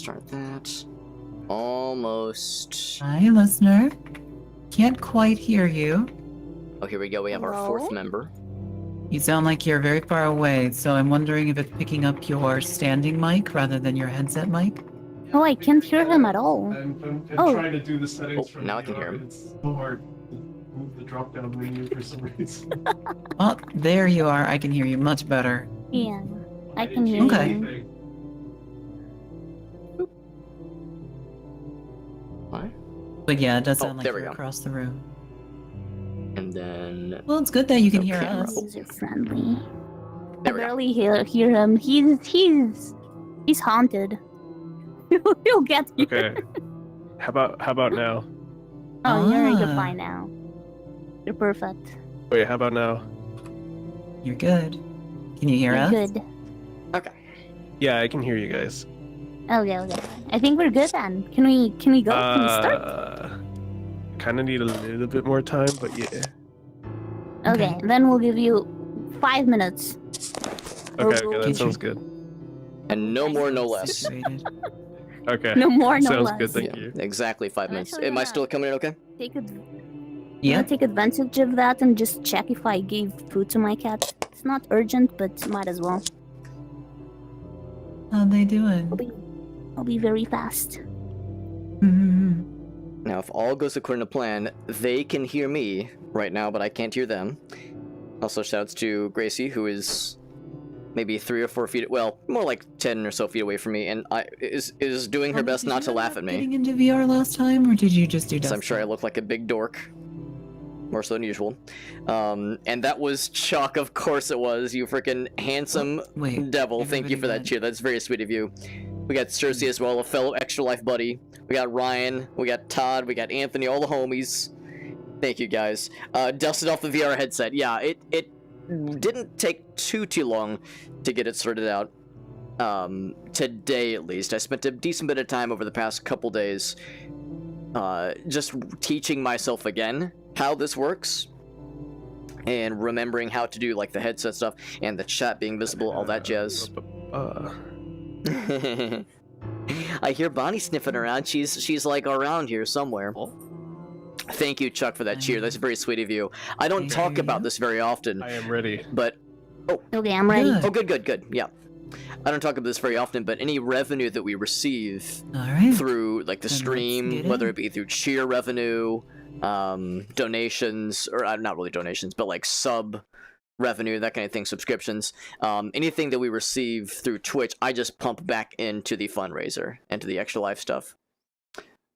start that. Almost. Hi, listener. Can't quite hear you. Oh, here we go. We have our Hello? 4th member. You sound like you're very far away, so I'm wondering if it's picking up your standing mic rather than your headset mic. Oh, I can't hear him at all. I'm Oh. trying to do the settings from now the I can hear VR, him. and It's so hard to move the drop down menu for some reason. Oh, there you are. I can hear you much better. Yeah, I can hear Okay. you. What? But yeah, it does Oh, sound like there we you're go. across the room. And then. Well, it's good that you can No hear camera. us. User friendly. I There we go. barely hear him. He's haunted. He'll get you. Okay. How about now? Oh, you're Ah. goodbye now. You're perfect. Wait, how about now? You're good. Can you hear You're us? good. Okay. Yeah, I can hear you guys. Okay. I think we're good then. Can we go? Can we start? Kind of need a little bit more time, but yeah. Okay, then we'll give you 5 minutes. Okay, Or that Get sounds your- good. And no more, no less. Situated. Okay. No more, no Sounds less. good, thank Yeah, you. exactly 5 minutes. Actually, Am I yeah. still coming in okay? Take it. Yeah. Take advantage of that and just check if I gave food to my cat. It's not urgent, but might as well. How they doing? I'll be very fast. Mhm. Now, if all goes according to plan, they can hear me right now, but I can't hear them. Also, shouts to Gracie, who is maybe 3 or 4 feet, well, more like 10 or so feet away from me, and is doing her best Did not you to end laugh up at me. Getting into VR last time, or did you just do? So I'm sure I look like a big dork. More so than usual. And that was Chuck, of course it was, you freaking handsome Wait. devil. Thank you for that everybody cheer. That's very sweet of you. We got Cersei as well, a fellow Extra Life buddy. We got Ryan, we got Todd, we got Anthony, all the homies. Thank you guys. Dusted off the VR headset. Yeah, it didn't take too long to get it sorted out. Today at least. I spent a decent bit of time over the past couple days just teaching myself again how this works and remembering how to do like the headset stuff and the chat being visible, all that jazz. I hear Bonnie sniffing around. She's like around here somewhere. Thank you, Chuck, for that cheer. That's very sweet of you. I don't Thank talk you. about this very often, I am ready. but Okay, I'm ready. Good. oh, good. Yeah, I don't talk about this very often, but any revenue that we receive All right. through like the Then let's stream, get whether in. it be through cheer revenue, donations, or not really donations, but like sub revenue, that kind of thing, subscriptions, anything that we receive through Twitch, I just pump back into the fundraiser and to the Extra Life stuff.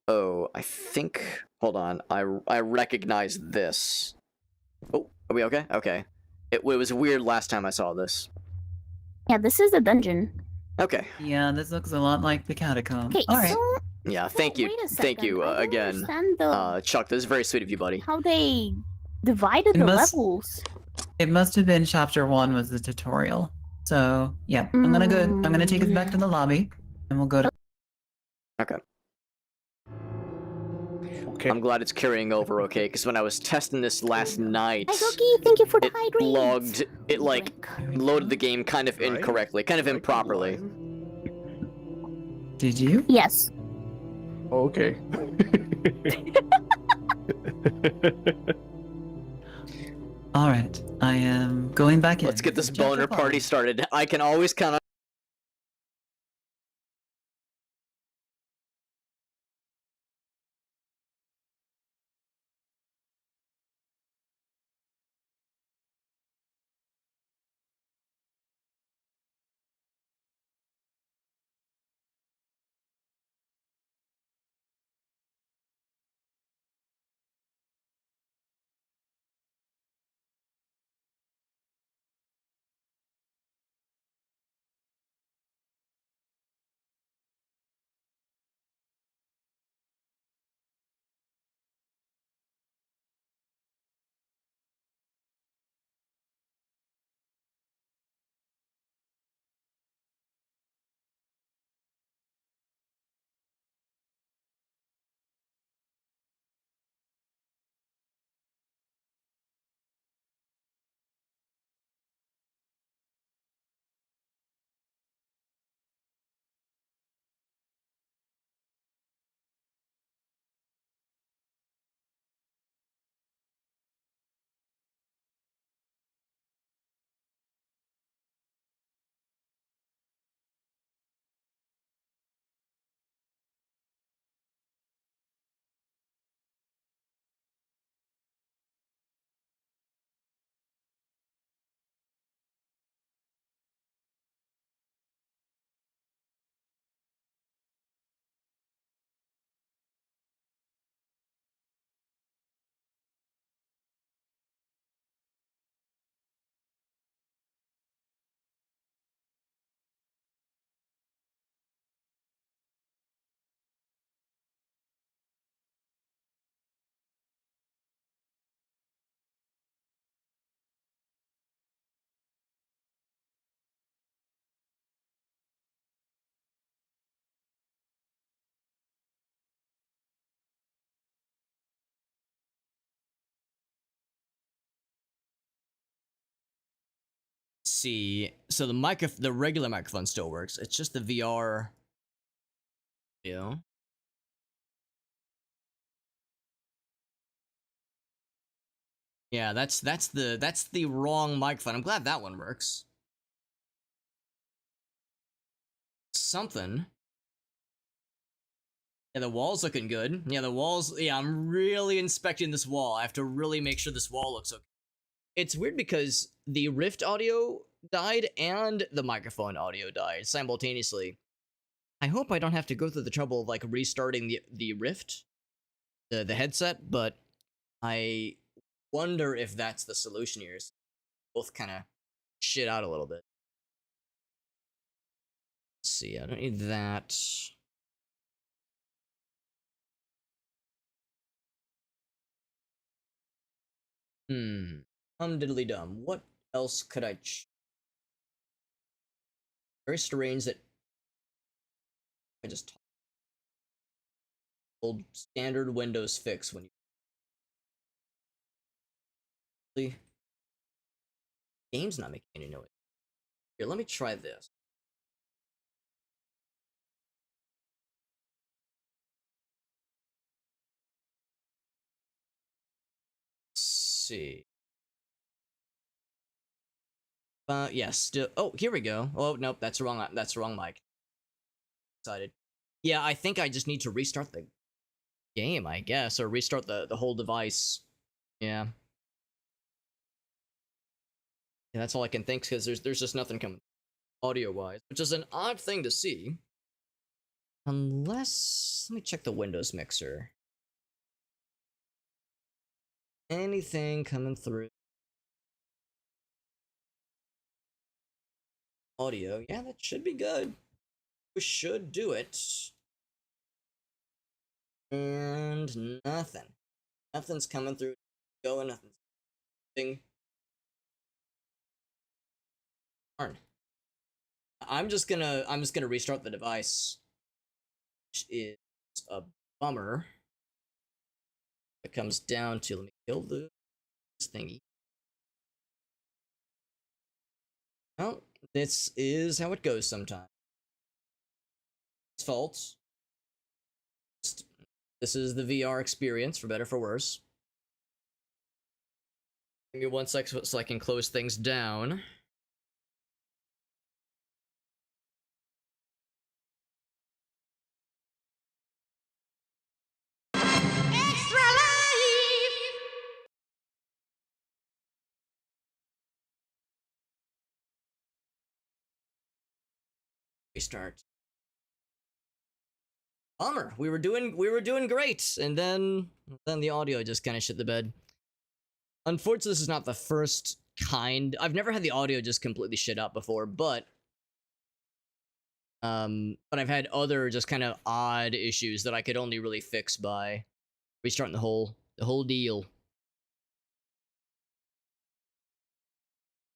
Oh, I think, hold on, I recognize this. Oh, are we okay? Okay. It was weird last time I saw this. Yeah, this is the dungeon. Okay. Yeah, this looks a lot like the catacomb. Okay, All right. so Yeah, thank you. wait a Thank you second. I don't again. understand Chuck, this is very sweet of you, buddy. how they divided It the must- levels. It must have been chapter 1 was the tutorial. So yeah, I'm gonna take us back to the lobby, and we'll go to. Okay. Okay. I'm glad it's carrying over, okay? Because when I was testing this last night, Hi, Cookie. Thank you for the it hydrate. logged, it like loaded the game kind of incorrectly, kind of improperly. Did you? Yes. Okay. All right. I am going back in. Let's get this Chapter boner party 5. started. I can always count on see. So the regular microphone still works. It's just the VR. Yeah, that's the wrong microphone. I'm glad that one works. Something. Yeah, the wall's looking good. Yeah, the walls. Yeah, I'm really inspecting this wall. I have to really make sure this wall looks okay. It's weird because the Rift audio died and the microphone audio died simultaneously. I hope I don't have to go through the trouble of like restarting the Rift, the headset, but I wonder if that's the solution here. Both kind of shit out a little bit. Let's see, I don't need that. Diddly dum. What else could I very strange that I just old standard Windows fix when you game's not making any noise. Here, let me try this. Let's see. Yeah, still. Oh, here we go. Oh, nope, that's wrong. That's the wrong mic. Excited. Yeah, I think I just need to restart the game, I guess, or restart the whole device. Yeah. Yeah, that's all I can think, because there's just nothing coming audio-wise, which is an odd thing to see. Unless, let me check the Windows mixer. Anything coming through? Audio, yeah, that should be good. We should do it. And nothing. Nothing's coming through. Going, nothing. Darn. I'm just gonna restart the device, which is a bummer. It comes down to, let me kill this thingy. Well, this is how it goes sometimes. It's fault. This is the VR experience, for better for worse. Give me 1 sec so I can close things down. Extra life! Restart. Bummer. We were doing great, and then the audio just kind of shit the bed. Unfortunately, this is not the first kind. I've never had the audio just completely shit out before, but I've had other just kind of odd issues that I could only really fix by restarting the whole deal.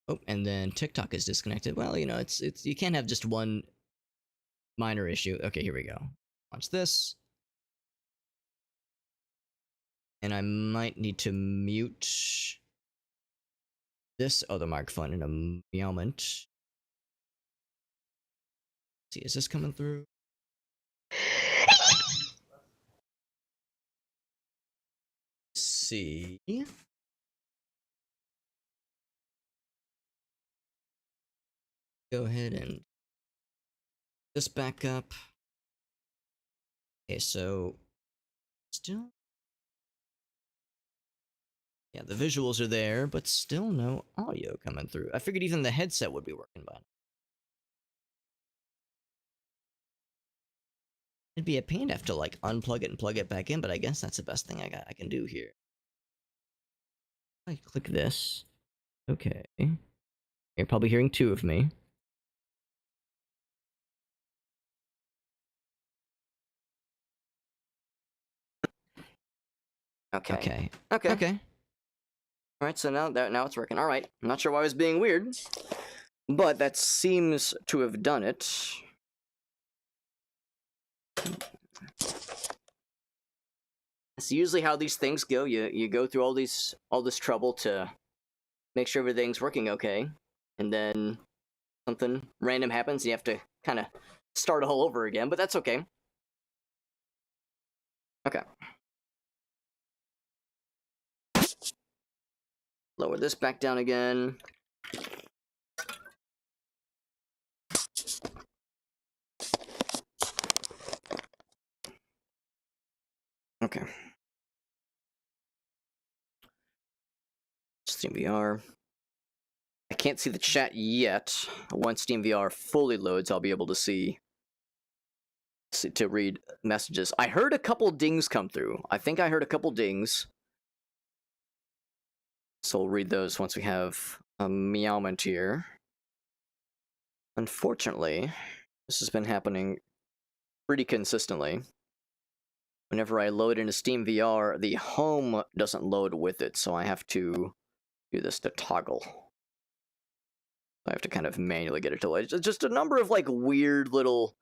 Oh, and then TikTok is disconnected. Well, you know, it's you can't have just one minor issue. Okay, here we go. Launch this. And I might need to mute this other microphone in a moment. See, is this coming through? See. Go ahead and this back up. Okay, so still, yeah, the visuals are there, but still no audio coming through. I figured even the headset would be working by now. It'd be a pain to have to like unplug it and plug it back in, but I guess that's the best thing I can do here. I click this. Okay. You're probably hearing two of me. Okay. Okay. All right, so now it's working. All right. I'm not sure why I was being weird, but that seems to have done it. It's usually how these things go. You go through all this trouble to make sure everything's working okay, and then something random happens, and you have to kind of start all over again, but that's okay. Okay. Lower this back down again. Okay. SteamVR. I can't see the chat yet. Once SteamVR fully loads, I'll be able to see to read messages. I heard a couple dings come through. I think I heard a couple dings. So we'll read those once we have a meowment here. Unfortunately, this has been happening pretty consistently. Whenever I load into SteamVR, the home doesn't load with it, so I have to do this to toggle. I have to kind of manually get it to load. It's just a number of like weird little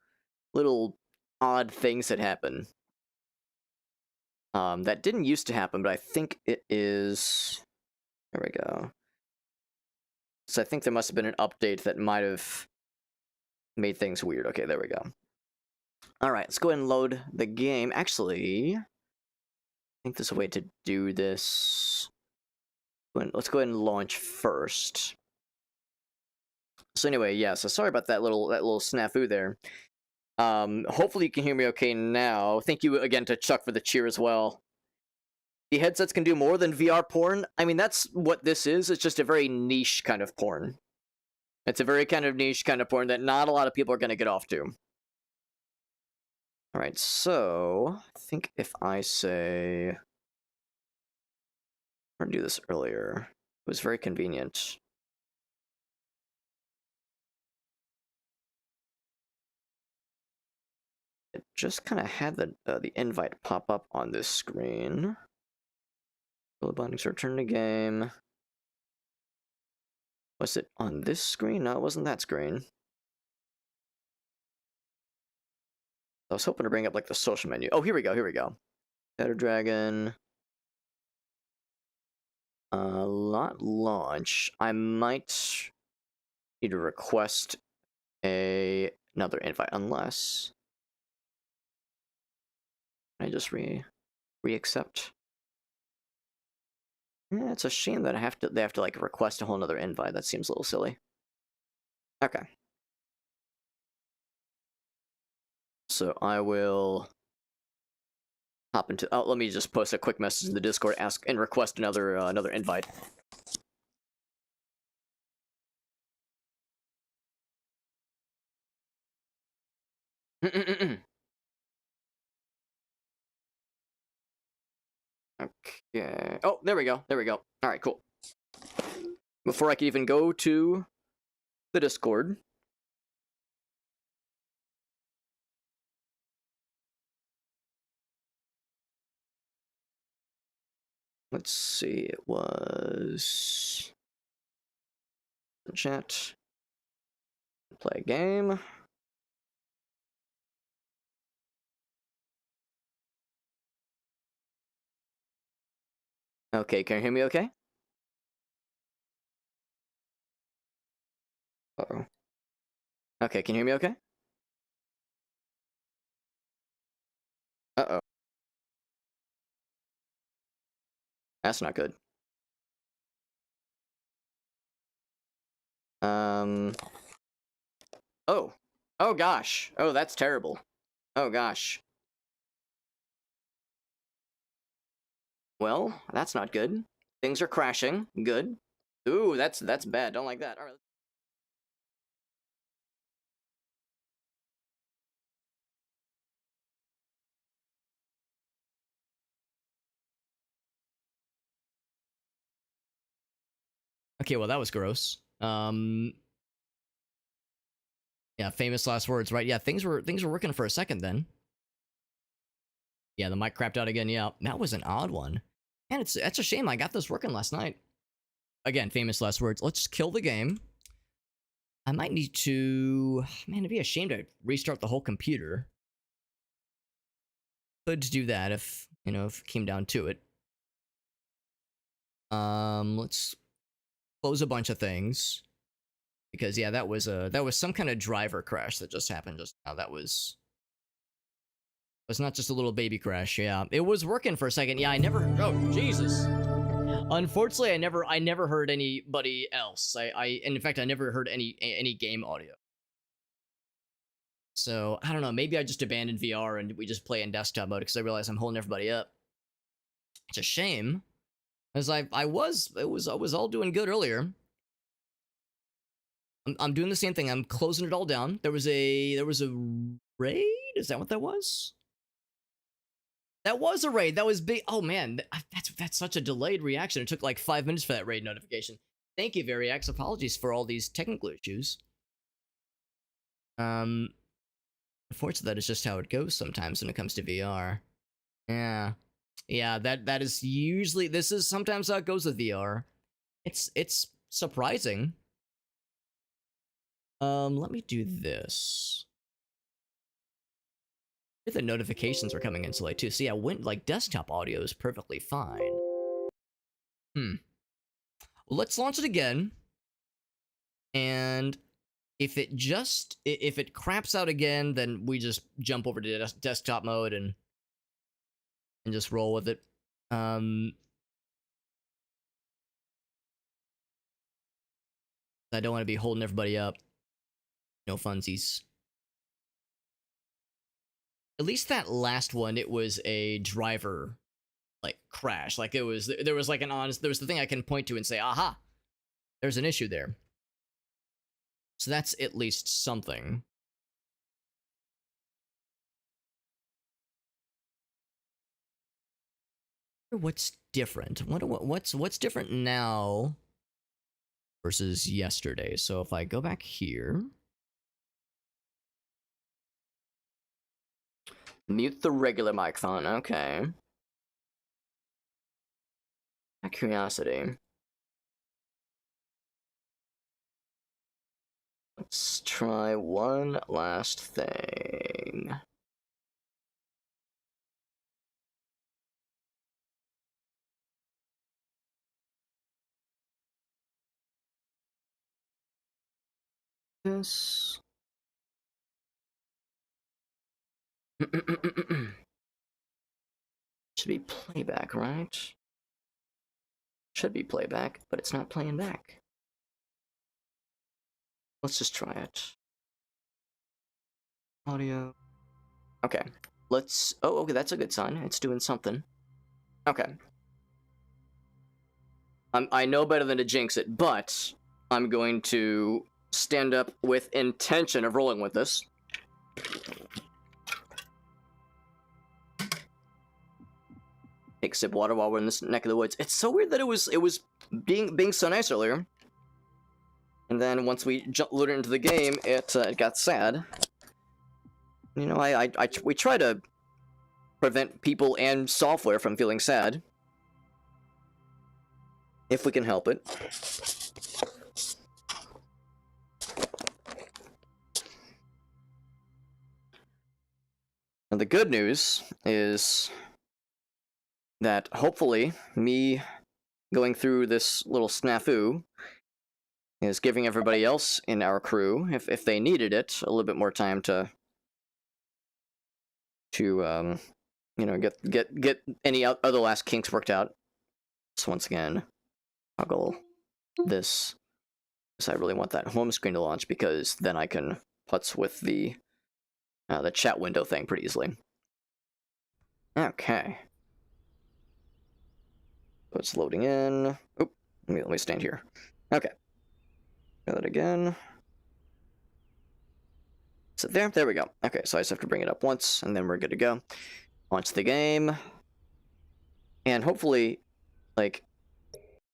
odd things that happen. That didn't used to happen, but I think it is. There we go. So I think there must have been an update that might have made things weird. Okay, there we go. Alright, let's go ahead and load the game. Actually, I think there's a way to do this. Let's go ahead and launch first. So anyway, yeah, so sorry about that little snafu there. Hopefully you can hear me okay now. Thank you again to Chuck for the cheer as well. The headsets can do more than VR porn. I mean, that's what this is. It's just a very niche kind of porn. It's a very kind of niche kind of porn that not a lot of people are going to get off to. Alright, so I think if I say... I'm going to do this earlier. It was very convenient. It just kind of had the invite pop up on this screen. Bullet bindings to return to game. Was it on this screen? No, it wasn't that screen. I was hoping to bring up like the social menu. Oh, here we go, here we go. Better Dragon. Lot launch. I might need to request another invite unless I just re-accept. Yeah, it's a shame that they have to like request a whole nother invite. That seems a little silly. Okay. So I will hop into. Oh, let me just post a quick message in the Discord, ask and request another invite. Okay. Oh, there we go. There we go. All right, cool. Before I can even go to the Discord. Let's see, it was the chat. Play a game. Okay, can you hear me okay? Uh-oh. Okay, can you hear me okay? Uh-oh. That's not good. Oh. Oh gosh. Oh, that's terrible. Oh gosh. Well, that's not good. Things are crashing. Good. Ooh, that's bad. Don't like that. All right. Okay, well that was gross. Yeah, famous last words, right? Yeah, things were working for a second then. Yeah, the mic crapped out again. Yeah, that was an odd one. Man, that's a shame. I got this working last night. Again, famous last words. Let's kill the game. I might need to... Man, it'd be a shame to restart the whole computer. Could do that if, you know, if it came down to it. Let's close a bunch of things. Because yeah, that was some kind of driver crash that just happened just now. That was not just a little baby crash. Yeah, it was working for a second. Yeah, I never. Oh Jesus! Unfortunately, I never heard anybody else. And in fact, I never heard any game audio. So I don't know. Maybe I just abandoned VR and we just play in desktop mode because I realize I'm holding everybody up. It's a shame, as I was all doing good earlier. I'm doing the same thing. I'm closing it all down. There was a raid. Is that what that was? That was a raid. That was big. Oh man, that's such a delayed reaction. It took like 5 minutes for that raid notification. Thank you, Variax. Apologies for all these technical issues. Unfortunately, that is just how it goes sometimes when it comes to VR. Yeah, that is usually, this is sometimes how it goes with VR. It's surprising. Let me do this. The notifications are coming in so late too. See, like desktop audio is perfectly fine. Well, let's launch it again. And if it craps out again, then we just jump over to desktop mode and just roll with it. I don't want to be holding everybody up. No funsies. At least that last one, it was a driver, like, crash. Like, there was like an honest, there was the thing I can point to and say, aha, there's an issue there. So that's at least something. What's different? What's different now versus yesterday? So if I go back here, mute the regular microphone. Okay. Out of curiosity, let's try one last thing. This. Should be playback, right? Should be playback, but it's not playing back. Let's just try it. Audio. Okay. Let's... Oh, okay, that's a good sign. It's doing something. Okay. I know better than to jinx it, but I'm going to stand up with intention of rolling with this. Take a sip of water while we're in this neck of the woods. It's so weird that it was being so nice earlier, and then once we loaded into the game, it got sad. You know, we try to prevent people and software from feeling sad if we can help it. And the good news is that hopefully me going through this little snafu is giving everybody else in our crew, if they needed it, a little bit more time to you know, get any other last kinks worked out. So once again, toggle this, because I really want that home screen to launch, because then I can putz with the chat window thing pretty easily. Okay. So it's loading in. Oop, let me stand here. Okay. Try that again. So there we go. Okay, so I just have to bring it up once, and then we're good to go. Launch the game. And hopefully, like,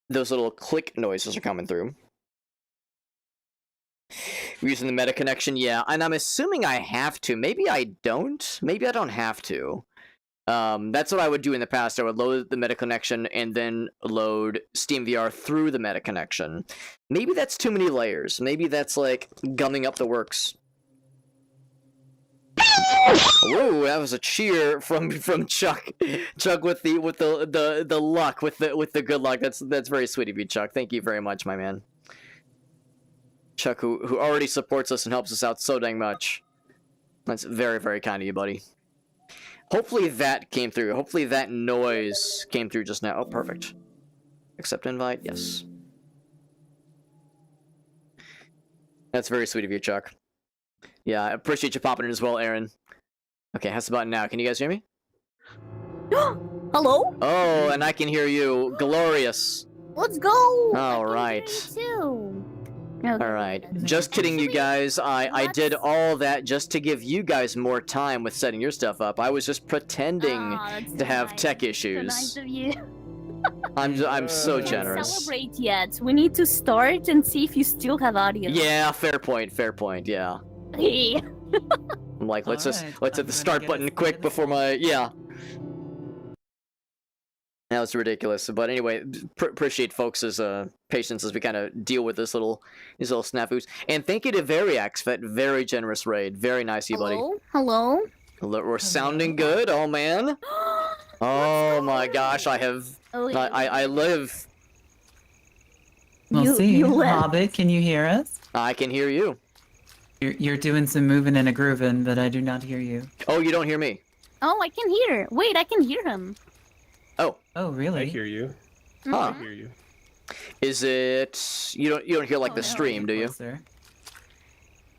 those little click noises are coming through. We're using the meta connection, yeah. And I'm assuming I have to. Maybe I don't. Maybe I don't have to. That's what I would do in the past. I would load the meta connection and then load SteamVR through the meta connection. Maybe that's too many layers. Maybe that's like gumming up the works. Whoa, that was a cheer from Chuck. Chuck with the luck, with the good luck. That's very sweet of you, Chuck. Thank you very much, my man. Chuck, who already supports us and helps us out so dang much. That's very, very kind of you, buddy. Hopefully that came through. Hopefully that noise came through just now. Oh, perfect. Accept invite, yes. That's very sweet of you, Chuck. Yeah, I appreciate you popping in as well, Aaron. Okay, how's the button now? Can you guys hear me? Hello? Oh, and I can hear you. Glorious. Let's go! All right. Too. Okay. All right. Just kidding, you guys. I did all that just to give you guys more time with setting your stuff up. I was just pretending Aw, that's to have nice. tech So issues. nice of you. I'm so We Can't generous. celebrate yet. We need to start and see if you still have audio. Yeah, fair point. Fair point. Yeah. Hey. I'm like, let's Alright, hit I'm the gonna start get button us quick started. before my That was ridiculous. But anyway, appreciate folks' patience as we kind of deal with these little snafus. And thank you to Variax for that very generous raid. Very nice of you, buddy. Hello? We're sounding good. Oh man. Oh my gosh, I have. Okay. I live. We'll see. You left. Hobbit, can you hear us? I can hear you. You're doing some moving and a grooving, but I do not hear you. Oh, you don't hear me. Oh, I can hear. Wait, I can hear him. Oh, Oh, really? I hear you. huh. I hear you. Is it? You don't hear like Oh, the no. stream, do you? Closer.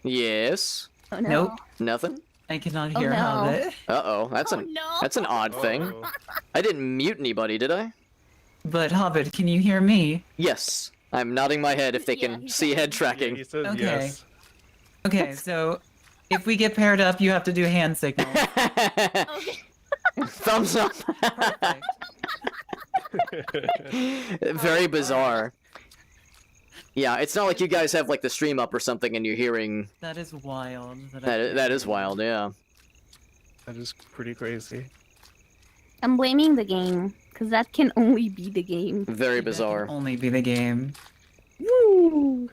Yes. Oh, no. Nope. Nothing. I cannot Oh, hear no. Hobbit. Uh-oh, that's Oh, an no. that's an odd thing. Uh-oh. I didn't mute anybody, did I? But Hobbit, can you hear me? Yes. I'm nodding my head if they Yeah, can he see can. head Yeah, tracking. he says Okay. yes. Okay, so if we get paired up, you have to do hand signals. Okay. Thumbs up. Perfect. Very bizarre. Yeah, it's not like you guys have like the stream up or something and you're hearing. That is wild. That is wild. Yeah. That is pretty crazy. I'm blaming the game, because that can only be the game. Very That can bizarre. only be the game. Woo!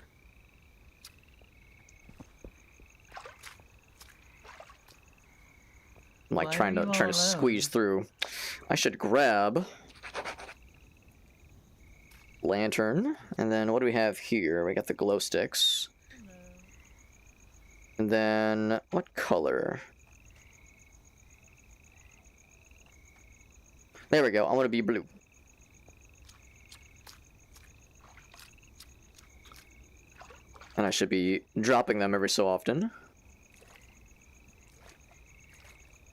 I'm like Why trying are to you trying all to alone? squeeze through. I should grab lantern, and then what do we have here? We got the glow sticks, and then what color? There we go. I want to be blue. And I should be dropping them every so often.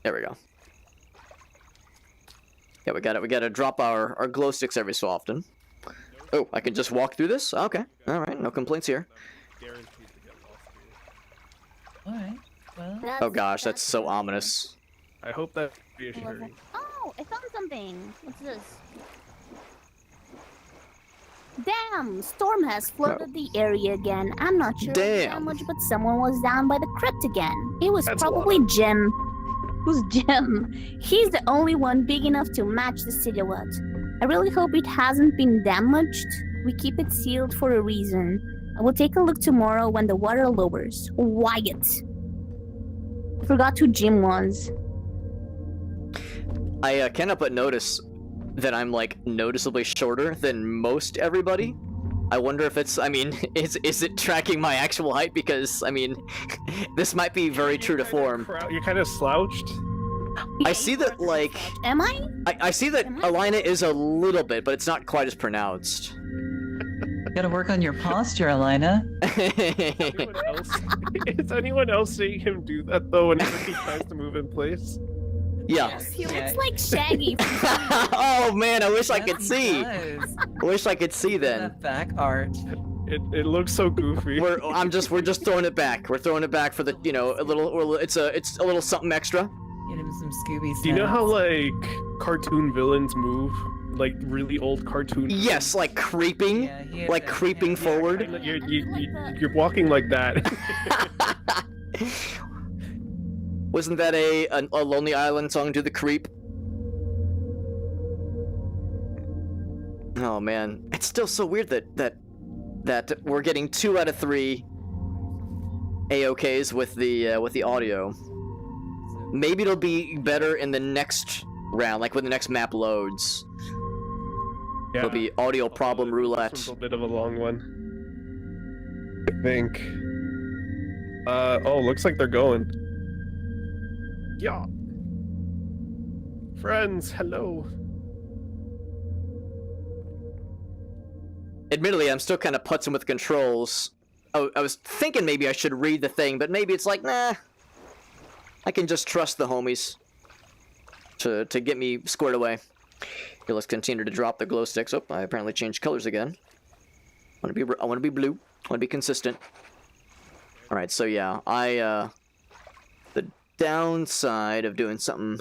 There we go. Yeah, we gotta drop our glow sticks every so often. Oh, I can just walk through this? Okay. Alright, no complaints here. Guaranteed to get lost here. Alright, well. Oh gosh, that's so ominous. I hope that's reassuring. Oh, I found something. What's this? Damn! Storm has flooded the area again. I'm not sure Damn. how much, but someone was down by the crypt again. It was That's a lot probably Jim. Who's Jim? He's the only one big enough to match the silhouette. I really hope it hasn't been damaged. We keep it sealed for a reason. I will take a look tomorrow when the water lowers. Wyatt. I forgot who Jim was. I cannot but notice that I'm like noticeably shorter than most everybody. I wonder if it's, I mean, is it tracking my actual height? Because, I mean, this might be very true to form. You're kind of slouched. I see that, like, Am I? I see that Alina is a little bit, but it's not quite as pronounced. Gotta work on your posture, Alina. Anyone else, is anyone else seeing him do that though whenever he tries to move in place? Yeah. He Yeah. looks like Shaggy. Oh man, I wish I could Yes, see. he does. I wish I could see then. That back art. It looks so goofy. We're just throwing it back. We're throwing it back for the, you know, a little, it's a little something extra. Get him some Scooby Do you know how snacks. like cartoon villains move? Like really old cartoon. Yes, like creeping, Yeah, he has like that- creeping yeah, forward. Kinda- You're walking like that. Wasn't that a Lonely Island song, Do the Creep? Oh man, it's still so weird that we're getting 2 out of 3 AOKs with the audio. Maybe it'll be better in the next round, like when the next map loads. Yeah. It'll be audio problem This roulette. one's a bit of a long one. think. Oh, looks like they're going. Yeah. Friends, hello. Admittedly, I'm still kind of putzing with controls. I was thinking maybe I should read the thing, but maybe it's like, nah. I can just trust the homies to get me squared away. Here, let's continue to drop the glow sticks. Oh, I apparently changed colors again. I want to be blue. I want to be consistent. All right, so yeah, the downside of doing something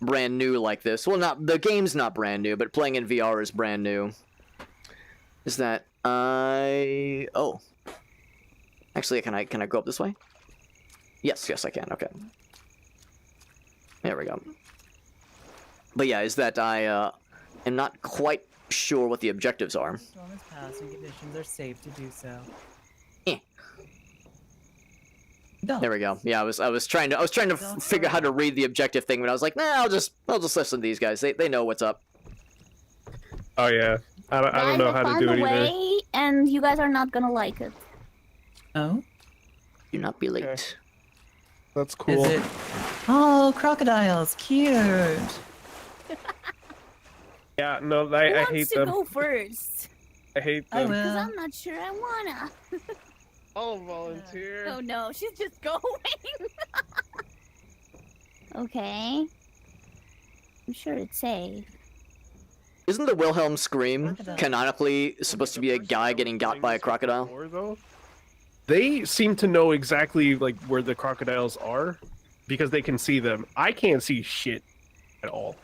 brand new like this, well, the game's not brand new, but playing in VR is brand new, is that actually, can I go up this way? Yes, I can. Okay. There we go. But yeah, is that I am not quite sure what the objectives are. As long as passing conditions are safe to do so. Eh. No. There we go. Yeah, I was trying to figure out how to read the objective thing, but I was like, nah, I'll just listen to these guys. They know what's up. Oh yeah, I don't know how to do it either. Way, and you guys are not gonna like it. Oh? Do not be late. Okay. That's cool. Is it? Oh, crocodiles, cute. Yeah, no, Who I wants hate to them. go first? I hate I them. will. Because I'm not sure I wanna. I'll volunteer. Oh no, she's just going. Okay. I'm sure it's safe. Isn't the Wilhelm scream Crocodile. canonically supposed to be a guy getting got by a crocodile? Before, though, they seem to know exactly like where the crocodiles are because they can see them. I can't see shit at all.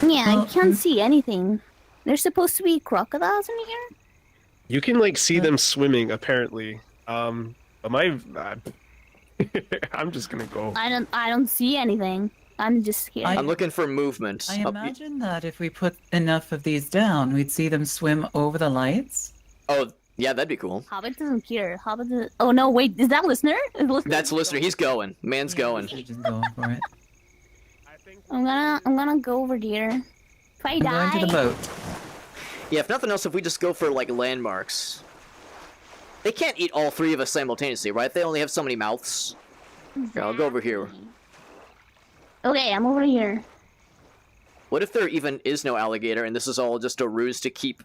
Yeah, I Well, can't see anything. There's supposed to be crocodiles in here? You can like see them swimming apparently. But my I'm just gonna go. I don't see anything. I'm just scared. I'm looking for movement. I Oh, imagine that if we put enough of these down, we'd see them swim over the lights. oh, yeah, that'd be cool. Hobbit doesn't care. Hobbit doesn't... Oh no, wait, is that listener? Is listener? That's listener. He's going. Man's Yeah, going. we're just going for it. I think I'm gonna go over there. If I I'm die, going to the boat. Yeah, if nothing else, if we just go for like landmarks, they can't eat all three of us simultaneously, right? They only have so many mouths. Here, I'll go over here. Okay, I'm over here. What if there even is no alligator and this is all just a ruse to keep,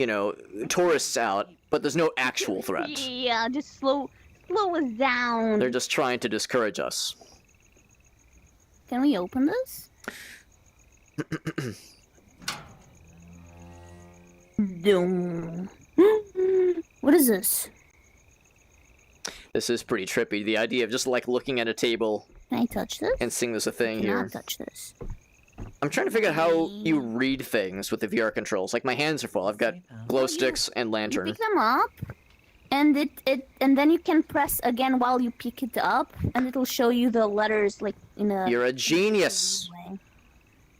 you know, tourists out, but there's no actual threat? Yeah, just slow us down. They're just trying to discourage us. Can we open this? Doom. What is this? This is pretty trippy. The idea of just like looking at a table Can I touch this? and seeing there's a thing Cannot here. touch this. I'm trying to figure out how you read things with the VR controls. Like my hands are full. I've got glow sticks and You lantern. pick them up, and and then you can press again while you pick it up, and it'll show you the letters like in a. You're a genius. way.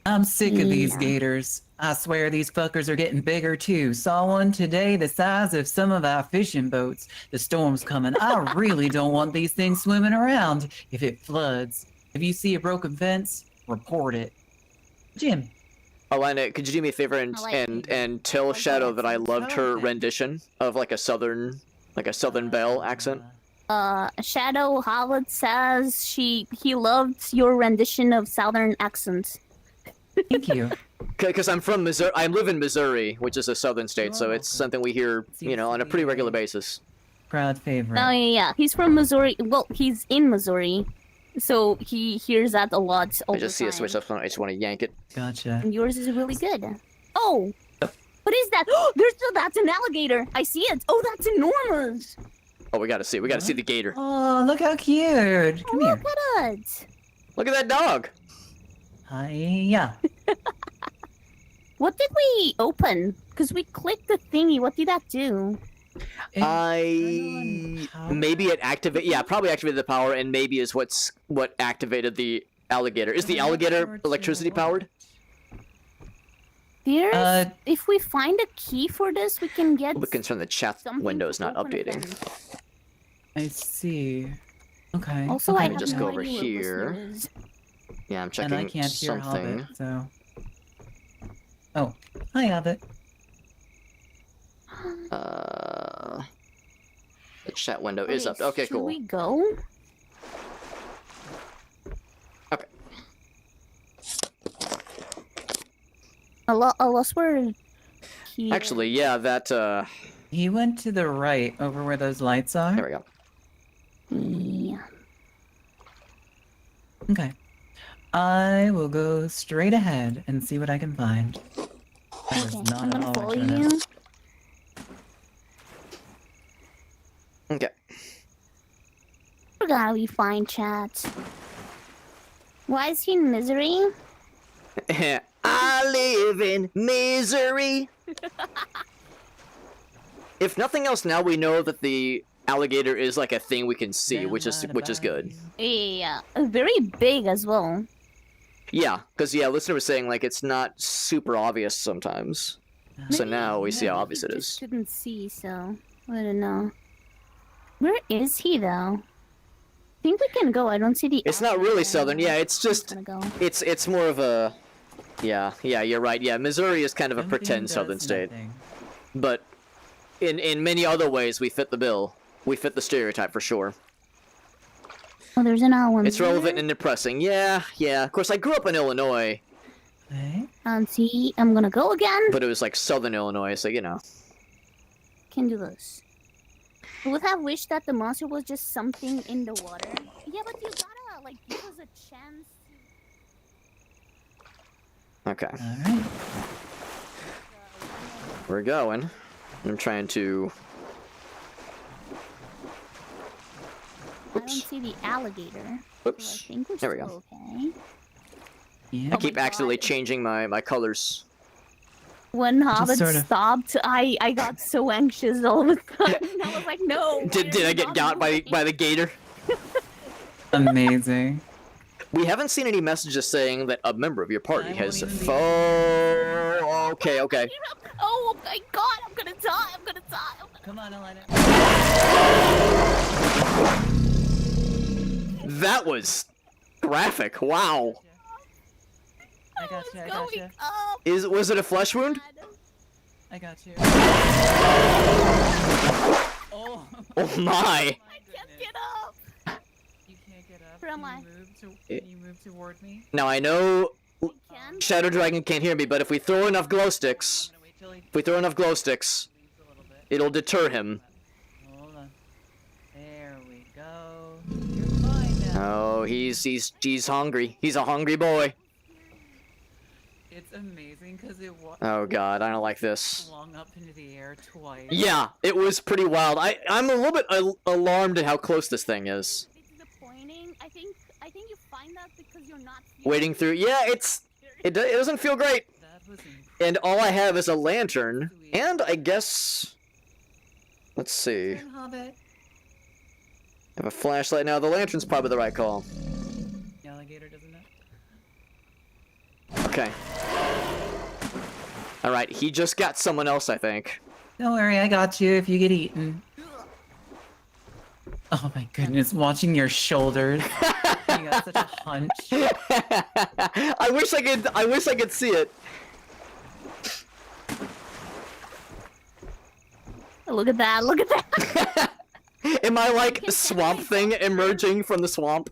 I'm sick of these Yeah. gators. I swear these fuckers are getting bigger too. Saw one today the size of some of our fishing boats. The storm's coming. I really don't want these things swimming around if it floods. If you see a broken fence, report it. Jim, Alana, could you do me a favor and I like and tell Shadow that I loved her Okay. rendition of like a southern belle accent? Shadow Hobbit says he loved your rendition of Southern accent. Thank you. Because I'm from Missouri. I live in Missouri, which is a southern state, so Oh, it's okay. something we hear, you know, on a pretty regular Seems basis. Proud favorite. Oh yeah, he's from Missouri. Well, he's in Missouri, so he hears that a lot. All I just see the a switch time. up, and I just want to yank it. Gotcha. And yours is really good. Oh, what is that? That's an alligator. I see it. Oh, that's enormous. Oh, we gotta see. We gotta see the gator. Oh, look how cute. Come Oh, here. look at it. Look at that dog. Hiya. What did we open? Because we clicked the thingy. What did that do? It- I Turn on maybe it activated. Yeah, probably activated the power, and maybe is what activated the alligator. Is the alligator electricity powered? There's. If we find a key for this, we can get. We can turn the chat something window to is not open a updating. fence. I see. Okay. Also, okay. I have just no go over idea what here. listener is. Yeah, I'm And checking I can't hear something. Hobbit, so. Oh, hi Hobbit. chat window is up. Okay, should cool. we go? Okay. I lost where he... Actually, yeah, that, He went to the right over where those lights are. there we go. Yeah. Okay. I will go straight ahead and see what I can find. That is Okay, not I'm at gonna all follow what I you. Okay. We're gonna be fine, chat. Why is he in misery? I live in misery. If nothing else, now we know that the alligator is like a thing we can see, which is good. Yeah, very big as well. Yeah, because listener was saying like it's not super obvious sometimes. So Maybe- now we see how yeah. obvious it Just is. couldn't see, so I don't know. Where is he though? I think we can go. I don't see the. It's not really alligator southern. anymore. Yeah, it's I'm just gonna go. it's more of a yeah, you're right. Yeah, Missouri is kind of a Something pretend does southern state, nothing. but in many other ways we fit the bill. We fit the stereotype for sure. Oh, there's an owl. It's relevant and depressing. Yeah. Of course, I grew up in Illinois, Okay. See, I'm gonna go again. but it was like southern Illinois, so you know. Can do this. I would have wished that the monster was just something in the water. Yeah, but you gotta like give us a chance. Okay, All right. we're going. I'm trying to. I don't Oops. see the alligator. So I Oops. think we're There we still okay. Yeah. I Oh keep my accidentally God. changing my colors. When Hobbit sort of- stopped, I got so anxious all of a sudden. I was like, no. why Did are I you get not got by moving? the gator? Amazing. We haven't seen any messages saying that a member of your party I has. won't even be- Okay. Oh my god, I'm gonna die. I'm gonna die. Come on, Elena. That was graphic. Wow. I got you. I It's got going you. up. Was it a flesh wound? I got you. Oh. Oh my. I can't get up. You can't get up. Where am Can I? you move to? Can you move toward me? Now I know I can. Shadow Dragon can't hear me, but if we throw enough glow sticks, I'm gonna wait till he if we throw enough glow sticks, leaves a little bit. it'll deter him. Hold on. There we go. You're fine now. Oh, he's hungry. He's a hungry boy. It's amazing because it Oh god, I don't like this. flung up into the air twice. Yeah, it was pretty wild. I'm a little bit alarmed at how close this thing is. It's disappointing. I think you find that because you're not Waiting through. Yeah, it doesn't feel great. That was And all I have is a lantern, and I guess. Let's see. incredible. Hobbit. I have a flashlight now. The lantern's probably the right call. The alligator doesn't know. Okay. Alright, he just got someone else, I think. Don't worry, I got you if you get eaten. Oh my goodness, watching your shoulders. You got such a hunch. I wish I could see it. Look at that. Look at that. Am I like Swamp Thing emerging from the swamp?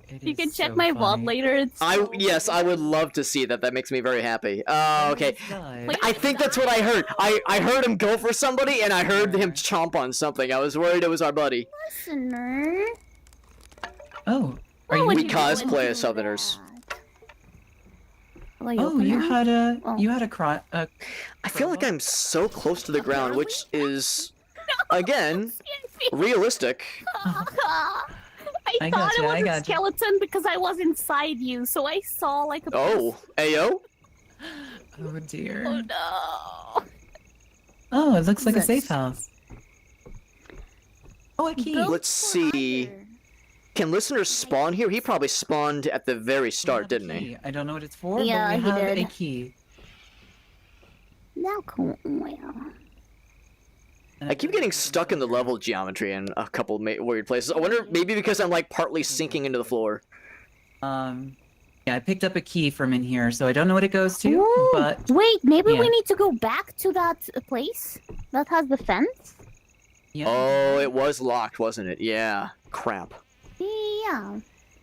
It You is can check so my funny. VOD later. It's so Yes, I would love to see that. That makes me very happy. Oh, okay. Almost died. Wait. I think that's what I heard. I heard him go for somebody, and I heard him chomp on something. I was worried it was our buddy. listener. Oh, Why are you? would We you cosplay do as Southerners. that? Will you Oh, open you that? had a Oh. you had a cry. I feel like I'm so close to the ground, which is, again, realistic. I I thought gotcha, it was I a gotcha. skeleton because I was inside you, so I saw like a. Oh, Ayo? Oh dear. Oh no! Oh, it looks like a This. safe house. Oh, a key. Go Let's for see. either. Can listeners spawn here? He probably spawned at the very We start, have a didn't he? key. I don't know what it's for, Yeah, but we he have a did. key. Now, cool. Well, And I keep getting stuck in the level geometry in a couple weird places. I wonder, maybe because I'm like partly sinking into the floor. Yeah, I picked up a key from in here, so I don't know what it goes to, Ooh, but wait, maybe yeah. we need to go back to that place that has the fence. Yeah. Oh, it was locked, wasn't it? Yeah. Crap. Yeah.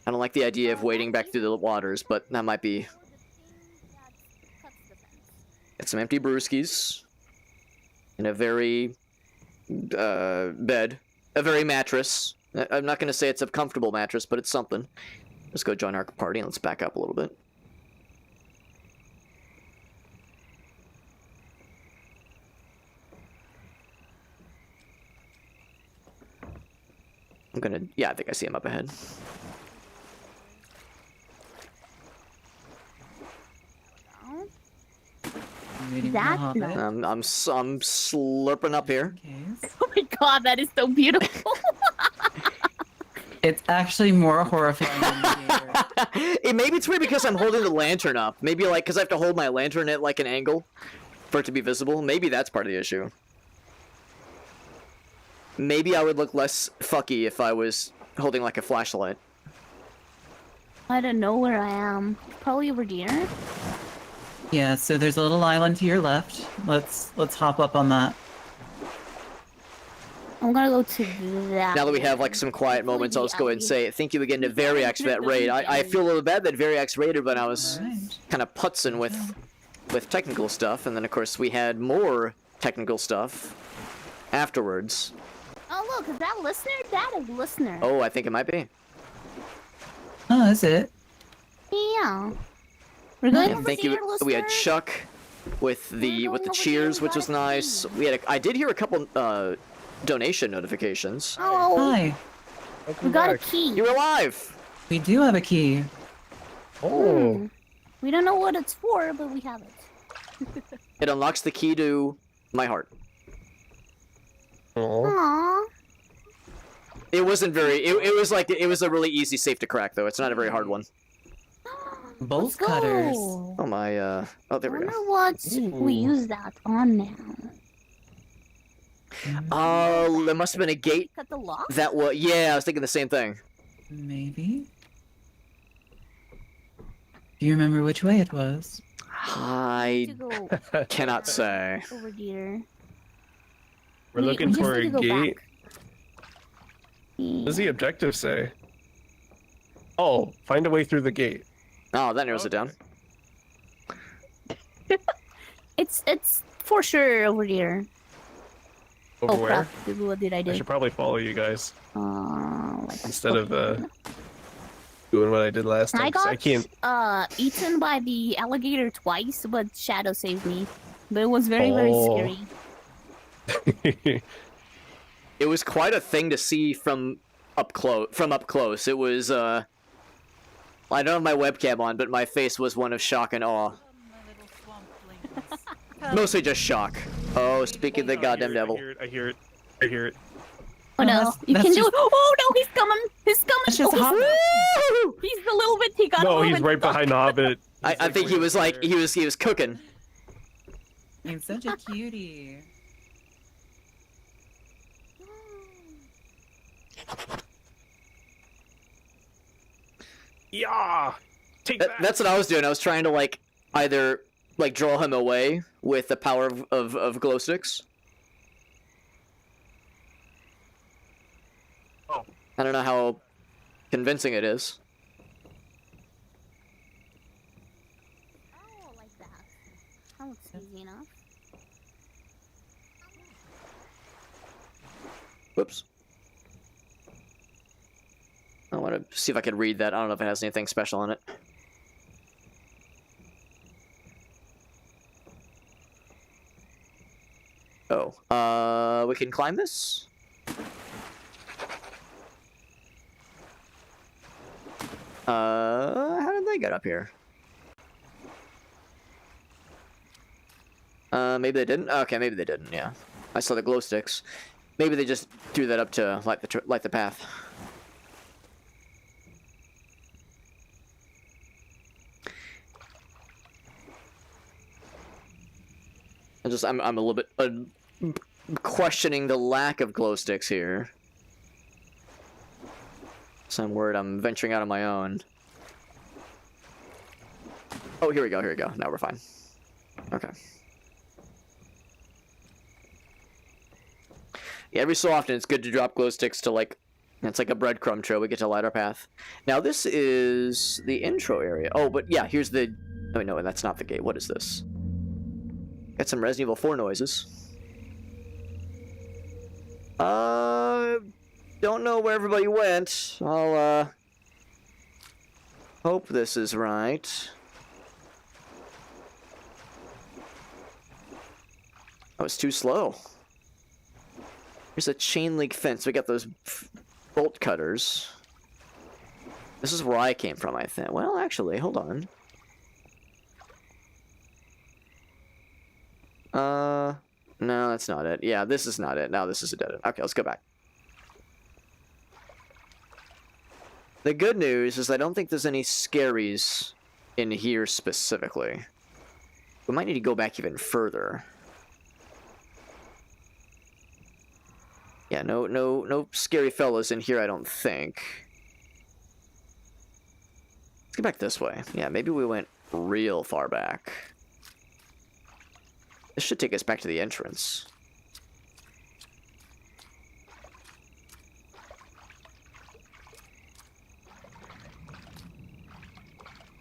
I don't like the idea of wading back through the waters, but that might be... Got some empty brewskis. And a very... bed. A very mattress. I'm not going to say it's a comfortable mattress, but it's something. Let's go join our party and let's back up a little bit. I'm gonna... Yeah, I think I see him up ahead. Waiting for That the Hobbit. nice. I'm slurping up here. Case. Oh my god, that is so beautiful. It's actually more horrifying than the gator. Maybe it's weird because I'm holding the lantern up. Maybe like because I have to hold my lantern at like an angle for it to be visible. Maybe that's part of the issue. Maybe I would look less fucky if I was holding like a flashlight. I don't know where I am. Probably over here. Yeah, so there's a little island to your left. Let's hop up on that. I'm gonna go to that. Now that we have like some quiet moments, I'll just go ahead and say thank you again to Variax for that raid. I feel a little bad that Variax raided when I was Alright. kind of putzing with technical stuff, and then of course we had more technical stuff afterwards. Oh look, is that listener? That is listener. Oh, I think it might be. Oh, that's it. Yeah. We're going And over thank here, you. listener. We had Chuck with the going over cheers, here, which was we got a nice. We had I did hear a couple donation notifications. Oh, Hi. we Welcome got a back. key. You're alive. We do have a key. Oh, Hmm. We don't know what it's for, but we have it. It unlocks the key to my heart. oh. Aww. It wasn't very. It was like it was a really easy safe to crack though. It's not a very hard one. Bolt Let's go. cutters. Oh my. Oh, there we I wonder go. what we Ooh. use that on now. Oh, there must have been a gate Cut the lock? that was. Yeah, I was thinking the same thing. Maybe. Do you remember which way it was? To I go cannot say. over here. We're We- looking we just for a need to go gate. back. What does the objective say? Oh, find a way through the gate. Oh, that narrows it down. It's for sure over here. Over Oh where? crap! What did I I do? should probably follow you guys Like instead of doing what I did last time. I 'cause got I can't. eaten by the alligator twice, but Shadow saved me. But it was very very Oh. scary. It was quite a thing to see from up close. It was I don't have my webcam on, but my face was one of shock and awe. Mostly just shock. Oh, speaking of the goddamn devil. I hear it. I hear it. Oh no, that's- you that's can do just- it! Oh no, he's coming! He's coming! That's just oh, Hobbit. he's a little bit. He got a No, little he's bit right stuck. behind the Hobbit. I think he was like he was cooking. He's such a cutie. Yeah. Take that. That's what I was doing. I was trying to like either like draw him away with the power of glow sticks. Oh. I don't know how convincing it is. Oh, like that. That looks easy enough. Whoops. I want to see if I can read that. I don't know if it has anything special on it. Oh, we can climb this? How did they get up here? Maybe they didn't? Okay, maybe they didn't, yeah. I saw the glow sticks. Maybe they just threw that up to light the path. I'm a little bit questioning the lack of glow sticks here. So I'm worried I'm venturing out on my own. Oh, here we go. Now we're fine. Okay. Yeah, every so often it's good to drop glow sticks to like, it's like a breadcrumb trail. We get to light our path. Now this is the intro area. Oh, but yeah, here's the. Oh no, that's not the gate. What is this? Got some Resident Evil 4 noises. Don't know where everybody went. I'll hope this is right. Oh, it's too slow. There's a chain link fence. We got those bolt cutters. This is where I came from, I think. Well, actually, hold on. No, that's not it. Yeah, this is not it. Now this is a dead end. Okay, let's go back. The good news is I don't think there's any scaries in here specifically. We might need to go back even further. Yeah, no scary fellas in here, I don't think. Let's get back this way. Yeah, maybe we went real far back. This should take us back to the entrance.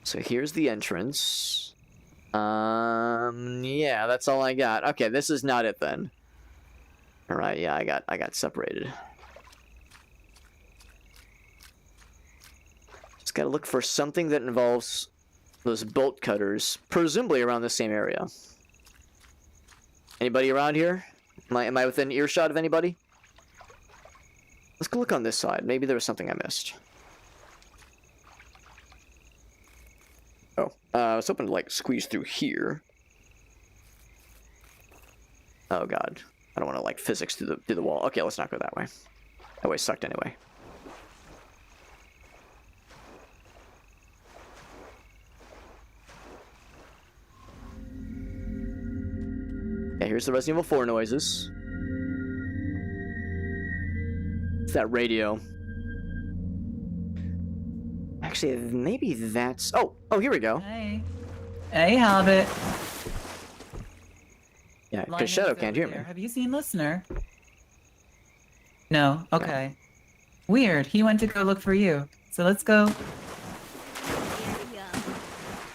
So here's the entrance. Yeah, that's all I got. Okay, this is not it then. All right, yeah, I got separated. Just gotta look for something that involves those bolt cutters, presumably around the same area. Anybody around here? Am I within earshot of anybody? Let's go look on this side. Maybe there was something I missed. Oh, I was hoping to like squeeze through here. Oh god, I don't want to like physics through the wall. Okay, let's not go that way. That way sucked anyway. Yeah, here's the Resident Evil 4 noises. It's that radio. Actually, maybe that's... Oh, here we go. Hey. Hey, Hobbit. Yeah, because Linus Shadow over can't hear me. there. Have you seen Listener? No? Okay. Weird. He went to go look for you. So let's go.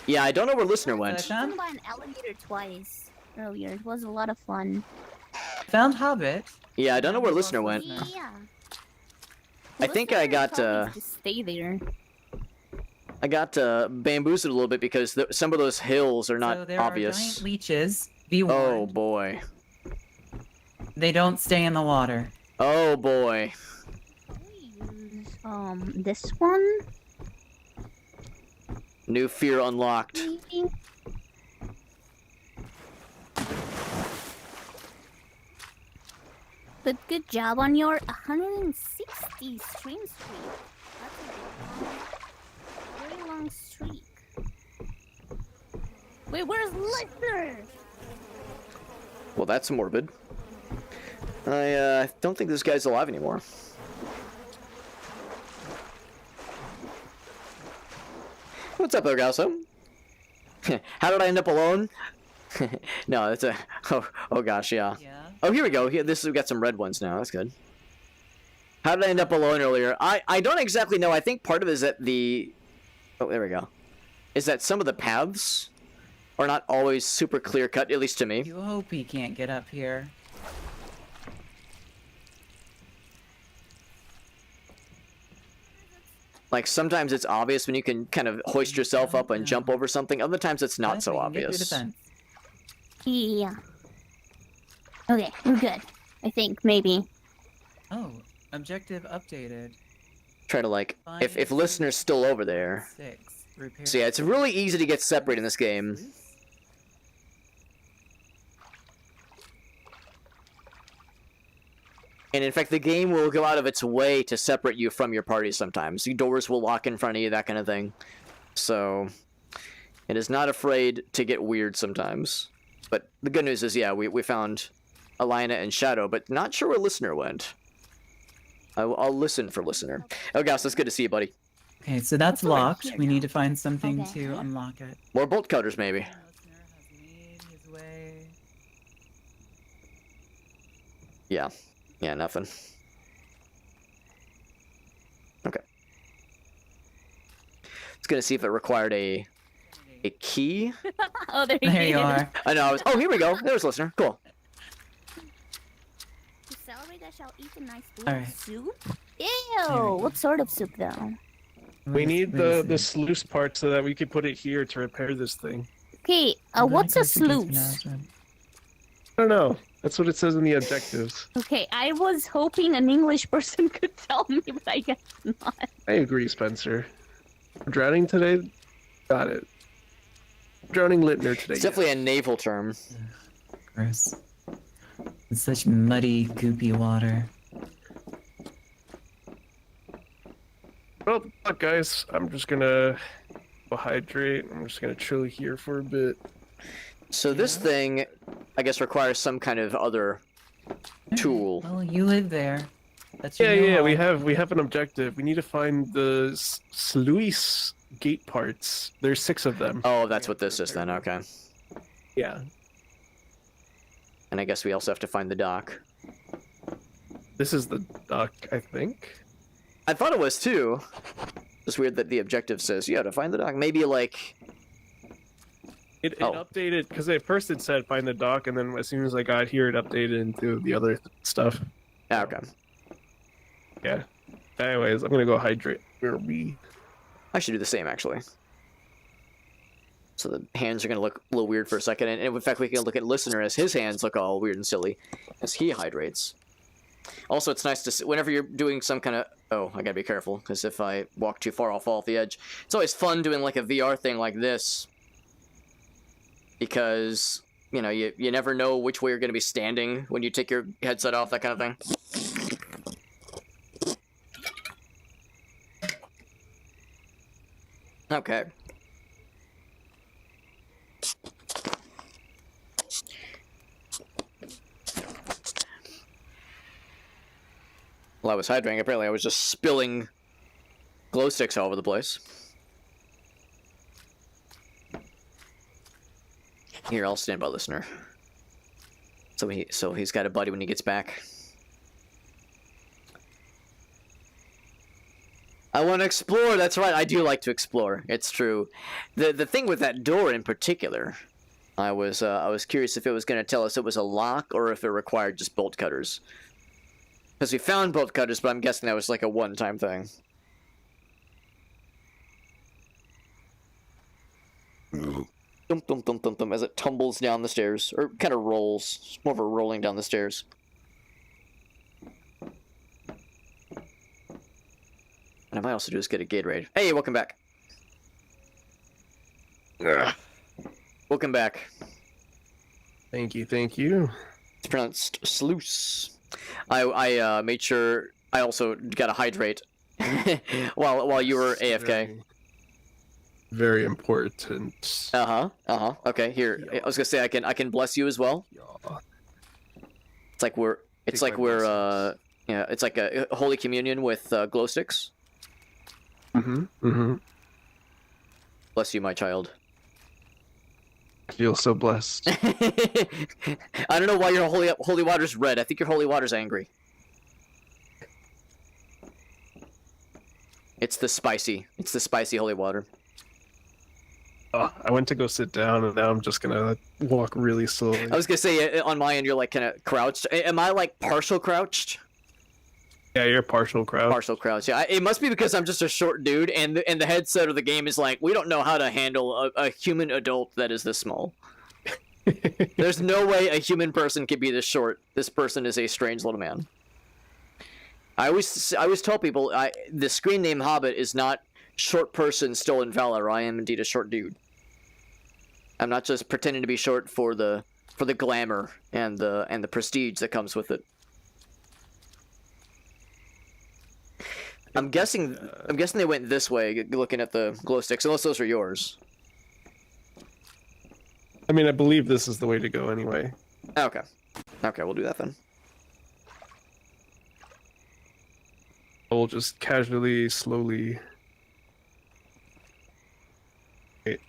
Yeah, I don't know where Listener went. What I I've been by an elevator twice earlier. It was a lot of fun. found Hobbit. Yeah, I don't know where Listener went. Yeah. I think I got, to stay there. I got bamboozled a little bit because some of those hills are not so there obvious. are giant leeches. Be Oh warned. boy. They don't stay in the water. Oh boy. This one? New fear unlocked. Maybe? But good job on your 160 stream streak. That's a very long streak. Wait, where's Listener? Well, that's morbid. I don't think this guy's alive anymore. What's up, Elgaso? How did I end up alone? No, it's a... Oh gosh, yeah. Yeah. Oh, here we go. Here, we got some red ones now. That's good. How did I end up alone earlier? I don't exactly know. I think part of it is that the... Oh, there we go. Is that some of the paths are not always super clear-cut, at least to me. You hope he can't get up here. Like, sometimes it's obvious when you can kind of hoist yourself up and jump over something. Other times it's not But so we can get through the obvious. fence. Yeah. Okay, we're good. I think, maybe. Oh, objective updated. Try to, like... If Find listener's still over there... 6. Repair. So yeah, it's really easy to get separated in this game. And in fact, the game will go out of its way to separate you from your party sometimes. The doors will lock in front of you, that kind of thing. So, it is not afraid to get weird sometimes. But the good news is, yeah, we found Alina and Shadow, but not sure where Listener went. I'll listen for Listener. Oh gosh, that's good to see you, buddy. Okay, so that's over locked. here We now. need to find something Okay. to unlock it. More bolt cutters, maybe. Listener has made his way. Yeah. Yeah, nothing. Okay. I was gonna see if it required a key. Oh, there, There he you is. are. I know. Oh, here we go. There's listener. Cool. To celebrate, I shall eat a nice bowl of Alright. soup. we Ew! go. What sort of soup, though? We need What is the it? sluice part so that we can put it here to repair this thing. Okay, What what's a did I click against sluice? pronouncement? I don't know. That's what it says in the objectives. Okay, I was hoping an English person could tell me, but I guess not. I agree, Spencer. Drowning today? Got it. Drowning Littner today. It's definitely a naval term. Gross. It's such muddy, goopy water. Well, look, guys, I'm just gonna go hydrate. I'm just gonna chill here for a bit. So this thing, I guess, requires some kind of other tool. Well, you live there. That's Yeah, your yeah, home. we have an objective. We need to find the sluice gate parts. There's 6 of them. Oh, that's what this is then. Okay. Yeah. And I guess we also have to find the dock. This is the dock, I think. I thought it was too. It's weird that the objective says you have to find the dock. Maybe like. It Oh. updated because at first it said find the dock, and then as soon as I got here, it updated into the other stuff. Ah, okay. Yeah. Anyways, I'm gonna go hydrate. Where are we? I should do the same actually. So the hands are gonna look a little weird for a second, and in fact we can look at listener as his hands look all weird and silly as he hydrates. Also, it's nice to see whenever you're doing some kind of. Oh, I gotta be careful because if I walk too far, I'll fall off the edge. It's always fun doing like a VR thing like this because you know you never know which way you're gonna be standing when you take your headset off, that kind of thing. Okay. While I was hydrating, apparently I was just spilling glow sticks all over the place. Here, I'll stand by listener. So he's got a buddy when he gets back. I want to explore. That's right. I do like to explore. It's true. The thing with that door in particular, I was curious if it was going to tell us it was a lock or if it required just bolt cutters. Because we found bolt cutters, but I'm guessing that was like a one-time thing. Dum dum dum dum dum as it tumbles down the stairs, or kind of rolls. It's more of a rolling down the stairs. And I might also do is get a Gatorade. Hey, welcome back. Ugh. Welcome back. Thank you, thank you. It's pronounced sluice. I made sure I also got to hydrate while you were AFK. Very, very important. Okay, here. I was gonna say I can bless you as well. Yeah. It's like we're Take my blessings. yeah, it's like a holy communion with glow sticks. Mm-hmm. Mm-hmm. Bless you, my child. I feel so blessed. I don't know why your holy water's red. I think your holy water's angry. It's the spicy holy water. I went to go sit down, and now I'm just gonna walk really slowly. I was gonna say on my end you're like kind of crouched. Am I like partial crouched? Yeah, you're partial crowd. Partial crouch. Yeah, it must be because I'm just a short dude, and the headset of the game is like we don't know how to handle a human adult that is this small. There's no way a human person can be this short. This person is a strange little man. I always tell people the screen name Hobbit is not short person stolen valor. I am indeed a short dude. I'm not just pretending to be short for the glamour and the prestige that comes with it. I'm guessing they went this way, looking at the glow sticks, unless those are yours. I mean, I believe this is the way to go anyway. Okay. Okay, we'll do that then. We'll just casually, slowly. Wait,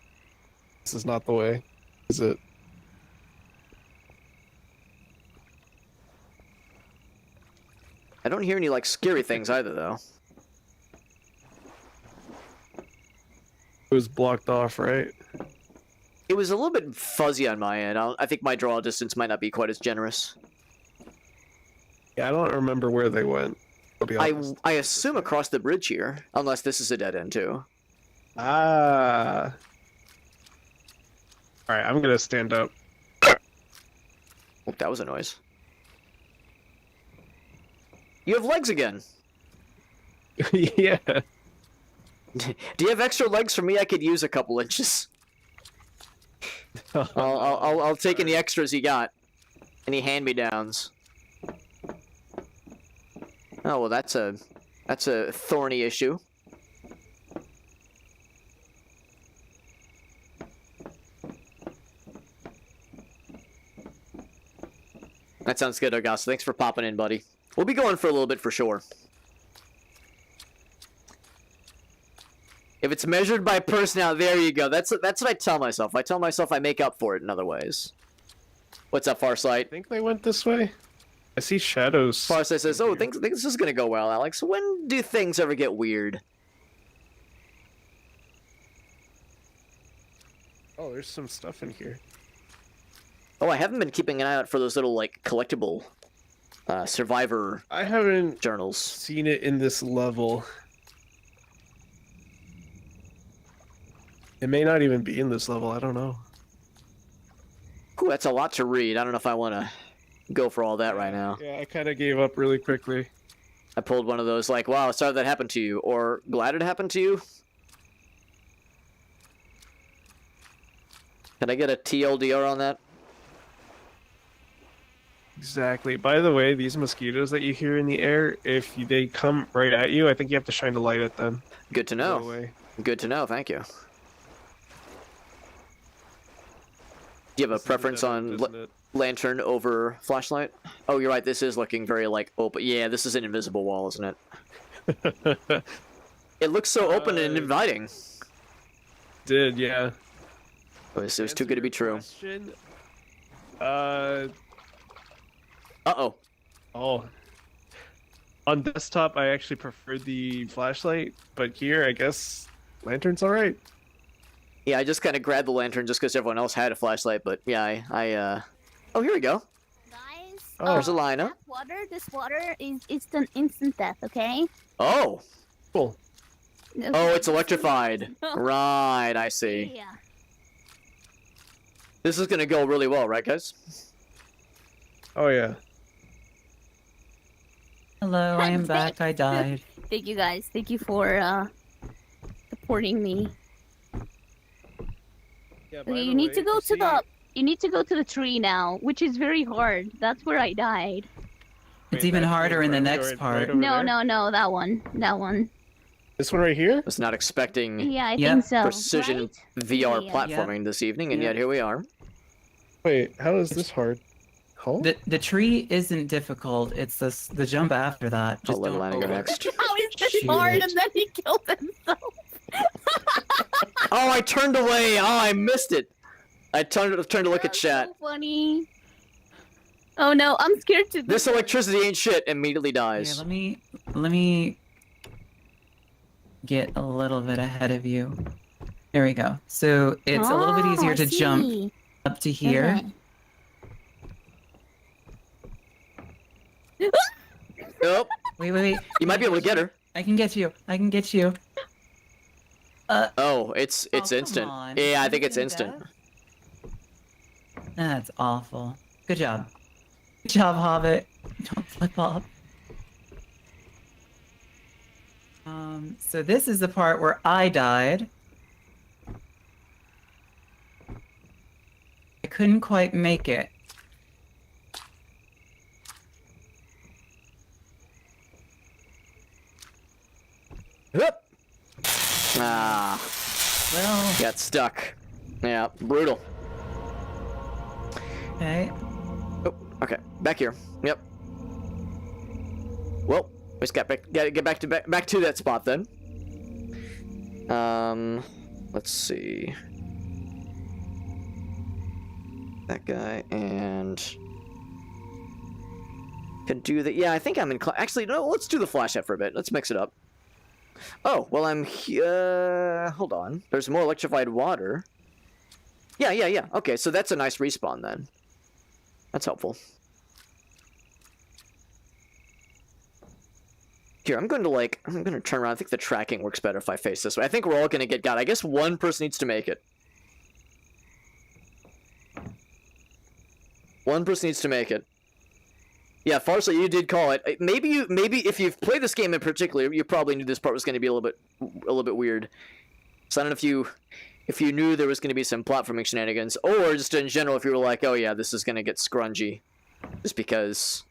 this is not the way, is it? don't hear any like scary things either, though. It was blocked off, right? It was a little bit fuzzy on my end. I think my draw distance might not be quite as generous. Yeah, I don't remember where they went. I'll be honest. I assume across the bridge here, unless this is a dead end too. Ah. All right, I'm gonna stand up. Oh, that was a noise. You have legs again. Yeah. Do you have extra legs for me? I could use a couple inches. I'll take any extras you got. Any hand-me-downs. Oh well, that's a thorny issue. That sounds good, Augusta. Thanks for popping in, buddy. We'll be going for a little bit for sure. If it's measured by personality, there you go. That's what I tell myself. I tell myself I make up for it in other ways. What's up, I Farsight? think they went this way. I see shadows. Farsight says, "Oh, think this is gonna go well, Alex. When do things ever get weird?" Oh, there's some stuff in here. Oh, I haven't been keeping an eye out for those little like collectible survivor I haven't journals. seen it in this level. It may not even be in this level. I don't know. Ooh, that's a lot to read. I don't know if I want to go for all that right now. Yeah, I kind of gave up really quickly. I pulled one of those like, "Wow, sorry that happened to you," or "Glad it happened to you." Can I get a TLDR on that? Exactly. By the way, these mosquitoes that you hear in the air, if they come right at you, I think you have to shine the light at them. Good to Go know. away. Good to know. Thank you. Do you have a This is preference dead on end, isn't it? lantern over flashlight? Oh, you're right. This is looking very like open. Yeah, this is an invisible wall, isn't it? It looks so open and inviting. Did, yeah. It was too good to be true. Question, Uh-oh. oh. On desktop, I actually preferred the flashlight, but here, I guess, lantern's alright. Yeah, I just kind of grabbed the lantern just because everyone else had a flashlight, but yeah, Oh, here we go. Guys, Oh. There's a lineup. this water is instant death, okay? Oh! Cool. Oh, it's electrified. Right, I see. Yeah. This is gonna go really well, right, guys? Oh, yeah. Hello, I am back. I died. Thank you guys. Thank you for supporting me. Yeah, Okay, you need to go to the tree now, which is very hard. That's where I died. It's even harder in the next part. No, that one. This one right here? Was not expecting Yeah, I Yep. think so. precision right? VR Yeah. platforming this evening, and Yeah. yet here we are. Wait, how is this hard? Oh? The tree isn't difficult. It's the jump after that. I'll Just let don't Lana go over it. next. How is this Shoot. hard? And then he killed himself. Oh, I turned away. Oh, I missed it. I turned to look at That's chat. So funny. Oh no, I'm scared to. This electricity ain't shit. Immediately Yeah, dies. let me get a little bit ahead of you. There we go. So it's a little bit Oh, easier I to jump see. up to here. Okay. Nope. Wait. You might be able to get her. I can get you. Oh, it's Oh, come instant. on. Yeah, I think it's Instant instant. That's awful. Good job. Good job, Hobbit. Don't flip off. So this is the part where I died. I couldn't quite make it. Hup. Ah, Well, got stuck. Yeah, brutal. okay. Oh, okay, back here. Yep. Well, we just gotta get back to that spot then. Let's see. That guy and Can do that. Yeah, I think I'm inclined. Actually, no. Let's do the flashlight for a bit. Let's mix it up. Oh, well, I'm here. Hold on. There's more electrified water. Yeah. Okay, so that's a nice respawn then. That's helpful. Here, I'm going to turn around. I think the tracking works better if I face this way. I think we're all going to get got. I guess one person needs to make it. One person needs to make it. Yeah, Farsight, you did call it. Maybe if you've played this game in particular, you probably knew this part was going to be a little bit weird. So I don't know if you knew there was going to be some platforming shenanigans, or just in general, if you were like, oh yeah, this is going to get scrungy, just because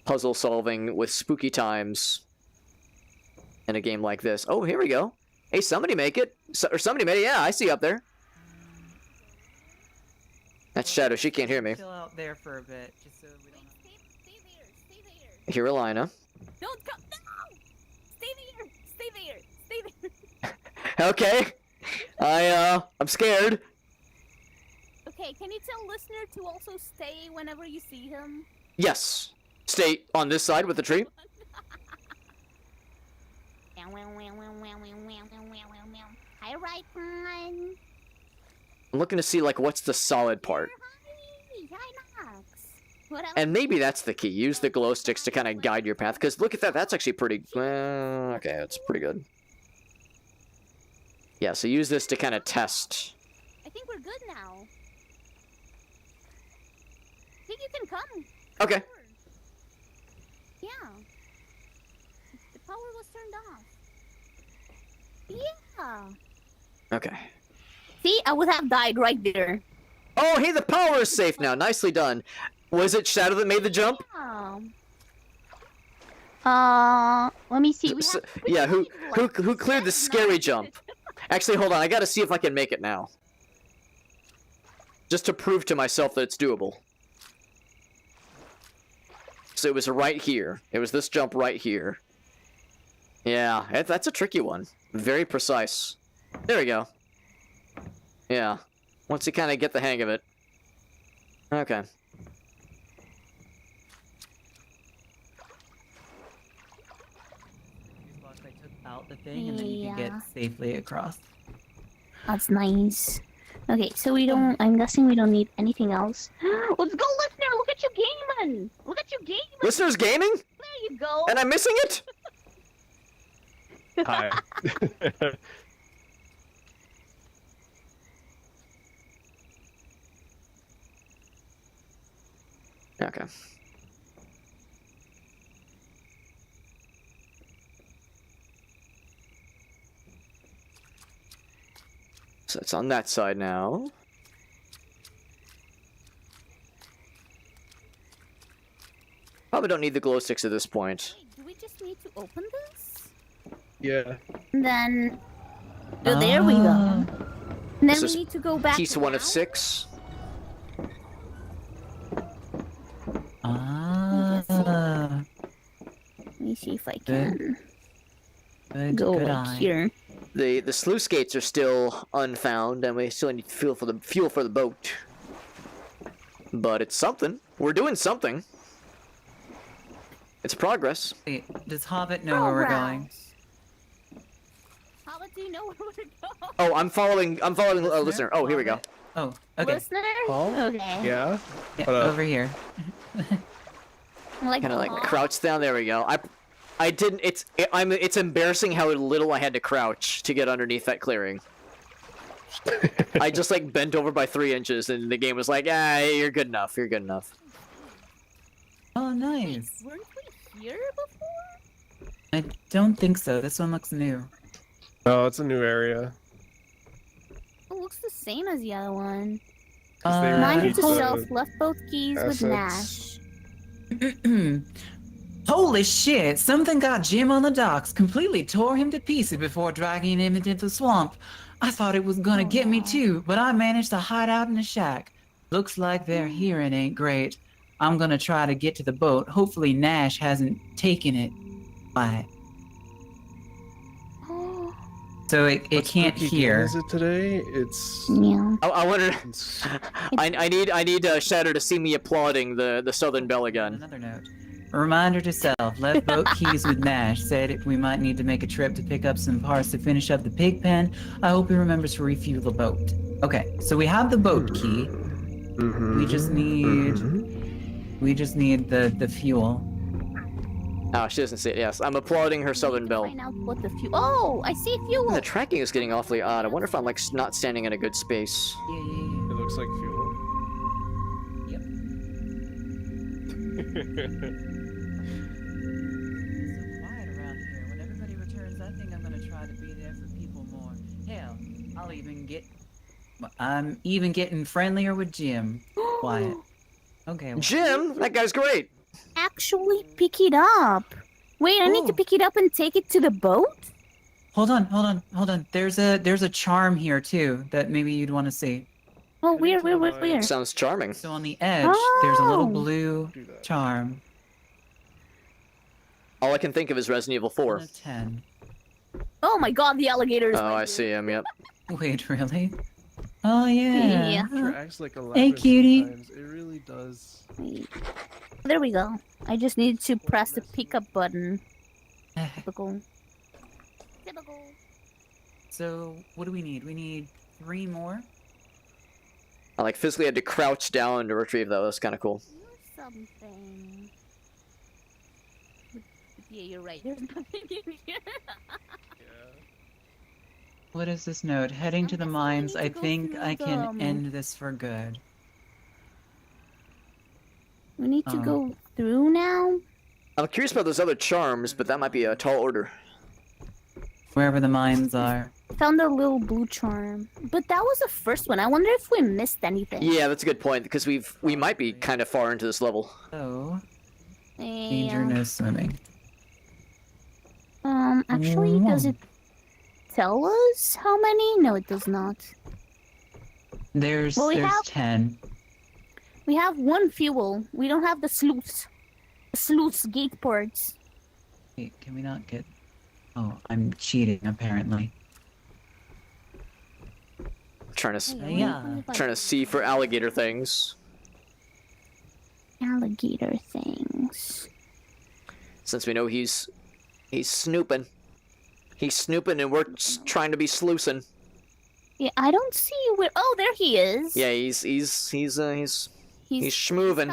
puzzle solving with spooky times in a game like this. Oh, here we go. Hey, somebody make it, or somebody made it. Yeah, I see you up there. That's Shadow. She can't hear me. Chill out there for a bit, just so we don't. Stay there. Here, Alina. Don't come. No! Stay there. Okay. I'm scared. Okay, can you tell listener to also stay whenever you see him? Yes. Stay on this side with the tree. Hi, Ripon. I'm looking to see, like, what's the solid part. Hi, Nox. What else? And maybe that's the key. Use the glow sticks to kind of guide your path. Because look at that. That's actually pretty... okay, that's pretty good. Yeah, so use this to kind of test. I think we're good now. I think you can come. Okay. Yeah. The power was turned off. Yeah. Okay. See, I would have died right there. Oh, hey, the power is safe now. Nicely done. Was it Shadow that made the jump? Let me see. Yeah, who cleared the scary jump? Actually, hold on. I gotta see if I can make it now. Just to prove to myself that it's doable. So it was right here. It was this jump right here. Yeah, that's a tricky one. Very precise. There we go. Yeah. Once you kind of get the hang of it. Okay. I took out the thing, and then you can get Yeah. safely across. That's nice. Okay, so we don't. I'm guessing we don't need anything else. Let's go, listener. Look at you gaming. Look at you gaming. Listeners gaming? There you go. And I'm missing it? Hi. Okay. So it's on that side now. Probably don't need the glow sticks at this point. Wait, do we just need to open this? Yeah. And then. Oh, there we go. And then This we is need to go back. Piece to 1 of now? 6. Let me see if I can Good, go good like eye. here. The sluice gates are still unfound, and we still need fuel for the boat. But it's something. We're doing something. It's progress. Wait, does Hobbit know where we're going? How do you know where we're going? Oh, I'm following listener. Oh, here we go. Oh, okay. Listener? Oh, Okay. yeah. Yeah, What up? over here. Like, Kind of like oh. crouch down. There we go. I didn't. It's embarrassing how little I had to crouch to get underneath that clearing. I just like bent over by 3 inches, and the game was like, "Ah, you're good enough. You're good enough." Oh, nice. Weren't we here before? I don't think so. This one looks new. Oh, it's a new area. It looks the same as the other one. 'Cause they Remind repeat to the self, left both keys with assets. Nash. Holy shit! Something got Jim on the docks, completely tore him to pieces before dragging him into the swamp. I thought it was gonna get me too, but I managed to hide out in a shack. Looks like their hearing ain't great. I'm gonna try to get to the boat. Hopefully Nash hasn't taken it. Why? Oh, So it What can't spooky game hear. Is it today? It's. Yeah. I wonder. it's- I need Shadow to see me applauding the Southern Belle again. Another note. A reminder to self, left boat keys with Nash. Said we might need to make a trip to pick up some parts to finish up the pig pen. I hope he remembers to refuel the boat. Okay, so we have the boat key. Mhm, We just need mhm. we just need the fuel. Oh, she doesn't see it. Yes, I'm applauding her Southern Belle. Find out what the fuel. Oh, I see fuel. The tracking is getting awfully odd. I wonder if I'm like not standing in a good space. Yeah. It looks like fuel. Yep. Quiet around here. When everybody returns, I think I'm gonna try to be there for people more. Hell, I'm even getting friendlier with Jim. Quiet. Okay. well, Jim, that guy's great. Actually pick it up. Wait, I need to Oh. pick it up and take it to the boat? Hold on. There's a charm here too that maybe you'd want to see. Oh, Get into the where? mine. Sounds charming. So on the edge, there's a little Oh. blue Do that. charm. All I can think of is Resident Evil 4. 1 of 10. Oh my god, the alligator is Oh, right I here. see him. Yep. Wait, really? Oh yeah. Yeah. It acts like a Hey, labyrinth cutie. sometimes. It really does. Wait. There we go. I just need to press the pickup button. Typical. Typical. So what do we need? We need 3 more. I like physically had to crouch down to retrieve that. That's kind of cool. Here's something. Yeah, you're right. There's nothing in here. What is this note? Heading to the guessing we mines. need to I go think through I can the, end this for good. We need to Um, go through now. I'm curious about those other charms, but that might be a tall order. Wherever the mines are. Found a little blue charm, but that was the first one. I wonder if we missed anything. Yeah, that's a good point because we might be kind of far into this level. So danger, Yeah. no swimming. Actually, does it tell us how many? No, it does not. There's Well, we have- 10. We have one fuel. We don't have the sluice. The sluice gate ports. Wait, can we not get? Oh, I'm cheating apparently. Trying to Wait, Yeah. let me find trying to see for alligator things. alligator things. Since we know he's snooping. He's snooping and we're trying to be sluicing. Yeah, I don't see where. Oh, there he is. Yeah, he's schmoovin'.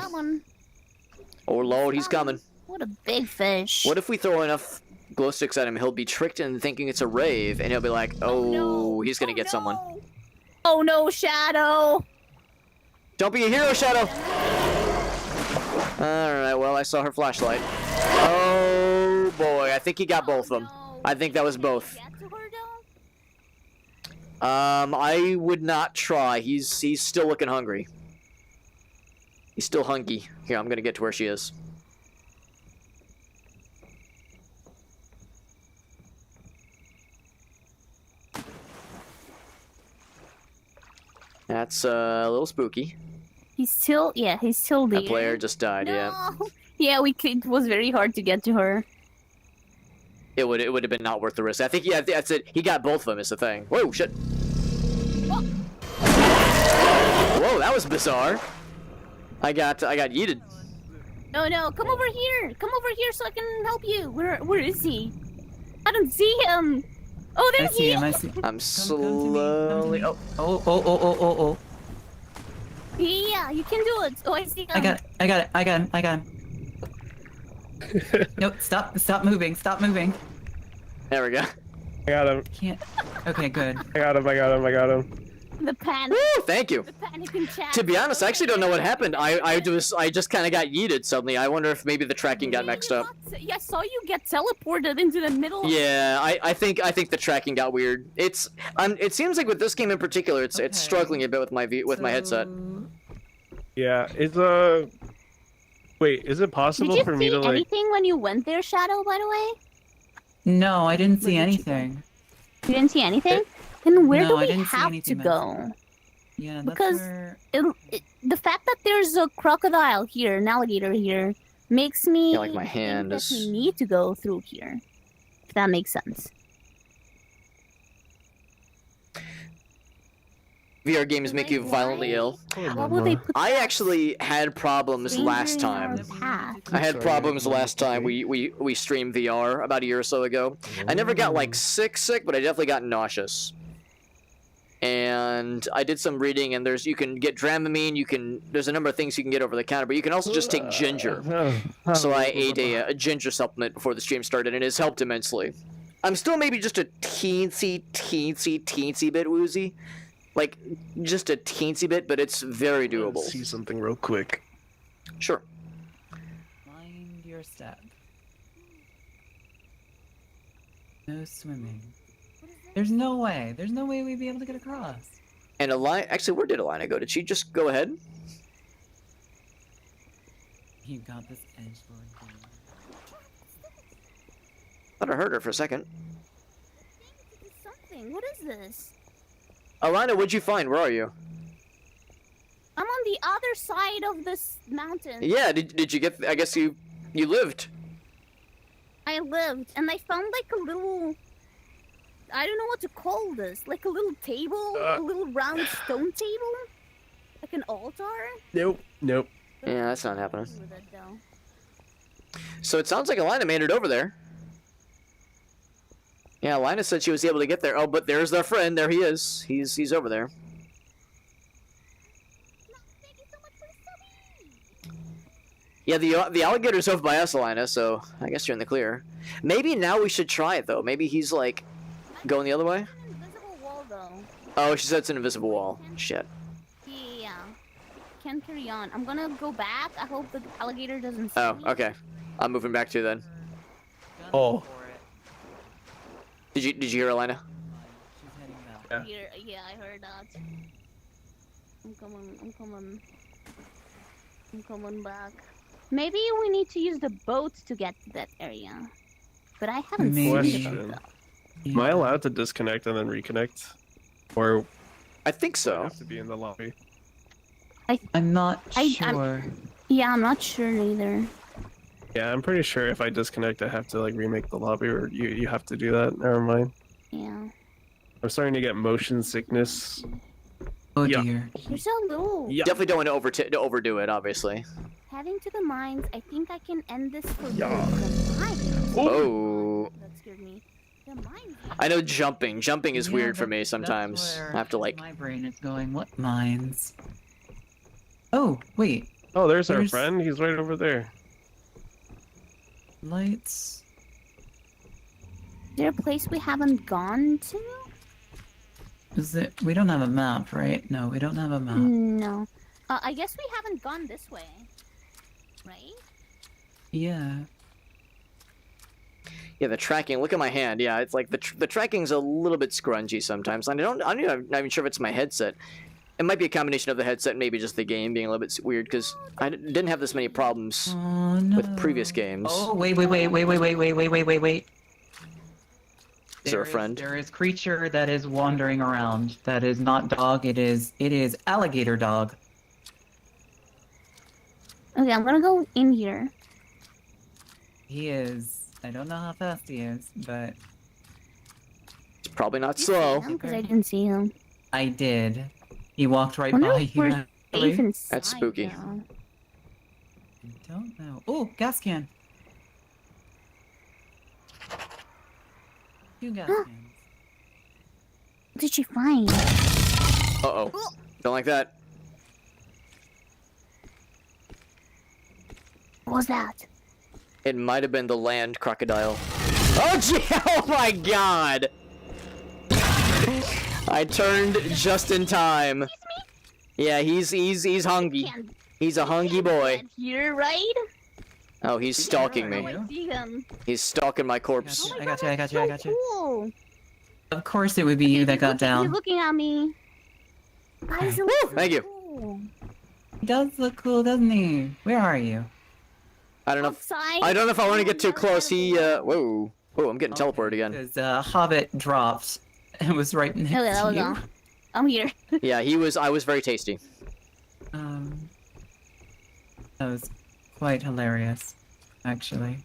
coming. Oh lord, he's coming. What a big fish. What if we throw enough glow sticks at him, he'll be tricked into thinking it's a rave, and he'll be like, oh, no. he's gonna Oh, get someone. no. Oh no, Shadow! Don't be a hero, Shadow! Alright, well, I saw her flashlight. Oh boy, I think he got both of them. No. I think that was Can you both. get to her, though? I would not try. He's still looking hungry. He's still hungry. Here, I'm gonna get to where she is. That's a little spooky. He's still there. That player just died, no. yeah. Yeah, it was very hard to get to her. It would have been not worth the risk. I think yeah, that's it. He got both of them is the thing. Whoa, shit. Oh. Whoa, that was bizarre. I got yeeted. No, come over here. Come over here so I can help you. Where is he? I don't see him. Oh, I there see he him. I is. see. I'm Come to me, slowly. come Oh, to me. Oh. Yeah, you can do it. Oh, I see him. I got him. No, stop moving. there we go. I got him. Can't. Okay, good. I got him. The panic. Woo, thank you. The panic in chat. To be honest, I actually don't know what happened. I just kind of got yeeted suddenly. I wonder if maybe the tracking got Really? mixed up. Yeah, I saw you get teleported into the middle. Yeah, I think the tracking got weird. It seems like with this game in particular, it's Okay. struggling a bit with my headset. So- Yeah, Wait, is it Did possible you for me see to like? anything when you went there, Shadow? By the way, No, I didn't see Where did you go? anything. you didn't see anything. Then where No, do I we didn't see have to anything go? Yeah, that's Because- where. The fact that there's a crocodile here, an alligator here, makes me Yeah, like my think hand that is- we need to go through here. If that makes sense. VR games make you violently ill. What would they put? I that actually had problems danger last in our time. path? I had Sorry, problems I last time we streamed VR about a year or so ago. I never got like sick, but I definitely got nauseous. And I did some reading, and you can get Dramamine. There's a number of things you can get over the counter, but you can also just take ginger. So I ate a ginger supplement before the stream started, and it has helped immensely. I'm still maybe just a teensy bit woozy. Like, just a teensy bit, but it's very doable. See something real quick. Sure. Mind your step. No swimming. There's no way. There's no way we'd be able to get across. And actually, where did Alina go? Did she just go ahead? You got this edge lord thing. Thought I heard her for a second. It's something. What is this? Alina, what'd you find? Where are you? I'm on the other side of this mountain. Yeah, did you get? I guess you lived. I lived, and I found like a little. I don't know what to call this. Like a little table, a little round stone table, like an altar. Nope. Yeah, that's not happening. With it, though. So it sounds like Alina made it over there. Yeah, Alina said she was able to get there. Oh, but there's our friend. There he is. He's over there. Thank you so much for the subby. Yeah, the alligator's over by us, Alina. So I guess you're in the clear. Maybe now we should try it though. Maybe he's like going the other way. An invisible wall, though. Oh, she said it's an invisible wall. Shit. Yeah. Can carry on. I'm gonna go back. I hope the alligator doesn't see Oh, me. okay. I'm moving back to you then. Oh. For it. Did you hear Alina? She's heading back. Yeah, I heard that. I'm coming back. Maybe we need to use the boat to get to that area. But I haven't seen Maybe. the Question. boat. Am I allowed to disconnect and then reconnect? Or I think do I so. have to be in the lobby? I'm not I'm- sure. Yeah, I'm not sure either. Yeah, I'm pretty sure if I disconnect, I have to like remake the lobby, or you have to do that. Never mind. Yeah. I'm starting to get motion sickness. Oh Yeah. dear. There's a little. Yeah. Definitely don't want to overdo it, obviously. Heading to the mines. I think I can end this for Yeah. the mines. Oh. That scared me. The mines. I know jumping. Jumping is Yeah, weird for me that's sometimes. where I have to like. my brain is going. What mines? Oh wait, Oh, there's our There's- friend. He's right over there. lights. Is there a place we haven't gone to? Is it? We don't have a map, right? No, we don't have a map. No. I guess we haven't gone this way. Right? Yeah. Yeah, the tracking. Look at my hand. Yeah, it's like the tracking's a little bit scrungy sometimes. I'm not even sure if it's my headset. It might be a combination of the headset and maybe just the game being a little bit weird because I didn't have this many problems Oh no. with previous games. Oh wait. Is Is there a friend? There is creature that is wandering around. That is not dog. It is alligator dog. Okay, I'm gonna go in here. He is. I don't know how fast he is, but It's probably not slow. Because I didn't see him. I did. He walked right Wonder by if you. we're actually. Safe inside, That's spooky. though. I don't know. Oh, gas can. 2 gas cans. What did you find? Uh-oh. Don't like that. What was that? It might have been the land crocodile. Oh, gee! Oh my god! I turned just in time. Yeah, he's hungry. Can't He's a hungry boy. get here, right? Oh, he's stalking Yeah, Oh, me. I see him. He's stalking my corpse. Oh my I God, got you, I that's got you, I so got you. Cool. Of course it would be you that got He's down. looking at me. Guys, it Woo, looks so thank you. cool. He does look cool, doesn't he? Where are you? I don't know. Outside. I don't know if I want to get too on the other close. side of He, the world. whoa. Whoa, I'm getting teleported again. Because Hobbit dropped and was right next Okay, that to was you. all. I'm here. Yeah, I was very tasty. That was quite hilarious, actually.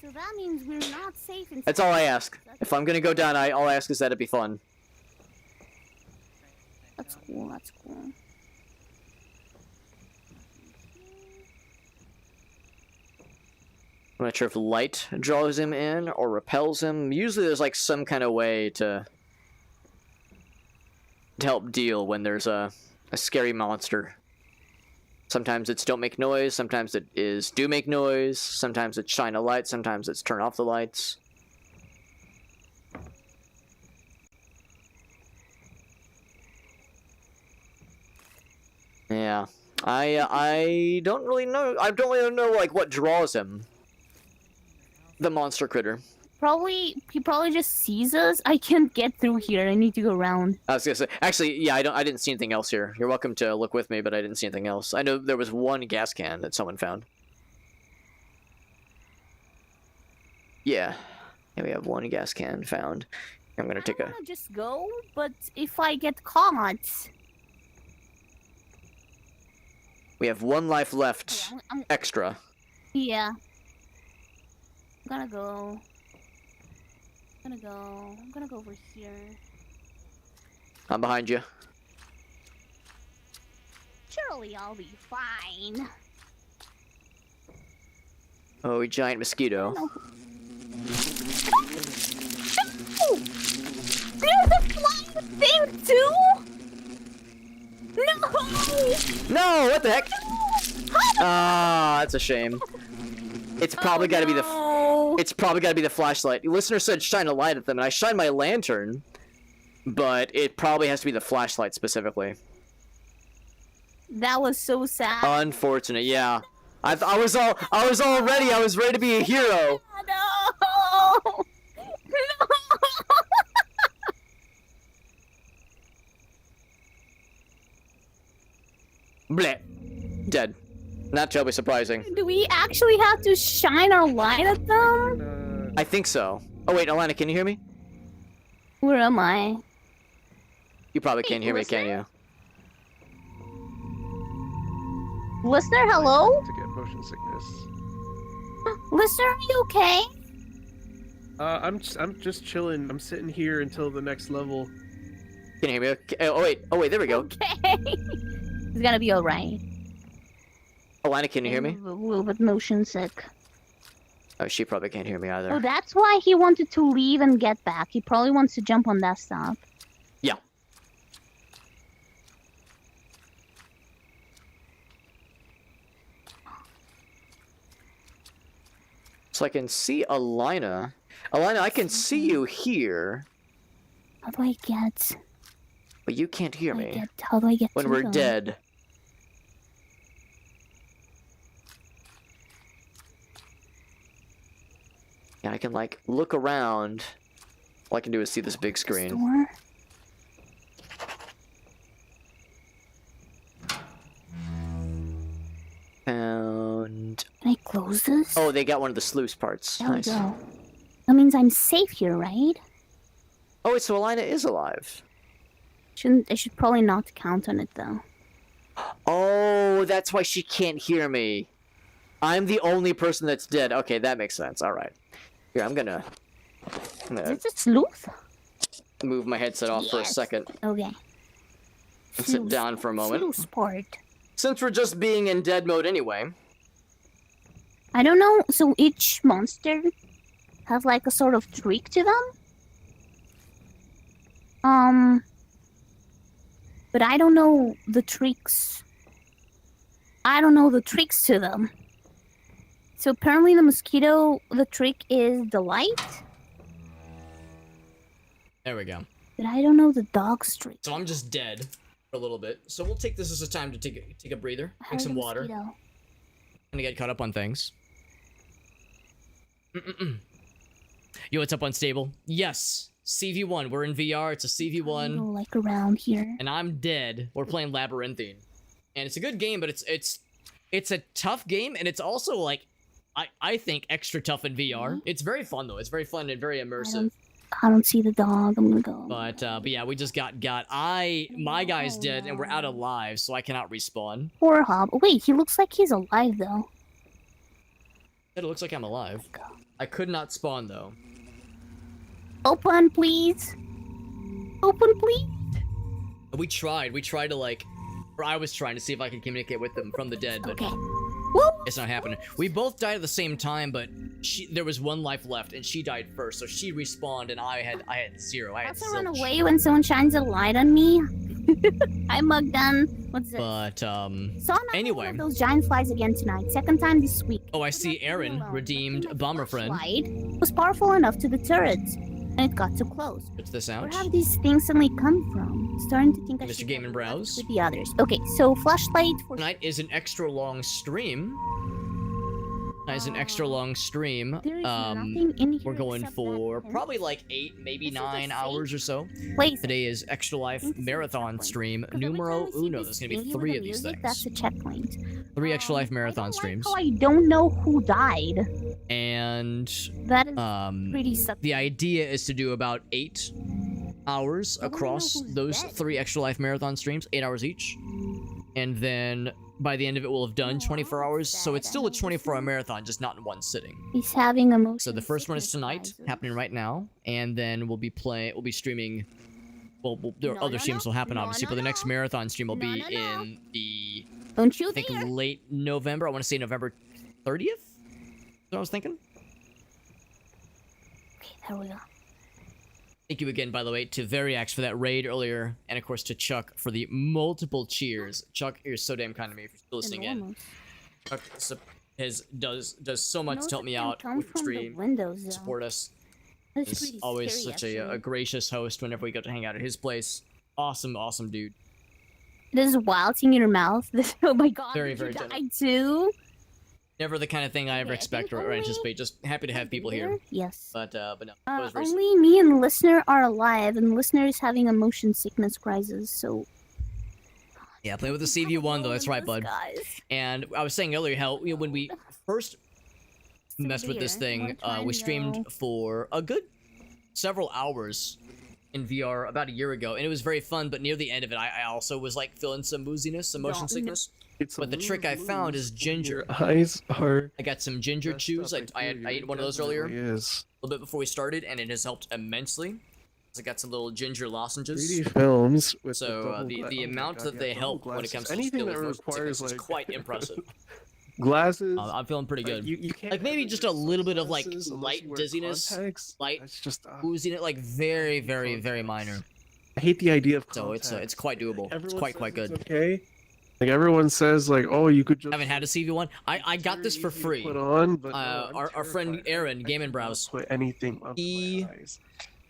So that means we're not safe inside. That's all I ask. If I'm gonna go down, all I ask is that it be fun. That's cool. That's cool. I'm not sure if light draws him in or repels him. Usually there's like some kind of way to help deal when there's a scary monster. Sometimes it's don't make noise, sometimes it is do make noise, sometimes it's shine a light, sometimes it's turn off the lights. Yeah. I don't really know. I don't really know like what draws him. The monster critter. He probably just sees us. I can't get through here. I need to go around. I was gonna say, actually, yeah, I didn't see anything else here. You're welcome to look with me, but I didn't see anything else. I know there was one gas can that someone found. Yeah, we have one gas can found. I'm gonna take I a. wanna just go, but if I get caught, We have one life left yeah, I'm extra. yeah. I'm gonna go. I'm gonna go over here. I'm behind you. Surely I'll be fine. Oh, a giant mosquito. No. No! There's a flying thing too. No! No, what the heck? Ah, that's a shame. It's probably got to be the. No. It's probably got to be the flashlight. The listener said shine a light at them, and I shine my lantern, but it probably has to be the flashlight specifically. That was so sad. Unfortunate, yeah. I was all ready. I was ready to be a hero. No! No! Bleh. Dead. Not terribly surprising. Do we actually have to shine our light at them? I think so. Oh wait, Alana, can you hear me? Where am I? You probably can't hear me, can you? Listener, hello? To get motion sickness. Listener, are you okay? I'm just chilling. I'm sitting here until the next level. Can you hear me? Okay. Oh wait, there we go. Okay. It's gonna be alright. Alana, can you hear me? A little bit motion sick. Oh, she probably can't hear me Oh, either. that's why he wanted to leave and get back. He probably wants to jump on that stuff. Yeah. So I can see Alina. Alina, I can see you here, How do I get? but you can't hear me How do I get when to we're them? dead. Yeah, I can like look around. All I can do is see this big screen. Store? And Can I close this? oh, they got one of the sluice parts. There Nice. we go. That means I'm safe here, right? Oh, wait, so Alina is alive. I should probably not count on it though. Oh, that's why she can't hear me. I'm the only person that's dead. Okay, that makes sense. All right. Here, I'm gonna Is it a sleuth? move my headset off for a Yes. second Okay. and sit down for a moment. Sleuth part. Since we're just being in dead mode anyway. I don't know. So each monster has like a sort of trick to them. But I don't know the tricks. I don't know the tricks to them. So apparently the mosquito, the trick is the light. There we go. But I don't know the dog's trick. So I'm just dead for a little bit. So we'll take this as a time to take a breather, How drink is some the water, mosquito? and get caught up on things. Yo, what's up, Unstable? Yes, CV1. We're in VR. It's a I CV1. go, like around here. And I'm dead. We're playing Labyrinthine, and it's a good game, but it's a tough game, and it's also like I think extra tough in VR. It's very fun though. It's very fun and very immersive. I don't see the dog. I'm gonna go. But yeah, we just got my guy's dead, and we're out of lives, so I cannot respawn. Poor Hob. Oh, wait, he looks like he's alive though. It looks like I'm alive. I could not spawn though. Open, please. Open, please. We tried to like, or I was trying to see if I could communicate with them from the dead, but Okay. Woo! it's not happening. We both died at the same time, but there was one life left, and she died first, so she respawned, and I had 0. I had Also run zilch. away when someone shines a light on me. Hi, Mugdan. What's this? But Saw anyway. one of those giant flies again tonight. Second time this week. Oh, I see Aaron redeemed Bomber Friend. Light was powerful enough to deter it, and it got too close. What's this Where out? have these things suddenly come from? Starting to think I Mr. should Game have and left Browse. with the others. Okay, so flashlight for Tonight is an extra long stream. Tonight is an extra long stream. There is nothing in here We're going except for that probably like 8, maybe This is a 9 safe hours or so. place. Today is Extra Life Think this is a Marathon checkpoint. stream. 'Cause every Numero time I see uno. this There's gonna be thingy with 3 the of these music, That's a things. checkpoint. 3 Extra Life I Marathon don't streams. Like how I don't know who died. And That is pretty sucky. the idea is to do about 8 hours I wanna know across who's those dead. 3 Extra Life Marathon streams, 8 hours each. And then by the end of it, we'll have done 24 hours. So it's still a 24-hour marathon, just not in one sitting. He's having a motion So the first one is sickness tonight, crisis. happening right now, and then we'll be streaming. Well, there are other streams will happen, obviously, but the next marathon stream will be in the, Don't you I think, dare! late November. I want to say November 30th. That's what I was thinking. Okay, there we go. Thank you again, by the way, to Variax for that raid earlier, and of course to Chuck for the multiple cheers. Chuck, you're so damn kind to me if you're still listening in. Enormous. Chuck does so much Notes to help that me can out come with the from the stream, windows, though. support us. That's He's pretty always scary, such a actually. gracious host whenever we go to hang out at his place. Awesome dude. There's wild thing in your mouth. Oh my god, Very, did very you gentle. die too? Never the kind of thing I ever Okay, I expect think or only- anticipate. Just happy to have people here. Yes. But no, it was very Only me and listener are alive, and listener is having a motion sickness crisis. So yeah, play with the CV1 though. That's right, bud. Guys. And I was saying earlier how when we first messed with this thing, we streamed for a good several hours in VR about a year ago, and it was very fun. But near the end of it, I also was like feeling some wooziness, some motion Don't- sickness. It's a But the trick I found is ginger. Your eyes are. I got some ginger chews. I ate one of those earlier, a Yes. little bit before we started, and it has helped immensely. I got some little ginger lozenges. 3D films with So double the amount that they help when it comes to anything that still with motion requires sickness is like quite impressive. glasses. I'm feeling pretty like, good. you can't Like, maybe ever just wear a little bit of, like, sunglasses unless light you wear dizziness, contacts. light That's just. Oozing it like very, very, very minor. I hate the idea of. So it's contacts. quite doable. It's Everyone quite says good. it's okay. Like everyone says, like, oh, you could just. Haven't had a CV1. I got this for free. Put on, but no, I'm Our friend terrified. Aaron, I Game and cannot Browse. Put anything up He- my eyes.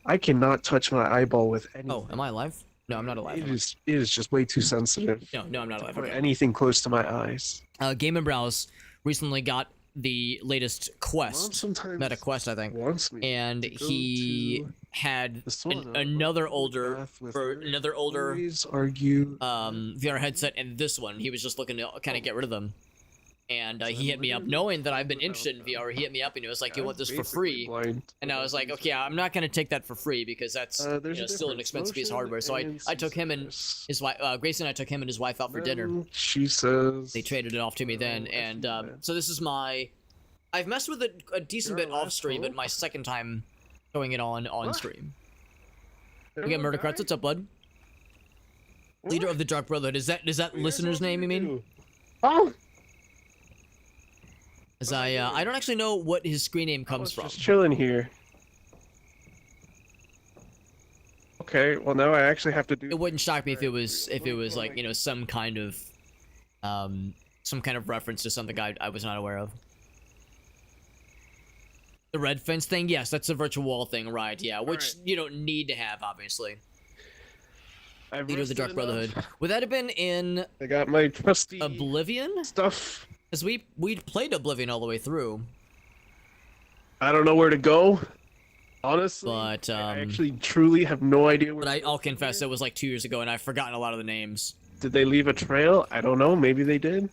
I cannot touch my eyeball with anything. Oh, am I alive? No, I'm not alive. It is just way too sensitive. No, I'm not To alive. put Okay. anything close to my eyes. Game and Browse recently got the latest Mom quest, sometimes Meta Quest, I think, wants me and to go he to had the sauna, but another cool older bath with for her. another older Always argue. VR headset, and this one he was just looking to kind of get rid of them. And he hit me up, knowing that I've been interested in VR. He hit me up and he was like, "You want this for free?" And I was like, "Okay, I'm not gonna take that for free because that's still an expensive piece of hardware." So I took him and his wife, Grace and I took him and his wife out for dinner. She says They traded it off to me then, and so this is my. I've messed with it a decent You're bit our off last stream, but hope? my second time showing it on What? stream. We got Murder Carts. What's up, bud? Leader of the Dark Brotherhood. Is that listener's name? You mean? Oh, As I don't actually know what his screen name I comes was from. just chilling here. Okay, well now I actually have to do. It wouldn't shock me if it was like, you know, some kind of reference to something I was not aware of. The red fence thing, yes, that's a virtual wall thing, right? Yeah, which you don't need to have, obviously. I've Leader of the rested Dark enough. Brotherhood. Would that have been in I got my trusty Oblivion? stuff. Because we played Oblivion all the way through. I don't know where to go. Honestly, But, I actually truly have no idea where. But to go I'll from confess, here. it was like 2 years ago, and I've forgotten a lot of the names. Did they leave a trail? I don't know. Maybe they did.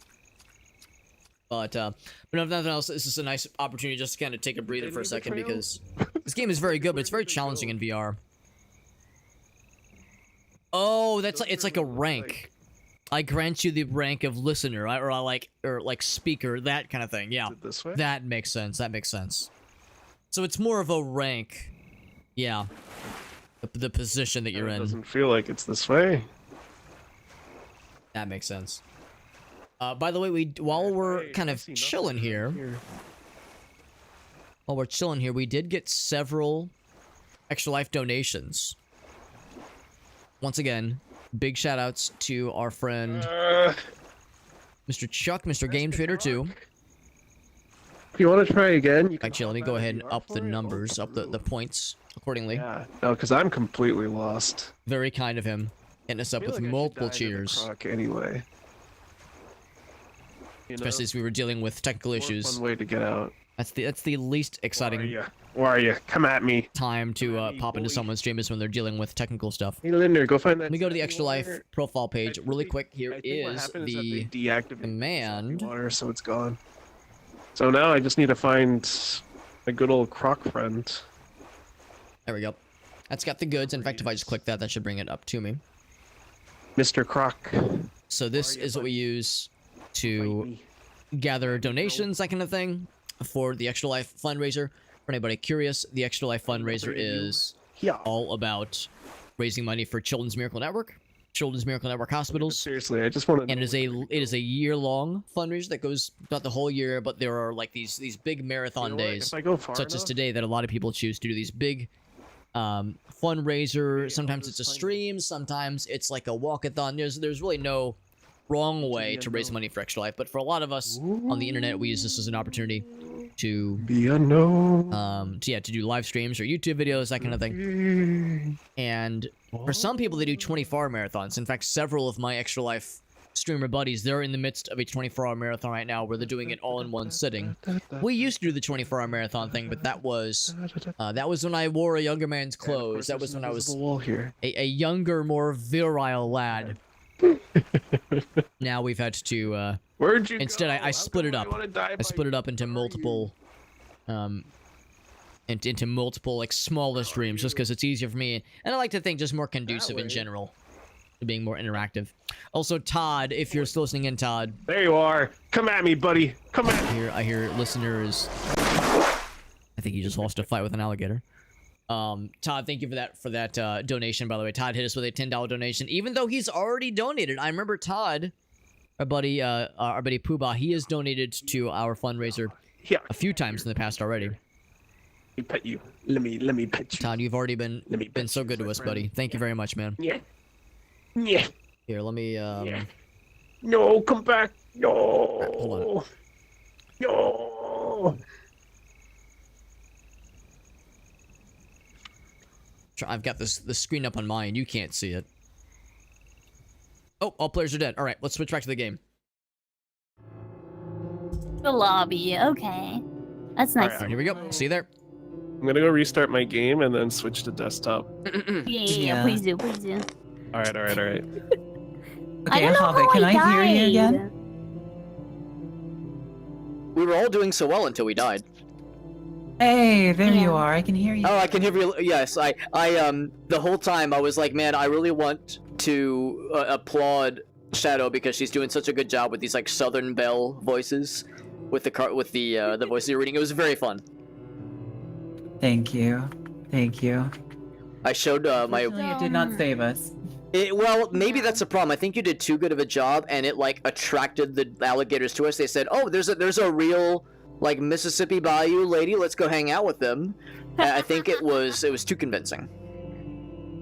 But if nothing else, this is a nice opportunity just to kind of take a breather they for a leave a second trail? because this game is very good, but it's very challenging in VR. Oh, that's like, it's like a rank. I grant you the rank of listener, or like speaker, that kind of thing. Yeah, Is it this way? that makes sense. That makes sense. So it's more of a rank. Yeah, the position that you're It in. doesn't feel like it's this way. That makes sense. By the way, while we're kind of chilling here, we did get several Extra Life donations. Once again, big shout outs to our friend Mr. Chuck, Mr. Game Trader 2. If you want to try again, you can. Actually, let me go ahead and up the numbers, up the points accordingly. Yeah, no, because I'm completely lost. Very kind of him, hitting us up with multiple cheers. Anyway. Especially as we were dealing with technical issues. One way to get out. That's the least exciting Where are you? Come at me. time to pop into someone's stream is when they're dealing with technical stuff. Hey, Linder, go find that. Let me go to the Extra Life profile page really quick. Here is the deactivate command. water, so it's gone. So now I just need to find a good old croc friend. There we go. That's got the goods. In fact, if I just click that, that should bring it up to me. Mr. Croc. So this is what we use to gather donations, that kind of thing, for the Extra Life fundraiser. For anybody curious, the Extra Life fundraiser is all about raising money for Children's Miracle Network, Children's Miracle Network hospitals. Seriously, I just want to. And it is a year-long fundraiser that goes about the whole year, but there are like these big marathon days, If I go far such as enough- today, that a lot of people choose to do these big fundraiser. Sometimes it's a stream, sometimes it's like a walkathon. There's really no wrong way to raise money for Extra Life, but for a lot of us on the internet, we use this as an opportunity to Be unknown. to do live streams or YouTube videos, that kind of thing. And for some people, they do 24-hour marathons. In fact, several of my Extra Life streamer buddies, they're in the midst of a 24-hour marathon right now where they're doing it all in one sitting. We used to do the 24-hour marathon thing, but that was when I wore a younger man's clothes. That was when I was a younger, more virile lad. Now we've had to Where'd you instead go? I split it up. I split it up into multiple into multiple like smaller streams just because it's easier for me, and I like to think just more conducive in general to being more interactive. Also, Todd, if you're still listening in, Todd. There you are. Come at me, buddy. Come at me. I hear listeners. I think he just lost a fight with an alligator. Todd, thank you for that donation, by the way. Todd hit us with a $10 donation, even though he's already donated. I remember Todd, our buddy Poobah, he has donated to our fundraiser a few times in the past already. Let me pet you. Let me pet you. Todd, you've already been so good to us, buddy. Thank you very much, man. Yeah. Yeah. Here, let me No, come back. No. Hold on. No. I've got the screen up on mine. You can't see it. Oh, all players are dead. All right, let's switch back to the game. The lobby. Okay. That's nice. All right, here we go. See you there. I'm gonna go restart my game and then switch to desktop. Yeah. Please do. All right. I Okay, don't know Hobbit, how can I died. hear you again? We were all doing so well until we died. Hey, there Yeah. you are. I can hear you. Oh, I can hear you. Yes, I the whole time I was like, man, I really want to applaud Shadow because she's doing such a good job with these like Southern Belle voices, with the voices you're reading. It was very fun. Thank you. I showed my. Unfortunately, it did not save us. Well, maybe that's the problem. I think you did too good of a job, and it like attracted the alligators to us. They said, "Oh, there's a real like Mississippi Bayou lady. Let's go hang out with them." I think it was too convincing.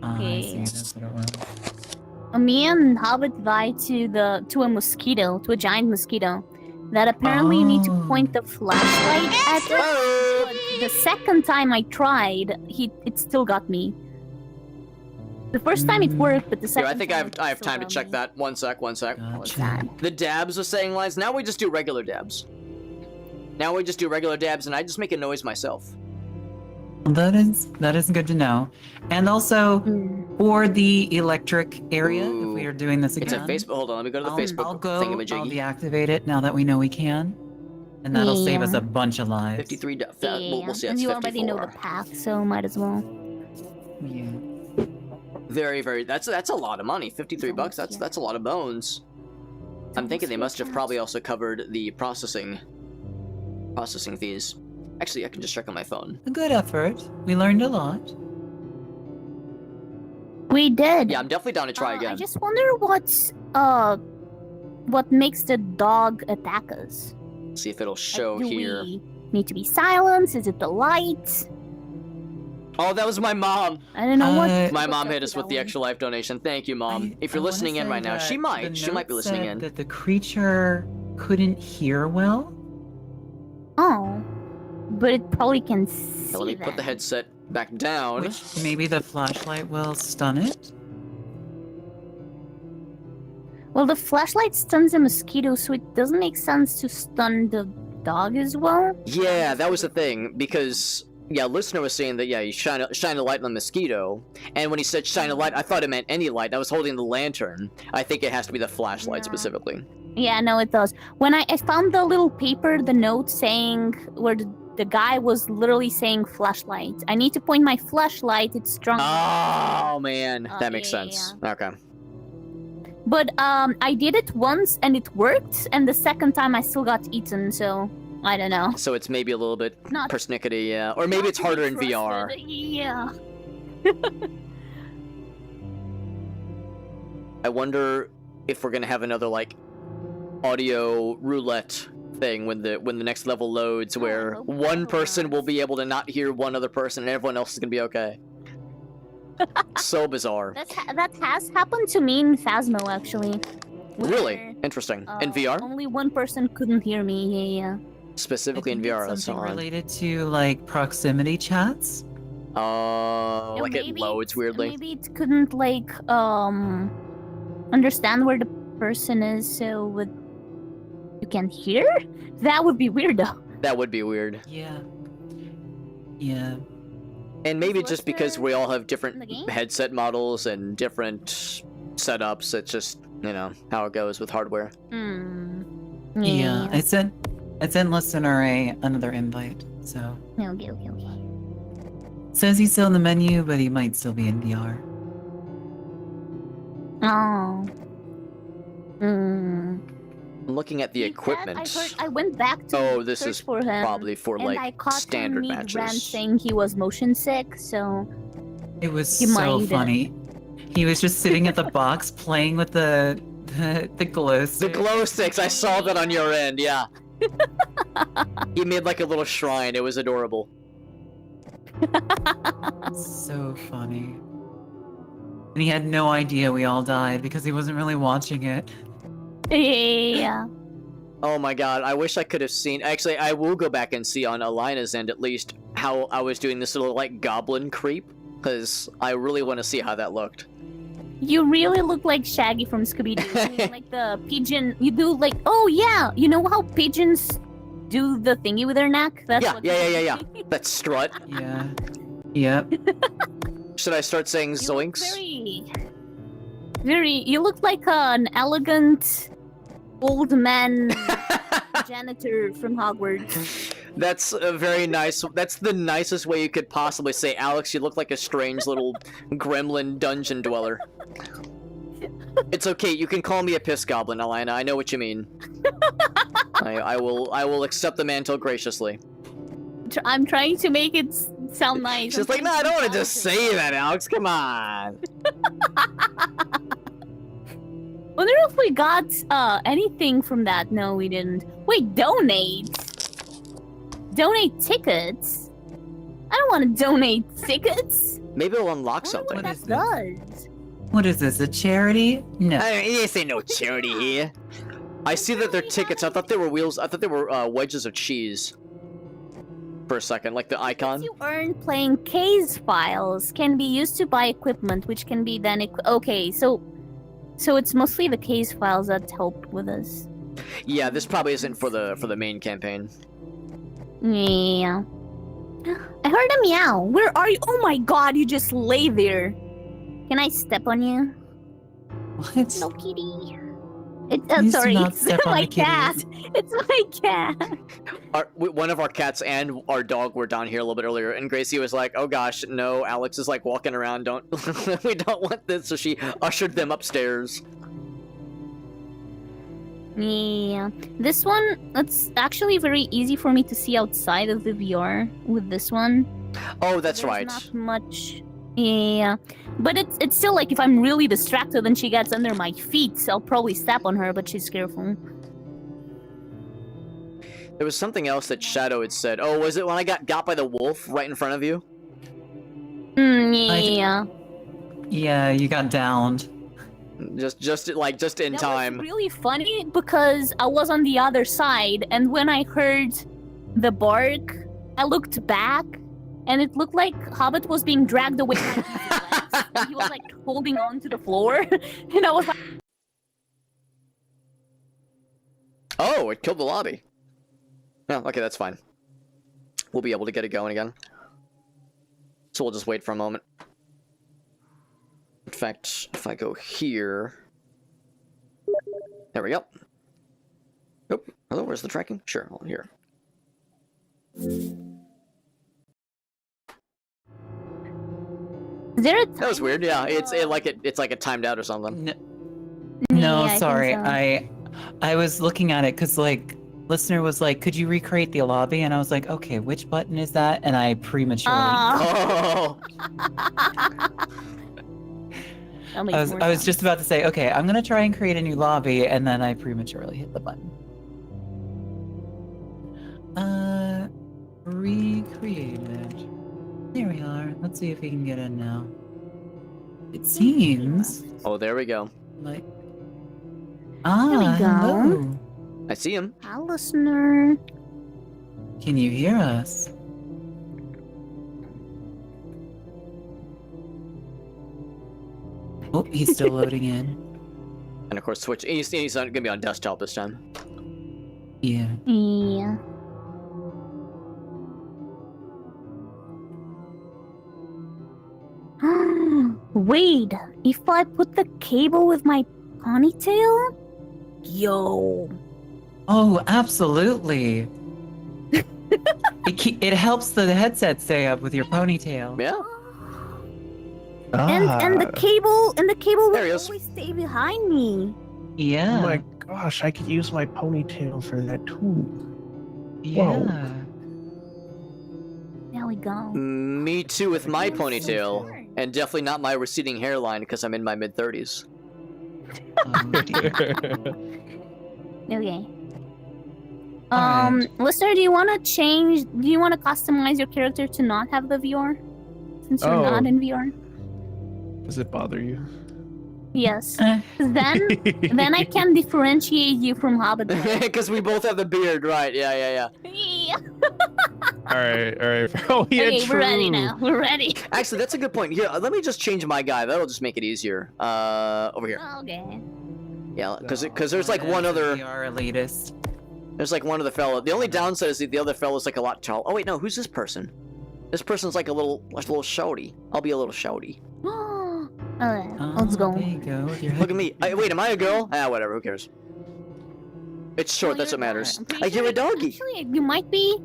I see. That's what it was. Me and Hobbit vied to a mosquito, to a giant mosquito, that apparently you need to point the flashlight at it. But the second time I tried, it still got me. The first time it worked, but the Here, second I think time I have it still time to got check me. that. One sec. What's Gotcha. that? The dabs was saying lines. Now we just do regular dabs. Now we just do regular dabs, and I just make a noise myself. That is good to know. And also for the electric area, if we are doing this It's again, a Facebook. Hold on, let me go to the I'll Facebook I'll thingamajiggy. deactivate it now that we know we can, and that'll save us a bunch of lives. 53. Yeah, We'll see. and That's you already know 54. the path, so might as well. Yeah. Very, very. That's a lot of money. 53 bucks. That's a lot of bones. I'm thinking they must have probably also covered the processing fees. Actually, I can just check on my phone. A good effort. We learned a lot. We did. Yeah, I'm definitely down to try I again. just wonder what's what makes the dog attack us? See if it'll Like, show do here. we need to be silenced? Is it the light? Oh, that was my mom. I don't know what. My what's mom up hit with us with that the one. extra life donation. Thank you, Mom. If you're I wanna listening in say right now, that she the might be note listening said in. That the creature couldn't hear well. Oh, but it probably can see. Now, let me put the them. headset back down. Which maybe the flashlight will stun it. Well, the flashlight stuns a mosquito, so it doesn't make sense to stun the dog as well. Yeah, that was the thing, because, yeah, listener was saying that, yeah, you shine a light on the mosquito, and when he said shine a light, I thought it meant any light. I was holding the lantern. I think it has to be the flashlight No. specifically. Yeah, no, it does. When I found the little paper, the note saying where the guy was literally saying flashlight. I need to point my flashlight. It's strong. Oh, man. Oh, That makes yeah, sense. Okay. But I did it once and it worked, and the second time I still got eaten. So I don't know. So it's maybe a little bit Not- persnickety, yeah. Or maybe Not it's to be harder in trusted. VR. Yeah. I wonder if we're gonna have another, like, audio roulette thing when the next level loads, Oh, where hope one so. person will be able to not hear one other person and everyone else is gonna be okay. So bizarre. That has happened to me in Phasmo actually. Really where, interesting. In VR, Only one person couldn't hear me. Yeah. specifically in I think VR. it's That's something odd. related to like proximity chats. Oh, Yeah, like it maybe loads weirdly. Maybe it couldn't like understand where the person is, so you can hear. That would be weird though. That would be weird. Yeah. Yeah. And maybe Was just because there we all have in different the game? headset models and different setups, it's just, you know, how it goes with hardware. Hmm. Yeah. I sent listener another invite. So Okay. says he's still in the menu, but he might still be in VR. Oh. Hmm. I'm looking at the He said- equipment. I went back to Oh, this search is for him, Probably for and I like caught standard him mid-rant matches. saying he was motion sick. So It was He so might, funny. He was just sitting at the box playing with the glow The stick. glow sticks, I saw that on your end, yeah. He made like a little shrine, it was adorable. So funny. And he had no idea we all died because he wasn't really watching it. yeah. Oh my god, I wish I could have seen. Actually, I will go back and see on Alina's end at least how I was doing this little like goblin creep, because I really want to see how that looked. You really look like Shaggy from Scooby-Doo. Like the pigeon. You do like, oh yeah, you know how pigeons do the thingy with their neck? That's Yeah, what yeah. That strut. Yeah. Yep. Should I start saying You look zoinks? very. You look like an elegant old man janitor from Hogwarts. That's a very nice. That's the nicest way you could possibly say, Alex. You look like a strange little gremlin dungeon dweller. It's okay. You can call me a piss goblin, Alina. I know what you mean. I will accept the mantle graciously. I'm trying to make it sound nice. She's like, no, I don't want to just say that, Alex. Come on. Wonder if we got anything from that. No, we didn't. Wait, donate. Donate tickets. I don't want to donate tickets. Maybe it'll unlock I wonder something. what What is that does. What is this? A charity? No. This ain't no charity here. I see that they're tickets. I thought they were wheels. I thought they were wedges of cheese. For a second, like the icon. You earn playing case files can be used to buy equipment, which can be then. Okay, so it's mostly the case files that help with us. Yeah, this probably isn't for the main campaign. Yeah. I heard a meow. Where are you? Oh my god, you just lay there. Can I step on you? What? No, kitty. Please do Sorry, not it's step on my the kitty. cat. It's my cat. One of our cats and our dog were down here a little bit earlier, and Gracie was like, "Oh gosh, no, Alex is like walking around. Don't we don't want this." So she ushered them upstairs. Yeah. This one, it's actually very easy for me to see outside of the VR with this one. Oh, that's There's right. Not much. Yeah, but it's still like if I'm really distracted and she gets under my feet, I'll probably step on her. But she's careful. There was something else that Shadow had said. Oh, was it when I got by the wolf right in front of you? Yeah. Yeah, you got downed. Just in That time. was really funny because I was on the other side, and when I heard the bark, I looked back, and it looked like Hobbit was being dragged away by his legs. And he was like holding on to the floor, and I was like, Oh, it killed the lobby. Oh, okay, that's fine. We'll be able to get it going again. So we'll just wait for a moment. In fact, if I go here... There we go. Oh, hello, where's the tracking? Sure, well, here. is there a That was weird, yeah. It's like it timed out or something. No, Yeah, I think sorry. so. I was looking at it because like listener was like, "Could you recreate the lobby?" And I was like, "Okay, which button is that?" And I prematurely. Oh! That makes more I was sense. just about to say, "Okay, I'm gonna try and create a new lobby," and then I prematurely hit the button. Recreated. There we are. Let's see if we can get in now. It seems Oh, there we go. like. There we go. Hello. I see him. Hi, listener. Can you hear us? Oh, he's still loading in. And of course, Switch. He's not gonna be on desktop this time. Yeah. Yeah. Wait, if I put the cable with my ponytail? Yo. Oh, absolutely. it helps the headset stay up with your ponytail. Yeah. And the cable will There he is. always stay behind me. Yeah. Oh my gosh, I could use my ponytail for that too. yeah. There we go. Me too with my ponytail. Sure. And definitely not my receding hairline because I'm in my mid-30s. Oh, dear. Okay. Alright. Listener, do you want to customize your character to not have the VR? Since you're Oh. not in VR? Does it bother you? Yes. Eh, 'Cause then I can differentiate you from Hobbit. Because we both have the beard, right? Yeah. Yeah. all right. Oh yeah, Okay, true. we're ready now. We're ready. Actually, that's a good point. Here, let me just change my guy. That'll just make it easier. Over here. Okay. Yeah, because there's like one other. VR elitist. There's like one other fellow. The only downside is the other fellow's like a lot tall. Oh wait, no, who's this person? This person's like a little shouty. I'll be a little shouty. Okay, let's go. There you go. with your Look at me. Wait, am I a girl? Ah, whatever. Who cares? It's short. That's what matters. I'm pretty I hear sure a doggy. Actually, you might be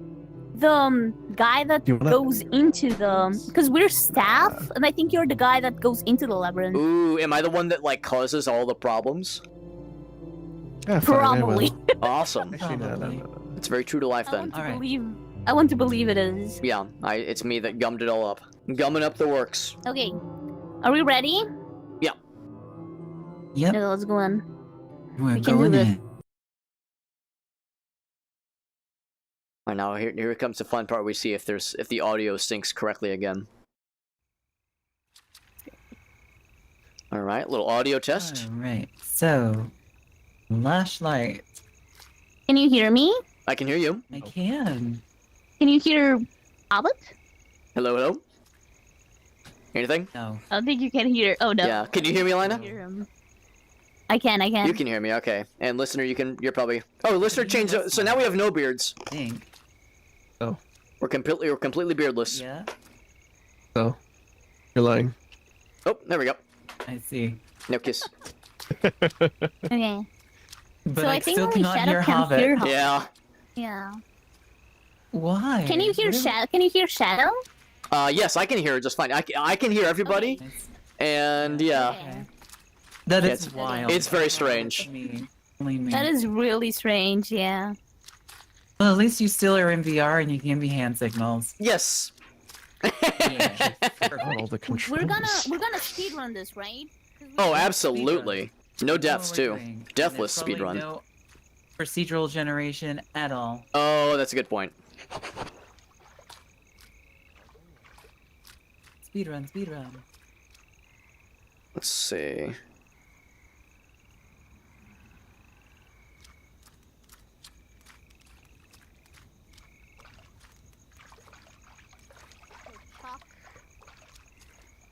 the guy that You wanna- goes into the. Because we're staff, and I think you're the guy that goes into the labyrinth. Ooh, am I the one that like causes all the problems? Yeah, fine, I will. Probably. Awesome. Actually, no. Probably. It's very true to life I then. want to Alright. believe. I want to believe it is. Yeah, it's me that gummed it all up. Gumming up the works. Okay. Are we ready? Yep. Yeah, let's go in. We're We can do going this. in. Alright, now here comes the fun part. We see if the audio syncs correctly again. All right, little audio test. Alright. So, flashlight. Can you hear me? I can hear you. I can. Can you hear Hobbit? Hello. Anything? No. I don't think you can hear. Oh no. Yeah. Can you hear me, Lina? Hear him. I can. You can hear me. Okay. And listener, you're probably. Oh, listener changed. So now we have no beards. I think. We're completely beardless. Yeah. Oh, you're lying. Oh, there we go. I see. No kiss. Okay. But So I I think still only cannot Shadow hear can Hobbit. hear Hobbit. Yeah. Yeah. Why? Can you hear What am- Shadow? Can you hear Shadow? Yes, I can hear it just fine. I can hear everybody, and yeah. Okay. That It's- is wild. it's very strange. Only me. That is really strange. Yeah. Well, at least you still are in VR and you can be hand signals. Yes. Yeah. All the controls. We're gonna speedrun this, right? 'Cause we- Oh, absolutely. No deaths Totally too. thing. And Deathless there's probably speedrun. No procedural generation at all. Oh, that's a good point. Speedrun, speedrun. Let's see. Chalk.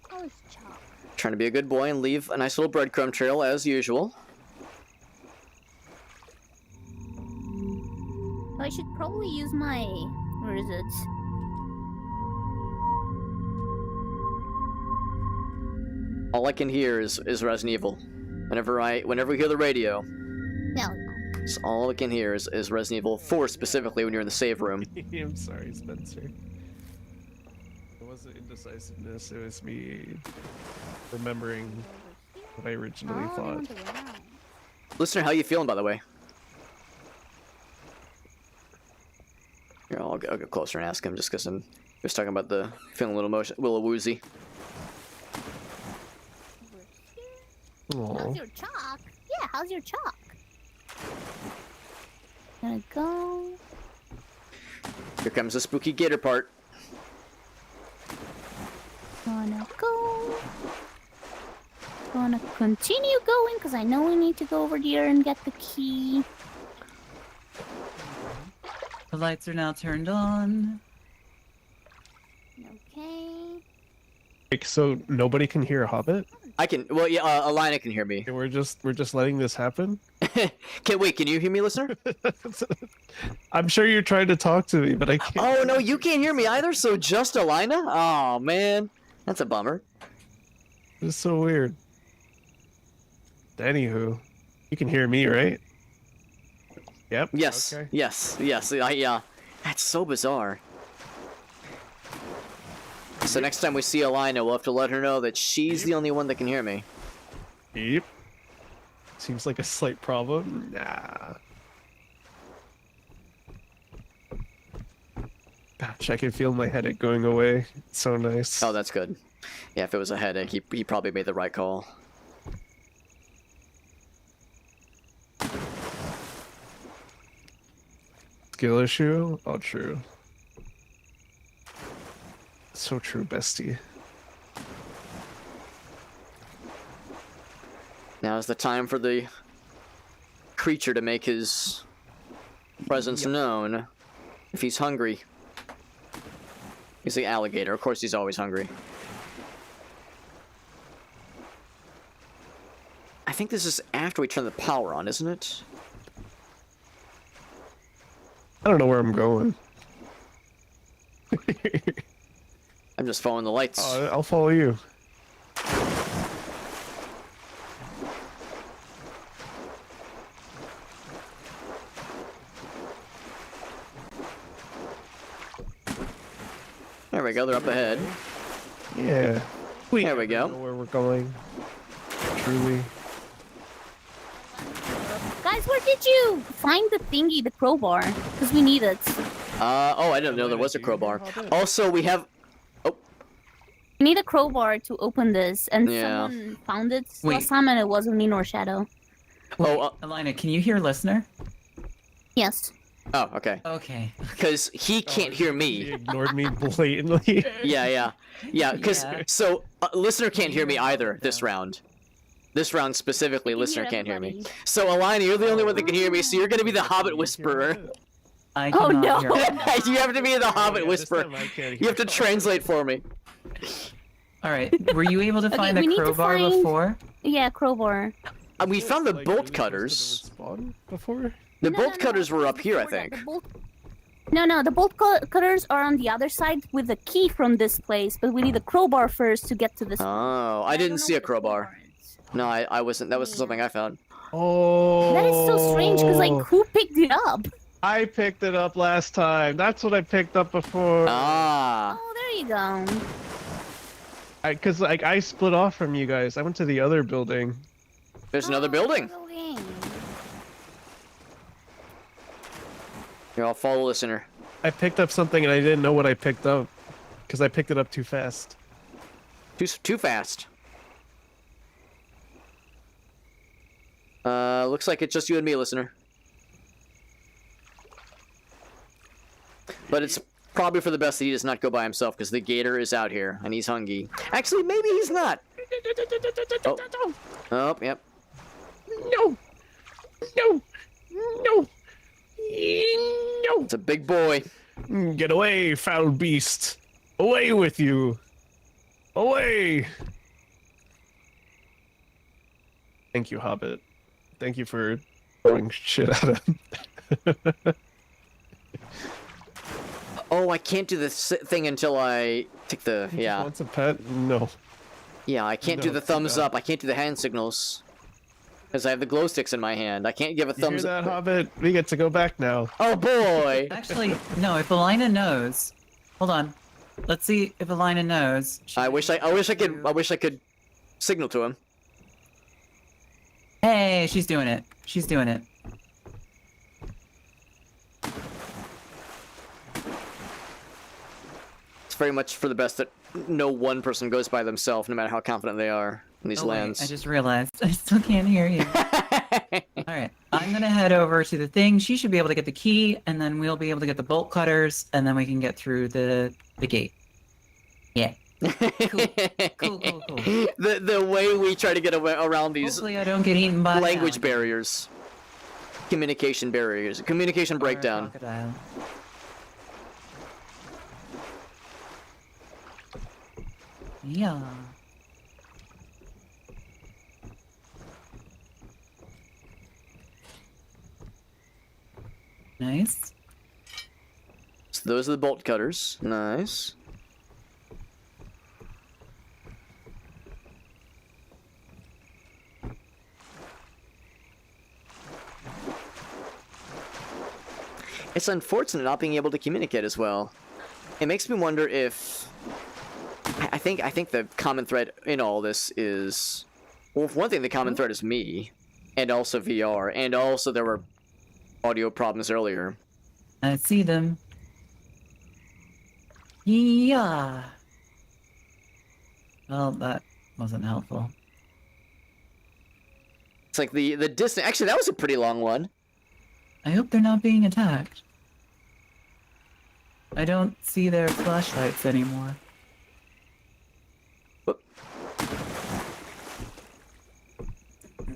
How is chalk? Trying to be a good boy and leave a nice little breadcrumb trail as usual. I should probably use my. Where is it? All I can hear is Resident Evil. Whenever we hear the radio, No. it's all I can hear is Resident Evil 4 specifically when you're in the save room. I'm sorry, Spencer. It wasn't indecisiveness. It was me remembering what I originally Oh, they thought. want to go out. Listener, how you feeling, by the way? Here, I'll get closer and ask him just because I'm just talking about the feeling a little woozy. Aw. How's your chalk? Yeah, how's your chalk? Gonna go. Here comes the spooky gator part. Gonna go. Gonna continue going because I know we need to go over here and get the key. The lights are now turned on. Okay. Like, so nobody can hear Hobbit? I can. Well, yeah. Alina can hear me. And we're just letting this happen? Can you hear me, listener? I'm sure you're trying to talk to me, but I can't. Oh no, you can't hear me either. So just Alina? Oh man, that's a bummer. It's so weird. Anywho, you can hear me, right? Yep. Yes. Okay. Yes. Yes. Yeah. That's so bizarre. So next time we see Alina, we'll have to let her know that she's the only one that can hear me. Yep. Seems like a slight problem. Nah. Gosh, I can feel my headache going away. It's so nice. Oh, that's good. Yeah, if it was a headache, he probably made the right call. Skill issue? Oh, true. So true, bestie. Now is the time for the creature to make his presence known. If he's hungry. He's the alligator. Of course he's always hungry. I think this is after we turn the power on, isn't it? I don't know where I'm going. I'm just following the lights. I'll follow you. There we go, they're up ahead. Yeah. There we go. I know where we're going. Truly. Guys, where did you find the thingy, the crowbar? Because we need it. Oh, I didn't know there was a crowbar. Also, we have... We need a crowbar to open this, and Yeah. someone found it Wait. last time, and it wasn't me nor Shadow. Oh, Alina, can you hear listener? Yes. oh, okay. Okay. Because he can't hear He me. ignored me blatantly. Yeah, because Yeah. so listener can't hear me either this round. This round specifically, can listener hear can't hear me. everybody. So Alina, you're the only one that can hear me. So you're gonna be the Hobbit Whisperer. I Oh, cannot no. hear it. You have to be the Hobbit Yeah, this Whisperer. time I can't You have to hear. translate for me. All right. Were you able to Okay, find we the need to crowbar find- before? Yeah, crowbar. We found the Like, bolt were we supposed to cutters. respawn before? The No, bolt no, cutters no, were it up was here, I before that. think. The bolt... No, the bolt cutters are on the other side with the key from this place, but we need the crowbar first to get to this. Oh, I don't didn't know see a where the crowbar. is. No, I wasn't. That wasn't something I found. Oh. That is so strange, because, like, who picked it up? I picked it up last time. That's what I picked up before. Ah, Oh, there you go. Because like I split off from you guys. I went to the other building. there's another Oh, building. building. Here, I'll follow listener. I picked up something and I didn't know what I picked up. because I picked it up too fast. Too fast. Looks like it's just you and me, listener. But it's probably for the best that he does not go by himself, because the gator is out here, and he's hungry. Actually, maybe he's not. Oh, oh yep. No! No! No! No! It's a big boy. Get away, foul beast! Away with you! Away! Thank you, Hobbit. Thank you for throwing shit at him. Oh, I can't do this thing until I take the... He just Yeah. wants a pet? No. Yeah, I can't do No, the thumbs no. up. I can't do the hand signals. Because I have the glow sticks in my hand. I can't give a You hear thumbs that, up. Hobbit? We get to go back now. Oh, boy! Actually, no. If Elena knows, hold on. Let's see if Elena knows. I wish I could signal to him. Hey, she's doing it. She's doing it. It's very much for the best that no one person goes by themselves, no matter how confident they are in these Oh, wait, lands. I just realized I still can't hear you. All right, I'm gonna head over to the thing. She should be able to get the key, and then we'll be able to get the bolt cutters, and then we can get through the gate. Yeah. Cool. Cool. The way we try to get around these Hopefully, I don't get eaten by an language alligator barriers, communication barriers, communication or a breakdown. crocodile. Yeah. Nice. So those are the bolt cutters. Nice. It's unfortunate not being able to communicate as well. It makes me wonder if I think the common thread in all this is, well, for one thing, the common thread is me, and also VR, and also there were audio problems earlier. I see them. Yeah. Well, that wasn't helpful. It's like the distance. Actually, that was a pretty long one. I hope they're not being attacked. I don't see their flashlights anymore.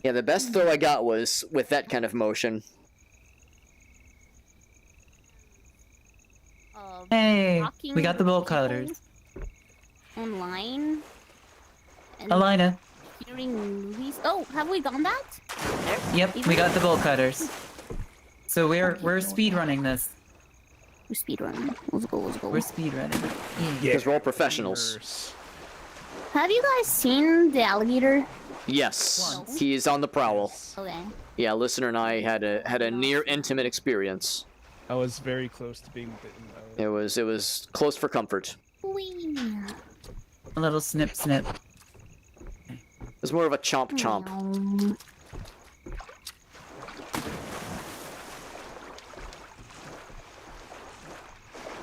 Yeah, the best throw I got was with that kind of motion. Hey, Talking we got the bolt people cutters. Online. And Elena. hearing movies. Oh, have we done that? Yep, we got the bolt cutters. So we're speed running this. We're speedrunning. Let's go, let's go. We're speed running. Yeah. Because we're all professionals. Yes. Have you guys seen the alligator? Yes, Once. he is on the prowl. Okay. Yeah, listener and I had a near intimate experience. I was very close to being bitten. It was close for comfort. Whee. A little snip snip. It was more of a chomp chomp. Meow.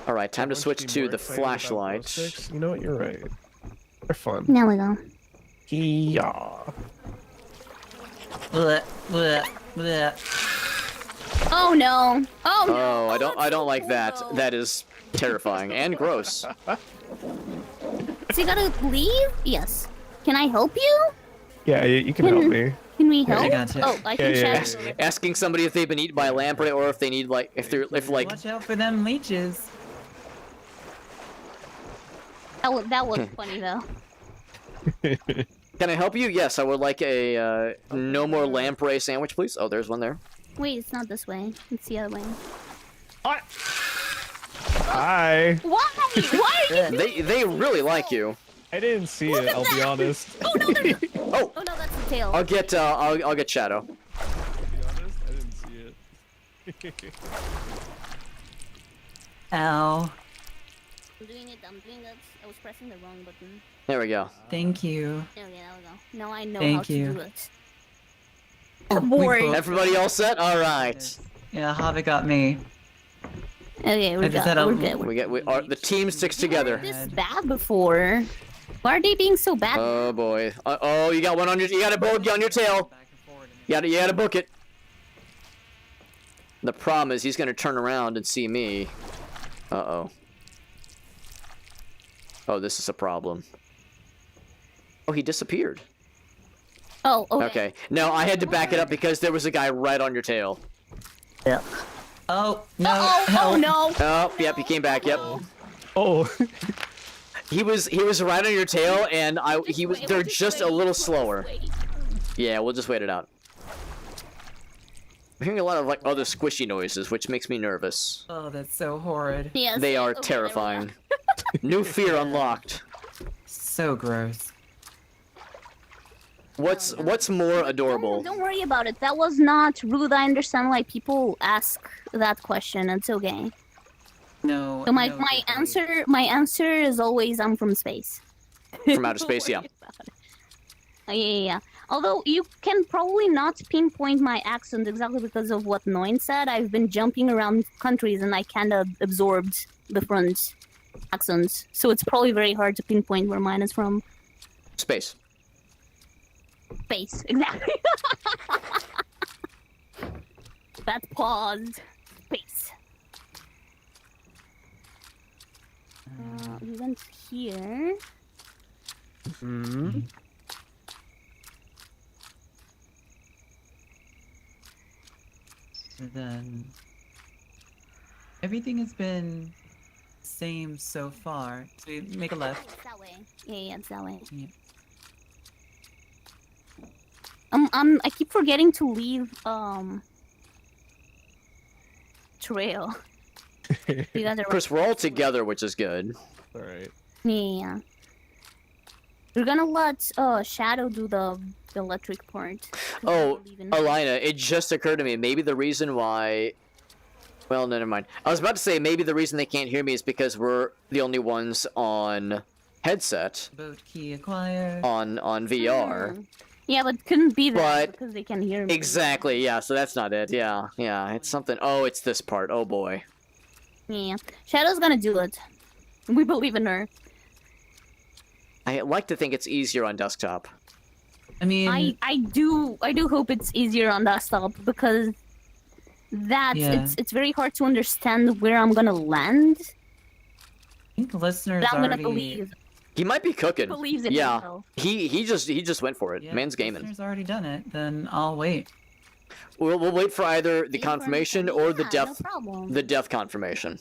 All right, time to Why don't switch you be to more the excited about glow flashlight. sticks? You know what? You're right. They're fun. There we go. Yeah. Blech, blech, blech. Oh no! Oh no! Oh, I that's don't so like cool, that. though. That is terrifying and gross. So you gotta leave? Yes. Can I help you? Yeah, you can help me. Can we help? I gotcha. Oh, I can Yeah, check. yeah. Asking somebody if they've been eaten by a lamprey or if they need if like Watch out for them leeches. That was funny though. Can I help you? Yes, I would like a no more lamprey sandwich, please. Oh, there's one there. Wait, it's not this way. It's the other way. Hi. Why? Why are you? They really like you. I didn't see it. I'll be honest. Oh no! There's... Oh, Oh no, that's the tail. I'll get I'll get Shadow. I'll be honest. I didn't see it. Ow. I'm doing it. I'm doing that. I was pressing the wrong button. There we go. Thank you. There we go. Now I know Thank how you. to do it. Oh, we bored. both- Everybody all set? All right. Yeah, Hobbit got me. Okay, we're I just good. had a- We're good. The team sticks together. This bad before. Why are they being so bad? Oh boy. Oh, you got one on your. You got a bogey on your tail. You gotta book it. The problem is he's gonna turn around and see me. Uh-oh. Oh, this is a problem. Oh, he disappeared. Oh, okay. Okay. No, I had to back it up because there was a guy right on your tail. Oh no! Oh help. no! Oh, yep, he came back. Yep. Oh, He was right on your tail, and they're We'll just a wait. little We'll slower. wait. Yeah, we'll just wait it out. I'm hearing a lot of like other squishy noises, which makes me nervous. Oh, that's so horrid. Yes. They are Okay, there we terrifying. New fear unlocked. So gross. What's more go. adorable? Don't worry about it. That was not rude. I understand why people ask that question. It's okay. No. So my no, my Vicky. answer is always I'm from space. From outer space, yeah. Yeah. Although you can probably not pinpoint my accent exactly because of what Noin said. I've been jumping around countries and I kind of absorbed different accents. So it's probably very hard to pinpoint where mine is from. Space. Space, exactly. That paused. Space. We went here. mm. So then everything has been same so far. So we make a left. It's that way. Yeah, it's that way. Yeah. I keep forgetting to leave trail. You guys are Of course, we're all together, which is good. All right. yeah. We're gonna let Shadow do the electric part. 'cause Oh, we're leaving. Alina, it just occurred to me. Maybe the reason why. Well, no, never mind. I was about to say maybe the reason they can't hear me is because we're the only ones on headset Boat key acquired. on VR. Hmm. Yeah, but couldn't be that But- because they can hear me. Exactly. Yeah. So that's not it. Yeah. Yeah. It's something. Oh, it's this part. Oh boy. Yeah. Shadow's gonna do it. We believe in her. I like to think it's easier on desktop. I mean, I do hope it's easier on desktop because that's Yeah. it's very hard to understand where I'm gonna land. I think listeners But I'm gonna already. He might be cooking. believes in Yeah. himself. He just went for it. Yeah, Man's gaming. Listeners already done it. Then I'll wait. We'll wait for either the Wait for him to confirmation tell me, or the yeah, death No problem. the death confirmation.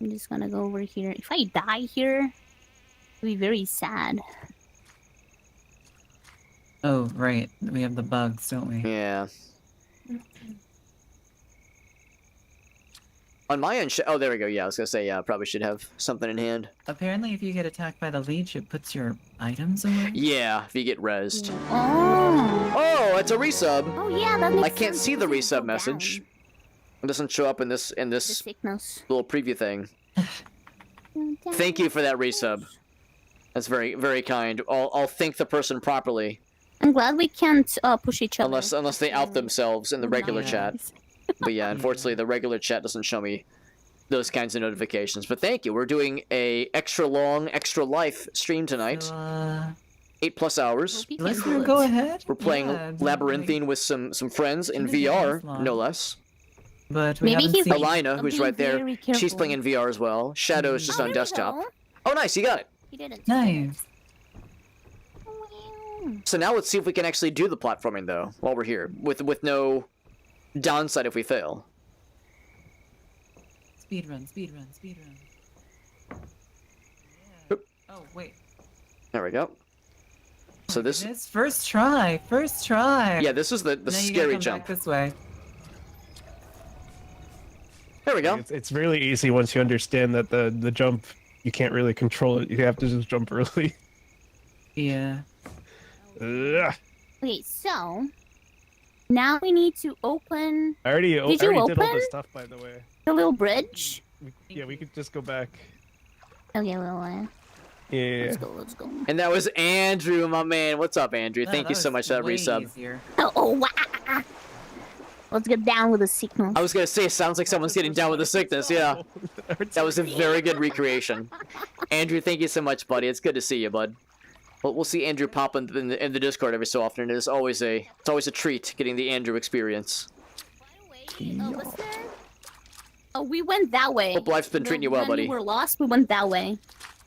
I'm just gonna go over here. If I die here, it'll be very sad. Oh, right. We have the bugs, don't we? Yeah. On my end, oh, there we go. Yeah, I was gonna say, yeah, I probably should have something in hand. Apparently, if you get attacked by the leech, it puts your items away. Yeah, if you get rezzed. Oh. Oh, it's a resub. Oh yeah, that makes I can't sense see the because it'll resub go message. down, It doesn't show up in this The sickness. little preview thing. Thank you for that resub. That's very, very kind. I'll thank the person properly, I'm glad we can't push each other. unless they out themselves in the regular Yeah. chat. But yeah, unfortunately, the regular chat doesn't show me those kinds of notifications. But thank you. We're doing a extra long, extra life stream tonight. So, 8+ hours. Hope you can listener, do go it. ahead. We're playing Yeah, Labyrinthine with some friends in Shouldn't take VR, this long. no less. But we Maybe haven't he's seen. Alina, I'm who's being right there, very she's careful. playing in VR as well. Shadow is just Oh, on there we desktop. go. Oh, nice, you got it. He did it. Nice. So now let's see if we can actually do the platforming though, while we're here, with no downside if we fail. Speedrun, speedrun, speedrun. Oop. Oh, wait. There we go. So this, It's first try. First try. yeah, this is the Now you gotta scary come jump. back this way. There we go. It's really easy once you understand that the jump, you can't really control it. You have to just jump early. Yeah. Ugh. Okay, so now we need to open I already Did you did all open? the stuff, by the way. the little bridge. Yeah, we could just go back. Okay, well, Yeah. let's go, let's go. And that was Andrew, my man. What's up, Andrew? Oh, Thank you so was much for that way resub. Oh, easier. wow. Let's get down with the signal. I was gonna say, it sounds like someone's getting down with the sickness, yeah. That was a very good recreation. Andrew, thank you so much, buddy. It's good to see you, bud. Well, we'll see Andrew pop in the Discord every so often, and it's always a treat getting the Andrew experience. By the way, listener, we went that way. Hope life's been treating you well, when buddy. we were lost, we went that way.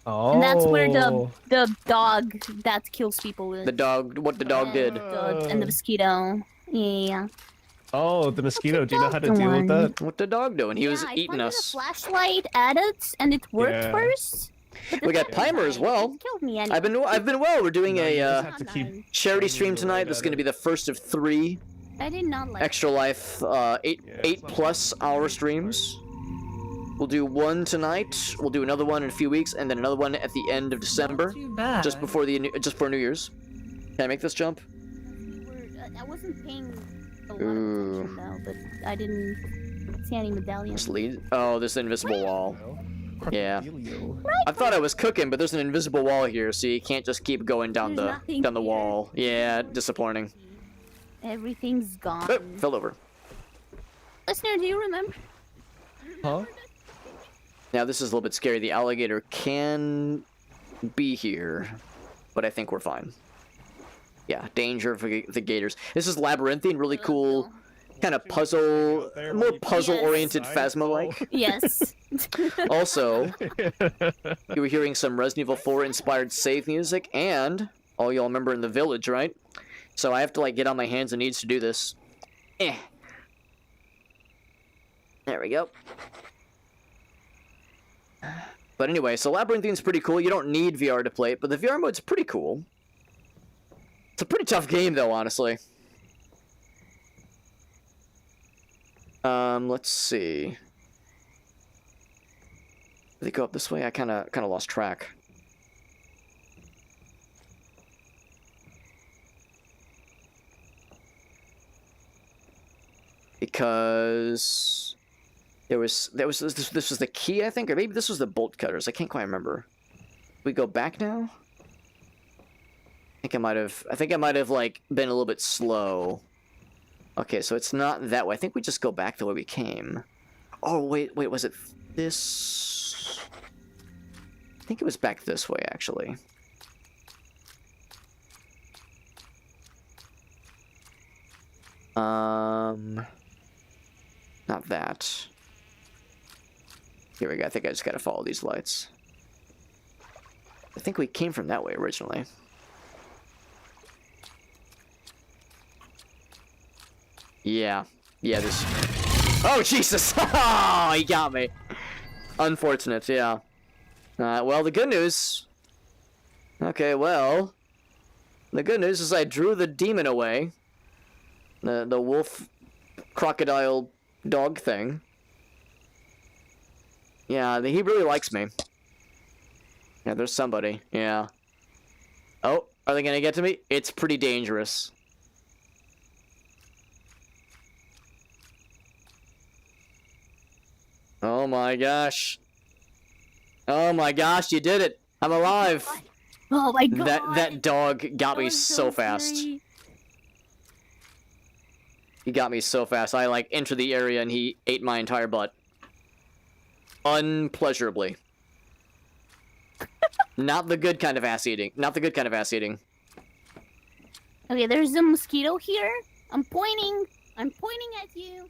Oh. And that's where the dog that kills people is. The dog, what the dog did. And the mosquito. Yeah. Oh, the mosquito. Do you know how to the deal one? with that? What the dog doing? He was I eating pointed us. a flashlight at it, and it worked Yeah. first. But We the got Pimer as second well. time, it killed me anyway. I've been well. We're doing No, you just a have to keep charity stream pointing the tonight. light This is at going to be it. the first of 3 I did not like Extra Life 8+ hour streams. We'll do one tonight. We'll do another one in a few weeks, and then another one at the end of December, Too bad. just before New Year's. Can I make this jump? I wasn't paying a lot of Ooh. attention though, but I didn't see any medallions. Just lead. Oh, there's an invisible wall. Yeah. Crocodilio. I thought I was cooking, but there's an invisible wall here, so you can't just keep going down There's the nothing down the here. wall. Yeah, disappointing. Everything's gone. Oh, fell over. Listener, do you remember? Huh? Now this is a little bit scary. The alligator can be here, but I think we're fine. Yeah, danger for the gators. This is labyrinthine, really cool, kind of puzzle, more puzzle-oriented Yes. Phasma-like. Yes. Also, you were hearing some Resident Evil 4 inspired save music, and all y'all remember in the village, right? So I have to like get on my hands and knees to do this. Eh. There we go. But anyway, so Labyrinthine's pretty cool. You don't need VR to play it, but the VR mode's pretty cool. It's a pretty tough game, though, honestly. Let's see. Did they go up this way? I kind of lost track. Because this was the key, I think, or maybe this was the bolt cutters. I can't quite remember. We go back now. I think I might have like been a little bit slow. Okay, so it's not that way. I think we just go back the way we came. Oh wait, was it this? I think it was back this way actually. Not that. Here we go. I think I just gotta follow these lights. I think we came from that way originally. Yeah. Yeah, this... Oh, Jesus! Oh, he got me. Unfortunate, yeah. Well, the good news... Okay, well... The good news is I drew the demon away. The wolf... crocodile... dog thing. Yeah, he really likes me. Yeah, there's somebody. Yeah. Oh, are they gonna get to me? It's pretty dangerous. Oh my gosh. Oh my gosh, you did it! I'm alive! Oh my god. That dog got me was so fast. scary. He got me so fast. I like entered the area and he ate my entire butt. Unpleasurably. Not the good kind of ass eating. Not the good kind of ass eating. Okay, there's a mosquito here. I'm pointing. I'm pointing at you.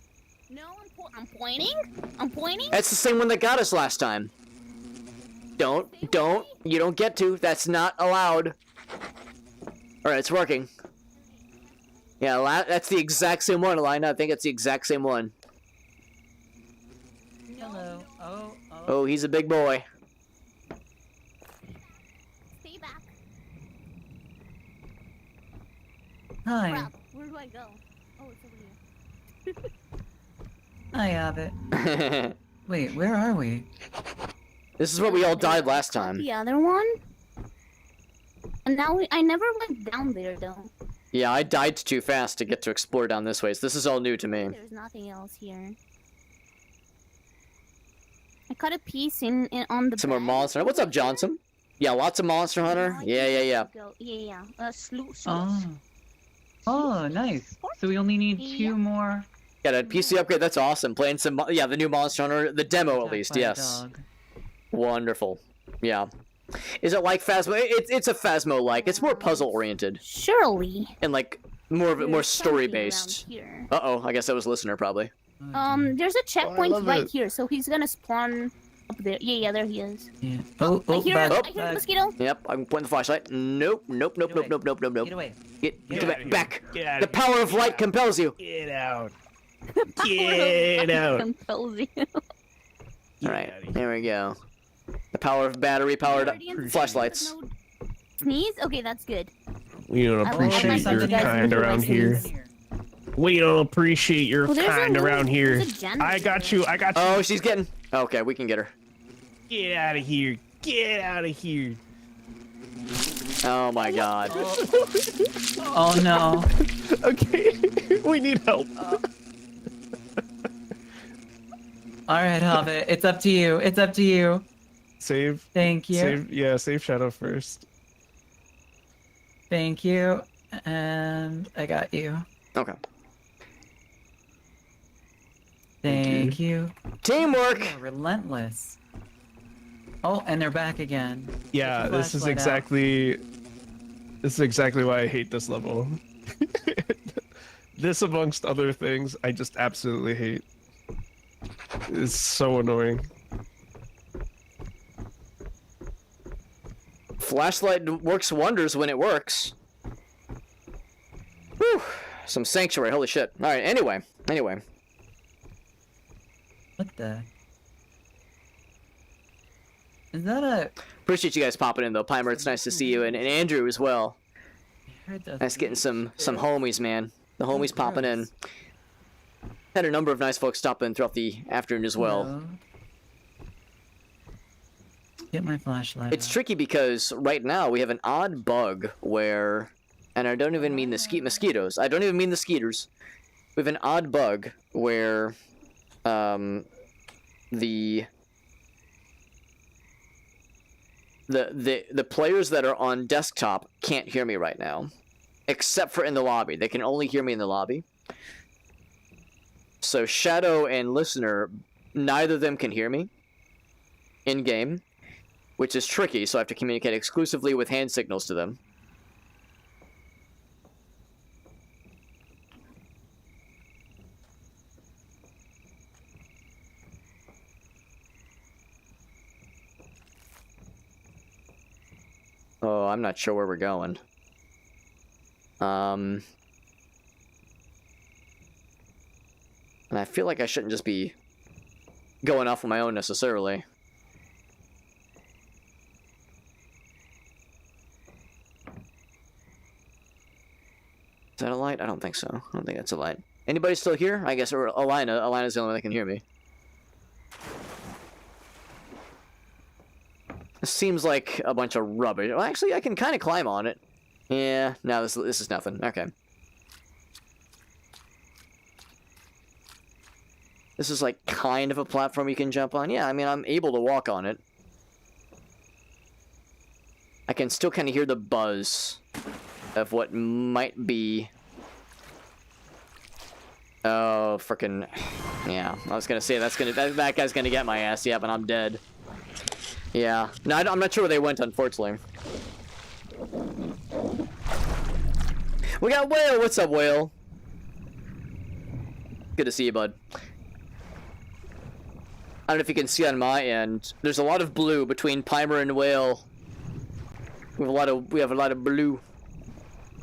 No, I'm pointing. I'm pointing. That's the same one that got us last time. Don't. You don't get to. That's not allowed. Alright, it's working. Yeah, that's the exact same one, Alina. I think it's the exact same one. Hello. Oh. Oh, he's a big boy. Stay back. Hi. Crap. Where do I go? Oh, it's over here. I have it. Wait, where are we? This is where we all died last time. The other one. And now I never went down there though. Yeah, I died too fast to get to explore down this way, so this is all new to me. There's nothing else here. I cut a piece in on the. Some more bed. Monster Hunter. What's up, Johnson? Yeah, lots of Monster Hunter. Yeah. Yeah. Slow. Oh. Oh, nice. So we only need Yeah. 2 more Got a PC upgrade. That's awesome. Playing some, yeah, the new Monster Hunter, the demo at Attacked least. by a Yes. dog. Wonderful. Yeah. Is it like Phasmo? It's a Phasmo-like. It's more puzzle-oriented Surely. and like more There's story-based. something around here. Uh-oh, I guess that was listener probably. There's a checkpoint love right it. here, so he's gonna spawn up there. Yeah, there he is. Yeah. Oh, I oh, hear, bug, I hear a bug. mosquito. Yep, I'm pointing the flashlight. Nope, nope, nope, Get nope, away. nope, nope, nope, nope. Get away. Get Get back, out of back. Get out The of power of light compels you. Get out. Get out. Compels you. All right, there we go. The power of battery-powered Guardians, flashlights. no- Sneeze? Okay, that's good. We don't I appreciate like your you guys kind do around my here. sneeze. We don't appreciate your Oh, there's a kind new- around here. there's a janitor I got there. you. I got you. Oh, she's getting. Okay, we can get her. Get out of here. Get out of here. Oh my god. Oh no. Okay. We need help. All right, Hobbit. It's up to you. It's up to you. Save. Thank you. Save Shadow first. Thank you. And I got you. Okay. Thank you. Teamwork. You are relentless. Oh, and they're back again. Yeah, Get your this is flashlight out. exactly why I hate this level. This amongst other things, I just absolutely hate. It's so annoying. Flashlight works wonders when it works. Whew. Some sanctuary. Holy shit. All right. Anyway. What the? Is that a? Appreciate you guys popping in though. Pimer, it's nice to see you, and Andrew as well. I heard those. Nice getting some homies, man. The homies popping in. Had a number of nice folks stop in throughout the afternoon as well. Hello? Get my flashlight. It's out. tricky because right now we have an odd bug where, and I don't even mean the mosquitoes. I don't even mean the skeeters. We have an odd bug where, the players that are on desktop can't hear me right now, except for in the lobby. They can only hear me in the lobby. So Shadow and Listener, neither of them can hear me in game, which is tricky. So I have to communicate exclusively with hand signals to them. Oh, I'm not sure where we're going. And I feel like I shouldn't just be going off on my own necessarily. Is that a light? I don't think so. I don't think that's a light. Anybody still here? I guess, or Alina. Alina's the only one that can hear me. This seems like a bunch of rubbish. Well, actually, I can kind of climb on it. Yeah, no, this is nothing. Okay. This is like kind of a platform you can jump on. Yeah, I mean, I'm able to walk on it. I can still kind of hear the buzz of what might be. Oh, frickin'. Yeah, I was gonna say that guy's gonna get my ass. Yeah, but I'm dead. Yeah. No, I'm not sure where they went, unfortunately. We got Whale. What's up, Whale? Good to see you, bud. I don't know if you can see on my end. There's a lot of blue between Pimer and Whale. We have a lot of blue.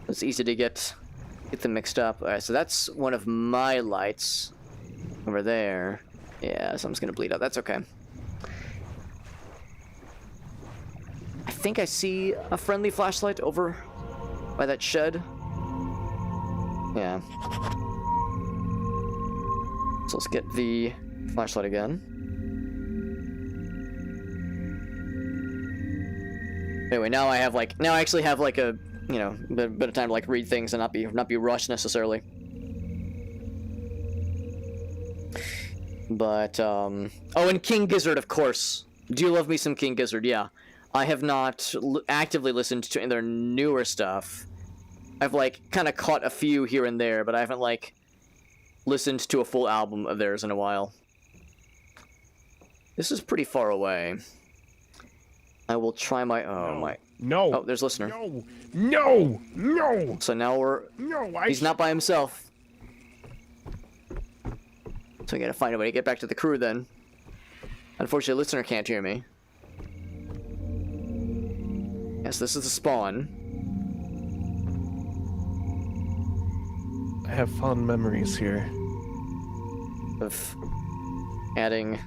It's easy to get them mixed up. All right, so that's one of my lights over there. Yeah, someone's gonna bleed out. That's okay. I think I see a friendly flashlight over by that shed. Yeah. So let's get the flashlight again. Anyway, now I actually have like a, you know, bit of time to like read things and not be rushed necessarily. But oh, and King Gizzard, of course. Do you love me some King Gizzard? Yeah. I have not actively listened to their newer stuff. I've like kind of caught a few here and there, but I haven't like listened to a full album of theirs in a while. This is pretty far away. I will try my... Oh, No. my... No. Oh, there's listener. No. No. No. So now we're... No. He's not by himself. So I gotta find a way to get back to the crew then. Unfortunately, listener can't hear me. Yes, this is the spawn. I have fond memories here. Of adding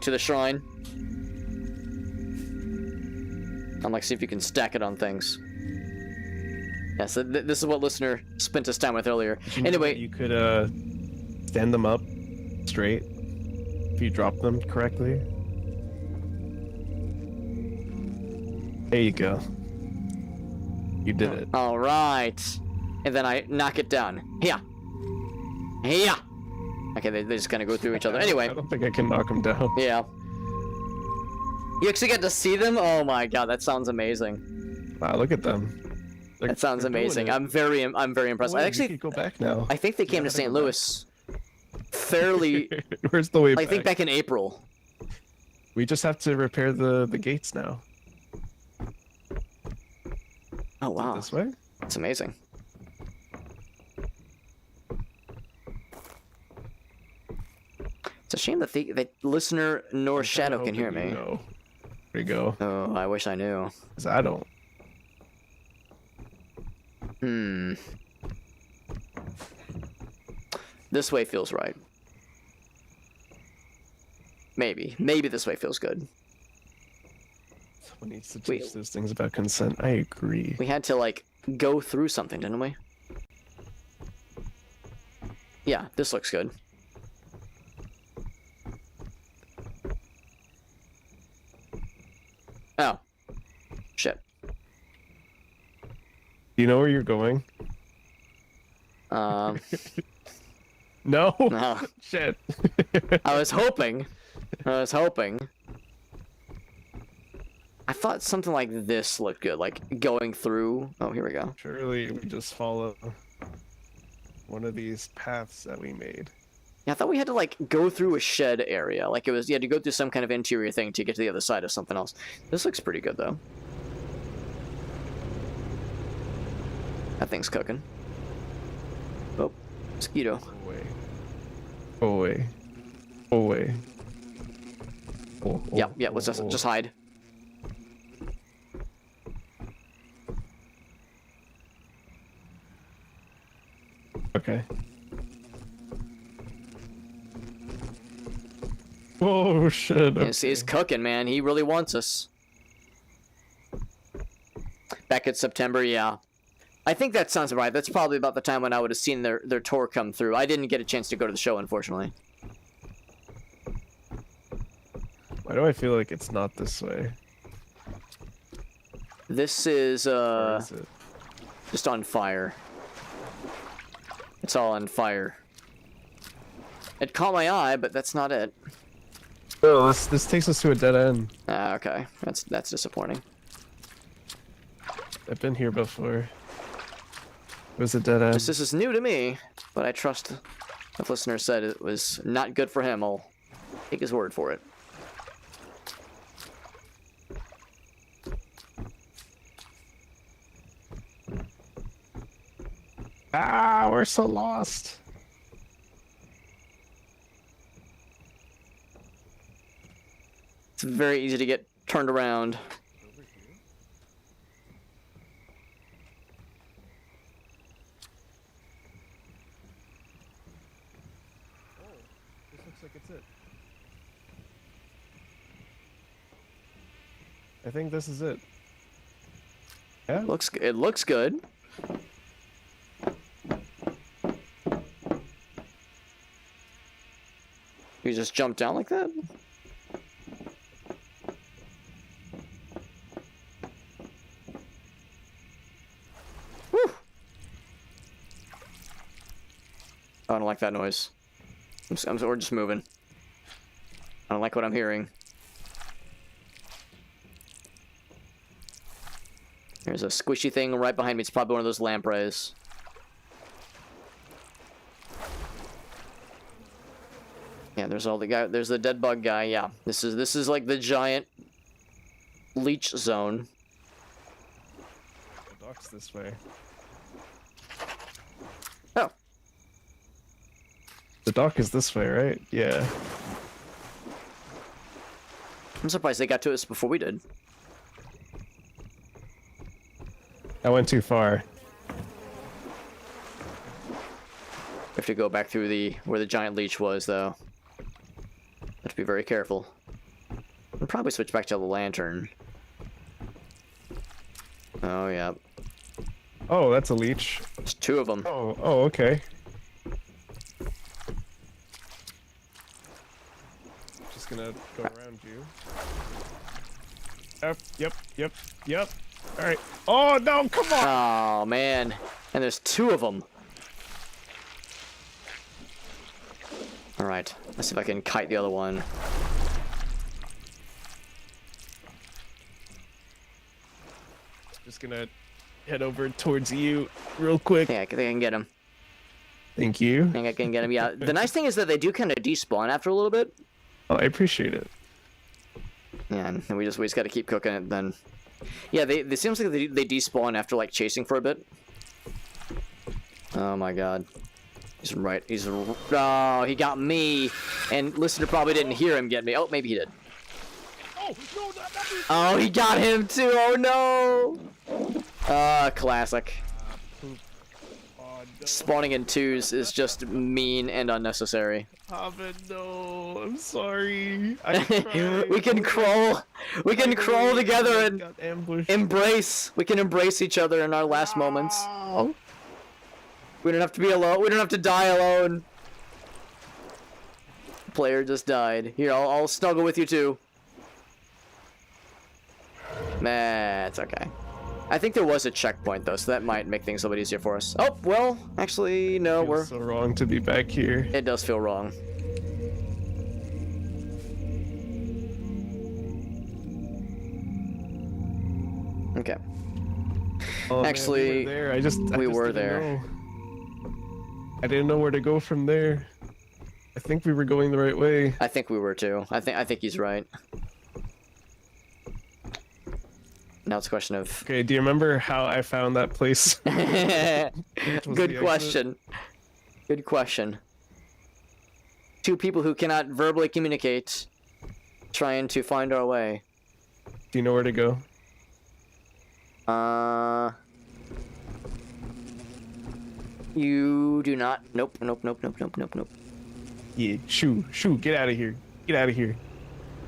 to the shrine. I'm like, see if you can stack it on things. Yeah, so this is what listener spent his time with earlier. Did you know Anyway, that you could stand them up straight if you drop them correctly. There you go. You did it. all right, and then I knock it down. Yeah. Okay, they just kind of go through each other. Anyway, I don't think I can knock them down. yeah. You actually get to see them? Oh my god, that sounds amazing. Wow, look at them. That sounds They're doing amazing. it. I'm very impressed. Wait, I we actually, could go back now. I think they came to gotta St. go back. Louis fairly, Where's the way I back? think back in April. We just have to repair the gates now. Oh wow, This way? that's amazing. It's a shame that the listener nor I'm Shadow can hoping hear you me. know. There you go. Oh, I wish I knew. 'Cause I don't. This way feels right. Maybe this way feels good. Someone needs to Wait. teach those things about consent. I agree. We had to like go through something, didn't we? Yeah, this looks good. Oh. Shit. Do you know where you're going? Um, No. no. Shit. I was hoping. I thought something like this looked good, like going through. Oh, here we go. Surely we just follow one of these paths that we made. Yeah, I thought we had to like go through a shed area. Like it was, you had to go through some kind of interior thing to get to the other side of something else. This looks pretty good though. That thing's cooking. Oh, mosquito. Go away. Go away. Go away. Oh, oh, Yeah, let's oh, oh. just hide. Okay. Oh shit. He's cooking, man. He really wants us. Back in September, yeah. I think that sounds right. That's probably about the time when I would have seen their tour come through. I didn't get a chance to go to the show, unfortunately. Why do I feel like it's not this way? This is, Or is it? just on fire. It's all on fire. It caught my eye, but that's not it. Oh, this takes us to a dead end. Ah, okay. That's disappointing. I've been here before. It was a dead end. This is new to me, but I trust if listener said it was not good for him, I'll take his word for it. Ah, we're so lost. It's very easy to get turned around. This looks like it's it. I think this is it. Yeah. It looks good. You just jump down like that? Whew. I don't like that noise. We're just moving. I don't like what I'm hearing. There's a squishy thing right behind me. It's probably one of those lampreys. Yeah, there's all the guy. There's the dead bug guy. Yeah, this is like the giant leech zone. The dock's this way. Oh. The dock is this way, right? Yeah. I'm surprised they got to us before we did. I went too far. We have to go back through where the giant leech was, though. Have to be very careful. We'll probably switch back to the lantern. Oh yeah, Oh, that's a leech. there's two of them. Oh, okay. Just gonna go around you. Yep. All right. Oh no! Come on! Oh man, and there's two of them. All right, let's see if I can kite the other one. Just gonna head over towards you real quick. Yeah, I think I can get him. Thank you. I think I can get him. Yeah. The nice thing is that they do kind of despawn after a little bit. Oh, I appreciate it. Yeah, and we just got to keep cooking it then. Yeah, they seems like they despawn after like chasing for a bit. Oh my god. He's right. Oh, he got me. And listener probably didn't hear him get me. Oh, maybe he did. Oh no! Oh, he got him too. Oh no. Classic. Oh, no. Spawning in twos is just mean and unnecessary. Hobbit, no! I'm sorry. I tried. We can crawl. We can crawl together and got ambushed. embrace. We can embrace each other in our last moments. Oh. We don't have to be alone. We don't have to die alone. Player just died. Here, I'll snuggle with you too. Nah, it's okay. I think there was a checkpoint though, so that might make things a little bit easier for us. Oh, well, actually, no, Feels so wrong to be back here. It does feel wrong. Okay. Oh, man, Actually, we were there. I just we were didn't there. know. I didn't know where to go from there. I think we were going the right way. I think we were too. I think he's right. Now it's a question of. Okay, do you remember how I found that place? was Good the question. Good question. Two people who cannot verbally communicate, trying to find our way. Do you know where to go? You do not. Nope. Yeah, shoo, get out of here. Get out of here.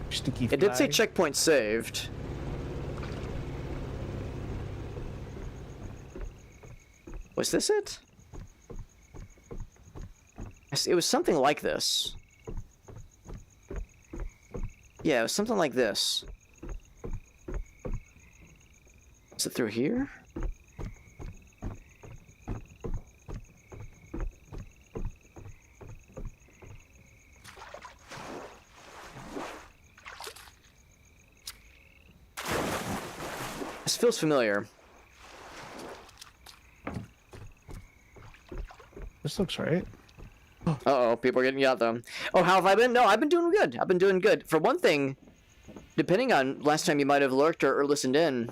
Sticky It did say fly. checkpoint saved. Was this it? Yes, it was something like this. Yeah, it was something like this. Is it through here? This feels familiar. This looks right. Uh-oh, people are getting got though. Oh, how have I been? No, I've been doing good. I've been doing good. For one thing, depending on last time you might have lurked or listened in,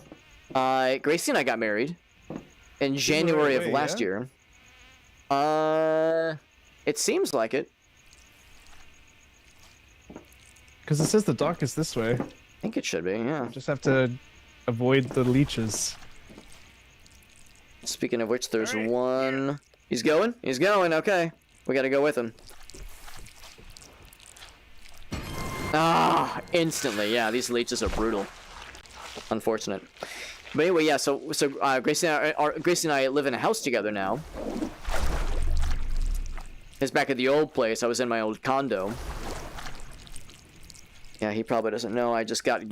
Gracie and I got married in January of way, last yeah? year. It seems like it. Because it says the dock is this way. I think it should be, yeah. Just have to avoid the leeches. Speaking of which, there's Alright. one. He's going? He's going, okay. We gotta go with him. Ah, instantly, yeah, these leeches are brutal. Unfortunate. But anyway, yeah, so Gracie and I live in a house together now. Because back at the old place, I was in my old condo. Yeah, he probably doesn't know I just got.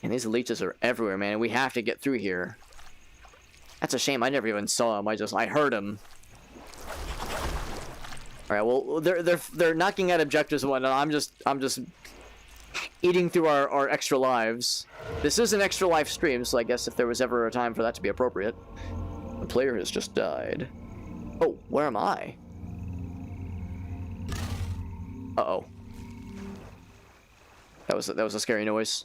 And these leeches are everywhere, man, and we have to get through here. That's a shame. I never even saw him. I heard him. All right. Well, they're knocking at objectives and whatnot. I'm just eating through our extra lives. This is an extra life stream, so I guess if there was ever a time for that to be appropriate, the player has just died. Oh, where am I? Uh-oh. That was a scary noise.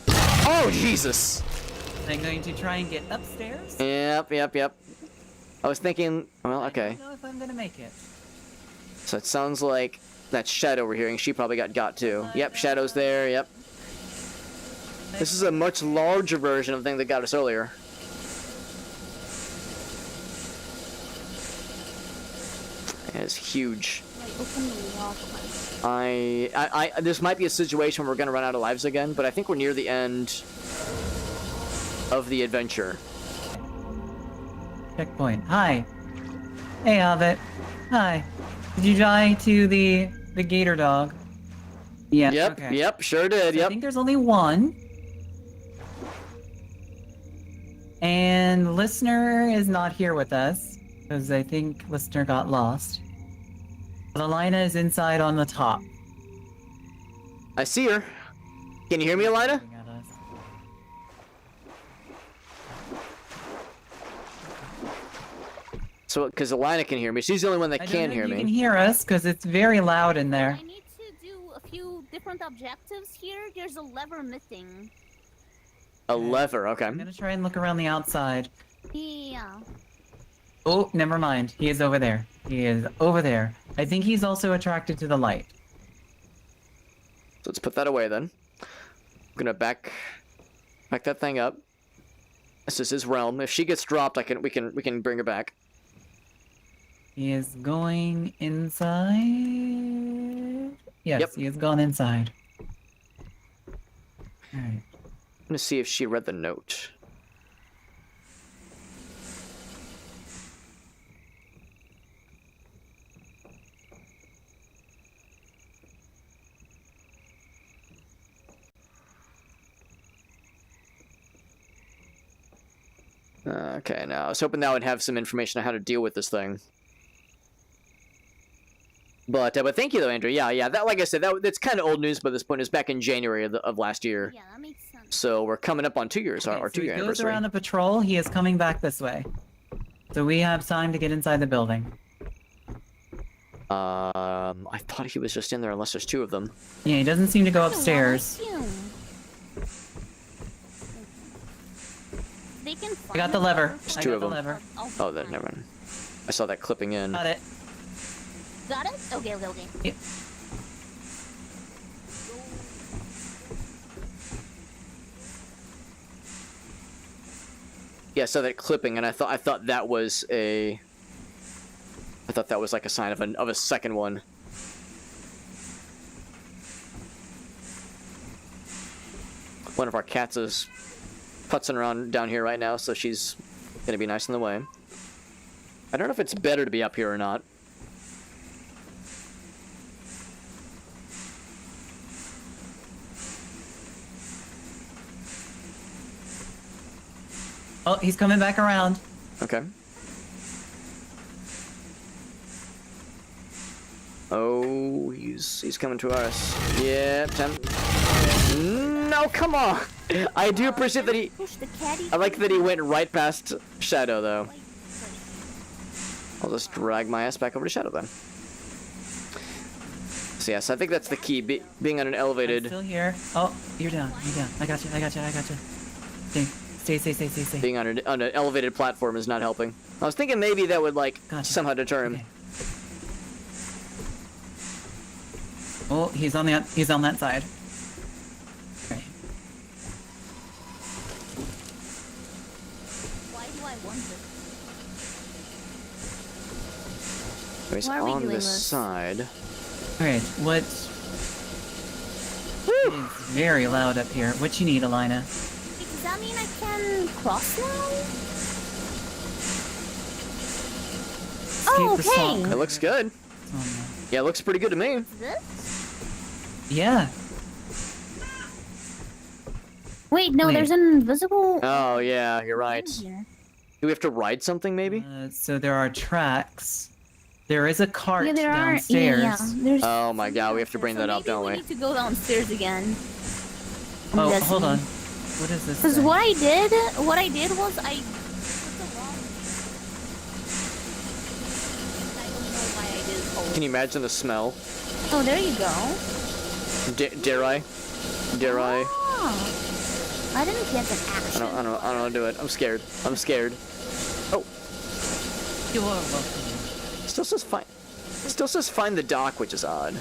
Oh, Jesus! I'm going to try and get upstairs. Yep. I was thinking, well, okay. I don't know if I'm gonna make it. So it sounds like that Shadow we're hearing, she probably got too. Yep, Shadow's there, yep. This is a much larger version of the thing that got us earlier. It's huge. Like, open the walkway. This might be a situation where we're gonna run out of lives again, but I think we're near the end of the adventure. Checkpoint. Hi. Hey, Hobbit. Hi. Did you die to the gator dog? Yeah. Yep, Okay. yep, sure did, So I yep. think there's only one. And Listener is not here with us, because I think Listener got lost. But Alina is inside on the top. I see her. Can you hear me, Elina? looking at us. So, because Elina can hear me. She's the only one that I don't can know hear if you me. can hear us, because it's very loud in there. I need to do a few different objectives here. There's a lever missing. A lever, okay. I'm gonna try and look around the outside. Yeah. Oh, never mind. He is over there. He is over there. I think he's also attracted to the light. So let's put that away then. I'm gonna back that thing up. This is his realm. If she gets dropped, we can bring her back. He is going inside. Yes, Yep. he has gone inside. Alright. I'm gonna see if she read the note. Okay, now I was hoping that would have some information on how to deal with this thing. But thank you though, Andrew. Yeah. That, like I said, that's kind of old news by this point. It was back in January of last year. Yeah, that makes sense. So we're coming up on 2 years, Okay, our so he 2-year goes anniversary. around the patrol. He is coming back this way. So we have time to get inside the building. I thought he was just in there unless there's 2 of them. Yeah, he doesn't seem to go Oh, upstairs. well, they can I got the lever. There's I 2 got of the them. lever. Oh, that never mind. I saw that clipping in. Got it. Got it? Okay. Yeah. Yeah, I saw that clipping, and I thought that was a. I thought that was like a sign of a second one. One of our cats is putzing around down here right now, so she's gonna be nice in the way. I don't know if it's better to be up here or not. Oh, he's coming back around. Okay. Oh, he's coming to us. Yeah, no, come on. I do appreciate that he. Push the caddy. I like that he went right past Shadow, though. I'll just drag my ass back over to Shadow then. So yes, I think that's the key. Being on an I'm elevated, still here. Oh, you're down. You're down. I got you. Stay. being on an elevated platform is not helping. I was thinking maybe that would like Gotcha. somehow deter him. Okay. Oh, he's on that side. Okay. Why do I want this? He's Why are we on doing this this? side. Alright, what... It's very loud up here. What you need, Alina? Does that mean I can cross now? Oh, Escape the okay. It looks good. Oh, no. Yeah, it looks pretty good to me. Is this? Yeah. Wait, no, Wait. there's an invisible. Oh yeah, you're right. thing here. Do we have to ride something maybe? So there are tracks. There is a cart Yeah, there are. downstairs. Yeah, there's. Oh my god, we have to something bring downstairs. that up, So don't maybe we? need to go downstairs again. I'm Oh, guessing. hold on. What is this? Because thing? what I did was I put the wrong. I don't know why I did. Oh, Can you imagine the smell? oh there you go. Dare I? Dare I? Oh, I didn't get the action. I don't want to do it. I'm scared. I'm scared. You're welcome. Still says find. Still says find the dock, which is odd. I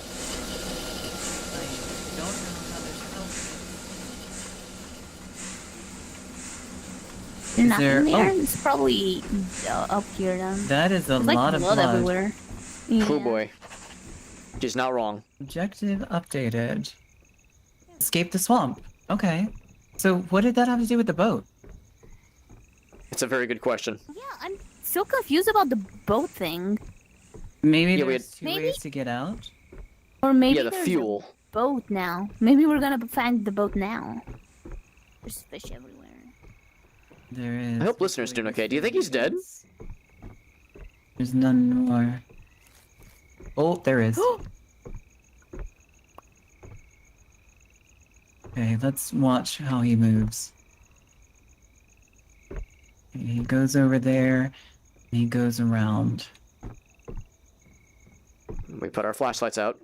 don't know how this helps. There's nothing there- there. oh. It's probably up here then. That is a There's like lot of blood blood. everywhere. Yeah. Oh boy. She's not wrong. Objective updated. Escape the swamp. Okay. So what did that have to do with the boat? It's a very good question. Yeah, I'm still confused about the boat thing. Maybe Yeah, we there's two Maybe- ways to get out. Or maybe Yeah, the there's fuel. a boat now. Maybe we're gonna find the boat now. There's fish everywhere. There is. I hope listeners doing okay. Do you think he's dead? There's none more. Oh, there is. Okay, let's watch how he moves. Okay, he goes over there, and he goes around. We put our flashlights out.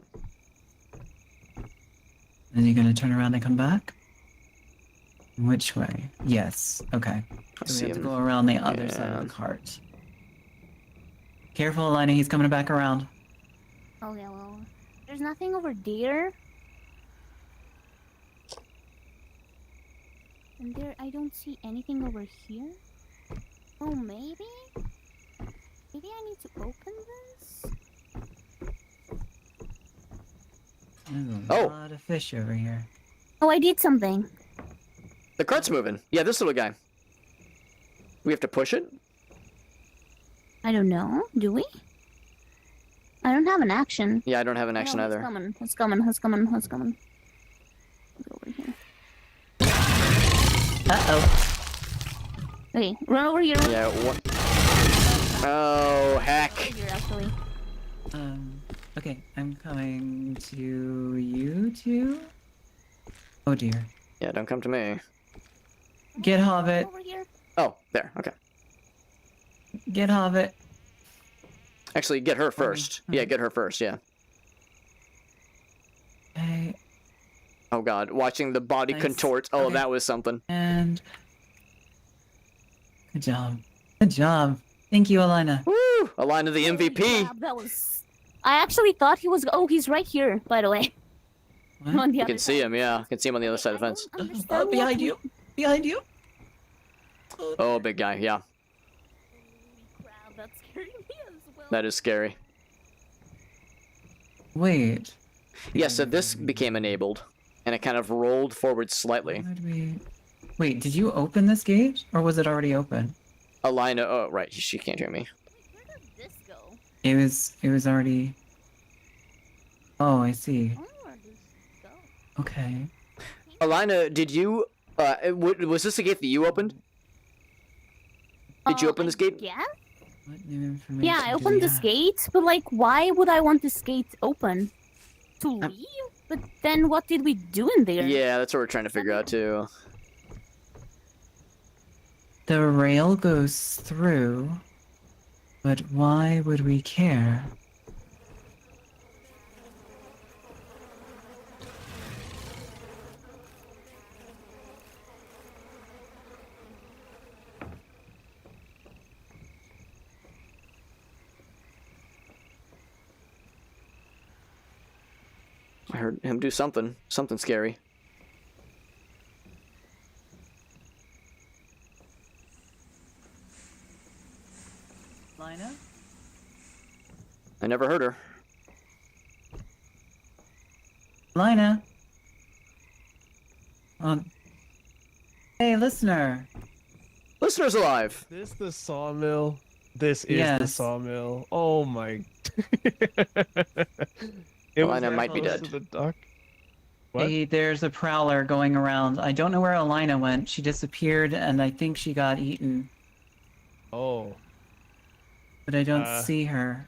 Is he gonna turn around and come back? Which way? Yes. Okay. I So see we have to him. go around the other side of the cart. Careful, Elena, he's coming back around. Oh yeah, well, there's nothing over there. And there, I don't see anything over here. Oh, maybe? Maybe I need to open this? There's a Oh. lot of fish over here. Oh, I did something. The cart's moving. Yeah, this little guy. We have to push it? I don't know. Do we? I don't have an action. Yeah, I don't have an action Oh, either. Who's coming? Who's coming? Who's coming? Who's coming? Go over here. Uh-oh. Okay, run over here. Yeah, what? Oh, heck. Over here, actually. Okay, I'm coming to you two. Oh dear. Yeah, don't come to me. Get Hobbit. Over here. Oh, there. Okay. Get Hobbit. Actually, get her first. Yeah, get her first. Yeah. Okay, Oh God, watching the body Nice. contort. Oh, Okay. that was something. and... Good job. Good job. Thank you, Elena. Woo! A line of the Holy MVP. crap, that was. I actually thought he was. Oh, he's right here, by the way. What? On the You other can see side. him. Yeah, you can see him on the other side of the I fence. don't understand Oh, what behind he- you. Behind you. Oh, big guy. Yeah, Holy crap, that scared me as well. that is scary. Wait. Yeah, so this became enabled, and it kind of rolled forward slightly. How did we... Wait, did you open this gate? Or was it already open? Alina. Oh, right. She can't hear me. Where did this go? It was already... Oh, I see. I don't know where this go. Okay. Alina, did you? Was this a gate that you opened? Did you open this gate? Yeah. What new information Yeah, I do we opened this have? gate, but like, why would I want this gate open? To leave? But then what did we do in there? Yeah, that's what we're trying to figure out too. The rail goes through, but why would we care? I heard him do something. Something scary. Lina? I never heard her. Lina? Hey, listener. Listeners alive. This the sawmill. This is the Yes. sawmill. Oh my. Elena might be close dead. to the dock. What? Hey, there's a prowler going around. I don't know where Elina went. She disappeared, and I think she got eaten. Oh. But I don't Uh, see her.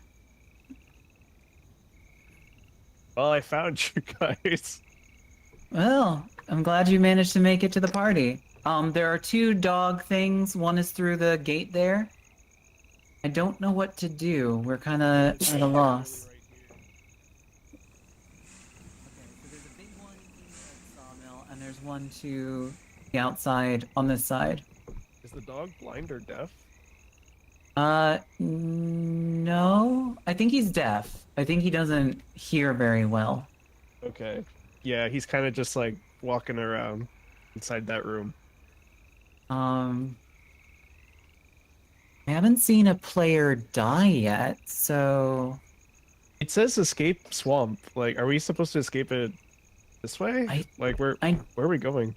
Well, I found you guys. Well, I'm glad you managed to make it to the party. There are two dog things. One is through the gate there. I don't know what to do. We're kind of at a loss. Okay, so there's a big one in the sawmill, and there's one to the outside on this side. Is the dog blind or deaf? No. I think he's deaf. I think he doesn't hear very well. Okay. Yeah, he's kind of just like walking around inside that room. I haven't seen a player die yet, so It says escape swamp. Like, are we supposed to escape it this way? Like, where are we going?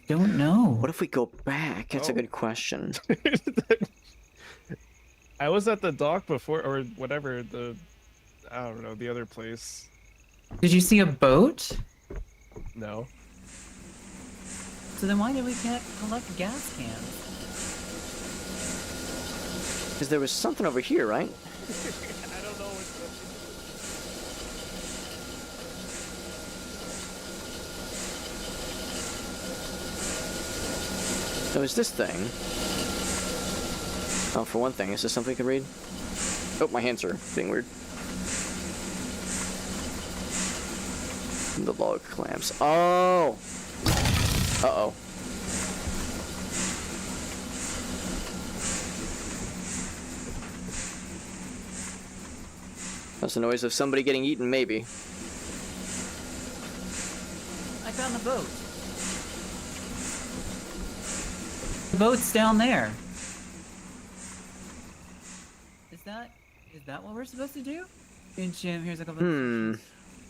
don't know. What if we go back? That's a Oh. good question. I was at the dock before, or whatever, I don't know, the other place. Did you see a boat? No. So then why did we can't collect gas cans? Because there was something over here, right? I don't know what's There was this thing. Oh, for one thing, is this something we can read? Oh, my hands are being weird. The log clamps. Oh! Uh-oh. That's the noise of somebody getting eaten, maybe. I found the boat. The boat's down there. Is that what we're supposed to do? And Jim, here's a couple.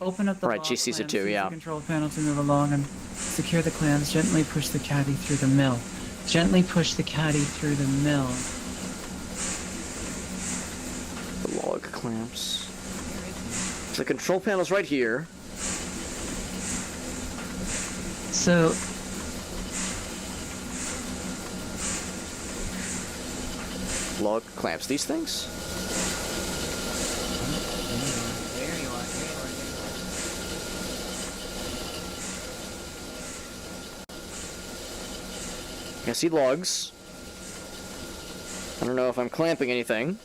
Open up the Right, log she sees it clamps, too, use yeah. the control panel to move along and secure the clamps. Gently push the caddy through the mill. Gently push the caddy through the mill. The log clamps. The control panel's right here. So Log clamps these things? there you are. I see logs. I don't know if I'm clamping anything.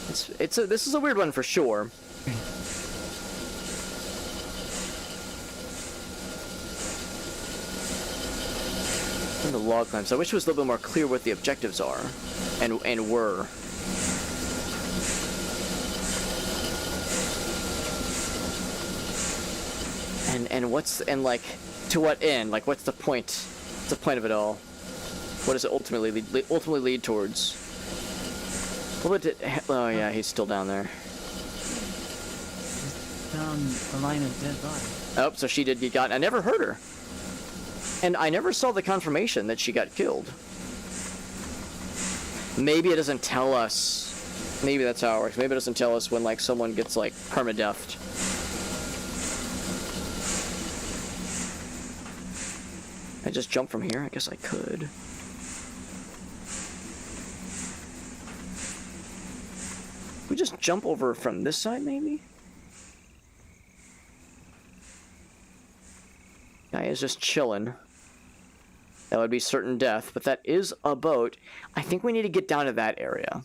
This is a weird one for sure. And the log clamps. I wish it was a little bit more clear what the objectives are, and were. And what's like to what end? Like what's the point? What's the point of it all? What does it ultimately lead towards? Oh yeah, he's still down there. Found a line of dead bodies. Oh, so she did get got. I never heard her, and I never saw the confirmation that she got killed. Maybe it doesn't tell us. Maybe that's how it works. Maybe it doesn't tell us when like someone gets like permadeathed. I just jump from here? I guess I could. We just jump over from this side, maybe? Guy is just chilling. That would be certain death, but that is a boat. I think we need to get down to that area.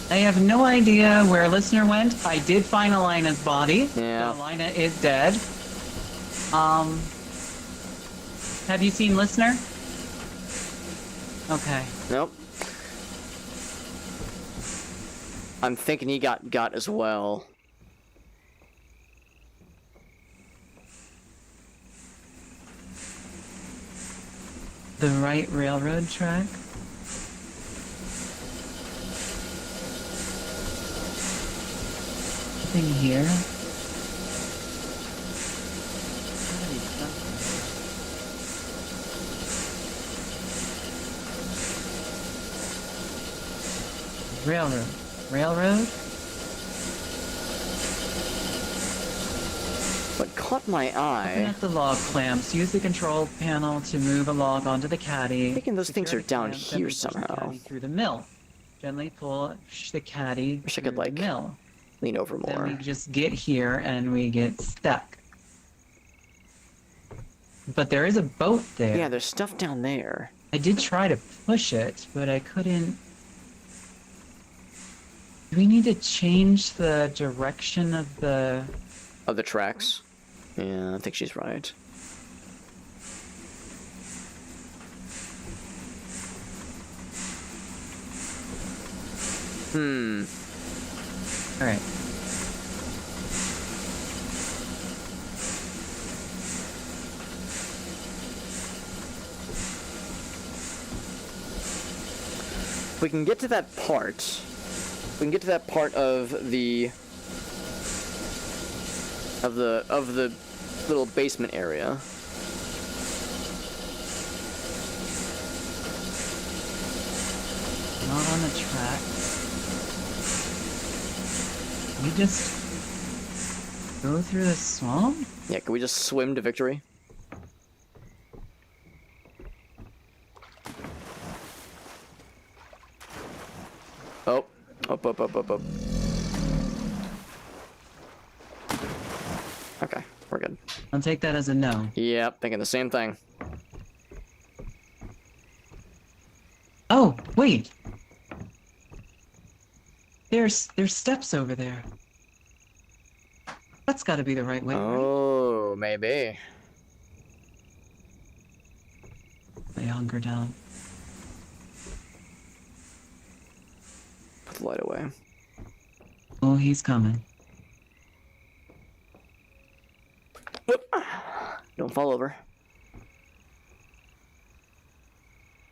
I have no idea where Listener went. I did find Alina's body. Yeah. So Alina is dead. Have you seen Listener? Okay. Nope. I'm thinking he got as well. The right railroad track? Nothing here? Gotta be something. Railroad. Railroad? What caught my Open eye... up the log clamps. Use the control panel to move a log onto the caddy. I'm thinking those things Secure are the down clamps, then here push the somehow. caddy through the mill. Gently push the caddy Wish I through could, like, the mill. Lean over Then we more. just get here and we get stuck. But there is a boat there. Yeah, there's stuff down there. I did try to push it, but I couldn't. Do we need to change the direction of the... Of the tracks. Yeah, I think she's right. Alright. If we can get to that part... We can get to that part of the little basement area. Not on the track. We just go through the swamp? Yeah, can we just swim to victory? Oh. Up. Okay, we're good. I'll take that as a no. Yep, thinking the same thing. Oh, wait! There's steps over there. That's gotta be the right way. right? Oh, maybe. Lay hunker down. Put the light away. Oh, he's coming. Don't fall over.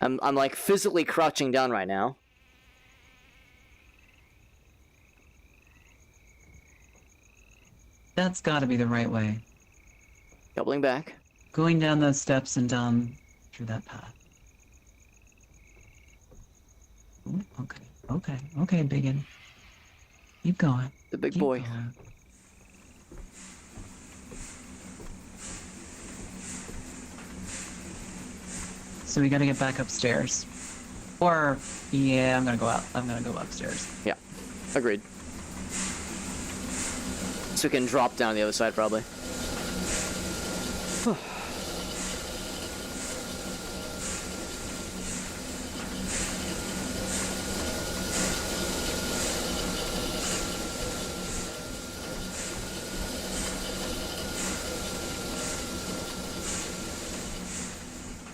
I'm like physically crouching down right now. That's gotta be the right way. Doubling back. Going down those steps and down through that path. Ooh, okay, biggin. Keep going. The big Keep boy. going. So we gotta get back upstairs. Or, yeah, I'm gonna go out. I'm gonna go upstairs. Yeah, agreed. So we can drop down the other side, probably.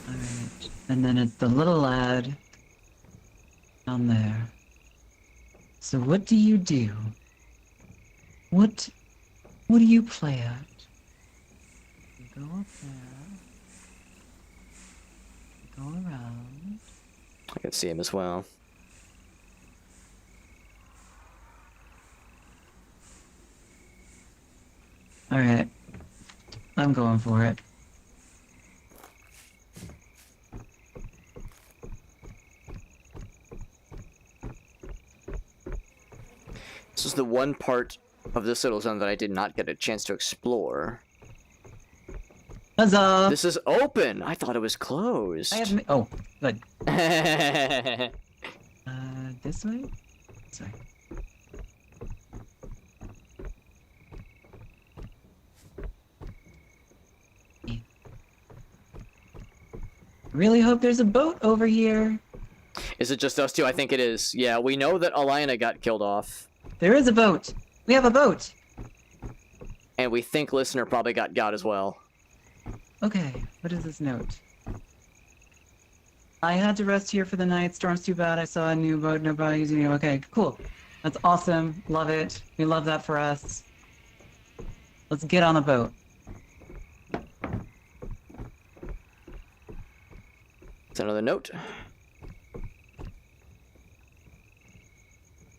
Alright. And then it's the little lad down there. So what do you do? What do you play at? You go up there. You go around. I can see him as well. Alright. I'm going for it. This is the one part of this little zone that I did not get a chance to explore. Huzzah! This is open! I thought it was closed. I have... Oh, good. It's This way? This way. Really hope there's a boat over here. Is it just us two? I think it is. Yeah, we know that Alina got killed off. There is a boat. We have a boat. And we think Listener probably got as well. Okay, what is this note? I had to rest here for the night. Storm's too bad. I saw a new boat. Nobody using it. Okay, cool. That's awesome. Love it. We love that for us. Let's get on the boat. It's another note.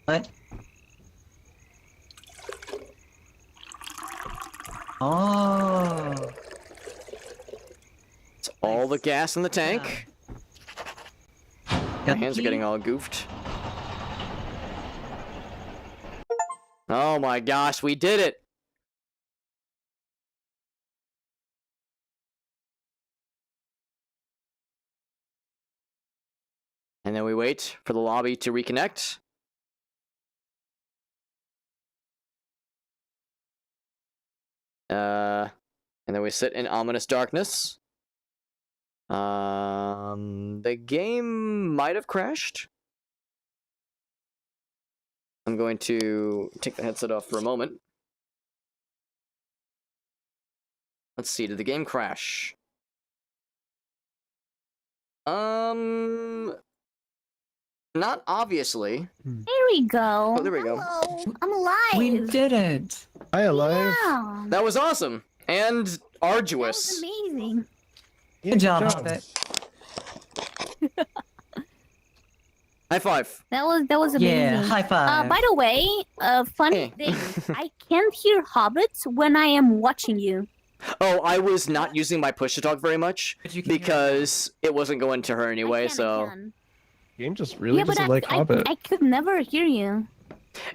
What? Oh. It's all the gas in the tank. My Got hands are the getting key. all goofed. Oh my gosh, we did it! And then we wait for the lobby to reconnect. And then we sit in ominous darkness. The game might have crashed. I'm going to take the headset off for a moment. Let's see, did the game crash? Not obviously. There we go. Oh, there we go. Hello. I'm alive. We did it. Hi, alive. Yeah. That was awesome and That was arduous. amazing. Good job, Hobbit. High five. That was amazing. Yeah, high five. By the way, funny Hey. thing, I can't hear hobbits when I am watching you. Oh, I was not using my push to talk very much But you can hear because it wasn't going to her anyway. I can, I So can. Game just really Yeah, but doesn't like Hobbit. I could never hear you.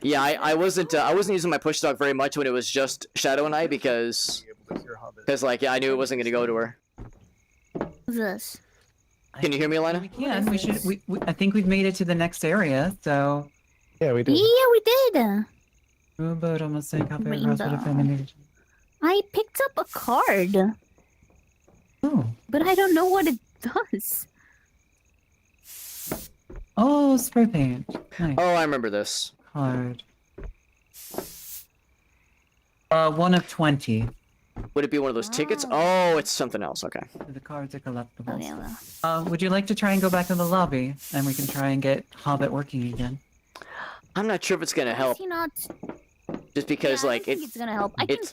yeah, I wasn't using my push to talk very much when it was just Shadow and I because like I knew it wasn't going to go to her. What's this? Can you hear me, Elena? We can. We should. I think we've made it to the next area. So. Yeah, we Yeah, did. we did. Robot almost saying copy Rainbow. across with a feminine. I picked up a card, Oh. but I don't know what it does. Oh, spray paint. Nice. Oh, I remember this. Card. 1 of 20. Would it be one of those tickets? Oh. Oh, it's something else. Okay. The cards are collectibles. Okay, well. Would you like to try and go back to the lobby, and we can try and get Hobbit working again? I'm not sure if it's gonna help, Is he not? just because Yeah, I like don't think it's gonna help. I it's-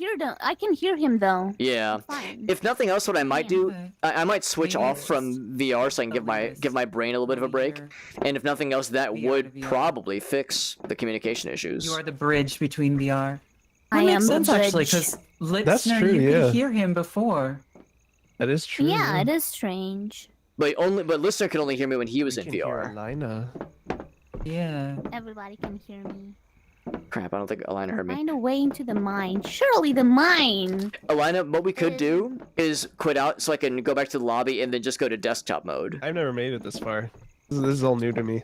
can hear him though. yeah. Fine. If nothing else, what I might do, Okay. I might switch Maybe off from VR so I can give my brain a little bit of a break. And if nothing else, that VR to would VR. probably fix the communication issues. You are the bridge between VR. I That am makes the sense actually, bridge. because That's listener, true, you yeah. could hear him before. That is true. Yeah, it is strange. But listener could only hear me when he was in VR. Lina. Yeah. Everybody can hear me. Crap, I don't think Alina heard me. Find a way into the mine. Surely the mine. Alina, what we could do is quit out so I can go back to the lobby and then just go to desktop mode. I've never made it this far. This is all new to me.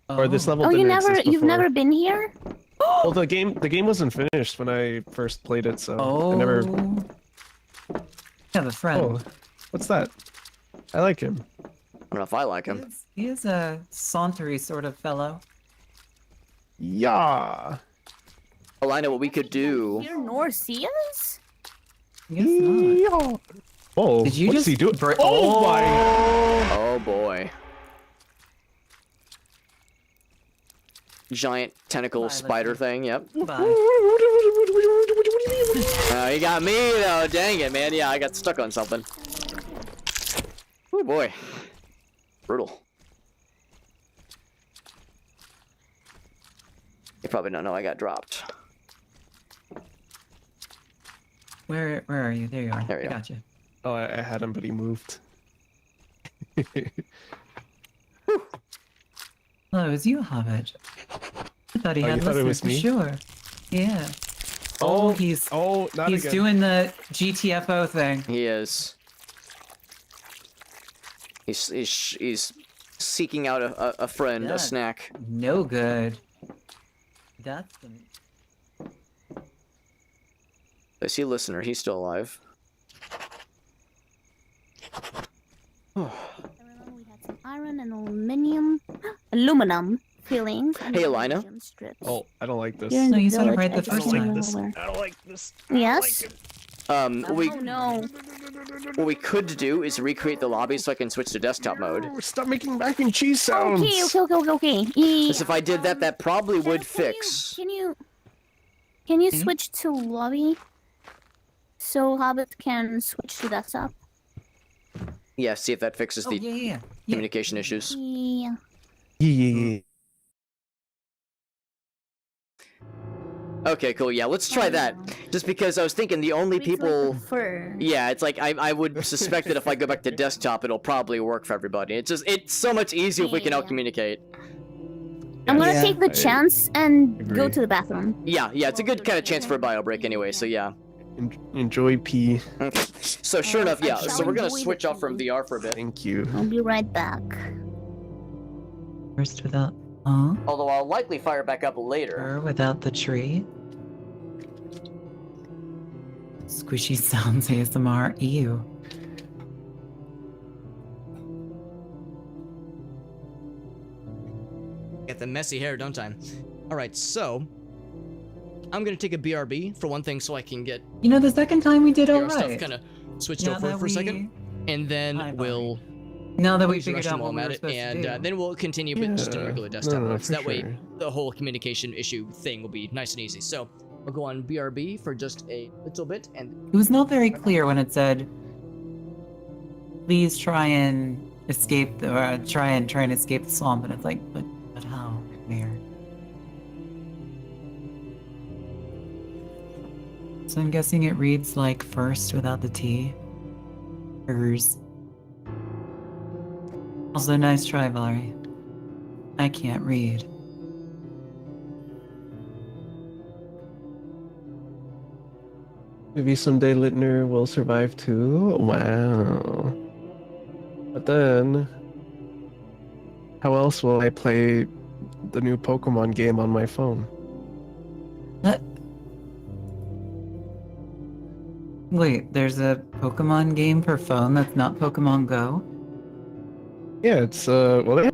Or this Oh. level Oh, didn't exist you've before. never been here? Well, the game wasn't finished when I first played it, so Oh. I never. You have a friend. Oh, what's that? I like him. I don't know if I like him. He is a sauntery sort of fellow. Yeah. Alina, what we could do. Hear nor see us? Guess not. Yeah. Oh, Did you what's just he doing? break- Oh my! Oh boy. Giant tentacle Bye, spider listener. thing, yep. Bye. You got me though, dang it, man. Yeah, I got stuck on something. Oh boy. Brutal. You probably don't know I got dropped. Where are you? There you are. There you I are. got you. Oh, I had him, but he moved. Oh, it was you, Hobbit. I thought he Oh, had you thought it listeners was for me? sure. Yeah. Oh, he's not he's again. doing the GTFO thing. He is. He's seeking out a friend, Yeah. a snack. No good. That's the... I see a listener. He's still alive. I remember we had some iron and aluminum fillings. And Hey, Alina? magnesium strips. Oh, I don't like this. Here in No, the you said it village, right the I first just time. don't know where. I don't like this. Yes? We Oh no. what we could do is recreate the lobby so I can switch to desktop mode. Stop making mac and cheese sounds. Okay. Yeah. Because if I did that, that probably would Jeff, fix. Can you Hmm? switch to lobby so Hobbit can switch to desktop? Yeah, see if that fixes Oh, the yeah. communication issues. Yeah. Yeah. Okay, cool. Yeah, let's try that. Just because I was thinking the only Reads like people. the fur. Yeah, it's like I would suspect that if I go back to desktop, it'll probably work for everybody. It's so much easier if we can all Yeah. communicate. I'm gonna Yeah. take the I chance and go agree. to the bathroom. Yeah, it's a good kind of chance for a bio break anyway. So yeah. Enjoy pee. Okay. So sure enough, I yeah. shall So we're gonna enjoy the switch off from tea. VR for a bit. Thank you. I'll be right back. First without, huh? Although I'll likely fire back up later. Her without the tree. Squishy sounds ASMR. Ew. Get the messy hair, don't I? Alright, so I'm gonna take a BRB for one thing so I can get You know, the second time we did your stuff alright. kind of switched Now over that for a second. And then Hi, we'll Now that we use the figured restroom out while what I'm we at were it, supposed and to do. then we'll continue but just in Yeah. regular desktop No, mode. So for that way sure. the whole communication issue thing will be nice and easy. So we'll go on BRB for just a little bit, and It was not very clear when it said, "Please try and escape the, or try and escape the swamp." And it's like, but how? Where? So I'm guessing it reads like first without the T. Hers. Also, nice try, Valerie. I can't read. Maybe someday Littner will survive too. Wow. But then, how else will I play the new Pokemon game on my phone? What? Wait, there's a Pokemon game for phone that's not Pokemon Go? Yeah, it's well, they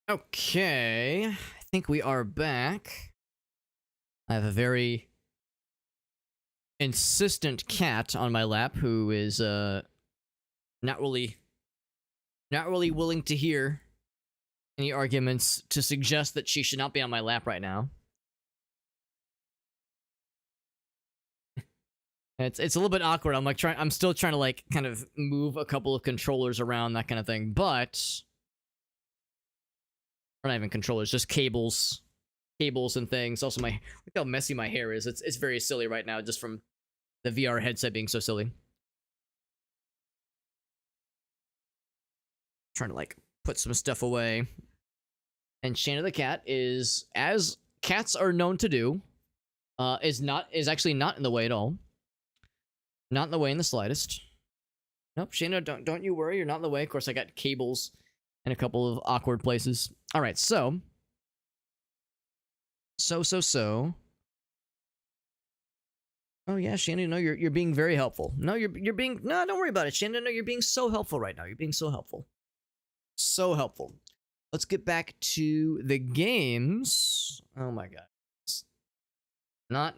Okay, I think we are back. I have a very insistent cat on my lap who is not really willing to hear any arguments to suggest that she should not be on my lap right now. It's a little bit awkward. I'm still trying to like kind of move a couple of controllers around, that kind of thing, but or not even controllers, just cables and things. Also, look how messy my hair is. It's very silly right now, just from the VR headset being so silly. Trying to like put some stuff away. And Shanna the cat is, as cats are known to do, is actually not in the way at all. Not in the way in the slightest. Nope, Shanna, don't you worry, you're not in the way. Of course, I got cables in a couple of awkward places. All right, so. Oh yeah, Shannon, no, you're being very helpful. No, you're being, no, don't worry about it, Shannon. No, you're being so helpful right now. You're being so helpful. So helpful. Let's get back to the games. Oh my god.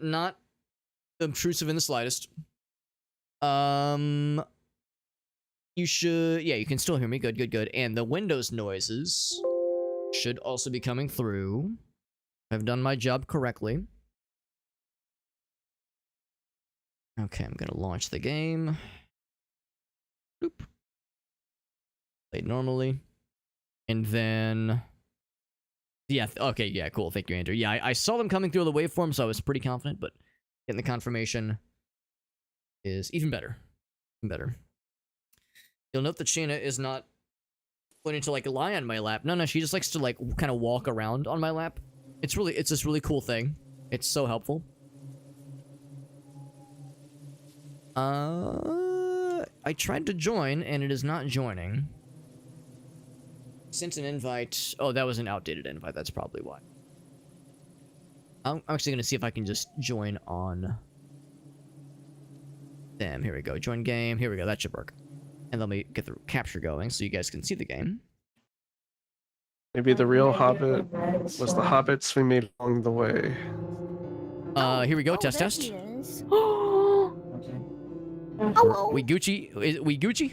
Not obtrusive in the slightest. You should, yeah, you can still hear me. Good. And the Windows noises should also be coming through. I've done my job correctly. Okay, I'm gonna launch the game. Boop. Play normally. And then... Yeah, okay, yeah, cool. Thank you, Andrew. Yeah, I saw them coming through the waveform, so I was pretty confident, but getting the confirmation is even better. You'll note that Shayna is not wanting to, like, lie on my lap. No, she just likes to, like, kind of walk around on my lap. It's this really cool thing. It's so helpful. I tried to join, and it is not joining. Sent an invite. Oh, that was an outdated invite. That's probably why. I'm actually gonna see if I can just join on them. Here we go. Join game. Here we go. That should work. And let me get the capture going so you guys can see the game. Maybe the real Hobbit was the hobbits we made along the way. Here we go. Oh, Test. there he is. Hello. We Gucci. We Gucci.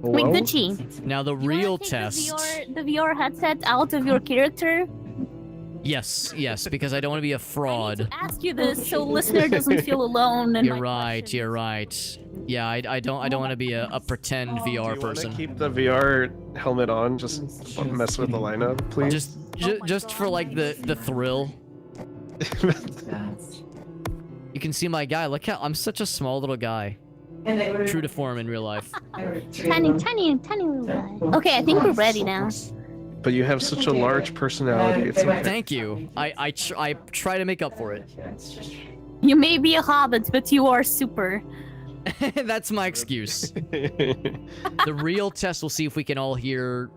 Wait, Hello? Gucci. Now the You wanna real take test. The VR headset out of your character. Yes, because I don't want to be a I need fraud. to ask you this so listener doesn't feel alone. In You're my right. questions. You're right. Yeah, I don't want to be a pretend VR Do you want person. to keep the VR helmet on? Just mess with the lineup, please. Just for like the thrill. You can see my guy. Look how I'm such a small little guy. True to form in real life. Tiny little guy. Okay, I think we're ready now. But you have such a large personality. It's okay. Thank you. I try to make up for it. You may be a hobbit, but you are super. That's my excuse. The real test will see if we can all hear.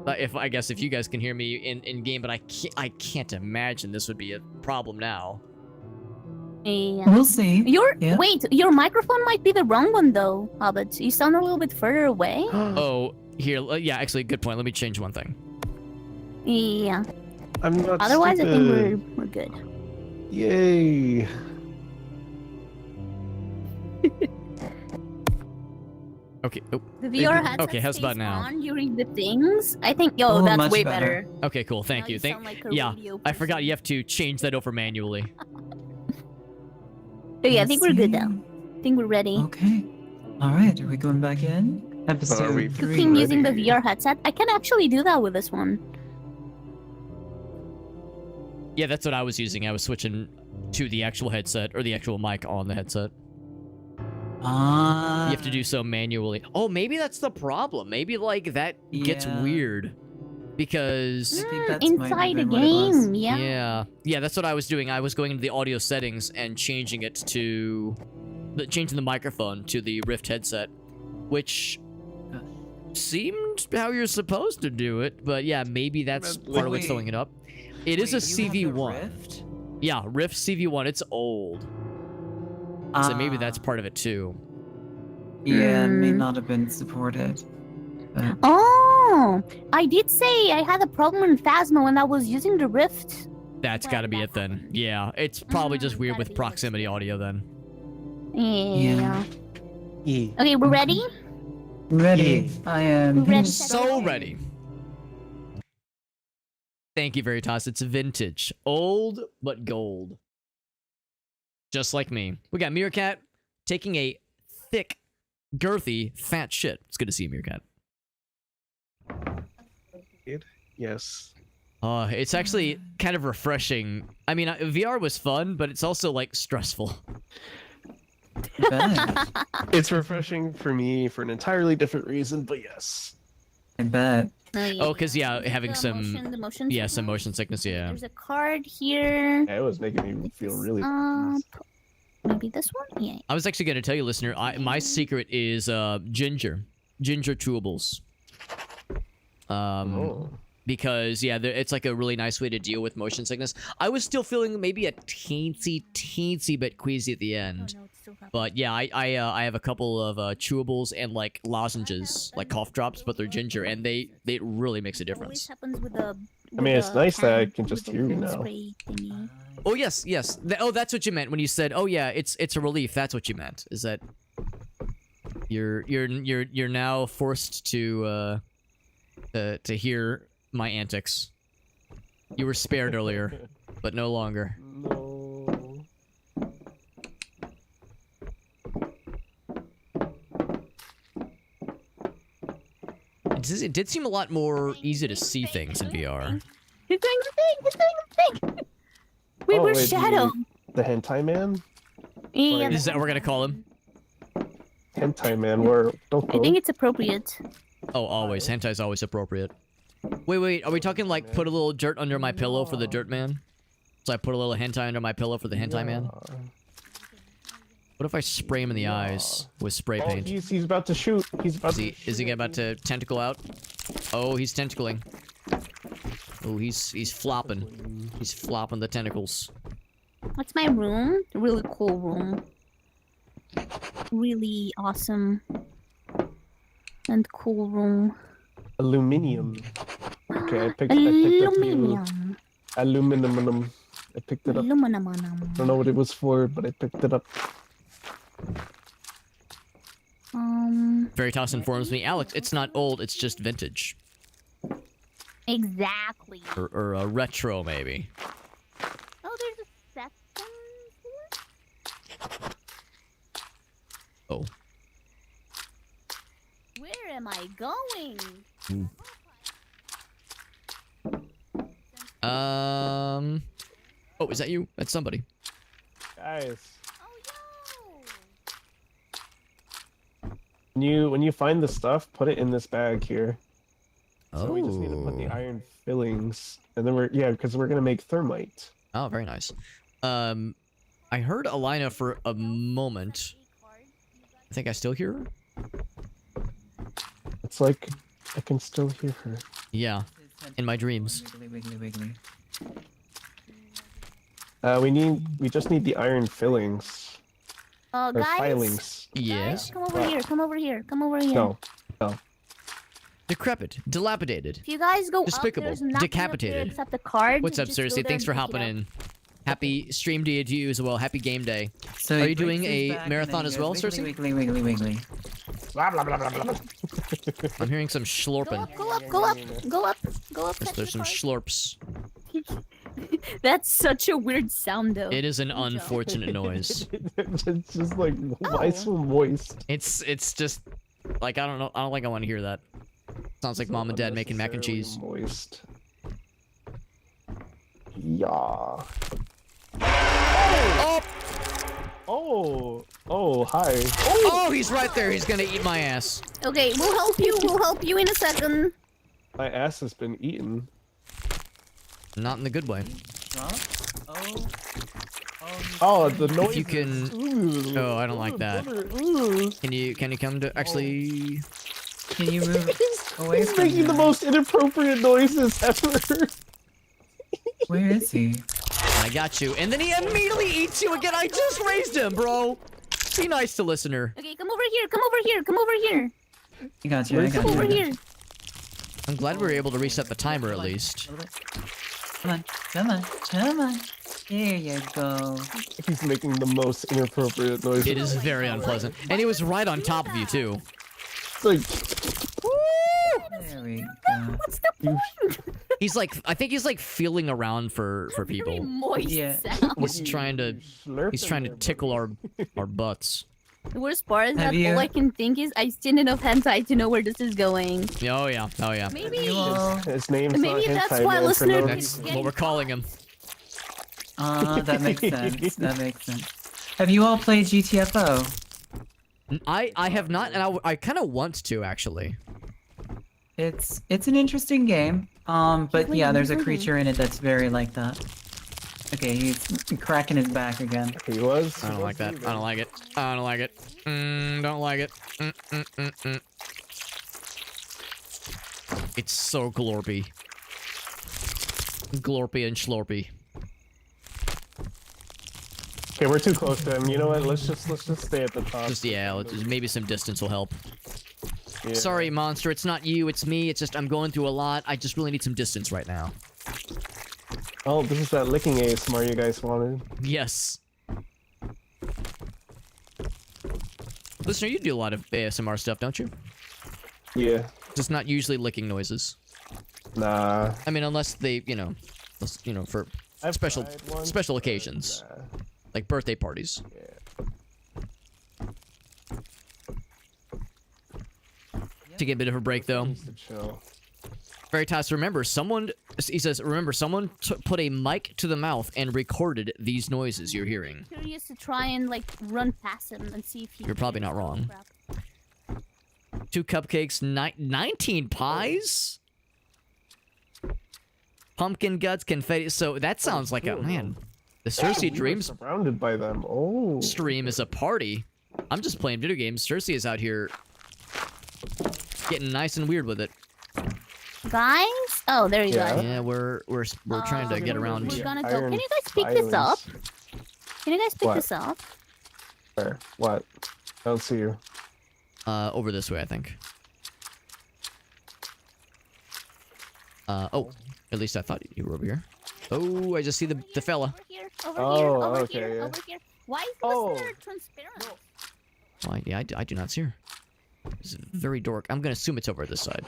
I guess if you guys can hear me in game, but I can't imagine this would be a problem now. Yeah. We'll see. Wait, your microphone might be the wrong one though, Hobbit. You sound a little bit further away. Oh, here. Yeah, actually, good point. Let me change one thing. Yeah. I'm not Otherwise, stupid. I think we're good. Yay. Okay. Oh, The VR headset okay, how's about stays now? on during the things. I think, yo, Oh, that's much way better. better. okay, cool. Thank Now you. sound like a Yeah, radio I forgot person. you have to change that over manually. Okay, I think we're good Let's now. I think we're ready. Okay. All right. Are we going back in? Episode we 3. Cooking using the ready? VR headset. I can actually do that with this one. Yeah, that's what I was using. I was switching to the actual headset or the actual mic on the headset. Ah. You have to do so manually. Oh, maybe that's the problem. Maybe like that gets Yeah. weird because I think that's might have Inside the been what it was. game, yeah. yeah, that's what I was doing. I was going into the audio settings and changing it to changing the microphone to the Rift headset, which seemed how you're supposed to do it. But yeah, maybe that's part of what's Wait. throwing it up. It is a Wait, you have the CV1. Rift? Yeah, Rift CV1. It's old. So maybe that's Ah. part of it too. Yeah, it may Mm. not have been supported. But Oh, no. I did say I had a problem in Phasma when I was using the Rift. That's got to be it then. Yeah, it's probably just weird gotta with be it. proximity audio then. Yeah. E. Okay, we're ready? Ready. I am. Ready. So ready. Thank you, Veritas. It's vintage. Old, but gold. Just like me. We got Meerkat taking a thick, girthy, fat shit. It's good to see you, Meerkat. Yes. It's actually kind of refreshing. I mean, VR was fun, but it's also, like, stressful. I bet. It's refreshing for me for an entirely different reason, but yes. I bet. Oh, 'cause, yeah, having The some- motion, the motion Yeah, some sickness. motion sickness, yeah. There's a card here. Yeah, it was making me feel really. Maybe this one? Yeah. I was actually going to tell you, listener, my secret is ginger chewables. Oh. Because yeah, it's like a really nice way to deal with motion sickness. I was still feeling maybe a teensy bit queasy at the end, Oh, no, it's still happening. but yeah, I have a couple of chewables and like lozenges, like cough drops, but they're ginger, and they really makes a It always difference. happens with the. I mean, it's nice that I can can just hear you now. Oh yes. Oh, that's what you meant when you said, oh yeah, it's a relief. That's what you meant. Is that you're now forced to hear my antics. You were spared earlier, but no longer. No. It did seem a lot more easy to see things in VR. He's doing the thing. He's doing the thing. Wait, Oh, where's wait, Shadow? The hentai man? Yeah, Is that what we're gonna call him? Hentai man, where don't I go. think it's appropriate. Oh, always. Hentai's always appropriate. Wait. Are we talking like put a little dirt under my pillow for the dirt man? So I put a little hentai under my pillow for the hentai man? What if I spray him in the eyes with spray Oh, paint? he's about to shoot. He's about Is he about to tentacle out? Oh, he's tentacling. Oh, he's flopping. He's flopping the tentacles. What's my room? Really cool room. Really awesome and cool room. Aluminium. Okay, I picked up the Aluminium. aluminum. I picked it up. Aluminum. I don't know what it was for, but I picked it up. Veritas informs me, Alex, it's not old, it's just vintage. Exactly. Or a retro, maybe. Oh, there's a second here? Oh. Where am I going? Oh, is that you? That's somebody. Guys, Oh, when you find the stuff, put it in this bag here. Oh. So we just need to put the iron fillings, and then because we're gonna make thermite. Oh, very nice. I heard Alina for a moment. I think I still hear her. It's like I can still hear her. Yeah, in my dreams. Wiggly. We just need the iron fillings or guys. filings. Yeah. Guys, come over here. Come over here. Come over here. No, Decrepit, dilapidated. If you guys go Despicable, up, there's nothing up decapitated. there except the card. What's up, Just go Cersei? there Thanks and for pick it hopping up. in. Happy stream day to you as well. Happy game day. So Are he you doing breaks his a back and marathon then as he well, goes Cersei? Wiggly. blah blah blah blah blah. I'm hearing some Go schlorping. up, go up. There's some schlorps. That's such a weird sound, though. It is an unfortunate noise. It's just like, why so moist? It's just like I don't know. I don't think I want to hear that. Sounds like mom and dad making mac and cheese. Moist. Yeah. Oh, hi. Oh, he's right there. He's gonna eat my ass. Okay, we'll help you. We'll help you in a second. My ass has been eaten. Not in the good way. Oh, the noise. If you can. Oh, I don't like that. Can you come to actually? Can you move away He's from making the him? most inappropriate noises ever. Where is he? I got you. And then he immediately eats you again. I just raised him, bro. Be nice to listener. Okay, come over here. Come over here. Come over here. I got you. I got Come you. over here. I'm glad we were able to reset the timer at least. Come on, come on, come on. There you go. He's making the most inappropriate noises. It is very unpleasant. And he was right on top of you, too. It's like, There we go. What's the point? He's like, I think he's like feeling around for Very people. moist Yeah. sound. He's trying to tickle our butts. The worst part is Have that you- all I can think is I've seen enough hentai to know where this is going. Oh yeah, oh yeah. Maybe. You all... his name's Maybe not that's hentai why man for listener no That's reason. Getting what we're calling him. that makes sense. That makes sense. Have you all played GTFO? I have not, and I kind of want to actually. It's an interesting game. But yeah, there's a He's creature in it that's very like that. Okay, he's cracking his back again. He was. I don't like that. I don't like it. I don't like it. Don't like it. It's so glorpy. Glorpy and schlorpy. Okay, we're too close to him. You know what? Let's just stay at the top. Just yeah, maybe some distance will help. Yeah. Sorry, monster. It's not you. It's me. It's just I'm going through a lot. I just really need some distance right now. Oh, this is that licking ASMR you guys wanted. Yes. Listener, you do a lot of ASMR stuff, don't you? Yeah. Just not usually licking noises. Nah. I mean, unless they, for I've special tried once, special but, occasions, like birthday parties. To get a bit of a break, though. Needs to chill. Veritas, remember, he says, remember, someone put a mic to the mouth and recorded these noises you're hearing. Curious to try and like run past him and see if he. You're probably not wrong. 2 cupcakes, 19 pies? Pumpkin guts, confetti. So that sounds like a, man, the Cersei We were Dreams surrounded by them. Oh. stream is a party. I'm just playing video games. Cersei is out here getting nice and weird with it. Guys? Oh, there you Yeah. go. Yeah, we're trying to get around. We're gonna go. Iron Can you guys pick this up? filings. Can you guys pick What? this up? Where? What? I don't see you. Over this way, I think. Oh, at least I thought you were over here. Oh, I just see the fella. Over here. Over Oh, here. Over okay, here. yeah. Over here. Why is Oh. listener transparent? Oh, yeah, I do not see her. It's very dark. I'm gonna assume it's over this side.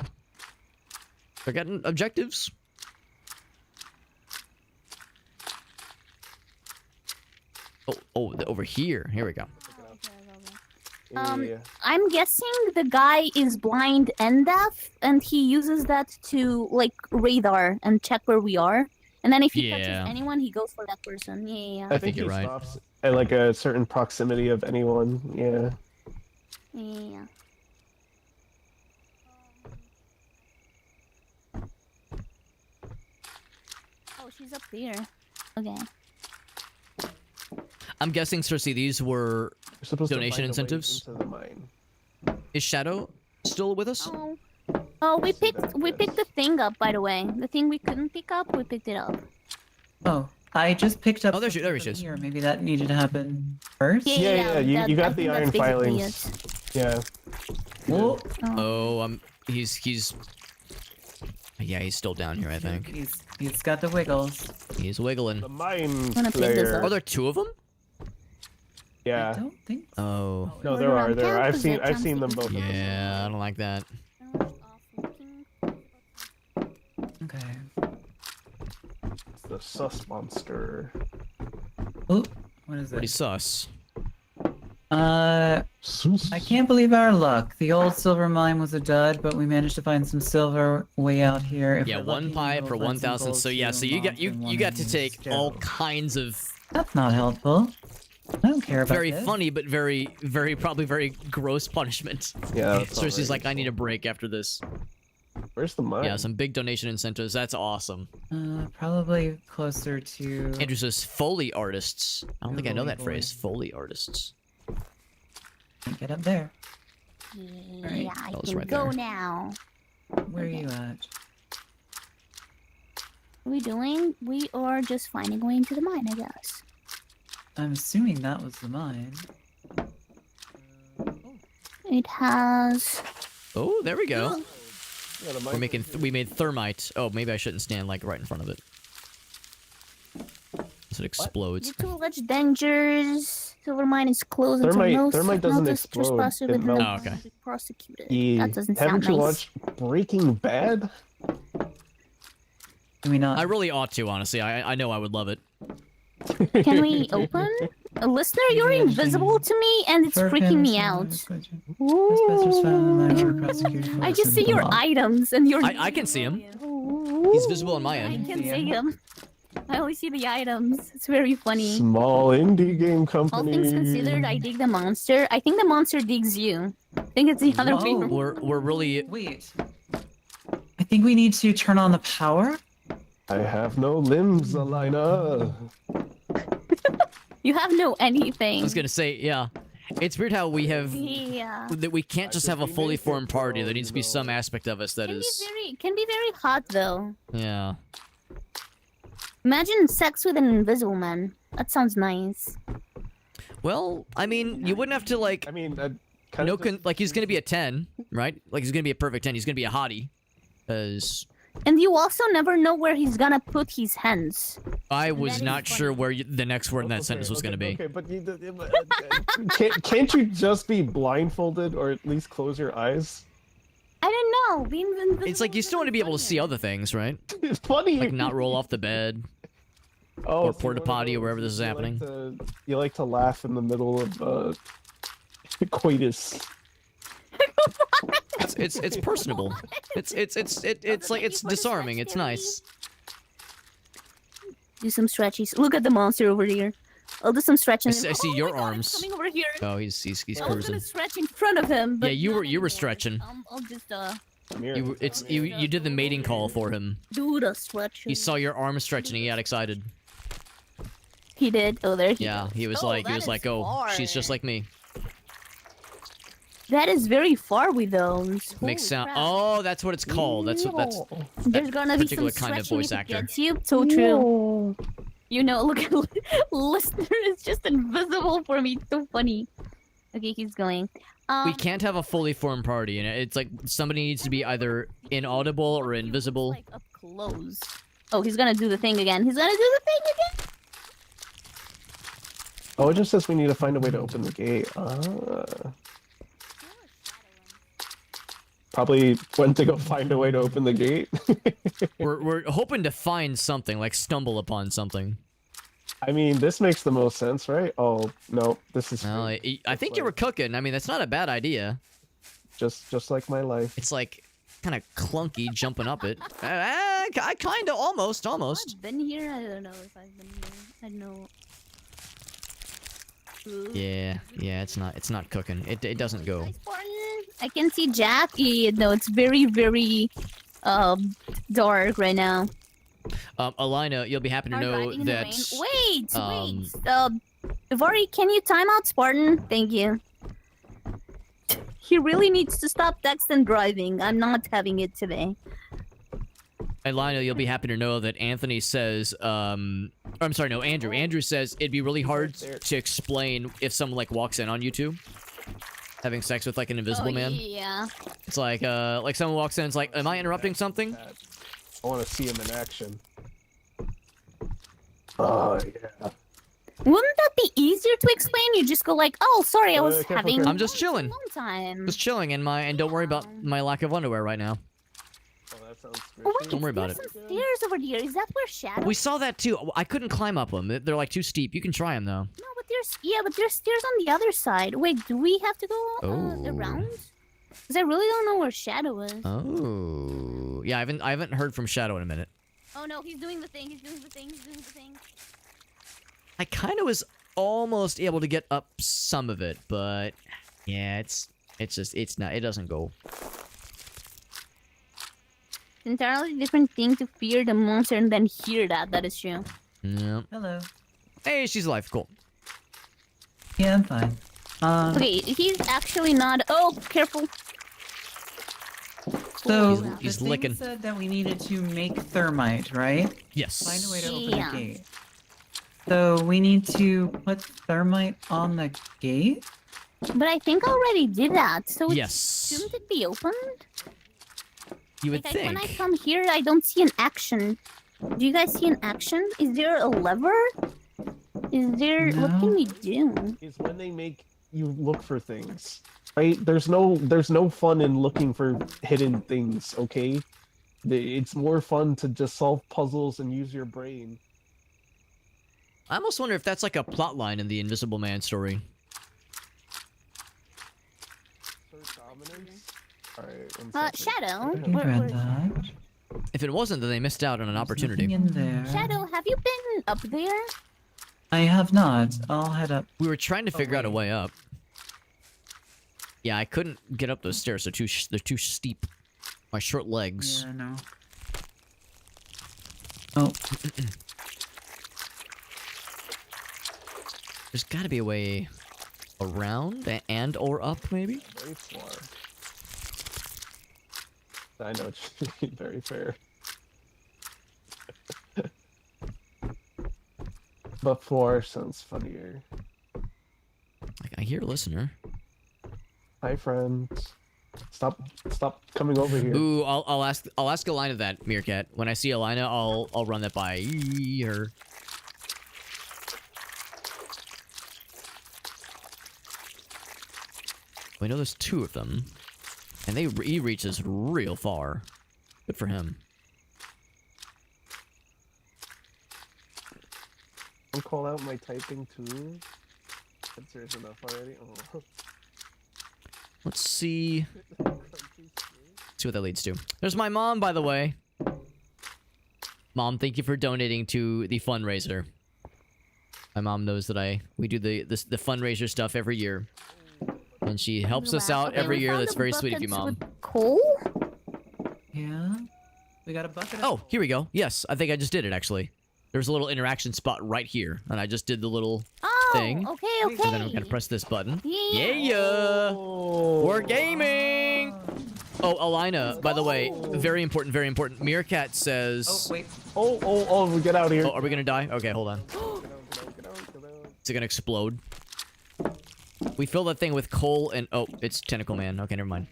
Forgetting objectives? Over here. Here we go. Yeah. I'm guessing the guy is blind and deaf, and he uses that to like radar and check where we are. And then if he Yeah. touches anyone, he goes for that person. Yeah, I think think you're he right. stops at like a certain proximity of anyone. Yeah. yeah. Oh, she's up there. Okay. I'm guessing, Cersei, these were... You're supposed Donation to find a way incentives? into the mine. Is Shadow still with us? Oh. Oh, we See picked that, we yes. picked the thing up, by the way. The thing we couldn't pick up, we picked it up. Oh, I just picked up. Oh, there she something is. Here, maybe that needed to happen first. Yeah, you got the iron filings. Yeah. Oh, Oh, he's... Yeah, he's still down here, I think. he's got the wiggles. He's wiggling. The mine Wanna pick this player. up? Are there 2 of them? I Yeah. don't think so. Oh. No, We're there are. around There are. campus, I've seen them both. Yeah, I don't like that. Okay. The sus monster. Oh, what is Pretty it? sus. I can't believe our luck. The old silver mine was a dud, but we managed to find some silver way out here. If Yeah, we're 1 lucky, pie we'll for find some 1,000. gold So yeah, too, so you got monster you got to one take stone. all kinds of That's not helpful. I don't care about very this. funny but very probably very gross punishment. Yeah. that's not Cersei's very like, I need a useful. break after this. Where's the mine? Yeah, some big donation incentives. That's awesome. Probably closer to. Andrew says Foley artists. I don't think I know that Foley. phrase. Foley artists. Get up there. Yeah, I That was can right go there. now. Where are Okay. you at? What are we doing? We are just finding a way into the mine, I guess. I'm assuming that was the mine. It has. Oh, there we go. We made thermite. Oh, maybe I shouldn't stand like right in front of it. So it explodes. Due to alleged dangers, silver mine is closed until Thermite- no thermite doesn't smelters explode, trespasser it within melts. the Oh, okay. mine be prosecuted. Yeah. That doesn't Haven't sound you nice. watched Breaking Bad? Can we not? I really ought to, honestly. I know I would love it. Can we open? A listener, you're invisible to me, and it's freaking me out. Asbestos found in the prosecuted. I just see your items, and you're. I can see him. He's visible on my I end. can see him. I only see the items. It's very funny. Small indie game company. All things considered, I dig the monster. I think the monster digs you. I think it's the other way. Whoa. We're really Wait. I think we need to turn on the power. I have no limbs, Alina. You have no anything. I was gonna say, yeah. It's weird how we have Yeah. that we can't just have a fully formed party. There needs to be some aspect of us that is Can be very hot though. yeah. Imagine sex with an invisible man. That sounds nice. Well, I mean, you wouldn't have to like I mean, kind no of. like he's gonna be a 10, right? Like he's gonna be a perfect 10. He's gonna be a hottie. Cause And you also never know where he's gonna put his hands. I was is not funny. sure where the next word in that sentence was gonna be. Okay, but can't you just be blindfolded or at least close your eyes? I don't know. Being invisible It's like you still want to be able to see other things, right? It's funny. Like not roll off the bed. oh, or so porta one of potty or those, wherever this is you happening. You like to laugh in the middle of coitus. It's personable. It's like it's disarming. It's nice. Do some stretches. Look at the monster over here. I'll do some stretching. I see your my God, arms. It's coming over here. Oh, he's I was cruising. gonna stretch in front of him. But Yeah, you not were anymore. stretching. I'll just Come here. You did the mating call for him. do the stretch. He saw your arm stretching. He got excited. He did. Oh, there he Yeah, goes. he was Oh, like that is oh, far. she's just like me. That is very far with those. Makes Holy sound. crap. Oh, that's what it's called. That's There's gonna be some particular kind of stretching voice if it actor. gets you. So true. You know, look at listener is just invisible for me. It's so funny. Okay, he's going. We can't have a fully formed party, and it's like somebody needs to be either inaudible or invisible. Like up close. Oh, he's gonna do the thing again. He's gonna do the thing again. Oh, it just says we need to find a way to open the gate. Probably went to go find a way to open the gate. We're hoping to find something, like stumble upon something. I mean, this makes the most sense, right? Oh no, this is No, I think you were cooking. I mean, that's not a bad idea. just like my life. It's like kind of clunky jumping up it. I kind of almost. I've been here. I don't know if I've been here. I don't know. Ooh. Yeah, it's not cooking. It doesn't go. Nice one. I can see Jack. No, it's very, very dark right now. Alina, you'll be happy to Hard know riding in the that. rain. Wait. um, Vari, can you time out Spartan? Thank you. He really needs to stop texting driving. I'm not having it today. Alina, you'll be happy to know that Anthony says, I'm sorry, no, Andrew. Andrew says it'd be really hard to explain if someone like walks in on you two having sex with like an invisible man. Yeah. It's like someone walks in and it's like, am I interrupting something? I want to see him in action. Oh yeah. Wouldn't that be easier to explain? You just go like, "Oh, sorry, I was careful, having." careful. I'm just chilling. a long time. Just chilling and don't worry about my lack of underwear right now. Oh, that sounds Oh, wait, Don't worry about there's it. some stairs over here. Is that where Shadow? We saw that too. I couldn't climb up them. They're like too steep. You can try them though. No, but there's stairs on the other side. Wait, do we have to go Oh. around? Because I really don't know where Shadow is. Oh, yeah. I haven't heard from Shadow in a minute. Oh no, he's doing the thing. He's doing the thing. He's doing the thing. I kind of was almost able to get up some of it, but yeah, it's not. It doesn't go. Entirely different thing to fear the monster and then hear that. That is true. Yeah. Hello. Hey, she's alive. Cool. Yeah, I'm fine. Okay, he's actually not. Oh, careful. So He's- he's the thing licking. said that we needed to make thermite, right? Yes. Find a way to open Yeah. the gate. So we need to put thermite on the gate. But I think I already did that. So Yes. shouldn't it be opened? You would Like, think. when I come here, I don't see an action. Do you guys see an action? Is there a lever? Is there? What can No. we do? Is when they make you look for things. Right? There's no fun in looking for hidden things, okay? It's more fun to just solve puzzles and use your brain. I almost wonder if that's like a plot line in the Invisible Man story. Alright, one second. Shadow. I can grab that. If it wasn't, then they missed out on an There's opportunity. nothing in there. Shadow, have you been up there? I have not. I'll head up. We were trying to figure out a wait. way up. Yeah, I couldn't get up those stairs. They're too steep. My short legs. Yeah, no. Oh, There's got to be a way around and or up, maybe. Very far. I know it's very fair. But four sounds funnier. Like, I hear a listener. Hi, friends. Stop coming over here. Ooh, I'll ask Alina that, Meerkat. When I see Alina, I'll run that by her. We know there's two of them, and he reaches real far. Good for him. Don't call out my typing too. Since there's enough already. Oh. Let's see. See what that leads to. There's my mom, by the way. Mom, thank you for donating to the fundraiser. My mom knows that we do the fundraiser stuff every year, and she helps us Wow. out Okay, every we year. found That's the very sweet of you, buckets Mom. with coal? yeah. We got a bucket. of- Oh, here we go. Yes, I think I just did it actually. There's a little interaction spot right here, and I just did the little Oh, thing. okay, And okay. And then I'm gonna press this button. Yeah. Yeah! We're gaming! Oh, Alina, by the way, very important, very important. Meerkat says... Oh, wait. Oh, get out of here. Oh, are we gonna die? Okay, hold on. Get out. Is it gonna explode? We fill that thing with coal and... Oh, it's Tentacle Man. Okay, never mind.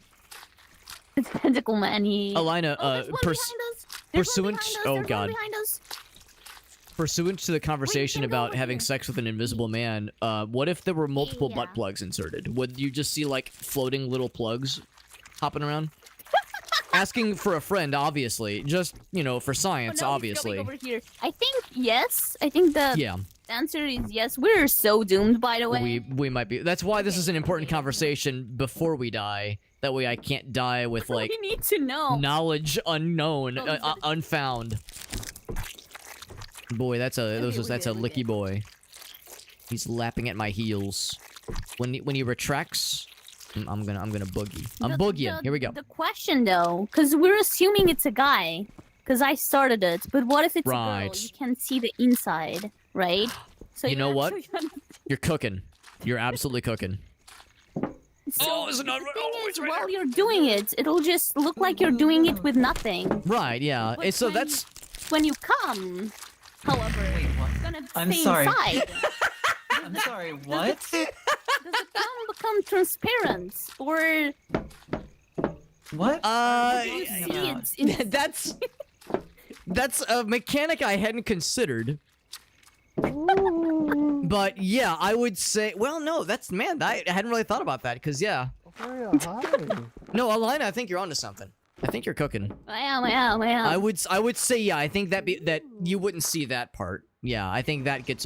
It's Tentacle Man. Alina, There's one behind us. There's one pursuant- behind us. oh, There's one God. behind us. Pursuant to the conversation can go about over having here. sex with an invisible man, what if there were multiple Yeah. butt plugs inserted? Would you just see, like, floating little plugs hopping around? Asking for a friend, obviously. Just, you know, for Oh, science, no, he's obviously. coming over here. I think yes. I think the Yeah, answer is yes. We're so doomed, by the way. we might be. That's why this is an important conversation before we die. That way I can't die with, like, we need to know. knowledge unknown, Oh, is it- unfound. Boy, that's a we're that's a good, we're licky good. boy. He's lapping at my heels. When he retracts, I'm gonna boogie. I'm boogieing. Here we go. The question though, because we're assuming it's a guy, because I started it. But what if it's a girl? Right. You can see the inside, right? So You know what? actually gonna- You're cooking. You're absolutely cooking. So Oh, is it not- the thing oh, is, it's right while there. you're doing it, it'll just look like you're doing it with nothing. Right? Yeah. But It's, so when- that's When you come, however, Wait, what? it's gonna I'm stay sorry. inside. I'm sorry, what? Does the cum become transparent, or What? do you see yeah. it? In- that's a mechanic I hadn't considered. Ooh. But yeah, I would say. Well, no, that's man. I hadn't really thought about that because yeah. Oh, hi. No, Alina, I think you're onto something. I think you're cooking. I am. I would say yeah. I think that you wouldn't see that part. Yeah, I think that gets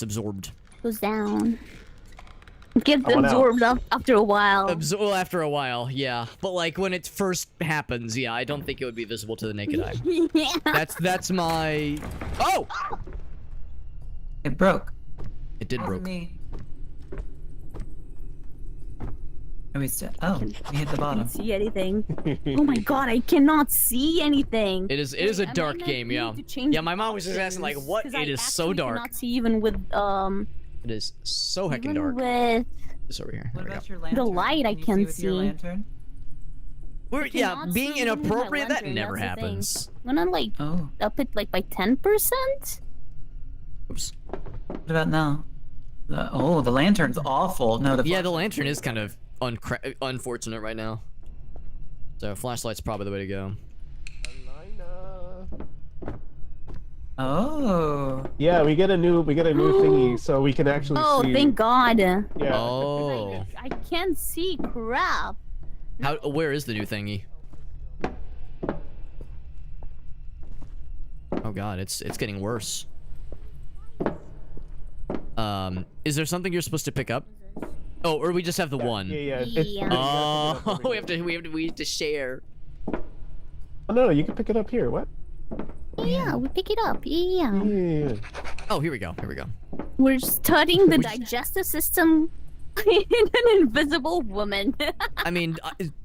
absorbed. Goes down. Gets I want out. absorbed after a while. Well, after a while, yeah. But like when it first happens, yeah, I don't think it would be visible to the naked eye. Yeah. That's my. Oh, It broke. it did Wasn't broke. me. Are we still? Oh, we hit the I bottom. can't see anything. Oh my god, I cannot see anything. It is a Wait, I dark might game, need yeah. to change Yeah, my mom was just asking like, options, what? 'cause It I is so actually dark. cannot see even with It is so heckin' even dark. with It's over here. What There we go. about your lantern? light I Can you can with your see. lantern? We're, yeah, cannot being see even with my inappropriate, that lantern, never that's the thing. happens. I'm gonna like Oh, up it like by 10%. Oops. what about now? The lantern's awful. No, the Yeah, the flashlight's lantern way is kind better. of unfortunate right now. So flashlight's probably the way to go. Oh. Yeah, we get a new thingy, so we can actually Oh, see. thank God. Yeah. Oh. I can't see crap. How? Where is the new thingy? Oh God, it's getting worse. Is there something you're supposed to pick up? Oh, or we just have the one. Yeah. Yeah. Oh, we have to share. Oh, no, you can pick it up here. What? Yeah, we pick it up. Yeah. Yeah. Oh, here we go. Here we go. We're studying the We- digestive system in an invisible woman. I mean,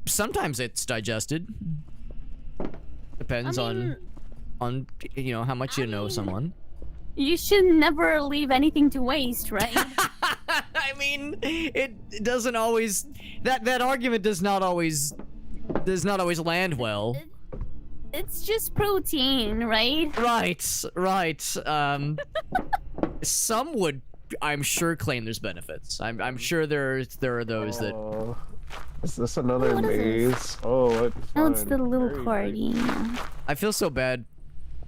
sometimes it's digested. Depends on you know how much you know someone. You should never leave anything to waste, right? I mean, it doesn't always. That argument does not always land well. It's just protein, right? Right. Some would, I'm sure, claim there's benefits. I'm sure there are those that. Oh, is this another What is this? maze? Oh, what Oh, it's fun. the little Very card. nice. Yeah. I feel so bad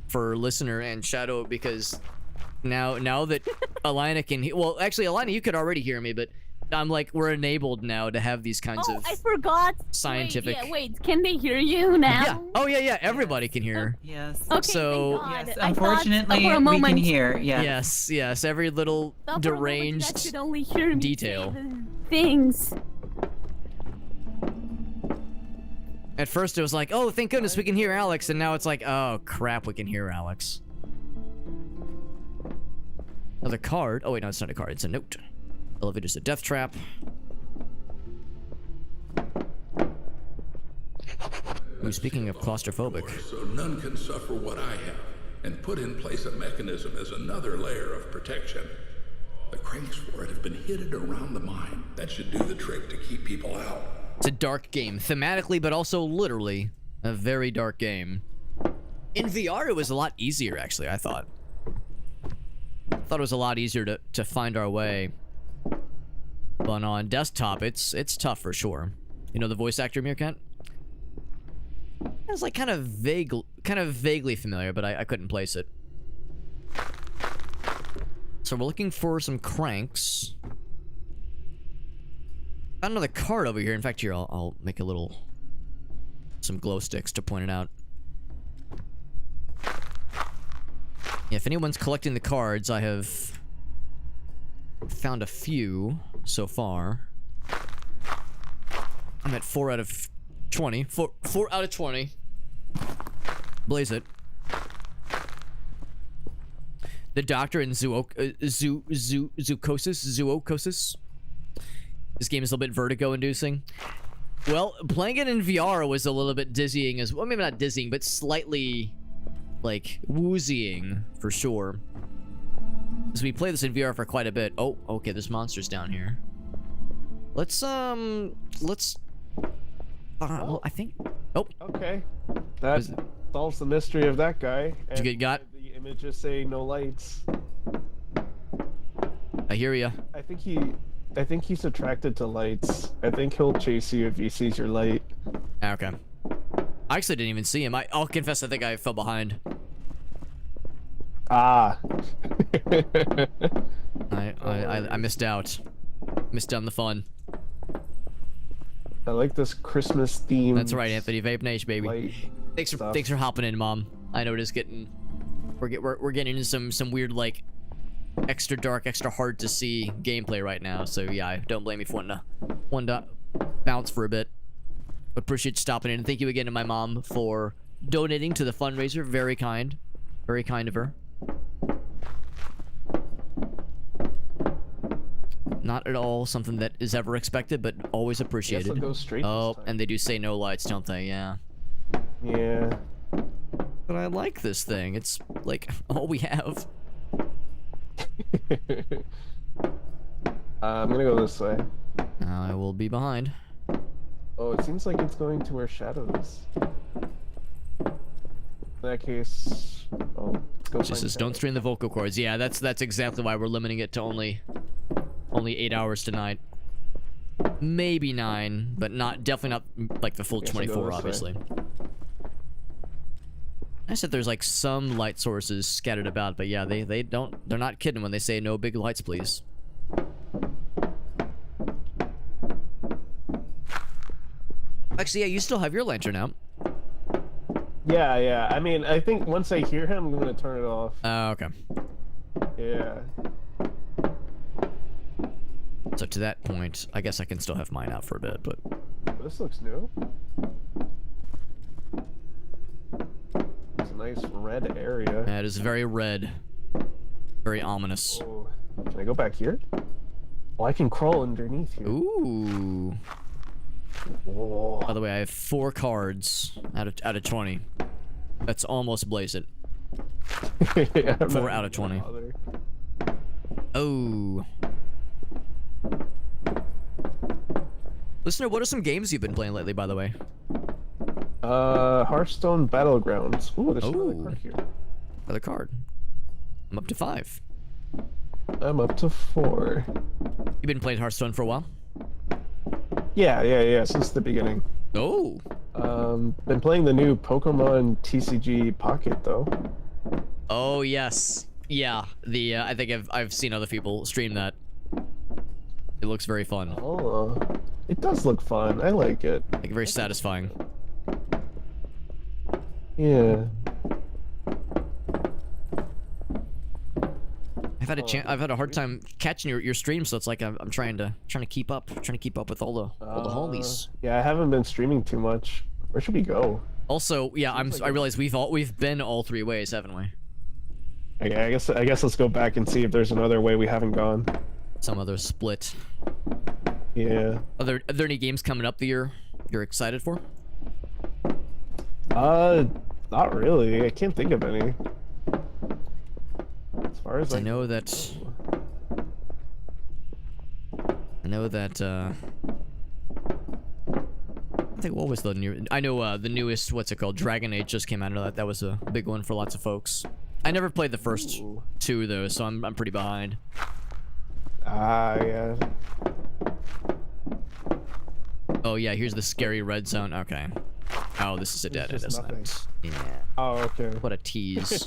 for listener and Shadow because now that Alina can well, actually Alina, you could already hear me, but I'm like we're enabled now to have these kinds Oh, of I forgot. scientific. Wait, can they hear you now? Yeah. Oh yeah. Everybody can hear. Yes. Okay, So- thank God. Yes, I thought unfortunately, for a we moment, can hear. Yeah. Yes. Every little thought for a moment that deranged should only hear me detail. say the things. At first it was like, oh, thank goodness we can hear Alex, and now it's like, oh crap, we can hear Alex. Another card. Oh wait, no, it's not a card, it's a note. Elevator's a death trap. Ooh, speaking of claustrophobic. So none can suffer what I have, and put in place a mechanism as another layer of protection. The cranks for it have been hidden around the mine. That should do the trick to keep people out. It's a dark game, thematically, but also literally a very dark game. In VR, it was a lot easier, actually, I thought. I thought it was a lot easier to find our way. But on desktop, it's tough for sure. You know the voice actor, Meerkat? It's like kind of vaguely familiar, but I couldn't place it. So we're looking for some cranks. Got another card over here. In fact, here, I'll make some glow sticks to point it out. Yeah, if anyone's collecting the cards, I have found a few so far. I'm at 4 out of 20. 4 out of 20. Blaze it. The Doctor and Zookosis. This game is a little bit vertigo-inducing. Well, playing it in VR was a little bit dizzying as well. Maybe not dizzying, but slightly, like, woozying, for sure. Because we play this in VR for quite a bit. Oh, okay, there's monsters down here. Let's, well, I think... Oh, Okay. That solves the mystery of that guy. did you get got? The images say no lights. I hear ya. I think he's attracted to lights. I think he'll chase you if he sees your light. Okay. I actually didn't even see him. I'll confess, I think I fell behind. Ah. I missed out. Missed out on the fun. I like this Christmas theme. That's right, Anthony. Vape Nation, baby. Light Thanks stuff. for hopping in, Mom. I know it is getting we're getting into some weird, like, extra dark, extra hard to see gameplay right now. So yeah, I don't blame me for wanting to bounce for a bit. Appreciate you stopping in, and thank you again to my mom for donating to the fundraiser. Very kind of her. Not at all something that is ever expected, but always appreciated. Guess I'll go straight Oh, this time. and they do say no lights, don't they? Yeah. Yeah. But I like this thing. It's like all we have. I'm gonna go this way. I will be behind. Oh, it seems like it's going to where Shadow is. In that case, oh, let's go Just find says don't Shadow. strain the vocal cords. Yeah, that's exactly why we're limiting it to only 8 hours tonight. maybe 9, but definitely not like the full Guess I'll go 24, this way. obviously. I said there's like some light sources scattered about, but yeah, they're not kidding when they say no big lights, please. Actually, yeah, you still have your lantern out. Yeah. I mean, I think once I hear him, I'm gonna turn it off. Oh, okay. Yeah. So to that point, I guess I can still have mine out for a bit, but This looks new. It's a nice red area. that is very red. Very ominous. Oh, can I go back here? Oh, I can crawl underneath here. Ooh. Whoa. By the way, I have 4 cards out of 20. That's almost blaze it. Yeah, I'm 4 not out of gonna 20. bother. Oh. Listener, what are some games you've been playing lately, by the way? Hearthstone Battlegrounds. Ooh, there's another Ooh. card here. Another card. I'm up to 5. I'm up to 4. You've been playing Hearthstone for a while? Yeah, since the beginning. Oh. Been playing the new Pokemon TCG Pocket though. Oh yes. Yeah. The I think I've seen other people stream that. It looks very fun. Oh, it does look fun. I like it. Like very satisfying. Yeah. I've had a hard time catching your stream, so it's like I'm trying to keep up with all the homies. Yeah, I haven't been streaming too much. Where should we go? Also, yeah, I realize we've been all 3 ways, haven't we? Okay, I guess let's go back and see if there's another way we haven't gone. Some other split. Yeah. Are there any games coming up that you're excited for? Not really. I can't think of any. As far as I know that I think what was the new? I know the newest. What's it called? Dragon Age just came out. I know that was a big one for lots of folks. I never played the first 2 though, so I'm pretty behind. Yeah. Oh yeah, here's the scary red zone. Okay. Oh, this is a dead end, just isn't it? Yeah. Oh, okay. What a tease.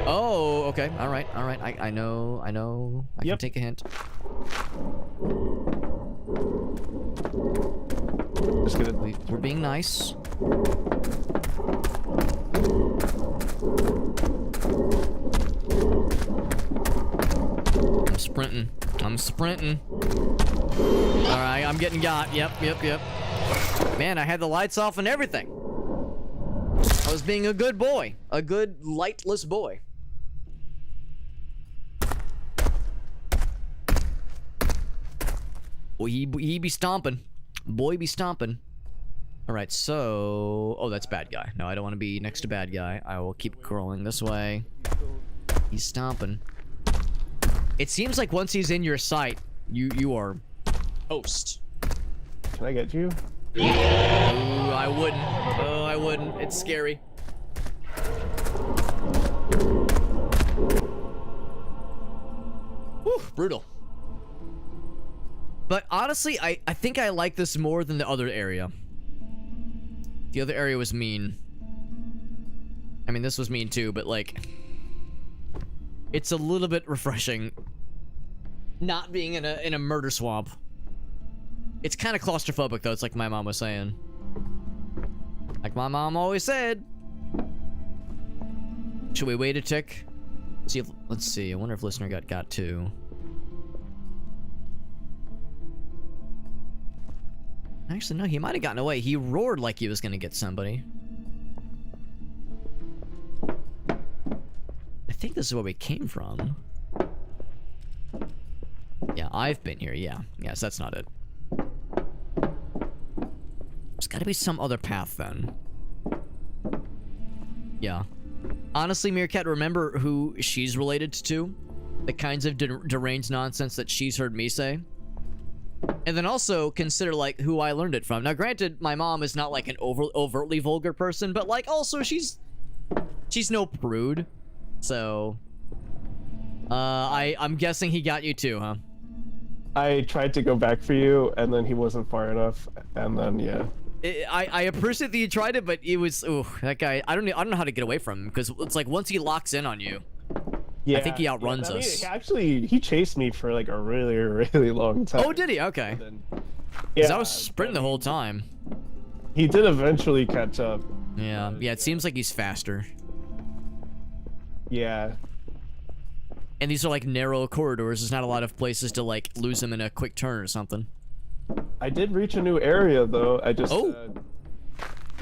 Oh, okay. All right. I know. I can Yep. take a hint. Just gonna We're being nice. I'm sprinting. All right, I'm getting got. Yep. Man, I had the lights off and everything. I was being a good boy. A good, lightless boy. Boy, he be stomping. Boy be stomping. Alright, so... Oh, that's bad guy. No, I don't want to be next to bad guy. I will keep crawling this way. He's stomping. It seems like once he's in your sight, you are... toast. Can I get you? Ooh, I wouldn't. Oh, I wouldn't. It's scary. Whew, brutal. But honestly, I think I like this more than the other area. The other area was mean. I mean, this was mean too, but like... It's a little bit refreshing not being in a murder swamp. It's kind of claustrophobic though, it's like my mom was saying. Like my mom always said. Should we wait a tick? See if, let's see, I wonder if listener got too. Actually, no, he might have gotten away. He roared like he was gonna get somebody. I think this is where we came from. Yeah, I've been here, yeah. Yes, that's not it. There's gotta be some other path then. Yeah. Honestly, Meerkat, remember who she's related to? The kinds of deranged nonsense that she's heard me say? And then also consider like who I learned it from. Now granted, my mom is not like an overtly vulgar person, but like also she's no prude. So I'm guessing he got you too, huh? I tried to go back for you, and then he wasn't far enough, and then yeah. I appreciate that you tried it, but it was that guy. I don't know how to get away from him because it's like once he locks in on you, Yeah, I think he outruns I mean, us. Actually, he chased me for like a really, really long time. Oh, did he? Okay. And then- 'Cause I was sprinting the whole time. He did eventually catch up. Yeah, it seems like he's faster. Yeah. And these are like narrow corridors. There's not a lot of places to like lose him in a quick turn or something. I did reach a new area though. I just.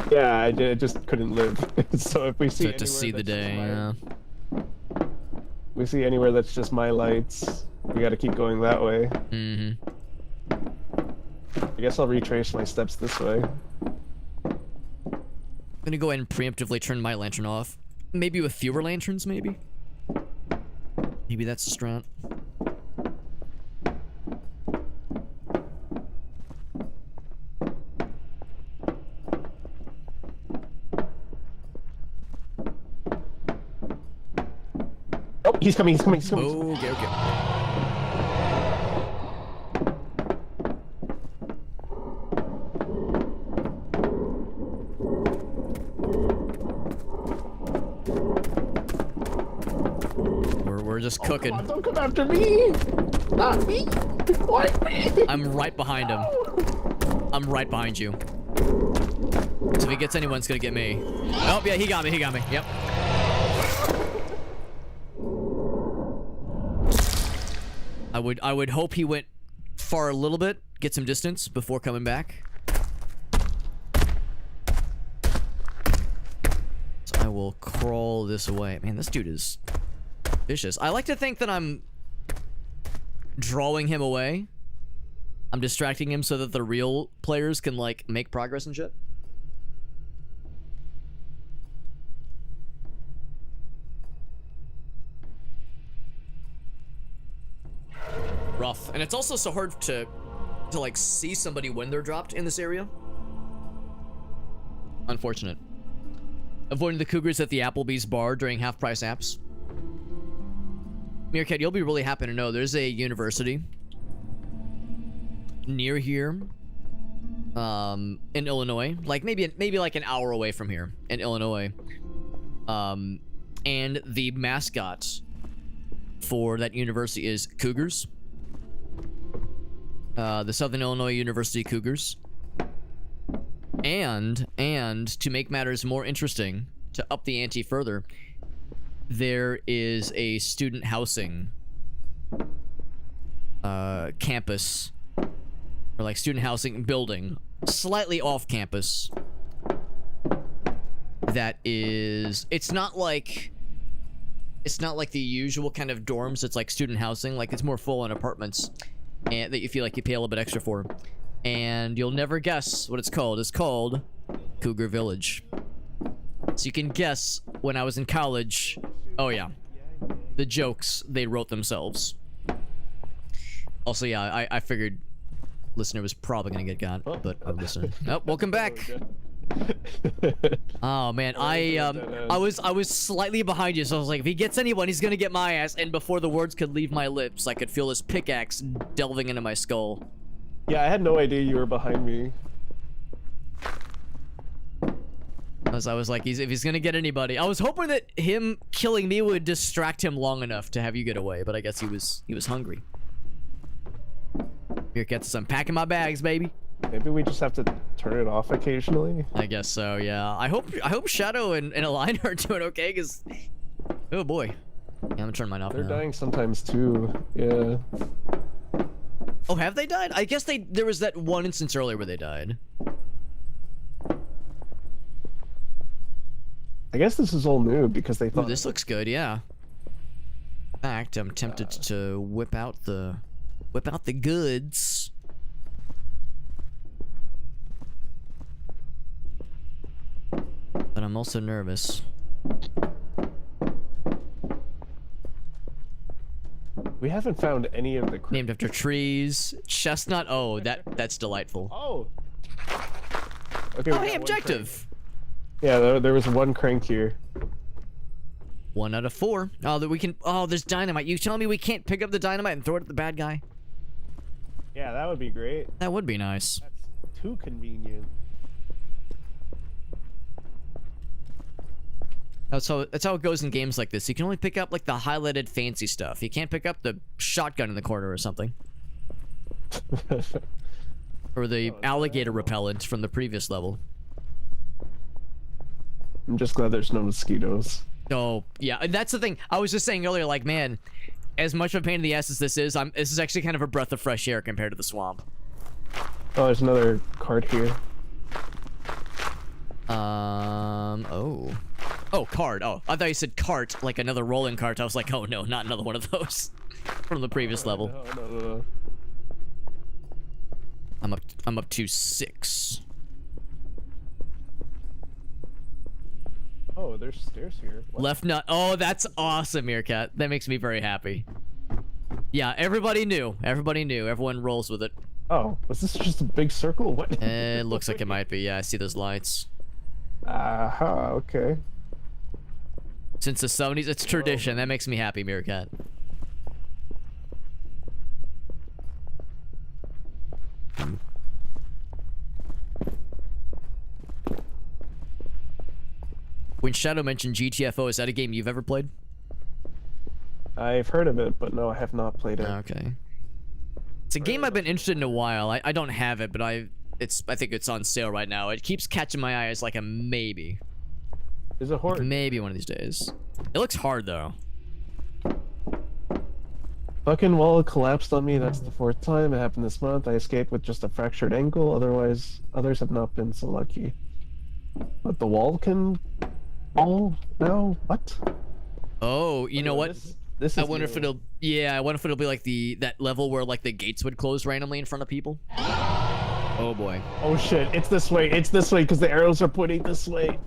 Yeah, I did. I just couldn't live. So if we see To see the day, yeah. We see anywhere that's just my lights. We got to keep going that way. Mm-hmm. I guess I'll retrace my steps this way. I'm gonna go ahead and preemptively turn my lantern off. Maybe with fewer lanterns, maybe? Maybe that's the strat. Oh, he's coming, he's coming, he's coming. Okay, okay. We're just cooking. Come on, don't come after me! Not me! Why me? I'm right behind him. I'm right behind you. So if he gets anyone, it's gonna get me. Oh, yeah, he got me, Yep. I would hope he went far a little bit, get some distance before coming back. So I will crawl this away. Man, this dude is vicious. I like to think that I'm drawing him away. I'm distracting him so that the real players can, like, make progress and shit. Rough. And it's also so hard to like, see somebody when they're dropped in this area. Unfortunate. Avoiding the cougars at the Applebee's bar during half-price apps. Meerkat, you'll be really happy to know there's a university near here in Illinois, like maybe like an hour away from here in Illinois, and the mascot for that university is Cougars, the Southern Illinois University Cougars. And to make matters more interesting, to up the ante further, there is a student housing campus, or like student housing building slightly off campus that is, it's not like the usual kind of dorms. It's like student housing, like it's more full on apartments, and that you feel like you pay a little bit extra for. And you'll never guess what it's called. It's called Cougar Village. So you can guess, when I was in college, oh yeah, the jokes they wrote themselves. Also, yeah, I figured listener was probably gonna get got, but listener. Oh, welcome back. Oh man, I was slightly behind you, so I was like, if he gets anyone, he's gonna get my ass. And before the words could leave my lips, I could feel his pickaxe delving into my skull. Yeah, I had no idea you were behind me. As I was like, if he's gonna get anybody, I was hoping that him killing me would distract him long enough to have you get away, but I guess he was hungry. Here, gets unpacking my bags, baby. Maybe we just have to turn it off occasionally. I guess so, yeah. I hope Shadow and Align are doing okay, because oh boy, yeah, I'm gonna turn mine off. They're now. dying sometimes too. Yeah. Oh, have they died? I guess there was that one instance earlier where they died. I guess this is all new because they Ooh, thought this looks good, yeah. In fact, I'm tempted to whip out the goods. But I'm also nervous. we haven't found any of the Named after trees. Chestnut. Oh, that's delightful. Oh. Okay. Oh, we hey, got one objective. crank. Yeah, there was one crank here. 1 out of 4. Oh, that we can. Oh, there's dynamite. You telling me we can't pick up the dynamite and throw it at the bad guy? Yeah, that would be great. That would be nice. That's too convenient. That's how it goes in games like this. You can only pick up like the highlighted fancy stuff. You can't pick up the shotgun in the corner or something. Or the alligator repellent from the previous level. I'm just glad there's no mosquitoes. Oh, yeah, and that's the thing. I was just saying earlier, like, man, as much of a pain in the ass as this is, this is actually kind of a breath of fresh air compared to the swamp. Oh, there's another card here. Oh, card. Oh, I thought you said cart, like another rolling cart. I was like, oh no, not another one of those from the previous level. No. I'm up to 6. Oh, there's stairs here. What? Left nut. Oh, that's awesome, Meerkat. That makes me very happy. Yeah, everybody knew. Everybody knew. Everyone rolls with it. Oh, was this just a big circle? What? It looks like it might be. Yeah, I see those lights. Aha, okay. Since the 70s, it's tradition. That makes me happy, Meerkat. When Shadow mentioned GTFO, is that a game you've ever played? I've heard of it, but no, I have not played it. Okay. It's a game I've been interested in a while. I don't have it, but I think it's on sale right now. It keeps catching my eye as like a maybe. Is it hard? Like maybe one of these days. It looks hard though. Fucking wall collapsed on me. That's the 4th time. It happened this month. I escaped with just a fractured ankle. Otherwise, others have not been so lucky. But the wall can fall now? What? Oh, you know what? This is I wonder if new. I wonder if it'll be like that level where like the gates would close randomly in front of people. Oh boy. Oh shit, it's this way. It's this way because the arrows are pointing this way.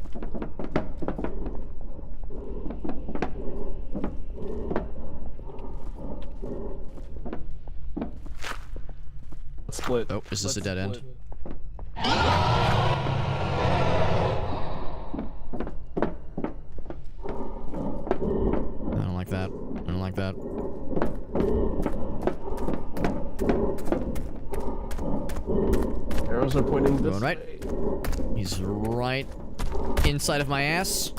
Split. Oh, is this a dead end? I don't like that. I don't like that. Arrows are pointing this Going right. way. He's right inside of my ass.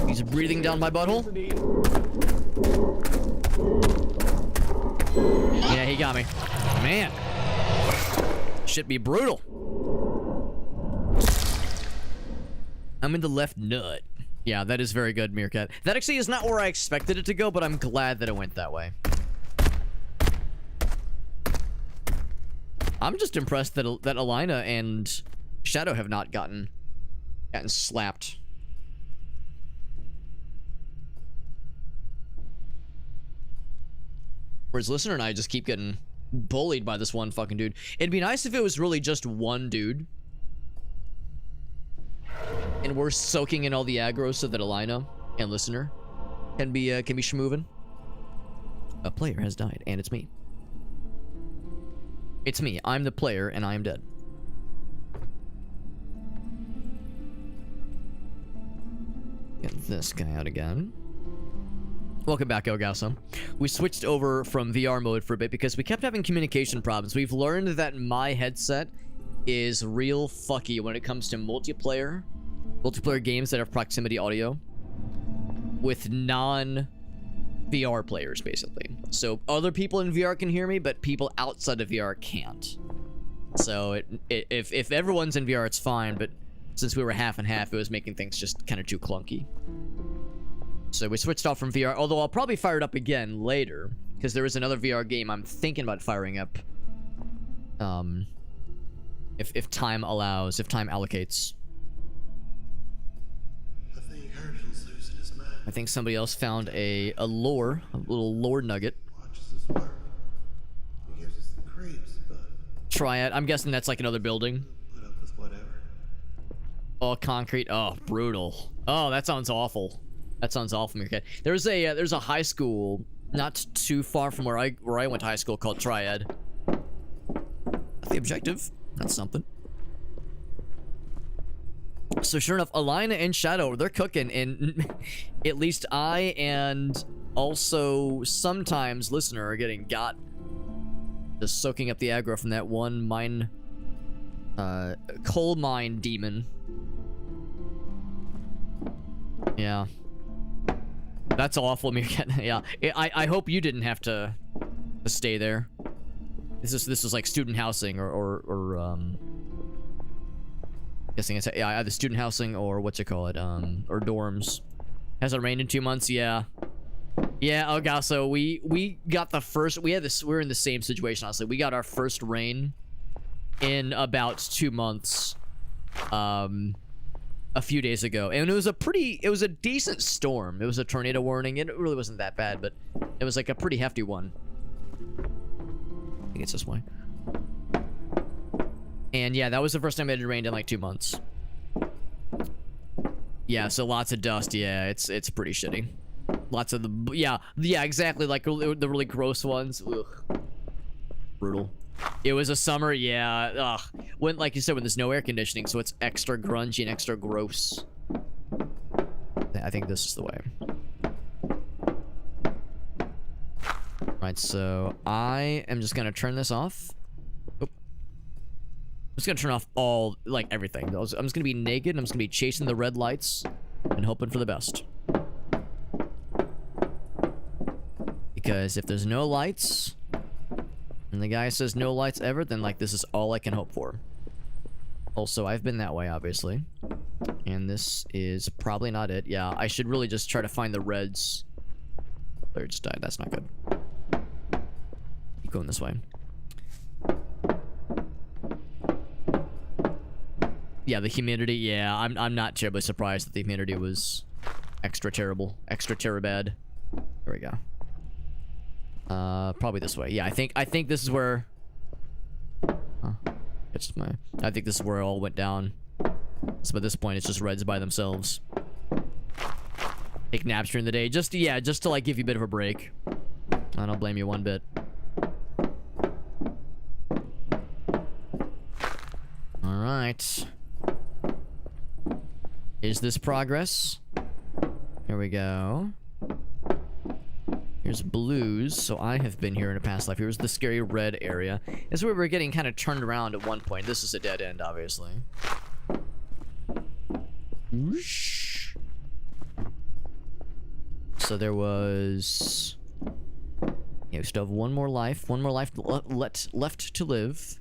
He's breathing down my butthole. Yeah, he got me. Man. Should be brutal. I'm in the left nut. Yeah, that is very good, Meerkat. That actually is not where I expected it to go, but I'm glad that it went that way. I'm just impressed that Alina and Shadow have not gotten slapped. Whereas Listener and I just keep getting bullied by this one fucking dude. It'd be nice if it was really just one dude. And we're soaking in all the aggro so that Alina and Listener can be schmoovin'. A player has died, and it's me. It's me. I'm the player, and I am dead. Get this guy out again. Welcome back, Elgaso. We switched over from VR mode for a bit because we kept having communication problems. We've learned that my headset is real fucky when it comes to multiplayer games that have proximity audio with non-VR players, basically. So other people in VR can hear me, but people outside of VR can't. So if everyone's in VR, it's fine, but since we were half and half, it was making things just kind of too clunky. So we switched off from VR, although I'll probably fire it up again later, because there is another VR game I'm thinking about firing up. If time allows, if time allocates. I think somebody else found a little lore nugget. Triad. I'm guessing that's like another building. Oh, concrete. Oh, brutal. Oh, that sounds awful. That sounds awful, Meerkat. There's a high school not too far from where I went to high school called Triad. The objective. That's something. So sure enough, Alina and Shadow, they're cooking, and at least I and also sometimes Listener are getting got. Just soaking up the aggro from that one mine, coal mine demon. Yeah. That's awful, Meerkat. Yeah. I hope you didn't have to stay there. This is like student housing or guessing it's either student housing or what's it called, or dorms. Has it rained in 2 months? Yeah. Yeah, Elgaso, we got the first, we're in the same situation, honestly. We got our first rain in about 2 months, a few days ago. And it was a decent storm. It was a tornado warning. It really wasn't that bad, but it was like a pretty hefty one. I think it's this way. And yeah, that was the first time it had rained in like 2 months. Yeah, so lots of dust. Yeah, it's pretty shitty. Lots of the, yeah, exactly, like the really gross ones. Ugh. Brutal. It was a summer, yeah. Ugh. When, like you said, when there's no air conditioning, so it's extra grungy and extra gross. I think this is the way. Right, so I am just gonna turn this off. Oop. I'm just gonna turn off all, like, everything. I'm just gonna be naked, and I'm just gonna be chasing the red lights and hoping for the best. Because if there's no lights, and the guy says no lights ever, then, like, this is all I can hope for. Also, I've been that way, obviously. And this is probably not it. Yeah, I should really just try to find the reds. Player just died. That's not good. Keep going this way. Yeah, the humidity. Yeah, I'm not terribly surprised that the humidity was extra terrible. Extra bad. There we go. Probably this way. Yeah, I think this is where... It's my... I think this is where it all went down. So at this point, it's just reds by themselves. Take naps during the day. Just to, like, give you a bit of a break. I don't blame you one bit. Alright. Is this progress? Here we go. Here's blues, so I have been here in a past life. Here's the scary red area. This is where we're getting kind of turned around at one point. This is a dead end, obviously. Whoosh. So there was... Yeah, we still have one more life left to live.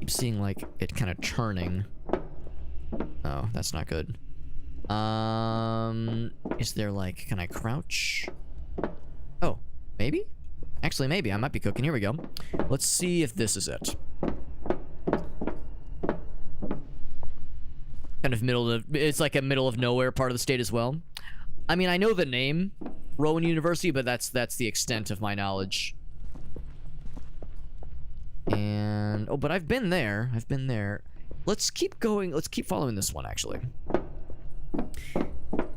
Keep seeing, like, it kind of turning. Oh, that's not good. Is there, like, can I crouch? Oh, maybe? Actually, maybe. I might be cooking. Here we go. Let's see if this is it. Kind of it's like a middle of nowhere part of the state as well. I mean, I know the name, Rowan University, but that's the extent of my knowledge. And, oh, but I've been there. Let's keep going. Let's keep following this one, actually.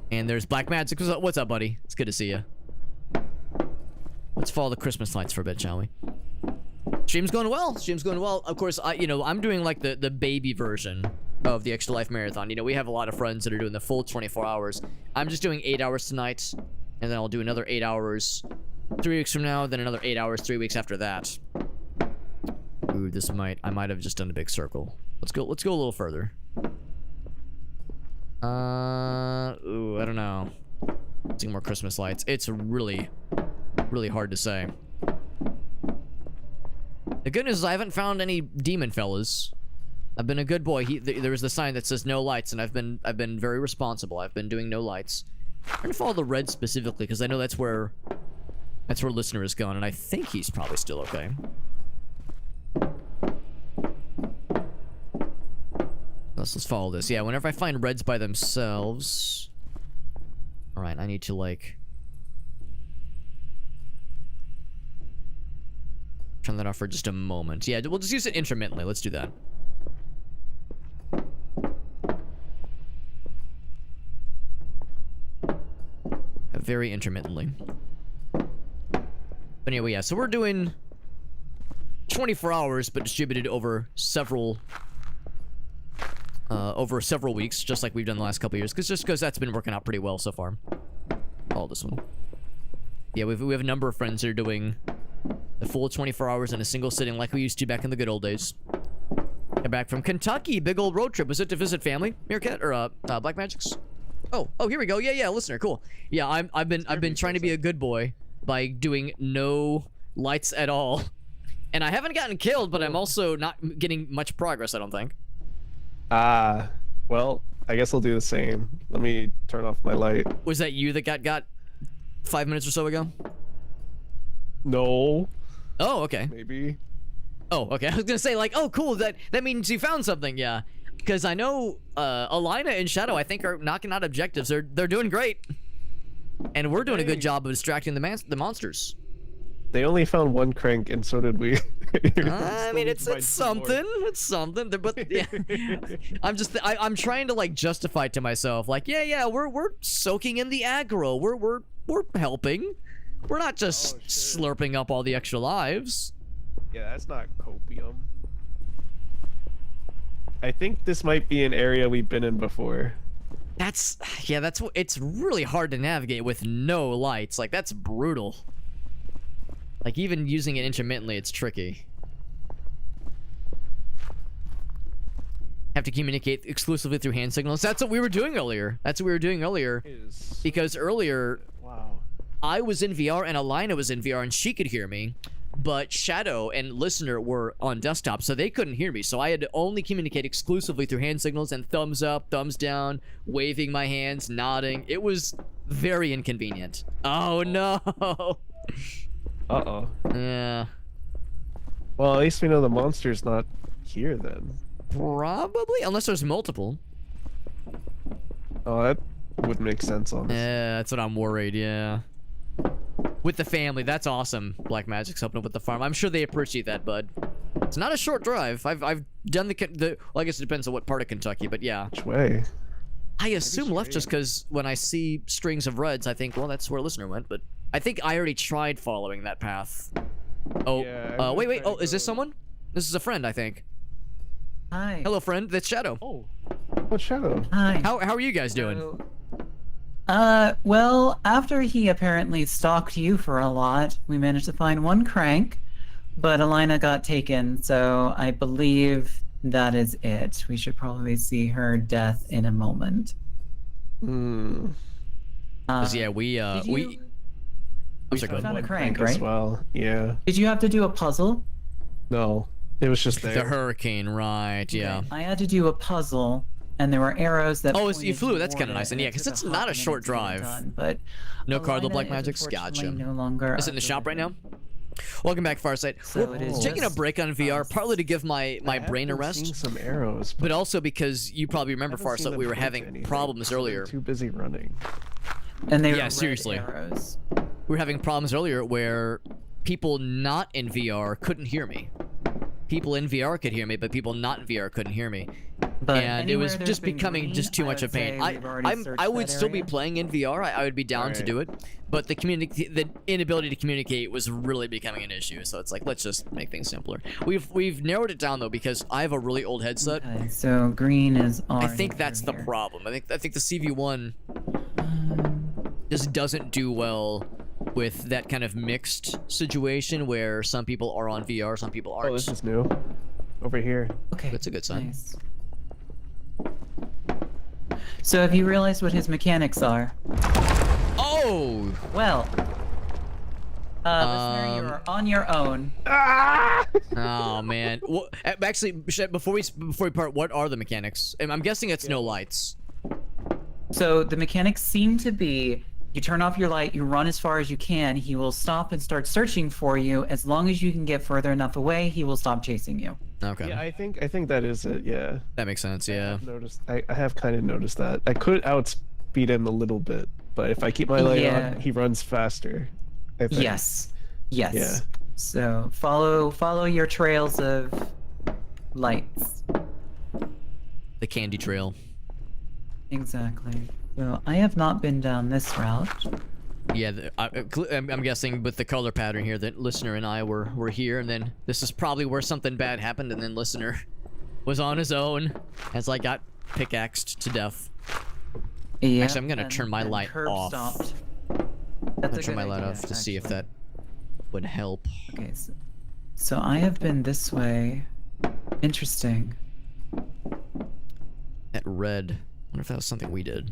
And there's Black Magic. What's up, buddy? It's good to see you. Let's follow the Christmas lights for a bit, shall we? Stream's going well. Of course, I'm doing, like, the baby version of the Extra Life Marathon. You know, we have a lot of friends that are doing the full 24 hours. I'm just doing 8 hours tonight, and then I'll do another 8 hours 3 weeks from now, then another 8 hours 3 weeks after that. Ooh, I might have just done a big circle. Let's go a little further. Ooh, I don't know. See more Christmas lights. It's really hard to say. The good news is I haven't found any demon fellas. I've been a good boy. There was the sign that says no lights, and I've been very responsible. I've been doing no lights. I'm gonna follow the red specifically because I know that's where listener is going, and I think he's probably still okay. Let's follow this. Yeah, whenever I find reds by themselves... Alright, I need to, like... turn that off for just a moment. Yeah, we'll just use it intermittently. Let's do that. Very intermittently. But anyway, yeah, so we're doing 24 hours, but distributed over several weeks, just like we've done the last couple years, because that's been working out pretty well so far. All this one. Yeah, we have a number of friends that are doing the full 24 hours in a single sitting like we used to back in the good old days. Got back from Kentucky, big old road trip. Was it to visit family, Meerkat, or Black Magics? Oh, here we go. Yeah, listener, cool. Yeah, I've been trying to be a good boy by doing no lights at all, and I haven't gotten killed, but I'm also not getting much progress, I don't think. Well, I guess I'll do the same. Let me turn off my light. Was that you that got 5 minutes or so ago? No, Oh, okay. maybe. Oh, okay. I was gonna say, like, oh, cool. That means you found something, yeah. Because I know Alina and Shadow, I think, are knocking out objectives. They're doing great, and we're doing a good job of distracting the monsters. They only found one crank, and so did we. I mean, it's something. It's something. But yeah, I'm trying to like justify to myself, like, yeah, we're soaking in the aggro. We're helping. We're not just slurping up all the extra lives. Yeah, that's not copium. I think this might be an area we've been in before. That's it's really hard to navigate with no lights. Like, that's brutal. Like, even using it intermittently, it's tricky. Have to communicate exclusively through hand signals. That's what we were doing earlier. Because earlier, Wow. I was in VR and Alina was in VR and she could hear me, but Shadow and Listener were on desktop, so they couldn't hear me. So I had to only communicate exclusively through hand signals and thumbs up, thumbs down, waving my hands, nodding. It was very inconvenient. Oh no. Uh-oh. Yeah. Well, at least we know the monster's not here then. Probably, unless there's multiple. Oh, that would make sense, honestly. Yeah, that's what I'm worried, yeah. With the family, that's awesome. Black Magic's helping with the farm. I'm sure they appreciate that, bud. It's not a short drive. I've done the well, I guess it depends on what part of Kentucky, but yeah. Which way? I assume left just because when I see strings of reds, I think, well, that's where Listener went, but I think I already tried following that path. Oh, Yeah, wait, oh, is this someone? This is a friend, I think. Hi. Hello, friend. That's Shadow. Oh, Shadow. Hi. How are you guys doing? So, well, after he apparently stalked you for a lot, we managed to find one crank, but Alina got taken, so I believe that is it. We should probably see her death in a moment. Hmm. 'Cause, yeah, we did you- I'm sorry, go ahead. found a One crank, as right? well. Yeah. Did you have to do a puzzle? No, it was just The there. hurricane, right? Yeah. I had to do a puzzle, and there were arrows that. Oh, you pointed flew. That's toward kinda nice. it, And yeah, it 'cause took it's hot not a minute short to get it drive. done, but No Cardinal Alina Black is Magics. unfortunately Gotcha. No longer Is it in the of shop right now? living. Welcome back, Farsight. So We're it is taking a just break on VR, us. partly to give my I have brain a been rest, seeing some arrows, but also because you probably remember, haven't seen Farsight, them we were point having anything. problems They're earlier. Too busy running. And they Yeah, were red seriously. arrows. We were having problems earlier where people not in VR couldn't hear me. People in VR could hear me, but people not in VR couldn't hear me. But And it was anywhere there's just been becoming green, just too I much would of pain. say we've already searched I would that still be area. playing in VR. I would be down to Alright. do it, but the inability to communicate was really becoming an issue. So it's like, let's just make things simpler. We've narrowed it down though because I have a really old headset. Okay, so green is I orange. think that's the here. problem. I think the CV1 just doesn't do well with that kind of mixed situation where some people are on VR, some people aren't. Oh, this is new. Over here. Okay, That's a good sign. nice. So have you realized what his mechanics are? Oh! Well, listener, you're on your own. Oh man. Well, actually, Shed, before we part, what are the mechanics? I'm guessing it's no lights. So the mechanics seem to be: you turn off your light, you run as far as you can. He will stop and start searching for you. As long as you can get further enough away, he will stop chasing you. Okay, Yeah, I think that is it. Yeah. that makes sense. Yeah. I've noticed. I have kind of noticed that. I could outspeed him a little bit, but if I keep my light Yeah. on, he runs faster. I think. Yes. Yes. Yeah. So follow your trails of lights. The candy trail. Exactly. So I have not been down this route. Yeah, I'm guessing with the color pattern here that Listener and I were here, and then this is probably where something bad happened, and then Listener was on his own as I got pickaxed to death. Yeah. Actually, I'm gonna turn my light curb off. Stopped. That's I'll a turn good my light idea, off to see if actually. that would help. Okay, so I have been this way. Interesting. That red. I wonder if that was something we did.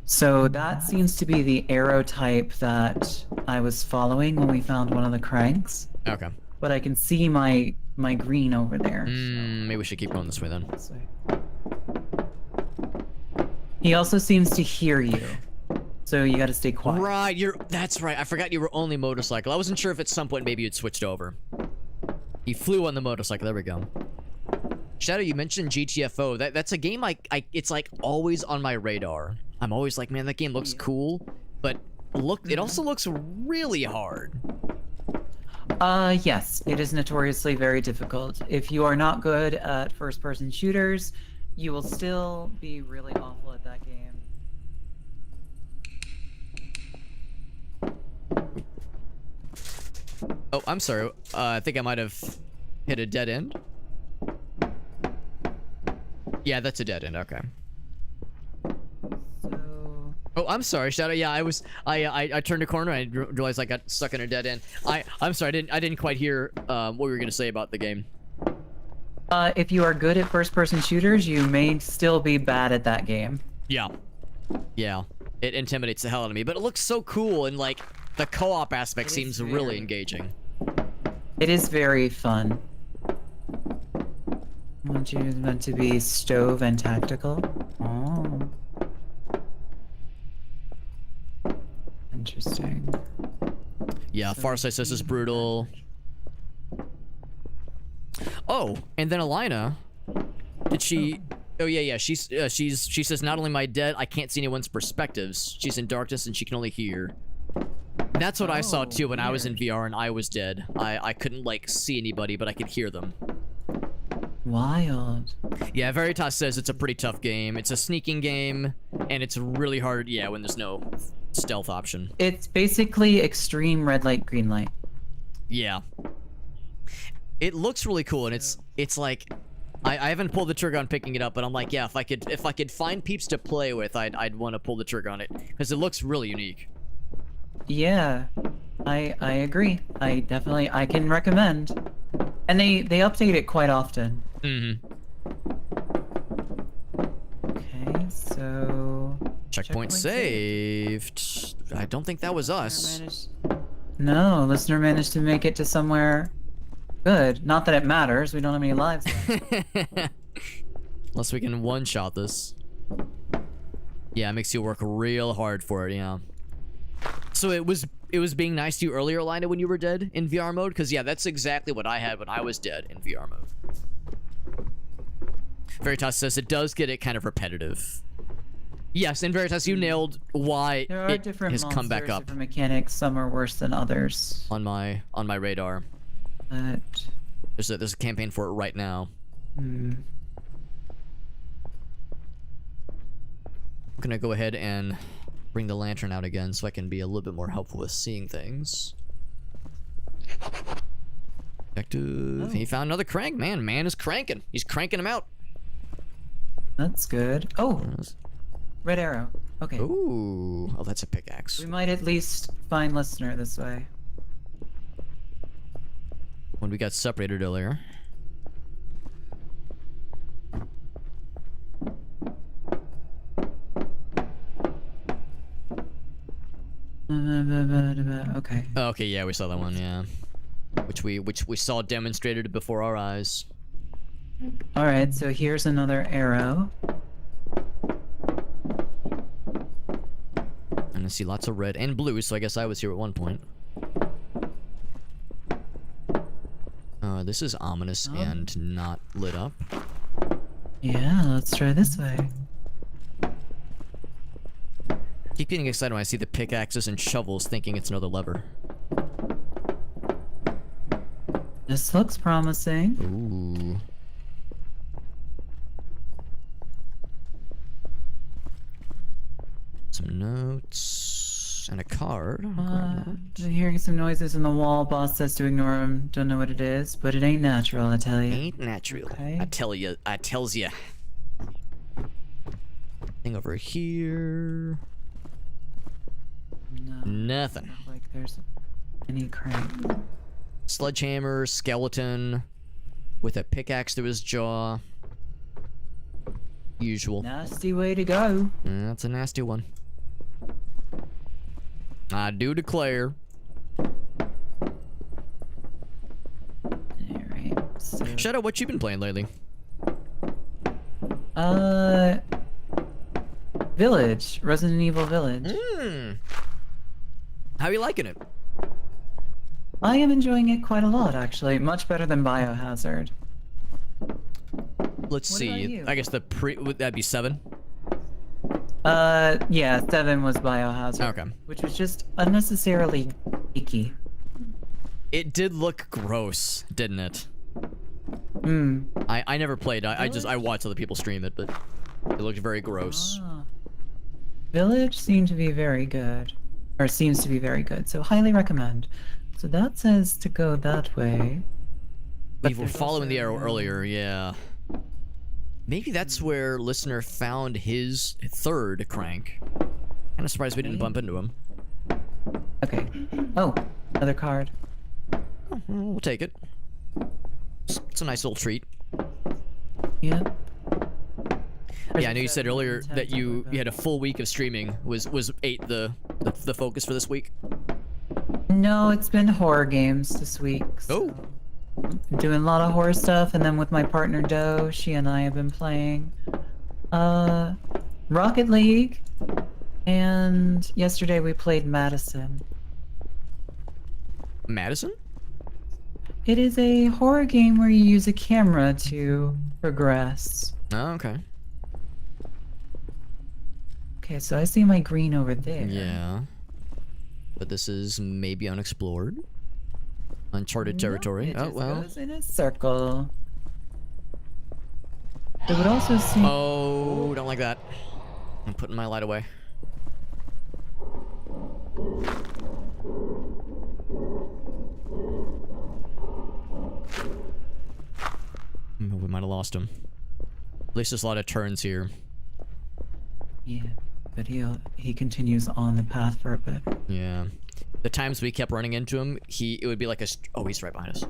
So that seems to be the arrow type that I was following when we found one of the cranks. Okay. But I can see my green over there. Maybe we should keep going this way then. This way. He also seems to hear you. So you gotta stay quiet. Right, that's right. I forgot you were only motorcycle. I wasn't sure if at some point maybe you'd switched over. He flew on the motorcycle. There we go. Shadow, you mentioned GTFO. That's a game it's like always on my radar. I'm always like, man, that game looks cool, but it also looks really hard. Yes, it is notoriously very difficult. If you are not good at first-person shooters, you will still be really awful at that game. Oh, I'm sorry. I think I might have hit a dead end. Yeah, that's a dead end. Okay. So... Oh, I'm sorry, Shadow. Yeah, I turned a corner and I realized I got stuck in a dead end. I'm sorry. I didn't quite hear what we were gonna say about the game. If you are good at first-person shooters, you may still be bad at that game. Yeah. Yeah. It intimidates the hell out of me, but it looks so cool and like the co-op aspect seems really engaging. It is very fun. Aren't you meant to be stove and tactical? Oh. Interesting. Yeah, So Farsight says it's brutal. Oh, and then Alina, did she? Oh yeah. She says not only am I dead, I can't see anyone's perspectives. She's in darkness and she can only hear. That's what I saw too when I was in VR and I was dead. I couldn't like see anybody, but I could hear them. Wild. Yeah, Veritas says it's a pretty tough game. It's a sneaking game, and it's really hard. Yeah, when there's no stealth option. It's basically extreme red light, green light. Yeah. It looks really cool, and it's like I haven't pulled the trigger on picking it up, but I'm like, yeah, if I could find peeps to play with, I'd want to pull the trigger on it because it looks really unique. Yeah, I agree. I can recommend. And they update it quite often. Mm-hmm. Okay, so Checkpoint saved. I don't think that was us. No, listener managed to make it to somewhere good. Not that it matters. We don't have any lives left. Unless we can one-shot this. Yeah, it makes you work real hard for it, yeah. So it was being nice to you earlier, Lina, when you were dead in VR mode? Because, yeah, that's exactly what I had when I was dead in VR mode. Veritas says it does get it kind of repetitive. Yes, and Veritas, you nailed why There are it different has come back monsters, up different mechanics. Some are worse than others. on my radar. But There's a campaign for it right now. hmm. I'm gonna go ahead and bring the lantern out again so I can be a little bit more helpful with seeing things. Detective, he found another crank. Man is cranking. He's cranking him out. That's good. Oh, red arrow. Okay. Ooh, oh, that's a pickaxe. We might at least find listener this way. When we got separated earlier. Okay. Okay, yeah, we saw that one, yeah. Which we saw demonstrated before our eyes. All right. So here's another arrow. And I see lots of red and blue, so I guess I was here at one point. This is ominous and not lit up. Yeah. Let's try this way. Keep getting excited when I see the pickaxes and shovels, thinking it's another lever. This looks promising. Ooh. Some notes and a card. Hearing some noises in the wall. Boss says to ignore them. Don't know what it is, but it ain't natural, I tell you. Ain't natural. Okay. I tells ya. Thing over here. No. Nothing. Doesn't look like there's any crank. Sledgehammer, skeleton, with a pickaxe to his jaw. Usual. Nasty way to go. That's a nasty one. I do declare. Alright. So, Shadow, what you been playing lately? Village. Resident Evil Village. How you liking it? I am enjoying it quite a lot, actually. Much better than Biohazard. Let's What see. about you? I guess would that be 7? Yeah, 7 was Biohazard. Okay. Which was just unnecessarily icky. It did look gross, didn't it? Hmm. I never played. I watched other people stream it, but it looked very gross. Ah. Village seemed to be very good. Or seems to be very good, so highly recommend. So that says to go that way. We were there's following the arrow also- earlier, yeah. Maybe that's where listener found his 3rd crank. Kind of surprised we didn't bump into him. Okay. Oh, another card. Oh, we'll take it. It's a nice little treat. Yeah. Yeah, I know you said earlier that you had a full week of streaming. Was 8 the focus for this week? No, it's been horror games this week. Oh. I'm doing a lot of horror stuff, and then with my partner Doe, she and I have been playing Rocket League, and yesterday we played Madison. Madison? It is a horror game where you use a camera to progress. Oh, okay. Okay, so I see my green over there. Yeah. But this is maybe unexplored. Uncharted territory. It Oh, just well. goes in a circle. It would also seem. Oh, don't like that. I'm putting my light away. We might have lost him. At least there's a lot of turns here. Yeah, but he continues on the path for a bit. Yeah. The times we kept running into him, it would be like oh, he's right behind us. I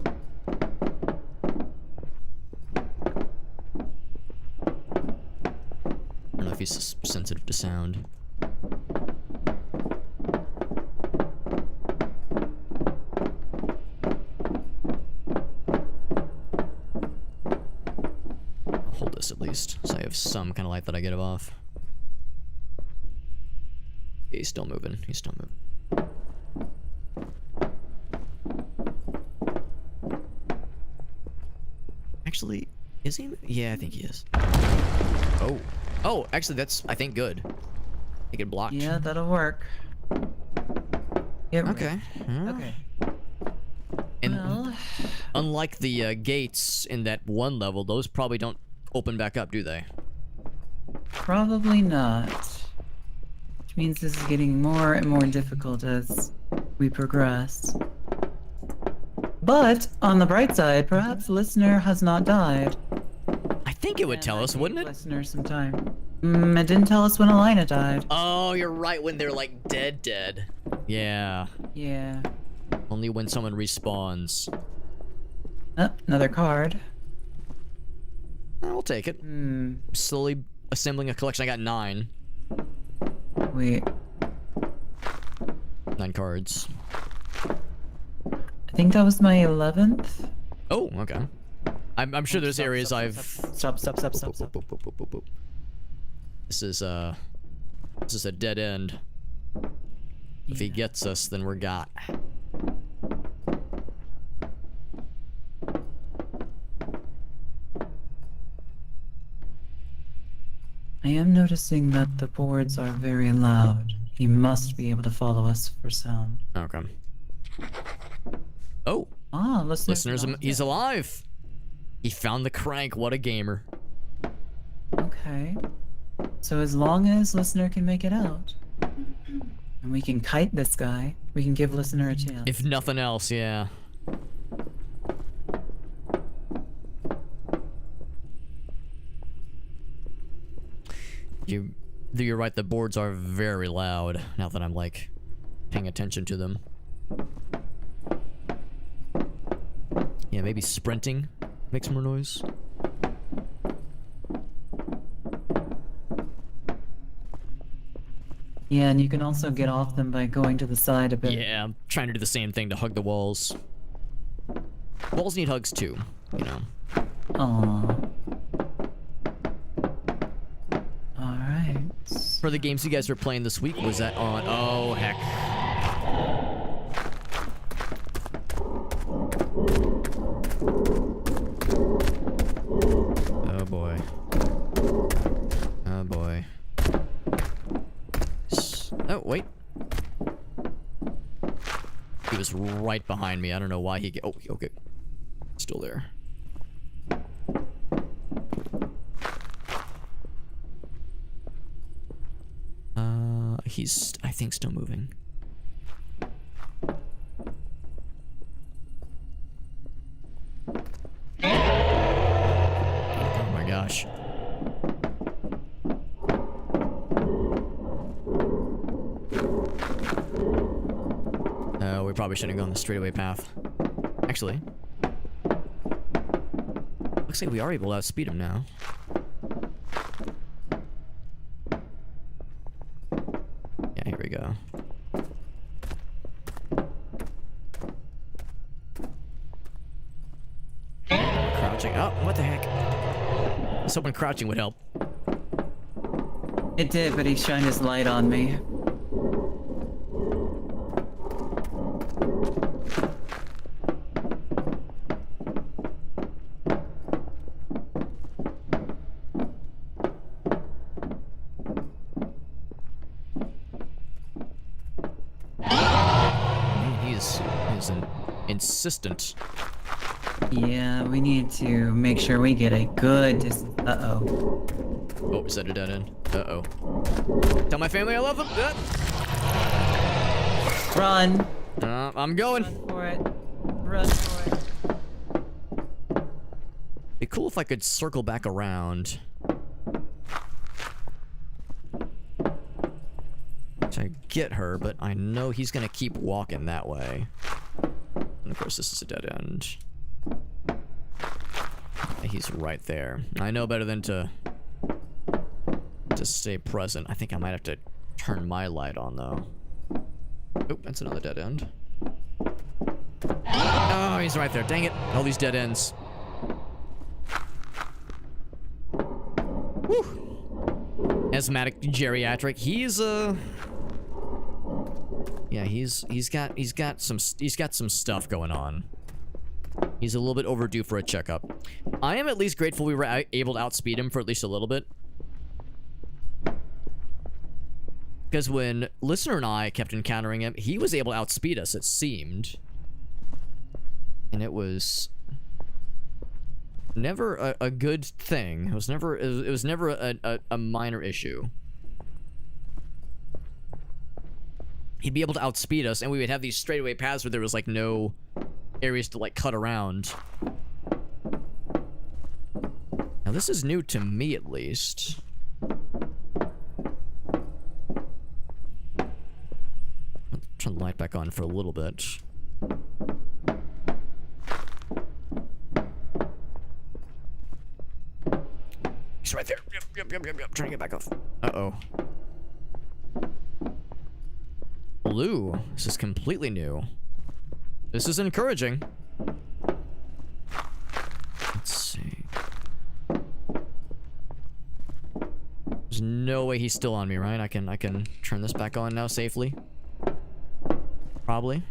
don't know if he's sensitive to sound. I'll hold this at least, so I have some kind of light that I get off. He's still moving. He's still moving. Actually, is he? Yeah, I think he is. Oh. Oh, actually, that's, I think, good. He get blocked. Yeah, that'll work. Yep. Okay. Okay. And Well, unlike the gates in that one level, those probably don't open back up, do they? probably not. Which means this is getting more and more difficult as we progress. But, on the bright side, perhaps listener has not died. I think it would And tell that us, gave wouldn't it? Listener some time. It didn't tell us when Elena died. Oh, you're right, when they're like dead. Yeah. Yeah. Only when someone respawns. Oh, another card. I'll take it. Slowly assembling a collection. I got 9. Wait. 9 cards. I think that was my 11th. Oh, okay. I'm sure there's Stop, areas stop, I've... Stop. Boop, boop, boop, boop, boop. This is a dead end. If he gets us, then we're got. I am noticing that the boards are very loud. He must be able to follow us for sound. Okay. Oh, Ah, listeners, he's alive. He found the crank. What a gamer. Okay. So as long as listener can make it out, and we can kite this guy, we can give listener a chance. If nothing else, yeah. You're right, the boards are very loud now that I'm like paying attention to them. Yeah, maybe sprinting makes more noise. Yeah, and you can also get off them by going to the side a bit. Yeah, I'm trying to do the same thing to hug the walls. Walls need hugs too, you know. Aww. Alright. For the games you guys were playing this week, was that on? Oh, heck. Oh, boy. Oh, boy. Oh, wait. He was right behind me. I don't know why he... Oh, okay. Still there. He's, I think, still moving. Oh my gosh. We probably shouldn't have gone the straightaway path. Actually. Looks like we are able to outspeed him now. Yeah, here we go. Crouching. Oh, what the heck? I was hoping crouching would help. It did, but he shined his light on me. He's insistent. Yeah, we need to make sure we get a good distance. Uh-oh. Oh, is that a dead end? Uh-oh. Tell my family I love them. Run! I'm going. Run for it. Run for it. Be cool if I could circle back around. To get her, but I know he's gonna keep walking that way. And of course, this is a dead end. He's right there. I know better than to stay present. I think I might have to turn my light on, though. Oh, that's another dead end. Oh, he's right there. Dang it. All these dead ends. Whew. Asthmatic geriatric. He's yeah, he's got some stuff going on. He's a little bit overdue for a checkup. I am at least grateful we were able to outspeed him for at least a little bit. Because when Listener and I kept encountering him, he was able to outspeed us, it seemed. And it was never a good thing. It was never a minor issue. He'd be able to outspeed us, and we would have these straightaway paths where there was like no areas to like cut around. Now this is new to me, at least. I'll turn the light back on for a little bit. He's right there. Yep. Trying to get back off. Uh-oh. Blue. This is completely new. This is encouraging. Let's see. There's no way he's still on me, right? I can turn this back on now safely. Probably.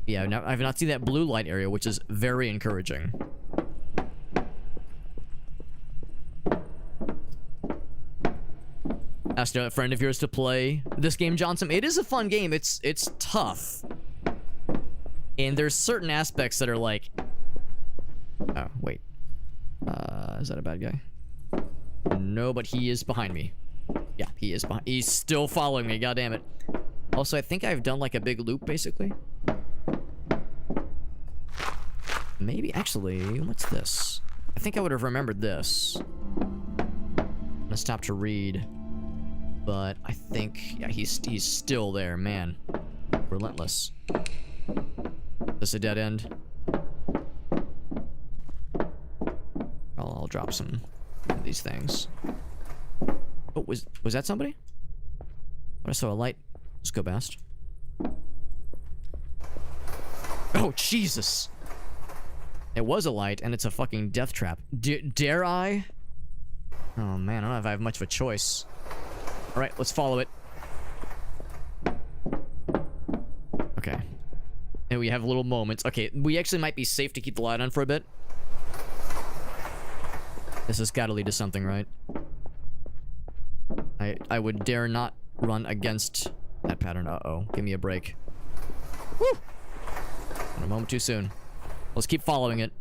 Yeah, now I've not seen that blue light area, which is very encouraging. Asked a friend of yours to play this game, Johnson. It is a fun game. It's tough. And there's certain aspects that are like... Oh, wait. Is that a bad guy? No, but he is behind me. Yeah, he is behind. He's still following me. God damn it. Also, I think I've done like a big loop, basically. Maybe, actually, what's this? I think I would have remembered this. I'm gonna stop to read. but I think, yeah, he's still there, man. Relentless. Is this a dead end? I'll drop some of these things. Oh, was that somebody? I saw a light. Let's go past. Oh, Jesus! It was a light, and it's a fucking death trap. Dare I? Oh man, I don't know if I have much of a choice. Alright, let's follow it. Okay. And we have little moments. Okay, we actually might be safe to keep the light on for a bit. This has got to lead to something, right? I would dare not run against that pattern. Uh-oh. Give me a break. Woo! A moment too soon. Let's keep following it.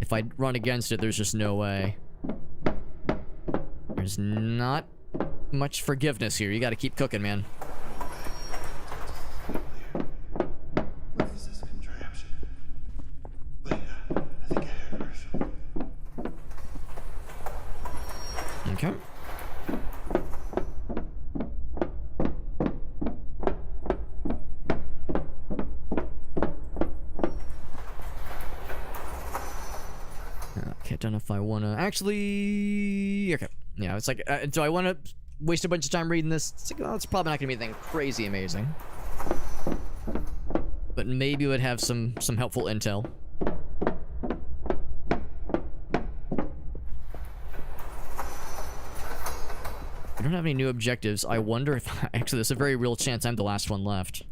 If I run against it, there's just no way. There's not much forgiveness here. You gotta keep cooking, man. What is this contraption? Wait, I think I heard her. Okay. Okay, don't know if I wanna actually. Okay, yeah, it's like, do I want to waste a bunch of time reading this? It's like, well, it's probably not gonna be anything crazy amazing, but maybe it would have some helpful intel. I don't have any new objectives. I wonder if actually there's a very real chance I'm the last one left.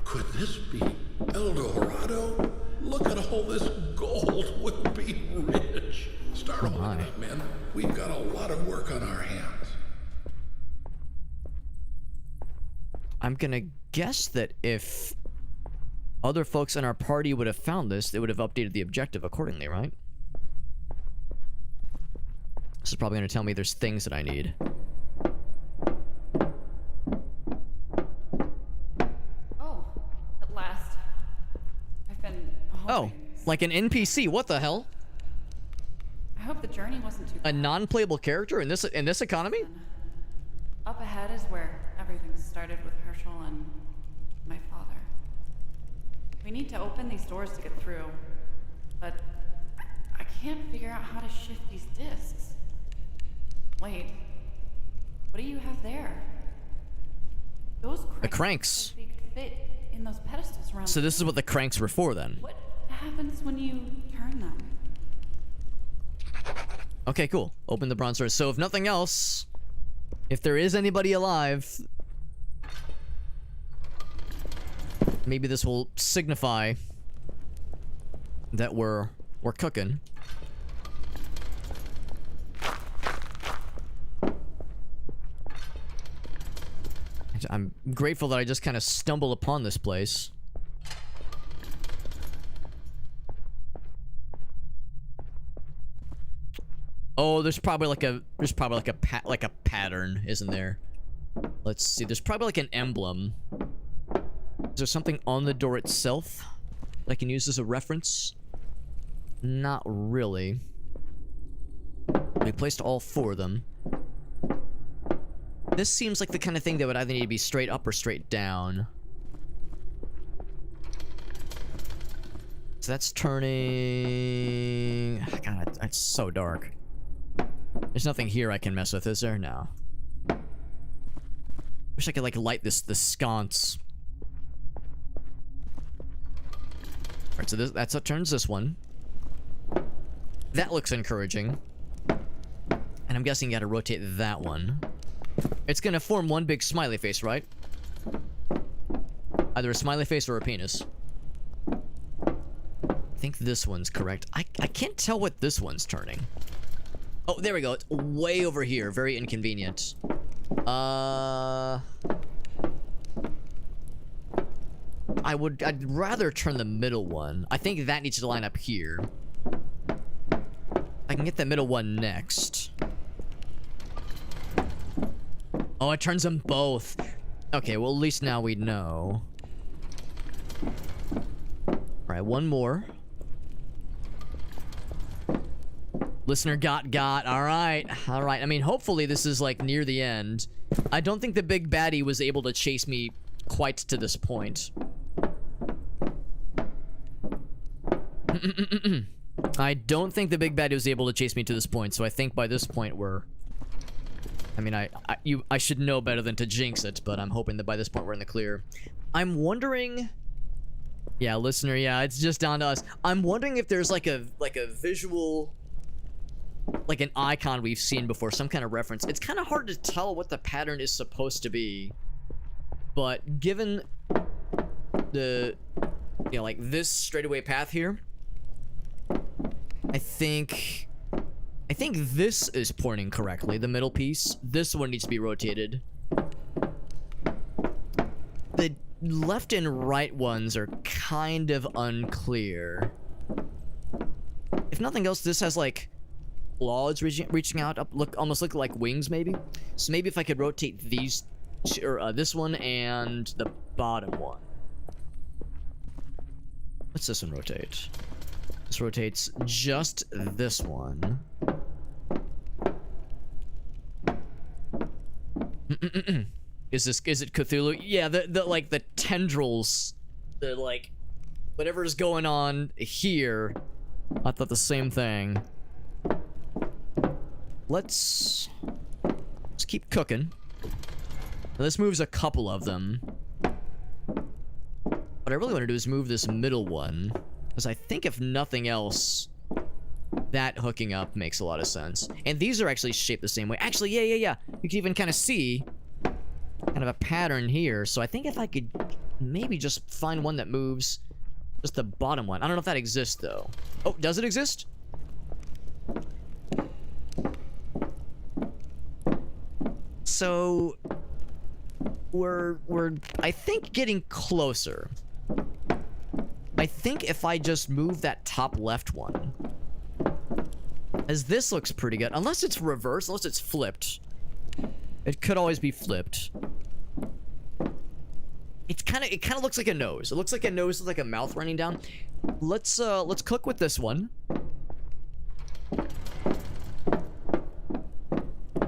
Could this be El Dorado? Look at all this gold. We'll be rich. Start opening up, men. We've got a lot of work on our hands. I'm gonna guess that if other folks in our party would have found this, they would have updated the objective accordingly, right? This is probably gonna tell me there's things that I need. Oh, like an NPC. What the hell? I hope the journey wasn't too bad. A non-playable character in this economy? Up ahead is where everything started with Herschel and my father. We need to open these doors to get through, but I can't figure out how to shift these discs. Wait, what do you have there? Those cranks. The cranks. They could fit in those pedestals around. So this is what the cranks were for, then. What happens when you turn them? Okay, cool. Open the bronze doors. So if nothing else, if there is anybody alive, maybe this will signify that we're cooking. I'm grateful that I just kind of stumbled upon this place. Oh, there's probably like a pattern, isn't there? Let's see. There's probably like an emblem. Is there something on the door itself that I can use as a reference? Not really. We placed all four of them. This seems like the kind of thing that would either need to be straight up or straight down. So that's turning... God, it's so dark. There's nothing here I can mess with, is there? No. Wish I could, like, light the sconce. Alright, so that's what turns this one. That looks encouraging. And I'm guessing you gotta rotate that one. It's gonna form one big smiley face, right? Either a smiley face or a penis. I think this one's correct. I can't tell what this one's turning. Oh, there we go. It's way over here. Very inconvenient. I'd rather turn the middle one. I think that needs to line up here. I can get the middle one next. Oh, it turns them both. Okay, well, at least now we know. Alright, one more. Listener got. All right. I mean, hopefully this is like near the end. I don't think the big baddie was able to chase me quite to this point. I don't think the big baddie was able to chase me to this point, so I think by this point we're... I mean, I should know better than to jinx it, but I'm hoping that by this point we're in the clear. I'm wondering... Yeah, listener, yeah, it's just down to us. I'm wondering if there's like a visual... like an icon we've seen before, some kind of reference. It's kind of hard to tell what the pattern is supposed to be, but given the, you know, like this straightaway path here, I think this is pointing correctly, the middle piece. This one needs to be rotated. The left and right ones are kind of unclear. If nothing else, this has like claws reaching out up, almost look like wings maybe. So maybe if I could rotate these two, or this one and the bottom one. What's this one rotate? This rotates just this one. Is it Cthulhu? Yeah, the like the tendrils, the like whatever's going on here. I thought the same thing. Let's keep cooking. Now, this moves a couple of them. What I really want to do is move this middle one, because I think if nothing else, that hooking up makes a lot of sense. And these are actually shaped the same way. Actually, yeah. You can even kind of see kind of a pattern here. So I think if I could maybe just find one that moves just the bottom one. I don't know if that exists though. Oh, does it exist? So we're I think getting closer. I think if I just move that top left one, as this looks pretty good, unless it's reversed, unless it's flipped. It could always be flipped. It kind of looks like a nose. It looks like a nose with like a mouth running down. Let's cook with this one.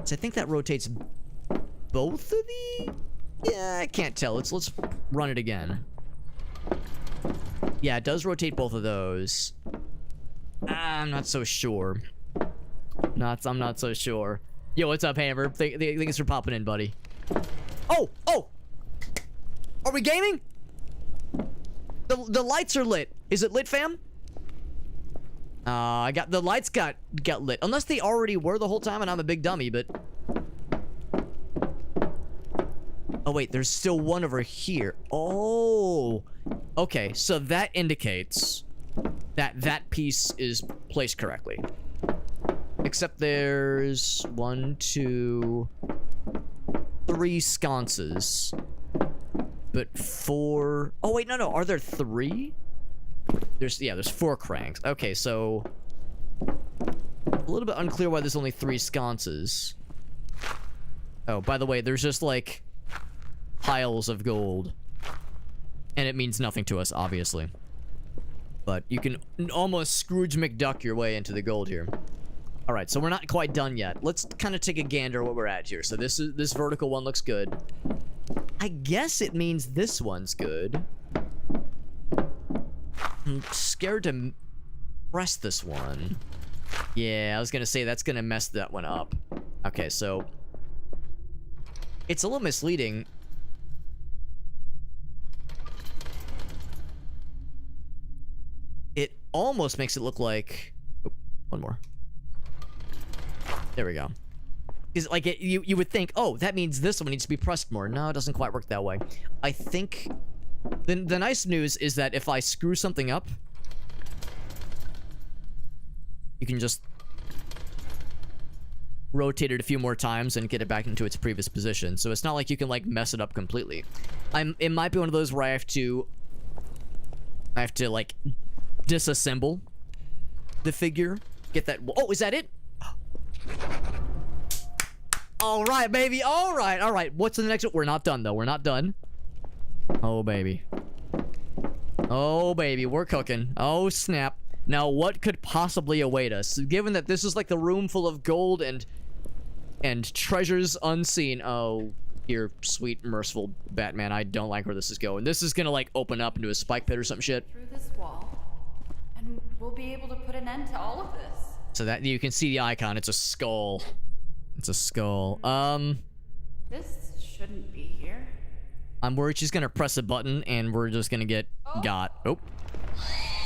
So I think that rotates both of the... Yeah, I can't tell. Let's run it again. Yeah, it does rotate both of those. I'm not so sure. I'm not so sure. Yo, what's up, Hammer? Thanks for popping in, buddy. Oh! Are we gaming? The lights are lit. Is it lit, fam? The lights got lit. Unless they already were the whole time and I'm a big dummy, but... Oh, wait, there's still one over here. Oh! Okay, so that indicates that that piece is placed correctly. Except there's 1, 2, 3 sconces. But 4... Oh, wait, no. Are there 3? There's 4 cranks. Okay, so... A little bit unclear why there's only 3 sconces. Oh, by the way, there's just, like... piles of gold. And it means nothing to us, obviously. But you can almost Scrooge McDuck your way into the gold here. Alright, so we're not quite done yet. Let's kind of take a gander at what we're at here. So this vertical one looks good. I guess it means this one's good. I'm scared to press this one. Yeah, I was gonna say that's gonna mess that one up. Okay, so... It's a little misleading. It almost makes it look like... Oh, one more. There we go. Because, like, you would think, oh, that means this one needs to be pressed more. No, it doesn't quite work that way. I think... The nice news is that if I screw something up... You can just... rotate it a few more times and get it back into its previous position. So it's not like you can, like, mess it up completely. It might be one of those where I have to, like... disassemble the figure. Get that... Oh, is that it? All right, baby. All right. What's the next one? We're not done, though. We're not done. Oh, baby. Oh, baby. We're cooking. Oh, snap. Now, what could possibly await us? Given that this is like the room full of gold and treasures unseen. Oh, dear sweet merciful Batman, I don't like where this is going. This is gonna like open up into a spike pit or some shit. Through this wall, and we'll be able to put an end to all of this. So that you can see the icon. It's a skull. It's a skull. This shouldn't be here. I'm worried she's gonna press a button and we're just gonna get got. Oh.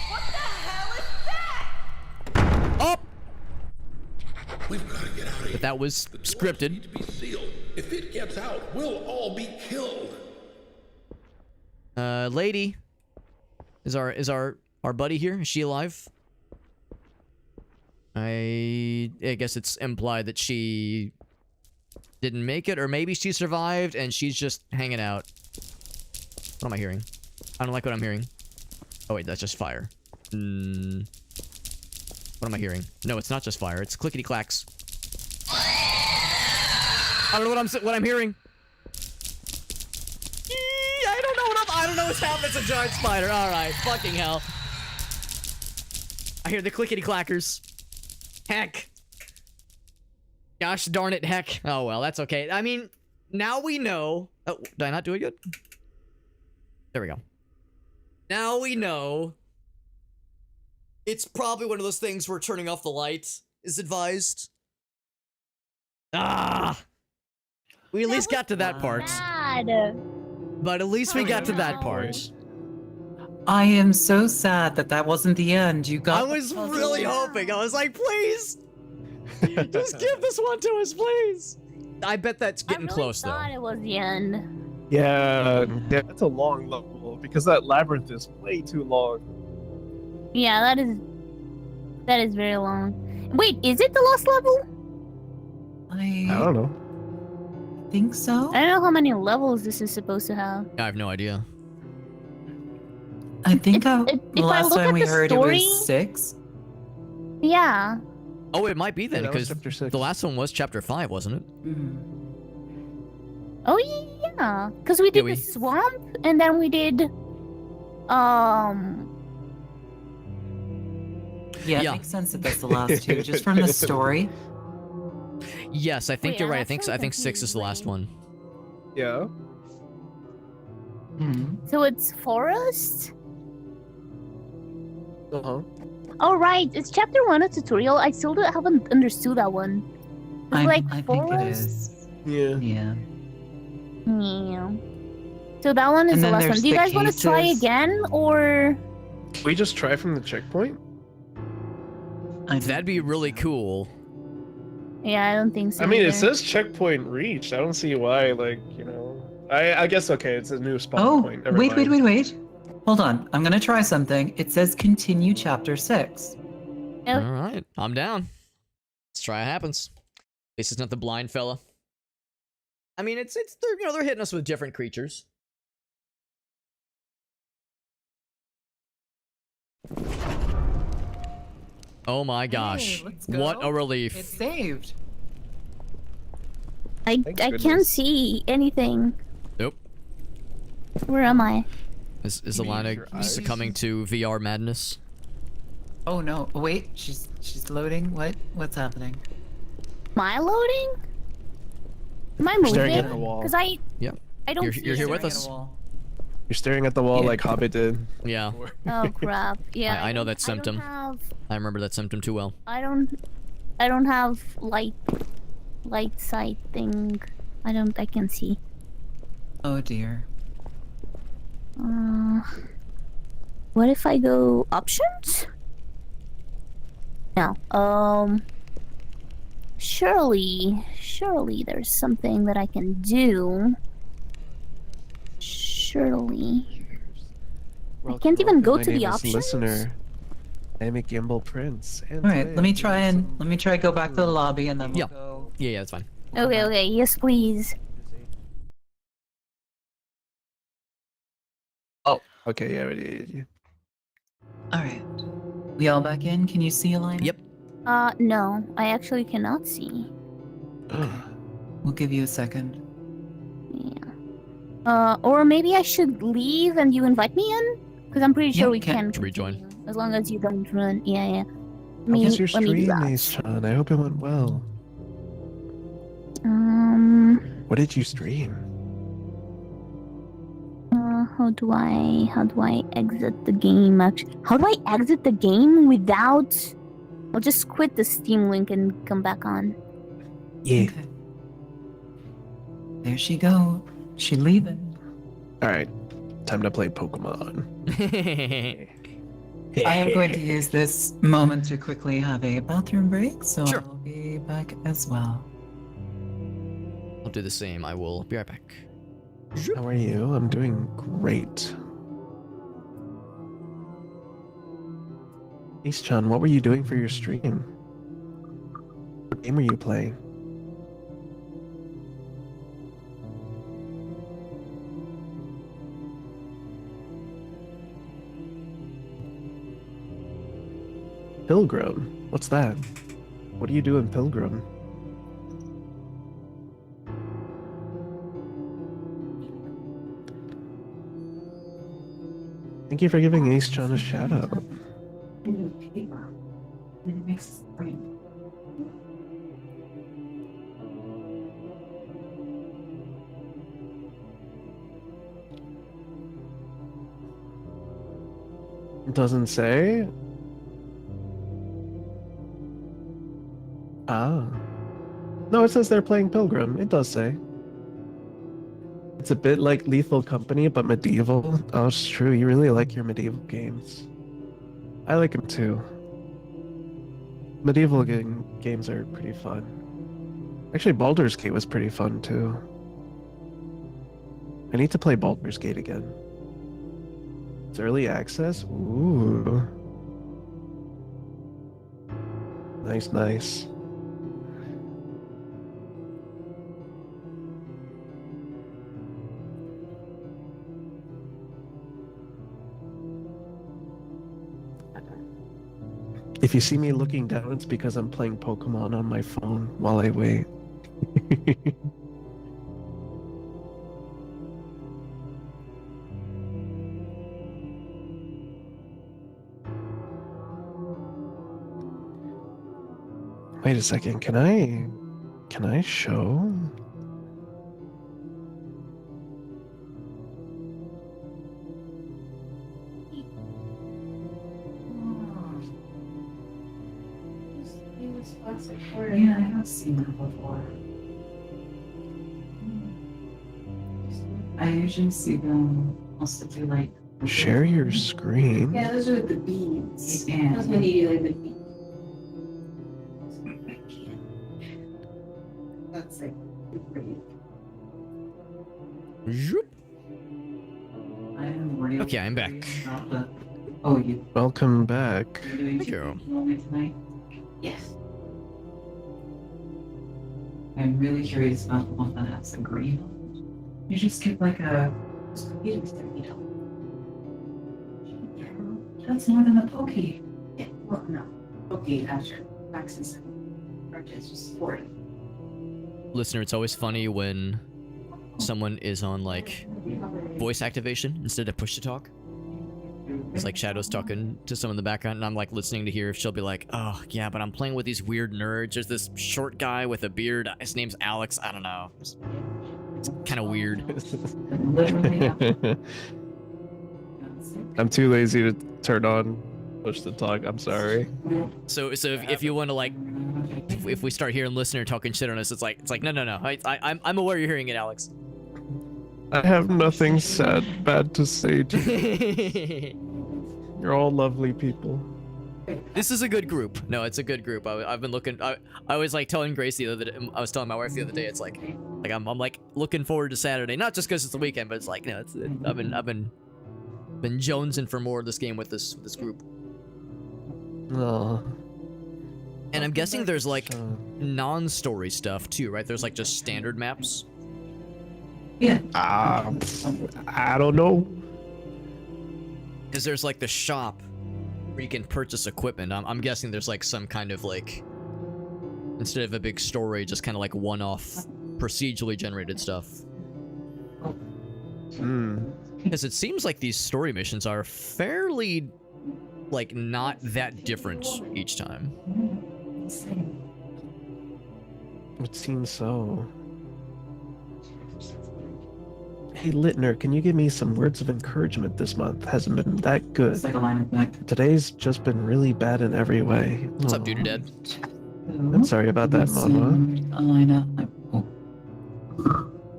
What the hell is that? Oh! We've got to get out of here. But that was The doors scripted. need to be sealed. If it gets out, we'll all be killed. Lady. Is our buddy here? Is she alive? I guess it's implied that she didn't make it, or maybe she survived and she's just hanging out. What am I hearing? I don't like what I'm hearing. Oh wait, that's just fire. What am I hearing? No, it's not just fire. It's clickety clacks. I don't know what I'm hearing. I don't know what's happening. It's a giant spider. All right, fucking hell. I hear the clickety clackers. Heck. Gosh darn it, heck. Oh well, that's okay. I mean, now we know. Oh, did I not do it good? There we go. Now we know. It's probably one of those things where turning off the light is advised. Ah! We at least got to that part. Bad. But at least we got to that part. I am so sad that that wasn't the end. You got. I was really hoping. I was like, please, just give this one to us, please. I bet that's getting close, I thought it was the end. Yeah, that's a long level because that labyrinth is way too long. Yeah, that is very long. Wait, is it the last level? I don't know. think so. I don't know how many levels this is supposed to have. I have no idea. I think the if I last look time at we the heard story- it was 6. Yeah. Oh, it might be then, Yeah, that was because chapter 6. the last one was chapter 5, wasn't it? Oh yeah, because we did we- the swamp, and then we did, Yeah, it Yeah. makes sense that that's the last two, just from the story. Yes, I think Wait, you're I'm right. actually I think 6 is the last one. Yeah. So it's forest. Uh-huh. Oh right, it's chapter 1 of tutorial. I still haven't understood that one. It's I like think forest. it is. Yeah. Yeah. Yeah. So that one is And the then last one. there's Do you the guys want to try cases. again, or? We just try from the checkpoint? That'd be really cool. Yeah, I don't think so. I mean, it either. says checkpoint reached. I don't see why, like, you know. I guess, okay, it's a new spawn Oh, point. Never wait. mind. Hold on. I'm gonna try something. It says continue chapter 6. Nope. All right, I'm down. Let's try it happens. This is not the blind fella. I mean, they're hitting us with different creatures. Oh my gosh! Hey, let's What go. a relief! It's saved. I can't goodness. see anything. Nope. Where am I? Is You mean Alana your eyes? succumbing to VR madness? Oh no. Wait, she's loading. What's happening? Am I loading? Am I staring moving? at the wall. Because I Yep. don't You're see here it. with Staring at us? a wall. You're staring at the wall Yeah. like Hobbit did. Yeah, Oh crap! Yeah, I know don't- that symptom. I I remember that symptom too well. don't have light sight thing. I can see. Oh dear. What if I go options? No. Surely there's something that I can do. Surely. can't even go My to the name is options? Listener. I'm a Gimbal Prince. And All right, today let me I'm try doing and let me try go back to the lobby and then we'll Yeah. go. Yeah, that's fine. Okay, yes please. Okay, yeah, yeah. All right. We all back in? Can you see Elena? Yep. No, I actually cannot see. We'll give you a second. Yeah. Or maybe I should leave and you invite me in? Because I'm pretty sure Yeah, we can- can To rejoin. continue. As long as you don't run. Yeah. How was your let me do stream, that. Ace-chan? I hope it went well. What did you stream? How do I exit the game? Actually, how do I exit the game without? I'll just quit the Steam link and come back on. Yeah. Okay. There she go. She leaving. All right, time to play Pokemon. I am going to use this moment to quickly have a bathroom break, so Sure. I'll be back as well. I'll do the same. I will be right back. How are you? I'm doing great. Ace-chan, what were you doing for your stream? What game were you playing? Pilgrim? What's that? What do you do in Pilgrim? Thank you for giving Ace-chan a shout out. It doesn't say? Ah. No, it says they're playing Pilgrim. It does say. It's a bit like Lethal Company, but medieval. Oh, it's true. You really like your medieval games. I like them too. Medieval games are pretty fun. Actually, Baldur's Gate was pretty fun too. I need to play Baldur's Gate again. It's early access? Ooh. Nice. If you see me looking down, it's because I'm playing Pokemon on my phone while I wait. Wait a second, can I show? Yeah, I have seen them before. I usually see them also do like. Share your screen? Yeah, those are the beads. Yeah. Those when you do like the beads. That's like great. Zoop. I am really Okay, I'm back. curious about the- Oh, you Welcome back. you're doing Thank you. something tonight? Yes. I'm really curious about the one that has the green on it. You just get like a. That's more than a pokey. Yeah, well, no. Okay, after Max's purchase was 40. Listener, it's always funny when someone is on like voice activation instead of push to talk. It's like Shadow's talking to someone in the background, and I'm like listening to hear if she'll be like, "Oh yeah, but I'm playing with these weird nerds. There's this short guy with a beard. His name's Alex. I don't know. It's kind of weird." Literally. I'm too lazy to turn on push to talk. I'm sorry. So if you want to like, if we start hearing listener talking shit on us, it's like no. I'm aware you're hearing it, Alex. I have nothing bad to say to you. You're all lovely people. This is a good group. No, it's a good group. I've been looking. I was like telling Grace the other day. I was telling my wife the other day. It's like I'm like looking forward to Saturday. Not just because it's the weekend, but it's like I've been jonesing for more of this game with this group. Aw. And I'm guessing there's like non-story stuff too, right? There's like just standard maps. Yeah. I don't know. Because there's like the shop where you can purchase equipment. I'm guessing there's like some kind of like, instead of a big story, just kind of like one-off procedurally generated stuff. Hmm. Because it seems like these story missions are fairly like not that different each time. It seems so. Hey, Littner, can you give me some words of encouragement this month? Hasn't been that good. It's like a line of back. Today's just been really bad in every way. What's up, Aw. dude? Dead. I'm sorry about that, Monwa. Elena.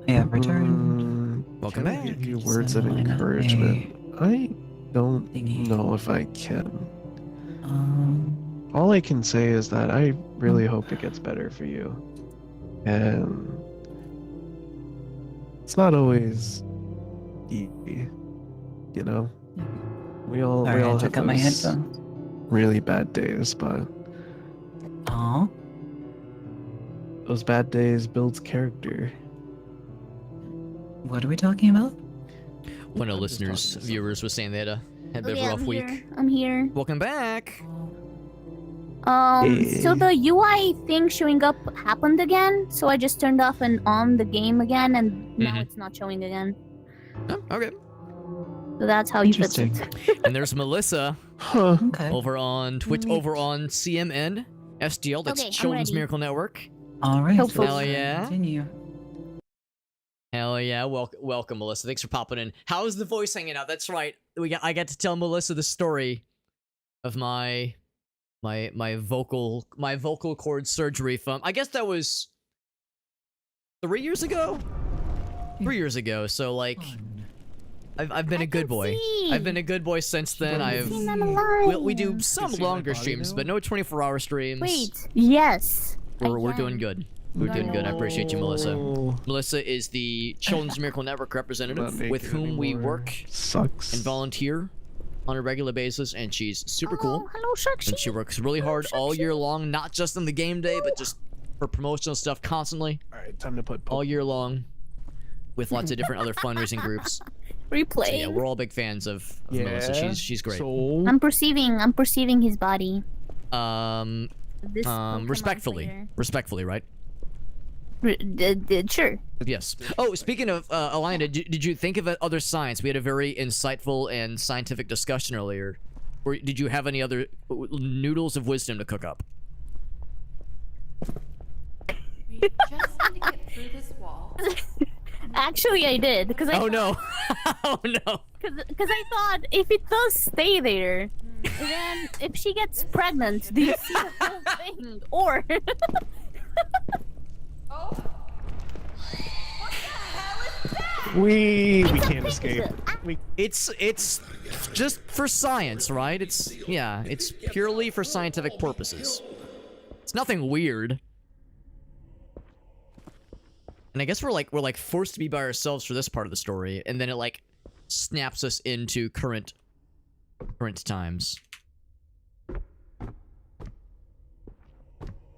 I have returned. Welcome Can I back. give you words of Elena, encouragement? I don't Thingy. know if I can. Um, All I can say is that I really hope it gets better for you. And it's not always easy, you know? We all sorry, I have took out my those headphones. really bad days, but Aw. those bad days builds character. What are we talking about? One of the I'm just listeners, talking to viewers was saying they had a bit of a Yeah, rough I'm week. here. I'm here. Welcome back. So the UI thing showing up happened again, so I just turned off and on the game again, and now Mhm. it's not showing again. Oh, okay. So that's how you fix Interesting. it. And there's Melissa Huh. Okay. over on Twitch, Neat. over on CMN SDL. That's Okay, I'm Children's ready. Miracle Network. All right. Hopefully. Hell yeah. Continue. Hell yeah! Welcome, Melissa. Thanks for popping in. How is the voice hanging out? That's right. I got to tell Melissa the story of my vocal cord surgery from. I guess that was 3 years ago. 3 years ago. So like, I've been a good boy. I've been a good boy since then. I've Seen them alive. we do some see my longer body streams, now? but no 24-hour streams. Wait. Yes. We're again. doing good. We're doing good. I appreciate you, Melissa. No. Melissa is the Children's Miracle Network representative Not with naked whom we anymore. work Sucks. and volunteer on a regular basis, and she's super cool. Oh, hello, Sharksy. And she works really hard all year long, not just on the game day, but just for promotional stuff constantly, All right, time to put all year long, with lots of different other fundraising groups. Replay. So yeah, we're all big fans of Melissa. She's great. So I'm perceiving his body. This will come out later. respectfully, right? Sure. Yes. Oh, speaking of Alina, did you think of other science? We had a very insightful and scientific discussion earlier. Or did you have any other noodles of wisdom to cook up? We just need to get through this wall. Actually, I did because I Oh no! Oh no! because I thought if it does stay there, then if she gets pregnant, do you see the whole thing? Or we can't escape. It's just for science, right? It's purely for scientific purposes. It's nothing weird. And I guess we're like forced to be by ourselves for this part of the story, and then it like snaps us into current times.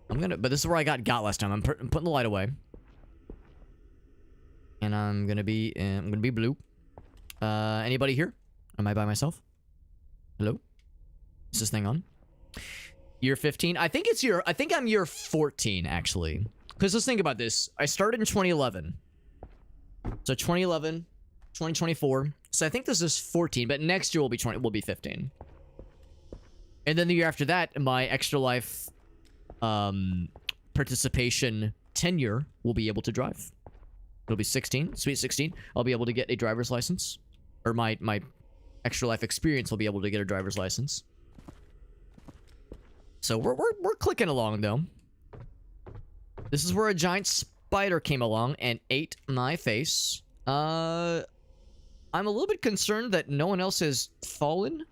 But this is where I got last time. I'm putting the light away. And I'm gonna be blue. Anybody here? Am I by myself? Hello? Is this thing on? Year 15? I think I'm year 14 actually. Because let's think about this. I started in 2011. So 2011, 2024. So I think this is 14, but next year will be 15. And then the year after that, my Extra Life participation tenure will be able to drive. It'll be 16, sweet 16. I'll be able to get a driver's license. Or my Extra Life experience will be able to get a driver's license. So we're clicking along though. This is where a giant spider came along and ate my face. I'm a little bit concerned that no one else has fallen.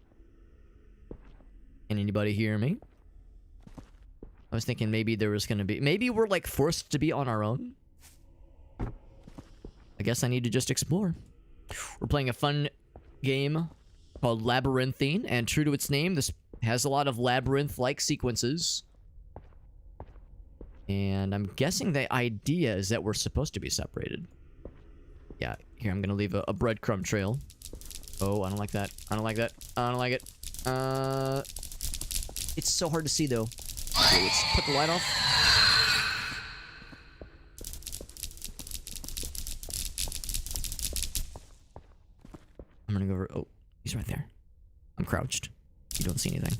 Can anybody hear me? I was thinking maybe there was gonna be... Maybe we're like forced to be on our own. I guess I need to just explore. We're playing a fun game called Labyrinthine, and true to its name, this has a lot of labyrinth-like sequences. And I'm guessing the idea is that we're supposed to be separated. Yeah, here, I'm gonna leave a breadcrumb trail. Oh, I don't like that. I don't like that. I don't like it. It's so hard to see, though. Okay, let's put the light off. I'm gonna go over... Oh, he's right there. I'm crouched. You don't see anything.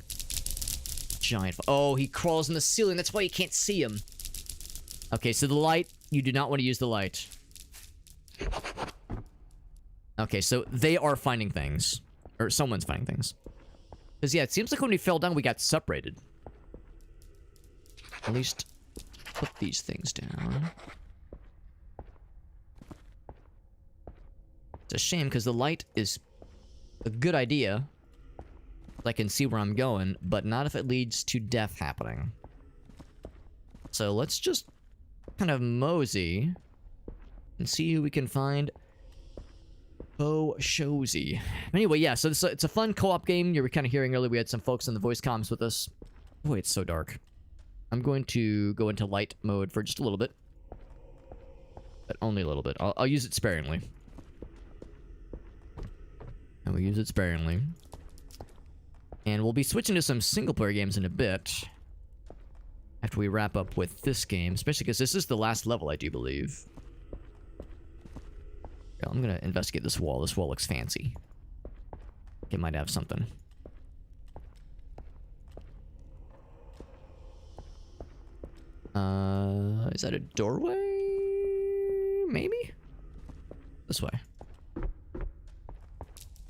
Giant. Oh, he crawls in the ceiling. That's why you can't see him. Okay, so the light. You do not want to use the light. Okay, so they are finding things. Or someone's finding things. Because, yeah, it seems like when we fell down, we got separated. At least put these things down. It's a shame, because the light is a good idea. I can see where I'm going, but not if it leads to death happening. So let's just kind of mosey and see who we can find. Oh, Shozy. Anyway, yeah, so it's a fun co-op game. You were kind of hearing earlier we had some folks in the voice comms with us. Boy, it's so dark. I'm going to go into light mode for just a little bit. But only a little bit. I'll use it sparingly. And we'll use it sparingly. And we'll be switching to some single-player games in a bit. After we wrap up with this game. Especially because this is the last level, I do believe. Yeah, I'm gonna investigate this wall. This wall looks fancy. It might have something. Is that a doorway? Maybe? This way.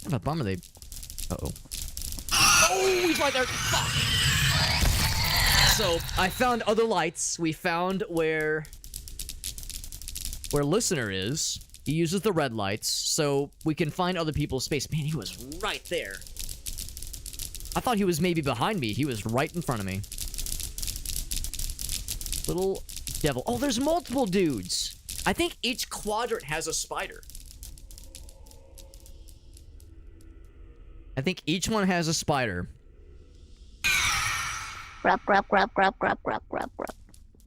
What a bummer they... Uh-oh. Oh, he's right there! Fuck! So, I found other lights. We found where Listener is. He uses the red lights, so we can find other people's space. Man, he was right there. I thought he was maybe behind me. He was right in front of me. Little devil. Oh, there's multiple dudes. I think each quadrant has a spider. I think each one has a spider. Grab, grab, grab, grab, grab, grab, grab, grab.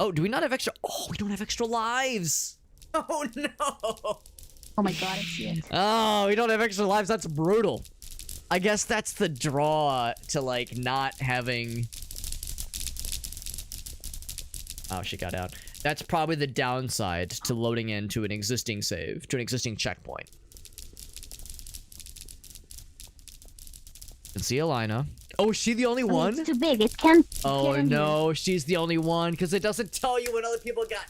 Oh, do we not have extra? Oh, we don't have extra lives. Oh, no. Oh my god, I see it. Oh, we don't have extra lives. That's brutal. I guess that's the draw to, like, not having... Oh, she got out. That's probably the downside to loading into an existing save, to an existing checkpoint. Can see Alina. Oh, is she the only one? It's too big. It can't. Oh get in no, she's the only one because it doesn't tell you what other people got.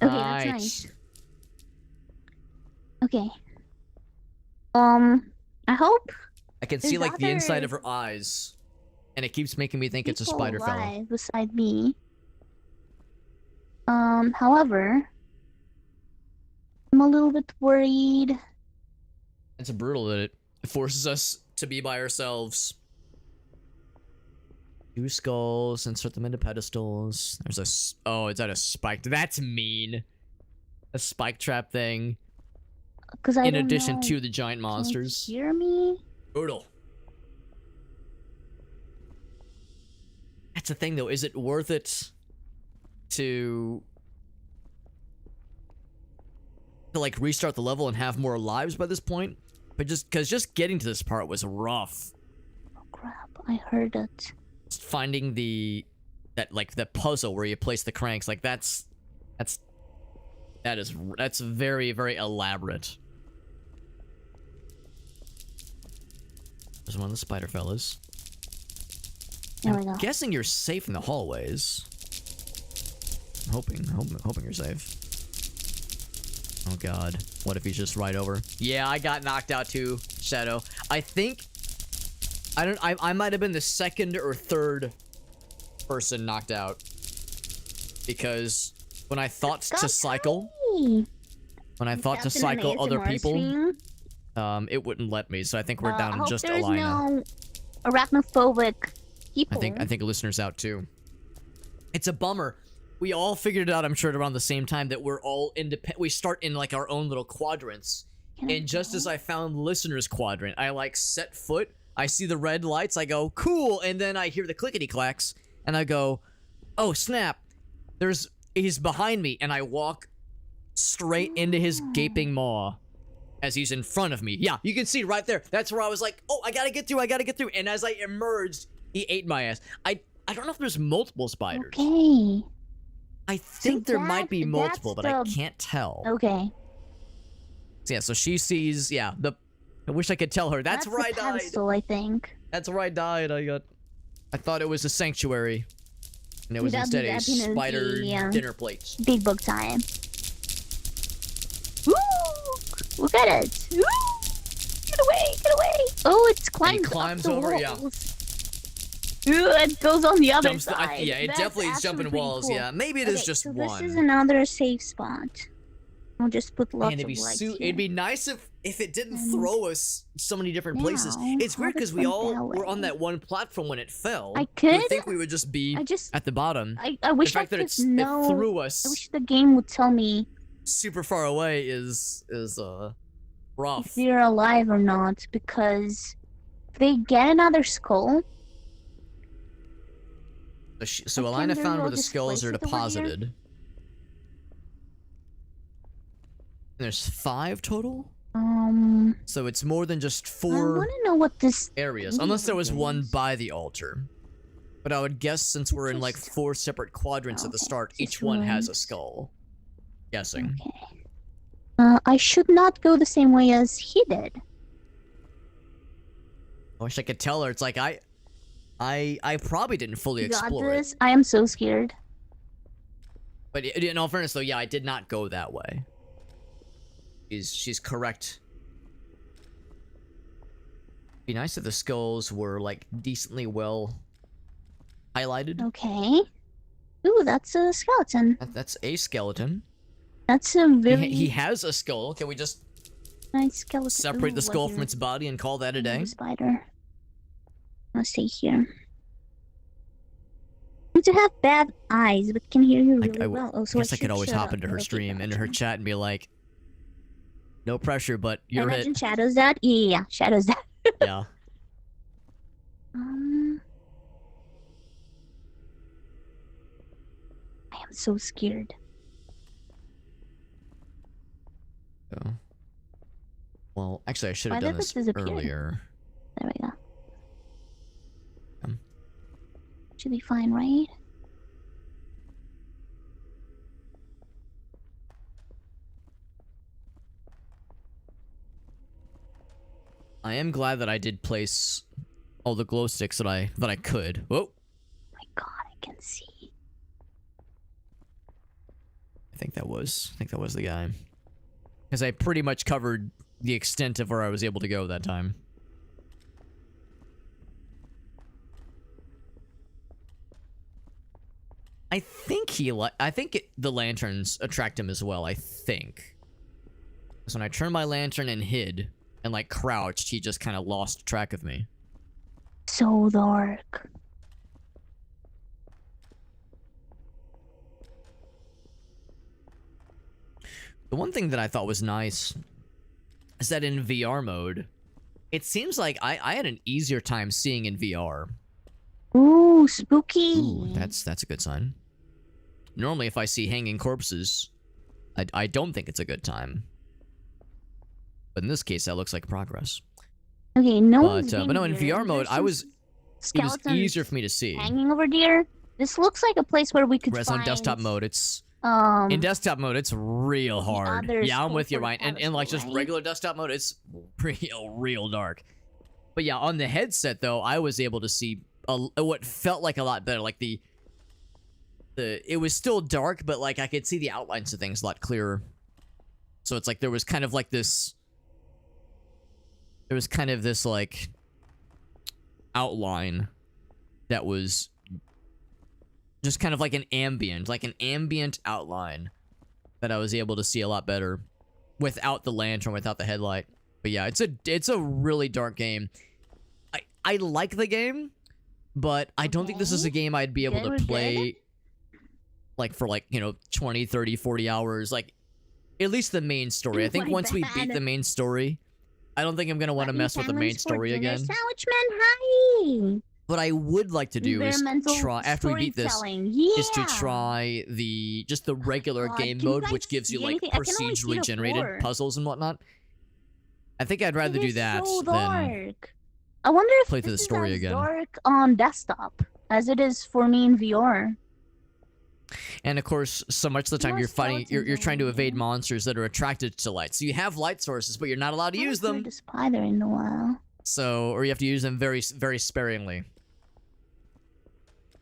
Okay, that's nice. Okay. I hope. I can see like the inside of her eyes, and it keeps making me think it's a spider fella. Alive beside me. However, I'm a little bit worried. It's brutal that it forces us to be by ourselves. 2 skulls, insert them into pedestals. There's a... Oh, is that a spike? That's mean. A spike trap thing. Because in addition to the giant monsters. Can you hear me? Brutal. That's the thing though, is it worth it to like restart the level and have more lives by this point? But just getting to this part was rough. Oh crap, I heard it. Finding the puzzle where you place the cranks, like that's very, very elaborate. There's one of the spider fellas. There we go. I'm guessing you're safe in the hallways. I'm hoping you're safe. Oh god. What if he's just right over? Yeah, I got knocked out too, Shadow. I think... I might have been the second or third person knocked out. Because when I thought to cycle... When I thought to cycle other people... it wouldn't let me, so I think we're down to just Alina. No arachnophobic people. I think listeners out too. It's a bummer. We all figured it out, I'm sure, around the same time that we're all independent. We start in like our own little quadrants. And just as I found listeners' quadrant, I like set foot. I see the red lights. I go, cool. And then I hear the clickety clacks, and I go, oh snap! He's behind me, and I walk straight into his gaping maw. As he's in front of me. Yeah, you can see right there. That's where I was like, oh, I gotta get through. And as I emerged, he ate my ass. I don't know if there's multiple spiders. Okay. I think there might be multiple, but I can't tell. Okay. So, yeah, so she sees, yeah, I wish I could tell her. That's where I died. Pedestal, I think. That's where I died. I thought it was a sanctuary. And it was That'd be instead a definitely, spider yeah. dinner plate. Big book time. Woo! Look at it. Woo! Get away! Get away! Oh, it's climbs. And he climbs up the over, yeah. walls. Ooh, it goes on the other Jumps side. yeah, it That's definitely is actually jumping pretty walls. cool. Yeah, maybe it is Okay, just so one. This is another safe spot. I'll just put lots And of lights here. it'd be nice if it didn't And throw us so many different places. now, It's weird how because to we come all that were on way? that one platform when it fell. I You could. would think we would just be I just. at the bottom. I wish the I fact that could know. it threw I us wish the game would tell me super far away is rough. if they're alive or not, because if they get another skull. So I Alina can very found where well the just skulls place are it over here. deposited. And there's 5 total? So it's more than just I 4 want to know what this areas, unless there was one is. by the altar. But I would guess since we're in like Just- 4 separate quadrants at the Okay, start, just each one has a rooms. skull. Guessing. Okay. I should not go the same way as he did. I wish I could tell her. It's like I probably didn't fully You got explore it. this. I am so scared. But in all fairness, though, yeah, I did not go that way. She's correct. Be nice if the skulls were like decently well highlighted. Okay. Ooh, that's a skeleton. That's a skeleton. That's a very He has a skull. Can we just nice skeleton. separate the Ooh, skull what from is- its body and call that a day? Another spider. I'll stay here. You to have bad eyes, but can hear you really well. Oh, so guess I should could always shut hop up. into her Okay, stream, into her gotcha. chat, and be like, "No pressure, but I you're imagine it." Shadows that? Yeah, Shadows that. Yeah. I am so scared. Oh. Well, actually, I should have Why done did this this disappear? earlier. There we go. Should be fine, right? I am glad that I did place all the glow sticks that I could. Whoa! My God, I can see. I think that was the guy. Because I pretty much covered the extent of where I was able to go that time. I think the lanterns attract him as well, I think. Because when I turned my lantern and hid, and like crouched, he just kind of lost track of me. So dark. The one thing that I thought was nice is that in VR mode, it seems like I had an easier time seeing in VR. Ooh, spooky. Ooh, that's a good sign. Normally, if I see hanging corpses, I don't think it's a good time. But in this case, that looks like progress. Okay, no one's But been no, in here. VR mode, There's some it was skeletons easier for me to see. hanging over there. This looks like a place where we could Whereas find. on desktop mode, it's Um. in desktop mode, it's real hard. other Yeah, I'm skull with you, for the Ryan. And pedestal, like just right? regular desktop mode, it's real dark. But yeah, on the headset though, I was able to see what felt like a lot better. Like it was still dark, but like I could see the outlines of things a lot clearer. So it's like there was kind of like this. There was kind of this like outline that was just kind of like an ambient outline that I was able to see a lot better without the lantern, without the headlight. But yeah, it's a really dark game. I like the game, but I don't think this is a game I'd be able Good, to we're play good. like for like, 20, 30, 40 hours. Like at least the main story. I think My once we bad. beat the main story, I don't think I'm going to want to Happy mess with the main families for story dinner. again. Sandwich man, hi. What I would like to do is Environmental try after we beat this storytelling. is to Yeah. try the regular God, game can you mode, guys which gives you see like anything? I can only see the procedurally generated floor. puzzles and whatnot. I think I'd rather It do is that so than dark. I wonder if play through this the story is as again. dark on desktop as it is for me in VR. And of course, so much of the time More you're fighting, you're skeletons trying to over evade here. monsters that are attracted to light. So you have light sources, but you're not allowed to use I haven't them. heard a spider in a while. So, or you have to use them very, very sparingly.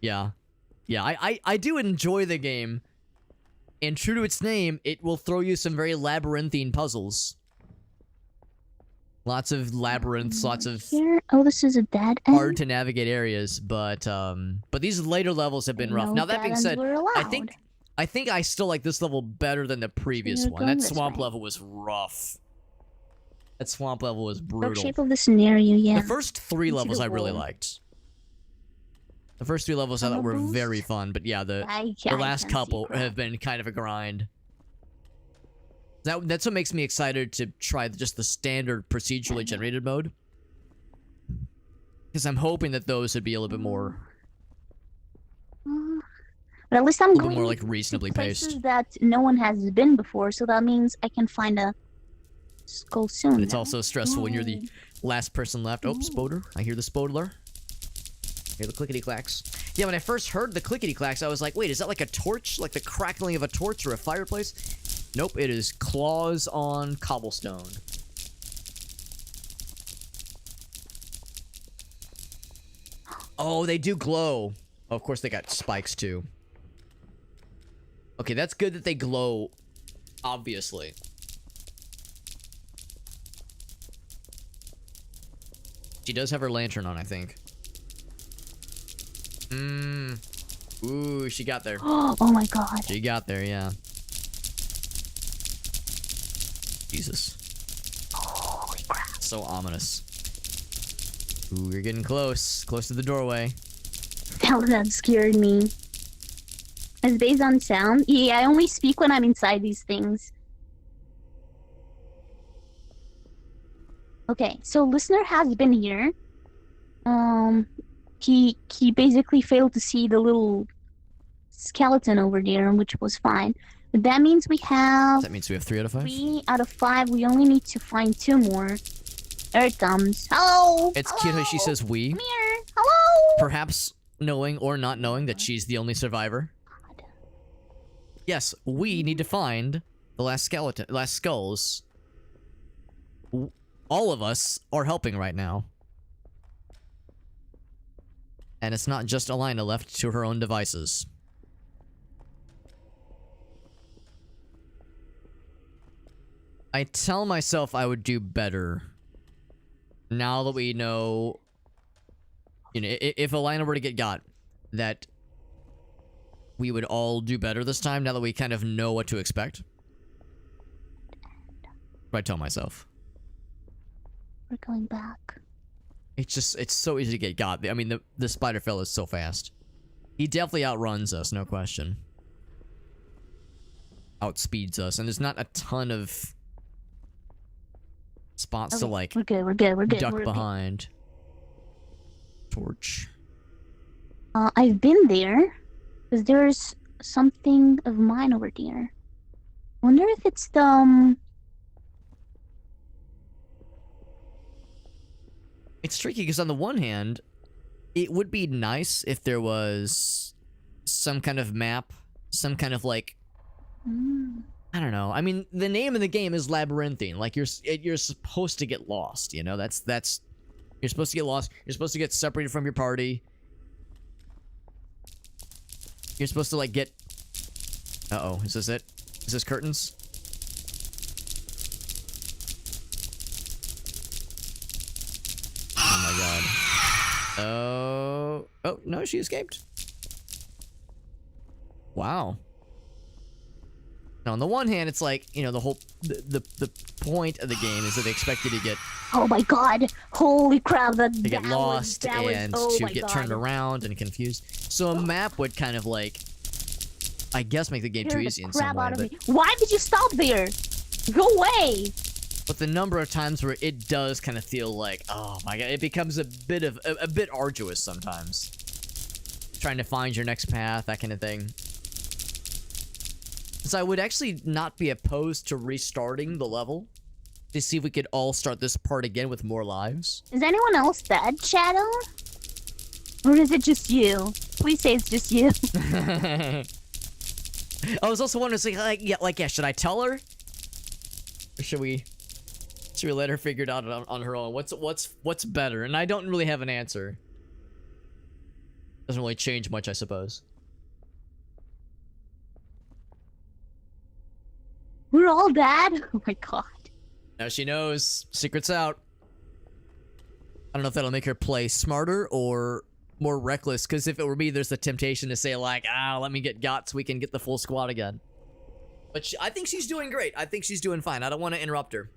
Yeah. Yeah, I do enjoy the game. And true to its name, it will throw you some very labyrinthine puzzles. Lots of labyrinths, lots of Here? Oh, this is a dead end. hard to navigate areas, but these later levels have been rough. No Now that being dead said, ends were I allowed. think I still like this level better than the previous you're one. going That this swamp way. level was rough. That swamp level was The brutal. shape of the scenario, yeah. The first 3 Into levels the I really wall. liked. The first 3 levels I thought were Boost? very fun, but yeah, the last can see couple crap. have been kind of a grind. That's what makes me excited to try just the standard procedurally generated mode. Because I'm hoping that those would be a little bit more, But at least I'm a little going bit more like to reasonably places paced. that no one has been before, so that means I can find a skull soon. But it's now. also stressful when you're the last person left. Oh, Spoder. I hear the Spodler. I hear the clickety clacks. Yeah, when I first heard the clickety clacks, I was like, wait, is that like a torch? Like the crackling of a torch or a fireplace? Nope, it is claws on cobblestone. Oh, they do glow. Oh, of course they got spikes too. Okay, that's good that they glow, obviously. She does have her lantern on, I think. Ooh, she got there. Oh my god. She got there, yeah. Jesus. Holy crap. So ominous. Ooh, you're getting close. Close to the doorway. That scared me. It's based on sound? Yeah, I only speak when I'm inside these things. Okay, so listener has been here. He basically failed to see the little skeleton over there, which was fine. But that means we have That means we have 3 out of 5? 3 out of 5. We only need to find 2 more. There it comes. Hello! It's cute how she Hello! says we. Come here! Hello! Perhaps knowing or not knowing that she's the only survivor. Yes, we need to find the last skulls. All of us are helping right now. And it's not just Alina left to her own devices. I tell myself I would do better. Now that we know... You know, if Alina were to get got, that we would all do better this time, now that we kind of know what to expect. I tell myself. We're going back. It's so easy to get got. I mean, the spider fella is so fast. He definitely outruns us, no question. Outspeeds us, and there's not a ton of spots to, like, We're good, we're good, we're good. duck we're good. behind. Torch. I've been there. Because there's something of mine over there. Wonder if it's the, It's tricky because on the one hand, it would be nice if there was some kind of map, some kind of like, I don't know. I mean, the name of the game is Labyrinthine. Like you're supposed to get lost. You know, that's you're supposed to get lost. You're supposed to get separated from your party. You're supposed to like get. Uh-oh, is this it? Is this curtains? Oh my god. Oh no, she escaped. Wow. Now, on the one hand, it's like, you know, the whole the point of the game is that they expect you to get oh my god! Holy crap! That to get that lost was, and oh to my get god. turned around and confused. So a map would kind of like, I guess, make the game too Scared the easy in some crap way. out of But, me. Why did you stop there? Go away! but the number of times where it does kind of feel like, oh my god, it becomes a bit arduous sometimes. Trying to find your next path, that kind of thing. So I would actually not be opposed to restarting the level to see if we could all start this part again with more lives. Is anyone else dead, Shadow? Or is it just you? Please say it's just you. I was also wondering, yeah, should I tell her? Or should we So we let her figure it out on her own. What's better? And I don't really have an answer. Doesn't really change much, I suppose. We're all dead? Oh my god. Now she knows. Secret's out. I don't know if that'll make her play smarter or more reckless, because if it were me, there's the temptation to say, like, let me get got so we can get the full squad again. But I think she's doing great. I think she's doing fine. I don't want to interrupt her.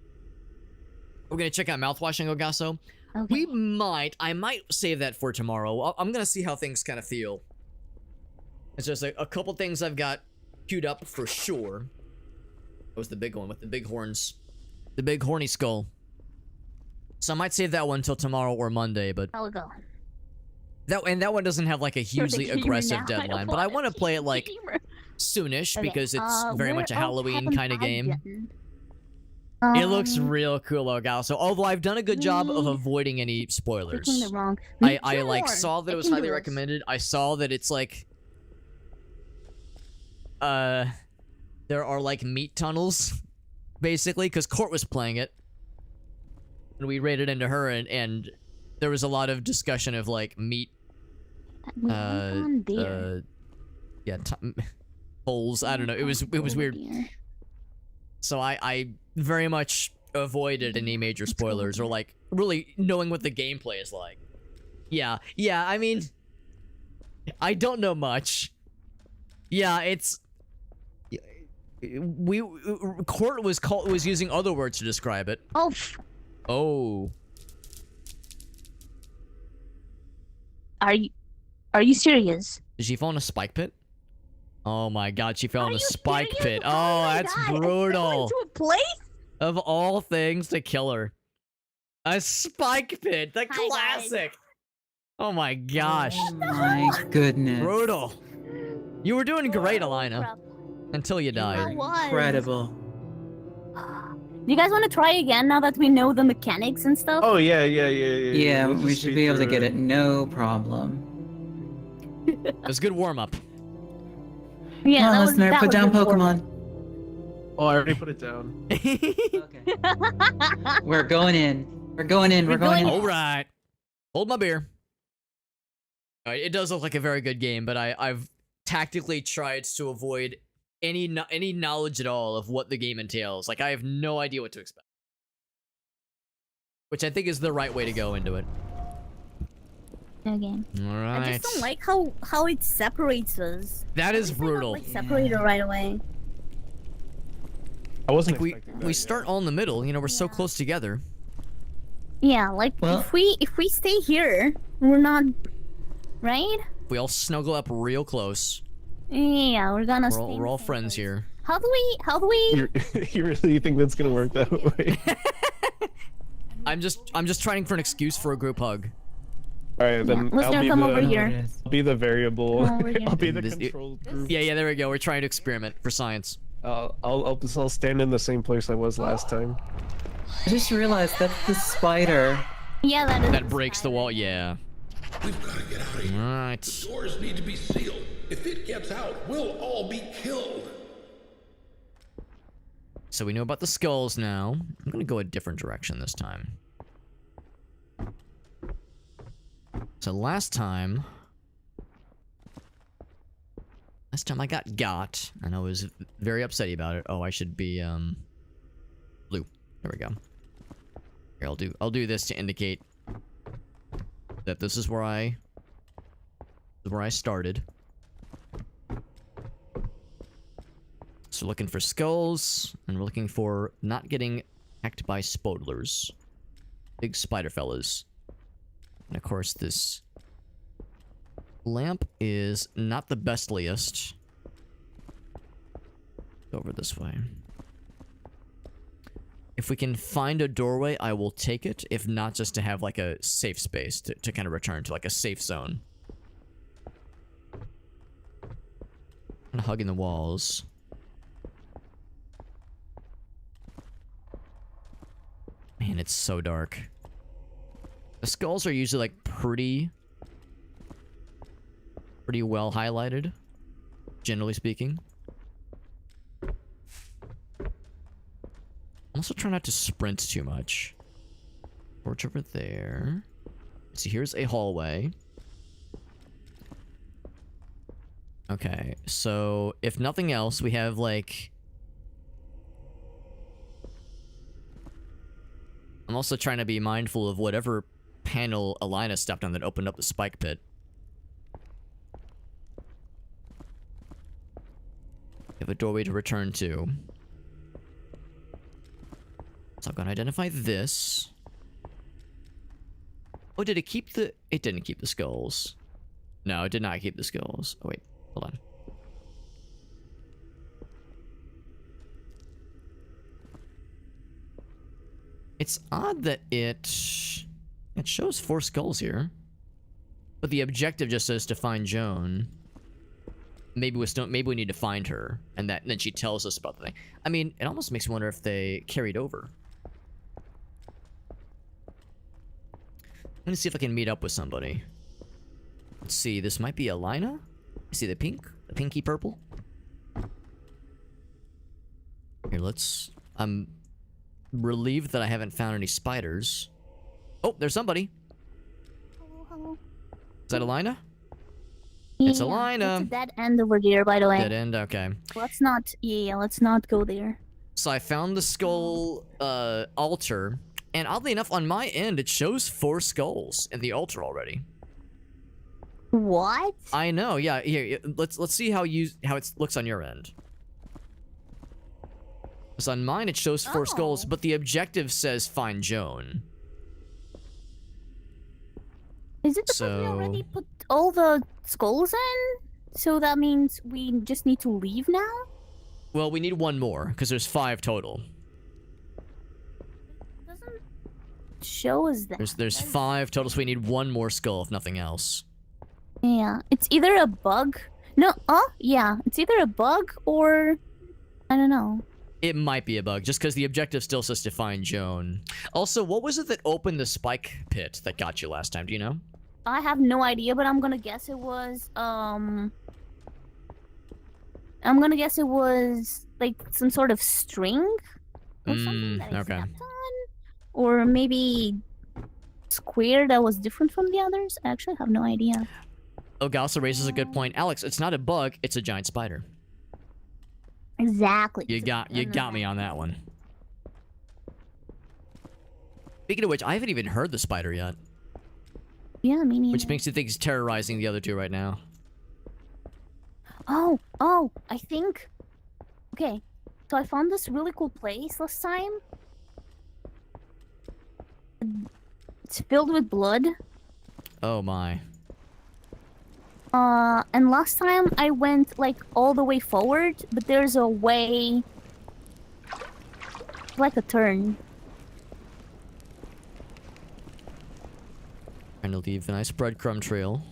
We're going to check out mouthwashing, Ogasso. Okay. I might save that for tomorrow. I'm going to see how things kind of feel. It's just a couple things I've got queued up for sure. That was the big one with the big horns. The big horny skull. So I might save that one until tomorrow or Monday, but... I'll go. That one doesn't have like a hugely gamer aggressive now. deadline, but I want to play it like soonish Okay, because it's very much a where else Halloween haven't kind of I game. been? It looks real cool, Ogasso. Although I've done a good job of avoiding any spoilers. Picking the wrong. I like Sure, saw that I it was can do highly this. recommended. I saw that it's like there are like meat tunnels basically, because Court was playing it and we raided into her, and there was a lot of discussion of like meat We went on there. yeah, holes. I don't know. It was weird. Deer. So I very much avoided any major spoilers or like really knowing what the gameplay is like. Yeah, I mean, I don't know much. Yeah, it's Court was using other words to describe it. Oh. Oh. Are you serious? Did she fall in a spike pit? Oh my god, she fell Are in a you spike serious? pit. Oh Oh, my that's God, I fell brutal. into a place? Of all things to kill her. A spike pit, the Hi, guys. classic. Oh my gosh. Oh my goodness. Brutal. You were doing great, Alina. Crap. Until you I died. was. Incredible. Do you guguys want to try again now that we know the mechanics and stuff? Oh yeah. Yeah, We'll we just should speed be able to through get it, no problem. It was a good warm-up. Yeah, Come on, that was, listener, that put was down good work. Pokemon. Oh, I already put it down. Okay. We're going in. We're going in. We're going in. Alright. Hold my beer. Alright, it does look like a very good game, but I've tactically tried to avoid any knowledge at all of what the game entails. Like, I have no idea what to expect. Which I think is the right way to go into it. Okay. Alright. I just don't like how it separates us. That is Why brutal. not, like, separate it right away. I wasn't Like, expecting that, we yeah. start all in the middle, you know, we're so close together. Yeah, like Well- if we stay here, we're not right. We all snuggle up real close. Yeah, we're gonna. We're all, we're all friends here. How do we? You really think that's gonna work that way? I'm just trying for an excuse for a group hug. All right, then Let's I'll now be come the over here. I'll be the variable. Come over here. I'll be the This- control group. Yeah, there we go. We're trying to experiment for science. I'll stand in the same place I was last time. I just realized that's the spider. Yeah, that is. That breaks the wall. Yeah. We've got to get out of here. All right. The doors need to be sealed. If it gets out, we'll all be killed. So we know about the skulls now. I'm gonna go a different direction this time. So last time I got, and I was very upset about it. Oh, I should be blue. There we go. Here, I'll do this to indicate that this is where I started. So we're looking for skulls, and we're looking for not getting hacked by spoilers. Big spider fellas. And of course this lamp is not the bestliest. Go over this way. If we can find a doorway, I will take it. If not, just to have like a safe space to kind of return to, like a safe zone. I'm hugging the walls. Man, it's so dark. The skulls are usually like pretty well highlighted, generally speaking. I'm also trying not to sprint too much. Torch over there. So here's a hallway. Okay, so if nothing else, we have like... I'm also trying to be mindful of whatever panel Alina stepped on that opened up the spike pit. We have a doorway to return to. So I'm gonna identify this. Oh, did it keep the... It didn't keep the skulls. No, it did not keep the skulls. Oh, wait. Hold on. It's odd that it shows 4 skulls here. But the objective just says to find Joan. Maybe we need to find her. And then she tells us about the thing. I mean, it almost makes me wonder if they carried over. I'm gonna see if I can meet up with somebody. Let's see, this might be Alina? I see the pinky purple. Here, I'm relieved that I haven't found any spiders. Oh, there's somebody. Hello. Is that Alina? Yeah, It's Alina. It's a dead end over there, by the way. Dead end, okay. Let's not go there. So I found the skull altar, and oddly enough, on my end, it shows 4 skulls in the altar already. What? I know, yeah. Here, let's see how it looks on your end. So on mine, it shows 4 skulls, but the objective says find Joan. Is it because we already put all the skulls in? So that means we just need to leave now? Well, we need 1 more, because there's 5 total. Doesn't show us that. There's 5 total, so we need 1 more skull, if nothing else. Yeah, it's either a bug. No, yeah, it's either a bug or I don't know. It might be a bug, just because the objective still says to find Joan. Also, what was it that opened the spike pit that got you last time? Do you know? I have no idea, but I'm gonna guess it was like some sort of string or something that I stepped on, or maybe square that was different from the others. I actually have no idea. Oga also raises a good point. Alex, it's not a bug, it's a giant spider. Exactly. You got me on that one. Speaking of which, I haven't even heard the spider yet. Yeah, me neither. Which makes you think he's terrorizing the other 2 right now. Oh, I think... Okay, so I found this really cool place last time. It's filled with blood. Oh my. And last time I went, like, all the way forward, but there's a way... like a turn. Trying to leave a nice breadcrumb trail.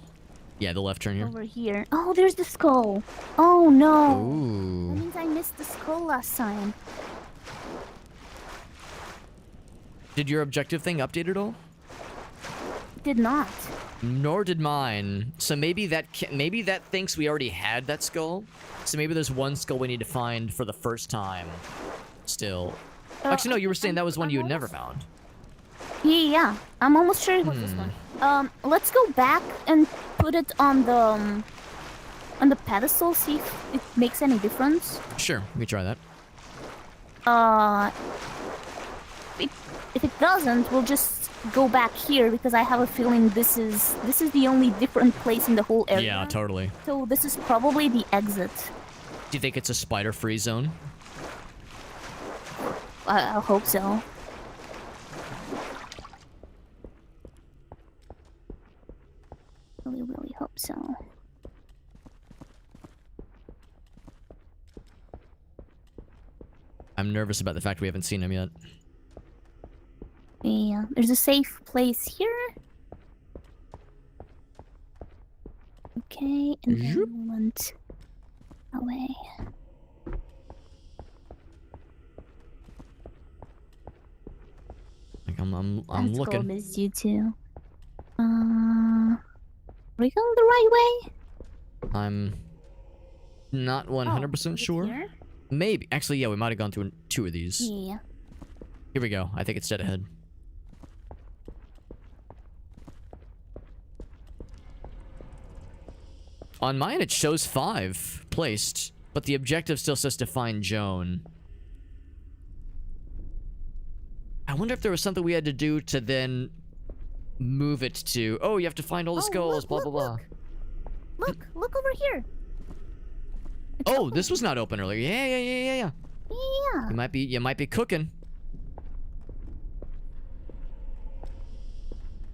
Yeah, the left turn here. Over here. Oh, there's the skull. Oh, no. Ooh. That means I missed the skull last time. Did your objective thing update at all? Did not. Nor did mine. So maybe that thinks we already had that skull. So maybe there's 1 skull we need to find for the first time. Still. Actually, no, you were saying that was one you had never found. Yeah. I'm almost sure it was this one. Let's go back and put it on the pedestal, see if it makes any difference. Sure, we can try that. If it doesn't, we'll just go back here because I have a feeling this is the only different place in the whole area. Yeah, totally. So this is probably the exit. Do you think it's a spider-free zone? I hope so. Really hope so. I'm nervous about the fact we haven't seen him yet. Yeah, there's a safe place here. Okay, and then we went away. Like I'm Let's looking. go, miss you too. Are we going the right way? I'm not 100% sure. Here? Maybe. Actually, yeah, we might have gone through 2 of these. Yeah. Here we go. I think it's dead ahead. On mine, it shows 5 placed, but the objective still says to find Joan. I wonder if there was something we had to do to then move it to, oh, you have to find all the skulls, blah, blah, blah. Look over here. Oh, this was not open earlier. Yeah. Yeah. You might be cooking.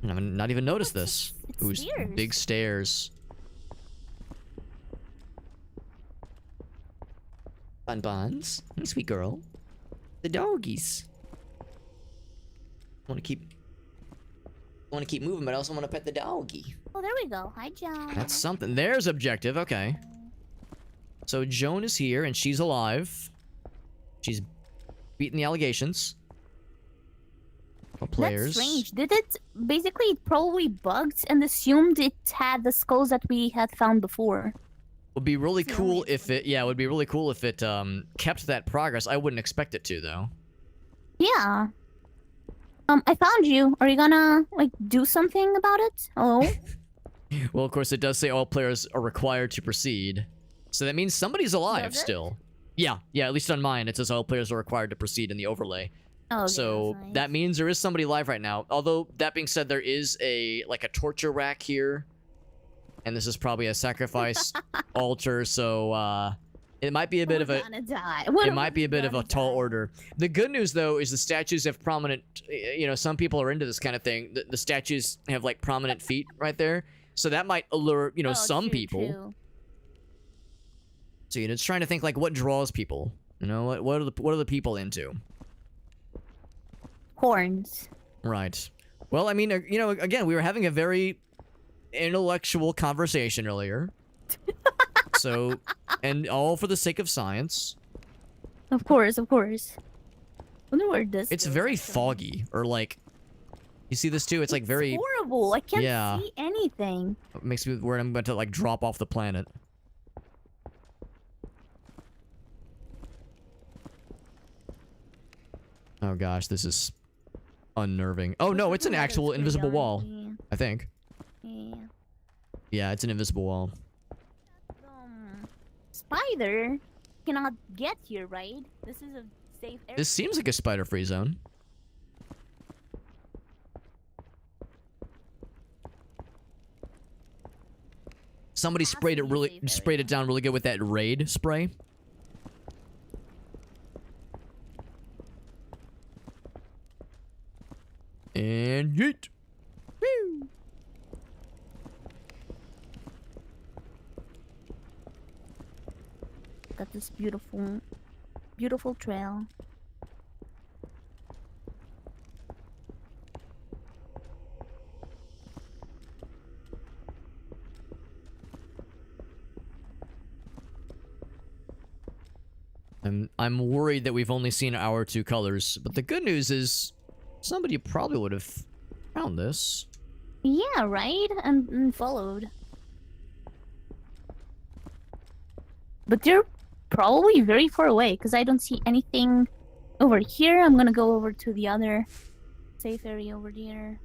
I've not even noticed this. It's Ooh, stairs. big stairs. Bonbons. Hey, sweet girl. The doggies. I want to keep moving, but I also want to pet the doggy. Oh, there we go. Hi, Joan. That's something. There's objective. Okay. So Joan is here, and she's alive. She's beating the allegations. Players. That's strange. Did it basically it probably bugged and assumed it had the skulls that we had found before? Would be really cool if it. Yeah, it would be really cool if it kept that progress. I wouldn't expect it to though. Yeah. I found you. Are you gonna like do something about it? Oh. Well, of course, it does say all players are required to proceed. So that means somebody's alive Does it? still. Yeah, at least on mine, it says all players are required to proceed in the overlay. Oh, So that's nice. that means there is somebody alive right now. Although, that being said, there is a torture rack here. And this is probably a sacrifice altar, so it might be a bit of a... Gonna die. It might be a bit of a tall order. The good news, though, is the statues have prominent... You know, some people are into this kind of thing. The statues have, like, prominent feet right there. So that might allure, you know, some people. True. So, you know, it's trying to think, like, what draws people? You know, what are the people into? Horns. Right. Well, I mean, you know, again, we were having a very intellectual conversation earlier. So, and all for the sake of science. Of course. Wonder where this It's goes, very actually. foggy, or like, you see this too? It's like very, horrible. I can't Yeah. see anything. it makes me worried I'm going to like drop off the planet. Oh gosh, this is unnerving. Oh no, it's an actual invisible wall, I think. Yeah. Yeah, it's an invisible wall. Spider cannot get here, right? This is a safe area. This seems like a spider-free zone. Somebody sprayed it down really good with that raid spray. And yeet. Woo. Got this beautiful trail. I'm worried that we've only seen our 2 colors, but the good news is somebody probably would have found this. Yeah, right? And followed. But they're probably very far away because I don't see anything over here. I'm gonna go over to the other safe area over there.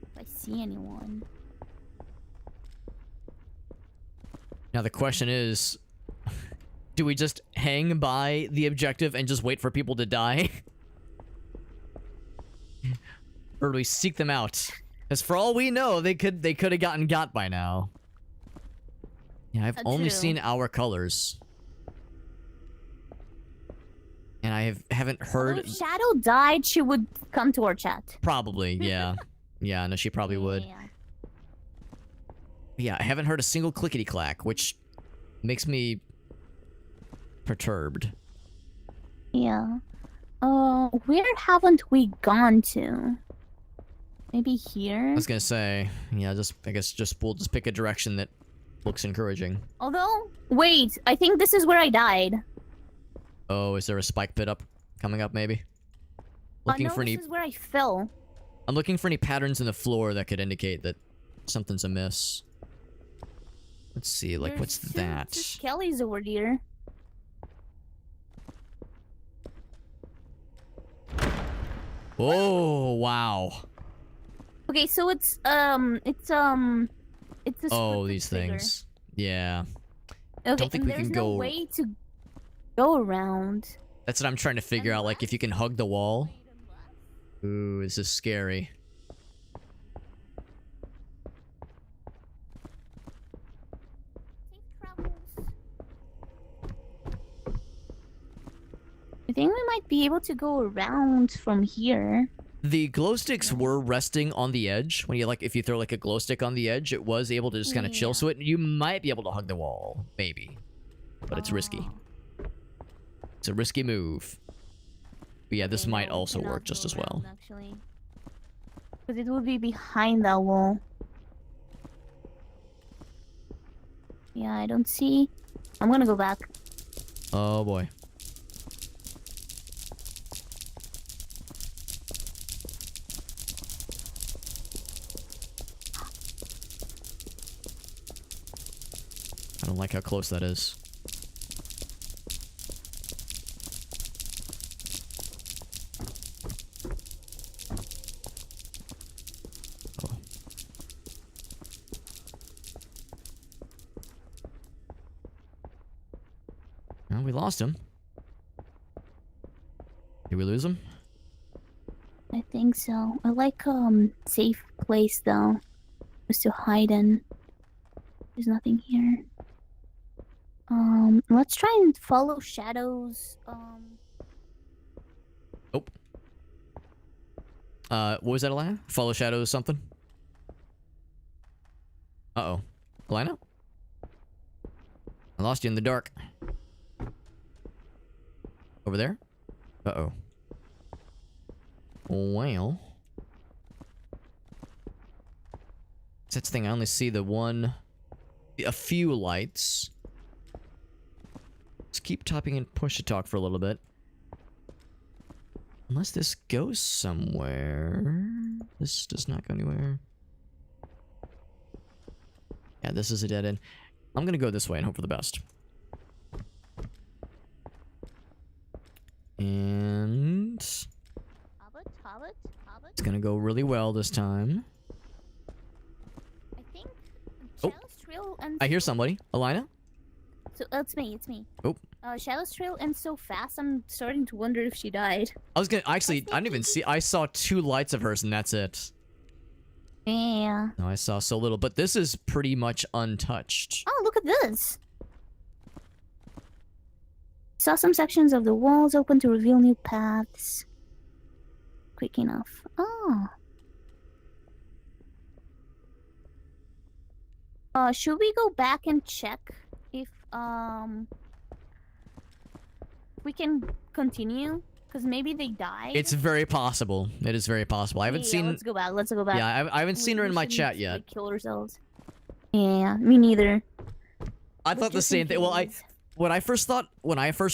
If I see anyone. Now the question is, do we just hang by the objective and just wait for people to die? Or do we seek them out? Because for all we know, they could have gotten got by now. Yeah, I've only True. seen our colors. And I haven't heard... If Shadow died, she would come to our chat. Probably, yeah. Yeah, no, she probably would. Yeah, I haven't heard a single clickety-clack, which makes me perturbed. Yeah. Where haven't we gone to? Maybe here? I was gonna say, yeah, I guess we'll just pick a direction that looks encouraging. Although, wait, I think this is where I died. Oh, is there a spike pit coming up maybe? Looking no, for any... this is where I fell. I'm looking for any patterns in the floor that could indicate that something's amiss. Let's see, like, There's what's two that? Skellies over there. Oh, wow. Okay, so it's a Oh, squid these figure. things. Yeah. Okay, Don't think and we there's can no go- way to go around. That's what I'm trying to figure out, like, if you can hug the wall. Ooh, this is scary. I think we might be able to go around from here. The glow sticks were resting on the edge. When you, like, if you throw, like, a glow stick on the edge, it was able to just kind of chill. So you might be able to hug the wall. Maybe. But it's risky. It's a risky move. But yeah, this might also work just as well. Actually, because it would be behind that wall. Yeah, I don't see. I'm gonna go back. Oh, boy. I don't like how close that is. Oh. Well, we lost him. Did we lose him? I think so. I like safe place though, just to hide in. There's nothing here. Let's try and follow shadows. What was that, Alana? Follow shadows something? Uh-oh. Alana? I lost you in the dark. Over there? Uh-oh. Well. That's the thing, I only see the one... a few lights. Let's keep tapping and push to talk for a little bit. Unless this goes somewhere. This does not go anywhere. Yeah, this is a dead end. I'm gonna go this way and hope for the best. And... it's gonna go really well this time. I think. Oh. Shadows Trail and I hear somebody. Alina? so it's me. It's me. Oh. Shadows Trail ends so fast. I'm starting to wonder if she died. I was gonna... actually, I didn't even see... I saw 2 lights of hers and that's it. Yeah. No, I saw so little. But this is pretty much untouched. Oh, look at this. Saw some sections of the walls open to reveal new paths. Quick enough. Oh. Should we go back and check if we can continue? Because maybe they died. It's very possible. It is very possible. I haven't Yeah, seen... let's go back. Let's go back. Yeah, I haven't seen her in my shouldn't, chat yet. like, kill ourselves. Yeah, me neither. I thought the just same in thing. Well, case. when I first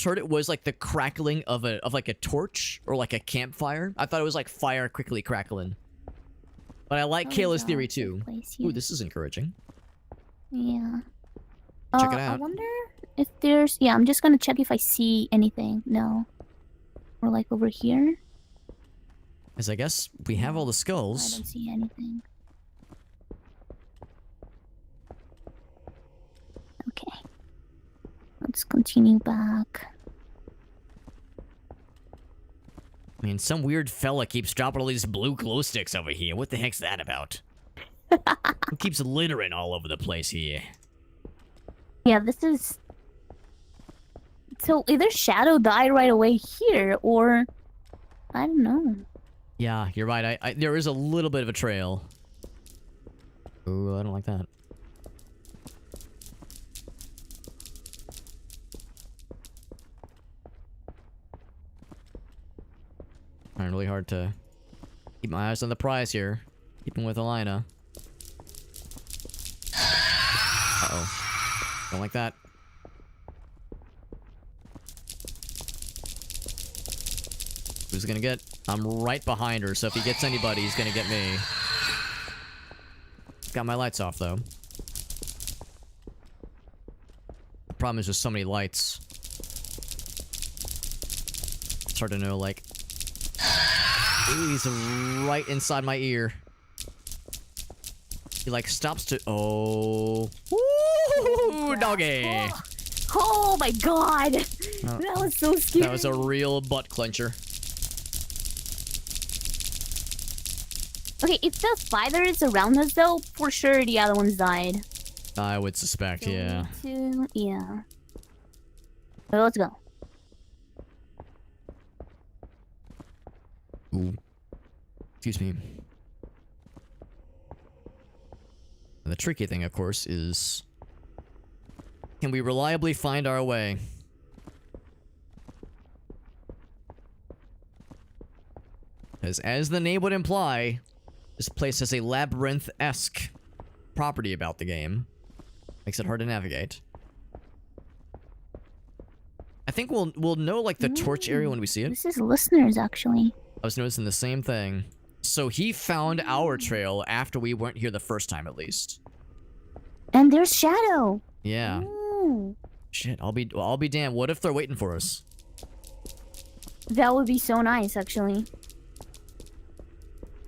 heard it was like the crackling of like a torch or like a campfire. I thought it was like fire quickly crackling. But I like Kayla's theory too. Ooh, this is encouraging. Yeah. Check it I out. wonder if there's... Yeah, I'm just gonna check if I see anything. No. Or like over here. As I guess we have all the I skulls. don't see anything. Okay. Let's continue back. I mean, some weird fella keeps dropping all these blue glow sticks over here. What the heck's that about? Who keeps littering all over the place here? Yeah, this is... So either Shadow died right away here, or... I don't know. Yeah, you're right. There is a little bit of a trail. Ooh, I don't like that. Trying really hard to keep my eyes on the prize here. Keeping with Alina. Uh-oh. Don't like that. Who's gonna get? I'm right behind her, so if he gets anybody, he's gonna get me. Got my lights off, though. The problem is there's so many lights. It's hard to know, like... He's right inside my ear. He like stops to. Oh. Woo, doggy. Oh my god! That was so scary. That was a real butt clencher. Okay, if the spider is around us though, for sure the other ones died. I would suspect, yeah. Yeah. So let's go. Ooh. Excuse me. And the tricky thing, of course, is... Can we reliably find our way? Because as the name would imply, this place has a labyrinth-esque property about the game. Makes it hard to navigate. I think we'll know like the torch area when we see it. This is listeners actually. I was noticing the same thing. So he found our trail after we weren't here the first time, at least. And there's Shadow. Yeah. Ooh. Shit, I'll be damned. What if they're waiting for us? That would be so nice, actually.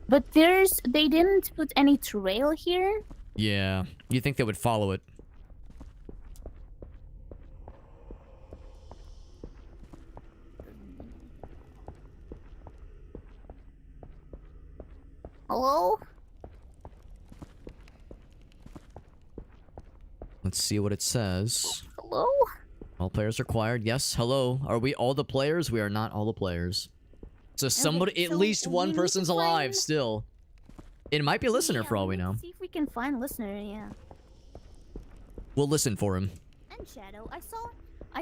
But they didn't put any trail here. Yeah, you think they would follow it? Hello? Let's see what it says. Hello? All players required. Yes, hello. Are we all the players? We are not all the players. So somebody, at so least we one need to person's alive find- still. It might be a listener for all we know. See if we can find listener, yeah. We'll listen for him. And Shadow, I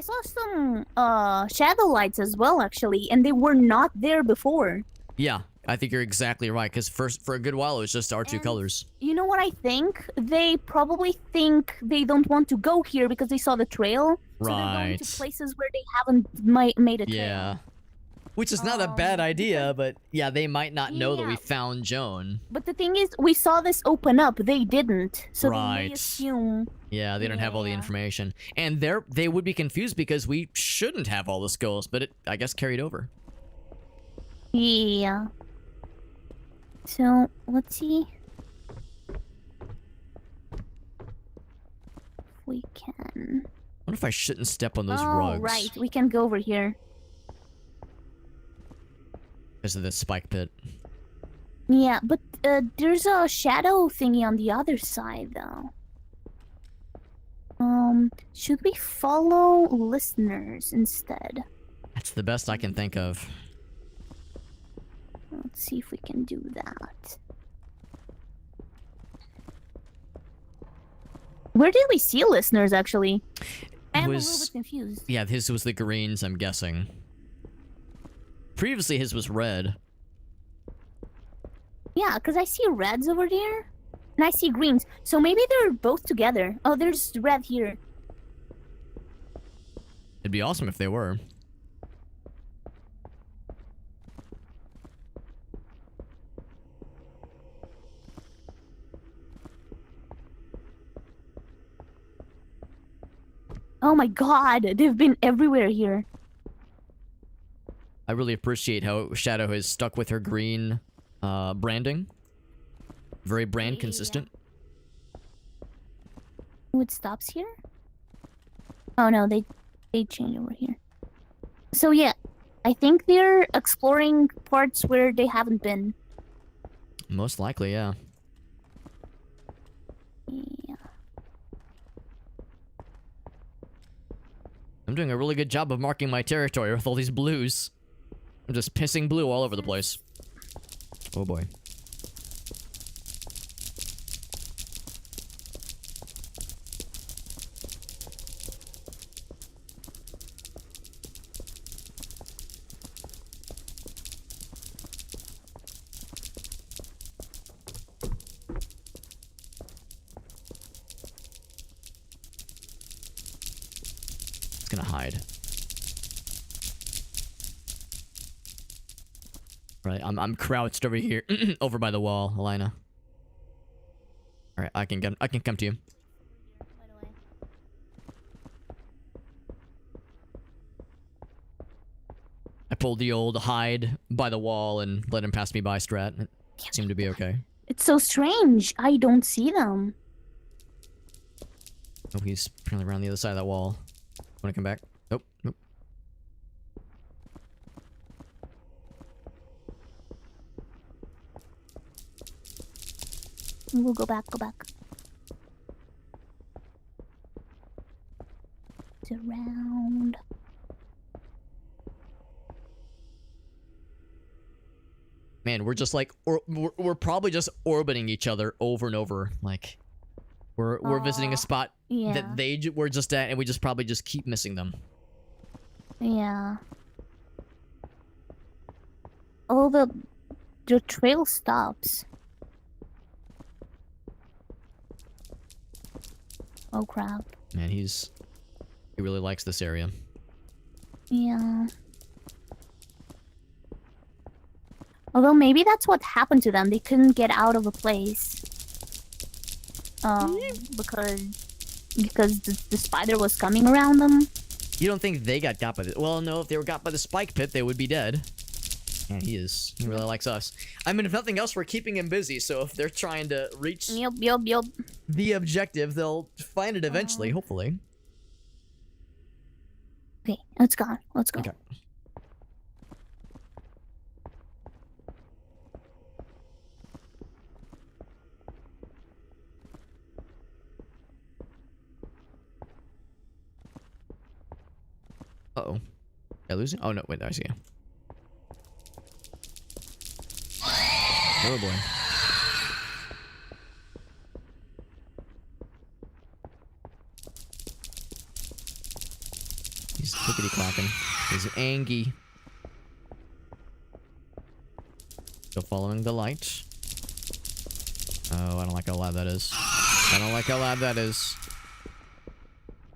saw some shadow lights as well actually, and they were not there before. Yeah, I think you're exactly right, because for a good while it was just our two And colors. You know what I think? They probably think they don't want to go here because they saw the trail. So they're going Right. to places where they haven't made a trail. Yeah. Which is not a bad idea, but yeah, they might not know that we Yeah. found Joan. But the thing is, we saw this open up. They didn't. So they Right. may assume. Yeah, they don't have all the Yeah. information. And they would be confused because we shouldn't have all the skulls, but it, I guess, carried over. Yeah. So, let's see. If we can. I wonder if I shouldn't step on those Oh, rugs. right. We can go over here. Because of the spike pit. Yeah, but there's a shadow thingy on the other side, though. Should we follow listeners instead? That's the best I can think of. Let's see if we can do that. Where did we see listeners, actually? I'm a little bit confused. Yeah, his was the greens, I'm guessing. Previously, his was red. Yeah, because I see reds over there, and I see greens. So maybe they're both together. Oh, there's red here. It'd be awesome if they were. Oh my god, they've been everywhere here. I really appreciate how Shadow has stuck with her green branding. Very brand consistent. Oh, it stops here? Oh no, they change over here. So yeah, I think they're exploring parts where they haven't been. Most likely, yeah. Yeah. I'm doing a really good job of marking my territory with all these blues. I'm just pissing blue all over the place. Oh boy. It's gonna hide. Right, I'm crouched over here, over by the wall, Elena. All right, I can come to you. pulled the old hide by the wall and let him pass me by strat. It seemed to be okay. It's so strange. I don't see them. Oh, he's apparently around the other side of that wall. Wanna come back? Nope, nope. We'll go back, go back. It's around. Man, we're just like, we're probably just orbiting each other over and over. Like, we're visiting a spot Yeah. that they were just at, and we just probably just keep missing them. Yeah. Oh, the trail stops. Oh crap. Man, he really likes this area. Yeah. Although maybe that's what happened to them. They couldn't get out of a place. Because the spider was coming around them. You don't think they got by the... Well, no, if they were got by the spike pit, they would be dead. And he really likes us. I mean, if nothing else, we're keeping him busy, so if they're trying to reach Yup. the objective, they'll find it eventually, hopefully. Okay, let's go. Let's go. Okay. Uh-oh. Did I lose it? Oh, no. Wait, I see you. Oh, boy. He's clickety-clacking. He's angry. Still following the light. Oh, I don't like how loud that is. I don't like how loud that is.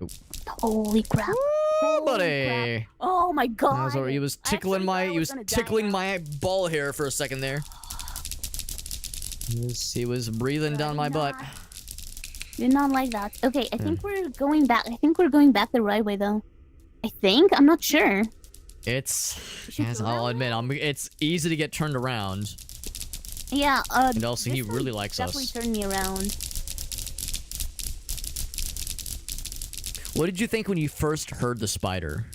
Ooh. Holy crap. Oh, Holy buddy. crap. Oh my god. He was tickling my ball hair for a second there. He was breathing down my butt. Did not like that. Okay, I think we're going back. I think we're going back the right way though. I think. I'm not sure. I'll admit, it's easy to get turned around. Yeah, And also, he really likes definitely us. turned me around. What did you think when you first heard the spider?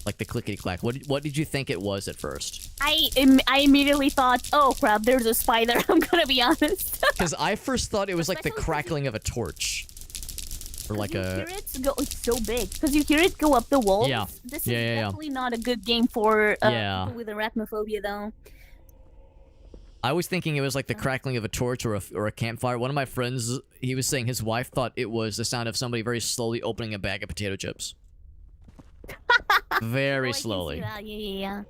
Like the clickety-clack. What did you think it was at first? I immediately thought, oh crap, there's a spider. I'm gonna be honest. Because I first thought it was like the crackling of a torch. Or like you hear it go, it's so big. Because you hear it go up the wall. Yeah. This is Yeah. definitely not a good game for Yeah. people with arachnophobia though. I was thinking it was like the crackling of a torch or a campfire. One of my friends, he was saying his wife thought it was the sound of somebody very slowly opening a bag of potato chips. Very Oh, I can see slowly. that. Yeah.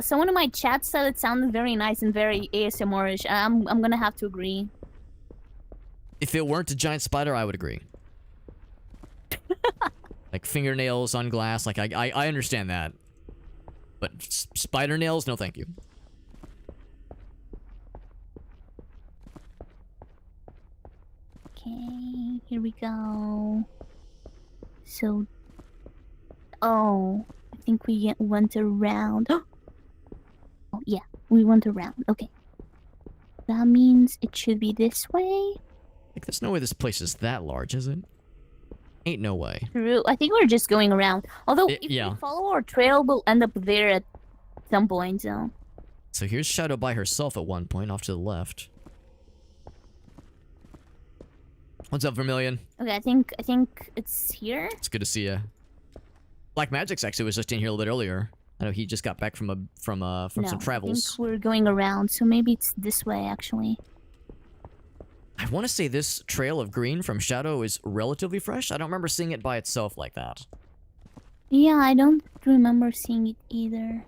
Someone in my chat said it sounded very nice and very ASMR-ish. I'm gonna have to agree. If it weren't a giant spider, I would agree. Like fingernails on glass, like I understand that. But spider nails, no thank you. Okay, here we go. So, oh, I think we went around. Oh, yeah, we went around. Okay. That means it should be this way. Like, there's no way this place is that large, is it? Ain't no way. True. I think we're just going around. Although, if yeah. we follow our trail, we'll end up there at some point, so. So here's Shadow by herself at one point, off to the left. What's up, Vermilion? Okay, I think it's here. It's good to see you. Black Magic's actually was just in here a little bit earlier. I know he just got back from some travels. I think we're going around, so maybe it's this way, actually. I want to say this trail of green from Shadow is relatively fresh. I don't remember seeing it by itself like that. Yeah, I don't remember seeing it either.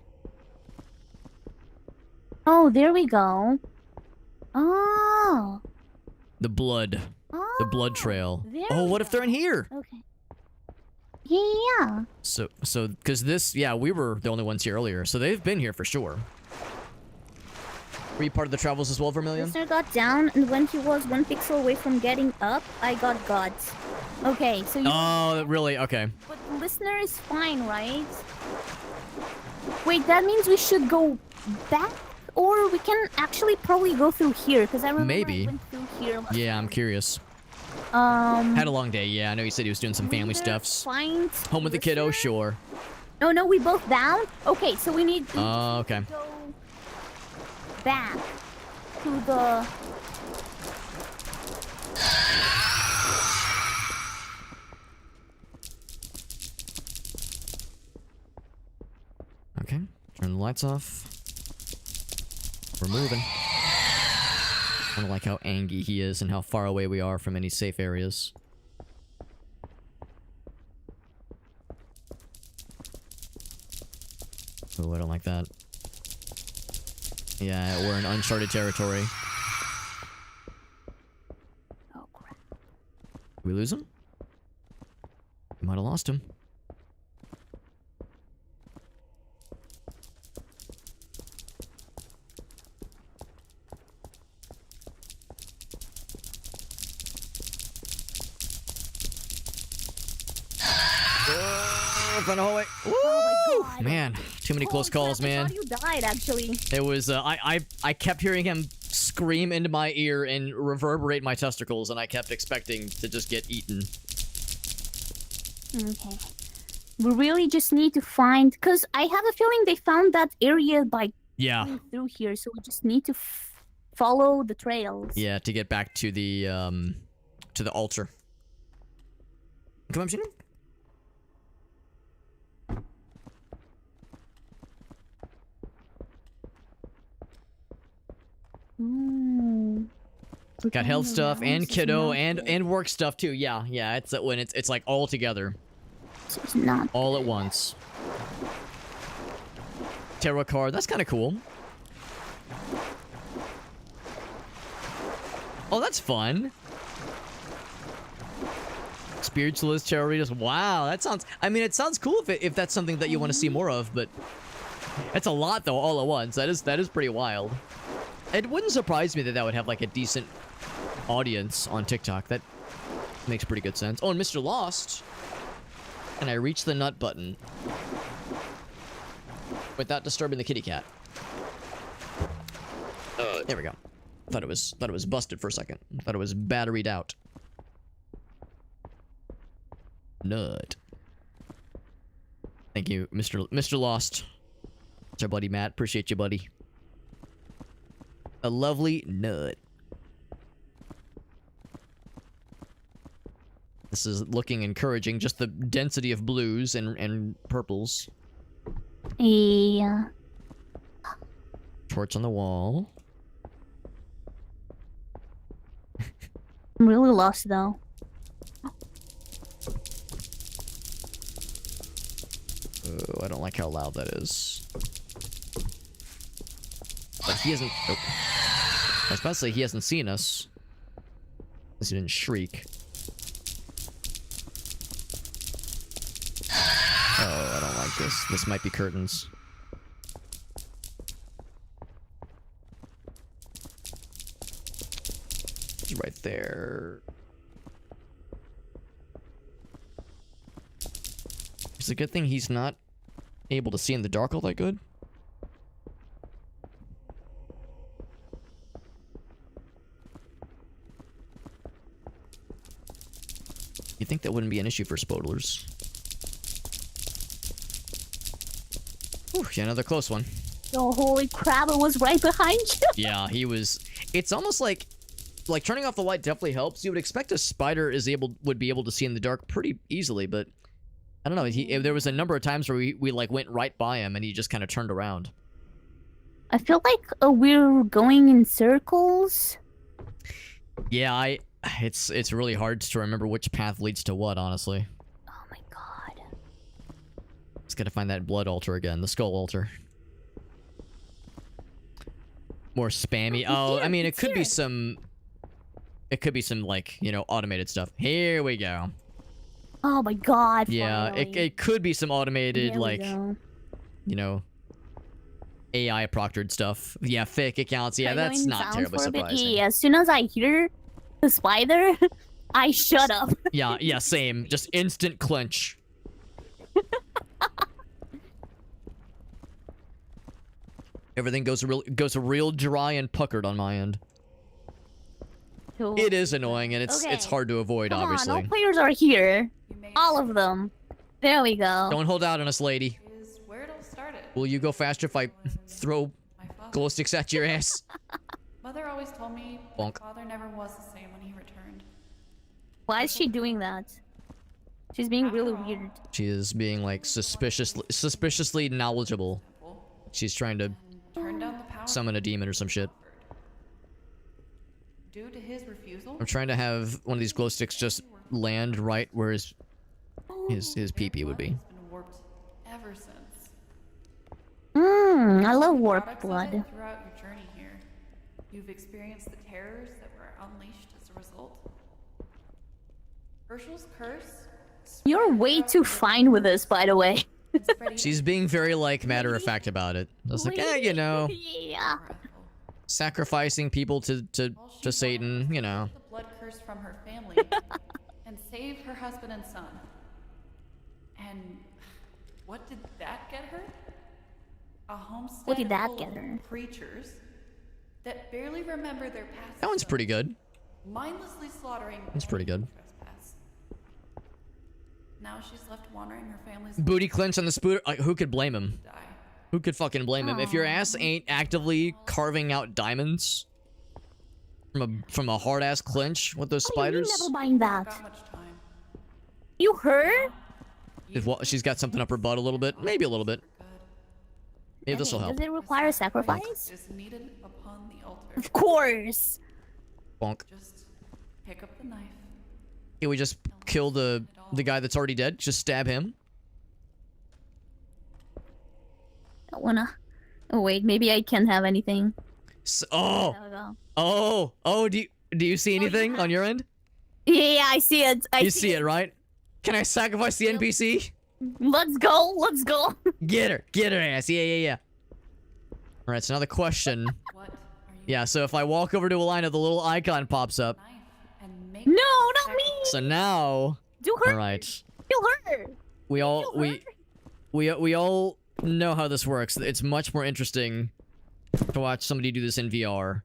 Oh, there we go. Oh. The blood. The blood trail. there Oh, we what if they're in here? Okay. Yeah. So, because this, yeah, we were the only ones here earlier, so they've been here for sure. Were you part of the travels as well, Vermilion? Listener got down, and when he was 1 pixel away from getting up, I got guts. Okay, so you... Oh, really? Okay. But listener is fine, right? Wait, that means we should go back? Or we can actually probably go through here, because I remember Maybe. I went through here. Yeah, I'm curious. Had Had a long day. Yeah, I know you said he was doing some family stuffs. Find Home with the kiddo, sure. No, we both down? Okay, so we need to Okay. go back to the... Okay, turn the lights off. We're moving. I don't like how angry he is and how far away we are from any safe areas. Oh, I don't like that. Yeah, we're in uncharted territory. Oh, crap. Did we lose him? We might have lost him. Find a hallway. Woo! Oh my god. Man, too many close calls, man. I thought you died, actually. It was, I kept hearing him scream into my ear and reverberate my testicles, and I kept expecting to just get eaten. Okay. We really just need to find... Because I have a feeling they found that area by Yeah. going through here, so we just need to follow the trails. Yeah, to get back to the altar. Come on, Gina. Ooh. Got health stuff and kiddo and work stuff too. Yeah, it's when it's like all together. It's not all at once. Tarot card, that's kind of cool. Oh, that's fun. Spiritualist tarot readers. Wow, that sounds... I mean, it sounds cool if that's something that you want to see more of, but... It's a lot, though, all at once. That is pretty wild. It wouldn't surprise me that would have, like, a decent audience on TikTok. That makes pretty good sense. Oh, and Mr. Lost. And I reached the nut button. Without disturbing the kitty cat. There we go. Thought it was busted for a second. Thought it was batteried out. Nut. Thank you, Mr. Lost. It's our buddy Matt. Appreciate you, buddy. A lovely nut. This is looking encouraging. Just the density of blues and purples. Yeah. Torch on the wall. I'm really lost, though. Oh, I don't like how loud that is. But he hasn't... Oh. I was about to say he hasn't seen us. Unless he didn't shriek. Oh, I don't like this. This might be curtains. It's right there. It's a good thing he's not able to see in the dark all that good. You think that wouldn't be an issue for Spodlers? Whew, yeah, another close one. Oh, holy crap, it was right behind you. Yeah, he was... It's almost like turning off the light definitely helps. You would expect a spider would be able to see in the dark pretty easily, but I don't know. There was a number of times where we like went right by him and he just kind of turned around. I feel like we're going in circles. Yeah, it's really hard to remember which path leads to what, honestly. Oh my god. Just gotta find that blood altar again, the skull altar. More spammy. Oh, I mean, it could be some... It could be some, like, you know, automated stuff. Here we go. Oh my god. Yeah, it could be some automated, like, you know, AI proctored stuff. Yeah, fake accounts. Yeah, that's not terribly surprising. Yeah, as soon as I hear the spider, I shut up. Yeah, same. Just instant clench. Everything goes real dry and puckered on my end. Cool. It is annoying, and it's Okay. hard to avoid, Come obviously. on, all players are here. All of them. There we go. Don't hold out on us, lady. Is where it all started. Will you go faster if I throw My father. glow sticks at your ass? Mother always told me my Bonk. father never was the same when he returned. Why is she doing that? She's being really weird. She is being like suspiciously knowledgeable. She's trying to Turned down the power. summon a demon or some shit. Due to his refusal. I'm trying to have one of these glow sticks just land right where his pee-pee would be. Has been warped ever since. I love warped Products of blood. it throughout your journey here. You've experienced the terrors that were unleashed as a result. Herschel's curse. You're way too fine with this, by the way. She's being very like matter-of-fact about it. I was like, you know, Yeah. sacrificing people to Satan, you know. The blood curse from her family and save her husband and son. And what did that get her? A homestead What did that full get of her? creatures that barely remember their past. That one's pretty good. Mindlessly slaughtering. That's pretty good. trespass. Now she's left wandering her family's Booty clench on the spooter. Like, who could blame him? die. Who could fucking blame him? If your ass ain't actively carving out diamonds from a hard ass clinch with those Why are you spiders, never buying that? Got much time. You heard? she's got something up her butt a little bit, maybe a little bit. Maybe this will Okay, help. does it require sacrifice? Is needed upon the altar. Of course. Bonk. Just pick up the knife. Can we just kill the guy that's already dead? Just stab him? I wanna. Oh wait, maybe I can't have anything. Oh, There we go. oh! Do you see anything on your end? Yeah, I see it. You see it, right? Can I sacrifice the NPC? Let's go. Let's go. Get her ass. Yeah. All right. So now the question. What are you Yeah. So if I walk over to Alina, the little icon pops up. knife and make No, not me. So now, Do her. all right. Kill her. We all Kill her. we all know how this works. It's much more interesting to watch somebody do this in VR.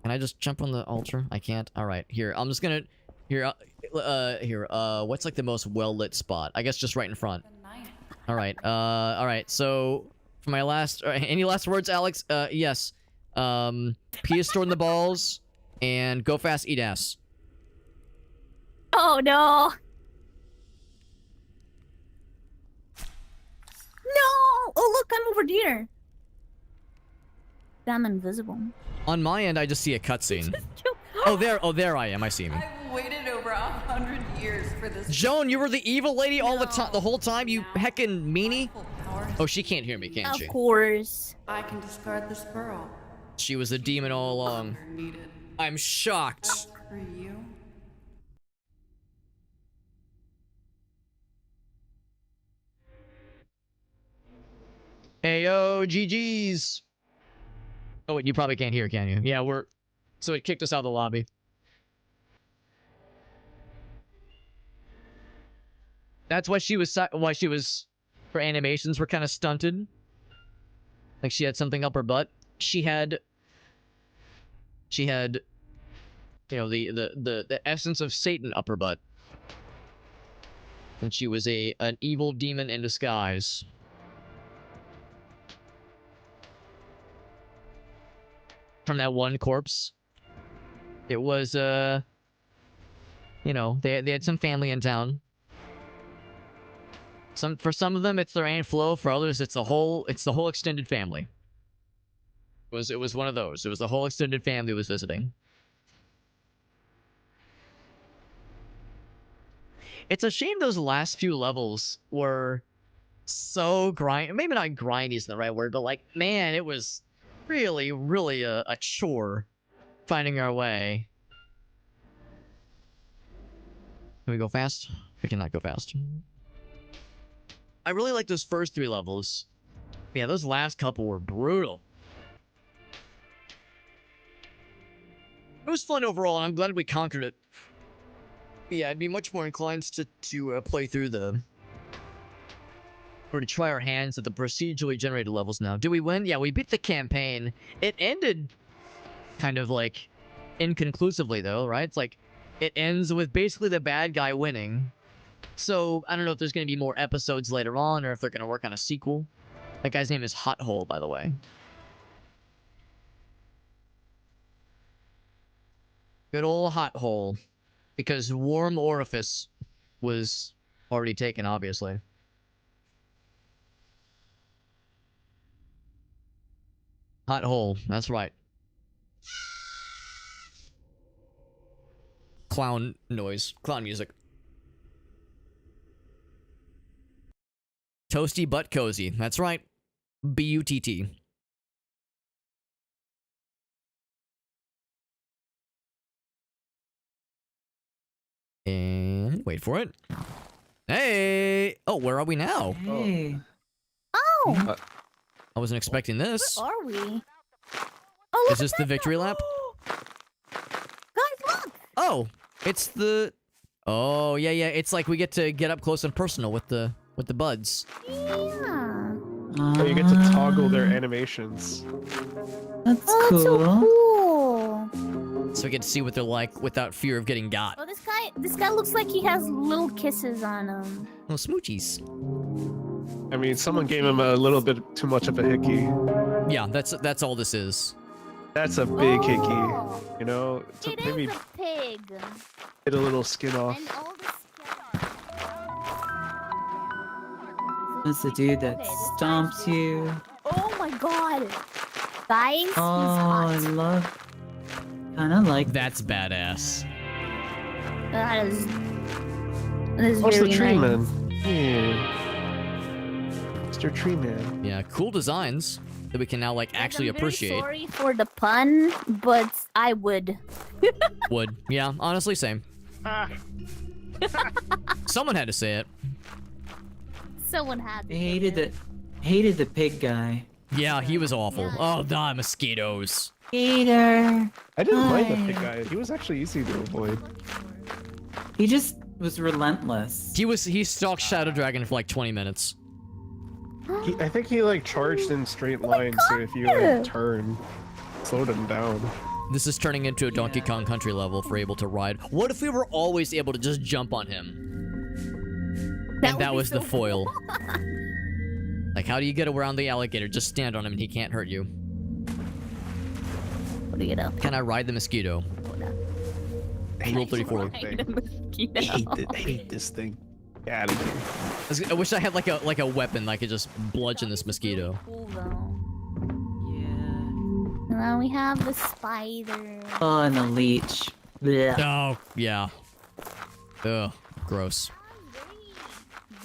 Can I just jump on the altar? I can't. All right. Here, I'm just gonna. Here. What's like the most well-lit spot? I guess just right in front. the knife? All right. All right. So for my last, any last words, Alex? Yes. Pee is stored in the balls, and go fast, eat ass. Oh no. No. Oh look, I'm over there. I'm invisible. On my end, I just see a cutscene. Oh, there I am. I see him. I've waited over 100 years for this. Joan, you were the evil lady all the time, the whole time. You heckin' meanie. Full power. Oh, she can't hear me, can Of she? course. I can discard this pearl. She was a demon all along. You're needed. I'm shocked. For you. Hey yo, GG's. Oh wait, you probably can't hear, can you? Yeah, so it kicked us out of the lobby. That's why her animations were kind of stunted. Like she had something up her butt. She had, you know, the essence of Satan up her butt. And she was an evil demon in disguise. From that one corpse. It was, you know, they had some family in town. For some of them, it's their Aunt Flo. For others, it's the whole extended family. It was one of those. It was the whole extended family was visiting. It's a shame those last few levels were so maybe not grindy is the right word, but like, man, it was really, really a chore finding our way. Can we go fast? We cannot go fast. I really like those first 3 levels. Yeah, those last couple were brutal. It was fun overall, and I'm glad we conquered it. Yeah, I'd be much more inclined to play through the We're to try our hands at the procedurally generated levels now. Do we win? Yeah, we beat the campaign. It ended kind of like inconclusively though, right? It's like it ends with basically the bad guy winning. So I don't know if there's going to be more episodes later on or if they're going to work on a sequel. That guy's name is Hot Hole, by the way. Good old Hot Hole. Because Warm Orifice was already taken, obviously. Hot Hole, that's right. Clown noise. Clown music. Toasty but cozy. That's right. B-U-T-T. And wait for it. Hey! Oh, where are we now? Hey. Oh, I wasn't expecting this. where are we? Oh, Is this the victory lap? Guys, look! Oh, it's the... Oh, yeah, yeah. It's like we get to get up close and personal with the buds. Yeah. Oh, you get to toggle their animations. That's Oh, cool. that's so cool. So we get to see what they're like without fear of getting got. Oh, this guy looks like he has little kisses on him. Oh, smoochies. I mean, someone gave him a little bit too much of a hickey. Yeah, that's all this is. That's a big hickey. Oh, You know, to it maybe is a pig. get a little skin off. And all the skin. That's the dude that Okay, this stomps guy's- you. Oh my god. Guys, he's Oh, I hot. love. Kind of like That's badass. That is What's very the tree nice. man? Yeah. Mr. Tree Man. Yeah, cool designs that we can now like actually I'm very appreciate. sorry for the pun, but I would. Would. Yeah, honestly, same. Someone had to say it. Someone had to. hated the pig guy. Yeah, he was awful. Yeah. Oh, die mosquitoes. Hater. I didn't mind the Hi. pig guy. He was actually easy to avoid. He just was relentless. He stalked Shadow Dragon for like 20 minutes. I think he like charged in straight lines, so if you like turn, slowed him down. This is turning into a Donkey Kong Country level if we're able to ride. What if we were always able to just jump on him? And that would be was the so foil. Like, how do you get around the alligator? Just stand on him and he can't hurt you. What do you know? Can I ride the mosquito? Rule 34. Ride a mosquito. I hate this thing. Get out of here. I wish I had like a weapon that I could just bludgeon this mosquito. Cool though. Yeah. And then we have the spider. Oh, and the leech. Blech. Oh, yeah. Ugh, gross.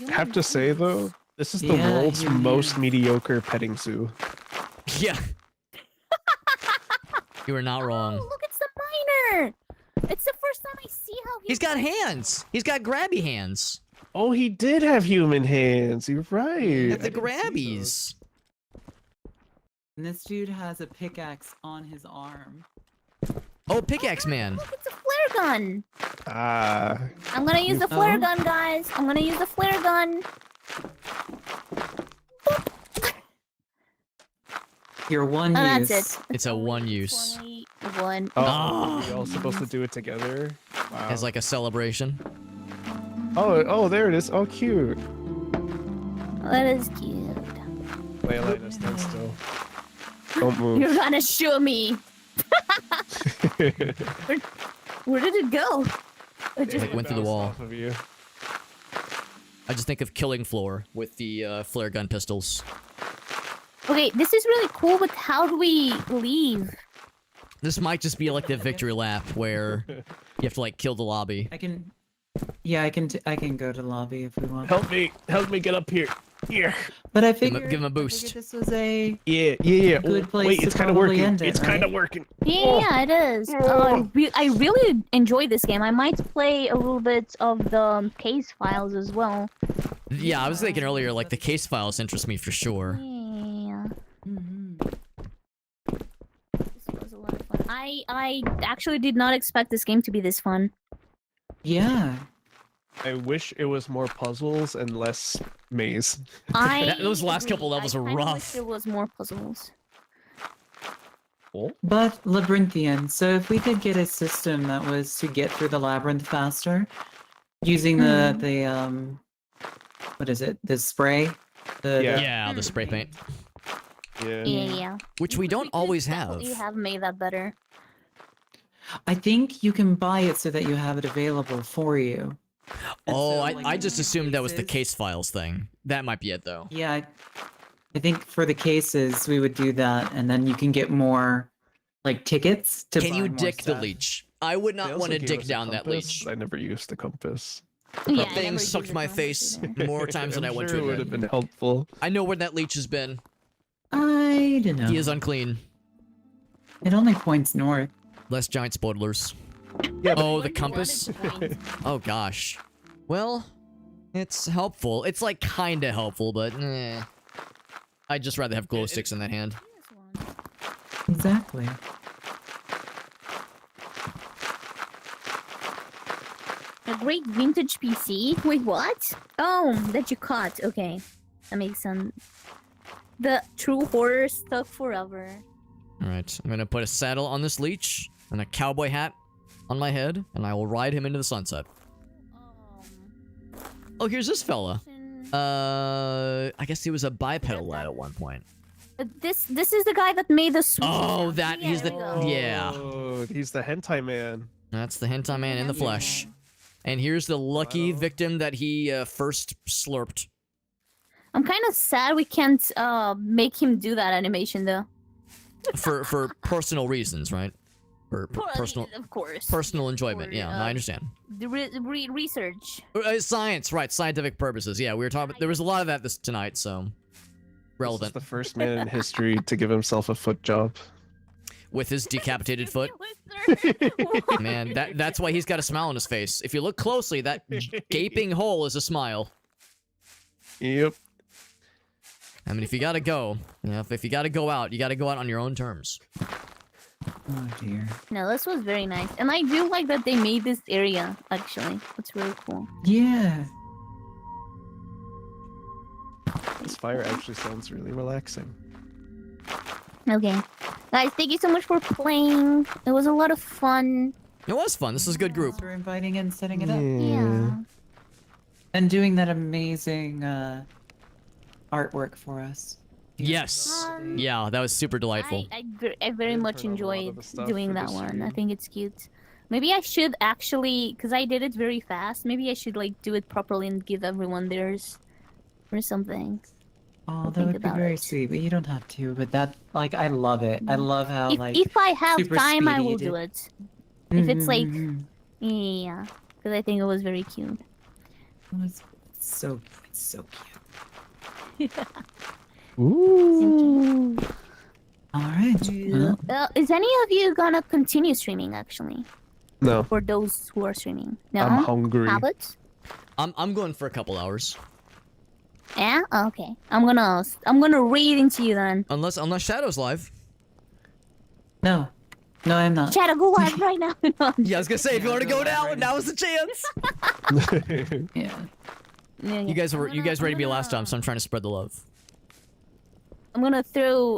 Have to say though, this is the Yeah, world's yeah. most mediocre petting zoo. Yeah. You are not Oh, wrong. look, it's the miner. It's the first time I see how He's got hands. He's got grabby hands. Oh, he did have human hands. You're right. Got the I didn't see those. grabbies. And this dude has a pickaxe on his arm. Oh, pickaxe man. Look, it's a flare gun. Ah, I'm gonna use the flare Oh. gun, guys. I'm gonna use the flare gun. Your one Oh, use. that's it. It's a one use. 21. oh, Ah. we're all supposed to do it together. Wow. As like a celebration. Oh, there it is. Oh, cute. That is cute. Leylina, stand still. Don't move. You're gonna show me. Where did it go? It just Like went through the Bounced wall. off of you. I just think of killing floor with the flare gun pistols. Okay, this is really cool, but how do we leave? This might just be like the victory lap where you have to like kill the lobby. I can. Yeah, I can go to lobby if we want. Help me get up here. Here. But I Give him a- figured, give him a I figured boost. this was a Yeah. Good place Wait, to it's kind of probably working. end it, It's kind of right? working. Yeah, it is. I really enjoy this game. I might play a little bit of the case files as well. Yeah, I was thinking earlier, like the case files interest me for sure. Yeah. Mhm. This was a lot of fun. I actually did not expect this game to be this fun. Yeah. I wish it was more puzzles and less maze. Those last agree. couple levels I were kinda wish rough. there was more puzzles. But labyrinthian. So if we could get a system that was to get through the labyrinth faster, using the what is it? The spray. Yeah, the spray paint, Yeah. which we don't always have. You have made that better. I think you can buy it so that you have it available for you. And Oh, so, I just assumed that was the cases- case files thing. That might be it though. Yeah, I think for the cases we would do that, and then you can get more like tickets to. Can buy you more dick the stuff. leech? I would They not also want to gave dick us a down that compass. leech. I never used the compass. Yeah, I That never thing used sucked the my compass face either. more times than I I'm want sure to it would have admit. been helpful. I know where that leech has been. I don't know. He is unclean. It only points north. Less giant spoilers. Yeah, Oh, the When you compass. wanted to point. Oh gosh. Well, it's helpful. It's like kinda helpful, but I'd just rather have glow sticks in that hand. This one. Exactly. A great vintage PC? Wait, what? Oh, that you caught. Okay. That makes sense. The true horror stuck forever. Alright, I'm gonna put a saddle on this leech and a cowboy hat on my head, and I will ride him into the sunset. Oh, here's this fella. I guess he was a bipedal lad at one point. This is the guy that made the switch. Oh, that he's the there we go. yeah. Oh, he's the hentai man. That's the hentai man in the flesh. And here's the lucky victim that he first slurped. I'm kind of sad we can't make him do that animation though. for personal reasons, right? For Well, personal of course. personal enjoyment. For, Yeah, I understand. The research. Science, right? Scientific purposes. Yeah, we were talking. There was a lot of that tonight, so This relevant is the first man in history to give himself a foot job. with his decapitated foot. Man, that's why he's got a smile on his face. If you look closely, that gaping hole is a smile. Yep. I mean, if you gotta go, you know, if you gotta go out, you gotta go out on your own terms. Oh dear. No, this was very nice, and I do like that they made this area. Actually, it's really cool. Yeah. This fire actually sounds really relaxing. Okay, guys, thank you so much for playing. It was a lot of fun. It was fun. This is a good group. For inviting and setting it up. Yeah. And doing that amazing artwork for us. Yes. Yeah, that was super delightful. I very much heard of a lot of enjoyed the stuff doing for that the one. I stream. think it's cute. Maybe I should actually, because I did it very fast. Maybe I should like do it properly and give everyone theirs or something. Oh, I'll that think would be about very it. sweet, but you don't have to. But that, like, I love it. I love how, If I have super time, I will speedy do it- it. If it's like, Mhm. yeah, because I think it was very cute. It's so cute. Ooh. All right. Well, Is any of you gonna continue streaming? Actually, No, for those who are streaming, no. I'm hungry. Habits? I'm going for a couple hours. Yeah. Okay. I'm gonna read into you then. Unless Shadow's live. no, I'm not. Shadow, go live right now. No, Yeah, I was gonna say if you want to go now, now's the chance. Yeah. You guys ready to be last time, so I'm trying to spread the love. I'm gonna throw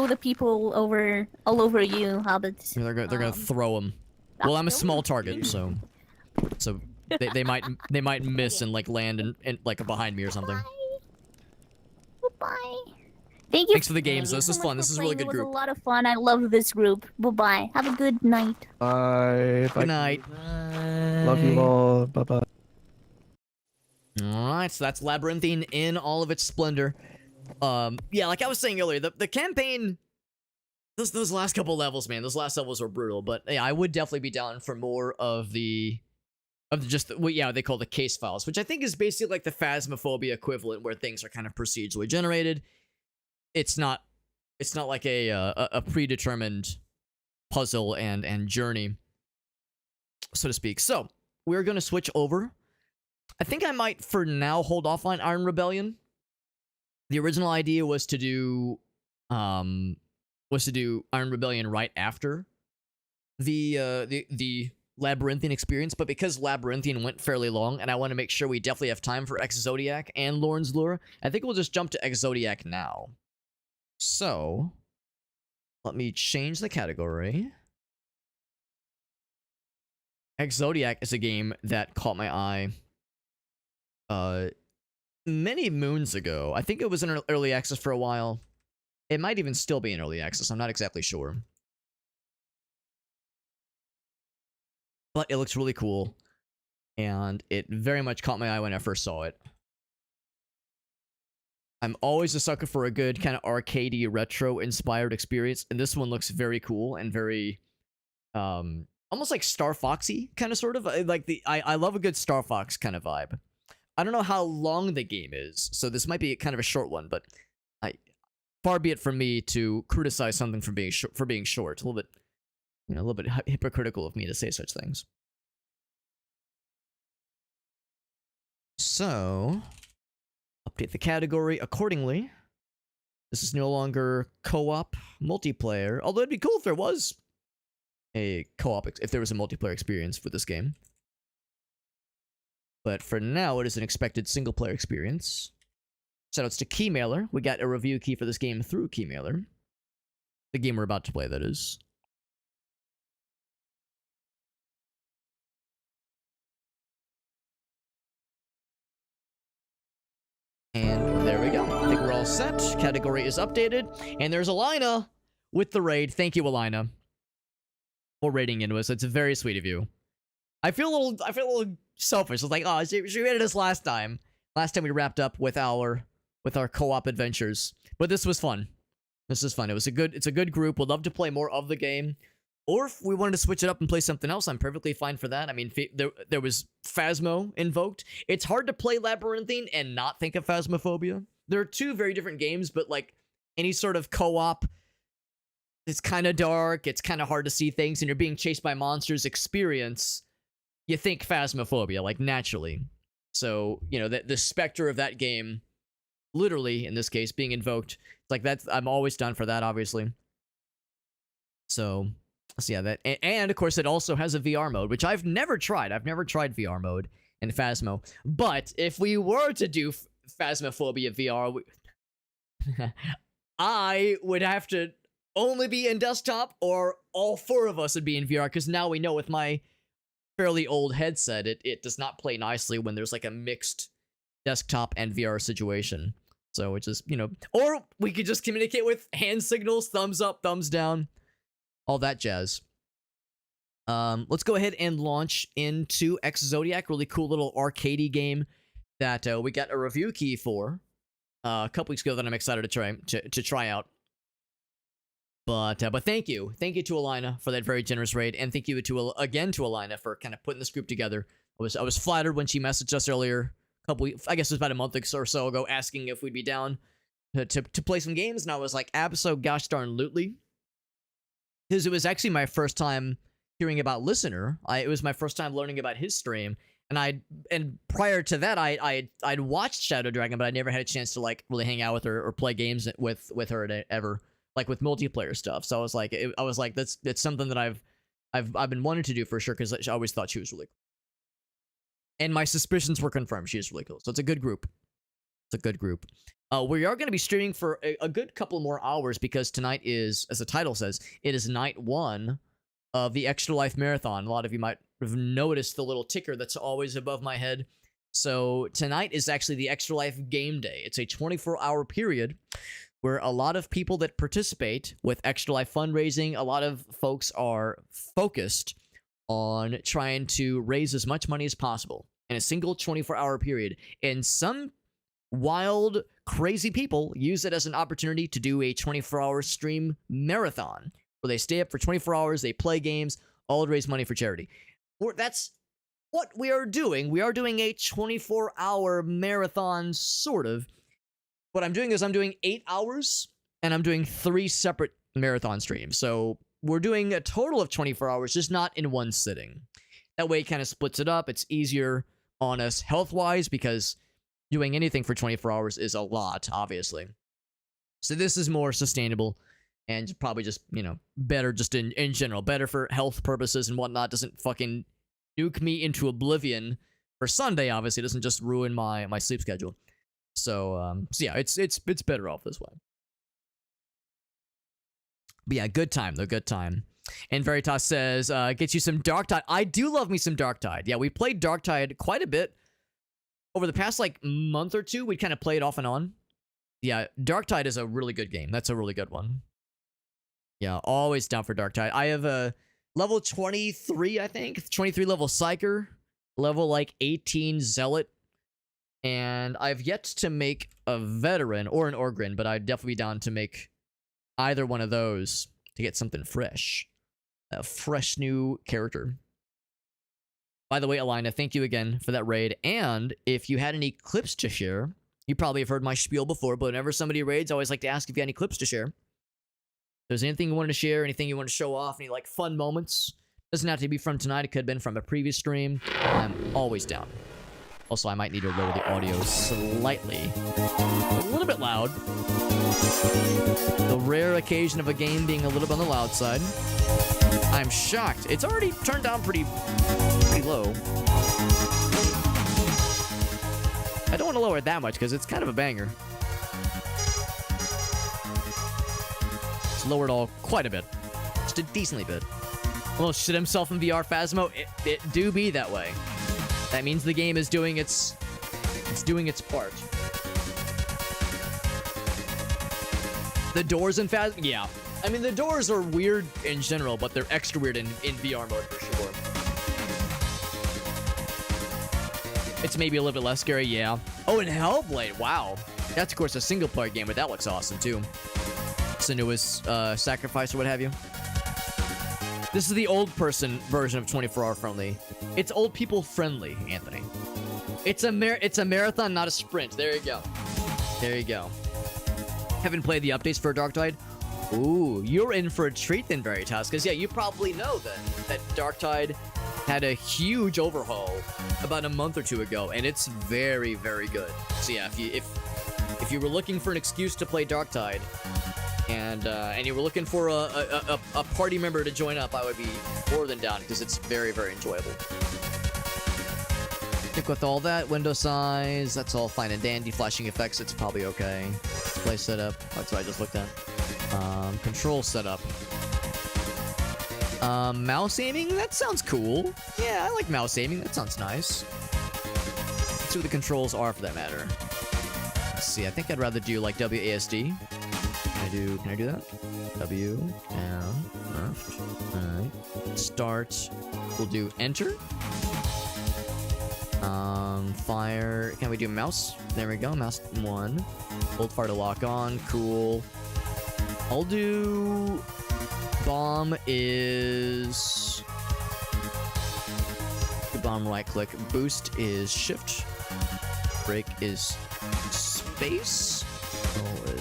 the people all over you, Hobbits. They're gonna throw him. Well, I'm a small target, so they might miss and like land and like behind me or something. Goodbye. Thank you. Thanks for the games. Thank you This so was much fun. for This is a really playing. good It group. was a lot of fun. I love this group. Bye-bye. Have a good night. Bye. Good night. Love you all. Bye bye. Alright, so that's Labyrinthine in all of its splendor. Yeah, like I was saying earlier, the campaign, those last couple levels, man, those last levels were brutal, but yeah, I would definitely be down for more of what they call the case files, which I think is basically like the Phasmophobia equivalent, where things are kind of procedurally generated. It's not like a predetermined puzzle and journey, so to speak. So, we're gonna switch over. I think I might, for now, hold off on Iron Rebellion. The original idea was to do Iron Rebellion right after the Labyrinthine experience, but because Labyrinthine went fairly long, and I want to make sure we definitely have time for Exodiac and Lorne's Lure, I think we'll just jump to Exodiac now. So, let me change the category. Exodiac is a game that caught my eye many moons ago. I think it was in early access for a while. It might even still be in early access, I'm not exactly sure. But it looks really cool, and it very much caught my eye when I first saw it. I'm always a sucker for a good kind of arcadey retro-inspired experience, and this one looks very cool and very, almost like Star Foxy, kind of sort of. I love a good Star Fox kind of vibe. I don't know how long the game is, so this might be kind of a short one, but far be it from me to criticize something for being short. A little bit. You know, a little bit hypocritical of me to say such things. So, update the category accordingly. This is no longer co-op multiplayer, although it'd be cool if there was a co-op, if there was a multiplayer experience for this game. But for now, it is an expected single-player experience. Shoutouts to Keymailer. We got a review key for this game through Keymailer. The game we're about to play, that is. And there we go. I think we're all set. Category is updated. And there's Alina with the raid. Thank you, Alina, for raiding into us. It's very sweet of you. I feel a little selfish. It's like, oh, she raided us last time. Last time we wrapped up with our co-op adventures. But this was fun. This is fun. It's a good group. We'd love to play more of the game. Or if we wanted to switch it up and play something else, I'm perfectly fine for that. I mean, there was Phasmo invoked. It's hard to play Labyrinthine and not think of Phasmophobia. There are two very different games, but like any sort of co-op, it's kind of dark, it's kind of hard to see things, and you're being chased by monsters experience, you think Phasmophobia, like naturally. So, you know, the specter of that game, literally, in this case, being invoked, it's like that's, I'm always down for that, obviously. So yeah, that, and of course it also has a VR mode, which I've never tried. I've never tried VR mode in Phasmo. But if we were to do Phasmophobia VR, I would have to only be in desktop, or all four of us would be in VR, because now we know with my fairly old headset, it does not play nicely when there's like a mixed desktop and VR situation. So it's just, you know, or we could just communicate with hand signals, thumbs up, thumbs down, all that jazz. Let's go ahead and launch into Exodiac, really cool little arcadey game that we got a review key for a couple weeks ago that I'm excited to try out. But thank you to Alina for that very generous raid, and thank you to Alina for kind of putting this group together. I was flattered when she messaged us earlier, I guess it was about a month or so ago, asking if we'd be down to play some games, and I was like, abso gosh darn lootly, because it was actually my first time hearing about Listener. It was my first time learning about his stream, and prior to that, I'd watched Shadow Dragon, but I never had a chance to like really hang out with her or play games with her ever, like with multiplayer stuff. So I was like, that's something that I've been wanting to do for sure, because I always thought she was really cool. And my suspicions were confirmed. She is really cool. So it's a good group. It's a good group. We are going to be streaming for a good couple more hours, because tonight is, as the title says, it is night 1 of the Extra Life Marathon. A lot of you might have noticed the little ticker that's always above my head. So tonight is actually the Extra Life Game Day. It's a 24-hour period where a lot of people that participate with Extra Life fundraising, a lot of folks are focused on trying to raise as much money as possible in a single 24-hour period. And some wild, crazy people use it as an opportunity to do a 24-hour stream marathon, where they stay up for 24 hours, they play games, all to raise money for charity. Or that's what we are doing. We are doing a 24-hour marathon, sort of. What I'm doing is I'm doing 8 hours, and I'm doing 3 separate marathon streams. So we're doing a total of 24 hours, just not in one sitting. That way it kind of splits it up. It's easier on us health-wise, because doing anything for 24 hours is a lot, obviously. So this is more sustainable and probably just, you know, better just in general, better for health purposes and whatnot. Doesn't fucking nuke me into oblivion for Sunday. Obviously, it doesn't just ruin my sleep schedule. So yeah, it's better off this way. But yeah, good time though, good time. And Veritas says, get you some Darktide. I do love me some Darktide. Yeah, we played Darktide quite a bit over the past like month or two. We kind of played off and on. Yeah, Darktide is a really good game. That's a really good one. Yeah, always down for Darktide. I have a level 23, I think. 23 level Psyker. Level like 18 Zealot. And I've yet to make a Veteran or an Orgrin, but I'd definitely be down to make either one of those to get something fresh. A fresh new character. By the way, Alina, thank you again for that raid. And if you had any clips to share, you probably have heard my spiel before, but whenever somebody raids, I always like to ask if you have any clips to share. If there's anything you wanted to share, anything you want to show off, any like fun moments, doesn't have to be from tonight, it could have been from a previous stream. I'm always down. Also, I might need to lower the audio slightly. A little bit loud. The rare occasion of a game being a little bit on the loud side. I'm shocked. It's already turned down pretty low. I don't want to lower it that much because it's kind of a banger. It's lowered all quite a bit. Just a decently bit. Well, shit himself in VR Phasmo. It do be that way. That means the game is doing its part. The doors in Phasmo, yeah. I mean, the doors are weird in general, but they're extra weird in VR mode for sure. It's maybe a little bit less scary, yeah. Oh, and Hellblade, wow. That's, of course, a single-player game, but that looks awesome, too. Senua's Sacrifice or what have you. This is the old person version of 24-hour friendly. It's old people friendly, Anthony. It's a marathon, not a sprint. There you go. There you go. Haven't played the updates for Darktide? Ooh, you're in for a treat then, Veritas. Because, yeah, you probably know that Darktide had a huge overhaul about a month or two ago, and it's very, very good. So, yeah, if you were looking for an excuse to play Darktide, and you were looking for a party member to join up, I would be more than down, because it's very, very enjoyable. I think with all that, window size, that's all fine and dandy. Flashing effects, it's probably okay. Display setup, that's what I just looked at. Control setup. Mouse aiming, that sounds cool. Yeah, I like mouse aiming, that sounds nice. Let's see what the controls are for that matter. Let's see, I think I'd rather do like WASD. Can I do that? W, down, left, right. Start. We'll do enter. Fire. Can we do mouse? There we go. Mouse 1. Hold fire to lock on. Cool. I'll do bomb is bomb right click. Boost is shift. Break is space. There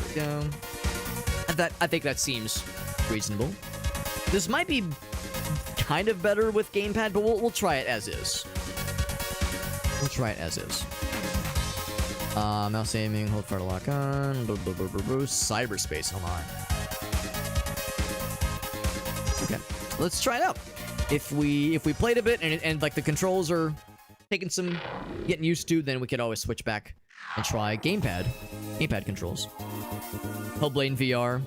we go. I think that seems reasonable. This might be kind of better with gamepad, but we'll try it as is. We'll try it as is. Mouse aiming, hold fire to lock on. Cyberspace, hold on. Okay, let's try it out. If we played a bit and like the controls are taking some getting used to, then we could always switch back and try gamepad controls. Hellblade in VR.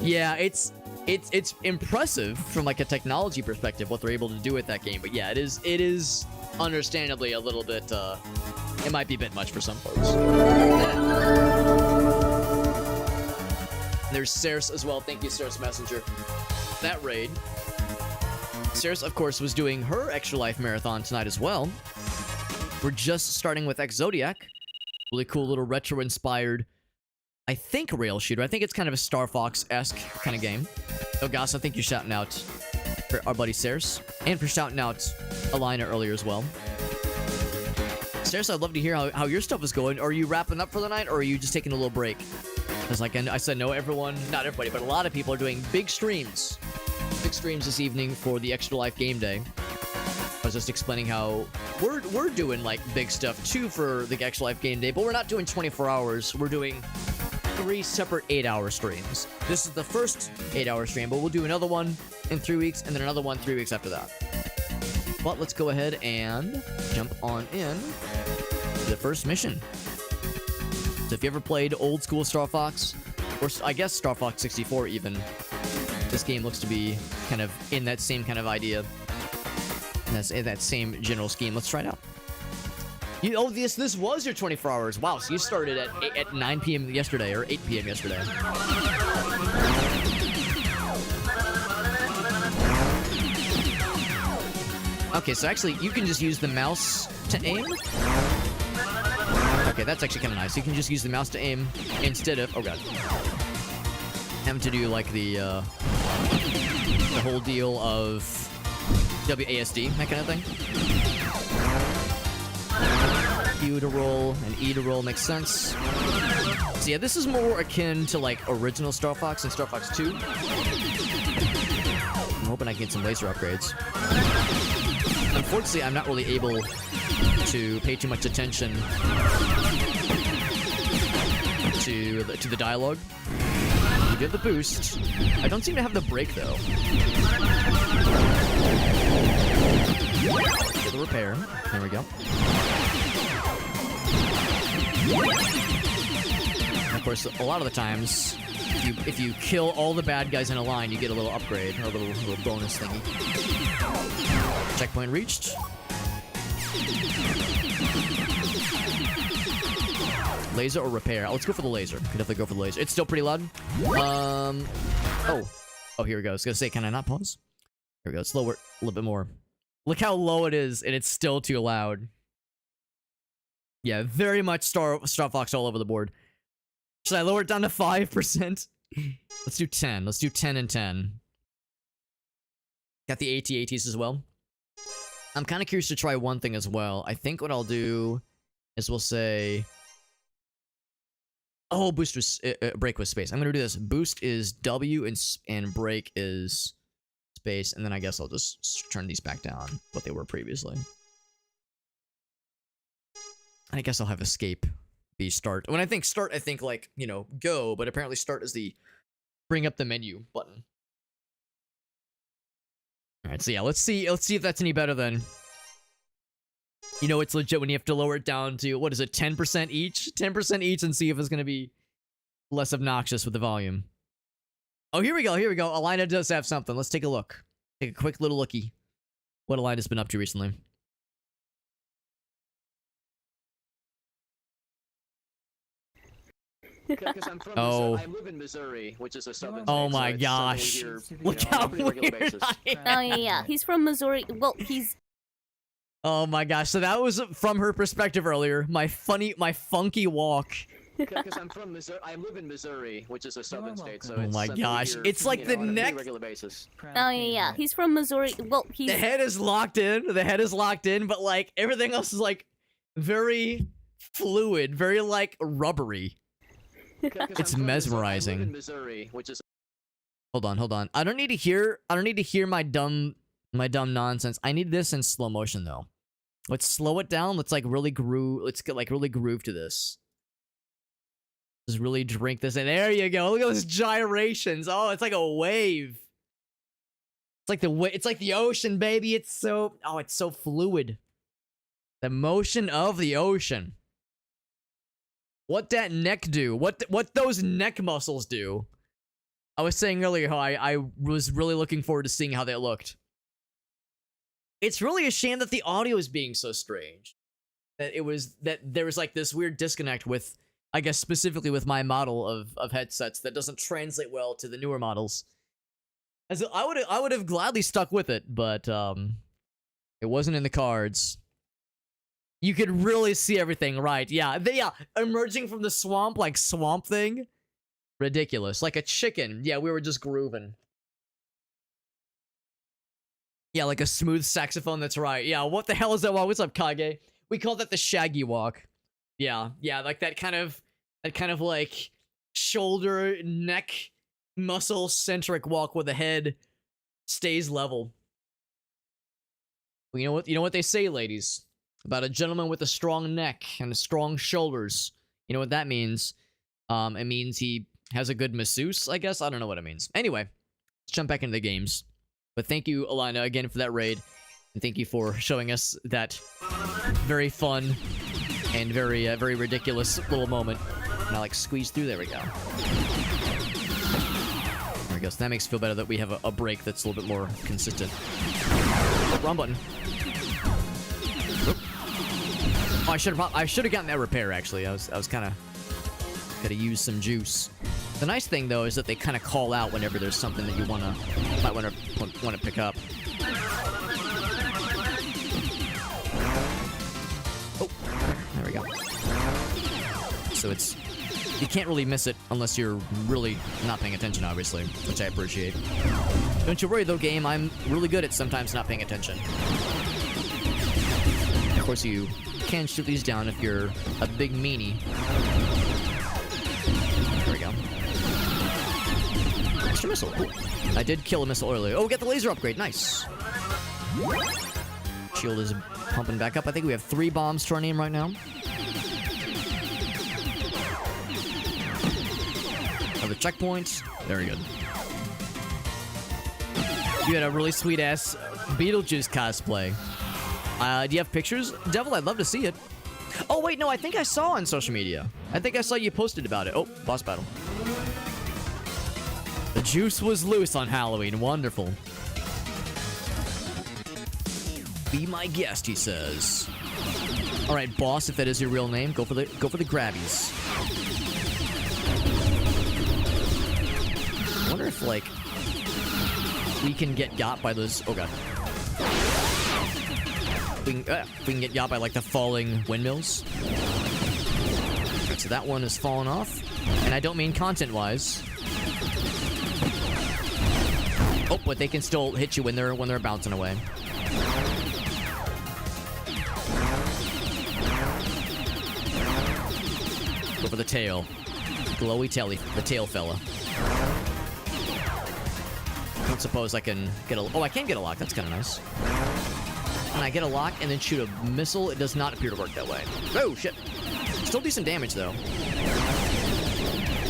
Yeah, it's impressive from like a technology perspective what they're able to do with that game. But yeah, it is understandably a little bit it might be a bit much for some folks. There's Ceres as well. Thank you, Ceres Messenger. That raid. Ceres, of course, was doing her Extra Life marathon tonight as well. We're just starting with Exodiac. Really cool little retro-inspired, I think, rail shooter. I think it's kind of a Star Fox-esque kind of game. Elgas, I think you're shouting out for our buddy Ceres. And for shouting out Alina earlier as well. Ceres, I'd love to hear how your stuff is going. Are you wrapping up for the night, or are you just taking a little break? Because like I said, not everybody, but a lot of people are doing big streams. Big streams this evening for the Extra Life game day. I was just explaining how we're doing like big stuff too for the Extra Life game day, but we're not doing 24 hours. We're doing 3 separate 8-hour streams. This is the first 8-hour stream, but we'll do another one in 3 weeks, and then another one 3 weeks after that. But let's go ahead and jump on in to the first mission. So if you ever played old school Star Fox, or I guess Star Fox 64 even, this game looks to be kind of in that same kind of idea. That's in that same general scheme. Let's try it out. This was your 24 hours. Wow, so you started at 9 p.m. yesterday, or 8 p.m. yesterday. Okay, so actually, you can just use the mouse to aim. Okay, that's actually kind of nice. You can just use the mouse to aim instead of... Oh, God. Having to do, like, the whole deal of WASD, that kind of thing. Q to roll and E to roll makes sense. So yeah, this is more akin to like original Star Fox and Star Fox 2. I'm hoping I can get some laser upgrades. Unfortunately, I'm not really able to pay too much attention to the dialogue. We did the boost. I don't seem to have the break though. Get the repair. There we go. And of course, a lot of the times, if you kill all the bad guys in a line, you get a little upgrade, or a little bonus thingy. Checkpoint reached. Laser or repair? Let's go for the laser. Could definitely go for the laser. It's still pretty loud. Oh, here we go. I was gonna say, can I not pause? Here we go. Let's lower it a little bit more. Look how low it is, and it's still too loud. Yeah, very much Star Fox all over the board. Should I lower it down to 5%? Let's do 10. Let's do 10 and 10. Got the AT-ATs as well. I'm kind of curious to try one thing as well. I think what I'll do is we'll say... Oh, boost was... break was space. I'm going to do this. Boost is W and break is space. And then I guess I'll just turn these back down, what they were previously. I guess I'll have escape be start. When I think start, I think like, you know, go, but apparently start is the bring up the menu button. Alright, so yeah, let's see if that's any better than... You know, it's legit when you have to lower it down to, what is it, 10% each? 10% each and see if it's going to be less obnoxious with the volume. Oh, here we go, here we go. Alina does have something. Let's take a look. Take a quick little lookie. What Alina's been up to recently. Oh. I live in Missouri, which is a southern Oh my gosh. Look how weird I am. Oh yeah, he's from Missouri. Well, he's... Oh my gosh, so that was from her perspective earlier. My funky walk. Because I'm from Missouri. I live in Missouri, which is a southern state, so Oh it's my something gosh, here, it's like you the know, on a pretty neck. regular basis. Oh yeah, he's from Missouri. Well, he's... The head is locked in. The head is locked in, but like everything else is like very fluid, very like rubbery. It's mesmerizing. I live in Missouri, which is... Hold on. I don't need to hear my dumb nonsense. I need this in slow motion though. Let's slow it down. Let's like really groove. Let's get like really groove to this. Just really drink this in. There you go. Look at those gyrations. Oh, it's like a wave. It's like the ocean, baby. It's so fluid. The motion of the ocean. What that neck do? What those neck muscles do? I was saying earlier how I was really looking forward to seeing how they looked. It's really a shame that the audio is being so strange. That there was like this weird disconnect with, I guess specifically with my model of headsets that doesn't translate well to the newer models. As I would have gladly stuck with it, but it wasn't in the cards. You could really see everything, right? Yeah, emerging from the swamp like Swamp Thing. Ridiculous, like a chicken. Yeah, we were just grooving. Yeah, like a smooth saxophone, that's right. Yeah, what the hell is that walk? What's up, Kage? We call that the Shaggy walk. Yeah, like that kind of like shoulder, neck, muscle-centric walk where the head stays level. Well, you know what they say, ladies? About a gentleman with a strong neck and strong shoulders. You know what that means? It means he has a good masseuse, I guess. I don't know what it means. Anyway, let's jump back into the games. But thank you, Alana, again for that raid. And thank you for showing us that very fun and very ridiculous little moment. And I like squeeze through. There we go. There we go. So that makes it feel better that we have a break that's a little bit more consistent. Oh, wrong button. Oop. Oh, I should have gotten that repair. Actually, I was kind of gotta use some juice. The nice thing though is that they kind of call out whenever there's something that you might want to pick up. Oh, there we go. So you can't really miss it unless you're really not paying attention, obviously, which I appreciate. Don't you worry though, game. I'm really good at sometimes not paying attention. Of course, you can shoot these down if you're a big meanie. There we go. Extra missile. Cool. I did kill a missile earlier. Oh, we got the laser upgrade. Nice. Shield is pumping back up. I think we have 3 bombs to our name right now. Another checkpoint. Very good. You had a really sweet-ass Beetlejuice cosplay. Do you have pictures? Devil, I'd love to see it. Oh, wait, no, I think I saw on social media. I think I saw you posted about it. Oh, boss battle. The juice was loose on Halloween. Wonderful. Be my guest, he says. All right, boss, if that is your real name, go for the grabbies. I wonder if, like, we can get got by those... Oh, God. We can get got by, like, the falling windmills. Right, so that one is falling off. And I don't mean content-wise. Oh, but they can still hit you when they're bouncing away. Go for the tail. Glowy taily, the tail fella. I don't suppose I can get a... Oh, I can get a lock. That's kind of nice. Can I get a lock and then shoot a missile? It does not appear to work that way. Oh, shit. Still decent damage, though.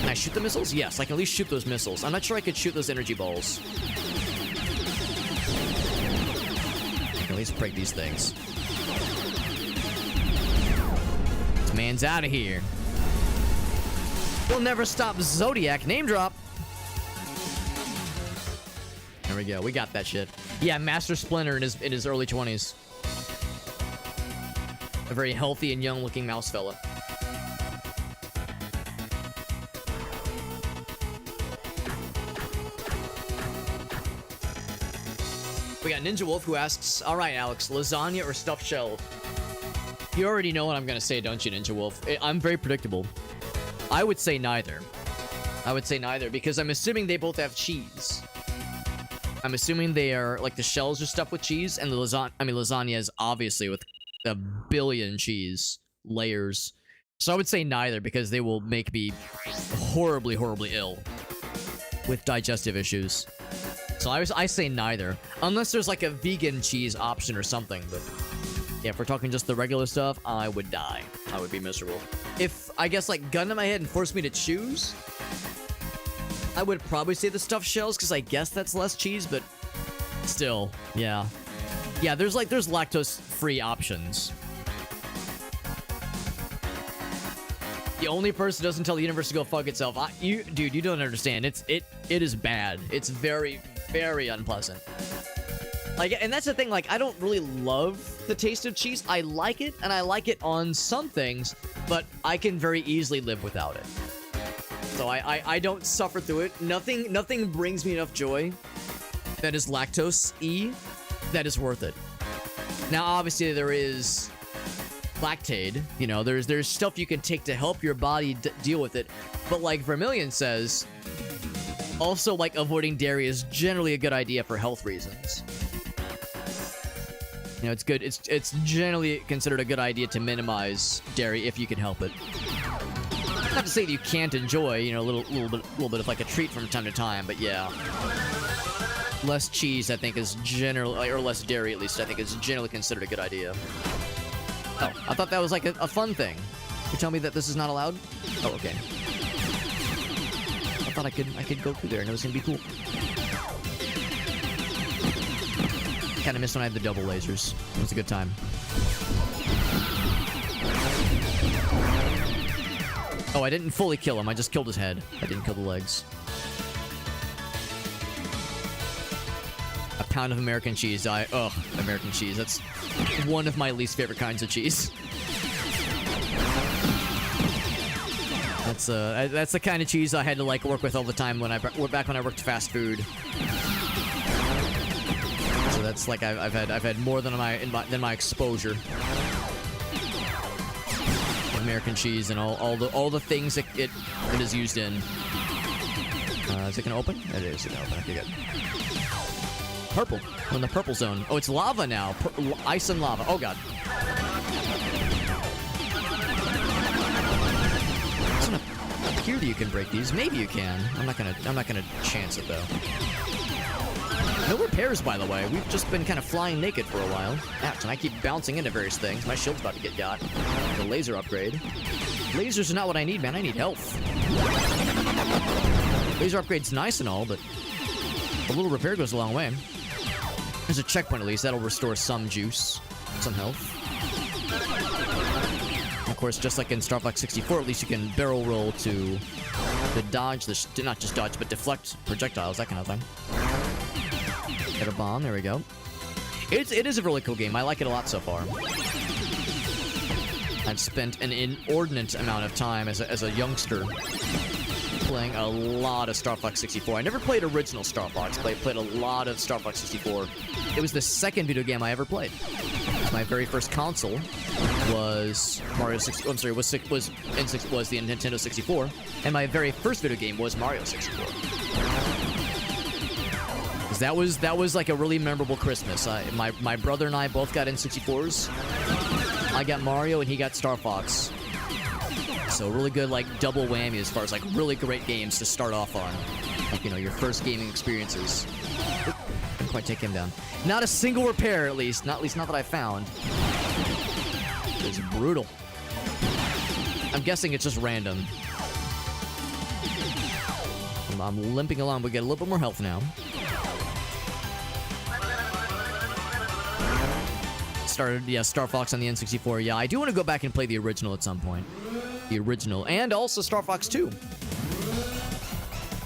Can I shoot the missiles? Yes, I can at least shoot those missiles. I'm not sure I could shoot those energy balls. I can at least break these things. This man's out of here. We'll never stop Zodiac. Name drop. There we go. We got that shit. Yeah, Master Splinter in his early 20s. A very healthy and young-looking mouse fella. We got Ninja Wolf who asks, all right, Alex, lasagna or stuffed shell? You already know what I'm going to say, don't you, Ninja Wolf? I'm very predictable. I would say neither. I would say neither because I'm assuming they both have cheese. I'm assuming they are, like, the shells are stuffed with cheese, and the lasagna is obviously with a billion cheese layers. So I would say neither, because they will make me horribly, horribly ill with digestive issues. So I say neither, unless there's, like, a vegan cheese option or something, but yeah, if we're talking just the regular stuff, I would die. I would be miserable. If, I guess, like, gun to my head and forced me to choose, I would probably say the stuffed shells, because I guess that's less cheese, but still, yeah. Yeah, there's lactose-free options. The only person who doesn't tell the universe to go fuck itself, dude, you don't understand. It is bad. It's very, very unpleasant. Like, and that's the thing, like, I don't really love the taste of cheese. I like it, and I like it on some things, but I can very easily live without it. So I don't suffer through it. Nothing brings me enough joy that is lactose-y that is worth it. Now, obviously, there is Lactaid. You know, there's stuff you can take to help your body deal with it. But like Vermilion says, also, like, avoiding dairy is generally a good idea for health reasons. You know, it's good. It's generally considered a good idea to minimize dairy if you can help it. Not to say that you can't enjoy, you know, a little bit of like a treat from time to time, but yeah. Less cheese, I think, is generally, or less dairy at least, I think is generally considered a good idea. Oh, I thought that was like a fun thing. You tell me that this is not allowed? Oh, okay. thought I could go through there and it was gonna be cool. Kind of missed when I had the double lasers. It was a good time. Oh, I didn't fully kill him. I just killed his head. I didn't kill the legs. A pound of American cheese. Ugh, American cheese. That's one of my least favorite kinds of cheese. That's the kind of cheese I had to like work with all the time when back when I worked fast food. So that's like I've had more than my exposure. American cheese and all the things it is used in. Is it gonna open? It is gonna open. Okay, good. Purple. We're in the purple zone. Oh, it's lava now. Ice and lava. Oh god. It's not appear that you can break these. Maybe you can. I'm not gonna chance it though. No repairs, by the way. We've just been kind of flying naked for a while. Ouch, and I keep bouncing into various things. My shield's about to get got. The laser upgrade. Lasers are not what I need, man. I need health. Laser upgrade's nice and all, but a little repair goes a long way. There's a checkpoint at least. That'll restore some juice, some health. And of course, just like in Star Fox 64, at least you can barrel roll to dodge, not just dodge, but deflect projectiles, that kind of thing. Get a bomb, there we go. It is a really cool game. I like it a lot so far. I've spent an inordinate amount of time as a youngster playing a lot of Star Fox 64. I never played original Star Fox, but I played a lot of Star Fox 64. It was the second video game I ever played. My very first console was Mario 64. I'm sorry, was the Nintendo 64, and my very first video game was Mario 64. That was like a really memorable Christmas. My brother and I both got N64s. I got Mario and he got Star Fox. So really good like double whammy as far as like really great games to start off on. Like, you know, your first gaming experiences. Oop, didn't quite take him down. Not a single repair at least not that I found. It's brutal. I'm guessing it's just random. I'm limping along, but get a little bit more health now. Star Fox on the N64. Yeah, I do want to go back and play the original at some point. The original, and also Star Fox 2.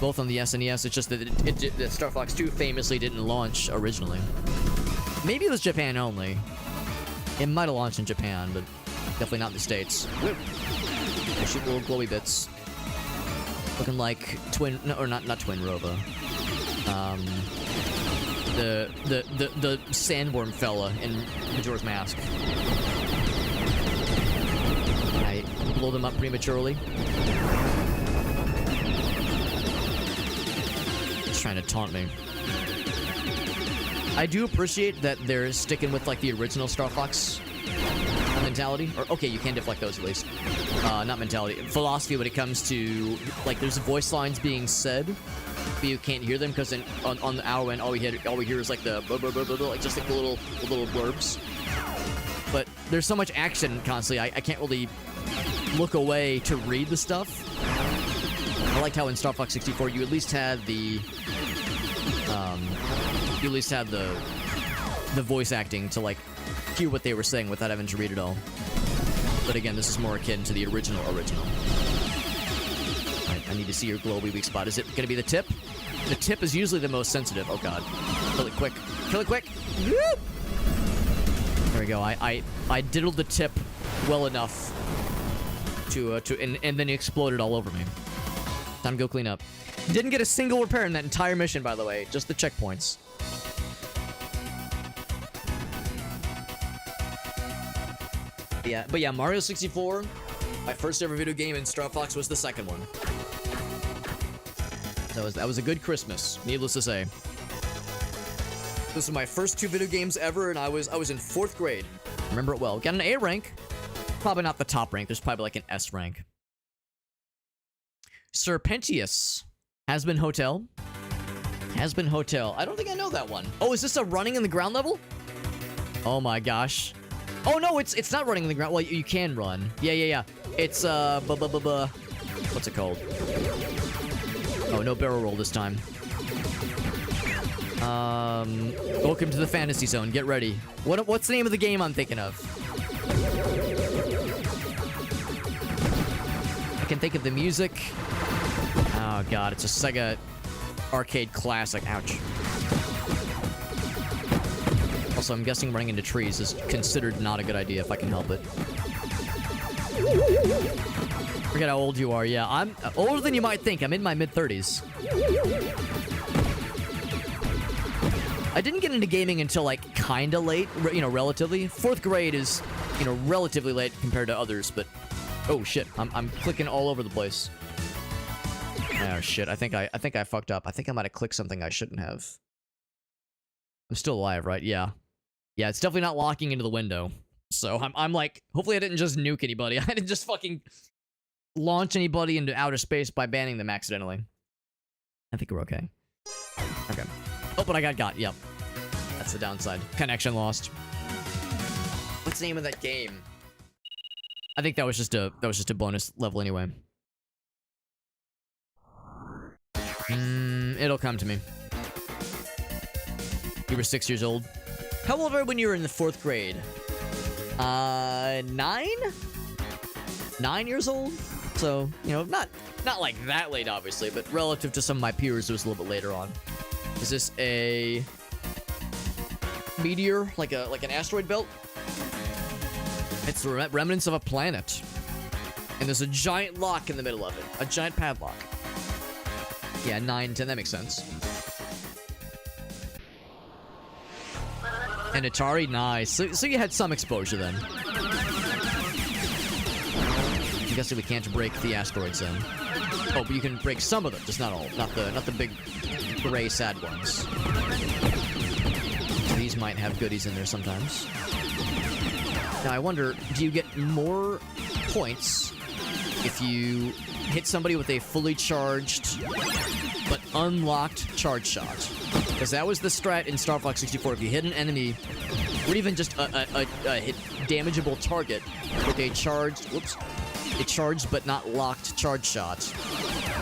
Both on the SNES. It's just that Star Fox 2 famously didn't launch originally. Maybe it was Japan only. It might have launched in Japan, but definitely not in the States. Woo. They shoot little glowy bits. Looking like twin, no, or not twin Rova. The sandworm fella in Majora's Mask. I blow them up prematurely. He's trying to taunt me. I do appreciate that they're sticking with like the original Star Fox mentality. Or okay, you can deflect those at least. Not mentality, philosophy when it comes to like there's voice lines being said. But you can't hear them because on our end, all we hear is like the blah, blah, blah, blah, blah, like just like the little blurbs. But there's so much action constantly, I can't really look away to read the stuff. I liked how in Star Fox 64 you at least had the voice acting to like hear what they were saying without having to read it all. But again, this is more akin to the original. I need to see your glowy weak spot. Is it gonna be the tip? The tip is usually the most sensitive. Oh god. Kill it quick. Kill it quick! Woo! There we go. I diddled the tip well enough and then he exploded all over me. Time to go clean up. Didn't get a single repair in that entire mission, by the way. Just the checkpoints. Yeah, but yeah, Mario 64, my first ever video game, and Star Fox was the second one. That was a good Christmas, needless to say. This was my first 2 video games ever, and I was in 4th grade. Remember it well. Got an A rank. Probably not the top rank. There's probably like an S rank. Serpentius. Has been Hotel. Has been Hotel. I don't think I know that one. Oh, is this a running in the ground level? Oh my gosh. Oh no, it's not running in the ground. Well, you can run. Yeah. It's what's it called? Oh, no barrel roll this time. Welcome to the fantasy zone. Get ready. What's the name of the game I'm thinking of? I can think of the music. Oh god, it's a Sega arcade classic. Ouch. Also, I'm guessing running into trees is considered not a good idea if I can help it. Forget how old you are. Yeah, I'm older than you might think. I'm in my mid-30s. I didn't get into gaming until, like, kinda late, you know, relatively. 4th grade is, you know, relatively late compared to others, but... Oh, shit. I'm clicking all over the place. Oh, shit. I think I fucked up. I think I might have clicked something I shouldn't have. I'm still alive, right? Yeah. Yeah, it's definitely not locking into the window. So I'm like, hopefully I didn't just nuke anybody. I didn't just fucking launch anybody into outer space by banning them accidentally. I think we're okay. Okay. Oh, but I got. Yep. That's the downside. Connection lost. What's the name of that game? I think that was just a bonus level anyway. It'll come to me. You were 6 years old. How old were you when you were in the 4th grade? 9? 9 years old? So, you know, not like that late, obviously, but relative to some of my peers, it was a little bit later on. Is this a meteor, like an asteroid belt? It's the remnants of a planet, and there's a giant lock in the middle of it, a giant padlock. Yeah, 9, 10. That makes sense. And Atari, nice. So you had some exposure then. I'm guessing we can't break the asteroids then. Oh, but you can break some of them, just not all. Not the big gray sad ones. These might have goodies in there sometimes. Now I wonder, do you get more points if you hit somebody with a fully charged but unlocked charge shot? Because that was the strat in Star Fox 64. If you hit an enemy, or even just a hit damageable target with a charged but not locked charge shot,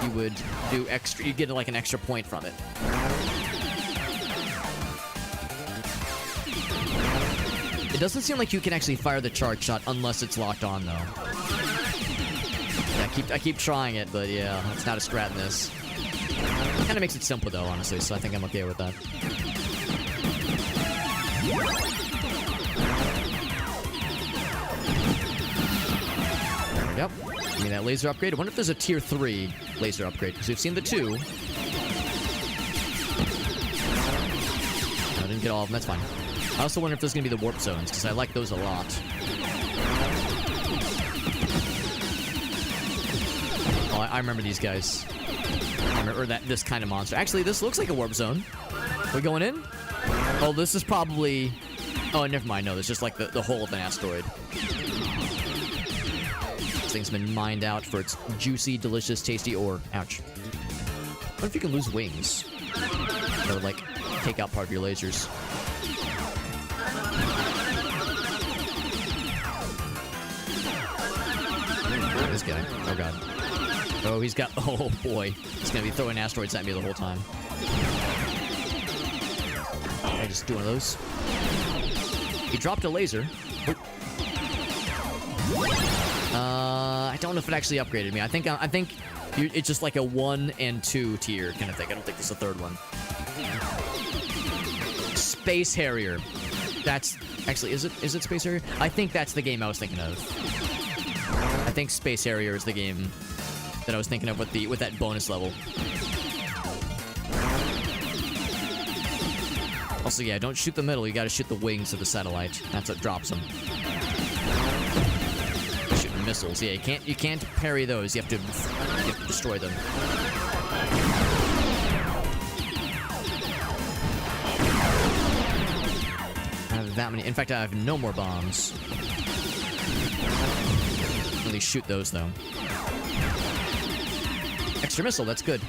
you would do extra. You get like an extra point from it. It doesn't seem like you can actually fire the charge shot unless it's locked on, though. Yeah, I keep trying it, but yeah, it's not a strat in this. Kind of makes it simple, though, honestly, so I think I'm okay with that. There we go. Give me that laser upgrade. I wonder if there's a tier 3 laser upgrade, because we've seen the 2. I didn't get all of them, that's fine. I also wonder if there's going to be the warp zones, because I like those a lot. Oh, I remember these guys. I remember this kind of monster. Actually, this looks like a warp zone. Are we going in? Oh, this is probably... Oh, never mind. No, it's just like the hole of an asteroid. This thing's been mined out for its juicy, delicious, tasty ore. Ouch. What if you can lose wings? That would, like, take out part of your lasers. This guy. Oh, God. Oh, he's got... Oh, boy. He's gonna be throwing asteroids at me the whole time. I just do one of those. He dropped a laser. I don't know if it actually upgraded me. I think it's just like a 1 and 2 tier kind of thing. I don't think there's a 3rd one. Space Harrier. That's... Actually, is it Space Harrier? I think that's the game I was thinking of. I think Space Harrier is the game that I was thinking of with that bonus level. Also, yeah, don't shoot the middle. You gotta shoot the wings of the satellite. That's what drops them. Shooting missiles. Yeah, you can't parry those. You have to destroy them. I have that many. In fact, I have no more bombs. Really shoot those though. Extra missile, that's good.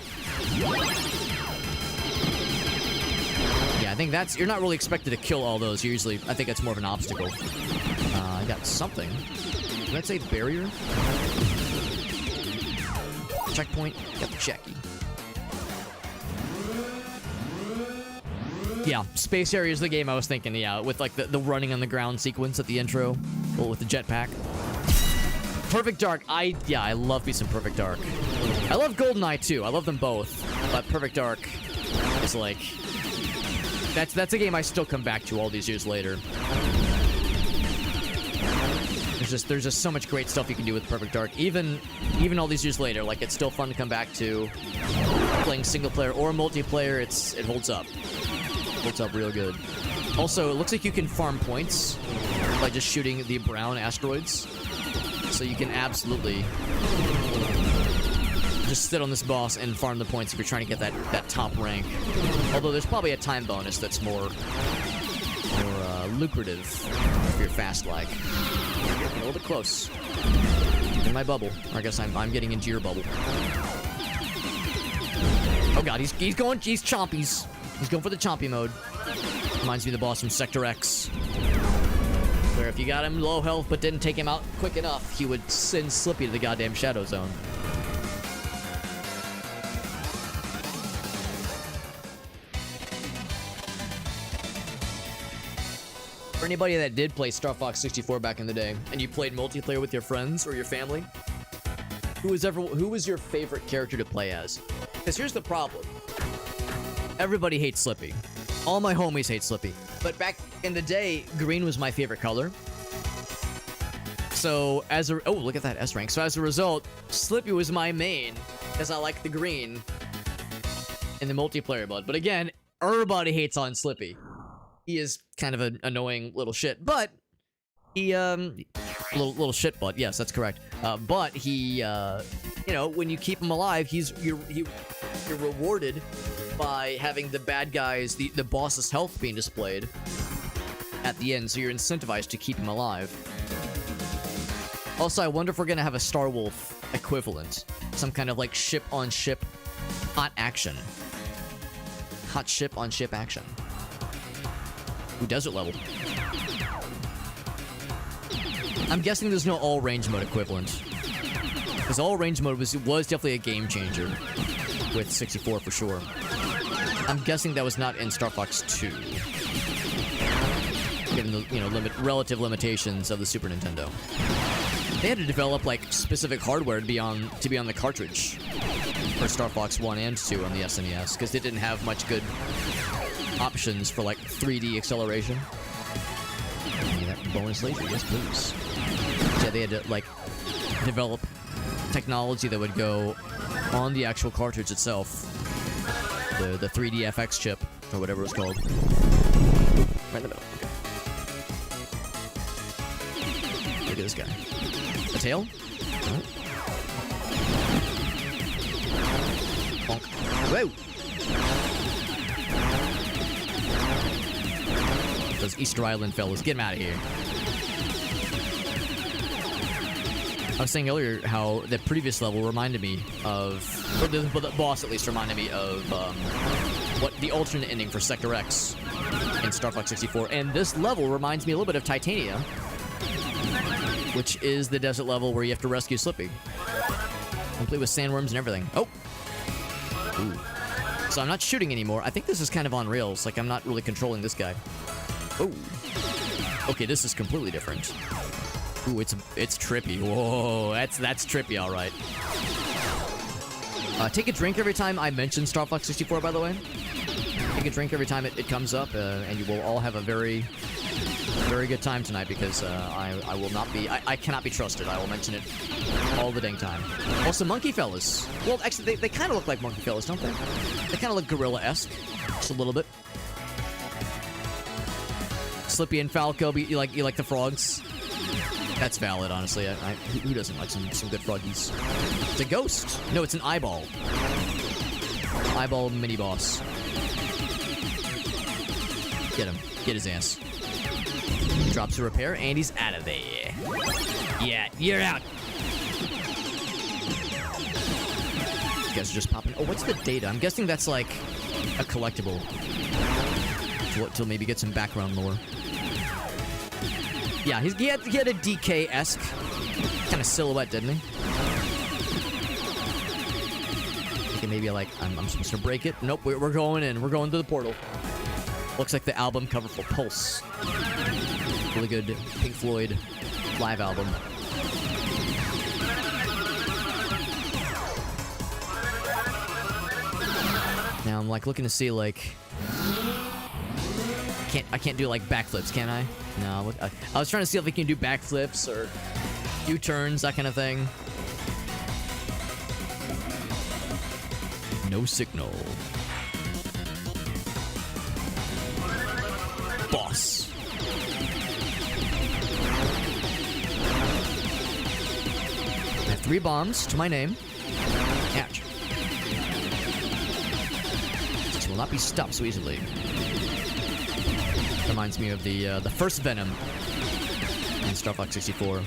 Yeah, I think that's... You're not really expected to kill all those. Usually, I think that's more of an obstacle. I got something. Did I say barrier? Checkpoint. Got the checky. Yeah, Space Area is the game I was thinking, yeah, with like the running on the ground sequence at the intro, well, with the jetpack. Perfect Dark, I love me some Perfect Dark. I love GoldenEye too, I love them both, but Perfect Dark is like, that's a game I still come back to all these years later. There's just so much great stuff you can do with Perfect Dark, even all these years later. Like, it's still fun to come back to. Playing single player or multiplayer, it holds up. Holds up real good. Also, it looks like you can farm points by just shooting the brown asteroids. So you can absolutely just sit on this boss and farm the points if you're trying to get that top rank. Although there's probably a time bonus that's more lucrative if you're fast like. A little bit close. In my bubble. Or I guess I'm getting into your bubble. Oh god, he's chompies. He's going for the chompy mode. Reminds me of the boss from Sector X. Where if you got him low health but didn't take him out quick enough, he would send Slippy to the goddamn Shadow Zone. For anybody that did play Star Fox 64 back in the day, and you played multiplayer with your friends or your family, who was your favorite character to play as? Because here's the problem. Everybody hates Slippy. All my homies hate Slippy. But back in the day, green was my favorite color. So oh, look at that S rank. So as a result, Slippy was my main, because I like the green in the multiplayer mode. But again, everybody hates on Slippy. He is kind of an annoying little shit, but he, little shit butt. Yes, that's correct. But he, you know, when you keep him alive, you're rewarded by having the bad guys, the boss's health being displayed at the end, so you're incentivized to keep him alive. Also, I wonder if we're gonna have a Star Wolf equivalent, some kind of like ship-on-ship hot action. Hot ship-on-ship action. Ooh, desert level. I'm guessing there's no all-range mode equivalent. Because all-range mode was definitely a game changer with 64 for sure. I'm guessing that was not in Star Fox 2. Given the, relative limitations of the Super Nintendo. They had to develop, like, specific hardware to be on the cartridge for Star Fox 1 and 2 on the SNES, because they didn't have much good options for, like, 3D acceleration. Give me that bonus laser, yes please. So they had to, like, develop technology that would go on the actual cartridge itself. The 3D FX chip, or whatever it's called. Right in the middle. Okay. Look at this guy. A tail? Oh. Bonk. Whoa! Those Easter Island fellas, get him out of here. I was saying earlier how the previous level reminded me of, or the boss at least reminded me of what the alternate ending for Sector X in Star Fox 64, and this level reminds me a little bit of Titania, which is the desert level where you have to rescue Slippy, complete with sandworms and everything. Oh, ooh. So I'm not shooting anymore. I think this is kind of on rails. Like I'm not really controlling this guy. Oh, okay, this is completely different. Ooh, it's trippy. Whoa, that's trippy, all right. Take a drink every time I mention Star Fox 64, by the way. Take a drink every time it comes up, and you will all have a very, very good time tonight, because I will not be, I cannot be trusted. I will mention it all the dang time. Also, Monkey Fellas. Well, actually, they kind of look like Monkey Fellas, don't they? They kind of look gorilla-esque, just a little bit. Slippy and Falco, you like the frogs? That's valid, honestly. Who doesn't like some good froggies? It's a ghost. No, it's an eyeball. Eyeball mini boss. Get him. Get his ass. Drops a repair, and he's out of there. Yeah, you're out. You guys are just popping. Oh, what's the data? I'm guessing that's like a collectible. To maybe get some background lore. Yeah, he had a DK-esque kind of silhouette, didn't he? Okay, maybe like I'm supposed to break it. Nope, we're going in. We're going to the portal. Looks like the album cover for Pulse. Really good Pink Floyd live album. Now I'm like looking to see like I can't do like backflips, can I? No, I was trying to see if we can do backflips or U-turns, that kind of thing. No signal. Boss. I have 3 bombs to my name. Ouch. This will not be stopped so easily. Reminds me of the first Venom in Star Fox 64.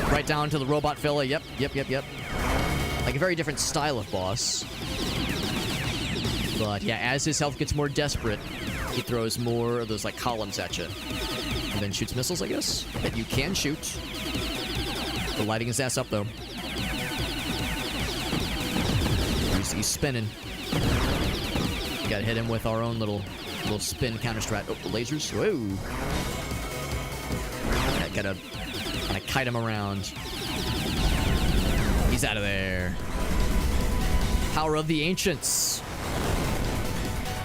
Right down to the robot fella. Yep. Like a very different style of boss. But yeah, as his health gets more desperate, he throws more of those like columns at you. And then shoots missiles, I guess, that you can shoot. We're lighting his ass up though. He's spinning. We gotta hit him with our own little spin counter strat. Oh, the lasers. Whoa. Gotta kind of kite him around. He's out of there. Power of the Ancients.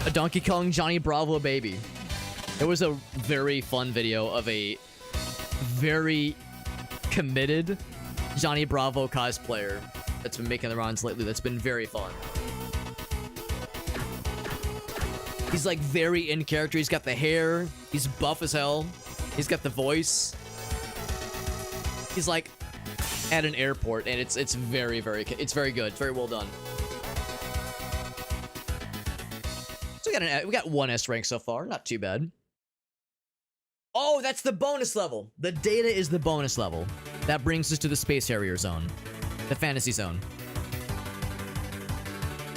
A Donkey Kong Johnny Bravo baby. It was a very fun video of a very committed Johnny Bravo cosplayer that's been making the rounds lately. That's been very fun. He's like very in character. He's got the hair. He's buff as hell. He's got the voice. He's like at an airport, and it's very good. It's very well done. So we got 1 S rank so far. Not too bad. Oh, that's the bonus level. The data is the bonus level. That brings us to the Space Harrier zone, the Fantasy Zone.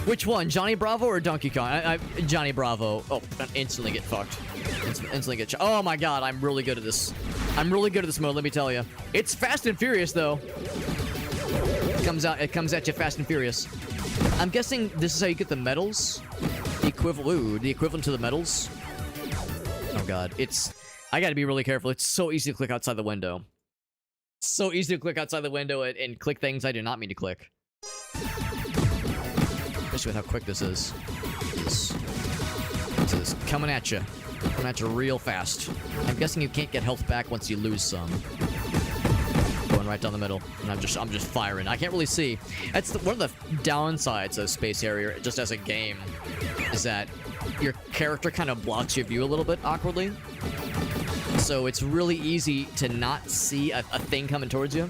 Which one, Johnny Bravo or Donkey Kong? Johnny Bravo. Oh, instantly get fucked. Instantly get. Oh my god, I'm really good at this. I'm really good at this mode. Let me tell you. It's Fast and Furious though. It comes at you fast and furious. I'm guessing this is how you get the medals. The equivalent to the medals. Oh god, I gotta be really careful. It's so easy to click outside the window. It's so easy to click outside the window and click things I do not mean to click. Especially with how quick this is. This is coming at you. Coming at you real fast. I'm guessing you can't get health back once you lose some. Going right down the middle. And I'm just firing. I can't really see. That's one of the downsides of Space Harrier, just as a game, is that your character kind of blocks your view a little bit awkwardly. So it's really easy to not see a thing coming towards you.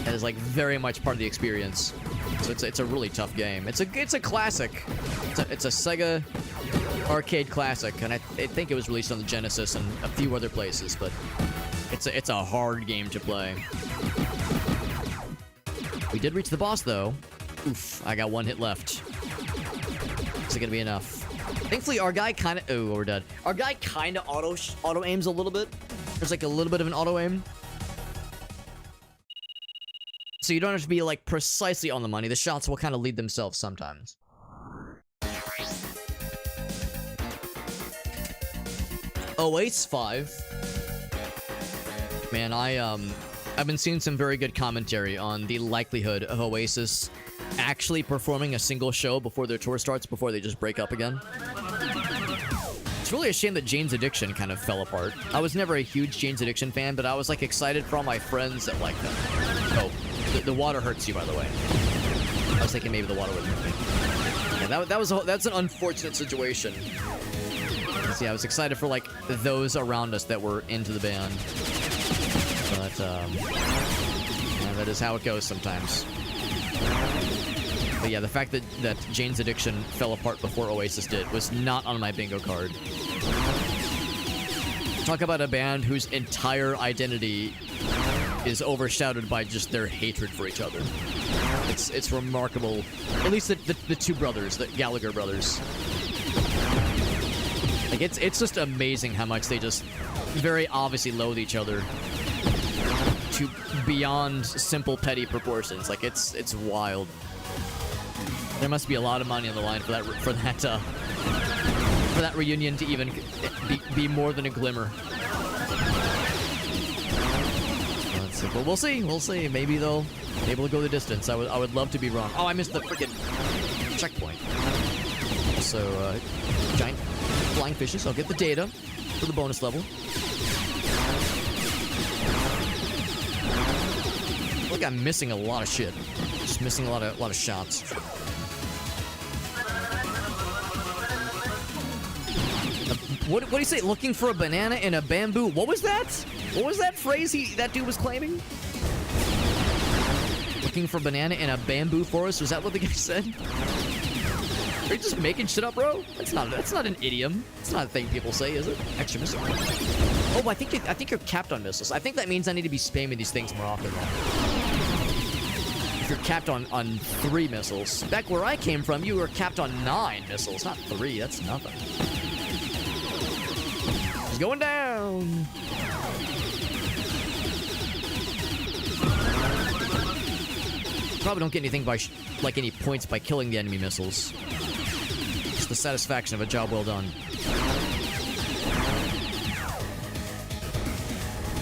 That is like very much part of the experience. So it's a really tough game. It's a classic. It's a Sega arcade classic, and I think it was released on the Genesis and a few other places, but it's a hard game to play. We did reach the boss though. Oof, I got 1 hit left. Is it gonna be enough? Thankfully our guy kinda we're dead. Our guy kinda auto aims a little bit. There's like a little bit of an auto aim. So you don't have to be like precisely on the money. The shots will kind of lead themselves sometimes. Oasis 5. Man, I've been seeing some very good commentary on the likelihood of Oasis actually performing a single show before their tour starts, before they just break up again. It's really a shame that Jane's Addiction kind of fell apart. I was never a huge Jane's Addiction fan, but I was like excited for all my friends that liked them. Oh, the water hurts you, by the way. I was thinking maybe the water would hurt me. Yeah, that's an unfortunate situation. See, I was excited for like those around us that were into the band, but yeah, that is how it goes sometimes. But yeah, the fact that Jane's Addiction fell apart before Oasis did was not on my bingo card. Talk about a band whose entire identity is overshadowed by just their hatred for each other. It's remarkable. At least the two brothers, the Gallagher brothers. Like it's just amazing how much they just very obviously loathe each other to beyond simple petty proportions. Like it's wild. There must be a lot of money on the line for that for that reunion to even be more than a glimmer. Let's see, but we'll see. We'll see. Maybe they'll be able to go the distance. I would love to be wrong. Oh, I missed the freaking checkpoint. So, giant flying fishes. I'll get the data for the bonus level. I feel like I'm missing a lot of shit. Just missing a lot of shots. What do you say? Looking for a banana in a bamboo? What was that? What was that phrase that dude was claiming? Looking for a banana in a bamboo forest? Was that what the guy said? Are you just making shit up, bro? That's not an idiom. It's not a thing people say, is it? Extra missile. Oh, I think you're capped on missiles. I think that means I need to be spamming these things more often. If you're capped on 3 missiles. Back where I came from, you were capped on 9 missiles, not 3. That's nothing. He's going down. Probably don't get anything by like any points by killing the enemy missiles. Just the satisfaction of a job well done.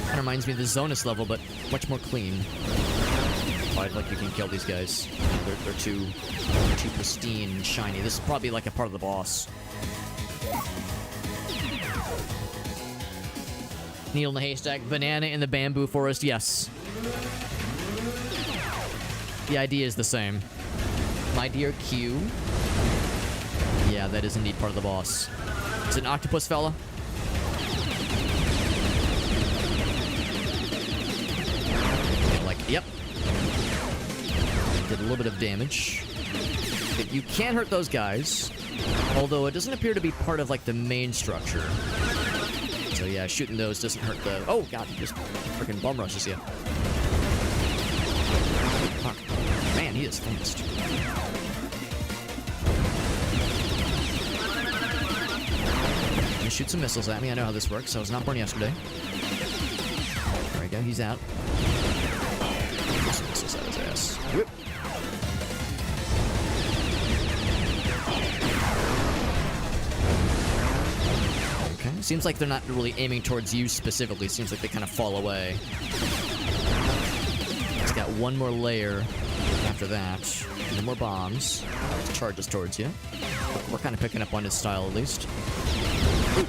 Kind of reminds me of the Zonus level, but much more clean. Oh, like you can kill these guys. They're too pristine and shiny. This is probably like a part of the boss. Needle in the haystack, banana in the bamboo forest. Yes. The idea is the same. My dear Q. Yeah, that is indeed part of the boss. Is it an octopus fella? Like, yep. Did a little bit of damage. You can hurt those guys, although it doesn't appear to be part of like the main structure. So yeah, shooting those doesn't hurt the... Oh god, he just freaking bum rushes you. Fuck. Man, he is fast. Gonna shoot some missiles at me. I know how this works. I was not born yesterday. There we go. He's out. Some missiles at his ass. Whoop. Okay. Seems like they're not really aiming towards you specifically. Seems like they kind of fall away. It's got one more layer after that. No more bombs. It charges towards you. We're kind of picking up on his style at least. Ooh.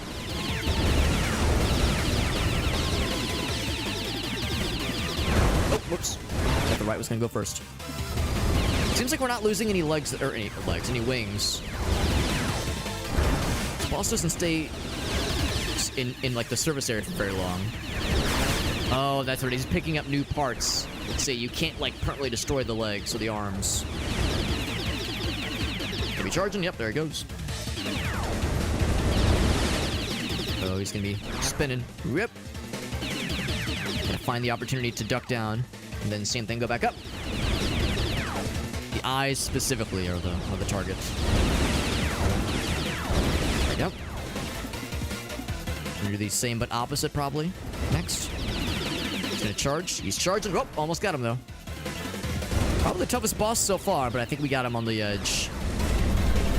Oh, whoops. I thought the right was gonna go first. Seems like we're not losing any legs, or any wings. This boss doesn't stay in like the service area for very long. Oh, that's right. He's picking up new parts. Let's see, you can't like permanently destroy the legs or the arms. Gonna be charging? Yep, there he goes. Oh, he's gonna be spinning. Rip. Gonna find the opportunity to duck down, and then same thing, go back up. The eyes specifically are the target. There we go. Gonna do the same but opposite probably. Next. He's gonna charge. He's charging. Oh, almost got him though. Probably the toughest boss so far, but I think we got him on the edge.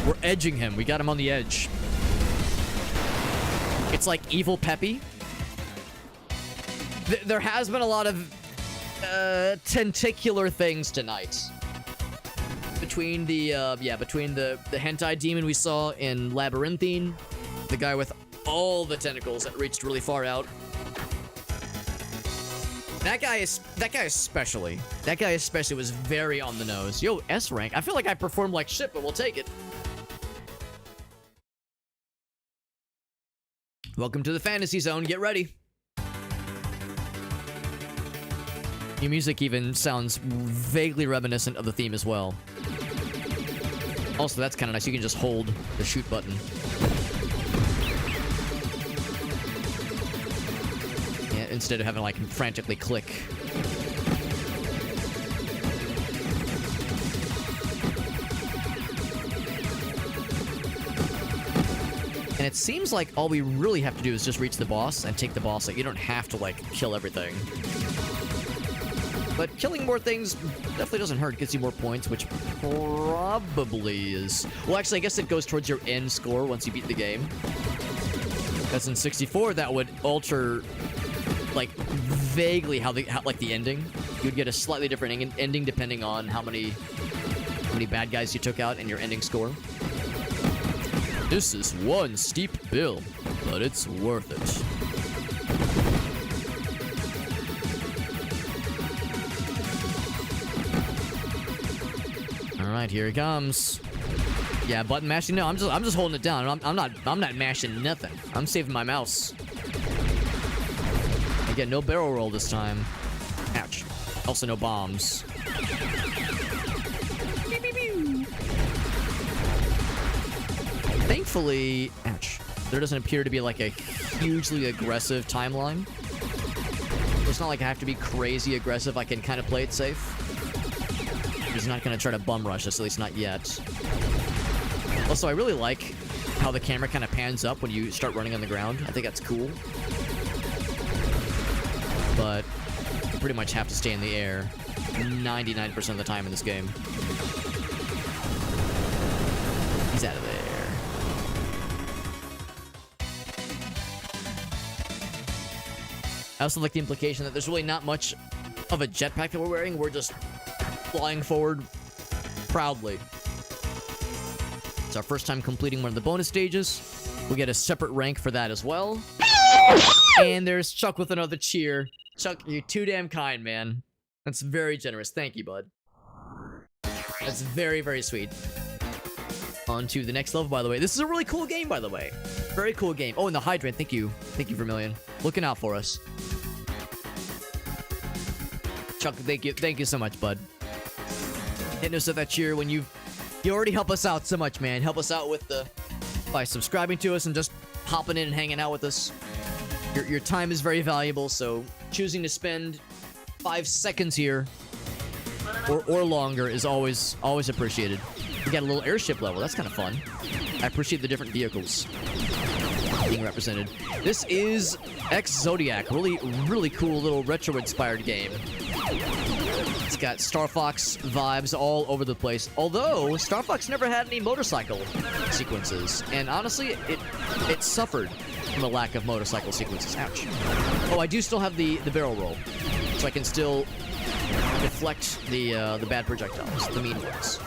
We're edging him. We got him on the edge. It's like Evil Peppy. There has been a lot of tentacular things tonight. Between the hentai demon we saw in Labyrinthine, the guy with all the tentacles that reached really far out. That guy especially was very on the nose. Yo, S rank. I feel like I performed like shit, but we'll take it. Welcome to the fantasy zone. Get ready. Your music even sounds vaguely reminiscent of the theme as well. Also, that's kind of nice. You can just hold the shoot button. Yeah, instead of having to like frantically click. And it seems like all we really have to do is just reach the boss and take the boss. Like, you don't have to, like, kill everything. But killing more things definitely doesn't hurt. It gets you more points, which probably is... Well, actually, I guess it goes towards your end score once you beat the game. Because in 64, that would alter, like, vaguely how the ending. You would get a slightly different ending depending on how many bad guys you took out and your ending score. This is one steep bill, but it's worth it. All right, here he comes. Yeah, button mashing. No, I'm just holding it down. I'm not mashing nothing. I'm saving my mouse. Again, no barrel roll this time. Ouch. Also, no bombs. Thankfully, ouch. There doesn't appear to be like a hugely aggressive timeline. It's not like I have to be crazy aggressive. I can kind of play it safe. He's not going to try to bum rush us, at least not yet. Also, I really like how the camera kind of pans up when you start running on the ground. I think that's cool. But you pretty much have to stay in the air 99% of the time in this game. He's out of there. I also like the implication that there's really not much of a jetpack that we're wearing. We're just flying forward proudly. It's our first time completing one of the bonus stages. We'll get a separate rank for that as well. And there's Chuck with another cheer. Chuck, you're too damn kind, man. That's very generous. Thank you, bud. That's very, very sweet. On to the next level, by the way. This is a really cool game, by the way. Very cool game. Oh, and the hydrant. Thank you. Thank you, Vermilion. Looking out for us. Chuck, thank you. Thank you so much, bud. Hitting us with that cheer when you already help us out so much, man. Help us out with by subscribing to us and just hopping in and hanging out with us. Your time is very valuable, so choosing to spend 5 seconds here or longer is always appreciated. We got a little airship level. That's kind of fun. I appreciate the different vehicles being represented. This is X Zodiac. Really cool little retro-inspired game. It's got Star Fox vibes all over the place. Although Star Fox never had any motorcycle sequences, and honestly, it suffered from a lack of motorcycle sequences. Ouch. Oh, I do still have the barrel roll, so I can still deflect the bad projectiles, the mean ones.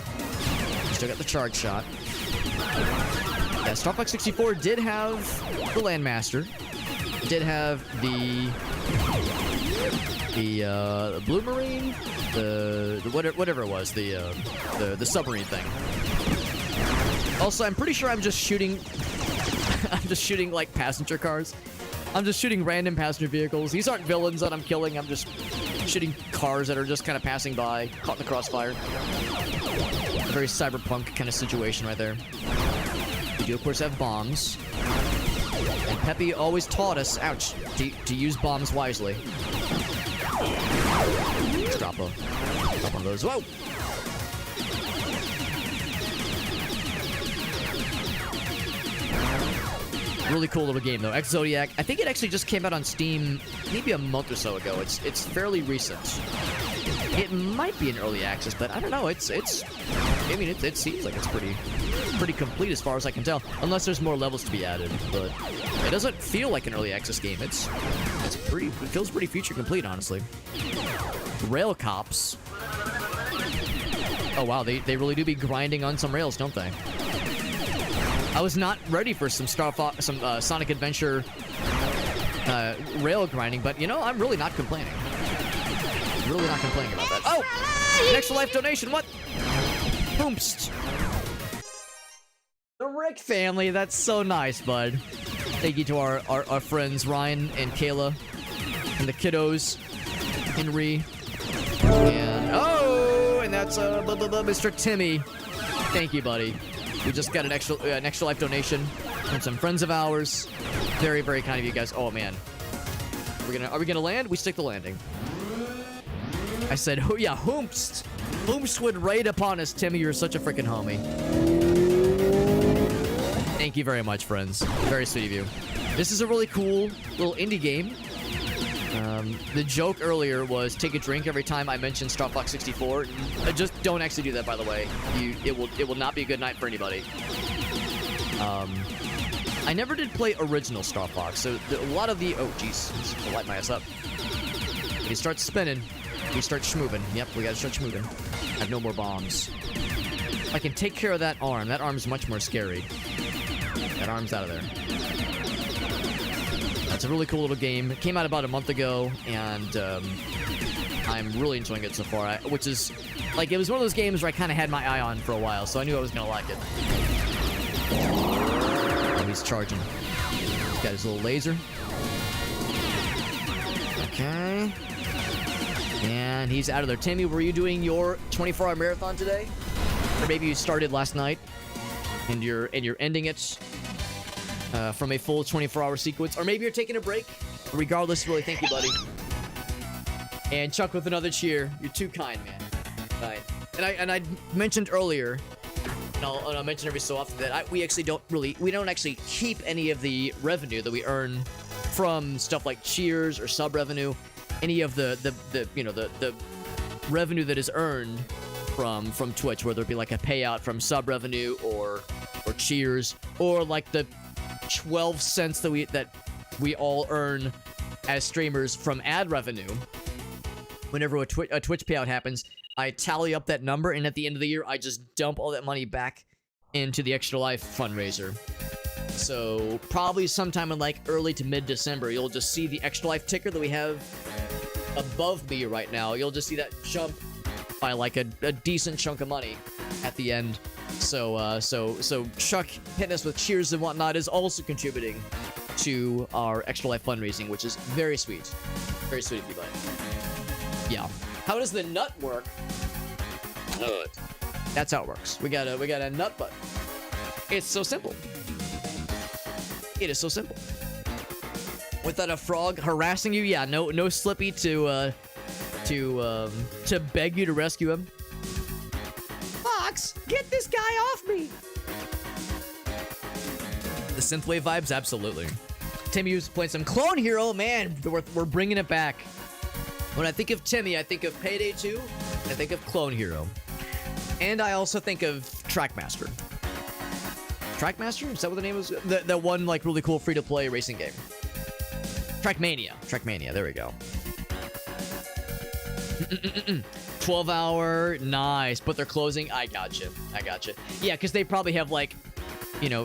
Still got the charge shot. Yeah, Star Fox 64 did have the Landmaster. Did have the Blue Marine, the whatever it was, the submarine thing. Also, I'm pretty sure I'm just shooting like passenger cars. I'm just shooting random passenger vehicles. These aren't villains that I'm killing. I'm just shooting cars that are just kind of passing by, caught in the crossfire. A very cyberpunk kind of situation right there. We do, of course, have bombs. And Peppy always taught us, ouch, to use bombs wisely. Let's drop one of those. Whoa! Really cool little game, though. X Zodiac. I think it actually just came out on Steam maybe a month or so ago. It's fairly recent. It might be an early access, but I don't know. It seems like it's pretty complete as far as I can tell, unless there's more levels to be added. But it doesn't feel like an early access game. It feels pretty feature complete, honestly. Rail cops. Oh wow, they really do be grinding on some rails, don't they? I was not ready for some Sonic Adventure rail grinding, but you know, I'm really not complaining. Really not complaining about that. Oh! An extra life donation, what? Boomst. The Rick family, that's so nice, bud. Thank you to our friends Ryan and Kayla and the kiddos, Henry, and oh, and that's Mr. Timmy. Thank you, buddy. We just got an extra life donation from some friends of ours. Very, very kind of you guys. Oh man, are we gonna land? We stick the landing. I said, oh yeah, Hoomst. Hoomst would raid upon us. Timmy, you're such a freaking homie. Thank you very much, friends. Very sweet of you. This is a really cool little indie game. The joke earlier was take a drink every time I mentioned Star Fox 64. Just don't actually do that, by the way. It will not be a good night for anybody. I never did play original Star Fox, so a lot of the... Oh, jeez. I'll light my ass up. He starts spinning. We start schmoovin'. Yep, we gotta start schmoovin'. I have no more bombs. If I can take care of that arm's much more scary. That arm's out of there. It's a really cool little game. It came out about a month ago, and I'm really enjoying it so far. Which is, like, it was one of those games where I kind of had my eye on for a while, so I knew I was gonna like it. Oh, he's charging. He's got his little laser. Okay. And he's out of there. Timmy, were you doing your 24-hour marathon today? Or maybe you started last night, and you're ending it from a full 24-hour sequence. Or maybe you're taking a break. Regardless, really, thank you, buddy. And Chuck with another cheer. You're too kind, man. Right. And I mentioned earlier, and I'll mention every so often that we don't actually keep any of the revenue that we earn from stuff like cheers or sub revenue. Any of the revenue that is earned from Twitch, whether it be like a payout from sub revenue or cheers, or like the 12 cents that we all earn as streamers from ad revenue. Whenever a Twitch payout happens, I tally up that number, and at the end of the year, I just dump all that money back into the Extra Life fundraiser. So probably sometime in like early to mid-December, you'll just see the Extra Life ticker that we have above me right now. You'll just see that jump by like a decent chunk of money at the end. So Chuck hitting us with cheers and whatnot is also contributing to our Extra Life fundraising, which is very sweet. Very sweet of you, buddy. Yeah. How does the nut work? Nut. That's how it works. We got a nut button. It's so simple. It is so simple. Without a frog harassing you, yeah, no Slippy to beg you to rescue him. Fox, get this guy off me! The synthwave vibes, absolutely. Timmy was playing some Clone Hero, man. We're bringing it back. When I think of Timmy, I think of Payday 2. I think of Clone Hero, and I also think of Trackmaster. Trackmaster? Is that what the name was? That one like really cool free-to-play racing game. Trackmania. Trackmania. There we go. 12-hour. Nice. But they're closing. I gotcha. Yeah, because they probably have like,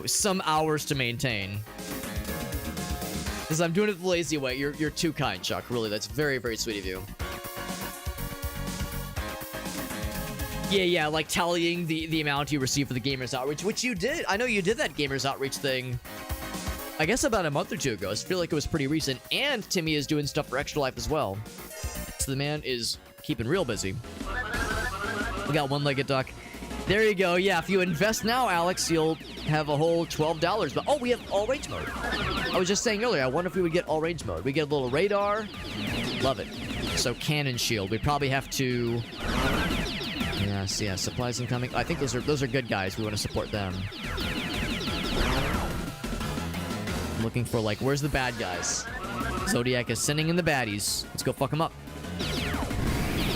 some hours to maintain. Because I'm doing it the lazy way. You're too kind, Chuck. Really, that's very, very sweet of you. Yeah, like tallying the amount you received for the Gamers Outreach, which you did. I know you did that Gamers Outreach thing, I guess about a month or two ago. I feel like it was pretty recent. And Timmy is doing stuff for Extra Life as well. So the man is keeping real busy. We got one-legged duck. There you go. Yeah, if you invest now, Alex, you'll have a whole $12. But oh, we have all range mode. I was just saying earlier, I wonder if we would get all range mode. We get a little radar. Love it. So cannon shield. We probably have to... Yeah, supplies incoming. I think those are good guys. We want to support them. I'm looking for, like, where's the bad guys? Zodiac is sending in the baddies. Let's go fuck them up.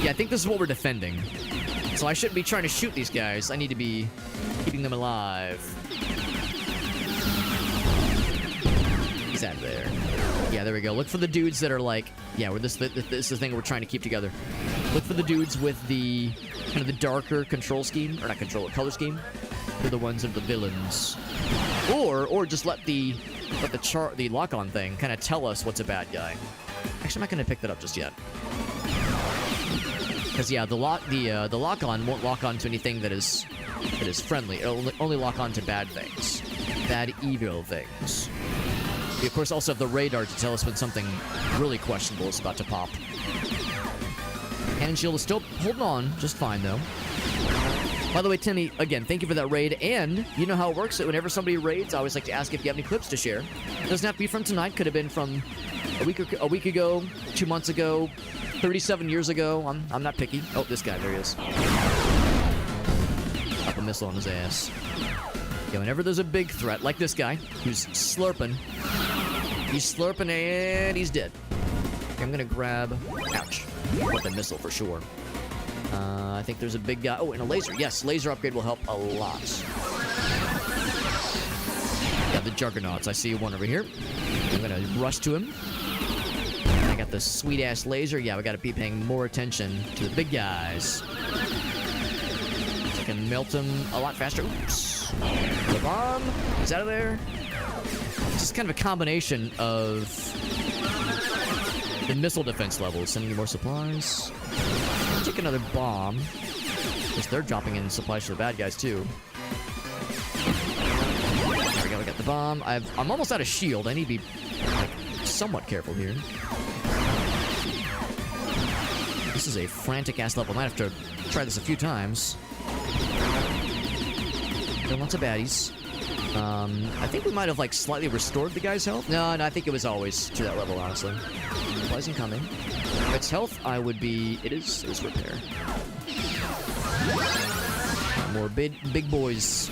Yeah, I think this is what we're defending. So I shouldn't be trying to shoot these guys. I need to be keeping them alive. He's out of there. Yeah, there we go. Look for the dudes that are like... Yeah, this is the thing we're trying to keep together. Look for the dudes with the... kind of the darker control scheme. Or not control, color scheme. They're the ones that are the villains. Or just let the lock-on thing kind of tell us what's a bad guy. Actually, I'm not going to pick that up just yet. Because yeah, the lock-on won't lock on to anything that is friendly. It'll only lock on to bad things. Bad, evil things. We, of course, also have the radar to tell us when something really questionable is about to pop. Cannon shield is still holding on just fine, though. By the way, Timmy, again, thank you for that raid. And you know how it works. That whenever somebody raids, I always like to ask if you have any clips to share. It doesn't have to be from tonight. Could have been from a week ago, 2 months ago, 37 years ago. I'm not picky. Oh, this guy. There he is. Drop a missile on his ass. Yeah, whenever there's a big threat, like this guy, who's slurping. He's slurping and he's dead. I'm gonna grab... Ouch. Want the missile for sure. I think there's a big guy... Oh, and a laser. Yes, laser upgrade will help a lot. Yeah, the Juggernauts. I see one over here. I'm gonna rush to him. I got the sweet-ass laser. Yeah, we gotta be paying more attention to the big guys. I can melt them a lot faster. Oops. The bomb is out of there. This is kind of a combination of the missile defense levels. Sending more supplies. Take another bomb. Because they're dropping in supplies for the bad guys, too. There we go, we got the bomb. I'm almost out of shield. I need to be, like, somewhat careful here. This is a frantic-ass level. I might have to try this a few times. There are lots of baddies. I think we might have, like, slightly restored the guy's health. No, I think it was always to that level, honestly. Supplies incoming. If it's health, I would be... It is repair. More big boys.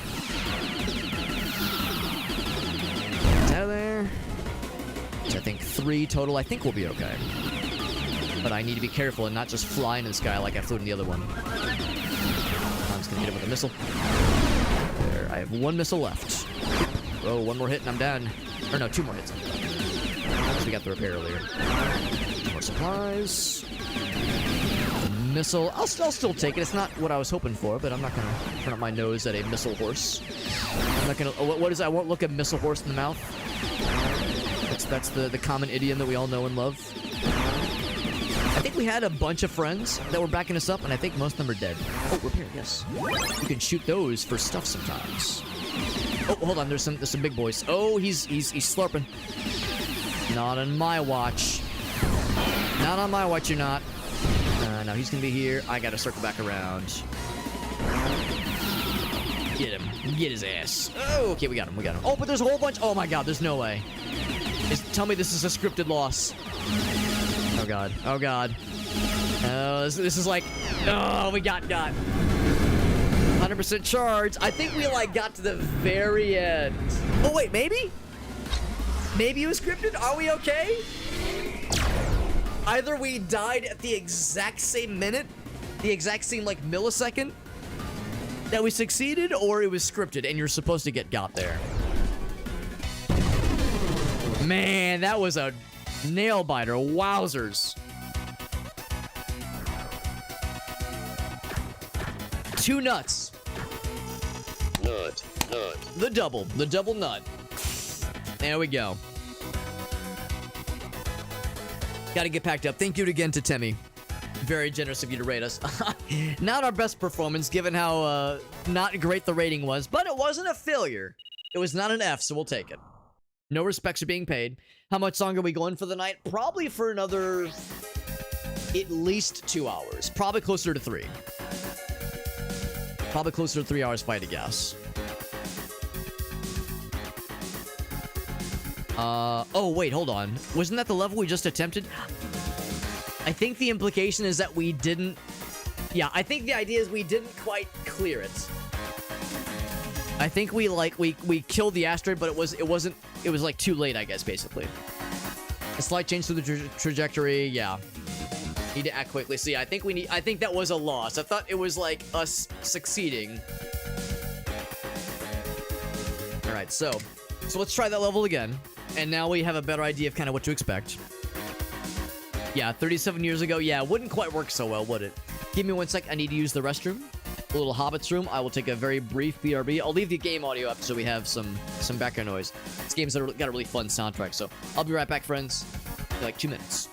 It's out of there. So I think 3 total. I think we'll be okay. But I need to be careful and not just fly into the sky like I flew in the other one. I'm just gonna hit him with a missile. There, I have 1 missile left. Oh, 1 more hit and I'm done. Or no, 2 more hits. So we got the repair earlier. More supplies. Missile. I'll still take it. It's not what I was hoping for, but I'm not gonna turn up my nose at a missile horse. I'm not gonna. What is it? I won't look a missile horse in the mouth. That's the common idiom that we all know and love. I think we had a bunch of friends that were backing us up, and I think most of them are dead. Oh, repair, yes. You can shoot those for stuff sometimes. Oh, hold on. There's some big boys. Oh, he's slurping. Not on my watch. Not on my watch. You're not. No, he's gonna be here. I gotta circle back around. Get him. Get his ass. Oh, okay, we got him. Oh, but there's a whole bunch. Oh my god, there's no way. Tell me this is a scripted loss. Oh god. Oh god. Oh, this is like... Oh, we got 100% charge. I think we, like, got to the very end. Oh, wait, maybe? Maybe it was scripted? Are we okay? Either we died at the exact same minute, the exact same, like, millisecond that we succeeded, or it was scripted and you're supposed to get got there. Man, that was a nail biter. Wowzers. 2 nuts. Nut. The double nut. There we go. Gotta get packed up. Thank you again to Temmie. Very generous of you to rate us. Not our best performance, given how not great the rating was, but it wasn't a failure. It was not an F, so we'll take it. No respects are being paid. How much longer are we going for the night? Probably for another... at least 2 hours. Probably closer to 3. Probably closer to 3 hours if I had to guess. Oh, wait, hold on. Wasn't that the level we just attempted? I think the implication is that we didn't... Yeah, I think the idea is we didn't quite clear it. I think we killed the asteroid, but it was like too late, I guess, basically. A slight change to the trajectory, yeah. Need to act quickly. See, I think that was a loss. I thought it was like us succeeding. Alright, so let's try that level again. And now we have a better idea of kind of what to expect. Yeah, 37 years ago, yeah, it wouldn't quite work so well, would it? Give me 1 sec, I need to use the restroom. A little hobbit's room. I will take a very brief BRB. I'll leave the game audio up so we have some background noise. This game's got a really fun soundtrack, so I'll be right back, friends. In like 2 minutes.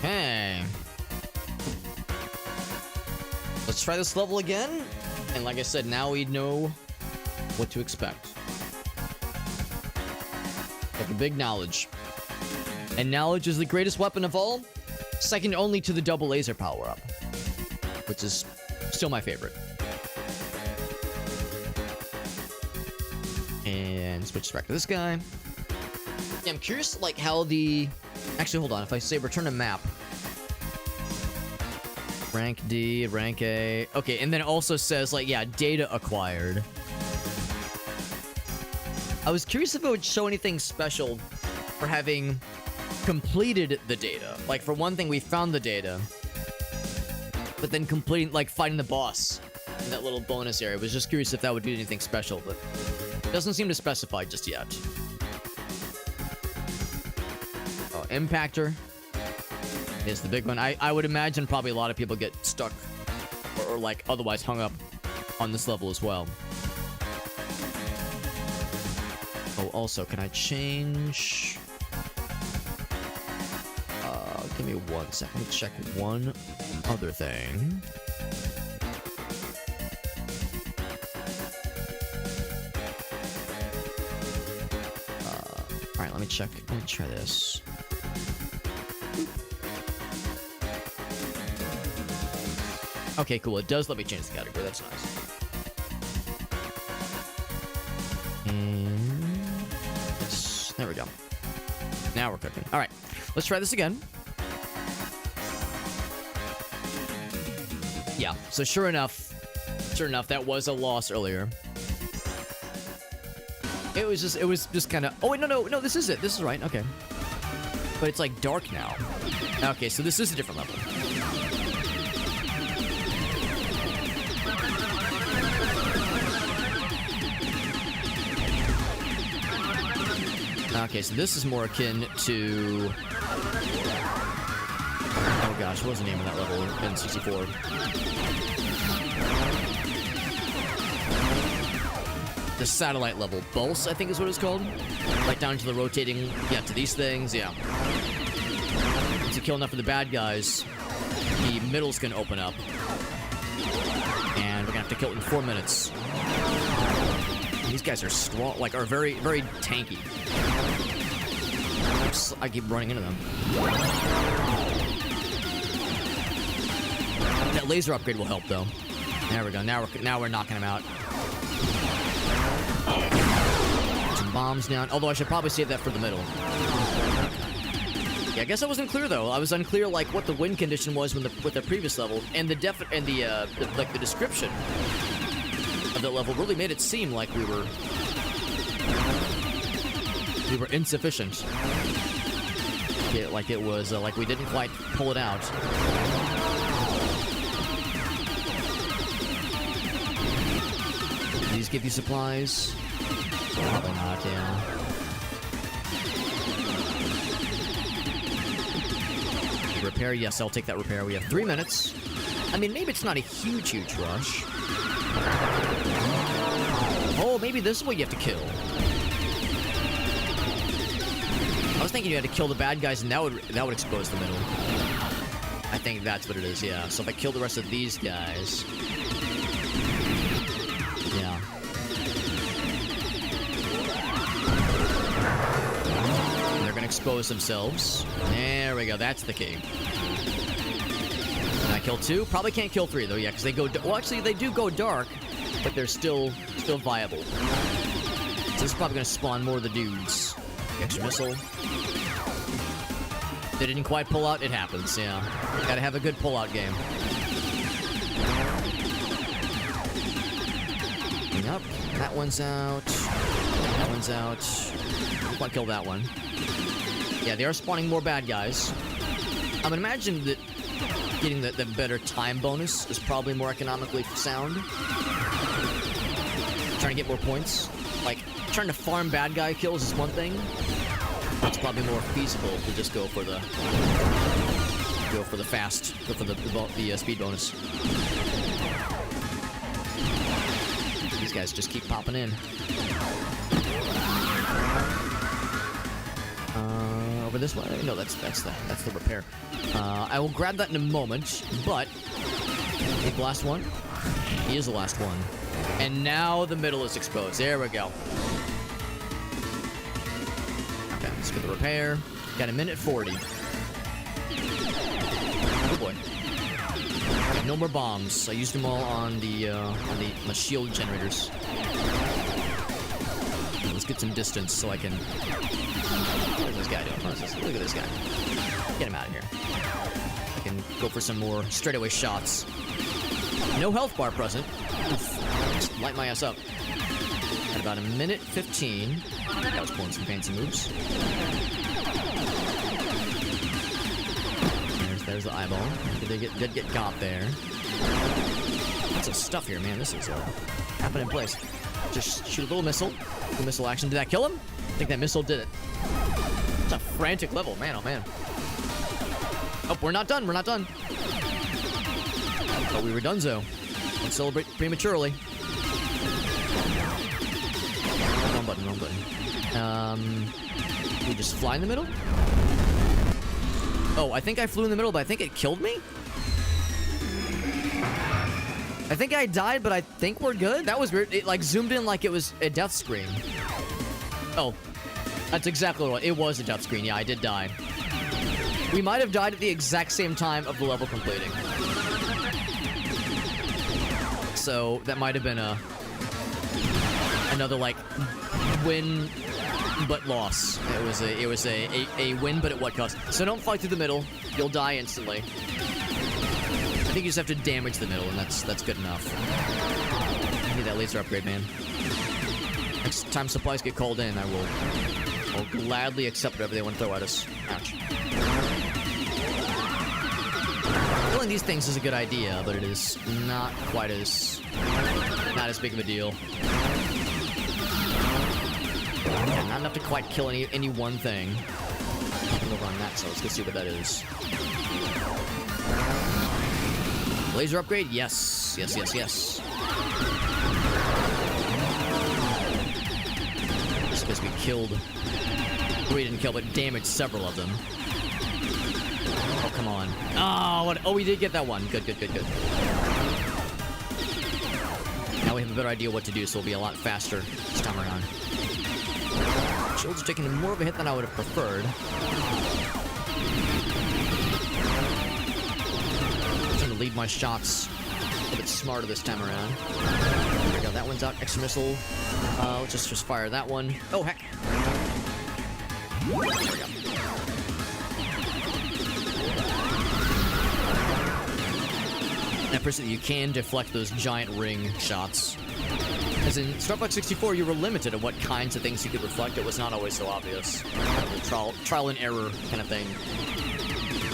Okay. Let's try this level again. And like I said, now we know what to expect. Like a big knowledge. And knowledge is the greatest weapon of all, second only to the double laser power-up, which is still my favorite. And switch back to this guy. Yeah, I'm curious, like, how the... Actually, hold on. If I say return to map. Rank D, rank A. Okay, and then it also says, like, yeah, data acquired. I was curious if it would show anything special for having completed the data. Like, for one thing, we found the data. But then completing, like, fighting the boss in that little bonus area. I was just curious if that would do anything special, but it doesn't seem to specify just yet. Oh, Impactor is the big one. I would imagine probably a lot of people get stuck or like otherwise hung up on this level as well. Oh, also, can I change? Give me 1 second. Let me check one other thing. All right, let me check. Let me try this. Okay, cool. It does let me change the category. That's nice. And there we go. Now we're cooking. All right, let's try this again. Yeah. So sure enough, that was a loss earlier. It was just kind of. Oh wait, no. This is it. This is right. Okay. But it's like dark now. Okay, so this is a different level. Okay, so this is more akin to... Oh gosh, what was the name of that level in 64? The satellite level. Pulse, I think is what it's called. Like down to the rotating... Yeah, to these things, yeah. To kill enough of the bad guys, the middle's gonna open up. And we're gonna have to kill it in 4 minutes. These guys are strong, like, are very, very tanky. I keep running into them. That laser upgrade will help, though. There we go. Now we're knocking him out. Some bombs down. Although I should probably save that for the middle. Yeah, I guess I wasn't clear though. I was unclear like what the win condition was with the previous level, and the description of that level really made it seem like we were insufficient. Yeah, like it was like we didn't quite pull it out. These give you supplies? Probably not, yeah. Repair, yes, I'll take that repair. We have 3 minutes. I mean, maybe it's not a huge rush. Oh, maybe this is what you have to kill. I was thinking you had to kill the bad guys and that would expose the middle. I think that's what it is, yeah. So if I kill the rest of these guys... Yeah. They're gonna expose themselves. There we go, that's the key. Can I kill 2? Probably can't kill 3 though, yeah, because they go... Well, actually, they do go dark, but they're still viable. So this is probably gonna spawn more of the dudes. Extra missile. They didn't quite pull out, it happens, yeah. Gotta have a good pull-out game. Yep, that one's out. That one's out. Can't kill that one. Yeah, they are spawning more bad guys. I would imagine that getting the better time bonus is probably more economically sound. Trying to get more points. Like, trying to farm bad guy kills is one thing. It's probably more feasible to just go for the speed bonus. These guys just keep popping in. over this way? No, that's the repair. I will grab that in a moment, but I think the last one. He is the last one. And now the middle is exposed. There we go. Okay, let's get the repair. Got a minute 40. Oh boy. Got no more bombs. I used them all on the my shield generators. Let's get some distance so I can. What is this guy doing? Look at this guy. Get him out of here. I can go for some more straightaway shots. No health bar present. Just light my ass up. At about a minute 15. I was pulling some fancy moves. There's the eyeball. Did get got there. Lots of stuff here, man. This is happening in place. Just shoot a little missile. The missile action. Did that kill him? I think that missile did it. It's a frantic level, man. Oh man. Oh, we're not done. We're not done. But we were donezo. Let's celebrate prematurely. Wrong button. Wrong button. We just fly in the middle. Oh, I think I flew in the middle, but I think it killed me? I think I died, but I think we're good? That was weird. It, like, zoomed in like it was a death screen. Oh, that's exactly what it was. A death screen. Yeah, I did die. We might have died at the exact same time of the level completing. So, that might have been another, like, win... but loss. It was a win, but at what cost? So don't fight through the middle. You'll die instantly. I think you just have to damage the middle, and that's good enough. I need that laser upgrade, man. Next time supplies get called in, I'll gladly accept whatever they want to throw at us. Ouch. Killing these things is a good idea, but it is not quite as big of a deal. Yeah, not enough to quite kill any one thing. I can over on that, so let's go see what that is. Laser upgrade? Yes. Yes, yes, yes. Just because we killed... We didn't kill, but damaged several of them. Oh, come on. Oh, what? Oh, we did get that one. Good, good, good, good. Now we have a better idea what to do, so we'll be a lot faster this time around. Shields are taking more of a hit than I would have preferred. I'm trying to lead my shots a little bit smarter this time around. There we go, that one's out. Extra missile. Let's just fire that one. Oh, heck. There we go. And I appreciate that you can deflect those giant ring shots. As in Star Fox 64, you were limited on what kinds of things you could reflect. It was not always so obvious. Kind of trial and error kind of thing.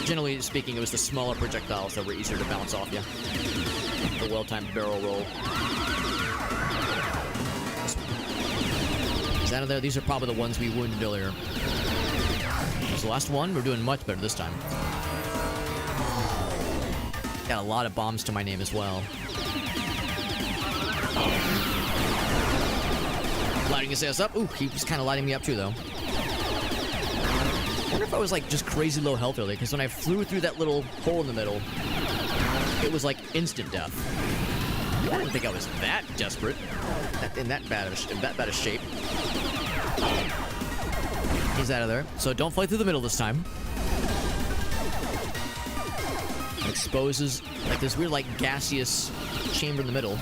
Generally speaking, it was the smaller projectiles that were easier to bounce off you. The well-timed barrel roll. Is that out of there? These are probably the ones we wounded earlier. That's the last one. We're doing much better this time. Got a lot of bombs to my name as well. Lighting his ass up. Ooh, he was kind of lighting me up too, though. I wonder if I was, like, just crazy low health earlier, because when I flew through that little hole in the middle, it was, like, instant death. I didn't think I was that desperate. In that bad of shape. He's out of there. So don't fly through the middle this time. It exposes, like, this weird, like, gaseous chamber in the middle.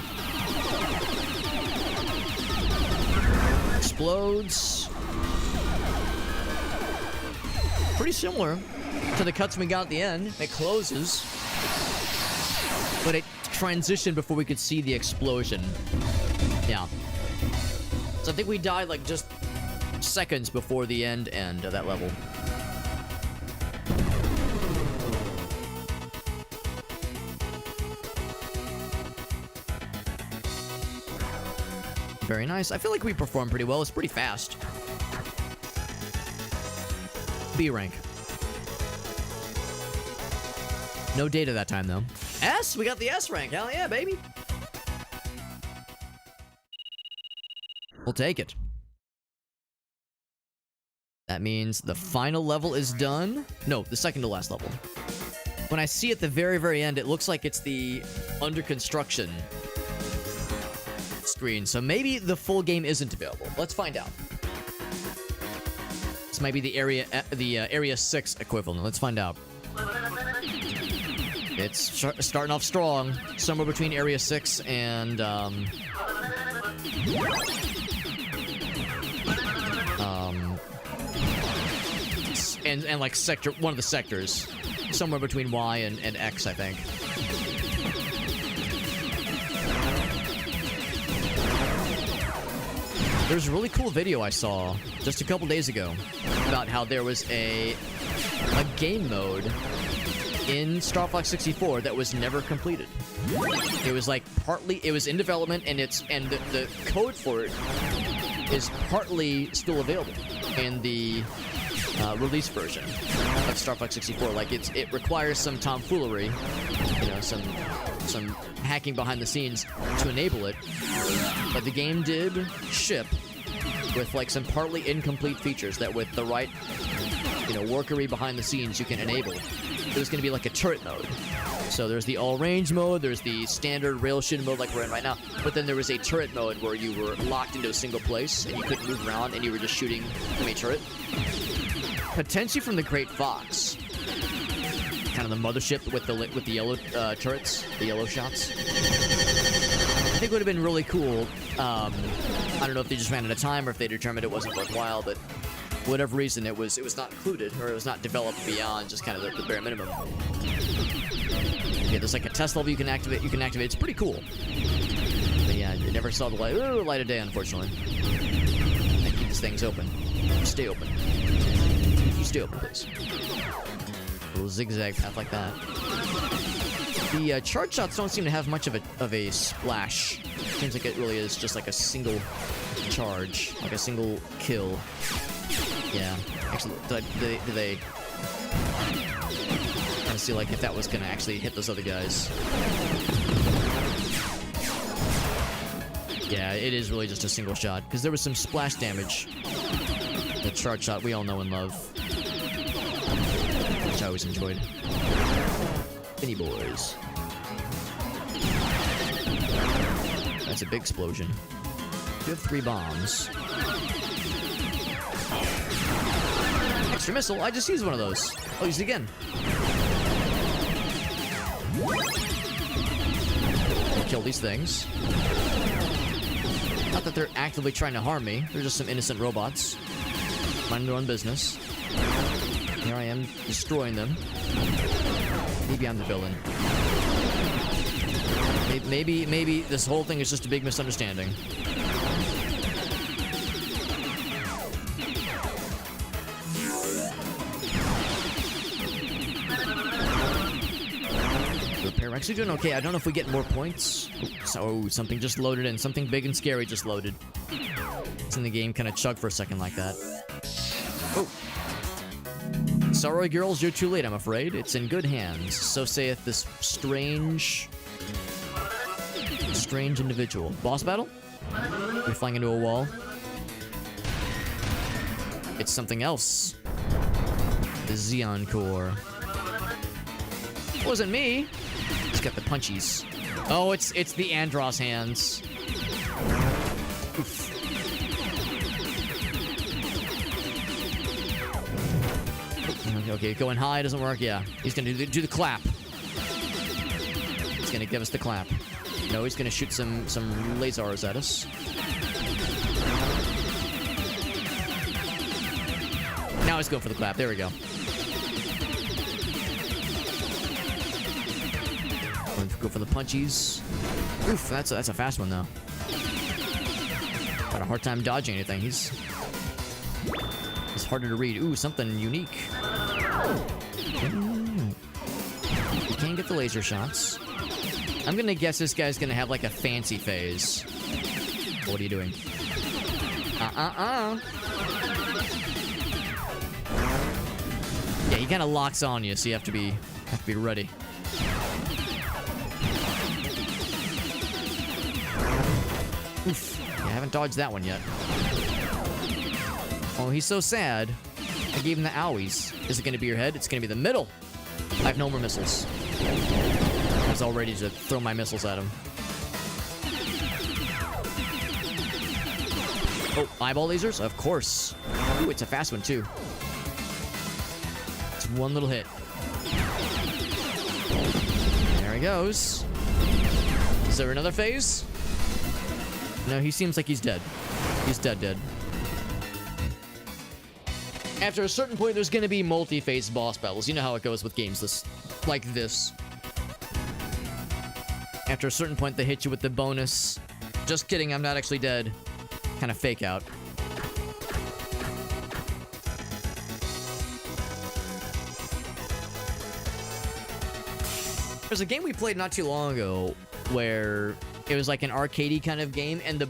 Explodes. Pretty similar to the cuts we got at the end. It closes, but it transitioned before we could see the explosion. Yeah. So I think we died like just seconds before the end of that level. Very nice. I feel like we performed pretty well. It's pretty fast. B rank. No data that time, though. S? We got the S rank. Hell yeah, baby. We'll take it. That means the final level is done. No, the second to last level. When I see at the very, very end, it looks like it's the under construction screen. So maybe the full game isn't available. Let's find out. This might be the area 6 equivalent. Let's find out. It's starting off strong, somewhere between area 6 and and like sector, one of the sectors, somewhere between Y and X, I think. There's a really cool video I saw just a couple days ago about how there was a game mode in Star Fox 64 that was never completed. It was like it was in development, and the code for it is partly still available in the release version of Star Fox 64. Like it requires some tomfoolery, you know, some hacking behind the scenes to enable it, but the game did ship with like some partly incomplete features that with the right, you know, workery behind the scenes you can enable. It was going to be like a turret mode. So there's the all-range mode, there's the standard rail-shin mode like we're in right now, but then there was a turret mode where you were locked into a single place and you couldn't move around and you were just shooting from a turret. Potentially from the Great Fox. Kind of the mothership with the yellow turrets, the yellow shots. I think it would have been really cool. I don't know if they just ran out of time or if they determined it wasn't worthwhile, but for whatever reason it was not included, or it was not developed beyond just kind of the bare minimum. Yeah, there's like a test level you can activate. It's pretty cool. But yeah, it never saw the light of day, unfortunately. I keep these things open. Stay open. You stay open, please. A little zigzag path like that. The charge shots don't seem to have much of a splash. Seems like it really is just like a single charge, like a single kill. Yeah, actually, did they trying to see like if that was gonna actually hit those other guys. Yeah, it is really just a single shot because there was some splash damage. The charge shot we all know and love, which I always enjoyed. Finny boys. That's a big explosion. You have 3 bombs. Extra missile. I just used one of those. I'll use it again. I'll kill these things. Not that they're actively trying to harm me. They're just some innocent robots. Minding their own business. Here I am destroying them. Maybe I'm the villain. Maybe this whole thing is just a big misunderstanding. We're actually doing okay. I don't know if we get more points. So something just loaded in. Something big and scary just loaded. It's in the game kind of chug for a second like that. Oh. Sorry, girls, you're too late, I'm afraid. It's in good hands. So saith this strange individual. Boss battle? We're flying into a wall. It's something else. The Xeon Core. It wasn't me. It's got the punchies. Oh, it's the Andros hands. Oof. Okay, going high doesn't work. Yeah, he's gonna do the clap. He's gonna give us the clap. No, he's gonna shoot some lasers at us. Now he's going for the clap. There we go. Go for the punchies. Oof, that's a fast one though. Got a hard time dodging anything. He's harder to read. Ooh, something unique. You can't get the laser shots. I'm gonna guess this guy's gonna have like a fancy phase. What are you doing? Yeah, he kind of locks on you, so you have to be ready. Oof. Yeah, I haven't dodged that one yet. Oh, he's so sad. gave him the owies. Is it going to be your head? It's going to be the middle. I have no more missiles. I was all ready to throw my missiles at him. Oh, eyeball lasers? Of course. Ooh, it's a fast one, too. It's one little hit. There he goes. Is there another phase? No, he seems like he's dead. He's dead. After a certain point, there's going to be multi-phase boss battles. You know how it goes with games like this. After a certain point, they hit you with the bonus. Just kidding, I'm not actually dead. Kind of fake out. There's a game we played not too long ago where it was like an arcadey kind of game, and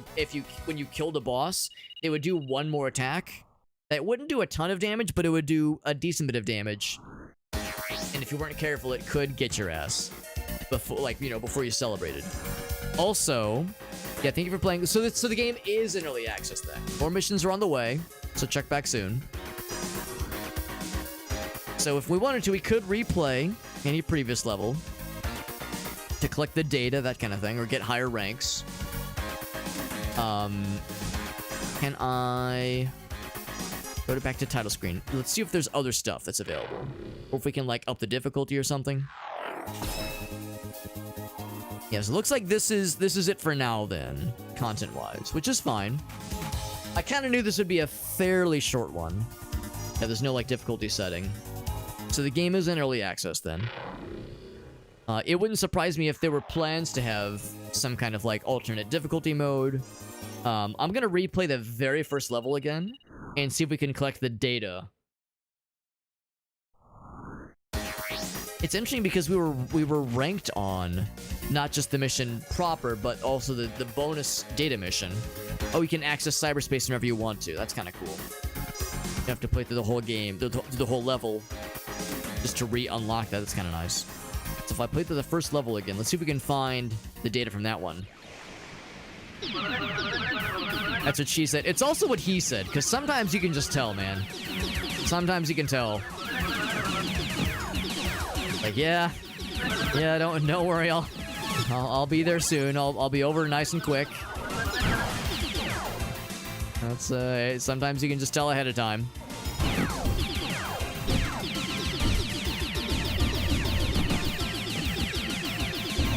when you killed a boss, it would do one more attack. That wouldn't do a ton of damage, but it would do a decent bit of damage. And if you weren't careful, it could get your ass before you celebrated. Also, yeah, thank you for playing. So the game is in early access then. More missions are on the way, so check back soon. So if we wanted to, we could replay any previous level to collect the data, that kind of thing, or get higher ranks. Can I go back to title screen? Let's see if there's other stuff that's available, or if we can like up the difficulty or something. Yes, it looks like this is it for now then, content-wise, which is fine. I kind of knew this would be a fairly short one. Yeah, there's no like difficulty setting. So the game is in early access then. It wouldn't surprise me if there were plans to have some kind of like alternate difficulty mode. I'm gonna replay the very first level again and see if we can collect the data. It's interesting because we were ranked on not just the mission proper, but also the bonus data mission. Oh, you can access cyberspace whenever you want to. That's kind of cool. You have to play through the whole game, the whole level, just to re-unlock that. That's kind of nice. So if I play through the first level again, let's see if we can find the data from that one. That's what she said. It's also what he said, because sometimes you can just tell, man. Sometimes you can tell. Like, yeah, don't worry, I'll be there soon. I'll be over nice and quick. That's sometimes you can just tell ahead of time.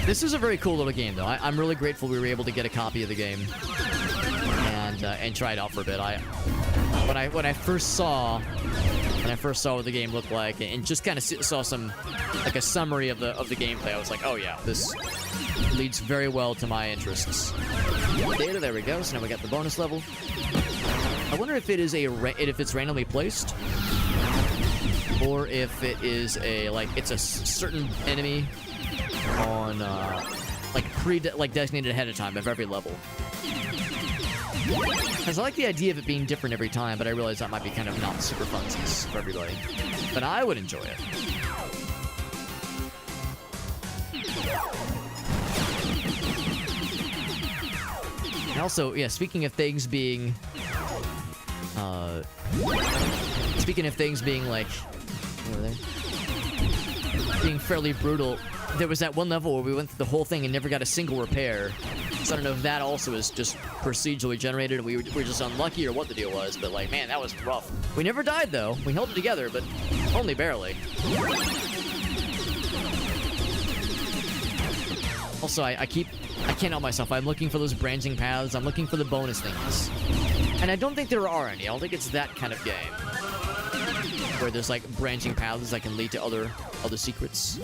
This is a very cool little game, though. I'm really grateful we were able to get a copy of the game and try it out for a bit. When I first saw what the game looked like and just kind of saw some like a summary of the gameplay, I was like, oh yeah, this leads very well to my interests. Data, there we go. So now we got the bonus level. I wonder if it is if it's randomly placed, or if it is it's a certain enemy on designated ahead of time of every level. Because I like the idea of it being different every time, but I realize that might be kind of not super funsies for everybody. But I would enjoy it. And also, yeah, speaking of things being like, over there, being fairly brutal, there was that one level where we went through the whole thing and never got a single repair. So I don't know if that also is just procedurally generated and we were just unlucky or what the deal was, but like, man, that was rough. We never died though. We held it together, but only barely. Also, I can't help myself. I'm looking for those branching paths. I'm looking for the bonus things. And I don't think there are any. I don't think it's that kind of game where there's like branching paths that can lead to other secrets.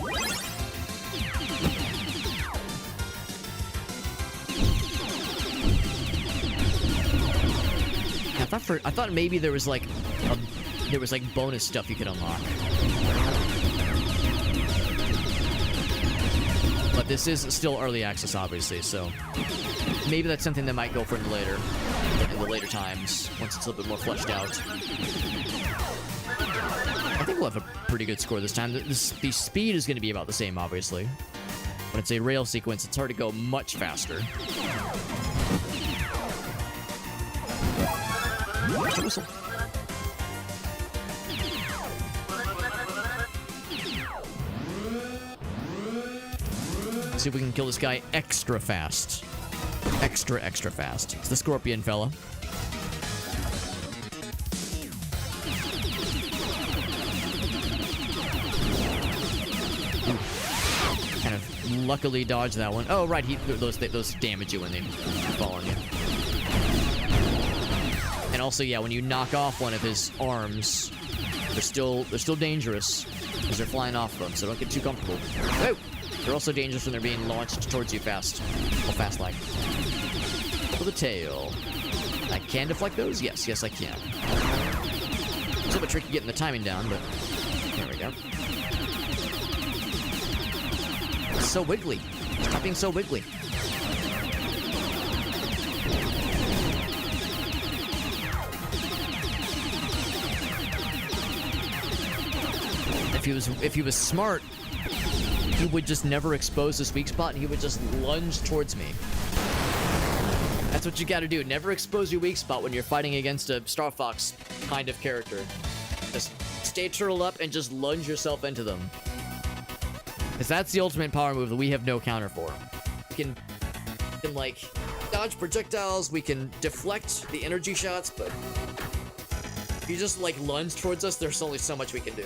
I thought maybe there was like bonus stuff you could unlock. But this is still early access, obviously, so maybe that's something that might go for in the later times, once it's a little bit more fleshed out. I think we'll have a pretty good score this time. The speed is going to be about the same, obviously. When it's a rail sequence, it's hard to go much faster. see if we can kill this guy extra fast. Extra fast. It's the scorpion fella. Kind of luckily dodged that one. Oh, right, those damage you when they fall on you. And also, yeah, when you knock off one of his arms, they're still dangerous because they're flying off them, so don't get too comfortable. Oh! They're also dangerous when they're being launched towards you fast. Well, fast like. For the tail. I can deflect those? Yes, I can. It's a little bit tricky getting the timing down, but there we go. It's so wiggly. Stop being so wiggly. If he was smart, he would just never expose this weak spot and he would just lunge towards me. That's what you gotta do. Never expose your weak spot when you're fighting against a Star Fox kind of character. Just stay turtled up and just lunge yourself into them. Because that's the ultimate power move that we have no counter for. We can like dodge projectiles, we can deflect the energy shots, but if you just like lunge towards us, there's only so much we can do.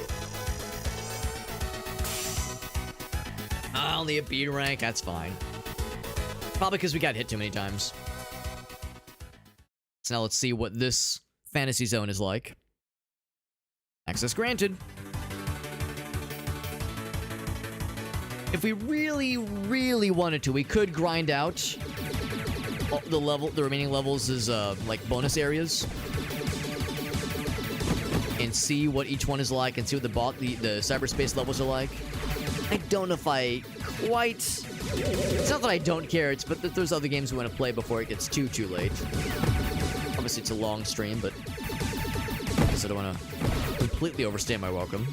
Only a B rank, that's fine. Probably because we got hit too many times. So now let's see what this fantasy zone is like. Access granted. If we really, really wanted to, we could grind out the remaining levels as like bonus areas. And see what each one is like and see what the cyberspace levels are like. I don't know if I quite... It's not that I don't care, it's but that there's other games we want to play before it gets too late. Obviously, it's a long stream, but I guess I don't want to completely overstay my welcome.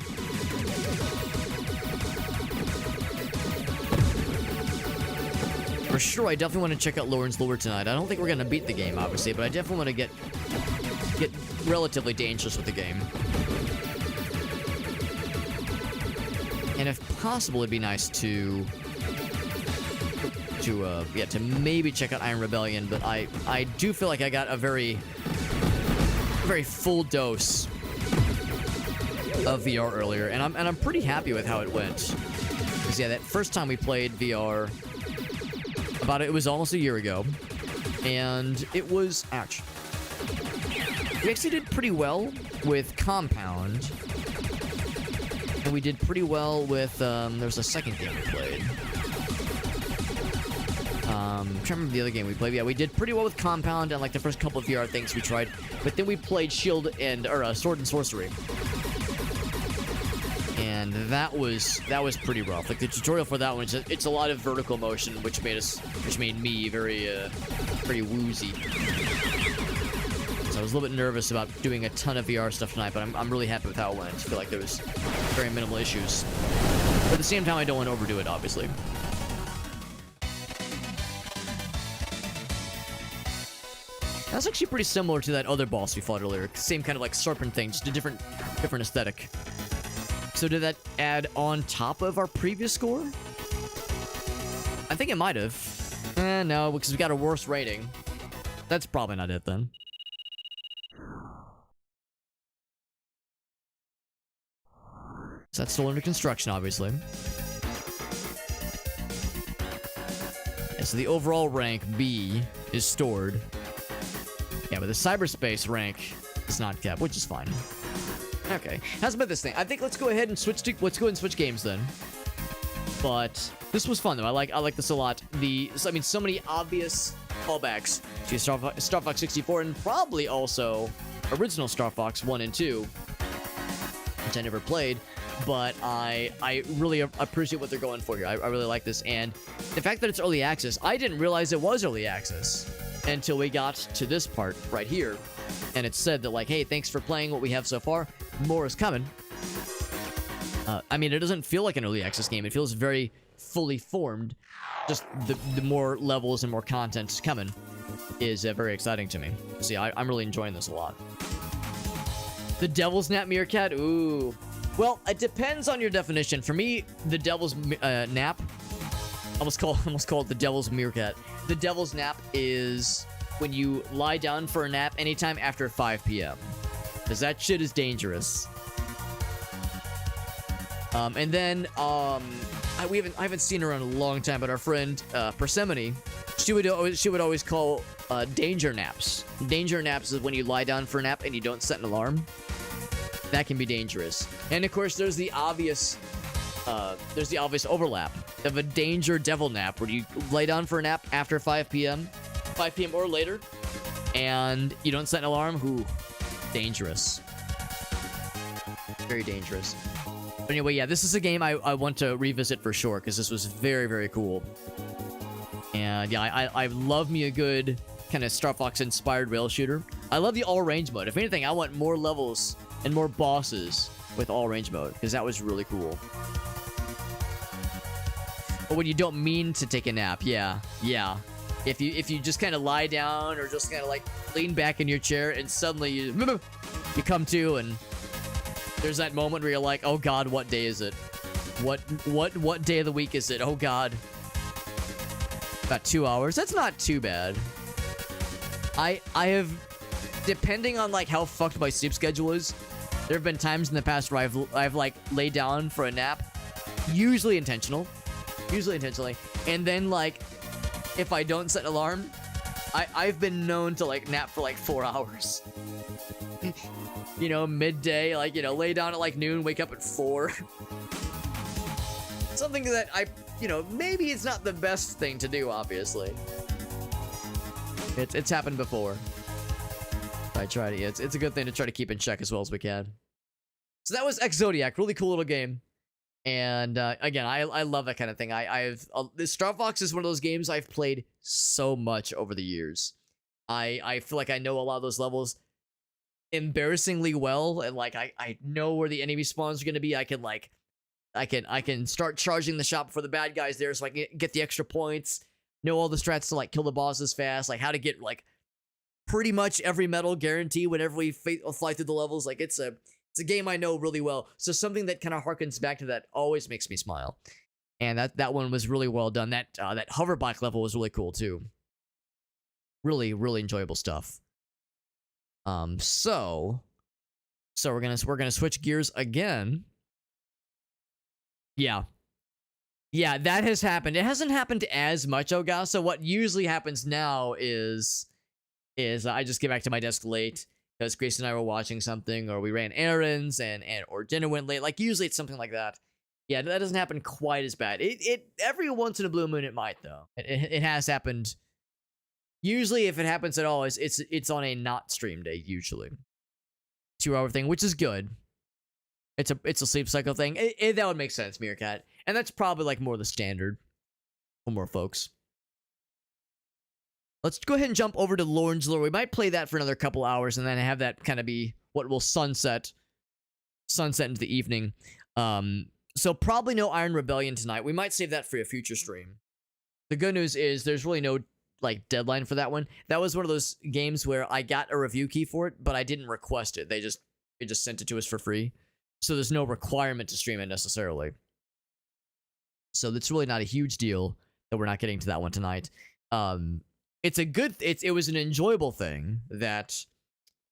For sure, I definitely want to check out Lauren's Lure tonight. I don't think we're going to beat the game, obviously, but I definitely want to get relatively dangerous with the game. And if possible, it'd be nice to maybe check out Iron Rebellion, but I do feel like I got a very full dose of VR earlier, and I'm pretty happy with how it went. Because yeah, that first time we played VR, it was almost a year ago, and it was ouch. We actually did pretty well with Compound. And we did pretty well with, there was a second game we played. I'm trying to remember the other game we played. Yeah, we did pretty well with Compound and like the first couple of VR things we tried. But then we played Sword and Sorcery. And that was pretty rough. Like the tutorial for that one, it's a lot of vertical motion, which made me very woozy. So I was a little bit nervous about doing a ton of VR stuff tonight, but I'm really happy with how it went. I feel like there was very minimal issues. But at the same time, I don't want to overdo it, obviously. That's actually pretty similar to that other boss we fought earlier. Same kind of like serpent thing, just a different aesthetic. So did that add on top of our previous score? I think it might have. No, because we got a worse rating. That's probably not it then. So that's still under construction, obviously. And so the overall rank, B, is stored. Yeah, but the cyberspace rank is not kept, which is fine. Okay, how's about this thing? I think let's go ahead and switch games then. But this was fun though. I like this a lot. So many obvious callbacks to Star Fox 64 and probably also original Star Fox 1 and 2, which I never played. But I really appreciate what they're going for here. I really like this, and the fact that it's early access, I didn't realize it was early access until we got to this part right here, and it said that like, hey, thanks for playing what we have so far. More is coming. I mean, it doesn't feel like an early access game. It feels very fully formed. Just the more levels and more content coming is very exciting to me. See, I'm really enjoying this a lot. The Devil's Nap Meerkat? Ooh. Well, it depends on your definition. For me, the Devil's Nap almost call it the devil's meerkat. The devil's nap is when you lie down for a nap anytime after 5 p.m. because that shit is dangerous. And then I haven't seen her in a long time, but our friend Persephone, she would always call danger naps. Danger naps is when you lie down for a nap and you don't set an alarm. That can be dangerous. And of course, there's the obvious overlap of a danger devil nap where you lay down for a nap after 5 p.m. Or later, and you don't set an alarm. Ooh, dangerous. Very dangerous. But anyway, yeah, this is a game I want to revisit for sure because this was very, very cool. And yeah, I love me a good kind of Star Fox inspired rail shooter. I love the all range mode. If anything, I want more levels and more bosses with all range mode because that was really cool. But when you don't mean to take a nap, yeah. If you just kind of lie down or just kind of like lean back in your chair and suddenly you come to and there's that moment where you're like, oh god, what day is it? What day of the week is it? Oh god. About 2 hours. That's not too bad. I have, depending on like how fucked my sleep schedule is, there have been times in the past where I've like laid down for a nap, usually intentionally, and then like if I don't set an alarm, I've been known to like nap for like 4 hours. You know, midday, like, you know, lay down at like noon, wake up at 4. Something that maybe it's not the best thing to do, obviously. It's happened before. I try to, it's a good thing to try to keep in check as well as we can. So that was Exodiac, really cool little game. And again, I love that kind of thing. This Star Fox is one of those games I've played so much over the years. I feel like I know a lot of those levels embarrassingly well, and like I know where the enemy spawns are gonna be. I can start charging the shop for the bad guys there, so I can get the extra points. Know all the strats to like kill the bosses fast, like how to get like pretty much every medal guarantee whenever we fly through the levels. Like it's a game I know really well. So something that kind of harkens back to that always makes me smile. And that one was really well done. That hoverbike level was really cool too. Really, really enjoyable stuff. So we're gonna switch gears again. Yeah, that has happened. It hasn't happened as much, Oga. So what usually happens now is I just get back to my desk late because Grace and I were watching something, or we ran errands, or dinner went late. Like usually it's something like that. Yeah, that doesn't happen quite as bad. It every once in a blue moon it might though. It has happened. Usually, if it happens at all, it's on a not stream day. Usually, 2 hour thing, which is good. It's a sleep cycle thing. That would make sense, Meerkat, and that's probably like more the standard for more folks. Let's go ahead and jump over to Lorne's Lure. We might play that for another couple hours, and then have that kind of be what will sunset into the evening. So probably no Iron Rebellion tonight. We might save that for a future stream. The good news is there's really no like deadline for that one. That was one of those games where I got a review key for it, but I didn't request it. They just sent it to us for free. So there's no requirement to stream it necessarily. So it's really not a huge deal that we're not getting to that one tonight. It was an enjoyable thing that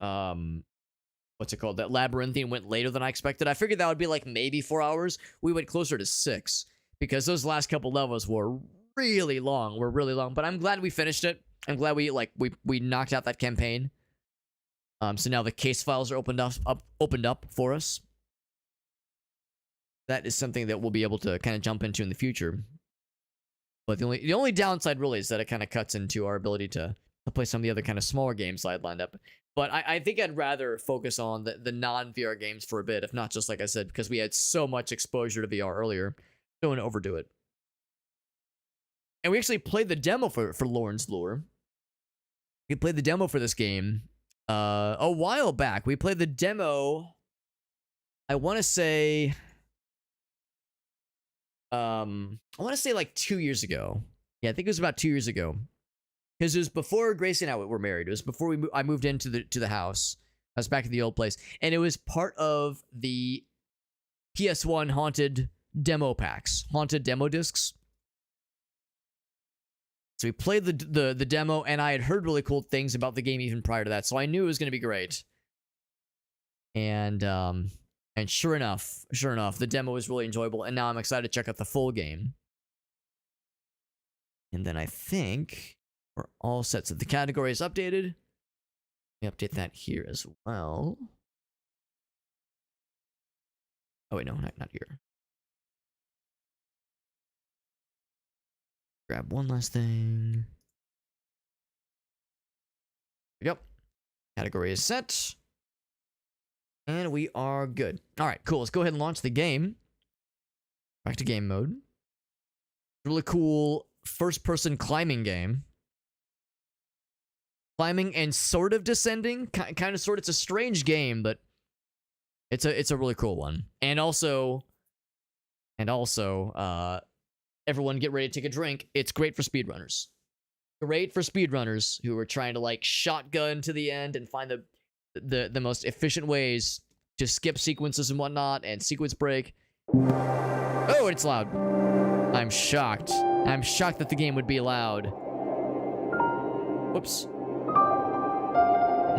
what's it called? That Labyrinthine went later than I expected. I figured that would be like maybe 4 hours. We went closer to 6 because those last couple levels were really long. But I'm glad we finished it. I'm glad we knocked out that campaign. So now the case files are opened up for us. That is something that we'll be able to kind of jump into in the future. But the only downside really is that it kind of cuts into our ability to play some of the other kind of smaller games I had lined up. But I think I'd rather focus on the non-VR games for a bit, if not just like I said, because we had so much exposure to VR earlier. Don't want to overdo it. And we actually played the demo for Lorne's Lure. We played the demo for this game a while back. We played the demo, I want to say like 2 years ago. Yeah, I think it was about 2 years ago. Because it was before Grace and I were married. It was before I moved into the house. I was back at the old place. And it was part of the PS1 Haunted demo packs. Haunted demo discs. So we played the demo, and I had heard really cool things about the game even prior to that, so I knew it was going to be great. And sure enough, the demo was really enjoyable, and now I'm excited to check out the full game. And then I think we're all set. So the category is updated. We update that here as well. Oh wait, no, not here. Grab one last thing. Yep. Category is set. And we are good. Alright, cool. Let's go ahead and launch the game. Back to game mode. Really cool first-person climbing game. Climbing and sort of descending. Kind of sort. It's a strange game, but it's a really cool one. And also, everyone get ready to take a drink. It's great for speedrunners. Great for speedrunners who are trying to like shotgun to the end and find the most efficient ways to skip sequences and whatnot and sequence break. Oh, it's loud. I'm shocked. I'm shocked that the game would be loud. Whoops.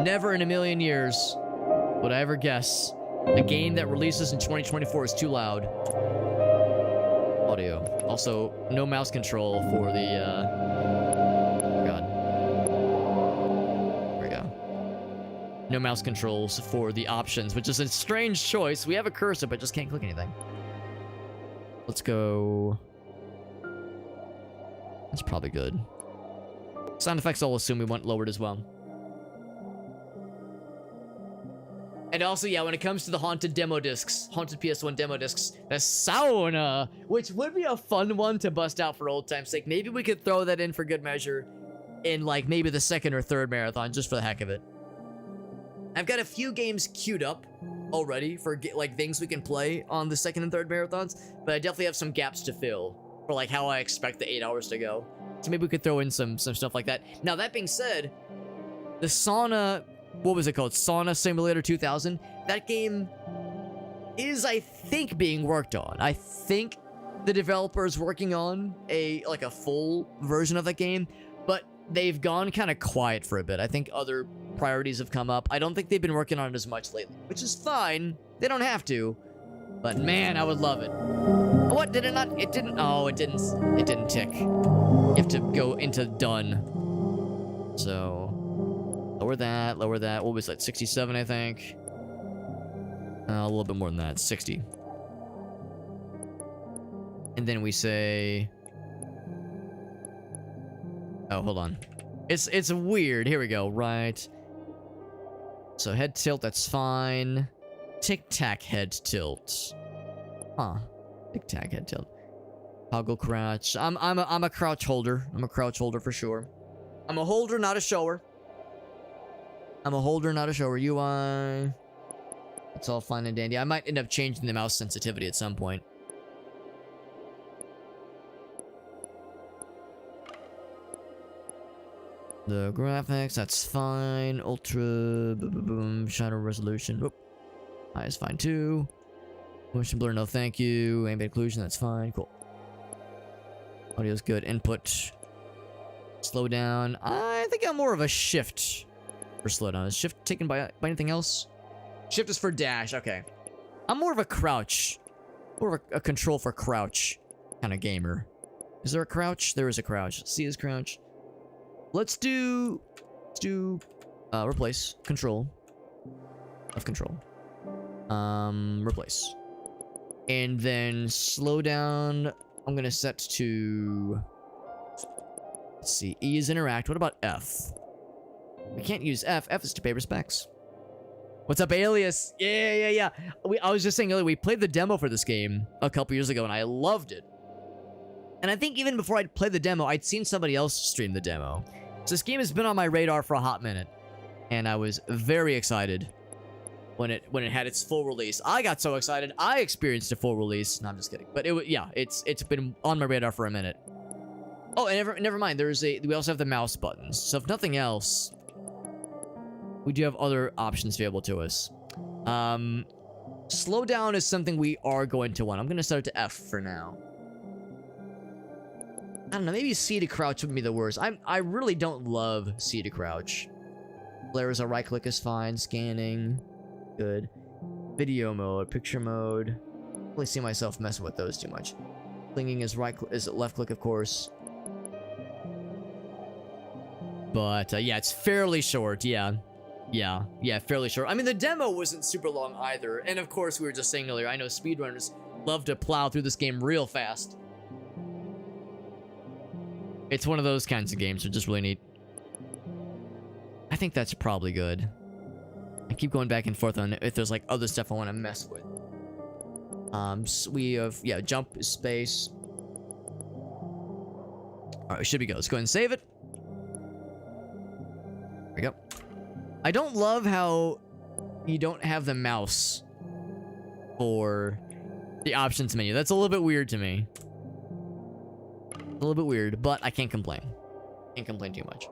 Never in a million years would I ever guess a game that releases in 2024 is too loud. Audio. Also, no mouse control for the, God. There we go. No mouse controls for the options, which is a strange choice. We have a cursor, but just can't click anything. Let's go. That's probably good. Sound effects, I'll assume we want lowered as well. And also, yeah, when it comes to the haunted demo discs, haunted PS1 demo discs, the sauna, which would be a fun one to bust out for old time's sake. Maybe we could throw that in for good measure in like maybe the second or third marathon, just for the heck of it. I've got a few games queued up already for like things we can play on the second and third marathons, but I definitely have some gaps to fill for like how I expect the 8 hours to go. So maybe we could throw in some stuff like that. Now that being said, the sauna, what was it called? Sauna Simulator 2000. That game is, I think, being worked on. I think the developer is working on a full version of that game, but they've gone kind of quiet for a bit. I think other priorities have come up. I don't think they've been working on it as much lately, which is fine. They don't have to, but man, I would love it. What, did it not? It didn't. Oh, it didn't. It didn't tick. You have to go into done. So lower that. Lower that. What was that? 67, I think. A little bit more than that. 60. And then we say. Oh, hold on. It's weird. Here we go. Right. So head tilt. That's fine. Tic tac head tilt. Huh. Tic tac head tilt. Toggle crouch. I'm a crouch holder. I'm a crouch holder for sure. I'm a holder, not a shower. I'm a holder, not a shower. UI. It's all fine and dandy. I might end up changing the mouse sensitivity at some point. The graphics, that's fine. Ultra, boom, shadow resolution. Whoop. High is fine too. Motion blur, no thank you. Ambient occlusion, that's fine. Cool. Audio's good. Input. Slow down. I think I'm more of a shift for slow down. Is shift taken by anything else? Shift is for dash. Okay. I'm more of a crouch. More of a control for crouch kind of gamer. Is there a crouch? There is a crouch. C is crouch. Let's do replace control of control. Replace. And then slow down. I'm gonna set to, let's see, E is interact. What about F? We can't use F. F is to pay respects. What's up, Alias? Yeah. I was just saying earlier, we played the demo for this game a couple years ago, and I loved it. And I think even before I'd played the demo, I'd seen somebody else stream the demo. So this game has been on my radar for a hot minute, and I was very excited when it had its full release. I got so excited, I experienced a full release. No, I'm just kidding. But it's been on my radar for a minute. Oh, and never mind. We also have the mouse buttons. So if nothing else, we do have other options available to us. Slow down is something we are going to want. I'm going to set it to F for now. I don't know, maybe C to crouch would be the worst. I really don't love C to crouch. Flare as a right click is fine. Scanning, good. Video mode, picture mode. I don't really see myself messing with those too much. Clinging is is left click, of course. But yeah, it's fairly short. Yeah, fairly short. I mean, the demo wasn't super long either. And of course, we were just saying earlier, I know speedrunners love to plow through this game real fast. It's one of those kinds of games that are just really neat. I think that's probably good. I keep going back and forth on if there's like other stuff I want to mess with. So we have, yeah, jump is space. Alright, should we go? Let's go ahead and save it. There we go. I don't love how you don't have the mouse for the options menu. That's a little bit weird to me. A little bit weird, but I can't complain. Can't complain too much.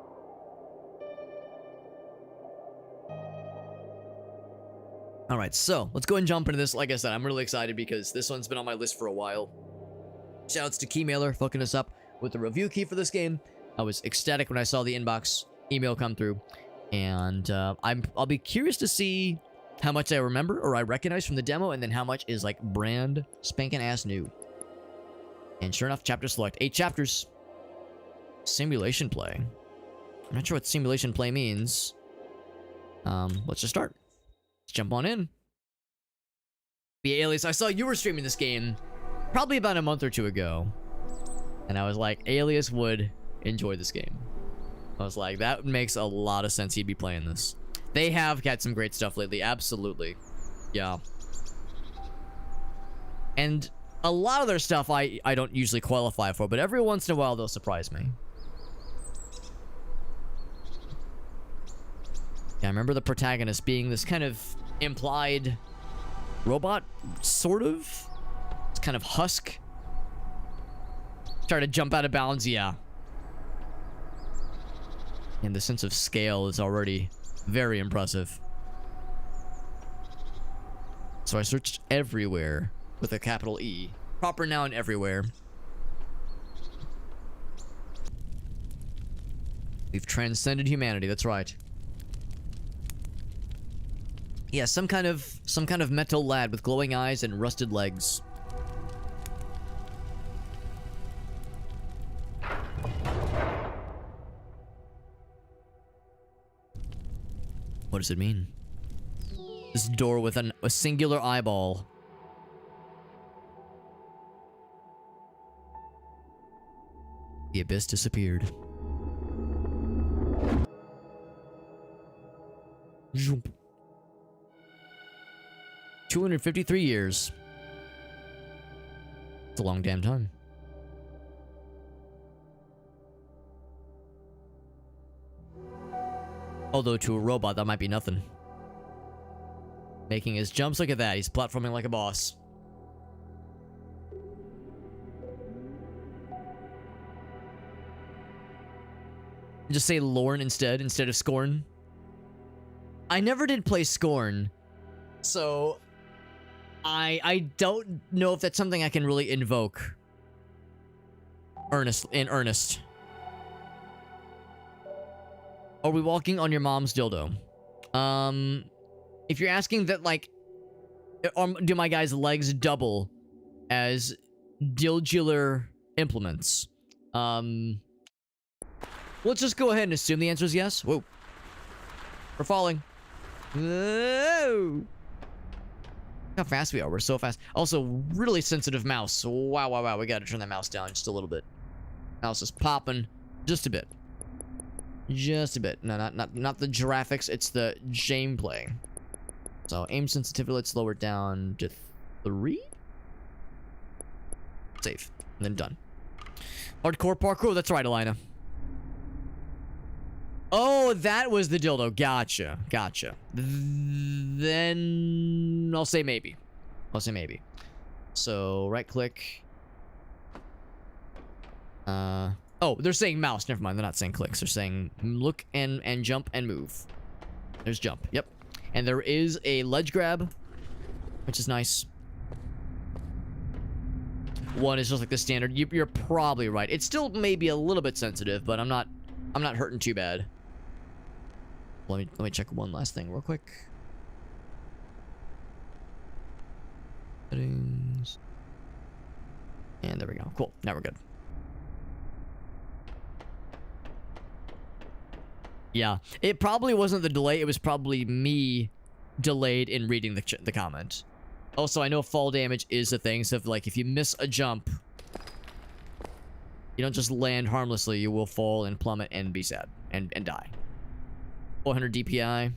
Alright, so let's go ahead and jump into this. Like I said, I'm really excited because this one's been on my list for a while. Shoutouts to Keymailer for hooking us up with the review key for this game. I was ecstatic when I saw the inbox email come through. And I'll be curious to see how much I remember or I recognize from the demo, and then how much is like brand spanking ass new. And sure enough, chapter select. 8 chapters. Simulation play. I'm not sure what simulation play means. Let's just start. Let's jump on in. Be Alias. I saw you were streaming this game probably about a month or two ago. And I was like, Alias would enjoy this game. I was like, that makes a lot of sense he'd be playing this. They have got some great stuff lately, absolutely. Yeah. And a lot of their stuff I don't usually qualify for, but every once in a while they'll surprise me. Yeah, I remember the protagonist being this kind of implied robot, sort of. It's kind of husk. Try to jump out of bounds, yeah. And the sense of scale is already very impressive. So I searched everywhere with a capital E. Proper noun everywhere. We've transcended humanity, that's right. Yeah, some kind of metal lad with glowing eyes and rusted legs. What does it mean? This door with a singular eyeball. The abyss disappeared. Zoom. 253 years. It's a long damn time. Although to a robot, that might be nothing. Making his jumps, look at that. He's platforming like a boss. Just say Lorne instead of Scorn. I never did play Scorn, so I don't know if that's something I can really invoke in earnest. Are we walking on your mom's dildo? If you're asking that, like, do my guy's legs double as dildular implements? Let's just go ahead and assume the answer is yes. Whoa. We're falling. Whoa. How fast we are. We're so fast. Also, really sensitive mouse. Wow, wow, wow. We gotta turn that mouse down just a little bit. Mouse is popping just a bit. Just a bit. No, not the graphics. It's the gameplay. So, aim sensitivity, let's lower it down to 3? Save. And then done. Hardcore parkour. That's right, Elena. Oh, that was the dildo. Gotcha. Gotcha. Then I'll say maybe. I'll say maybe. So, right click. Oh, they're saying mouse. Never mind. They're not saying clicks. They're saying look and jump and move. There's jump. Yep. And there is a ledge grab, which is nice. 1 is just like the standard. You're probably right. It's still maybe a little bit sensitive, but I'm not hurting too bad. Let me check one last thing real quick. Settings. And there we go. Cool. Now we're good. Yeah, it probably wasn't the delay. It was probably me delayed in reading the comment. Also, I know fall damage is a thing, so if you miss a jump, you don't just land harmlessly. You will fall and plummet and be sad and die. 400 DPI.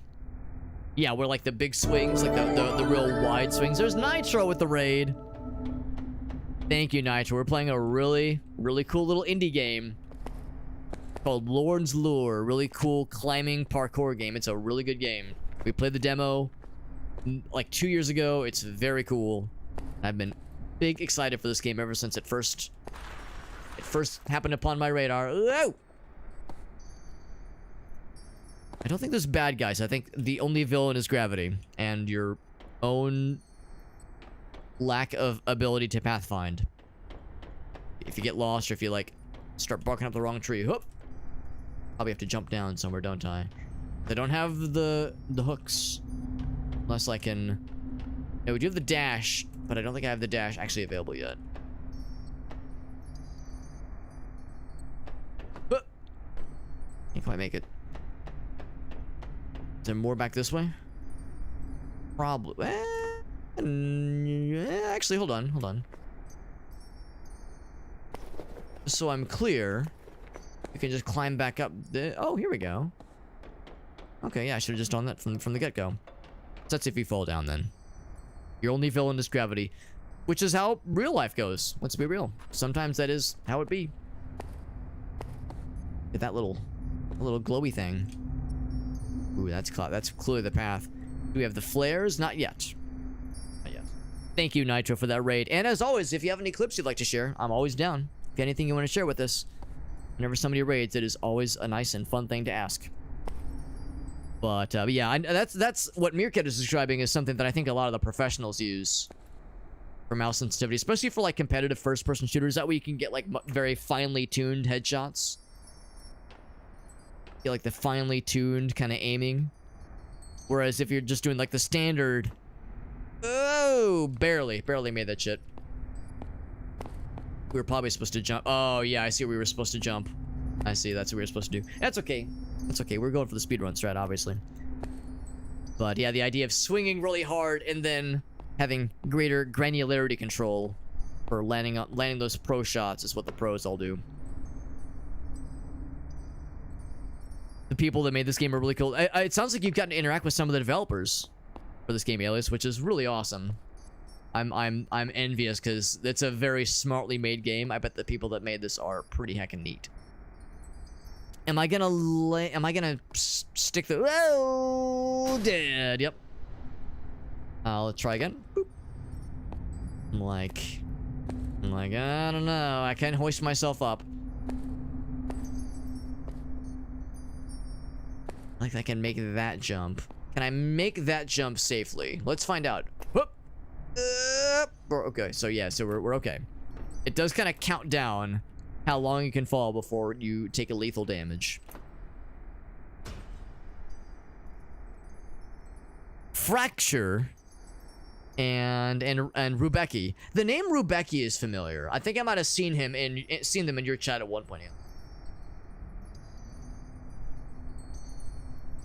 Yeah, we're like the big swings, like the real wide swings. There's Nitro with the raid. Thank you, Nitro. We're playing a really, really cool little indie game called Lord's Lure. Really cool climbing parkour game. It's a really good game. We played the demo like 2 years ago. It's very cool. I've been big excited for this game ever since it first happened upon my radar. Whoa! I don't think there's bad guys. I think the only villain is gravity and your own lack of ability to pathfind. If you get lost or if you like start barking up the wrong tree, whoop, probably have to jump down somewhere, don't I? They don't have the hooks. Unless I can... No, we do have the dash, but I don't think I have the dash actually available yet. Can't quite make it. Is there more back this way? Probably. Actually, hold on. Just so I'm clear, you can just climb back up the... Oh, here we go. Okay, yeah, I should have just done that from the get-go. So that's if you fall down, then. Your only villain is gravity. Which is how real life goes. Let's be real. Sometimes that is how it be. Get that little glowy thing. Ooh, that's clearly the path. Do we have the flares? Not yet. Not yet. Thank you, Nitro, for that raid. And as always, if you have any clips you'd like to share, I'm always down. If you have anything you want to share with us, whenever somebody raids, it is always a nice and fun thing to ask. But yeah, that's what Meerkat is describing as something that I think a lot of the professionals use for mouse sensitivity, especially for like competitive first-person shooters. That way you can get like very finely tuned headshots. Get like the finely tuned kind of aiming. Whereas if you're just doing like the standard, oh, barely made that shit. We were probably supposed to jump. Oh yeah, I see where we were supposed to jump. I see, that's what we were supposed to do. That's okay. That's okay. We're going for the speedrun strat, obviously. But yeah, the idea of swinging really hard and then having greater granularity control for landing those pro shots is what the pros all do. The people that made this game are really cool. It sounds like you've gotten to interact with some of the developers for this game, Alias, which is really awesome. I'm envious because it's a very smartly made game. I bet the people that made this are pretty heckin' neat. Am I gonna stick the... Oh, dead. Yep. Let's try again. Boop. I'm like, I don't know. I can't hoist myself up. Like I can make that jump. Can I make that jump safely? Let's find out. Whoop. Okay, so yeah, so we're okay. It does kind of count down how long you can fall before you take a lethal damage. Fracture and Rubeki. The name Rubeki is familiar. I think I might have seen them in your chat at one point.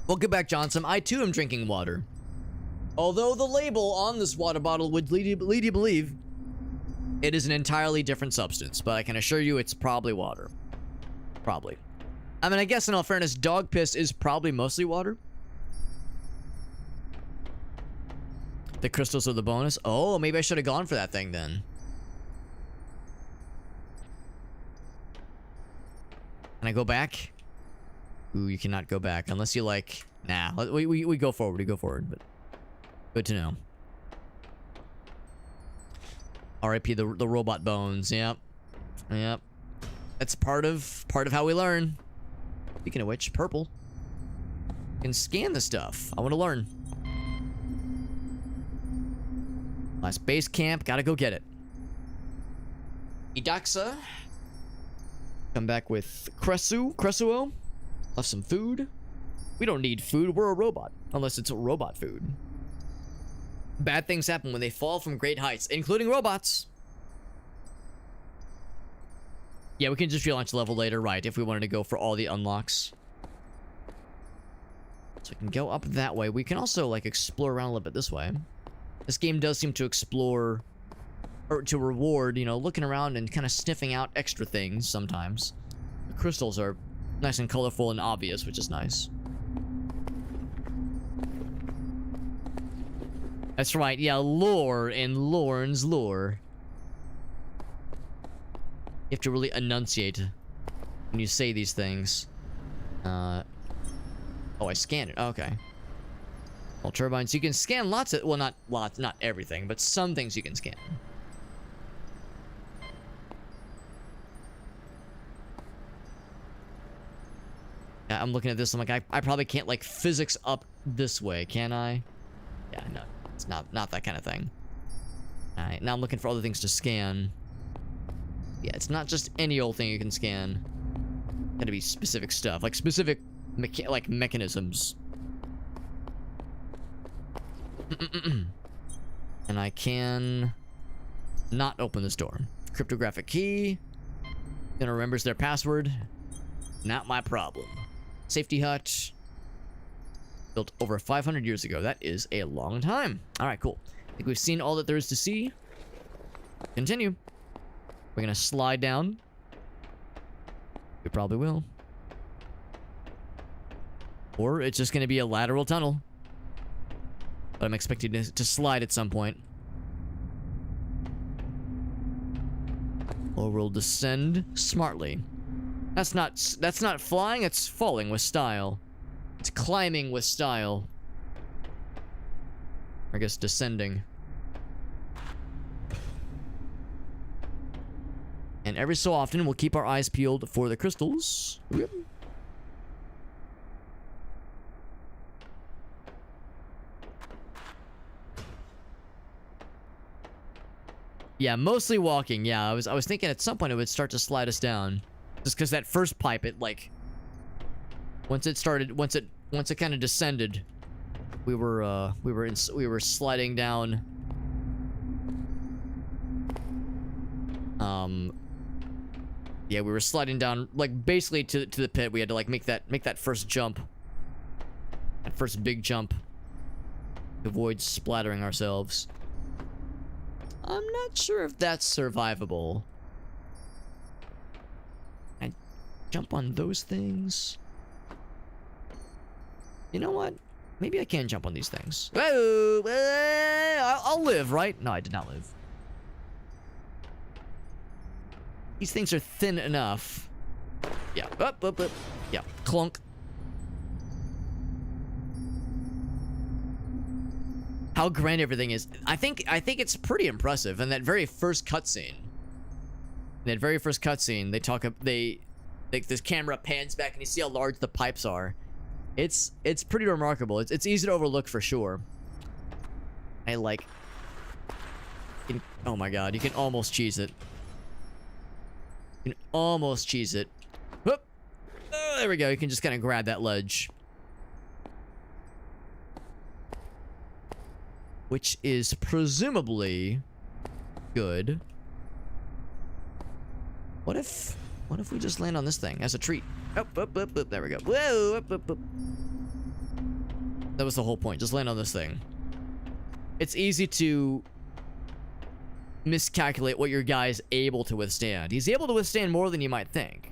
Welcome back, Johnson. I too am drinking water. Although the label on this water bottle would lead you to believe it is an entirely different substance, but I can assure you it's probably water. Probably. I mean, I guess in all fairness, dog piss is probably mostly water. The crystals are the bonus. Oh, maybe I should have gone for that thing then. Can I go back? Ooh, you cannot go back unless you like... Nah, we go forward. We go forward, but good to know. R.I.P. the robot bones. Yep. That's part of how we learn. Speaking of which, purple. You can scan the stuff. I want to learn. Last base camp. Gotta go get it. Idaxa. Come back with Cresuo. Left some food. We don't need food, we're a robot. Unless it's a robot food. Bad things happen when they fall from great heights, including robots. Yeah, we can just relaunch level later, right, if we wanted to go for all the unlocks. So we can go up that way. We can also, like, explore around a little bit this way. This game does seem to explore, or to reward, you know, looking around and kind of sniffing out extra things sometimes. The crystals are nice and colorful and obvious, which is nice. That's right, yeah, lore in Lorne's lore. You have to really enunciate when you say these things. Oh, I scanned it. Oh, okay. Well, turbines. You can scan lots of... Well, not lots, not everything, but some things you can scan. Yeah, I'm looking at this. I'm like, I probably can't, like, physics up this way, can I? Yeah, no. It's not that kind of thing. Alright, now I'm looking for other things to scan. Yeah, it's not just any old thing you can scan. Gotta be specific stuff, like specific mechanisms. And I can not open this door. Cryptographic key. Gonna remembers their password. Not my problem. Safety hut. Built over 500 years ago. That is a long time. Alright, cool. I think we've seen all that there is to see. Continue. We're gonna slide down. We probably will. Or it's just gonna be a lateral tunnel. But I'm expecting to slide at some point. Or we'll descend smartly. That's not flying, it's falling with style. It's climbing with style. I guess descending. And every so often, we'll keep our eyes peeled for the crystals. Yep. Yeah, mostly walking. Yeah, I was thinking at some point it would start to slide us down. Just because that first pipe, it like... Once it kind of descended, we were sliding down. Yeah, we were sliding down, like, basically to the pit. We had to, like, make that first jump. That first big jump. To avoid splattering ourselves. I'm not sure if that's survivable. I jump on those things. You know what? Maybe I can jump on these things. Whoa, I'll live, right? No, I did not live. These things are thin enough. Yeah. Up. Yeah. Clunk. How grand everything is. I think it's pretty impressive. And that very first cutscene. This camera pans back and you see how large the pipes are. It's pretty remarkable. It's easy to overlook for sure. Oh my god, you can almost cheese it. You can almost cheese it. Whoop. Oh, there we go. You can just kind of grab that ledge. Which is presumably good. What if we just land on this thing as a treat? Up. There we go. Whoa, up. That was the whole point. Just land on this thing. It's easy to miscalculate what your guy is able to withstand. He's able to withstand more than you might think.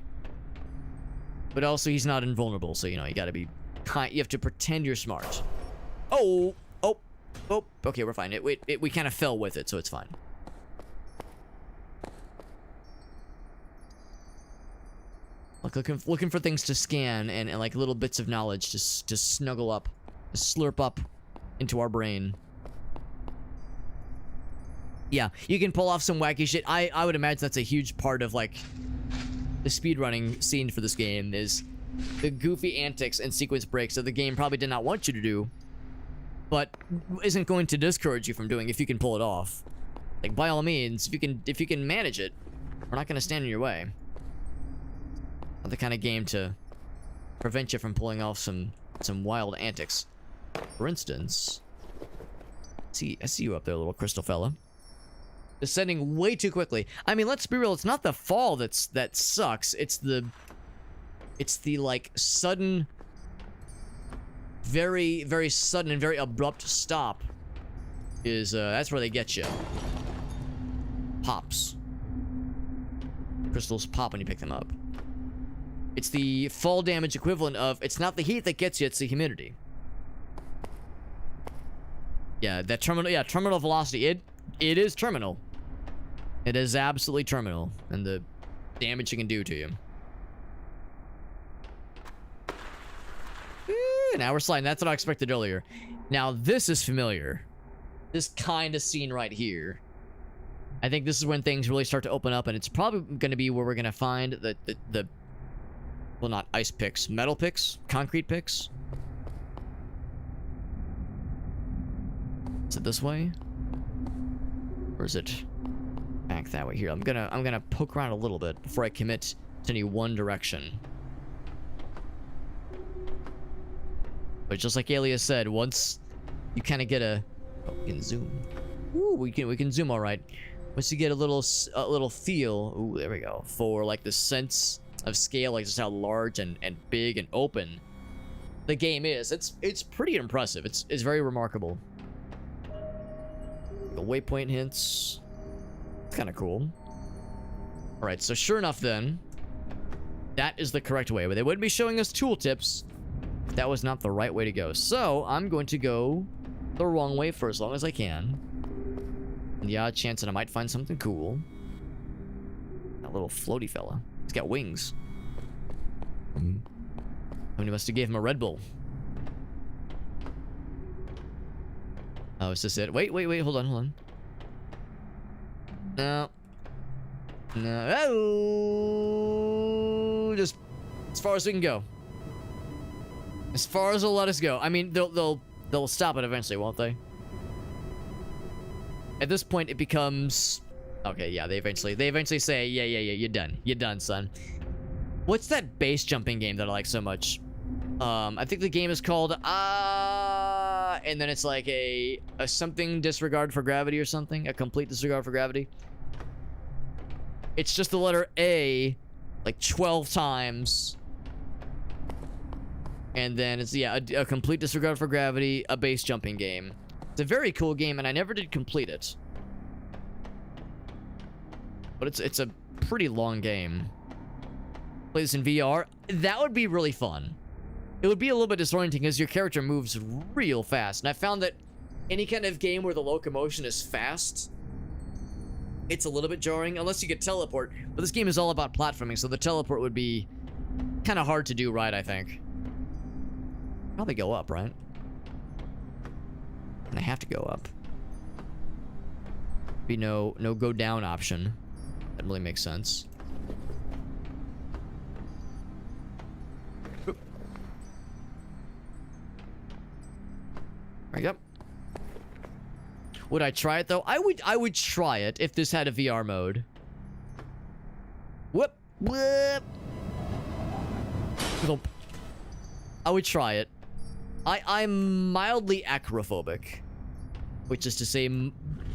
But also, he's not invulnerable, so, you know, you gotta be kind. You have to pretend you're smart. Oh. Okay, we're fine. We kind of fell with it, so it's fine. Looking for things to scan and like little bits of knowledge to snuggle up, to slurp up into our brain. Yeah, you can pull off some wacky shit. I would imagine that's a huge part of like the speedrunning scene for this game is the goofy antics and sequence breaks that the game probably did not want you to do, but isn't going to discourage you from doing if you can pull it off. Like by all means, if you can manage it, We're not gonna stand in your way. Not the kind of game to prevent you from pulling off some wild antics. For instance, I see you up there, little crystal fella. Descending way too quickly. I mean, let's be real. It's not the fall that sucks. It's the like sudden, very, very sudden and very abrupt stop. That's where they get you. Pops. Crystals pop when you pick them up. It's the fall damage equivalent of, it's not the heat that gets you, it's the humidity. Yeah, that terminal velocity, it is terminal. It is absolutely terminal, and the damage it can do to you. Now we're sliding. That's what I expected earlier. Now this is familiar. This kind of scene right here. I think this is when things really start to open up, and it's probably going to be where we're going to find the well, not ice picks, metal picks, concrete picks. Is it this way? Or is it back that way? Here, I'm gonna poke around a little bit before I commit to any one direction. But just like Alias said, once you kind of get a, oh, we can zoom. Ooh, we can zoom all right. Once you get a little feel, ooh, there we go, for like the sense of scale, like just how large and big and open the game is. It's pretty impressive. It's very remarkable. The waypoint hints. It's kind of cool. All right, so sure enough then, that is the correct way. But they wouldn't be showing us tooltips if that was not the right way to go. So I'm going to go the wrong way for as long as I can. And the odd chance that I might find something cool. That little floaty fella. He's got wings. Somebody must have gave him a Red Bull. Oh, is this it? Wait, hold on. No. Oh, just as far as we can go. As far as they'll let us go. I mean, they'll stop it eventually, won't they? At this point, it becomes okay. Yeah, they eventually say, yeah, you're done, son. What's that base jumping game that I like so much? I think the game is called and then it's like a something disregard for gravity or something, a complete disregard for gravity. It's just the letter A like 12 times. And then it's, yeah, a complete disregard for gravity, a base jumping game. It's a very cool game, and I never did complete it. But it's a pretty long game. Play this in VR. That would be really fun. It would be a little bit disorienting because your character moves real fast. And I found that any kind of game where the locomotion is fast, it's a little bit jarring, unless you could teleport. But this game is all about platforming, so the teleport would be kind of hard to do right, I think. Probably go up, right? And I have to go up. Be no go down option. That really makes sense. Oop. There you go. Would I try it though? I would try it if this had a VR mode. Whoop whoop. I would try it. I'm mildly acrophobic, which is to say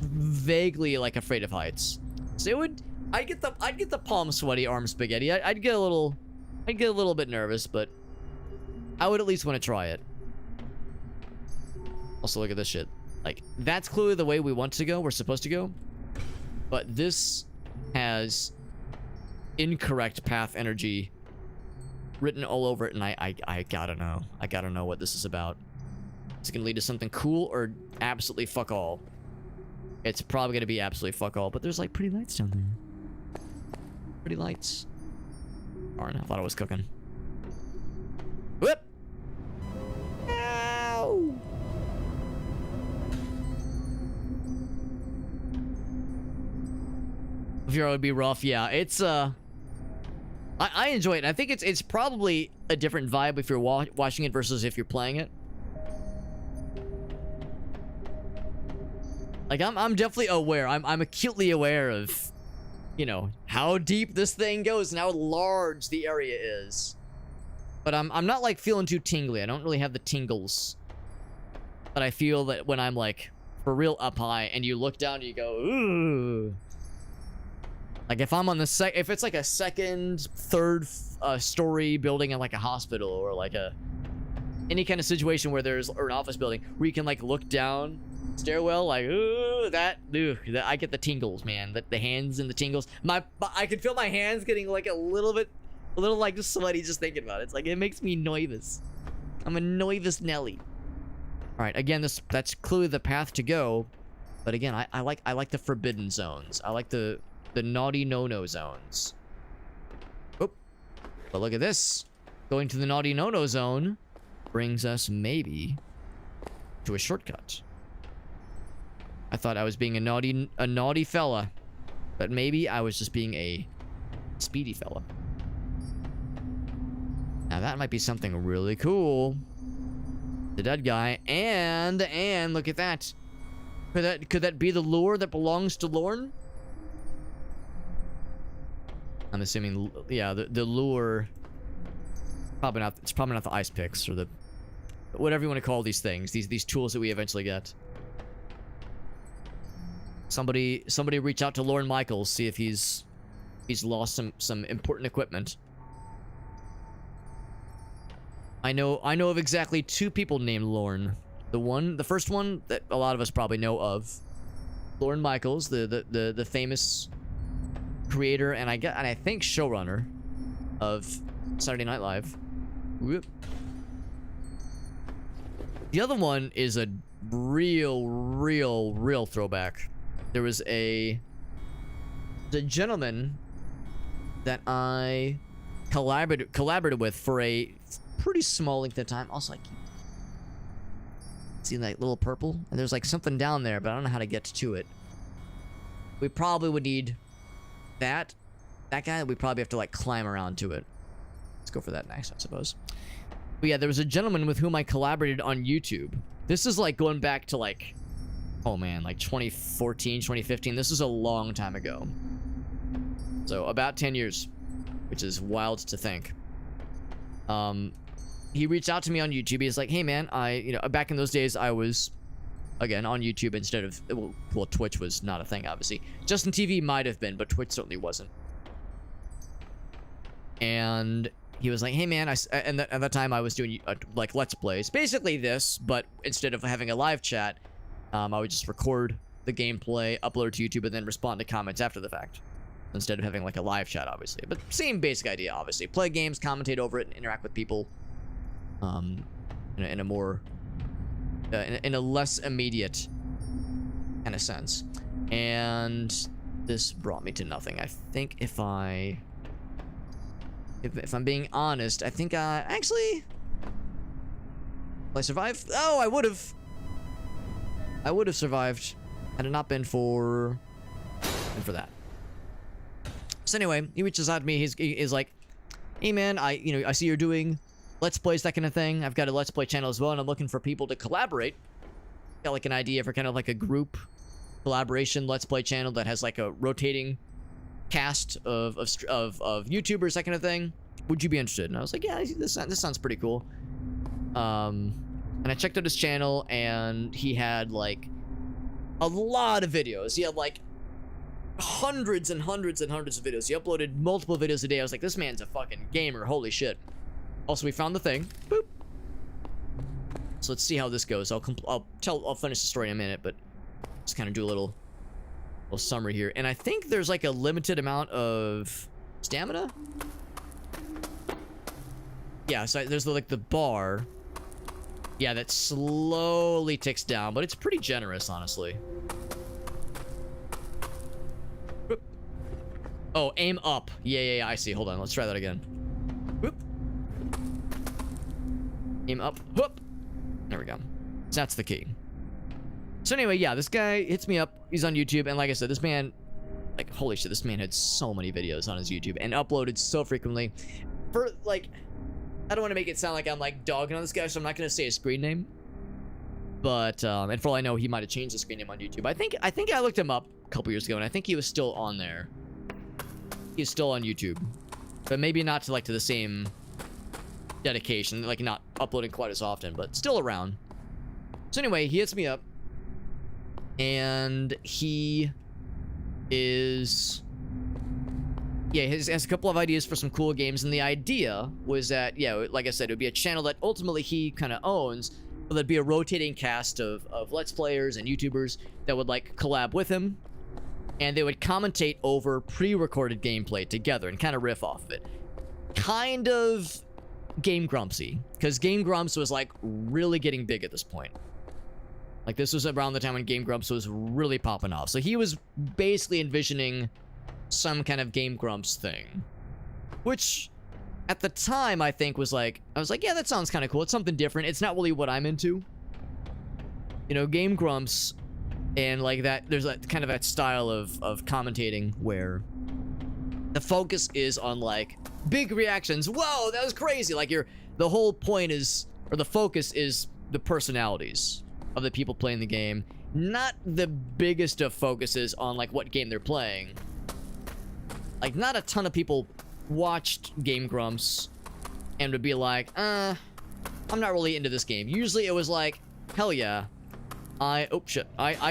vaguely like afraid of heights. So I'd get the palm sweaty, arm spaghetti. I'd get a little bit nervous, but I would at least want to try it. Also, look at this shit. Like, that's clearly the way we want to go, we're supposed to go. But this has incorrect path energy written all over it, and I gotta know. I gotta know what this is about. Is it gonna lead to something cool or absolutely fuck all? It's probably gonna be absolutely fuck all, but there's like pretty lights down there. Pretty lights. Darn, I thought I was cooking. Whoop! Ow! VR would be rough, yeah. It's I enjoy it. I think it's probably a different vibe if you're watching it versus if you're playing it. Like I'm definitely aware. I'm acutely aware of you know, how deep this thing goes and how large the area is. But I'm not like feeling too tingly. I don't really have the tingles. But I feel that when I'm like for real up high and you look down and you go, ooh. Like if I'm on the if it's like a second, third story building in like a hospital or like any kind of situation where there's or an office building where you can like look down stairwell, like ooh, that I get the tingles, man. The hands and the tingles. I can feel my hands getting like a little like sweaty just thinking about it. It's like it makes me nervous. I'm a nervous Nelly. All right, again, that's clearly the path to go, but again, I like the forbidden zones. I like the naughty no-no zones. Oop. But look at this. Going to the naughty no-no zone brings us maybe to a shortcut. I thought I was being a naughty fella, but maybe I was just being a speedy fella. Now that might be something really cool. The dead guy, and look at that. Could that be the lure that belongs to Lorne? I'm assuming, yeah, the lure. Probably not. It's probably not the ice picks or the whatever you want to call these things. These tools that we eventually get. Somebody reach out to Lorne Michaels, see if he's lost some important equipment. I know of exactly 2 people named Lorne. The first one that a lot of us probably know of, Lorne Michaels, the famous creator and I think showrunner of Saturday Night Live. Whoop. The other one is a real throwback. There was the gentleman that I collaborated with for a pretty small length of time. Also, I keep seeing that little purple, and there's like something down there, but I don't know how to get to it. We probably would need that guy. We probably have to like climb around to it. Let's go for that next, I suppose. But yeah, there was a gentleman with whom I collaborated on YouTube. This is like going back to like, oh man, like 2014, 2015. This is a long time ago. So about 10 years, which is wild to think. He reached out to me on YouTube. He's like, hey man, back in those days I was, again, on YouTube instead of, well, Twitch was not a thing, obviously. Justin TV might have been, but Twitch certainly wasn't. And he was like, hey man, at that time I was doing like Let's Plays. Basically this, but instead of having a live chat, I would just record the gameplay, upload it to YouTube, and then respond to comments after the fact. Instead of having like a live chat, obviously. But same basic idea, obviously. Play games, commentate over it, and interact with people. In a more, in a less immediate kind of sense. And this brought me to nothing. I think if I'm being honest, I think actually, will I survive? Oh, I would have survived had it not been for that. So anyway, he reaches out to me. He's like, hey man, I see you're doing Let's Plays, that kind of thing. I've got a Let's Play channel as well, and I'm looking for people to collaborate. Got like an idea for kind of like a group collaboration Let's Play channel that has like a rotating cast of YouTubers, that kind of thing. Would you be interested? And I was like, yeah, this sounds pretty cool. And I checked out his channel, and he had like a lot of videos. He had like hundreds and hundreds and hundreds of videos. He uploaded multiple videos a day. I was like, this man's a fucking gamer. Holy shit. Also, we found the thing. Boop. So let's see how this goes. I'll finish the story in a minute, but just kind of do a little summary here. And I think there's like a limited amount of stamina. Yeah, so there's like the bar. Yeah, that slowly ticks down, but it's pretty generous, honestly. Boop. Oh, aim up. Yeah, I see. Hold on, let's try that again. Whoop. Aim up. Whoop. There we go. So that's the key. So anyway, yeah, this guy hits me up. He's on YouTube, and like I said, this man, like, holy shit, this man had so many videos on his YouTube and uploaded so frequently. For, like, I don't want to make it sound like I'm, like, dogging on this guy, so I'm not going to say his screen name. But, and for all I know, he might have changed his screen name on YouTube. I think I looked him up a couple years ago, and I think he was still on there. he's still on YouTube, but maybe not to like to the same dedication, like not uploading quite as often, but still around. So anyway, he hits me up, and he is, yeah, he has a couple of ideas for some cool games, and the idea was that, yeah, like I said, it would be a channel that ultimately he kind of owns, but there'd be a rotating cast of Let's Players and YouTubers that would like collab with him, and they would commentate over pre-recorded gameplay together and kind of riff off of it. Kind of Game Grumpsy, because Game Grumps was like really getting big at this point. Like this was around the time when Game Grumps was really popping off. So he was basically envisioning some kind of Game Grumps thing, which at the time I think was like, I was like, yeah, that sounds kind of cool. It's something different. It's not really what I'm into. You know, Game Grumps and like that, there's that kind of that style of commentating where the focus is on like big reactions. Whoa, that was crazy. Like the whole point is, or the focus is the personalities of the people playing the game, not the biggest of focuses on like what game they're playing. Like not a ton of people watched Game Grumps and would be like, I'm not really into this game. Usually it was like, hell yeah, I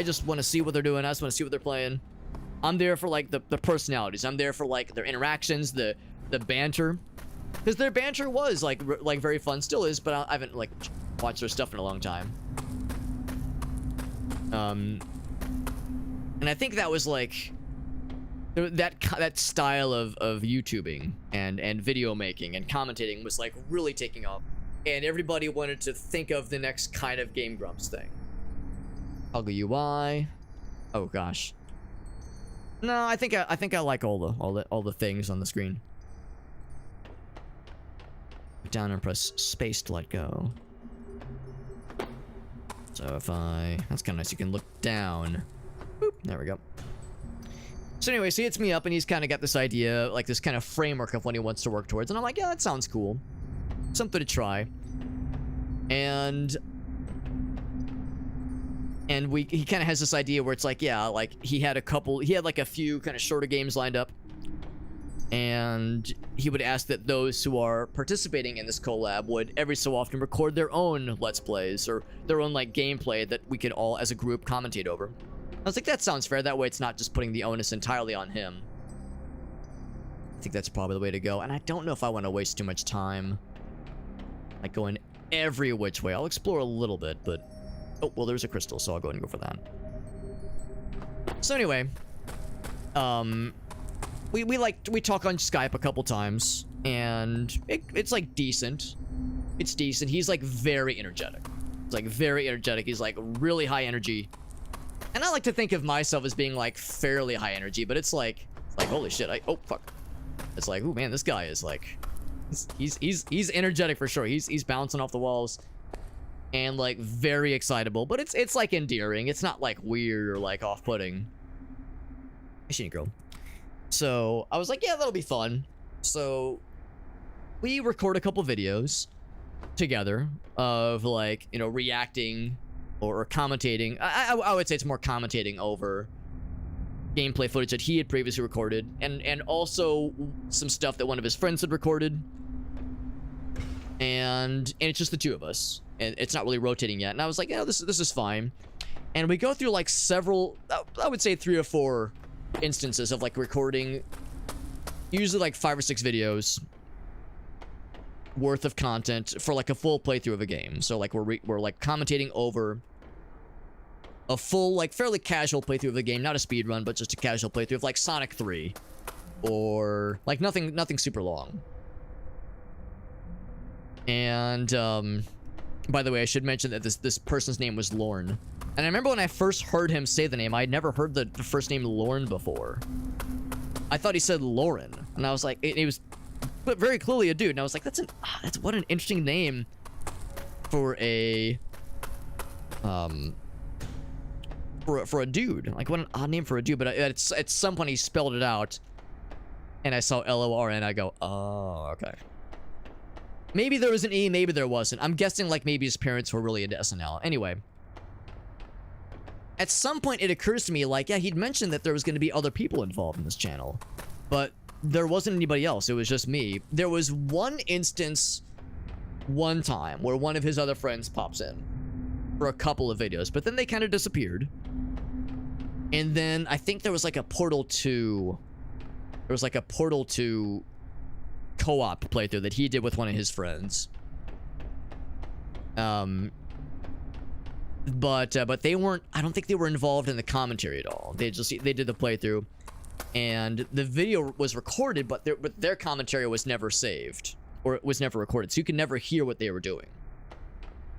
just want to see what they're doing. I just want to see what they're playing. I'm there for like the personalities. I'm there for like their interactions, the banter, because their banter was like very fun, still is, but I haven't like watched their stuff in a long time. And I think that was like that style of YouTubing and video making and commentating was like really taking off, and everybody wanted to think of the next kind of Game Grumps thing. Ugly UI. Oh gosh. No, I think I like all the things on the screen. Down and press space to let go. So if that's kind of nice. You can look down. Boop, there we go. So anyway, so he hits me up and he's kind of got this idea, like this kind of framework of what he wants to work towards. And I'm like, yeah, that sounds cool. Something to try. And he kind of has this idea where it's like, yeah, like he had like a few kind of shorter games lined up. And he would ask that those who are participating in this collab would every so often record their own Let's Plays or their own like gameplay that we could all as a group commentate over. I was like, that sounds fair. That way it's not just putting the onus entirely on him. I think that's probably the way to go. And I don't know if I want to waste too much time like going every which way. I'll explore a little bit, but oh, well, there's a crystal, so I'll go ahead and go for that. So anyway, we talk on Skype a couple times, and it's like decent. It's decent. He's like very energetic. He's like very energetic. He's like really high energy. And I like to think of myself as being like fairly high energy, but it's like holy shit. Oh fuck. It's like, oh man, this guy is like, he's energetic for sure. He's bouncing off the walls and like very excitable, but it's like endearing. It's not like weird or like off-putting. She ain't girl. So I was like, yeah, that'll be fun. So we record a couple videos together of like, you know, reacting or commentating. I would say it's more commentating over gameplay footage that he had previously recorded, and also some stuff that one of his friends had recorded. And it's just the two of us, and it's not really rotating yet. And I was like, yeah, this is fine. And we go through like several, I would say 3 or 4 instances of like recording usually like 5 or 6 videos worth of content for like a full playthrough of a game. So like we're like commentating over a full like fairly casual playthrough of the game, not a speed run, but just a casual playthrough of like Sonic 3 or like nothing super long. And by the way, I should mention that this person's name was Lorne. And I remember when I first heard him say the name, I had never heard the first name Lorne before. I thought he said Lauren, and I was like, it was but very clearly a dude, and I was like, that's what an interesting name for a for a dude. Like, what an odd name for a dude. But at some point he spelled it out, and I saw L-O-R-N. I go, oh, okay. Maybe there was an E, maybe there wasn't. I'm guessing like maybe his parents were really into SNL. Anyway, at some point it occurs to me like, yeah, he'd mentioned that there was going to be other people involved in this channel, but there wasn't anybody else. It was just me. There was one instance, one time, where one of his other friends pops in for a couple of videos, but then they kind of disappeared. And then I think there was like a Portal 2. There was like a Portal 2 co-op playthrough that he did with one of his friends. But they weren't. I don't think they were involved in the commentary at all. They did the playthrough, and the video was recorded, but their commentary was never saved, or it was never recorded, so you could never hear what they were doing.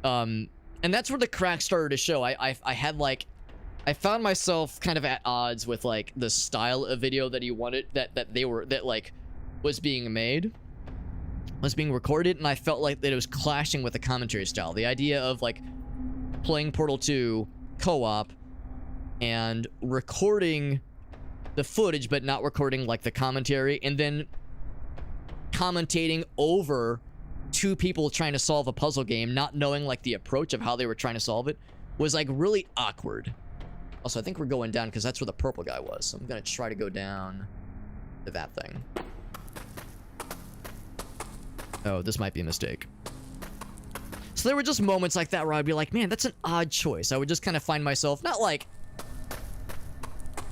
And that's where the crack started to show. I had like, I found myself kind of at odds with like the style of video that he wanted, that like was being made, was being recorded, and I felt like that it was clashing with the commentary style. The idea of like playing Portal 2 co-op and recording the footage but not recording like the commentary, and then commentating over two people trying to solve a puzzle game, not knowing like the approach of how they were trying to solve it, was like really awkward. Also, I think we're going down because that's where the purple guy was, so I'm gonna try to go down to that thing. Oh, this might be a mistake. So there were just moments like that where I'd be like, man, that's an odd choice. I would just kind of find myself, not like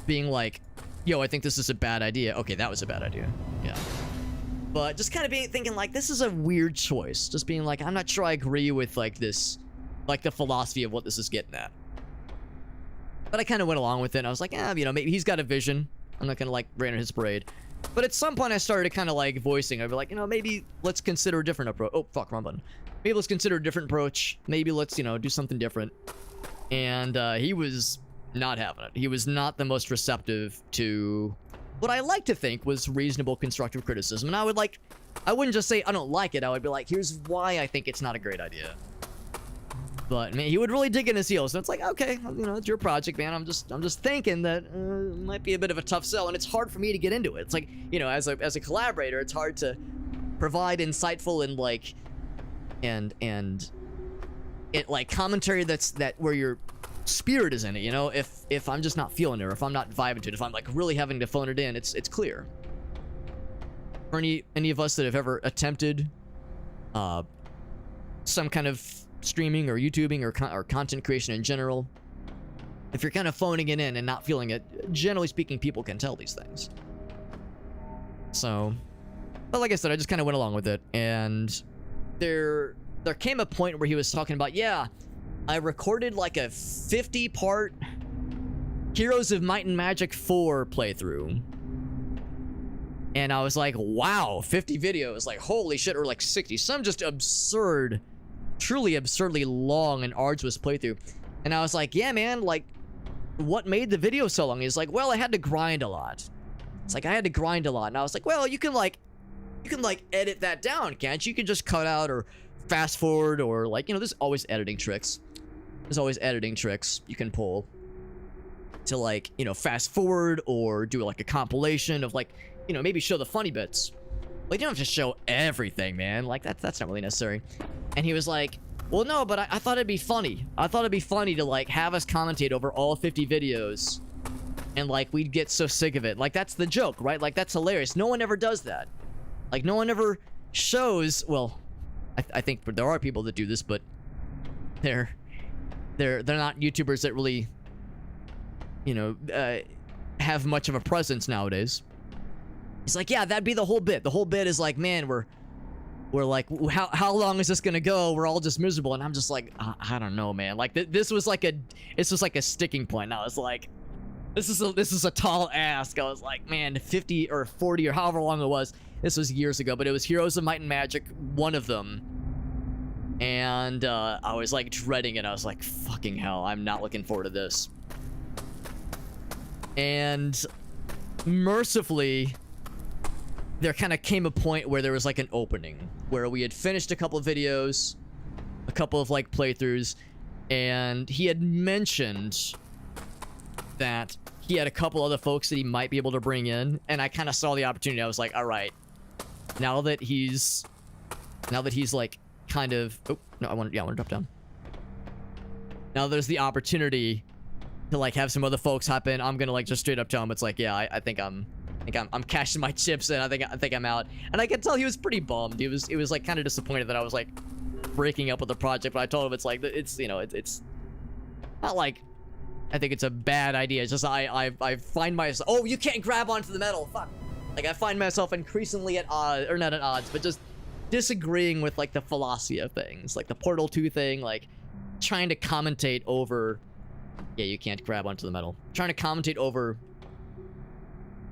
being like, yo, I think this is a bad idea. Okay, that was a bad idea. Yeah. But just kind of thinking like, this is a weird choice. Just being like, I'm not sure I agree with like this, like the philosophy of what this is getting at. But I kind of went along with it. And I was like, you know, maybe he's got a vision. I'm not going to like rain on his parade. But at some point I started kind of like voicing, I'd be like, you know, maybe let's consider a different approach. Oh, fuck, wrong button. Maybe let's consider a different approach. Maybe let's, you know, do something different. And he was not having it. He was not the most receptive to what I like to think was reasonable constructive criticism. And I wouldn't just say I don't like it. I would be like, here's why I think it's not a great idea. But man, he would really dig in his heels. So it's like, okay, you know, it's your project, man. I'm just thinking that it might be a bit of a tough sell, and it's hard for me to get into it. It's like, you know, as a collaborator, it's hard to provide insightful and like and it like commentary that where your spirit is in it, you know. If I'm just not feeling it, or if I'm not vibing to it, if I'm like really having to phone it in, it's clear. For any of us that have ever attempted some kind of streaming or YouTubing or content creation in general, if you're kind of phoning it in and not feeling it, generally speaking, people can tell these things. So, but like I said, I just kind of went along with it, and there came a point where he was talking about, yeah, I recorded like a 50-part Heroes of Might and Magic 4 playthrough. And I was like, wow, 50 videos, like holy shit, or like 60, some just absurd, truly absurdly long and arduous playthrough. And I was like, yeah, man, like, what made the video so long? He's like, well, I had to grind a lot. It's like, I had to grind a lot. And I was like, well, you can edit that down, can't you? You can just cut out or fast forward, or like, you know, there's always editing tricks. There's always editing tricks you can pull to like, you know, fast forward or do like a compilation of like, you know, maybe show the funny bits. Like, you don't have to show everything, man. Like, that's not really necessary. And he was like, well, no, but I thought it'd be funny. I thought it'd be funny to, like, have us commentate over all 50 videos. And, like, we'd get so sick of it. Like, that's the joke, right? Like, that's hilarious. No one ever does that. Like, no one ever shows... Well, I think there are people that do this, but they're not YouTubers that really, you know, have much of a presence nowadays. He's like, yeah, that'd be the whole bit. The whole bit is like, man, we're like, how long is this gonna go? We're all just miserable. And I'm just like, I don't know, man. Like this was like a sticking point. And I was like, this is a tall ask. I was like, man, 50 or 40 or however long it was. This was years ago, but it was Heroes of Might and Magic, one of them. And I was like dreading it. I was like, fucking hell, I'm not looking forward to this. And mercifully, there kind of came a point where there was like an opening where we had finished a couple of videos, a couple of like playthroughs, and he had mentioned that he had a couple other folks that he might be able to bring in, and I kind of saw the opportunity. I was like, all right, now that he's like kind of, oh no, I want to drop down. Now there's the opportunity to like have some other folks hop in. I'm gonna like just straight up tell him it's like, yeah, I think I'm I think I'm cashing my chips in. I think I'm out. And I could tell he was pretty bummed. He was like kind of disappointed that I was like breaking up with the project. But I told him it's like it's not like I think it's a bad idea. It's just I find myself. Oh, you can't grab onto the metal. Fuck. Like I find myself increasingly at odds, or not at odds, but just disagreeing with like the philosophy of things, like the Portal 2 thing, like trying to commentate over. Yeah, you can't grab onto the metal. Trying to commentate over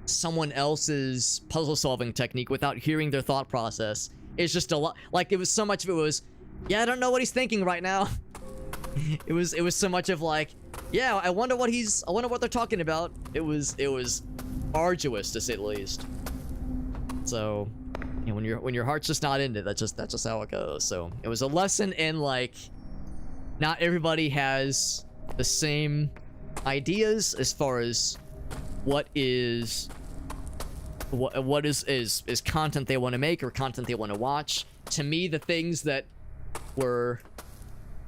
someone else's puzzle solving technique without hearing their thought process is just a lot. Like it was so much of it was, yeah, I don't know what he's thinking right now. it was so much of like, yeah, I wonder what they're talking about. It was arduous to say the least. So, you know, when your heart's just not into it, that's just how it goes. So it was a lesson in like, not everybody has the same ideas as far as what is content they want to make or content they want to watch. To me, the things that were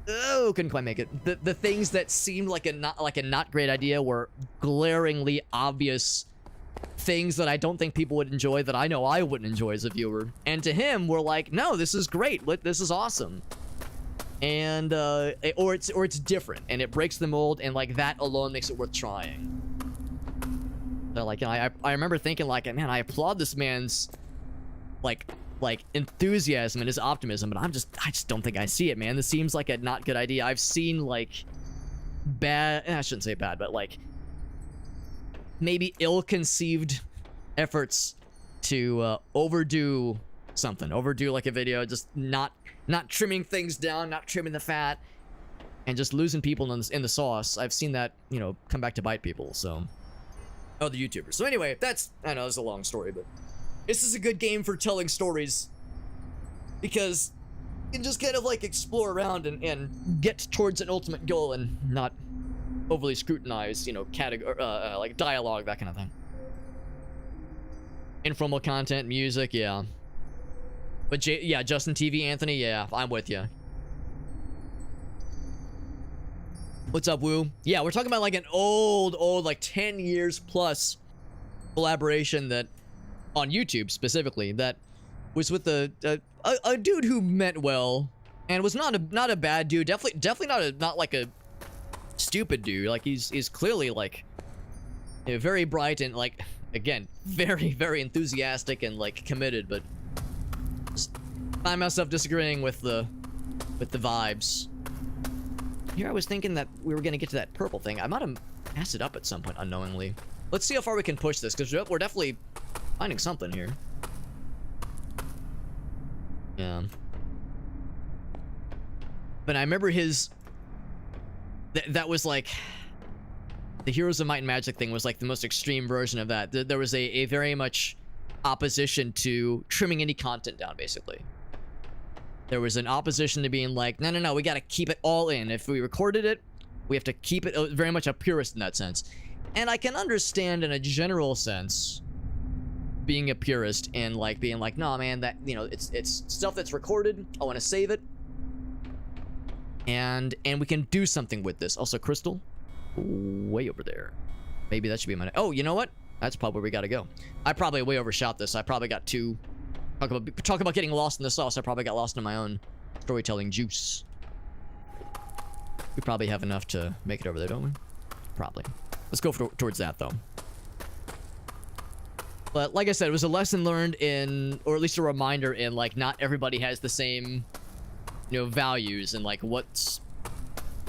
couldn't quite make it. The things that seemed like a not great idea were glaringly obvious things that I don't think people would enjoy, that I know I wouldn't enjoy as a viewer. And to him, we're like, no, this is great. This is awesome. And or it's different and it breaks the mold, and like that alone makes it worth trying. So like, you know, I remember thinking like, man, I applaud this man's like enthusiasm and his optimism, but I just don't think I see it, man. This seems like a not good idea. I've seen like bad, I shouldn't say bad, but like maybe ill-conceived efforts to overdo something, overdo like a video, just not trimming things down, not trimming the fat, and just losing people in the sauce. I've seen that, you know, come back to bite people. So other YouTubers. So anyway, I know it's a long story, but this is a good game for telling stories because you can just kind of like explore around and get towards an ultimate goal and not overly scrutinize, you know, like dialogue, that kind of thing. Informal content, music, yeah. But yeah, Justin TV, Anthony, yeah, I'm with you. What's up, Woo? Yeah, we're talking about like an old, like 10 years plus collaboration that on YouTube specifically that was with a dude who meant well and was not a bad dude. Definitely not like a stupid dude. Like he's clearly like, you know, very bright and like, again, very, very enthusiastic and like committed, but just find myself disagreeing with the vibes. Here I was thinking that we were gonna get to that purple thing. I might have messed it up at some point unknowingly. Let's see how far we can push this, because we're definitely finding something here. Yeah. But I remember that was like, the Heroes of Might and Magic thing was like the most extreme version of that. There was a very much opposition to trimming any content down, basically. There was an opposition to being like, no, we gotta keep it all in. If we recorded it, we have to keep it, very much a purist in that sense. And I can understand in a general sense being a purist and like being like, no, man, that, you know, it's stuff that's recorded. I want to save it. And we can do something with this. Also, Crystal, way over there. Maybe that should be my, oh, you know what? That's probably where we gotta go. I probably way overshot this. I probably got too, talk about getting lost in the sauce. I probably got lost in my own storytelling juice. We probably have enough to make it over there, don't we? Probably. Let's go towards that, though. But like I said, it was a lesson learned in, or at least a reminder in, like, not everybody has the same, you know, values and, like, what's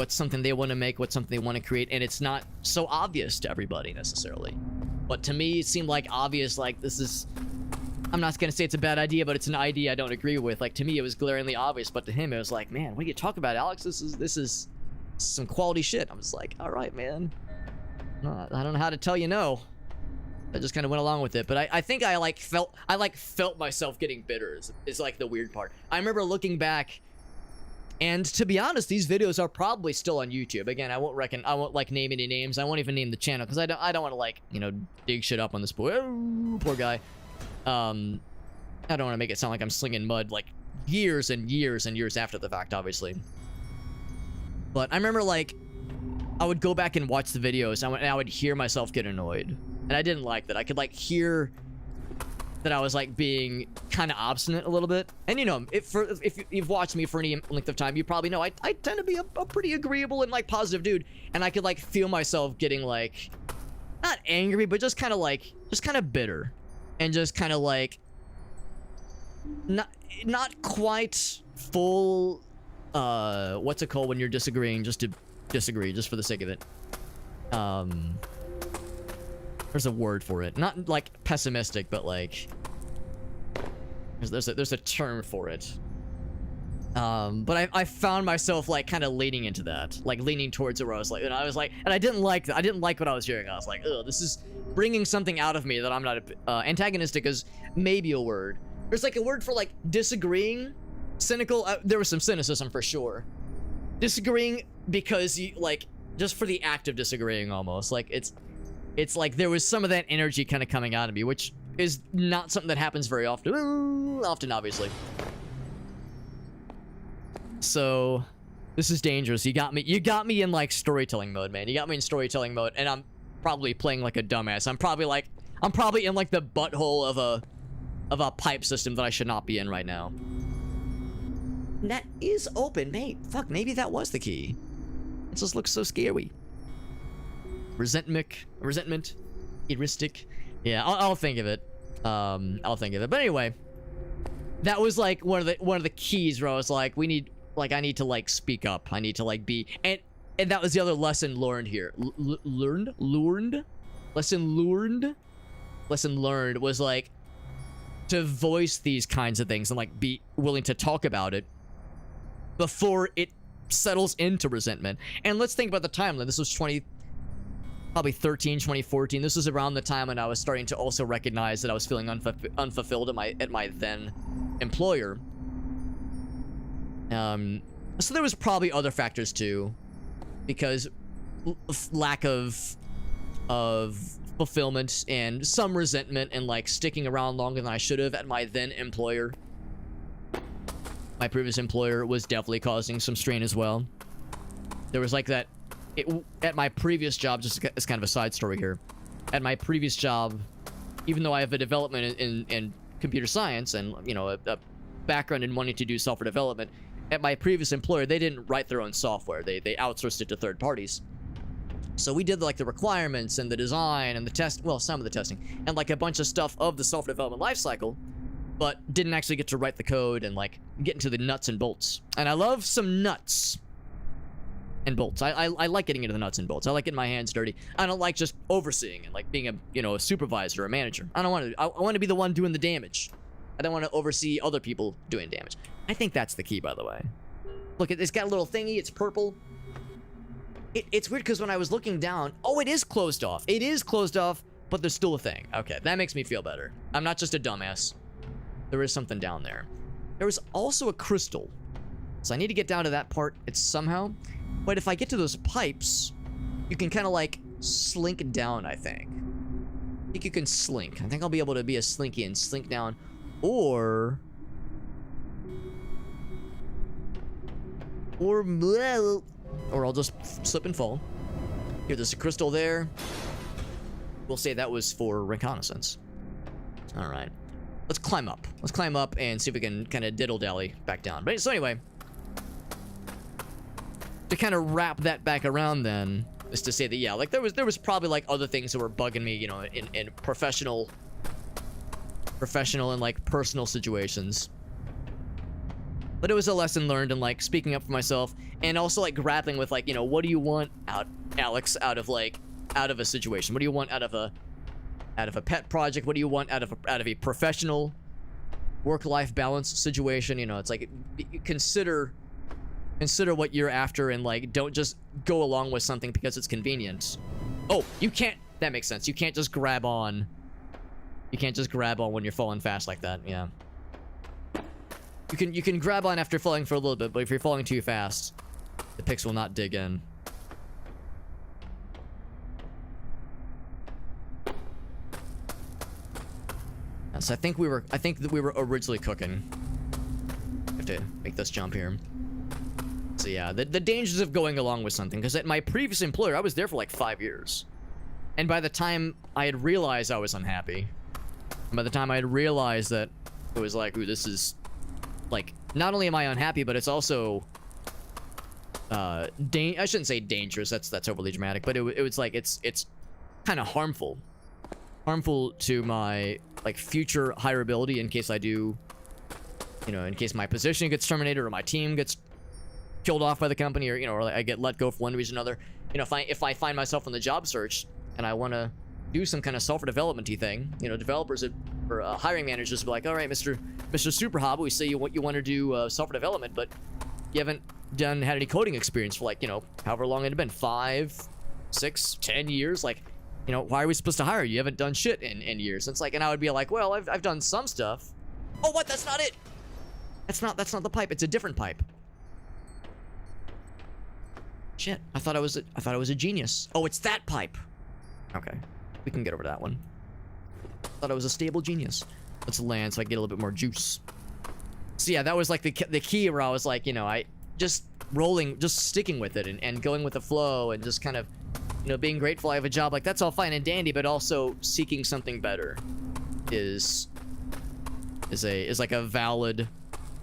something they want to make, what's something they want to create, and it's not so obvious to everybody, necessarily. But to me, it seemed like obvious, like, this is, I'm not gonna say it's a bad idea, but it's an idea I don't agree with. Like, to me, it was glaringly obvious, but to him, it was like, man, what are you talking about, Alex? This is some quality shit. I was like, all right, man. I don't know how to tell you no. I just kind of went along with it, but I think I felt myself getting bitter is like the weird part. I remember looking back, and to be honest, these videos are probably still on YouTube. Again, I won't like name any names. I won't even name the channel because I don't want to, like, you know, dig shit up on this poor guy. I don't want to make it sound like I'm slinging mud like years and years and years after the fact, obviously. But I remember, like, I would go back and watch the videos and I would hear myself get annoyed. And I didn't like that. I could like hear that I was like being kind of obstinate a little bit. And you know, if you've watched me for any length of time, you probably know I tend to be a pretty agreeable and like positive dude. And I could like feel myself getting like, not angry, but just kind of bitter. And just kind of like, not quite full, what's it called when you're disagreeing just to disagree, just for the sake of it. There's a word for it. Not like pessimistic, but like there's a term for it. But I found myself like kind of leaning into that, like leaning towards it where I was like, and I didn't like that. I didn't like what I was hearing. I was like, ugh, this is bringing something out of me that I'm not antagonistic is maybe a word. There's like a word for like disagreeing, cynical. There was some cynicism for sure. Disagreeing because you like just for the act of disagreeing almost like it's like there was some of that energy kind of coming out of me, which is not something that happens very often. Obviously. So, this is dangerous. You got me in like storytelling mode, man. You got me in storytelling mode, and I'm probably playing like a dumbass. I'm probably in like the butthole of a pipe system that I should not be in right now. That is open, mate. Fuck, maybe that was the key. It just looks so scary. Resentment, heuristic. Yeah, I'll think of it. I'll think of it. But anyway, that was like one of the keys where I was like, I need to like speak up. I need to like be, and that was the other lesson learned here. Lesson learned was like to voice these kinds of things and like be willing to talk about it before it settles into resentment. And let's think about the timeline. This was probably 2014. This was around the time when I was starting to also recognize that I was feeling unfulfilled at my then employer. So there was probably other factors too, because lack of fulfillment and some resentment and like sticking around longer than I should have at my then employer. My previous employer was definitely causing some strain as well. There was like that at my previous job, just as kind of a side story here. At my previous job, even though I have a development in computer science and, you know, a background in wanting to do software development, at my previous employer, they didn't write their own software. They outsourced it to third parties. So we did like the requirements and the design and the test, well, some of the testing, and like a bunch of stuff of the software development lifecycle, but didn't actually get to write the code and like get into the nuts and bolts. And I love some nuts and bolts. I like getting into the nuts and bolts. I like getting my hands dirty. I don't like just overseeing and like being a supervisor or a manager. I don't want to. I want to be the one doing the damage. I don't want to oversee other people doing damage. I think that's the key, by the way. Look, it's got a little thingy. It's purple. It's weird because when I was looking down, oh, it is closed off. It is closed off, but there's still a thing. Okay, that makes me feel better. I'm not just a dumbass. There is something down there. There was also a crystal. So I need to get down to that part. It's somehow. But if I get to those pipes, you can kind of like slink down, I think. I think you can slink. I think I'll be able to be a slinky and slink down. Or I'll just slip and fall. Here, there's a crystal there. We'll say that was for reconnaissance. All right. Let's climb up. Let's climb up and see if we can kind of diddle-dally back down. But so anyway, to kind of wrap that back around then, is to say that, yeah, like there was probably like other things that were bugging me, you know, in professional and like personal situations. But it was a lesson learned in like speaking up for myself and also like grappling with like, you know, what do you want Alex, out of a situation? What do you want out of a pet project? What do you want out of a professional work-life balance situation? You know, it's like consider what you're after and like don't just go along with something because it's convenient. Oh, you can't. That makes sense. You can't just grab on. You can't just grab on when you're falling fast like that. Yeah. You can grab on after falling for a little bit, but if you're falling too fast, the picks will not dig in. So I think that we were originally cooking. I have to make this jump here. So yeah, the dangers of going along with something, because at my previous employer, I was there for like 5 years. And by the time I had realized I was unhappy, by the time I had realized that it was like, ooh, this is, like, not only am I unhappy, but it's also, I shouldn't say dangerous, that's overly dramatic, but it was like, it's kind of harmful to my, like, future hireability in case I do, you know, in case my position gets terminated or my team gets killed off by the company, or, you know, or I get let go for one reason or another. You know, if I find myself on the job search and I want to do some kind of software development-y thing, you know, developers or hiring managers will be like, all right, Mr. Superhob, we say you want to do software development, but you haven't had any coding experience for, like, you know, however long it had been, 5, 6, 10 years. Like, you know, why are we supposed to hire you? You haven't done shit in years. It's like, and I would be like, well, I've done some stuff. Oh, what? That's not it. That's not the pipe. It's a different pipe. Shit, I thought I was a genius. Oh, it's that pipe. Okay, we can get over that one. Thought I was a stable genius. Let's land so I get a little bit more juice. So yeah, that was like the key where I was like, you know, I just sticking with it and going with the flow and just kind of, you know, being grateful I have a job. Like, that's all fine and dandy, but also seeking something better is like a valid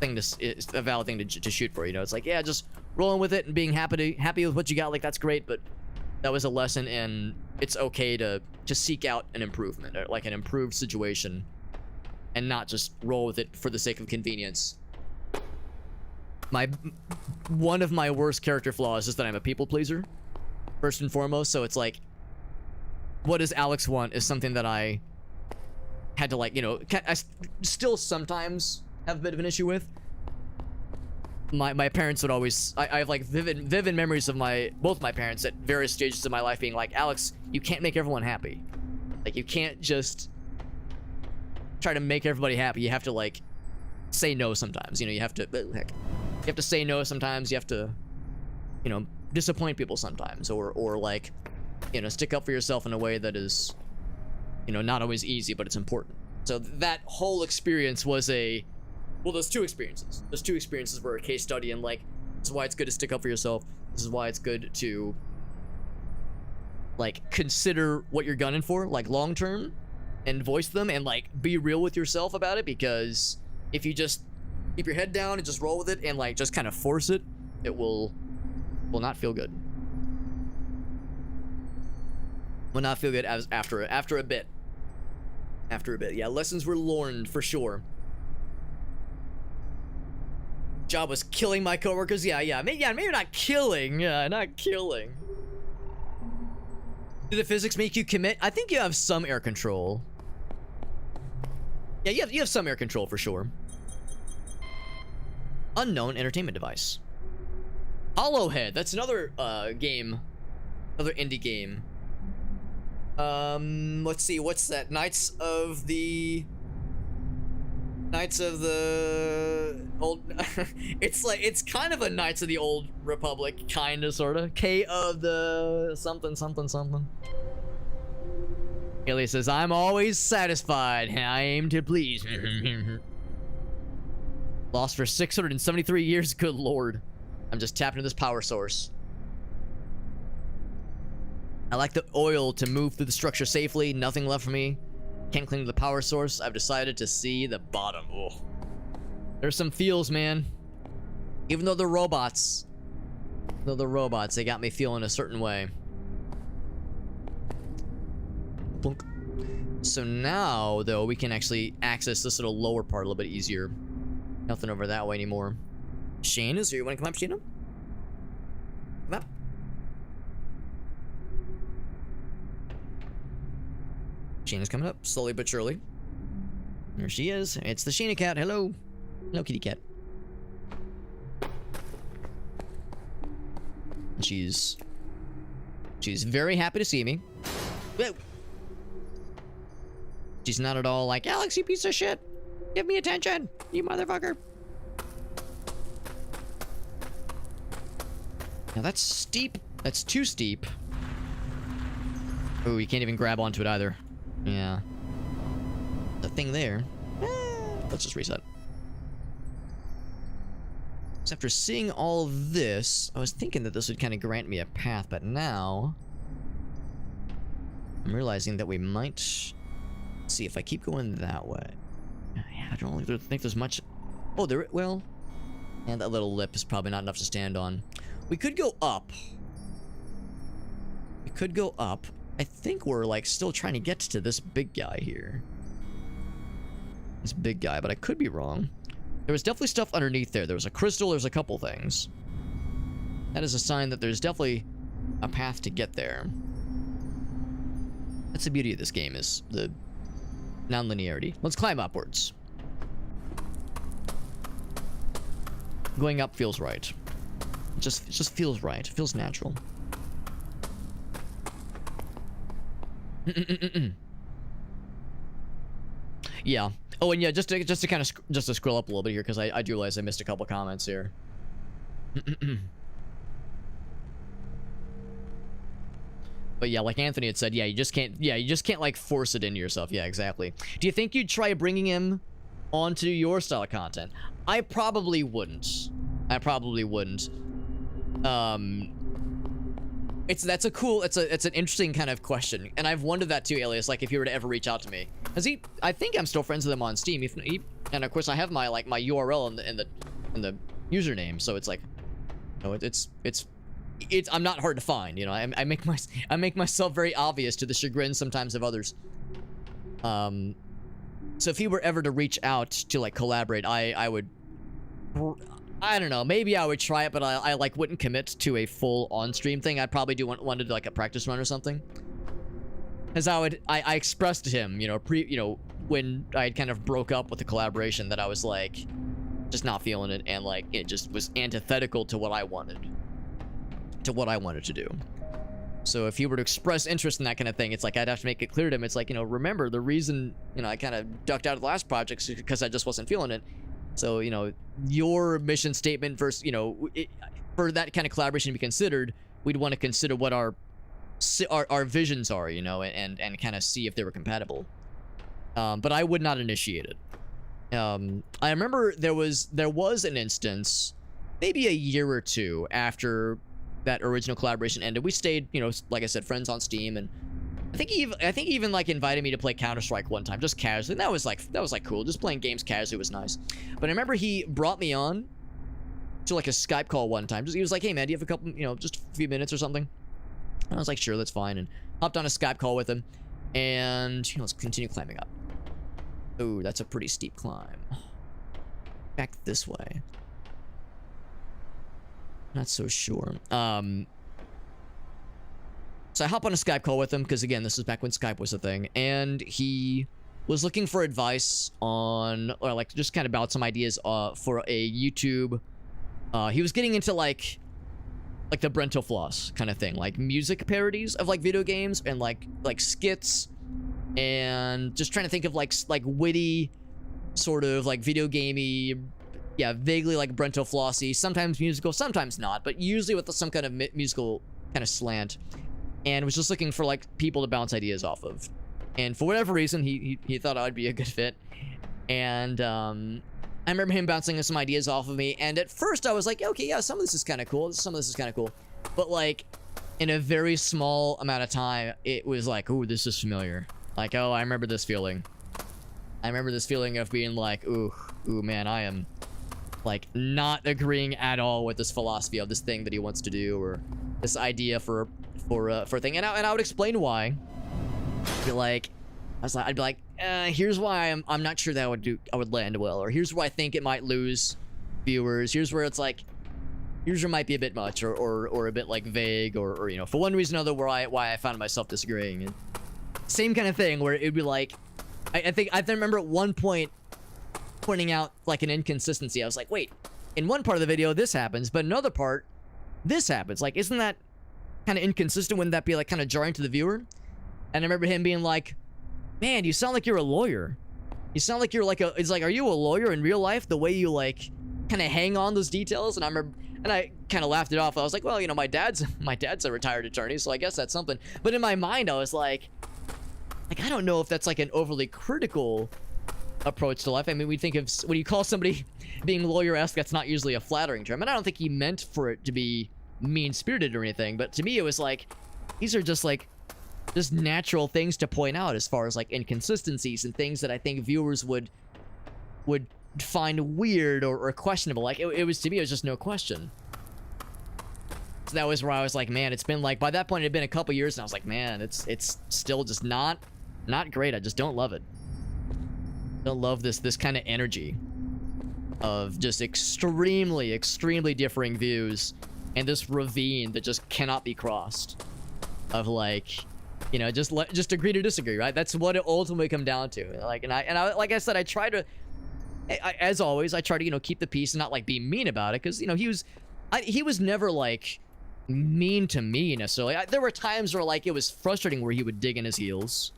thing to shoot for. You know, it's like, yeah, just rolling with it and being happy with what you got. Like, that's great, but that was a lesson, and it's okay to seek out an improvement, or like an improved situation, and not just roll with it for the sake of convenience. One of my worst character flaws is that I'm a people pleaser, first and foremost. So it's like, what does Alex want is something that I had to, like, you know, I still sometimes have a bit of an issue with. My parents would always, I have like vivid memories of both my parents at various stages of my life being like, Alex, you can't make everyone happy. Like, you can't just try to make everybody happy. You have to, like, say no sometimes. You know, you have to say no sometimes. You have to, you know, disappoint people sometimes, or like, you know, stick up for yourself in a way that is, you know, not always easy, but it's important. So that whole experience was well, those two experiences. Those two experiences were a case study, and, like, this is why it's good to stick up for yourself. This is why it's good to, like, consider what you're gunning for, like, long term, and voice them, and, like, be real with yourself about it, because if you just keep your head down and just roll with it and, like, just kind of force it, it will not feel good. Will not feel good after a bit. After a bit, yeah. Lessons were learned for sure. Job was killing my coworkers. Yeah, maybe not killing. Yeah, not killing. Do the physics make you commit? I think you have some air control. Yeah, you have some air control for sure. Unknown entertainment device. Hollowhead. That's another game. Another indie game. Let's see. What's that? Knights of the old. it's kind of a Knights of the Old Republic, kind of, sort of. K of the something. Haley says, I'm always satisfied. I aim to please. Lost for 673 years. Good lord. I'm just tapping into this power source. I like the oil to move through the structure safely. Nothing left for me. Can't cling to the power source. I've decided to see the bottom. Oh. There's some feels, man. Even though they're robots. They got me feeling a certain way. Plunk. So now, though, we can actually access this little lower part a little bit easier. Nothing over that way anymore. Shane, is here? You want to come up, Shane? Come up. Sheena's coming up, slowly but surely. There she is. It's the Sheena cat. Hello. Hello, kitty cat. She's very happy to see me. Whoa. She's not at all like, Alex, you piece of shit. Give me attention, you motherfucker. Now that's steep. That's too steep. Oh, you can't even grab onto it either. Yeah. The thing there. Let's just reset. So after seeing all this, I was thinking that this would kind of grant me a path, but now I'm realizing that we might... see, if I keep going that way... yeah, I don't really think there's much... oh, there... well... and that little lip is probably not enough to stand on. We could go up. We could go up. I think we're, like, still trying to get to this big guy here. This big guy, but I could be wrong. There was definitely stuff underneath there. There was a crystal, there's a couple things. That is a sign that there's definitely a path to get there. That's the beauty of this game, is the non-linearity. Let's climb upwards. Going up feels right. It just feels right. It feels natural. Yeah. Oh, and yeah, just to kind of just to scroll up a little bit here, because I do realize I missed a couple comments here. But yeah, like Anthony had said, yeah, you just can't like force it into yourself. Yeah, exactly. Do you think you'd try bringing him onto your style of content? I probably wouldn't. That's an interesting kind of question, and I've wondered that too, Alias. Like, if he were to ever reach out to me, I think I'm still friends with him on Steam. And of course, I have my my URL in the username, so it's like, you know, I'm not hard to find. You know, I make myself very obvious to the chagrin sometimes of others. So if he were ever to reach out to like collaborate, I would. I don't know, maybe I would try it, but I like wouldn't commit to a full on-stream thing. I'd probably want to do like a practice run or something. As I expressed to him, you know, when I kind of broke up with the collaboration, that I was like, just not feeling it, and like it just was antithetical to what I wanted to do. So if he were to express interest in that kind of thing, it's like I'd have to make it clear to him. It's like, you know, remember the reason, you know, I kind of ducked out of the last project is because I just wasn't feeling it. So, you know, your mission statement versus, you know, for that kind of collaboration to be considered, we'd want to consider what our visions are, you know, and kind of see if they were compatible. But I would not initiate it. I remember there was an instance, maybe a year or two after that original collaboration ended. We stayed, you know, like I said, friends on Steam, and I think he even like invited me to play Counter-Strike one time, just casually. And that was like cool. Just playing games casually was nice. But I remember he brought me on to like a Skype call one time. He was like, "Hey man, do you have a couple, you know, just a few minutes or something?" And I was like, "Sure, that's fine." And hopped on a Skype call with him, and you know, let's continue climbing up. Oh, that's a pretty steep climb. Back this way. Not so sure. So I hop on a Skype call with him, because again, this is back when Skype was a thing, and he was looking for advice on, or like just kind of about some ideas for a YouTube. He was getting into like the Brental Floss kind of thing, like music parodies of like video games and like skits, and just trying to think of like witty, sort of like video gamey, yeah, vaguely like Brental Flossy, sometimes musical, sometimes not, but usually with some kind of musical kind of slant. And was just looking for like people to bounce ideas off of, and for whatever reason he thought I'd be a good fit. And I remember him bouncing some ideas off of me, and at first I was like, okay, yeah, some of this is kind of cool, some of this is kind of cool, but like in a very small amount of time it was like, ooh, this is familiar. Like, oh, I remember this feeling. I remember this feeling of being like, ooh man, I am like not agreeing at all with this philosophy of this thing that he wants to do, or this idea for a thing, and I would explain why. I'd be like, here's why I'm not sure that I would land well, or here's where I think it might lose viewers. Here's where it's like, here's where it might be a bit much, or a bit like vague, or you know, for one reason or another, why I found myself disagreeing. And same kind of thing where it'd be like, I remember at one point pointing out like an inconsistency. I was like, wait, in one part of the video this happens, but in another part this happens. Like, isn't that kind of inconsistent? Wouldn't that be like kind of jarring to the viewer? And I remember him being like, man, you sound like you're a lawyer. You sound like you're like it's like, are you a lawyer in real life, the way you like kind of hang on those details? And I remember, and I kind of laughed it off. I was like, well, you know, my dad's a retired attorney, so I guess that's something. But in my mind I was like I don't know if that's like an overly critical approach to life. I mean, we think of, when you call somebody being lawyer-esque, that's not usually a flattering term, and I don't think he meant for it to be mean-spirited or anything, but to me it was like, these are just like just natural things to point out as far as like inconsistencies and things that I think viewers would find weird or questionable. Like it was, to me, it was just no question. So that was where I was like, man, it's been like, by that point it had been a couple years, and I was like, man, it's still just not great. I just don't love it. Don't love this kind of energy of just extremely differing views and this ravine that just cannot be crossed of like, you know, just agree to disagree, right? That's what it ultimately come down to. Like, and I like I said, I try to, as always, I try to, you know, keep the peace and not like be mean about it, because, you know, he was never like mean to me necessarily. There were times where like it was frustrating where he would dig in his heels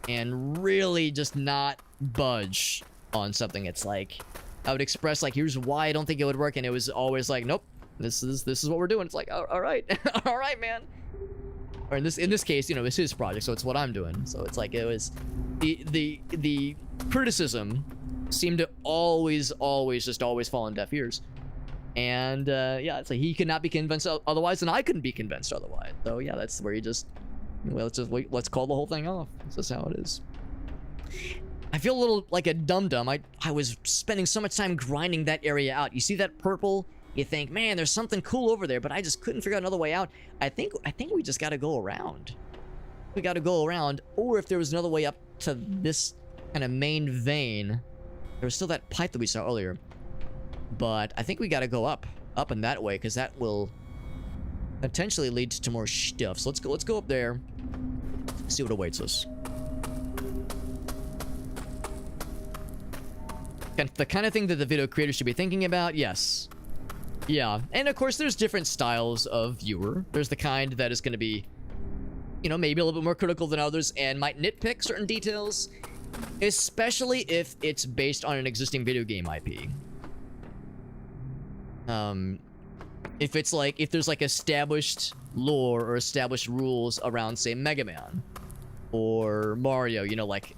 and really just not budge on something. It's like I would express like, here's why I don't think it would work, and it was always like, nope, this is what we're doing. It's like, all right, all right, man. Or in this case, you know, it's his project, so it's what I'm doing. So it's like, it was the criticism seemed to always fall on deaf ears. And yeah, it's like he could not be convinced otherwise, and I couldn't be convinced otherwise. So yeah, that's where you just, well, let's call the whole thing off. That's just how it is. I feel a little like a dum-dum. I was spending so much time grinding that area out. You see that purple? You think, man, there's something cool over there, but I just couldn't figure out another way out. I think we just got to go around. We got to go around, or if there was another way up to this kind of main vein, there was still that pipe that we saw earlier. But I think we got to go up in that way, because that will potentially lead to more stuff. So let's go up there, see what awaits us. And the kind of thing that the video creators should be thinking about, yes. Yeah, and of course there's different styles of viewer. There's the kind that is going to be, you know, maybe a little bit more critical than others and might nitpick certain details, especially if it's based on an existing video game IP. If it's like, if there's like established lore or established rules around, say, Mega Man or Mario, you know, like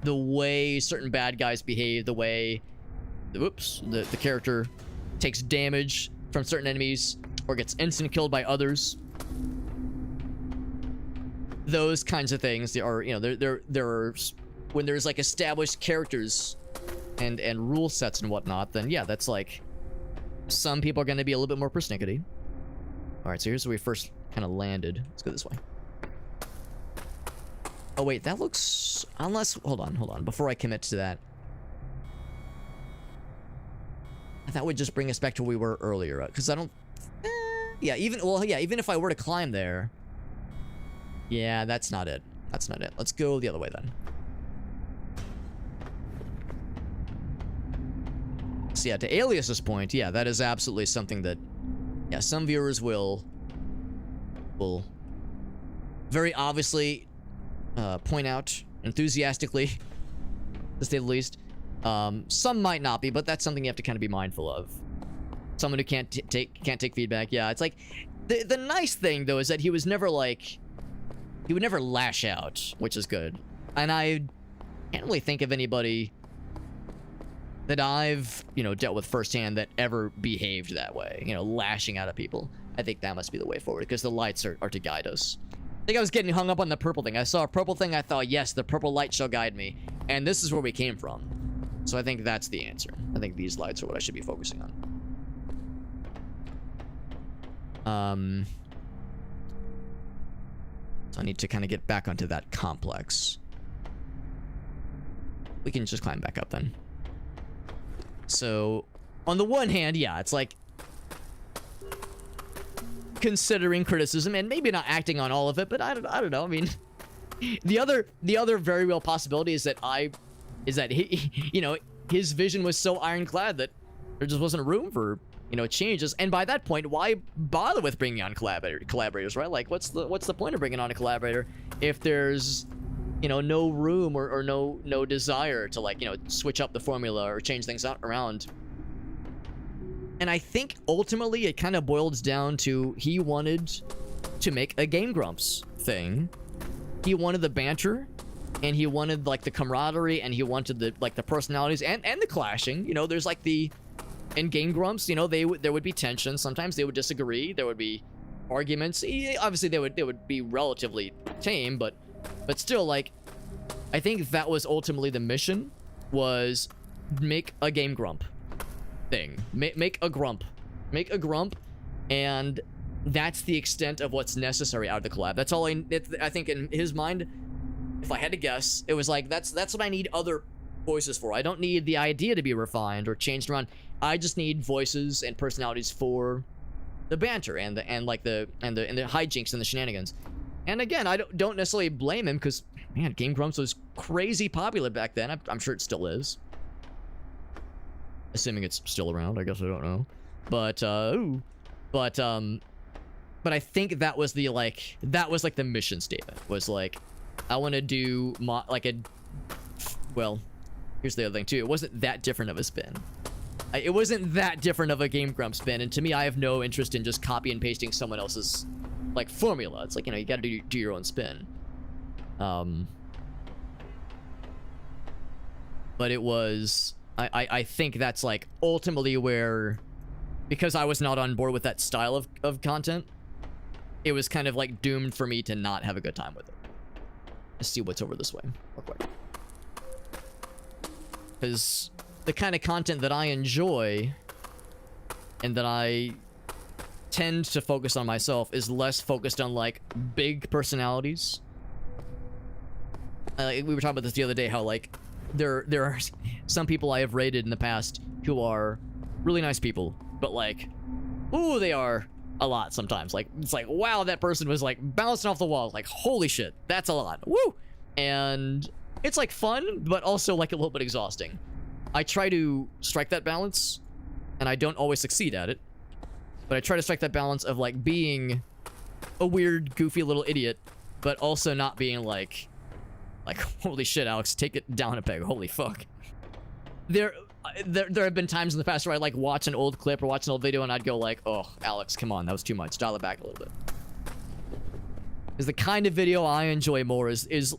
the way certain bad guys behave, the way, the character takes damage from certain enemies or gets instant killed by others. Those kinds of things, there are, you know, there are, when there's like established characters and rule sets and whatnot, then yeah, that's like, some people are going to be a little bit more persnickety. All right, so here's where we first kind of landed. Let's go this way. Oh wait, that looks, unless, hold on, before I commit to that. That would just bring us back to where we were earlier, because I don't, yeah, even if I were to climb there, yeah, that's not it. That's not it. Let's go the other way then. So yeah, to Alias's point, yeah, that is absolutely something that, yeah, some viewers will very obviously point out enthusiastically, to say the least. Some might not be, but that's something you have to kind of be mindful of. Someone who can't take feedback. Yeah, it's like the nice thing though is that he was never like, he would never lash out, which is good. And I can't really think of anybody that I've, you know, dealt with firsthand that ever behaved that way, you know, lashing out at people. I think that must be the way forward, because the lights are to guide us. I think I was getting hung up on the purple thing. I saw a purple thing, I thought, yes, the purple light shall guide me. And this is where we came from. So I think that's the answer. I think these lights are what I should be focusing on. So I need to kind of get back onto that complex. We can just climb back up then. So, on the one hand, yeah, it's like considering criticism and maybe not acting on all of it, but I don't know. I mean, the other very real possibility is that he, you know, his vision was so ironclad that there just wasn't room for, you know, changes. And by that point, why bother with bringing on collaborators, right? Like, what's the point of bringing on a collaborator if there's, you know, no room or no desire to, like, you know, switch up the formula or change things around. And I think ultimately it kind of boils down to he wanted to make a Game Grumps thing. He wanted the banter, and he wanted like the camaraderie, and he wanted the personalities and the clashing. You know, there's like in Game Grumps, you know, there would be tension. Sometimes they would disagree. There would be arguments. Obviously, they would be relatively tame, but still, like, I think that was ultimately the mission, was make a Game Grump thing. Make a grump, and that's the extent of what's necessary out of the collab. That's all I think in his mind. If I had to guess, it was like that's what I need other voices for. I don't need the idea to be refined or changed around. I just need voices and personalities for the banter and the hijinks and the shenanigans. And again, I don't necessarily blame him, because man, Game Grumps was crazy popular back then. I'm sure it still is. Assuming it's still around, I guess I don't know. But I think that was the the mission statement, was like, I want to do well, here's the other thing too. It wasn't that different of a spin. It wasn't that different of a Game Grump spin, and to me, I have no interest in just copy and pasting someone else's like formula. It's like, you know, you gotta do your own spin. But it was, I think that's like ultimately where, because I was not on board with that style of content, it was kind of like doomed for me to not have a good time with it. Let's see what's over this way real quick. Because the kind of content that I enjoy and that I tend to focus on myself is less focused on like big personalities. We were talking about this the other day, how like there are some people I have rated in the past who are really nice people, but like, ooh, they are a lot sometimes. Like, it's like, wow, that person was like bouncing off the wall. Like, holy shit, that's a lot. Woo! And it's like fun, but also like a little bit exhausting. I try to strike that balance, and I don't always succeed at it. But I try to strike that balance of like being a weird, goofy little idiot, but also not being like, holy shit, Alex, take it down a peg. Holy fuck. There have been times in the past where I like watch an old clip or watch an old video and I'd go like, oh, Alex, come on, that was too much. Dial it back a little bit. Because the kind of video I enjoy more is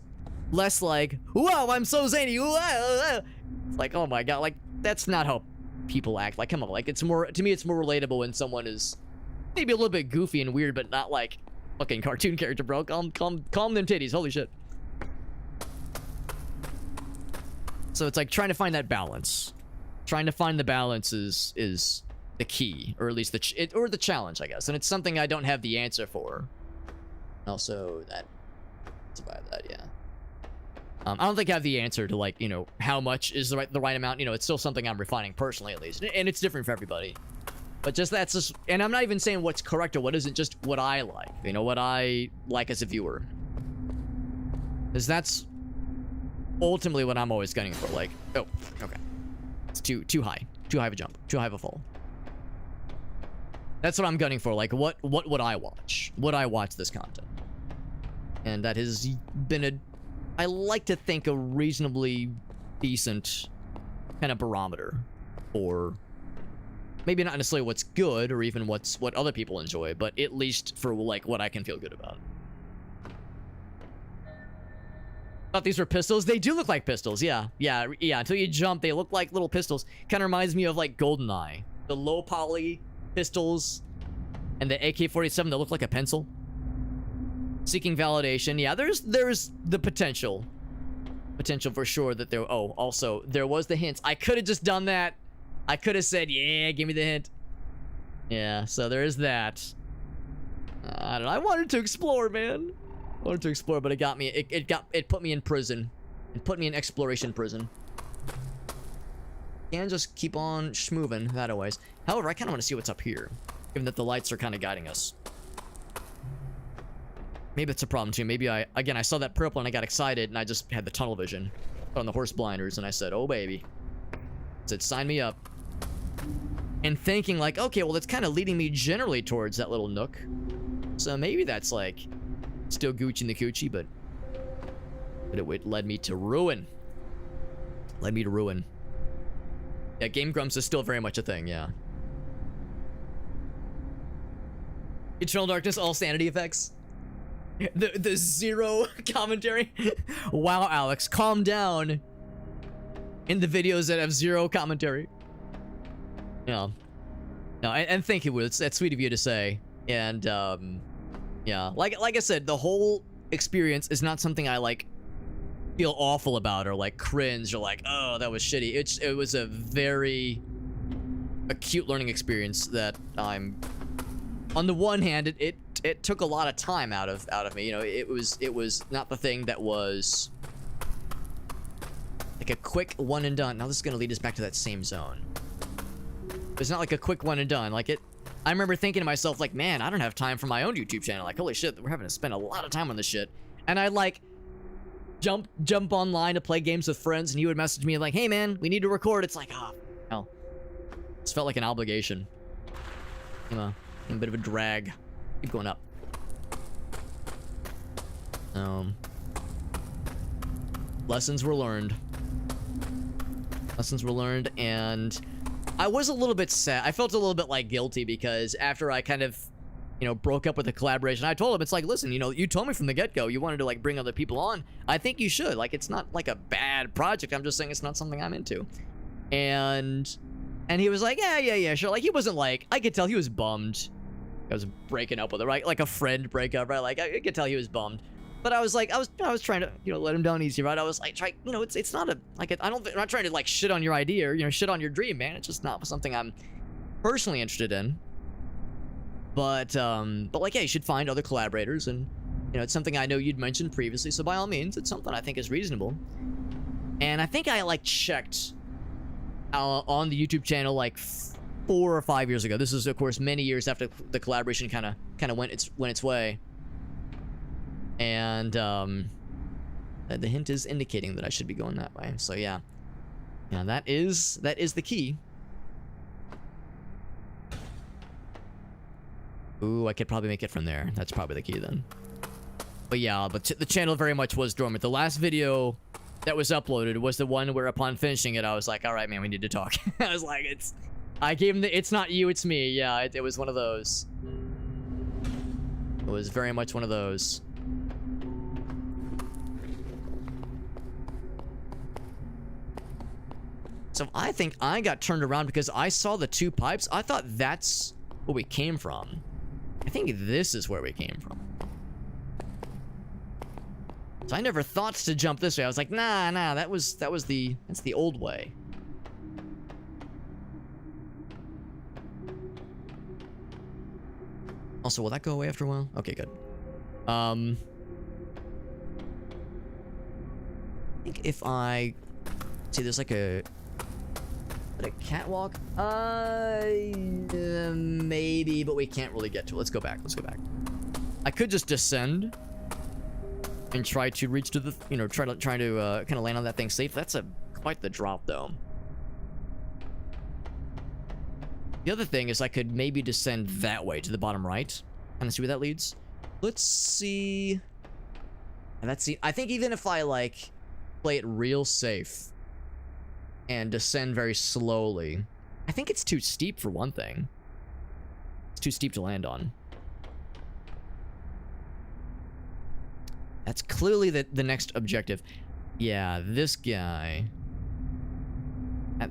less like, whoa, I'm so zany. It's like, oh my god, like, that's not how people act. Like, come on, like, it's more, to me, it's more relatable when someone is maybe a little bit goofy and weird, but not like fucking cartoon character, bro. Calm them titties, holy shit. So it's like trying to find that balance. Trying to find the balance is the key, or at least the challenge, I guess. And it's something I don't have the answer for. Also, survive that, yeah. I don't think I have the answer to, like, you know, how much is the right amount. You know, it's still something I'm refining personally, at least, and it's different for everybody. But that's just, and I'm not even saying what's correct or what isn't, just what I like. You know, what I like as a viewer. Because that's ultimately what I'm always gunning for. Like, oh, okay, it's too high of a jump, too high of a fall. That's what I'm gunning for. Like, what would I watch? Would I watch this content? And that has been I like to think, a reasonably decent kind of barometer for maybe not necessarily what's good or even what other people enjoy, but at least for like what I can feel good about. Thought these were pistols. They do look like pistols. Yeah. Until you jump, they look like little pistols. Kind of reminds me of like GoldenEye, the low poly pistols, and the AK-47 that look like a pencil. Seeking validation. Yeah, there's the potential for sure that there. Oh, also there was the hints. I could have just done that. I could have said, yeah, give me the hint. Yeah, so there is that. I don't know. I wanted to explore, man. I wanted to explore, but it got me. It put me in prison. It put me in exploration prison. And just keep on schmoving that ways. However, I kind of want to see what's up here, given that the lights are kind of guiding us. Maybe it's a problem too. Maybe I saw that purple and I got excited and I just had the tunnel vision on the horse blinders and I said, oh baby. I said, sign me up. And thinking like, okay, well, that's kind of leading me generally towards that little nook. So maybe that's like still Gucci in the coochie, but it led me to ruin. Led me to ruin. Yeah, Game Grumps is still very much a thing, yeah. Eternal Darkness, all sanity effects. The zero commentary. Wow, Alex, calm down. In the videos that have zero commentary. No, and thank you, Will. That's sweet of you to say. And yeah, like I said, the whole experience is not something I like feel awful about or like cringe or like, oh, that was shitty. It was a very acute learning experience that I'm, on the one hand, it took a lot of time out of me. You know, it was not the thing that was like a quick one and done. Now this is gonna lead us back to that same zone. It's not like a quick one and done. Like I remember thinking to myself, like, man, I don't have time for my own YouTube channel. Like, holy shit, we're having to spend a lot of time on this shit. And I'd like jump online to play games with friends, and he would message me like, hey man, we need to record. It's like, oh, hell. It's felt like an obligation. You know, a bit of a drag. Keep going up. Lessons were learned. Lessons were learned, and I was a little bit sad. I felt a little bit like guilty because after I kind of, you know, broke up with the collaboration, I told him, it's like, listen, you know, you told me from the get-go you wanted to like bring other people on. I think you should. Like, it's not like a bad project. I'm just saying it's not something I'm into. And he was like, yeah, sure. Like, he wasn't like, I could tell he was bummed. I was breaking up with her, right? Like a friend breakup, right? Like, I could tell he was bummed. But I was like, I was trying to, you know, let him down easy, right? I was like, you know, it's not a, like, I'm not trying to like shit on your idea or, you know, shit on your dream, man. It's just not something I'm personally interested in. But like, yeah, you should find other collaborators, and, you know, it's something I know you'd mentioned previously, so by all means, it's something I think is reasonable. And I think I like checked on the YouTube channel like 4 or 5 years ago. This is, of course, many years after the collaboration kind of went its way. And the hint is indicating that I should be going that way. So yeah, that is the key. Ooh, I could probably make it from there. That's probably the key then. But yeah, but the channel very much was dormant. The last video that was uploaded was the one where upon finishing it, I was like, all right, man, we need to talk. I was like, I gave him the, it's not you, it's me. Yeah, it was one of those. It was very much one of those. So I think I got turned around because I saw the 2 pipes. I thought that's where we came from. I think this is where we came from. So I never thought to jump this way. I was like, nah, that's the old way. Also, will that go away after a while? Okay, good. I think if I see, there's like a catwalk. Maybe, but we can't really get to it. Let's go back. I could just descend and try to reach to the, you know, try to kind of land on that thing safe. That's quite the drop though. The other thing is I could maybe descend that way to the bottom right. Kind of see where that leads. Let's see. I think even if I like play it real safe and descend very slowly, I think it's too steep for one thing. It's too steep to land on. That's clearly the next objective. Yeah, this guy.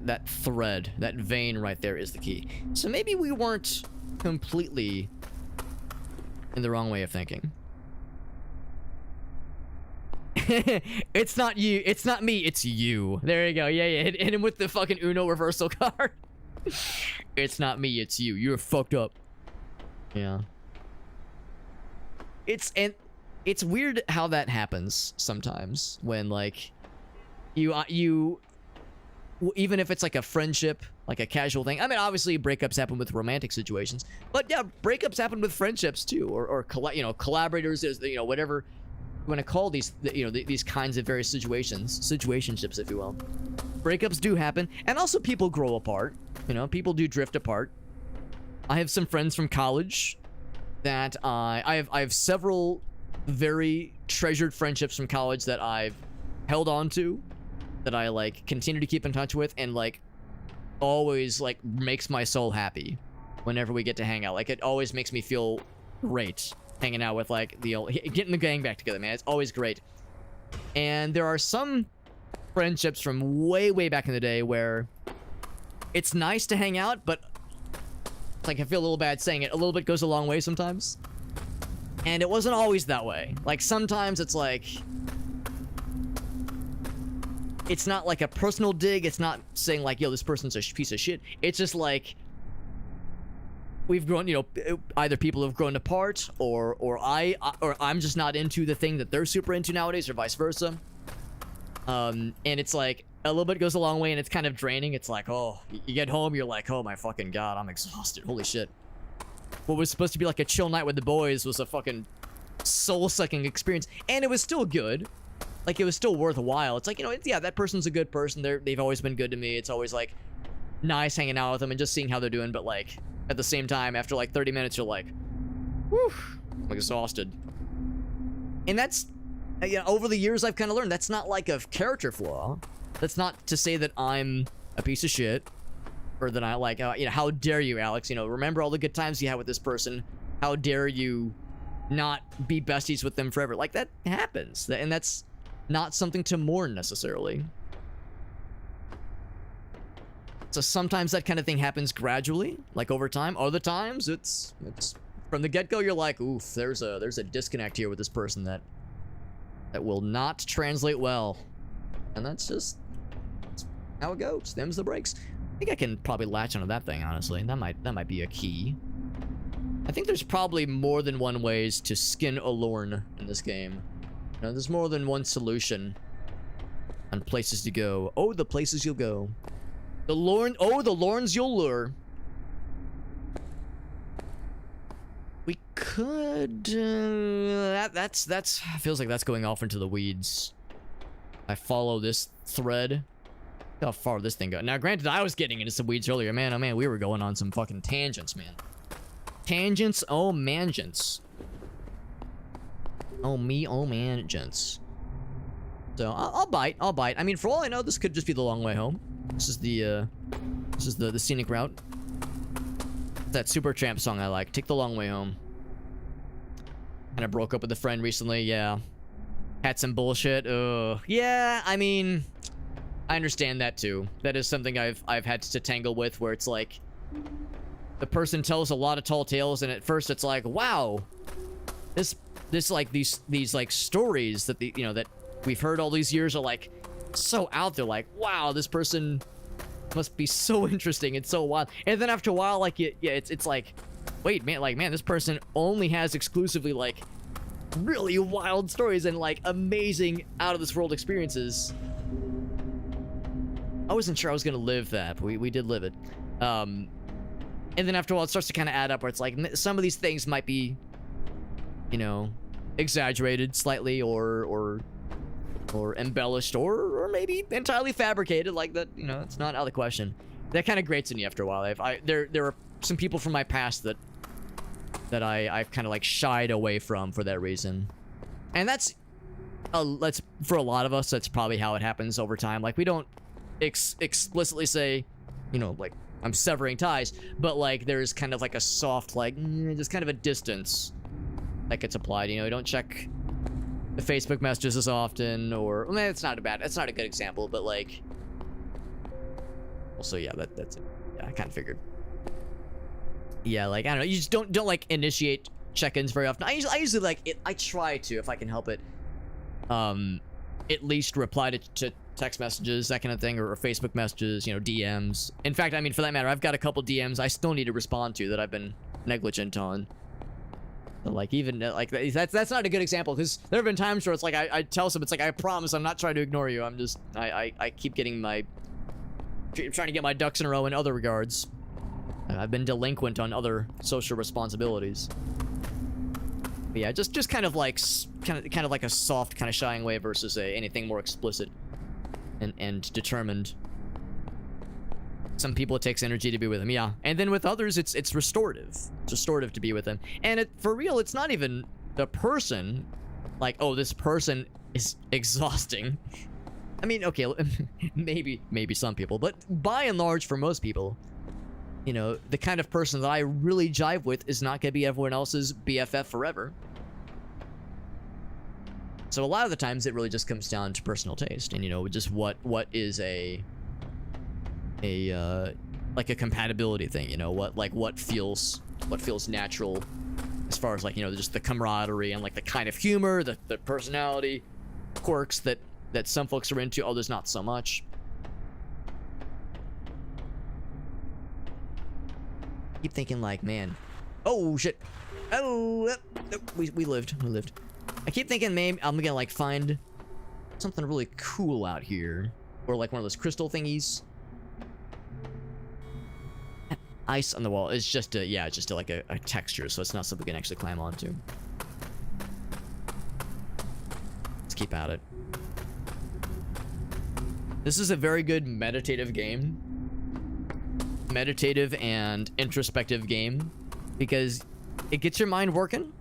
That thread, that vein right there is the key. So maybe we weren't completely in the wrong way of thinking. It's not you, it's not me, it's you. There you go. Yeah, hit him with the fucking Uno reversal card. It's not me, it's you. You're fucked up. Yeah. It's weird how that happens sometimes when like you even if it's like a friendship, like a casual thing. I mean, obviously breakups happen with romantic situations, but yeah, breakups happen with friendships too, or you know, collaborators, you know, whatever you want to call these, you know, these kinds of various situationships, if you will. Breakups do happen, and also people grow apart. You know, people do drift apart. I have some friends from college that I have several very treasured friendships from college that I've held on to, that I like continue to keep in touch with, and like always like makes my soul happy whenever we get to hang out. Like, it always makes me feel great hanging out with like the old, getting the gang back together, man. It's always great. And there are some friendships from way back in the day where it's nice to hang out, but like I feel a little bad saying it. A little bit goes a long way sometimes. And it wasn't always that way. Like, sometimes it's like... It's not like a personal dig. It's not saying like, yo, this person's a piece of shit. It's just like... We've grown, you know, either people have grown apart, or I'm just not into the thing that they're super into nowadays, or vice versa. And it's like, a little bit goes a long way, and it's kind of draining. It's like, oh, you get home, you're like, oh my fucking god, I'm exhausted. Holy shit. What was supposed to be like a chill night with the boys was a fucking soul-sucking experience, and it was still good. Like, it was still worthwhile. It's like, you know, yeah, that person's a good person. They've always been good to me. It's always like nice hanging out with them and just seeing how they're doing. But like, at the same time, after like 30 minutes, you're like, whew, I'm exhausted. And that's, you know, over the years, I've kind of learned that's not like a character flaw. That's not to say that I'm a piece of shit, or that I like, you know, how dare you, Alex? You know, remember all the good times you had with this person. How dare you not be besties with them forever? Like, that happens, and that's not something to mourn necessarily. So sometimes that kind of thing happens gradually, like over time. Other times, it's from the get-go. You're like, oof, there's a disconnect here with this person that will not translate well, and that's just how it goes. Them's the breaks. I think I can probably latch onto that thing, honestly. That might be a key. I think there's probably more than one ways to skin a Lorn in this game. You know, there's more than one solution on places to go. Oh, the places you'll go. The Lorn, oh, the Lorns you'll lure. We could, that's feels like that's going off into the weeds. I follow this thread. How far this thing goes. Now, granted, I was getting into some weeds earlier. Man, oh man, we were going on some fucking tangents, man. Tangents, oh mangents. Oh me, oh mangents. So, I'll bite. I mean, for all I know, this could just be the long way home. This is the scenic route. That Supertramp song I like. Take the long way home. And I broke up with a friend recently, yeah. Had some bullshit, yeah, I mean... I understand that too. That is something I've had to tangle with, where it's like the person tells a lot of tall tales, and at first it's like, wow, this like these like stories that that we've heard all these years are like so out there. Like, wow, this person must be so interesting and so wild. And then after a while, like it's like, wait, man, this person only has exclusively like really wild stories and like amazing out of this world experiences. I wasn't sure I was gonna live that, but we did live it. And then after a while, it starts to kind of add up, where it's like some of these things might be, you know, exaggerated slightly, or embellished, or maybe entirely fabricated. Like that, you know, it's not out of the question. That kind of grates on you after a while. There are some people from my past that I've kind of like shied away from for that reason, and that's for a lot of us. That's probably how it happens over time. Like, we don't explicitly say, you know, like, I'm severing ties, but like there's kind of like a soft, like, just kind of a distance that gets applied. You know, you don't check the Facebook messages as often, or well, it's not a good example, but like, also, yeah, that's it. Yeah, I kind of figured. Yeah, like, I don't know, you just don't like initiate check-ins very often. I usually like it. I try to, if I can help it, at least reply to text messages, that kind of thing, or Facebook messages, you know, DMs. In fact, I mean, for that matter, I've got a couple DMs I still need to respond to that I've been negligent on. But like, even like that's not a good example, because there have been times where it's like I tell some, it's like, I promise I'm not trying to ignore you. I'm just I keep getting trying to get my ducks in a row in other regards. I've been delinquent on other social responsibilities. But yeah, just kind of like like a soft kind of shying away versus anything more explicit and determined. Some people, it takes energy to be with them, yeah. And then with others, it's restorative. It's restorative to be with them. And for real, it's not even the person, like, oh, this person is exhausting. I mean, okay, maybe some people, but by and large, for most people, you know, the kind of person that I really jive with is not gonna be everyone else's BFF forever. So a lot of the times it really just comes down to personal taste, and, you know, just what is like like a compatibility thing, you know, what feels natural as far as like, you know, just the camaraderie and like the kind of humor, the personality quirks that some folks are into, others not so much. Keep thinking like, man, oh shit, oh, we lived. I keep thinking maybe I'm gonna like find something really cool out here, or like one of those crystal thingies. Ice on the wall is just like a texture, so it's not something we can actually climb onto. Let's keep at it. This is a very good meditative game. Meditative and introspective game, because it gets your mind working.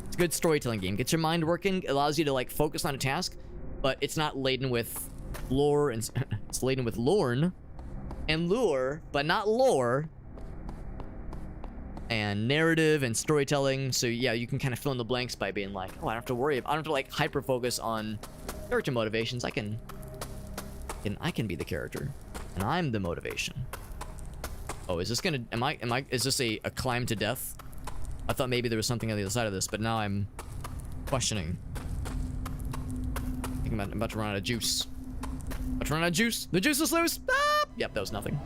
It's a good storytelling game. Gets your mind working, allows you to like focus on a task, but it's not laden with lore, and it's laden with lorne and lure, but not lore, and narrative and storytelling. So yeah, you can kind of fill in the blanks by being like, oh, I don't have to worry. I don't have to like hyper focus on character motivations. I can be the character, and I'm the motivation. Oh, is this gonna, is this a climb to death? I thought maybe there was something on the other side of this, but now I'm questioning. I think I'm about to run out of juice. About to run out of juice. The juice is loose. Ah! Yep, that was nothing.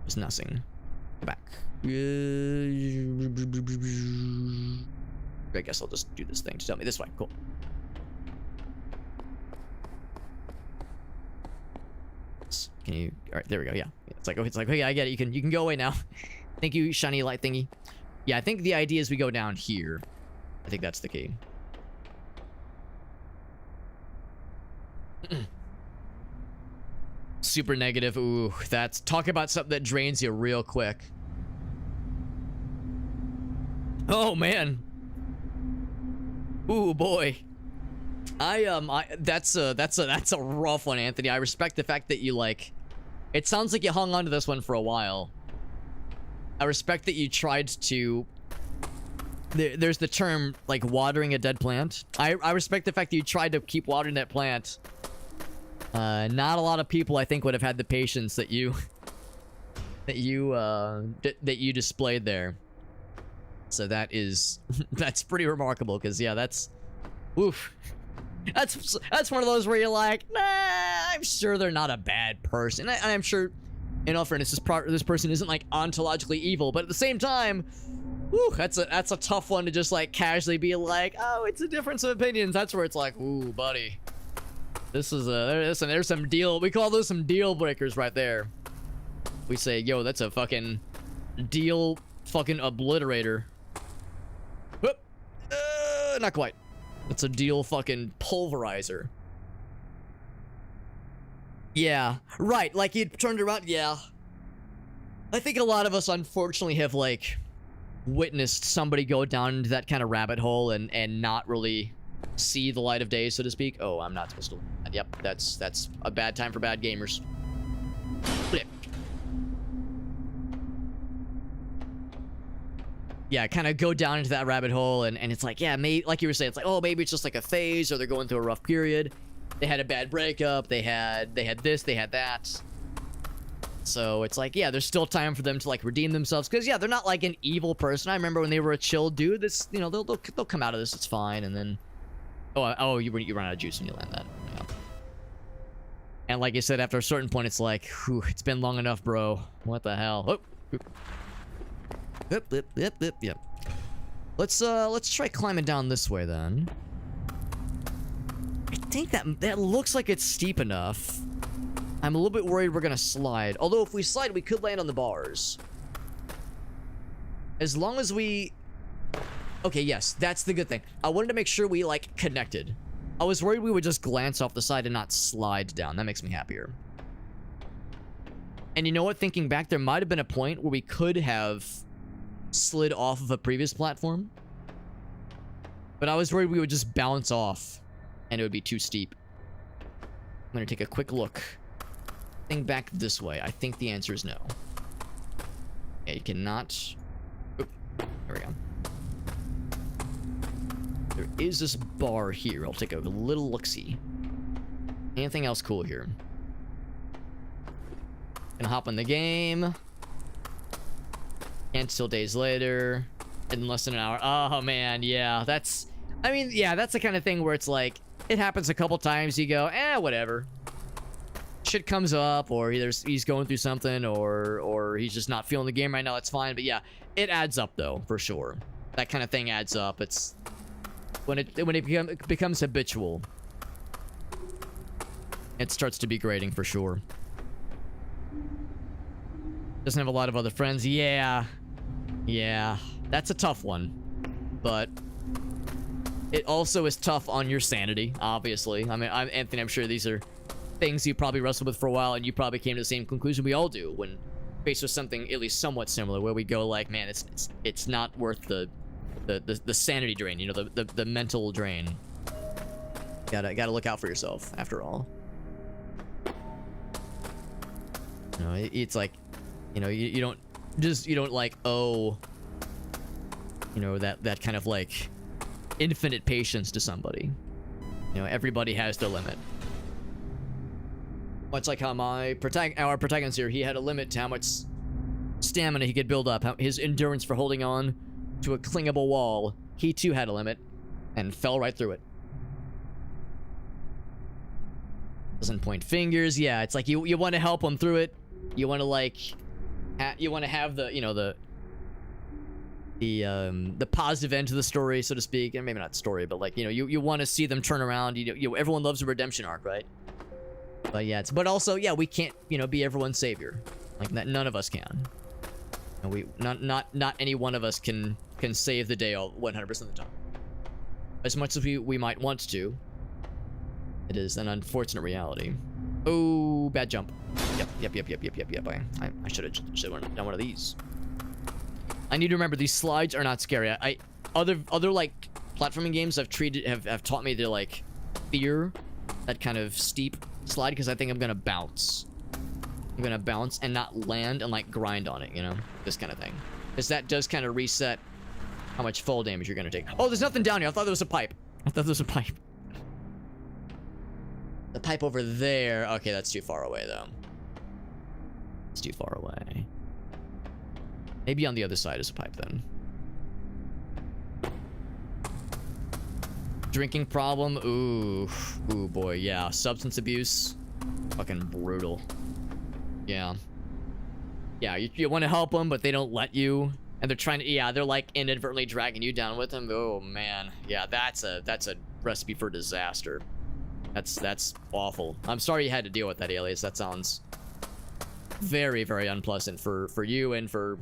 It's nothing. Go back. I guess I'll just do this thing to tell me this way. Cool. Can you? All right, there we go. Yeah, it's like, oh yeah, I get it. You can go away now. Thank you, shiny light thingy. Yeah, I think the idea is we go down here. I think that's the key. Super negative. Ooh, that's talk about something that drains you real quick. Oh man. Ooh boy. That's a rough one, Anthony. I respect the fact that you like. It sounds like you hung on to this one for a while. I respect that you tried to. There's the term like watering a dead plant. I respect the fact that you tried to keep watering that plant. Not a lot of people, I think, would have had the patience that you displayed there. So that is that's pretty remarkable, because yeah, that's oof. That's one of those where you're like, nah, I'm sure they're not a bad person. I'm sure, in all fairness, this person isn't like ontologically evil, but at the same time, whew, that's a tough one to just like casually be like, oh, it's a difference of opinions. That's where it's like, ooh, buddy, this is there's some deal. We call those some deal breakers right there. We say, yo, that's a fucking deal fucking obliterator. Whoop. Not quite. It's a deal fucking pulverizer. Yeah, right, like you turned around, yeah. I think a lot of us unfortunately have like witnessed somebody go down into that kind of rabbit hole and not really see the light of day, so to speak. Oh, I'm not supposed to. Yep, that's a bad time for bad gamers. Flip. Yeah, kind of go down into that rabbit hole, and it's like, yeah, maybe, like you were saying, it's like, oh, maybe it's just like a phase, or they're going through a rough period. They had a bad breakup, they had this, they had that. So it's like, yeah, there's still time for them to like redeem themselves, because yeah, they're not like an evil person. I remember when they were a chill dude. This, you know, they'll come out of this, it's fine, and then, oh, you run out of juice when you land that. Yeah. And like you said, after a certain point, it's like, whew, it's been long enough, bro. What the hell? Oh. Yep. Let's try climbing down this way then. I think that looks like it's steep enough. I'm a little bit worried we're gonna slide. Although if we slide, we could land on the bars. As long as we... Okay, yes, that's the good thing. I wanted to make sure we like connected. I was worried we would just glance off the side and not slide down. That makes me happier. And you know what? Thinking back, there might have been a point where we could have slid off of a previous platform, but I was worried we would just bounce off and it would be too steep. I'm gonna take a quick look. Think back this way. I think the answer is no. Yeah, you cannot. Oop, there we go. There is this bar here. I'll take a little look-see. Anything else cool here? Gonna hop on the game. Can't till days later. In less than an hour. Oh man, yeah. That's the kind of thing where it's like, it happens a couple times, you go, whatever. Shit comes up, or either he's going through something, or he's just not feeling the game right now, that's fine. But yeah, it adds up though, for sure. That kind of thing adds up. It's when it becomes habitual, it starts to be grating for sure. Doesn't have a lot of other friends. Yeah, that's a tough one, but it also is tough on your sanity, obviously. I mean, Anthony, I'm sure these are things you probably wrestled with for a while, and you probably came to the same conclusion we all do when faced with something at least somewhat similar, where we go like, man, it's not worth the sanity drain, you know, the mental drain. Gotta look out for yourself, after all. You know, it's like, you know, you don't like owe, you know, that kind of like infinite patience to somebody. You know, everybody has their limit. Much like how our protagonist here, he had a limit to how much stamina he could build up, how his endurance for holding on to a clingable wall. He too had a limit and fell right through it. Doesn't point fingers. Yeah, it's like you want to help him through it. You want to like you want to have the, you know, the positive end to the story, so to speak, and maybe not story, but like, you know, you want to see them turn around. You everyone loves a redemption arc, right? But yeah, but also, yeah, we can't, you know, be everyone's savior. Like that, none of us can. And we not any one of us can save the day all 100% of the time. As much as we might want to, it is an unfortunate reality. Oh, bad jump. Yep. I should have done one of these. I need to remember, these slides are not scary. Other like platforming games have taught me to like fear that kind of steep slide, because I think I'm gonna bounce. I'm gonna bounce and not land and like grind on it, you know, this kind of thing, because that does kind of reset how much fall damage you're gonna take. Oh, there's nothing down here. I thought there was a pipe. The pipe over there. Okay, that's too far away though. It's too far away. Maybe on the other side is a pipe then. Drinking problem. Ooh boy, yeah. Substance abuse. Fucking brutal. Yeah. Yeah, you want to help them, but they don't let you. And they're trying to, they're like inadvertently dragging you down with them. Oh man. Yeah, that's a recipe for disaster. That's awful. I'm sorry you had to deal with that, Alias. That sounds very, very unpleasant for you and for,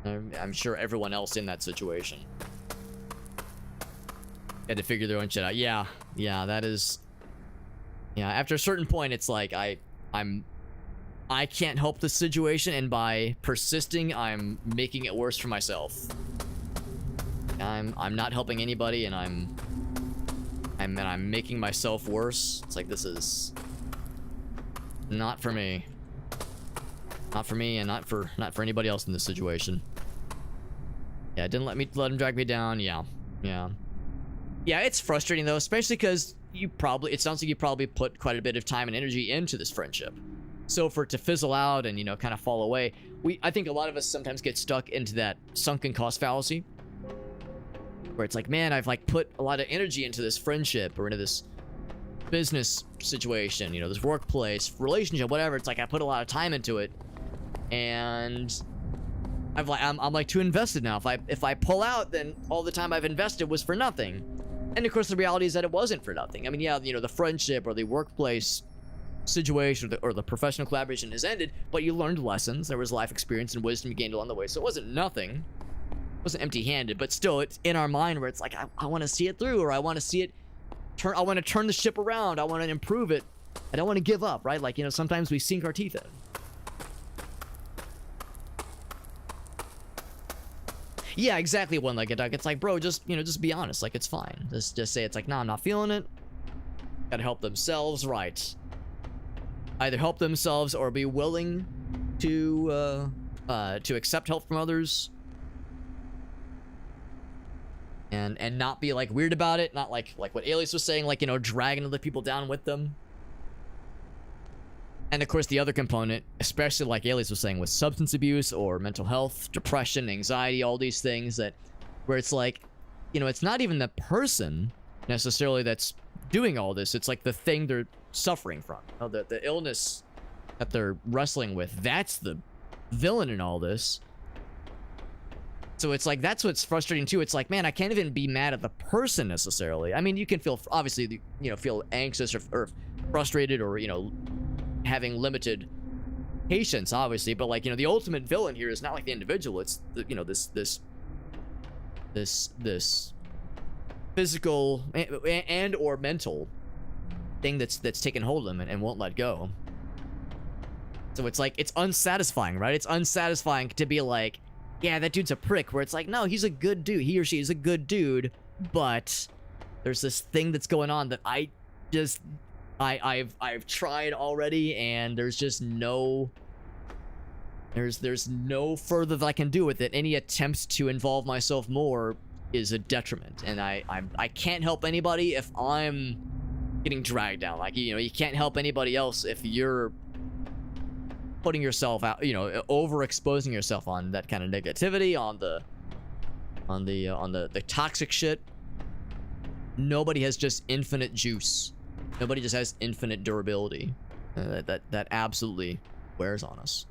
I'm sure, everyone else in that situation. Had to figure their own shit out. Yeah, that is. Yeah, after a certain point, it's like I can't help the situation, and by persisting, I'm making it worse for myself. I'm not helping anybody, and I'm making myself worse. It's like, this is not for me. Not for me, and not for anybody else in this situation. Yeah, didn't let him drag me down. Yeah, it's frustrating though, especially because it sounds like you probably put quite a bit of time and energy into this friendship. So for it to fizzle out and, you know, kind of fall away, I think a lot of us sometimes get stuck into that sunken cost fallacy, where it's like, man, I've like put a lot of energy into this friendship or into this business situation, you know, this workplace relationship, whatever. It's like I put a lot of time into it, and I'm like too invested now. If I pull out, then all the time I've invested was for nothing. And of course, the reality is that it wasn't for nothing. I mean, yeah, you know, the friendship or the workplace situation or the professional collaboration has ended, but you learned lessons. There was life experience and wisdom you gained along the way, so it wasn't nothing. It wasn't empty-handed, but still, it's in our mind where it's like, I want to see it through, or I want to see it turn. I want to turn the ship around. I want to improve it. I don't want to give up, right? Like, you know, sometimes we sink our teeth in. Yeah, exactly, One-Legged Duck. It's like, bro, just be honest. Like, it's fine. Just say it's like, nah, I'm not feeling it. Gotta help themselves, right? Either help themselves or be willing to accept help from others. And not be like weird about it, not like what Alias was saying, like, you know, dragging other people down with them. And of course, the other component, especially like Alias was saying, with substance abuse or mental health, depression, anxiety, all these things that, where it's like, you know, it's not even the person necessarily that's doing all this. It's like the thing they're suffering from. You know, the illness that they're wrestling with. That's the villain in all this. So it's like, that's what's frustrating too. It's like, man, I can't even be mad at the person necessarily. I mean, you can feel, obviously, you know, feel anxious or frustrated or, you know, having limited patience, obviously, but like, you know, the ultimate villain here is not like the individual. It's the, you know, this physical and or mental thing that's taken hold of him and won't let go. So it's like, it's unsatisfying, right? It's unsatisfying to be like, yeah, that dude's a prick, where it's like, no, he's a good dude. He or she is a good dude, but there's this thing that's going on that I just, I've tried already, and there's just no, there's no further that I can do with it. Any attempt to involve myself more is a detriment, and I can't help anybody if I'm getting dragged down. Like, you know, you can't help anybody else if you're putting yourself out, you know, overexposing yourself on that kind of negativity, on the toxic shit. Nobody has just infinite juice. Nobody just has infinite durability. That absolutely wears on us.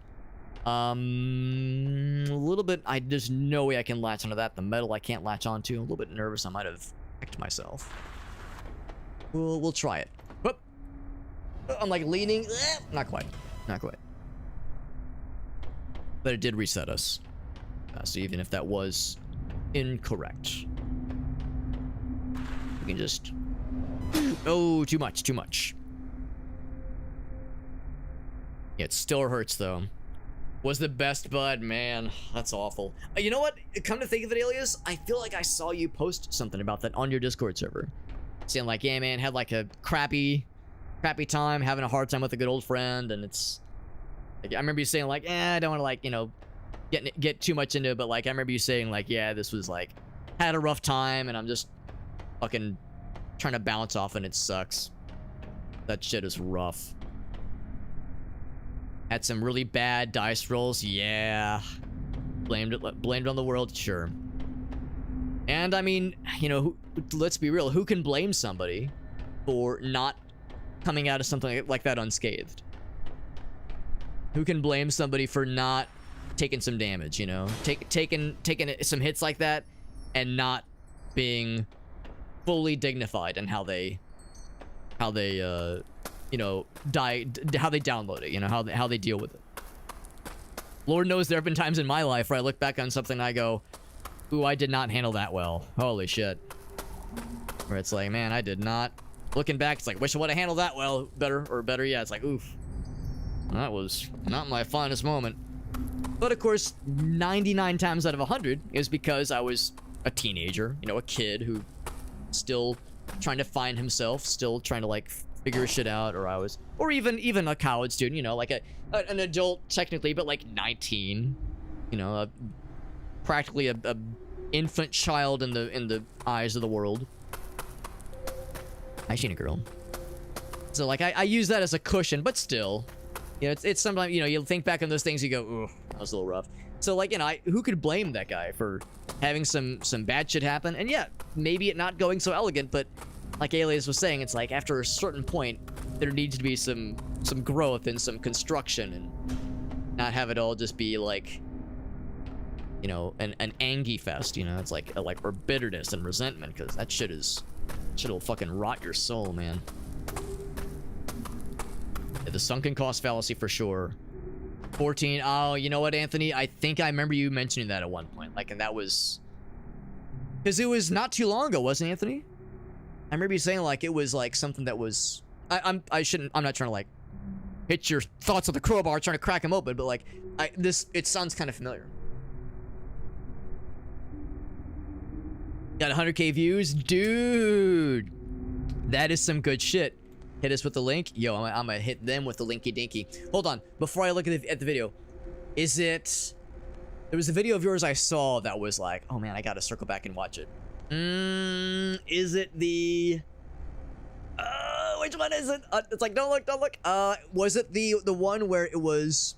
A little bit, there's no way I can latch onto that. The metal I can't latch onto. I'm a little bit nervous. I might have wrecked myself. We'll try it. Whoop. I'm like leaning. Not quite. Not quite. But it did reset us. So even if that was incorrect, we can just... Oh, too much, too much. Yeah, it still hurts, though. Was the best bud, man. That's awful. You know what? Come to think of it, Alias, I feel like I saw you post something about that on your Discord server. Saying like, yeah, man, had like a crappy time, having a hard time with a good old friend, and it's... Like, I remember you saying like, I don't want to like, you know, get too much into it, but like, I remember you saying like, yeah, this was like, had a rough time, and I'm just fucking trying to bounce off, and it sucks. That shit is rough. Had some really bad dice rolls, yeah. Blamed on the world, sure. And I mean, you know, let's be real, who can blame somebody for not coming out of something like that unscathed? Who can blame somebody for not taking some damage, you know? Taking some hits like that and not being fully dignified in how they you know, how they download it, you know, how they deal with it. Lord knows there have been times in my life where I look back on something and I go, ooh, I did not handle that well. Holy shit. Where it's like, man, I did not. Looking back, it's like, wish I would have handled that well, better, yeah, it's like, oof. That was not my finest moment. But of course, 99 times out of 100 is because I was a teenager, you know, a kid who still trying to find himself, still trying to like figure shit out, or even a college student, you know, like an adult technically, but like 19, you know, practically a infant child in the eyes of the world. I seen a girl. So like I use that as a cushion, but still. You know, it's sometimes, you know, you think back on those things, you go, ooh, that was a little rough. So, like, you know, who could blame that guy for having some bad shit happen? And yeah, maybe it not going so elegant, but like Alias was saying, it's like after a certain point, there needs to be some growth and some construction, and not have it all just be like, you know, an angy fest. You know, it's like or bitterness and resentment, because that shit'll fucking rot your soul, man. The sunken cost fallacy for sure. 14. Oh, you know what, Anthony? I think I remember you mentioning that at one point. Like, and that was... Because it was not too long ago, wasn't it, Anthony? I remember you saying, like, it was, like, something that was... I'm not trying to, like, hit your thoughts with a crowbar trying to crack them open, but, like, it sounds kind of familiar. Got 100k views? Dude! That is some good shit. Hit us with the link. Yo, I'm gonna hit them with the linky dinky. Hold on, before I look at the video, is it... There was a video of yours I saw that was like, oh man, I gotta circle back and watch it. Is it the... which one is it? It's like, don't look, don't look. Was it the one where it was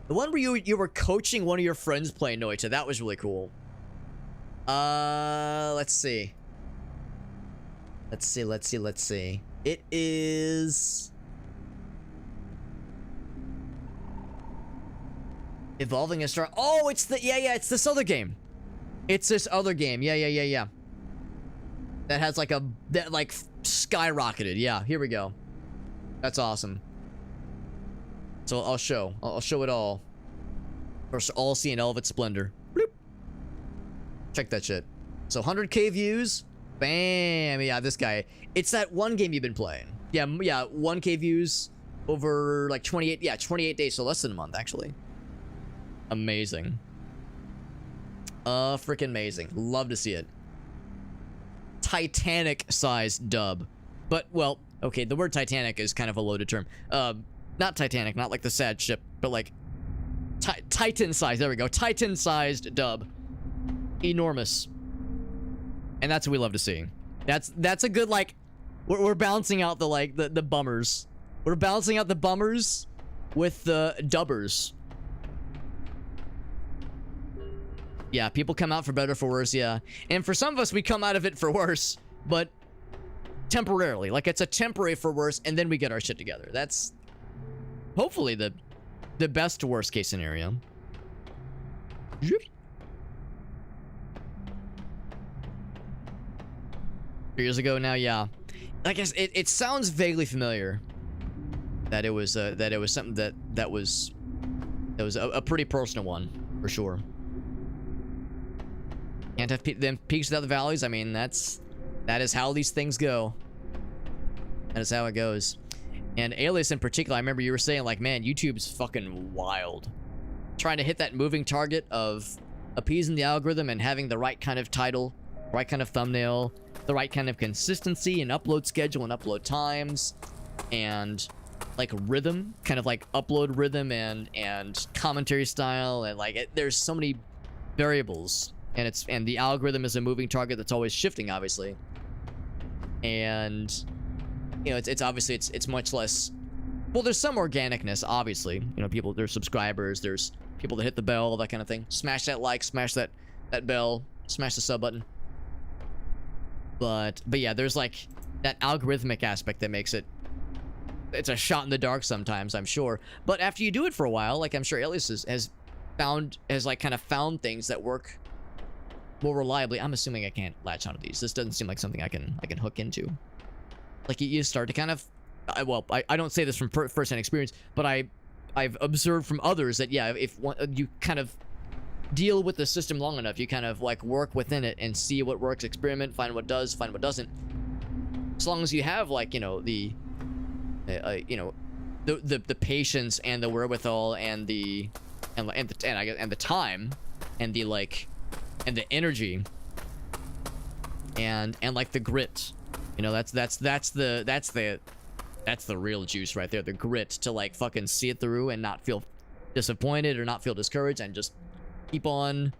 the one where you were coaching one of your friends playing Noita? That was really cool. Let's see. Let's see. It is Evolving a Star. Oh, it's it's this other game. It's this other game. Yeah. That has like skyrocketed. Yeah, here we go. That's awesome. So I'll show it all. For all see in all of its splendor. Bloop. Check that shit. So 100k views. Bam. Yeah, this guy. It's that one game you've been playing. Yeah, 1k views over like 28 days, so less than a month actually. Amazing. Freaking amazing. Love to see it. Titanic-sized dub. But, well, okay, the word Titanic is kind of a loaded term. Not Titanic, not like the sad ship, but like Titan-sized. There we go. Titan-sized dub. Enormous. And that's what we love to see. That's a good, like, we're balancing out the bummers. We're balancing out the bummers with the dubbers. Yeah, people come out for better, for worse, yeah. And for some of us, we come out of it for worse, but temporarily. Like, it's a temporary for worse, and then we get our shit together. That's hopefully the best to worst case scenario. Years ago now, yeah. I guess it sounds vaguely familiar. That it was something that was a pretty personal one, for sure. Can't have them peaks without the valleys. I mean, that is how these things go. That is how it goes. And Alias in particular, I remember you were saying, like, man, YouTube's fucking wild. Trying to hit that moving target of appeasing the algorithm and having the right kind of title, right kind of thumbnail, the right kind of consistency and upload schedule and upload times, and like rhythm, kind of like upload rhythm and commentary style, and like there's so many variables. And the algorithm is a moving target that's always shifting, obviously. And you know, it's obviously it's much less. Well, there's some organicness, obviously. You know, there's subscribers, there's people that hit the bell, that kind of thing. Smash that like, smash that bell, smash the sub button. But yeah, there's like that algorithmic aspect that makes it's a shot in the dark sometimes, I'm sure. But after you do it for a while, like I'm sure Alias has like kind of found things that work more reliably. I'm assuming I can't latch onto these. This doesn't seem like something I can hook into. Like you start to kind of, I don't say this from first-hand experience, but I've observed from others that yeah, if you kind of deal with the system long enough, you kind of like work within it and see what works, experiment, find what does, find what doesn't. As long as you have like the patience and the wherewithal and the time and the like and the energy and like the grit, you know, that's the real juice right there, the grit to like fucking see it through and not feel disappointed or not feel discouraged and just keep on,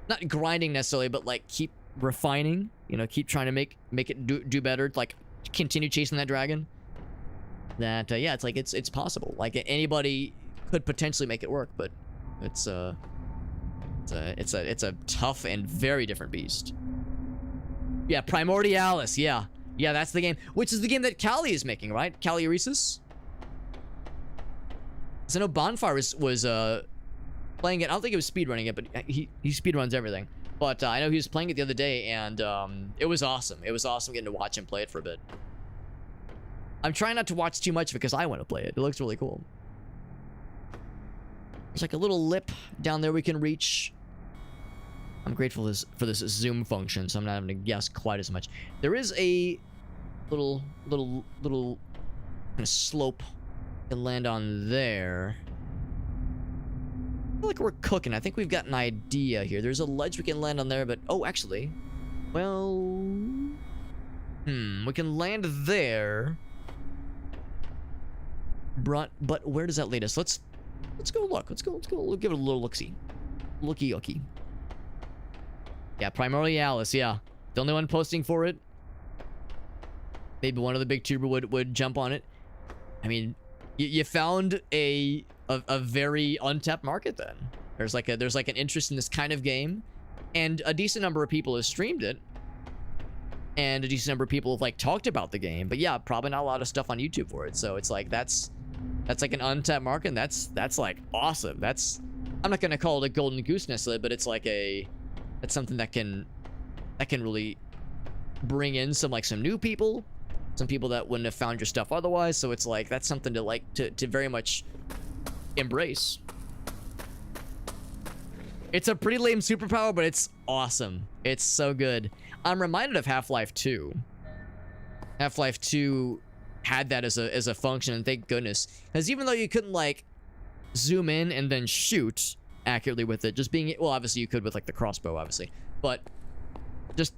not grinding necessarily, but like keep refining, you know, keep trying to make it do better, like continue chasing that dragon. That yeah, it's like it's possible. Like anybody could potentially make it work, but it's a tough and very different beast. Yeah, Primordialis. Yeah, that's the game, which is the game that Callie is making, right? Callie Reeses. So I know Bonfire was playing it. I don't think it was speedrunning it, but he speedruns everything. But I know he was playing it the other day, and it was awesome. It was awesome getting to watch him play it for a bit. I'm trying not to watch too much because I want to play it. It looks really cool. There's like a little lip down there we can reach. I'm grateful for this zoom function, so I'm not having to guess quite as much. There is a little kind of slope you can land on there. I feel like we're cooking. I think we've got an idea here. There's a ledge we can land on there, but oh, actually, well, we can land there. But where does that lead us? Let's go look. Let's go give it a little look-see. Looky-ooky. Yeah, Primordialis, yeah. The only one posting for it. maybe one of the big tuber would jump on it. I mean, you found a very untapped market then. There's like an interest in this kind of game, and a decent number of people have streamed it, and a decent number of people have like talked about the game. But yeah, probably not a lot of stuff on YouTube for it. So it's like that's like an untapped market, and that's like awesome. That's, I'm not gonna call it a golden goose necessarily, but it's like that's something that can really bring in some new people, some people that wouldn't have found your stuff otherwise. So it's like that's something to very much embrace. It's a pretty lame superpower, but it's awesome. It's so good. I'm reminded of Half-Life 2. Half-Life 2 had that as a function, and thank goodness. Because even though you couldn't like zoom in and then shoot accurately with it, just being, well, obviously you could with like the crossbow, obviously, but just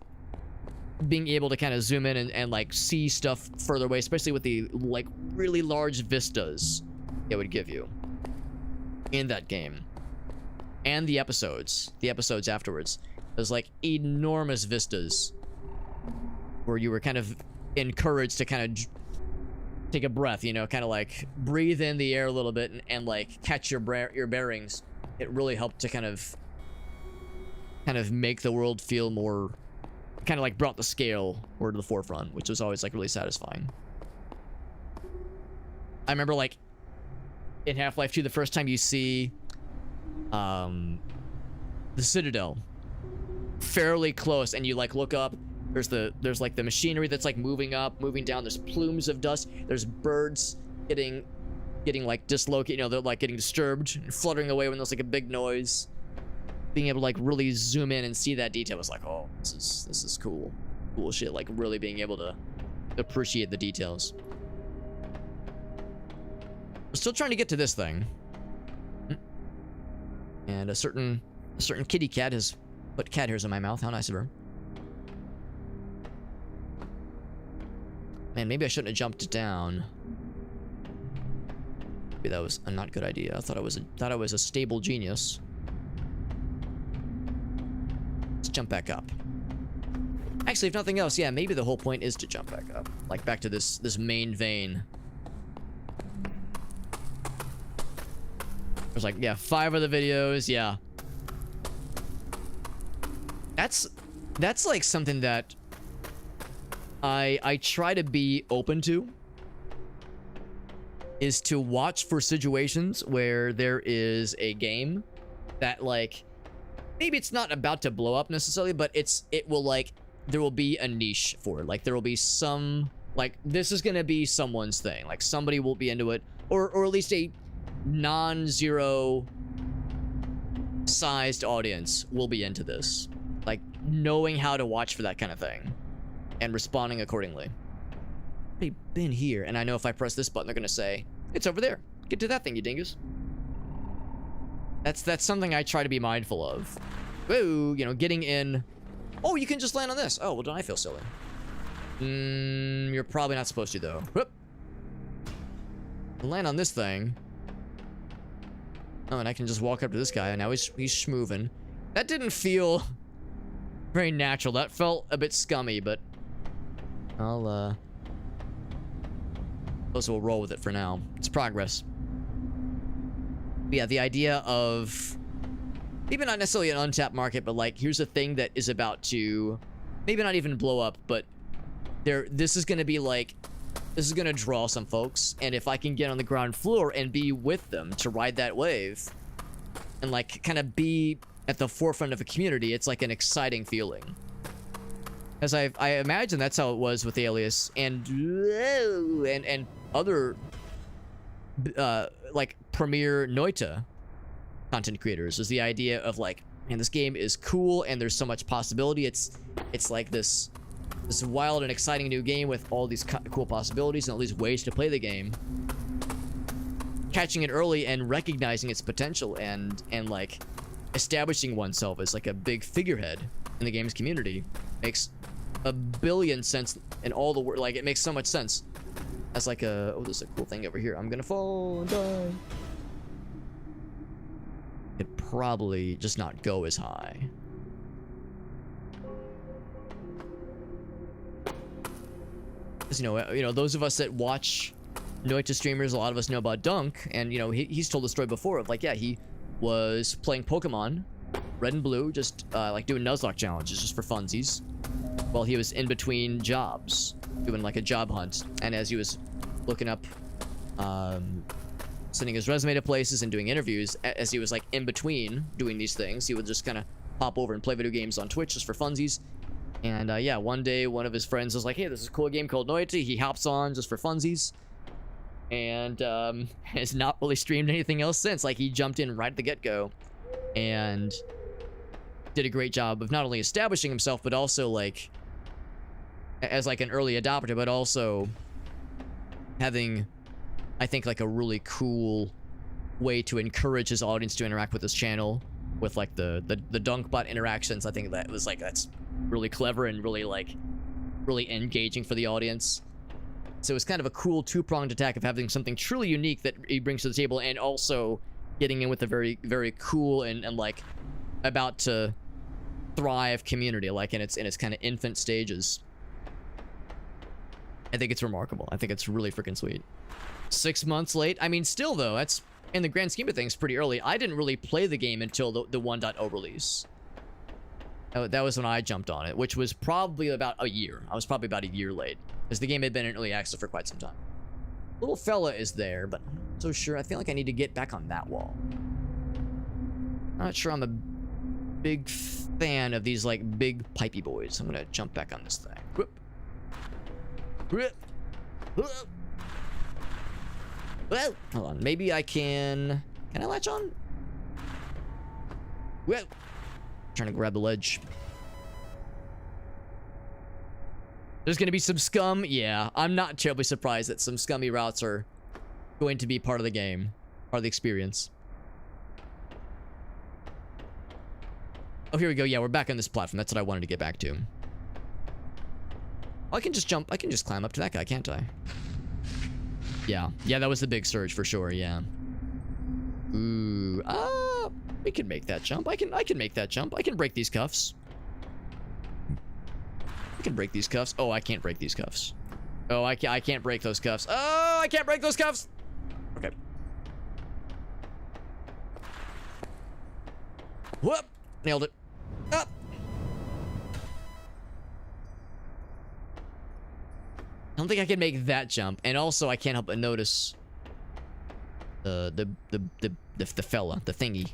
being able to kind of zoom in and like see stuff further away, especially with the like really large vistas it would give you in that game. And the episodes afterwards, there's like enormous vistas where you were kind of encouraged to kind of take a breath, you know, kind of like breathe in the air a little bit and like catch your bearings. It really helped to kind of make the world feel more, kind of like brought the scale more to the forefront, which was always like really satisfying. I remember like in Half-Life 2, the first time you see the Citadel fairly close, and you like look up, there's like the machinery that's like moving up, moving down, there's plumes of dust, there's birds getting like dislocated, you know, they're like getting disturbed and fluttering away when there's like a big noise. Being able to like really zoom in and see that detail was like, oh, this is cool shit. Like really being able to appreciate the details. We're still trying to get to this thing. And a certain kitty cat has put cat hairs in my mouth. How nice of her. Man, maybe I shouldn't have jumped down. Maybe that was a not good idea. I thought I was a stable genius. Let's jump back up. Actually, if nothing else, yeah, maybe the whole point is to jump back up. Like back to this main vein. There's like, yeah, 5 of the videos, yeah. That's like something that I try to be open to, is to watch for situations where there is a game that like, maybe it's not about to blow up necessarily, but it will like, there will be a niche for it. Like there will be some, like this is gonna be someone's thing. Like somebody will be into it, or at least a non-zero sized audience will be into this. Like knowing how to watch for that kind of thing and responding accordingly. They've been here, and I know if I press this button, they're gonna say, it's over there. Get to that thing, you dingus. That's something I try to be mindful of. Whoa, you know, getting in. Oh, you can just land on this. Oh, well, don't I feel silly? You're probably not supposed to, though. Whoop. Land on this thing. Oh, and I can just walk up to this guy, and now he's schmoovin'. That didn't feel very natural. That felt a bit scummy, but I'll suppose we'll roll with it for now. It's progress. But yeah, the idea of maybe not necessarily an untapped market, but like here's a thing that is about to maybe not even blow up, but this is gonna be like, this is gonna draw some folks, and if I can get on the ground floor and be with them to ride that wave and like kind of be at the forefront of a community, it's like an exciting feeling. As I imagine that's how it was with Alias and other like premier Noita content creators, is the idea of like, man, this game is cool and there's so much possibility. It's like this wild and exciting new game with all these cool possibilities and all these ways to play the game. Catching it early and recognizing its potential and like establishing oneself as like a big figurehead in the game's community makes a billion sense in all the world. Like it makes so much sense as like a, oh, there's a cool thing over here. I'm gonna fall and die. It'd probably just not go as high. 'Cause, those of us that watch Noita streamers, a lot of us know about Dunk, and he's told the story before of like, yeah, he was playing Pokemon Red and Blue, just like doing Nuzlocke challenges just for funsies, while he was in between jobs, doing like a job hunt. And as he was looking up, sending his resume to places and doing interviews, as he was like in between doing these things, he would just kind of pop over and play video games on Twitch just for funsies. And yeah, one day one of his friends was like, hey, this is a cool game called Noita. He hops on just for funsies, and has not really streamed anything else since. Like, he jumped in right at the get-go and did a great job of not only establishing himself, but also like as like an early adopter, but also having, I think, like a really cool way to encourage his audience to interact with his channel with like the Dunkbot interactions. I think that's really clever and really engaging for the audience. So it's kind of a cool two-pronged attack of having something truly unique that he brings to the table, and also getting in with a very, very cool and like about to thrive community, like in its kind of infant stages. I think it's remarkable. I think it's really freaking sweet. 6 months late. I mean, still though, that's in the grand scheme of things pretty early. I didn't really play the game until the 1.0 release. That was when I jumped on it, which was probably about a year. I was probably about a year late, because the game had been in early access for quite some time. Little fella is there, but I'm not so sure. I feel like I need to get back on that wall. Not sure I'm a big fan of these like big pipey boys. I'm gonna jump back on this thing. Whoop. Whoop. Whoop. Well, hold on. Maybe I can I latch on? Whoa. Trying to grab the ledge. There's gonna be some scum. Yeah, I'm not terribly surprised that some scummy routes are going to be part of the game, part of the experience. Oh, here we go. Yeah, we're back on this platform. That's what I wanted to get back to. Oh, I can just jump. I can just climb up to that guy, can't I? Yeah. Yeah, that was the big surge for sure. Yeah. Ooh. We can make that jump. I can make that jump. I can break these cuffs. I can break these cuffs. Oh, I can't break these cuffs. Oh, I can't break those cuffs. Oh, I can't break those cuffs. Okay. Whoop. Nailed it. Up. I don't think I can make that jump, and also I can't help but notice the fella, the thingy,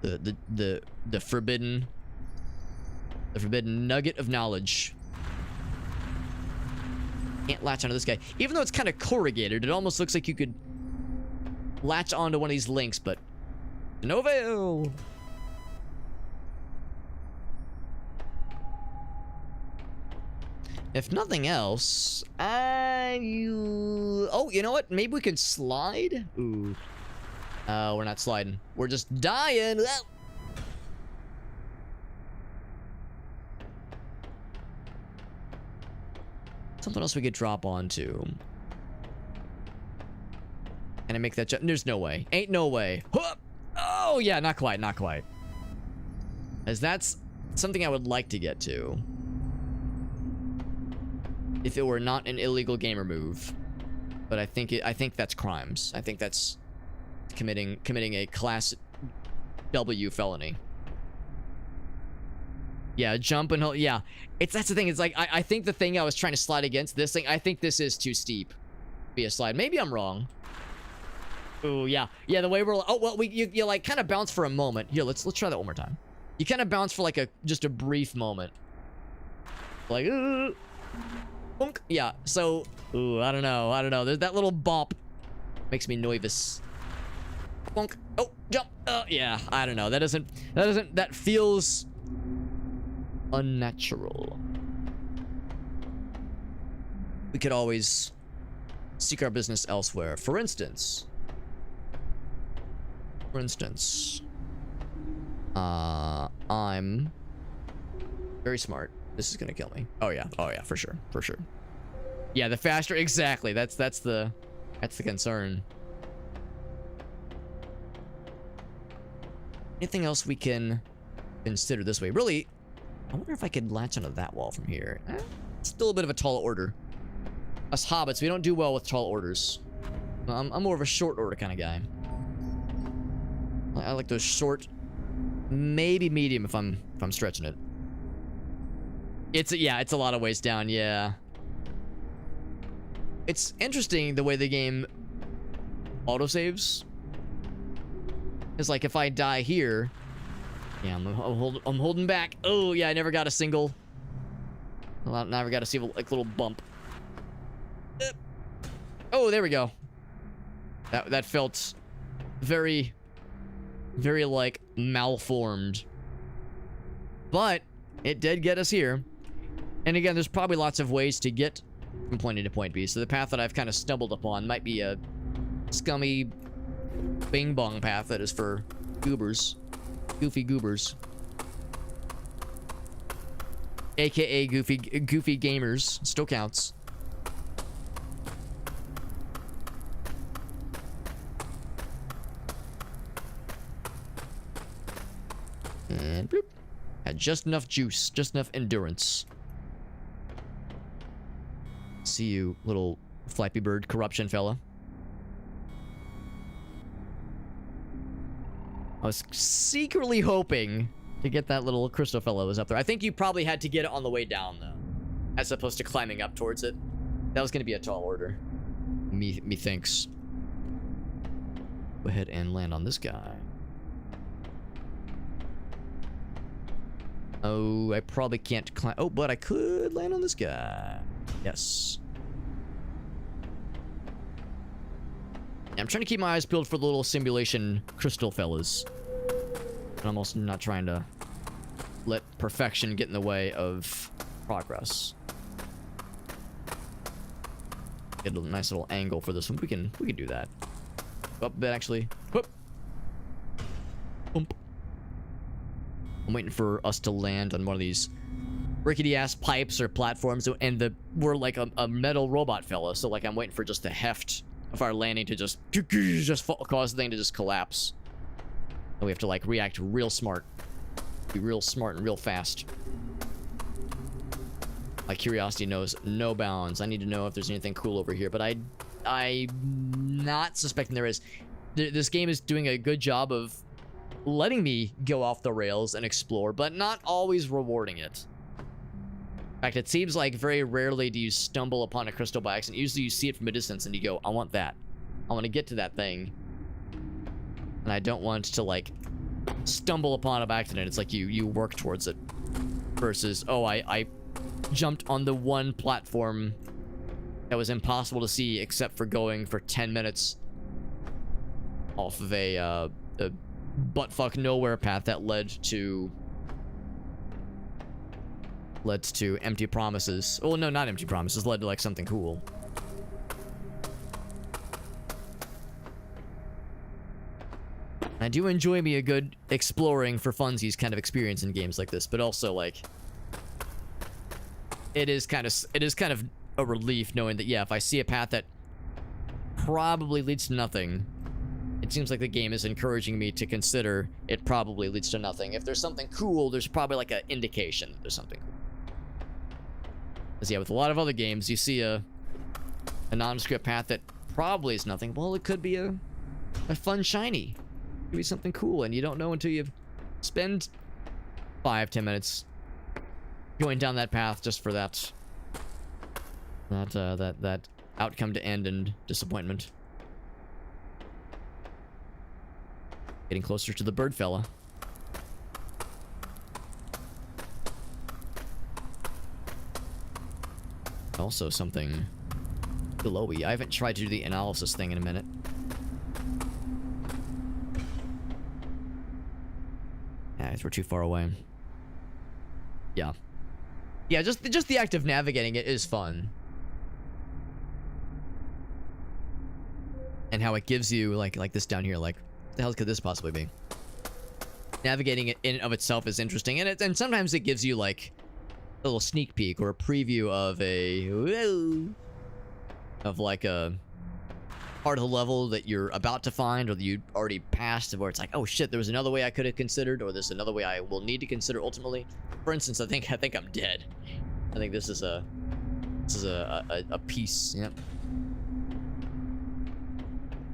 the forbidden nugget of knowledge. Can't latch onto this guy, even though it's kind of corrugated. It almost looks like you could latch onto one of these links, but no avail. If nothing else, oh, you know what? Maybe we can slide? Ooh. We're not sliding. We're just dying. Something else we could drop onto. Can I make that jump? There's no way. Ain't no way. Oh, yeah, not quite, not quite. As that's something I would like to get to. If it were not an illegal gamer move. But I think that's crimes. I think that's committing a class W felony. Yeah, jump and hold. Yeah, that's the thing. It's like I think the thing I was trying to slide against, this thing, I think this is too steep to be a slide. Maybe I'm wrong. Ooh, yeah, the way we're, oh well, you like kind of bounce for a moment. Here, let's try that one more time. You kind of bounce for like just a brief moment. Like, bonk. Yeah. So, ooh, I don't know. There's that little bump makes me nervous. Bonk. Oh, jump. Yeah. I don't know. That feels unnatural. We could always seek our business elsewhere. For instance, I'm very smart. This is gonna kill me. Oh yeah, for sure. Yeah, the faster, exactly. That's the concern. Anything else we can consider this way? Really, I wonder if I could latch onto that wall from here. Still a bit of a tall order. Us hobbits, we don't do well with tall orders. I'm more of a short order kind of guy. I like those short, maybe medium if I'm stretching it. It's a lot of ways down, yeah. It's interesting the way the game autosaves. It's like if I die here, yeah, I'm holding back. Oh yeah, I never got a single. Well, never got a single like little bump. Oh, there we go. That felt very, very like malformed, but it did get us here. And again, there's probably lots of ways to get from point A to point B. So the path that I've kind of stumbled upon might be a scummy bing bong path that is for goobers, goofy goobers, aka goofy gamers. Still counts. And bloop. Had just enough juice, just enough endurance. See you, little Flappy Bird corruption fella. I was secretly hoping to get that little crystal fellow was up there. I think you probably had to get it on the way down, though, as opposed to climbing up towards it. That was going to be a tall order. Me thinks. Go ahead and land on this guy. Oh, I probably can't climb. Oh, but I could land on this guy. Yes. I'm trying to keep my eyes peeled for the little simulation crystal fellas. And I'm also not trying to let perfection get in the way of progress. Get a nice little angle for this one. We can do that. Up a bit, actually. Whoop. Boomp. I'm waiting for us to land on one of these rickety ass pipes or platforms, and we're like a metal robot fella, so like I'm waiting for just the heft of our landing to just cause the thing to just collapse. And we have to like react real smart. Be real smart and real fast. My curiosity knows no bounds. I need to know if there's anything cool over here, but I'm not suspecting there is. This game is doing a good job of letting me go off the rails and explore, but not always rewarding it. In fact, it seems like very rarely do you stumble upon a crystal by accident. Usually you see it from a distance and you go, I want that. I want to get to that thing. And I don't want to like stumble upon it by accident. It's like you work towards it. Versus, oh, I jumped on the one platform that was impossible to see except for going for 10 minutes off of a buttfuck nowhere path that led to empty promises. Oh no, not empty promises. Led to like something cool. I do enjoy me a good exploring for funsies kind of experience in games like this, but also like it is kind of a relief knowing that yeah, if I see a path that probably leads to nothing, it seems like the game is encouraging me to consider it probably leads to nothing. If there's something cool, there's probably like an indication that there's something cool. Because yeah, with a lot of other games, you see a nondescript path that probably is nothing. Well, it could be a fun shiny. It could be something cool, and you don't know until you spend 5-10 minutes going down that path just for that outcome to end in disappointment. Getting closer to the bird fella. Also something glowy. I haven't tried to do the analysis thing in a minute. Yeah, we're too far away. Yeah. Yeah, just the act of navigating it is fun. And how it gives you like this down here, like what the hell could this possibly be? Navigating it in and of itself is interesting, and sometimes it gives you like a little sneak peek or a preview of like a part of the level that you're about to find or that you already passed, where it's like, oh shit, there was another way I could have considered, or there's another way I will need to consider ultimately. For instance, I think I'm dead. I think this is This is a piece. Yep.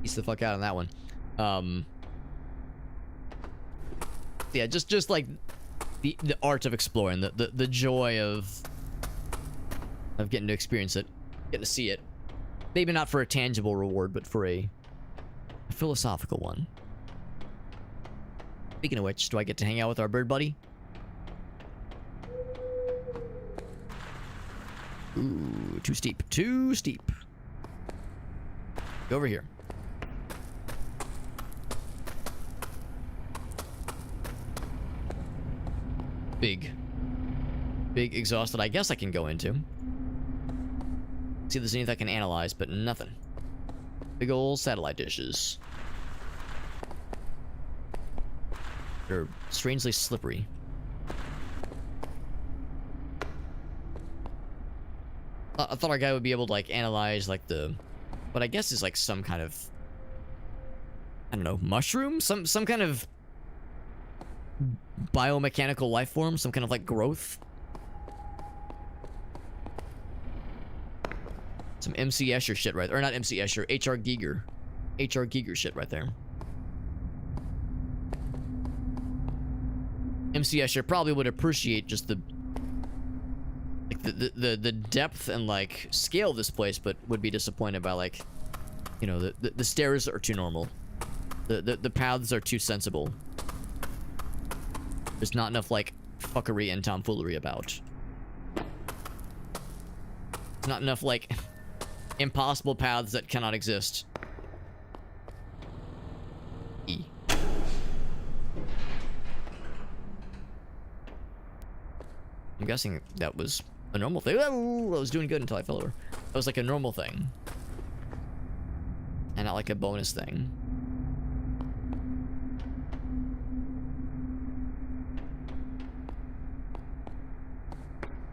Piece the fuck out on that one. Yeah, just like the art of exploring, the joy of getting to experience it, getting to see it. Maybe not for a tangible reward, but for a philosophical one. Speaking of which, do I get to hang out with our bird buddy? Ooh, too steep. Too steep. Go over here. Big exhaust that I guess I can go into. See if there's anything I can analyze, but nothing. Big old satellite dishes. They're strangely slippery. I thought our guy would be able to like analyze like what I guess is like some kind of, I don't know, mushroom? Some kind of biomechanical life form, some kind of like growth. Some MC Escher shit right, or not MC Escher, HR Giger shit right there. MC Escher probably would appreciate just the depth and like scale of this place, but would be disappointed by like, you know, the stairs are too normal, the paths are too sensible. There's not enough like fuckery and tomfoolery about. There's not enough like impossible paths that cannot exist. E. I'm guessing that was a normal thing. Oh, I was doing good until I fell over. That was like a normal thing. And not like a bonus thing.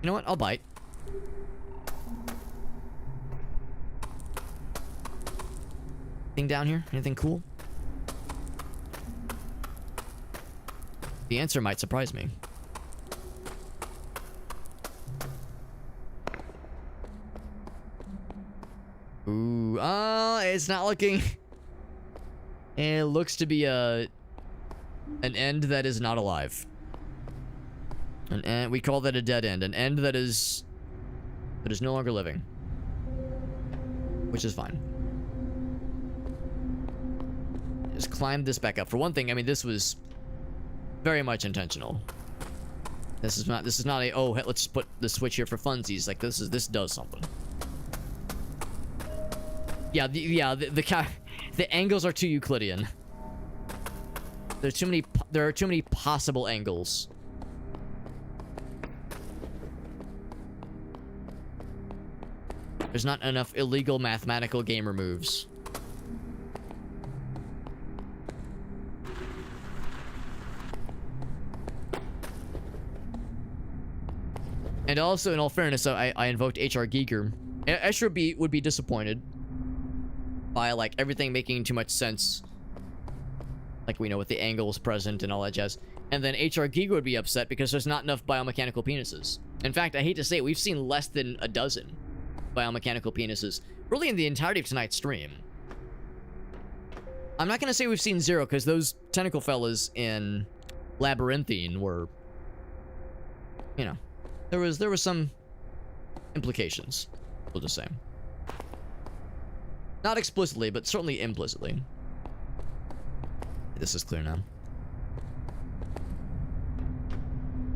You know what? I'll bite. Anything down here? Anything cool? The answer might surprise me. Ooh, it's not looking... It looks to be an end that is not alive. We call that a dead end. An end that is no longer living. Which is fine. Just climb this back up. For one thing, I mean, this was very much intentional. This is not a, oh, let's just put the switch here for funsies. Like, this does something. Yeah, the angles are too Euclidean. There are too many possible angles. There's not enough illegal mathematical gamer moves. And also, in all fairness, I invoked HR Giger. Escher would be disappointed by like everything making too much sense. Like, we know with the angles present and all that jazz. And then HR Giger would be upset because there's not enough biomechanical penises. In fact, I hate to say it, we've seen less than a dozen biomechanical penises really in the entirety of tonight's stream. I'm not gonna say we've seen zero, because those tentacle fellas in Labyrinthine were, you know, there was some implications, we'll just say. Not explicitly, but certainly implicitly. This is clear now.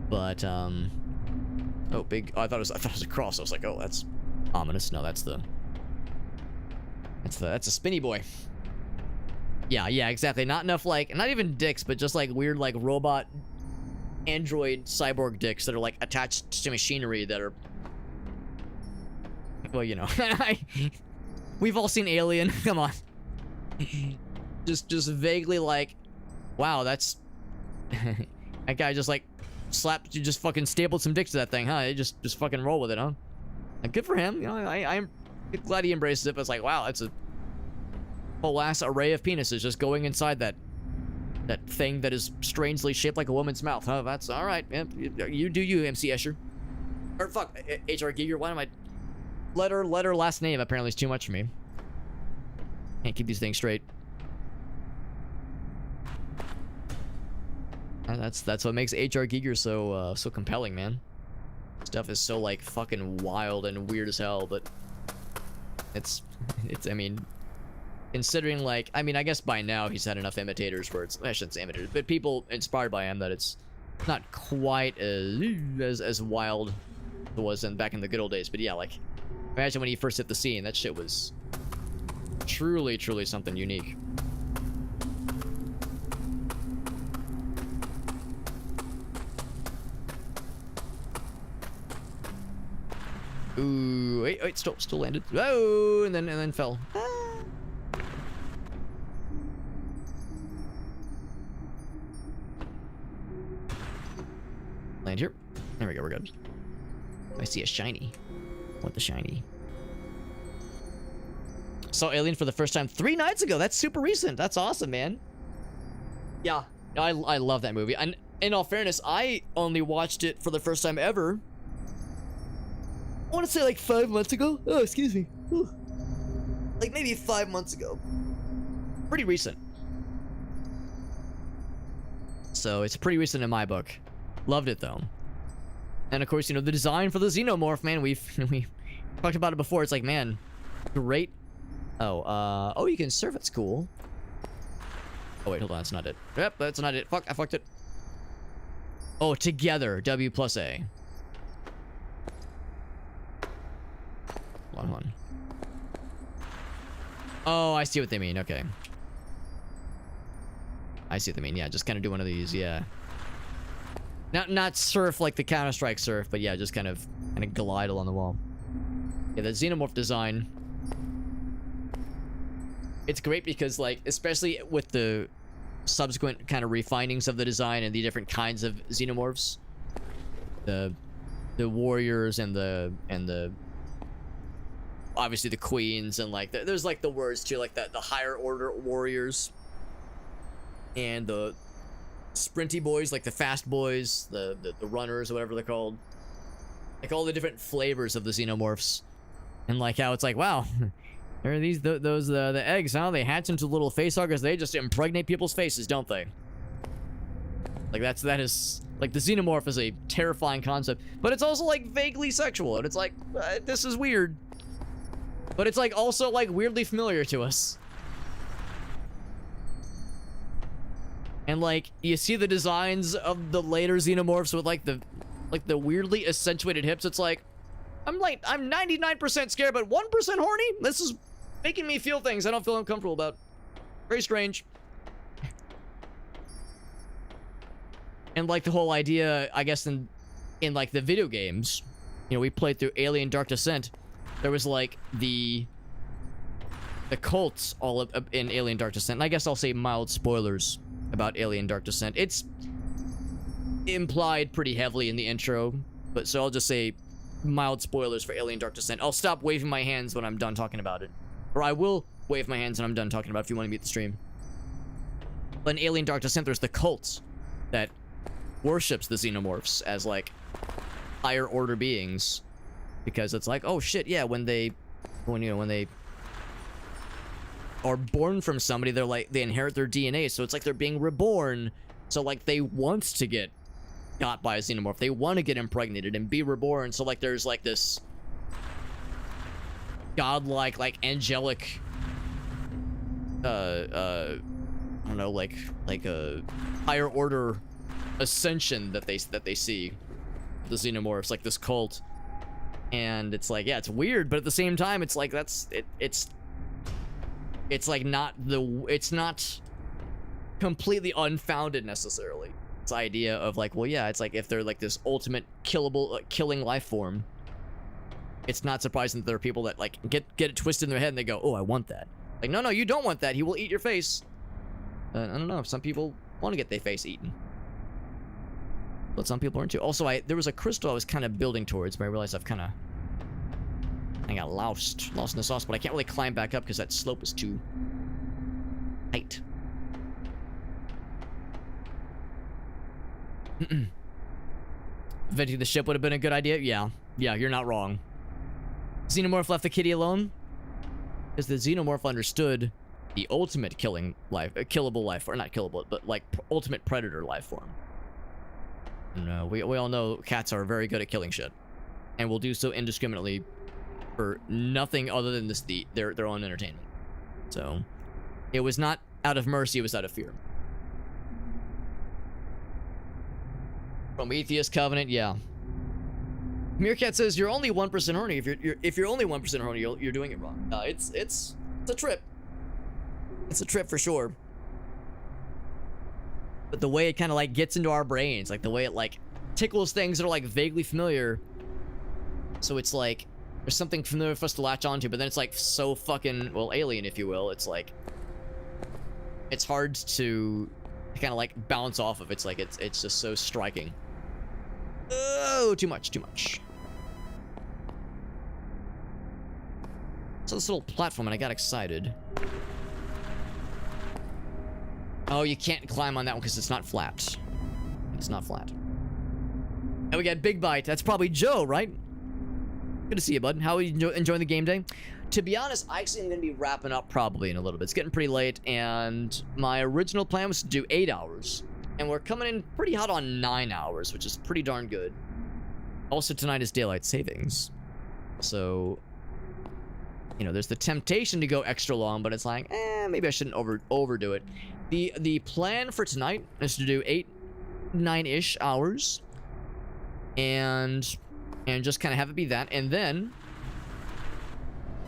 But oh, big. Oh, I thought it was a cross. I was like, oh, that's ominous. No, that's a spinny boy. Yeah, exactly. Not enough, like, not even dicks, but just like weird, like robot android cyborg dicks that are like attached to machinery that are, well, you know. We've all seen Alien. Come on. just vaguely like, wow, that's that guy just like slapped, you just fucking stapled some dicks to that thing, huh? You just fucking roll with it, huh? And good for him. You know, I'm glad he embraces it, but it's like, wow, that's a whole ass array of penises just going inside that thing that is strangely shaped like a woman's mouth, huh? That's all right, man. You do you, MC Escher. Or fuck, HR Giger. Why am I Letter last name apparently is too much for me. Can't keep these things straight. That's what makes H.R. Giger so so compelling, man. Stuff is so like fucking wild and weird as hell, but it's I mean, considering like I mean I guess by now he's had enough imitators where it's I shouldn't say imitators, but people inspired by him that it's not quite as wild as it was back in the good old days. But yeah, like imagine when he first hit the scene, that shit was truly something unique. Ooh, wait, still landed. Oh, and then fell. Ah. Land here. There we go, we're good. I see a shiny. What the shiny? Saw Alien for the first time 3 nights ago. That's super recent. That's awesome, man. Yeah, I love that movie. And in all fairness, I only watched it for the first time ever. I want to say like 5 months ago. Oh, excuse me. Whew. Like maybe 5 months ago. Pretty recent. So it's pretty recent in my book. Loved it though. And of course, you know, the design for the Xenomorph, man, we talked about it before. It's like, man, great. Oh, you can surf. It's cool. Oh wait, hold on, that's not it. Yep, that's not it. Fuck, I fucked it. Oh, together, W plus A. Hold on. Oh, I see what they mean. Okay. I see what they mean. Yeah, just kind of do one of these. Yeah. Not surf like the Counter-Strike surf, but yeah, just kind of glide along the wall. Yeah, the Xenomorph design. It's great because, like, especially with the subsequent kind of refinings of the design and the different kinds of Xenomorphs, the warriors and the obviously the queens and like there's like the words too, like the higher order warriors and the sprinty boys, like the fast boys, the runners or whatever they're called, like all the different flavors of the Xenomorphs, and like how it's like, wow, there are the eggs, huh? They hatch into little facehuggers. They just impregnate people's faces, don't they? Like that is like the Xenomorph is a terrifying concept, but it's also like vaguely sexual, and it's like this is weird, but it's like also like weirdly familiar to us. And like you see the designs of the later Xenomorphs with like the weirdly accentuated hips. It's like I'm 99% scared, but 1% horny. This is making me feel things I don't feel uncomfortable about. Very strange. And like the whole idea, I guess in like the video games, you know, we played through Alien Dark Descent. There was like the cults all in Alien Dark Descent. And I guess I'll say mild spoilers about Alien Dark Descent. It's implied pretty heavily in the intro, but so I'll just say mild spoilers for Alien Dark Descent. I'll stop waving my hands when I'm done talking about it. Or I will wave my hands when I'm done talking about it if you want to mute the stream. But in Alien Dark Descent, there's the cults that worships the Xenomorphs as like higher order beings, because it's like, oh shit, yeah, when they are born from somebody, they're like, they inherit their DNA, so it's like they're being reborn. So like they want to get got by a Xenomorph, they want to get impregnated and be reborn. So like there's like this godlike, like angelic I don't know, like a higher order ascension that they see the Xenomorphs, like this cult. And it's like, yeah, it's weird, but at the same time it's like it's like it's not completely unfounded necessarily. This idea of like, well, yeah, it's like if they're like this ultimate killable killing life form, it's not surprising that there are people that like get it twisted in their head and they go, oh, I want that. Like, no, you don't want that. He will eat your face. I don't know. Some people want to get their face eaten, but some people aren't too. Also, there was a crystal I was kind of building towards, but I realized I got lost in the sauce, but I can't really climb back up because that slope is too tight. Venting the ship would have been a good idea. Yeah, you're not wrong. Xenomorph left the kitty alone? Because the Xenomorph understood the ultimate killable life, or not killable, but like ultimate predator life form. And we all know cats are very good at killing shit, and will do so indiscriminately for nothing other than their own entertainment. So it was not out of mercy; it was out of fear. Prometheus Covenant, yeah. Meerkat says you're only 1% horny. If you're only 1% horny, you're doing it wrong. It's a trip. It's a trip for sure. But the way it kind of like gets into our brains, like the way it like tickles things that are like vaguely familiar. So it's like there's something familiar for us to latch onto, but then it's like so fucking, well, alien, if you will. It's like it's hard to kind of like bounce off of. It's like it's just so striking. Oh, too much. So this little platform, and I got excited. Oh, you can't climb on that one because it's not flat. It's not flat. And we got Big Bite. That's probably Joe, right? Good to see you, bud. How are you enjoying the game day? To be honest, I actually am going to be wrapping up probably in a little bit. It's getting pretty late, and my original plan was to do 8 hours. And we're coming in pretty hot on 9 hours, which is pretty darn good. Also, tonight is daylight savings. So, you know, there's the temptation to go extra long, but it's like, maybe I shouldn't overdo it. The plan for tonight is to do 8-9-ish hours. And just kind of have it be that. And then...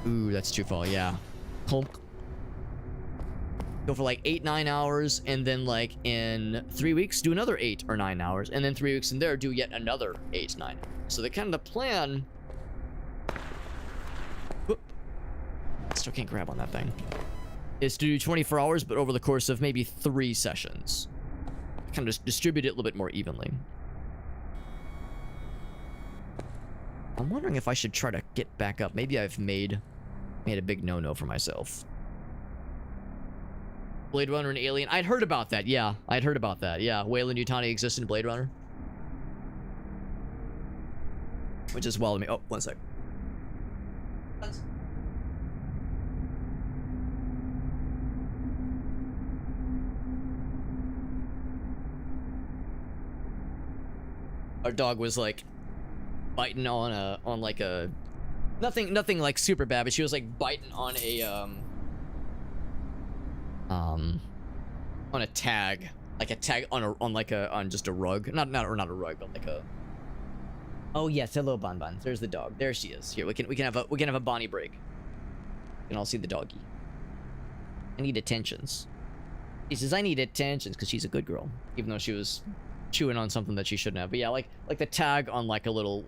Ooh, that's too far, yeah. Go for like 8-9 hours, and then like in 3 weeks do another 8 or 9 hours, and then 3 weeks in there do yet another 8-9. So the kind of the plan... Whoop. Still can't grab on that thing. Is to do 24 hours, but over the course of maybe 3 sessions. Kind of just distribute it a little bit more evenly. I'm wondering if I should try to get back up. Maybe I've made a big no-no for myself. Blade Runner and Alien. I'd heard about that. Yeah, I'd heard about that. Yeah, Weyland-Yutani exists in Blade Runner. Which is wild to me. Oh, one sec. Our dog was like biting on like a nothing like super bad, but she was like biting on a on a tag, like a tag on just a rug, not a rug, but like a. Oh yes, hello Bon. There's the dog. There she is. Here we can have a Bonnie break. You can all see the doggy. I need attentions. She says I need attentions because she's a good girl, even though she was chewing on something that she shouldn't have. But yeah, like the tag on like a little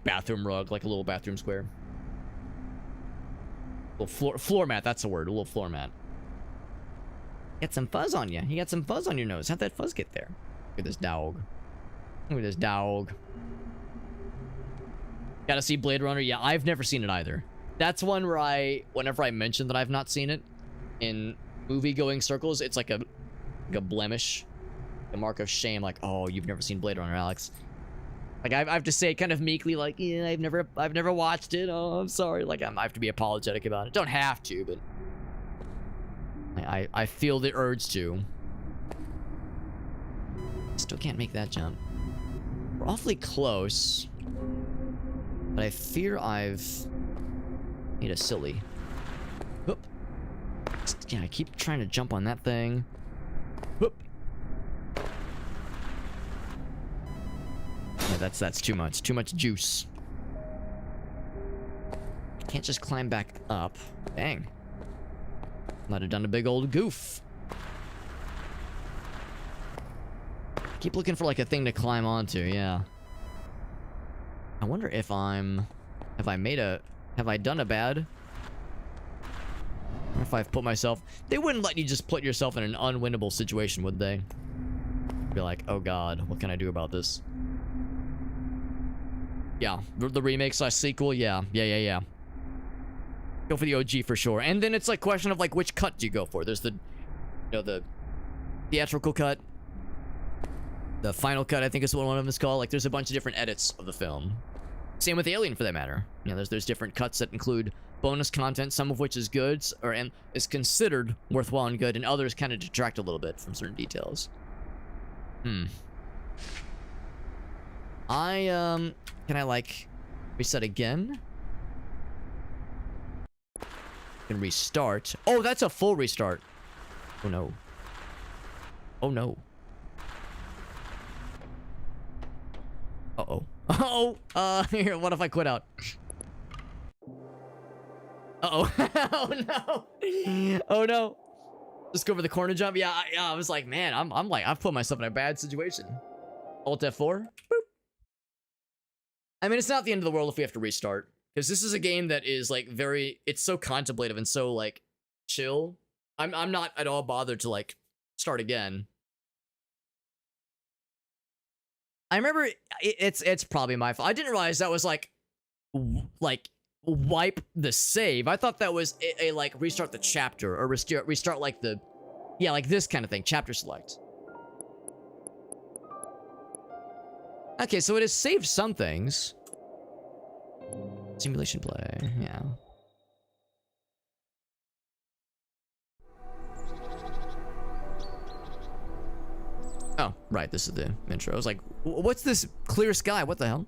bathroom rug, like a little bathroom square. Little floor mat, that's the word, a little floor mat. Get some fuzz on you. You got some fuzz on your nose. How'd that fuzz get there? Look at this dog. Look at this dog. Gotta see Blade Runner. Yeah, I've never seen it either. That's one where whenever I mention that I've not seen it in movie-going circles, it's like a blemish. A mark of shame, like, oh, you've never seen Blade Runner, Alex. Like, I have to say it kind of meekly, like, yeah, I've never watched it. Oh, I'm sorry. Like, I have to be apologetic about it. Don't have to, but I feel the urge to. Still can't make that jump. We're awfully close, but I fear I've made a silly. Whoop. Yeah, I keep trying to jump on that thing. Whoop. Yeah, that's too much. Too much juice. I can't just climb back up. Dang. Might have done a big old goof. Keep looking for like a thing to climb onto, yeah. I wonder if have I done a bad? Or if I've put myself... They wouldn't let you just put yourself in an unwinnable situation, would they? Be like, oh god, what can I do about this? Yeah, the remake / sequel, yeah. Go for the OG for sure. And then it's like question of like which cut do you go for? There's the theatrical cut, the final cut, I think is what one of them is called. Like there's a bunch of different edits of the film. Same with Alien, for that matter. You know, there's different cuts that include bonus content, some of which is good and is considered worthwhile and good, and others kind of detract a little bit from certain details. Can I like reset again? Can restart. Oh, that's a full restart. Oh no. Oh no. Uh-oh. Here, what if I quit out? Uh-oh. Oh no. Oh no. Just go for the corner jump. Yeah, I was like, man, I'm like, I've put myself in a bad situation. Alt F4. Boop. I mean, it's not the end of the world if we have to restart. Because this is a game that is like it's so contemplative and so like chill. I'm not at all bothered to like start again. I remember it's probably my fault. I didn't realize that was like wipe the save. I thought that was a like restart the chapter or restart like the like this kind of thing. Chapter select. Okay, so it has saved some things. Simulation play, yeah. Oh, right, this is the intro. I was like, what's this clear sky? What the hell?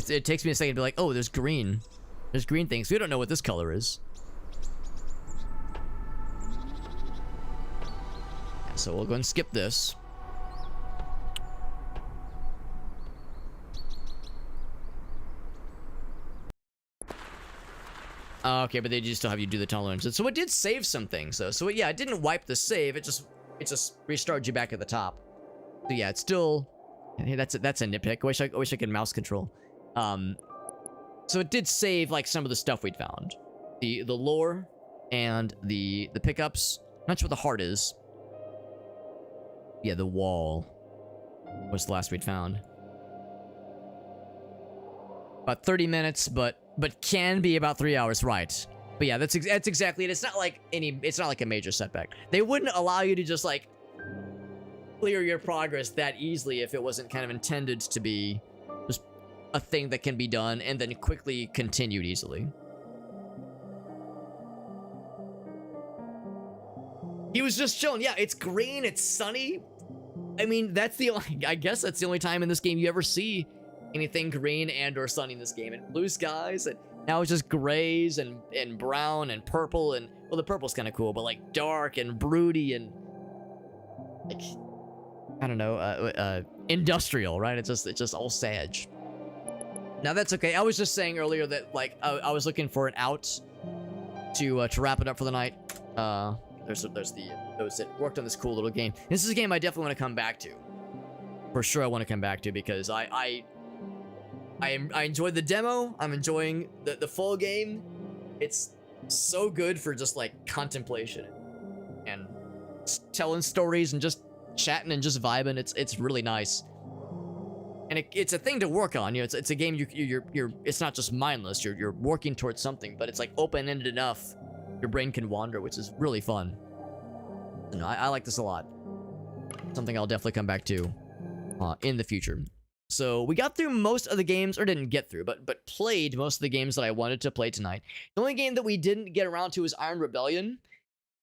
It takes me a second to be like, oh, there's green. There's green things. We don't know what this color is. So we'll go and skip this. Okay, but they do still have you do the tolerance. So it did save some things though. So yeah, it didn't wipe the save. It just restarted you back at the top. So yeah, it's still. Hey, that's a nitpick. I wish I could mouse control. So it did save like some of the stuff we'd found, the lore and the pickups. Not sure what the heart is. Yeah, the wall was the last we'd found. About 30 minutes, but can be about 3 hours, right? But yeah, that's exactly it. It's not like a major setback. They wouldn't allow you to just like clear your progress that easily if it wasn't kind of intended to be just a thing that can be done and then quickly continued easily. He was just chilling. Yeah, it's green, it's sunny. I mean, I guess that's the only time in this game you ever see anything green and or sunny in this game. And blue skies, and now it's just grays and brown and purple, and well, the purple's kind of cool, but like dark and broody and like, I don't know, industrial, right? It's just all sage. Now that's okay. I was just saying earlier that like I was looking for an out to wrap it up for the night. There's those that worked on this cool little game. This is a game I definitely want to come back to. For sure, I want to come back to because I enjoyed the demo. I'm enjoying the full game. It's so good for just like contemplation and telling stories and just chatting and just vibing. It's really nice. And it's a thing to work on. You know, it's a game you're it's not just mindless. You're working towards something, but it's like open-ended enough your brain can wander, which is really fun. You know, I like this a lot. Something I'll definitely come back to in the future. So we got through most of the games, or didn't get through, but played most of the games that I wanted to play tonight. The only game that we didn't get around to is Iron Rebellion.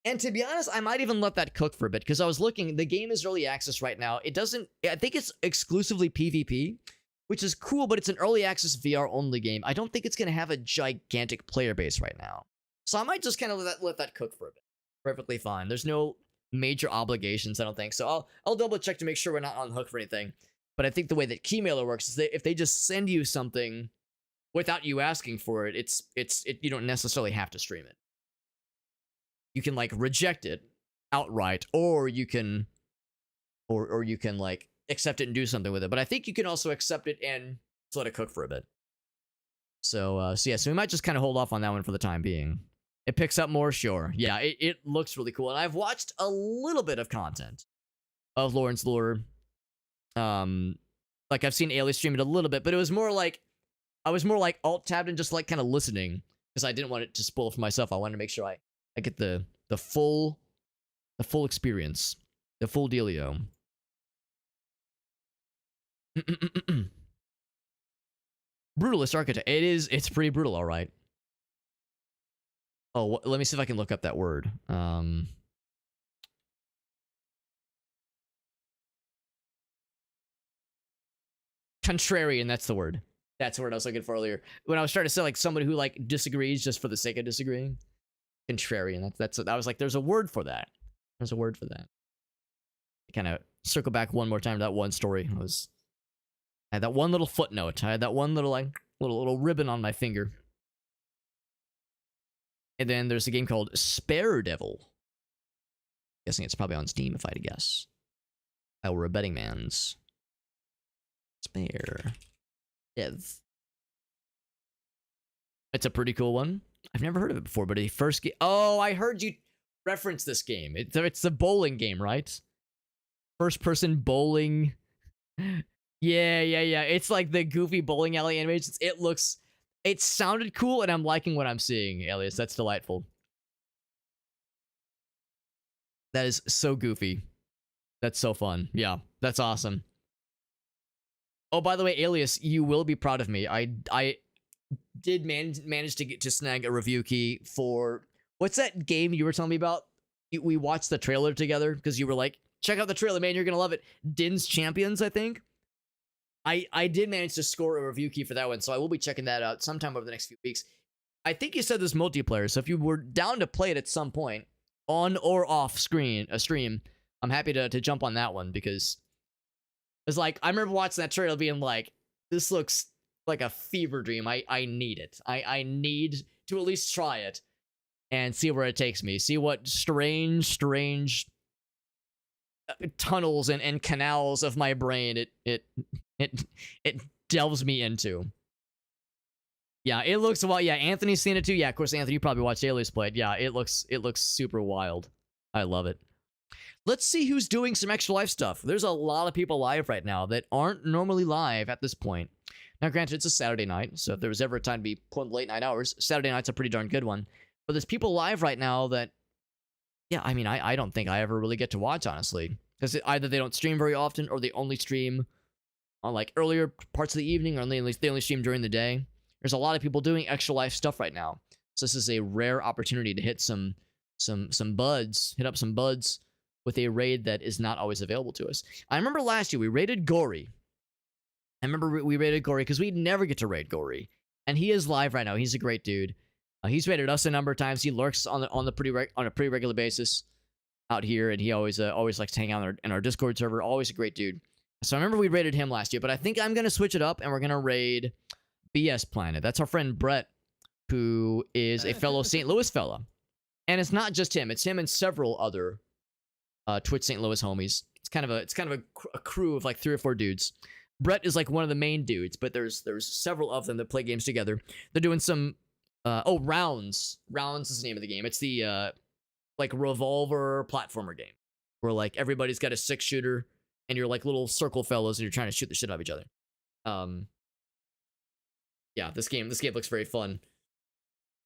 And to be honest, I might even let that cook for a bit, because I was looking, the game is early access right now. I think it's exclusively PvP, which is cool, but it's an early access VR only game. I don't think it's going to have a gigantic player base right now. So I might just kind of let that cook for a bit. Perfectly fine. There's no major obligations, I don't think. So I'll double check to make sure we're not on the hook for anything. But I think the way that Keymailer works is that if they just send you something without you asking for it, you don't necessarily have to stream it. You can like reject it outright, or you can like accept it and do something with it. But I think you can also accept it and just let it cook for a bit. So yeah, so we might just kind of hold off on that one for the time being. It picks up more, sure. Yeah, it looks really cool. And I've watched a little bit of content of Lawrence Lure. Like I've seen Ailey stream it a little bit, but it was more like I was more like alt-tabbed and just like kind of listening because I didn't want it to spoil for myself. I wanted to make sure I get the full experience, the full dealio. Brutalist archetype. It's pretty brutal, all right. Oh, let me see if I can look up that word. Contrarian, that's the word. That's the word I was looking for earlier. When I was trying to say like somebody who like disagrees just for the sake of disagreeing. Contrarian. I was like, there's a word for that. There's a word for that. Kind of circle back one more time to that one story. I had that one little footnote. I had that one little like little ribbon on my finger. And then there's a game called Spare Devil. Guessing it's probably on Steam if I had to guess. Our betting man's Spare Dev. It's a pretty cool one. I've never heard of it before, but a first game. Oh, I heard you reference this game. It's the bowling game, right? First person bowling. Yeah. It's like the goofy bowling alley animations. It sounded cool, and I'm liking what I'm seeing, Alias. That's delightful. That is so goofy. That's so fun. Yeah, that's awesome. Oh, by the way, Alias, you will be proud of me. I did manage to snag a review key for... What's that game you were telling me about? We watched the trailer together, because you were like, check out the trailer, man, you're gonna love it. Din's Champions, I think. I did manage to score a review key for that one, so I will be checking that out sometime over the next few weeks. I think you said this multiplayer, so if you were down to play it at some point, on or off stream, I'm happy to jump on that one, because it's like, I remember watching that trailer being like, this looks like a fever dream. I need it. I need to at least try it and see where it takes me. See what strange tunnels and canals of my brain it delves me into. Yeah, it looks wild. Yeah, Anthony's seen it too. Yeah, of course, Anthony, you probably watched Alias play it. Yeah, it looks super wild. I love it. Let's see who's doing some extra life stuff. There's a lot of people live right now that aren't normally live at this point. Now, granted, it's a Saturday night, so if there was ever a time to be pulling late night hours, Saturday night's a pretty darn good one. But there's people live right now that, yeah, I mean, I don't think I ever really get to watch, honestly. Because either they don't stream very often, or they only stream on, like, earlier parts of the evening, or they only stream during the day. There's a lot of people doing extra life stuff right now. So this is a rare opportunity to hit some buds, hit up some buds with a raid that is not always available to us. I remember last year we raided Gory. I remember we raided Gory because we never get to raid Gory. And he is live right now. He's a great dude. He's raided us a number of times. He lurks on a pretty regular basis out here, and he always likes to hang out in our Discord server. Always a great dude. So I remember we raided him last year, but I think I'm gonna switch it up, and we're gonna raid BS Planet. That's our friend Brett, who is a fellow St. Louis fella, and it's not just him. It's him and several other Twitch St. Louis homies. It's kind of a crew of like 3 or 4 dudes. Brett is like one of the main dudes, but there's several of them that play games together. They're doing some Rounds. Rounds is the name of the game. It's the like revolver platformer game where like everybody's got a 6-shooter and you're like little circle fellows and you're trying to shoot the shit out of each other. Yeah, this game looks very fun.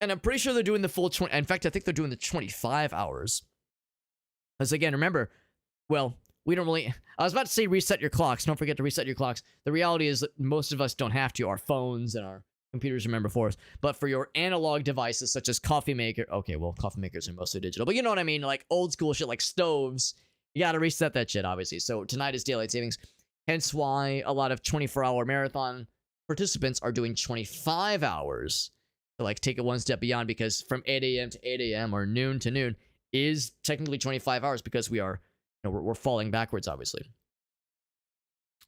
And I'm pretty sure they're doing the full 20. In fact, I think they're doing the 25 hours. Because again, remember, well, we don't really... I was about to say reset your clocks. Don't forget to reset your clocks. The reality is that most of us don't have to. Our phones and our computers remember for us. But for your analog devices, such as coffee maker... Okay, well, coffee makers are mostly digital. But you know what I mean? Like old school shit like stoves. You gotta reset that shit, obviously. So tonight is daylight savings. Hence why a lot of 24-hour marathon participants are doing 25 hours. To like take it one step beyond, because from 8 a.m. to 8 a.m. or noon to noon is technically 25 hours because we are... we're falling backwards, obviously.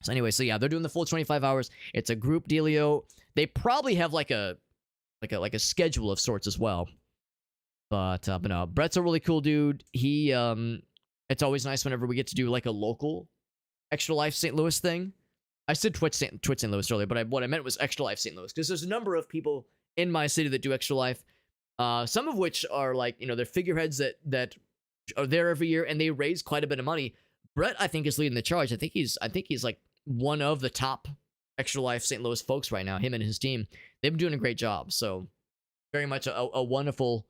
So anyway, so yeah, they're doing the full 25 hours. It's a group dealio. They probably have like a schedule of sorts as well. But no, Brett's a really cool dude. He it's always nice whenever we get to do like a local Extra Life St. Louis thing. I said Twitch St. Louis earlier, but what I meant was Extra Life St. Louis, because there's a number of people in my city that do Extra Life. Some of which are like, they're figureheads that are there every year, and they raise quite a bit of money. Brett, I think, is leading the charge. I think he's like one of the top Extra Life St. Louis folks right now. Him and his team, they've been doing a great job. So very much a wonderful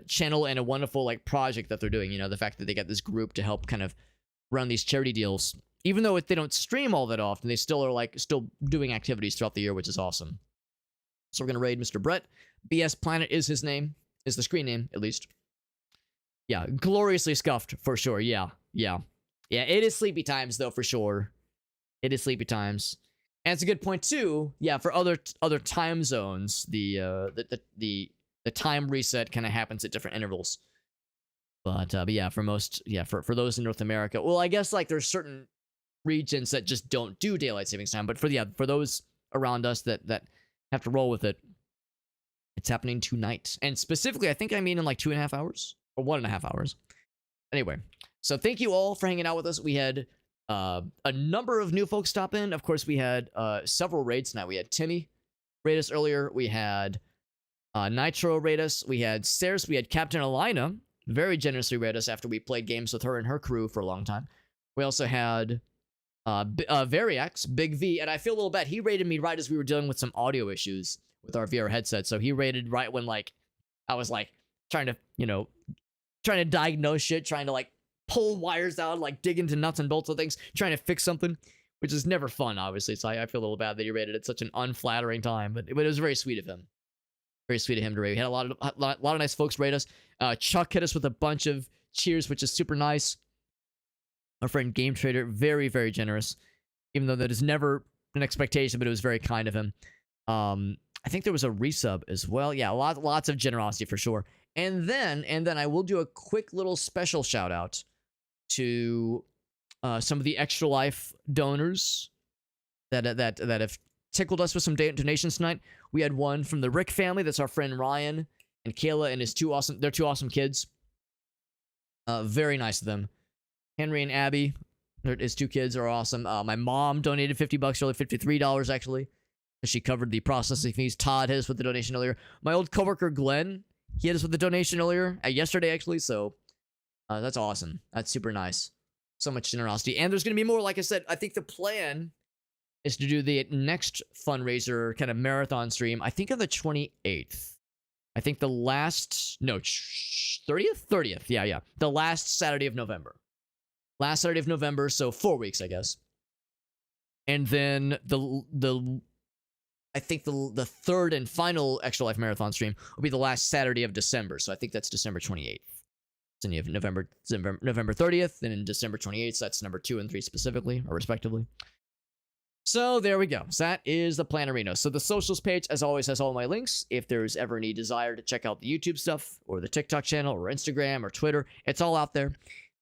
channel and a wonderful like project that they're doing. You know, the fact that they got this group to help kind of run these charity deals, even though they don't stream all that often, they still are like still doing activities throughout the year, which is awesome. So we're gonna raid Mr. Brett. BS Planet is his name, is the screen name at least. Yeah, gloriously scuffed for sure. Yeah. It is sleepy times though for sure. It is sleepy times, and it's a good point too. Yeah, for other time zones, the time reset kind of happens at different intervals. But yeah, for most, for those in North America, well, I guess like there's certain regions that just don't do daylight savings time. But for those around us that have to roll with it, it's happening tonight, and specifically, I think I mean in like 2.5 hours or 1.5 hours. Anyway, so thank you all for hanging out with us. We had a number of new folks stop in. Of course, we had several raids tonight. We had Timmy raid us earlier. We had Nitro raid us. We had Ceres. We had Captain Alina very generously raid us after we played games with her and her crew for a long time. We also had Variax, Big V, and I feel a little bad. He raided me right as we were dealing with some audio issues with our VR headset. So he raided right when like I was like trying to diagnose shit, trying to like pull wires out, like dig into nuts and bolts of things, trying to fix something, which is never fun, obviously. So I feel a little bad that he raided at such an unflattering time, but it was very sweet of him. Very sweet of him to raid. We had a lot of nice folks raid us. Chuck hit us with a bunch of cheers, which is super nice. Our friend Game Trader, very, very generous, even though that is never an expectation, but it was very kind of him. I think there was a resub as well. Yeah, lots of generosity for sure. And then I will do a quick little special shout out to some of the Extra Life donors that have tickled us with some donations tonight. We had one from the Rick family. That's our friend Ryan and Kayla and his two awesome kids. Very nice of them. Henry and Abby, his two kids, are awesome. My mom donated $50 earlier, $53 actually. She covered the processing fees. Todd hit us with the donation earlier. My old coworker Glenn, he hit us with the donation earlier, yesterday actually. So that's awesome. That's super nice. So much generosity. And there's going to be more. Like I said, I think the plan is to do the next fundraiser kind of marathon stream, I think on the 28th. I think the last, no, 30th? 30th, yeah. The last Saturday of November. Last Saturday of November, so 4 weeks, I guess. And then I think the third and final Extra Life Marathon stream will be the last Saturday of December, so I think that's December 28th. So you have November 30th, and in December 28th, so that's number 2 and 3 specifically, or respectively. So there we go. So that is the Planarino. So the socials page, as always, has all my links. If there's ever any desire to check out the YouTube stuff, or the TikTok channel, or Instagram, or Twitter, it's all out there.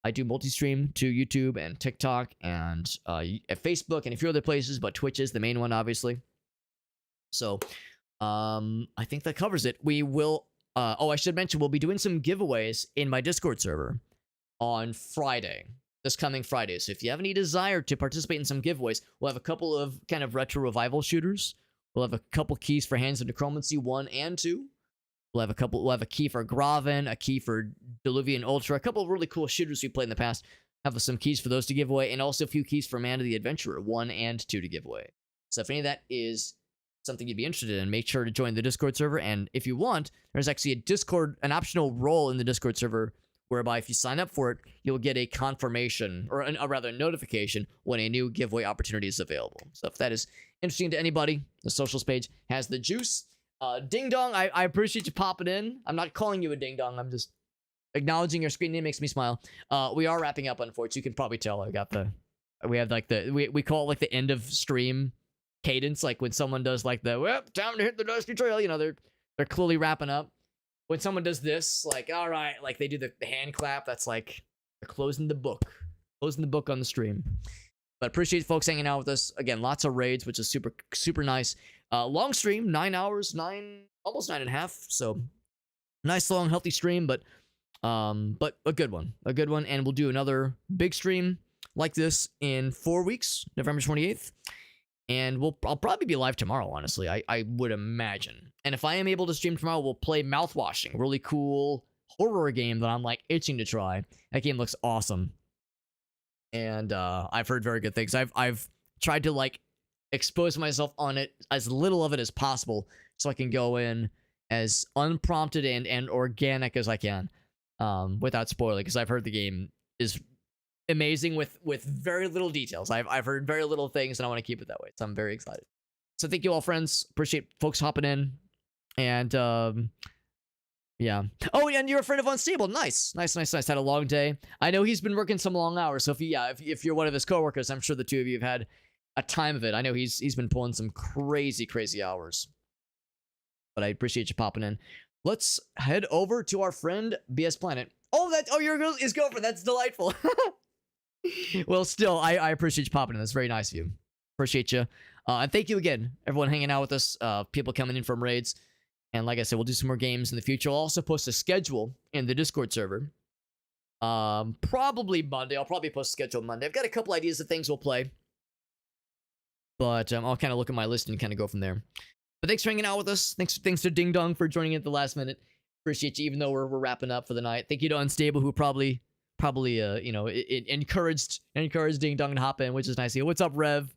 I do multi-stream to YouTube and TikTok and Facebook and a few other places, but Twitch is the main one, obviously. So I think that covers it. We will... I should mention, we'll be doing some giveaways in my Discord server on Friday. This coming Friday. So if you have any desire to participate in some giveaways, we'll have a couple of kind of retro revival shooters. We'll have a couple keys for Hands of Necromancy 1 and 2. We'll have a key for Graven, a key for Diluvian Ultra, a couple of really cool shooters we played in the past. Have some keys for those to give away, and also a few keys for Man of the Adventurer 1 and 2 to give away. So if any of that is something you'd be interested in, make sure to join the Discord server. And if you want, there's actually an optional role in the Discord server whereby if you sign up for it, you'll get a confirmation, or rather a notification when a new giveaway opportunity is available. So if that is interesting to anybody, the socials page has the juice. Ding Dong, I appreciate you popping in. I'm not calling you a Ding Dong, I'm just acknowledging your screen name makes me smile. We are wrapping up, unfortunately. You can probably tell we have like we call it like the end of stream cadence, like when someone does like well, time to hit the dusty trail, you know, they're clearly wrapping up. When someone does this, like, all right, like they do the hand clap, that's like they're closing the book on the stream. But appreciate folks hanging out with us. Again, lots of raids, which is super, super nice. Long stream, 9 hours, almost 9.5. So nice, long, healthy stream, but a good one. And we'll do another big stream like this in 4 weeks, November 28th. And I'll probably be live tomorrow, honestly. I would imagine. And if I am able to stream tomorrow, we'll play Mouthwashing, really cool horror game that I'm like itching to try. That game looks awesome. And I've heard very good things. I've tried to like expose myself on it, as little of it as possible, so I can go in as unprompted and organic as I can, without spoiling, because I've heard the game is amazing with very little details. I've heard very little things, and I want to keep it that way. So I'm very excited. So thank you all, friends. Appreciate folks hopping in, and yeah. Oh, and you're a friend of Unstable. Nice. Had a long day. I know he's been working some long hours. So if you're one of his coworkers, I'm sure the two of you have had a time of it. I know he's been pulling some crazy hours. But I appreciate you popping in. Let's head over to our friend BS Planet. Oh, your girl is girlfriend. That's delightful. Well, still, I appreciate you popping in. That's very nice of you. Appreciate you. And thank you again, everyone hanging out with us. People coming in from raids. And like I said, we'll do some more games in the future. I'll also post a schedule in the Discord server. Probably Monday. I'll probably post a schedule Monday. I've got a couple ideas of things we'll play. But I'll kind of look at my list and kind of go from there. But thanks for hanging out with us. Thanks to Ding Dong for joining at the last minute. Appreciate you, even though we're wrapping up for the night. Thank you to Unstable, who probably it encouraged Ding Dong to hop in, which is nice of you. What's up, Rev?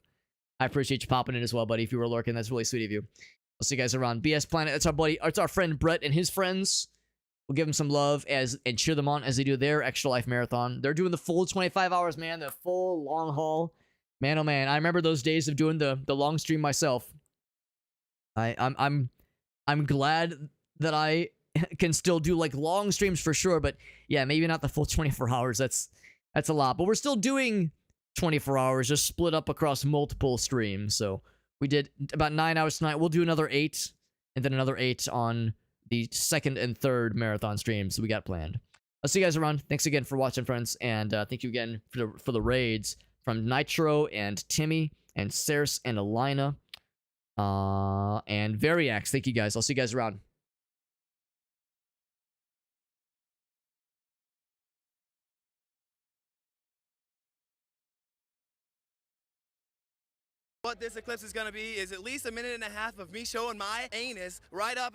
I appreciate you popping in as well, buddy. If you were lurking, that's really sweet of you. I'll see you guys around. BS Planet, that's our buddy. It's our friend Brett and his friends. We'll give them some love and cheer them on as they do their Extra Life Marathon. They're doing the full 25 hours, man. The full long haul. Man, oh man. I remember those days of doing the long stream myself. I'm glad that I can still do like long streams for sure, but yeah, maybe not the full 24 hours. That's a lot. But we're still doing 24 hours, just split up across multiple streams. So we did about 9 hours tonight. We'll do another 8, and then another 8 on the second and third marathon streams we got planned. I'll see you guys around. Thanks again for watching, friends, and thank you again for the raids from Nitro and Timmy and Ceres and Alina and Variax. Thank you guys. I'll see you guys around. What this eclipse is gonna be is at least a minute and a half of me showing my anus right up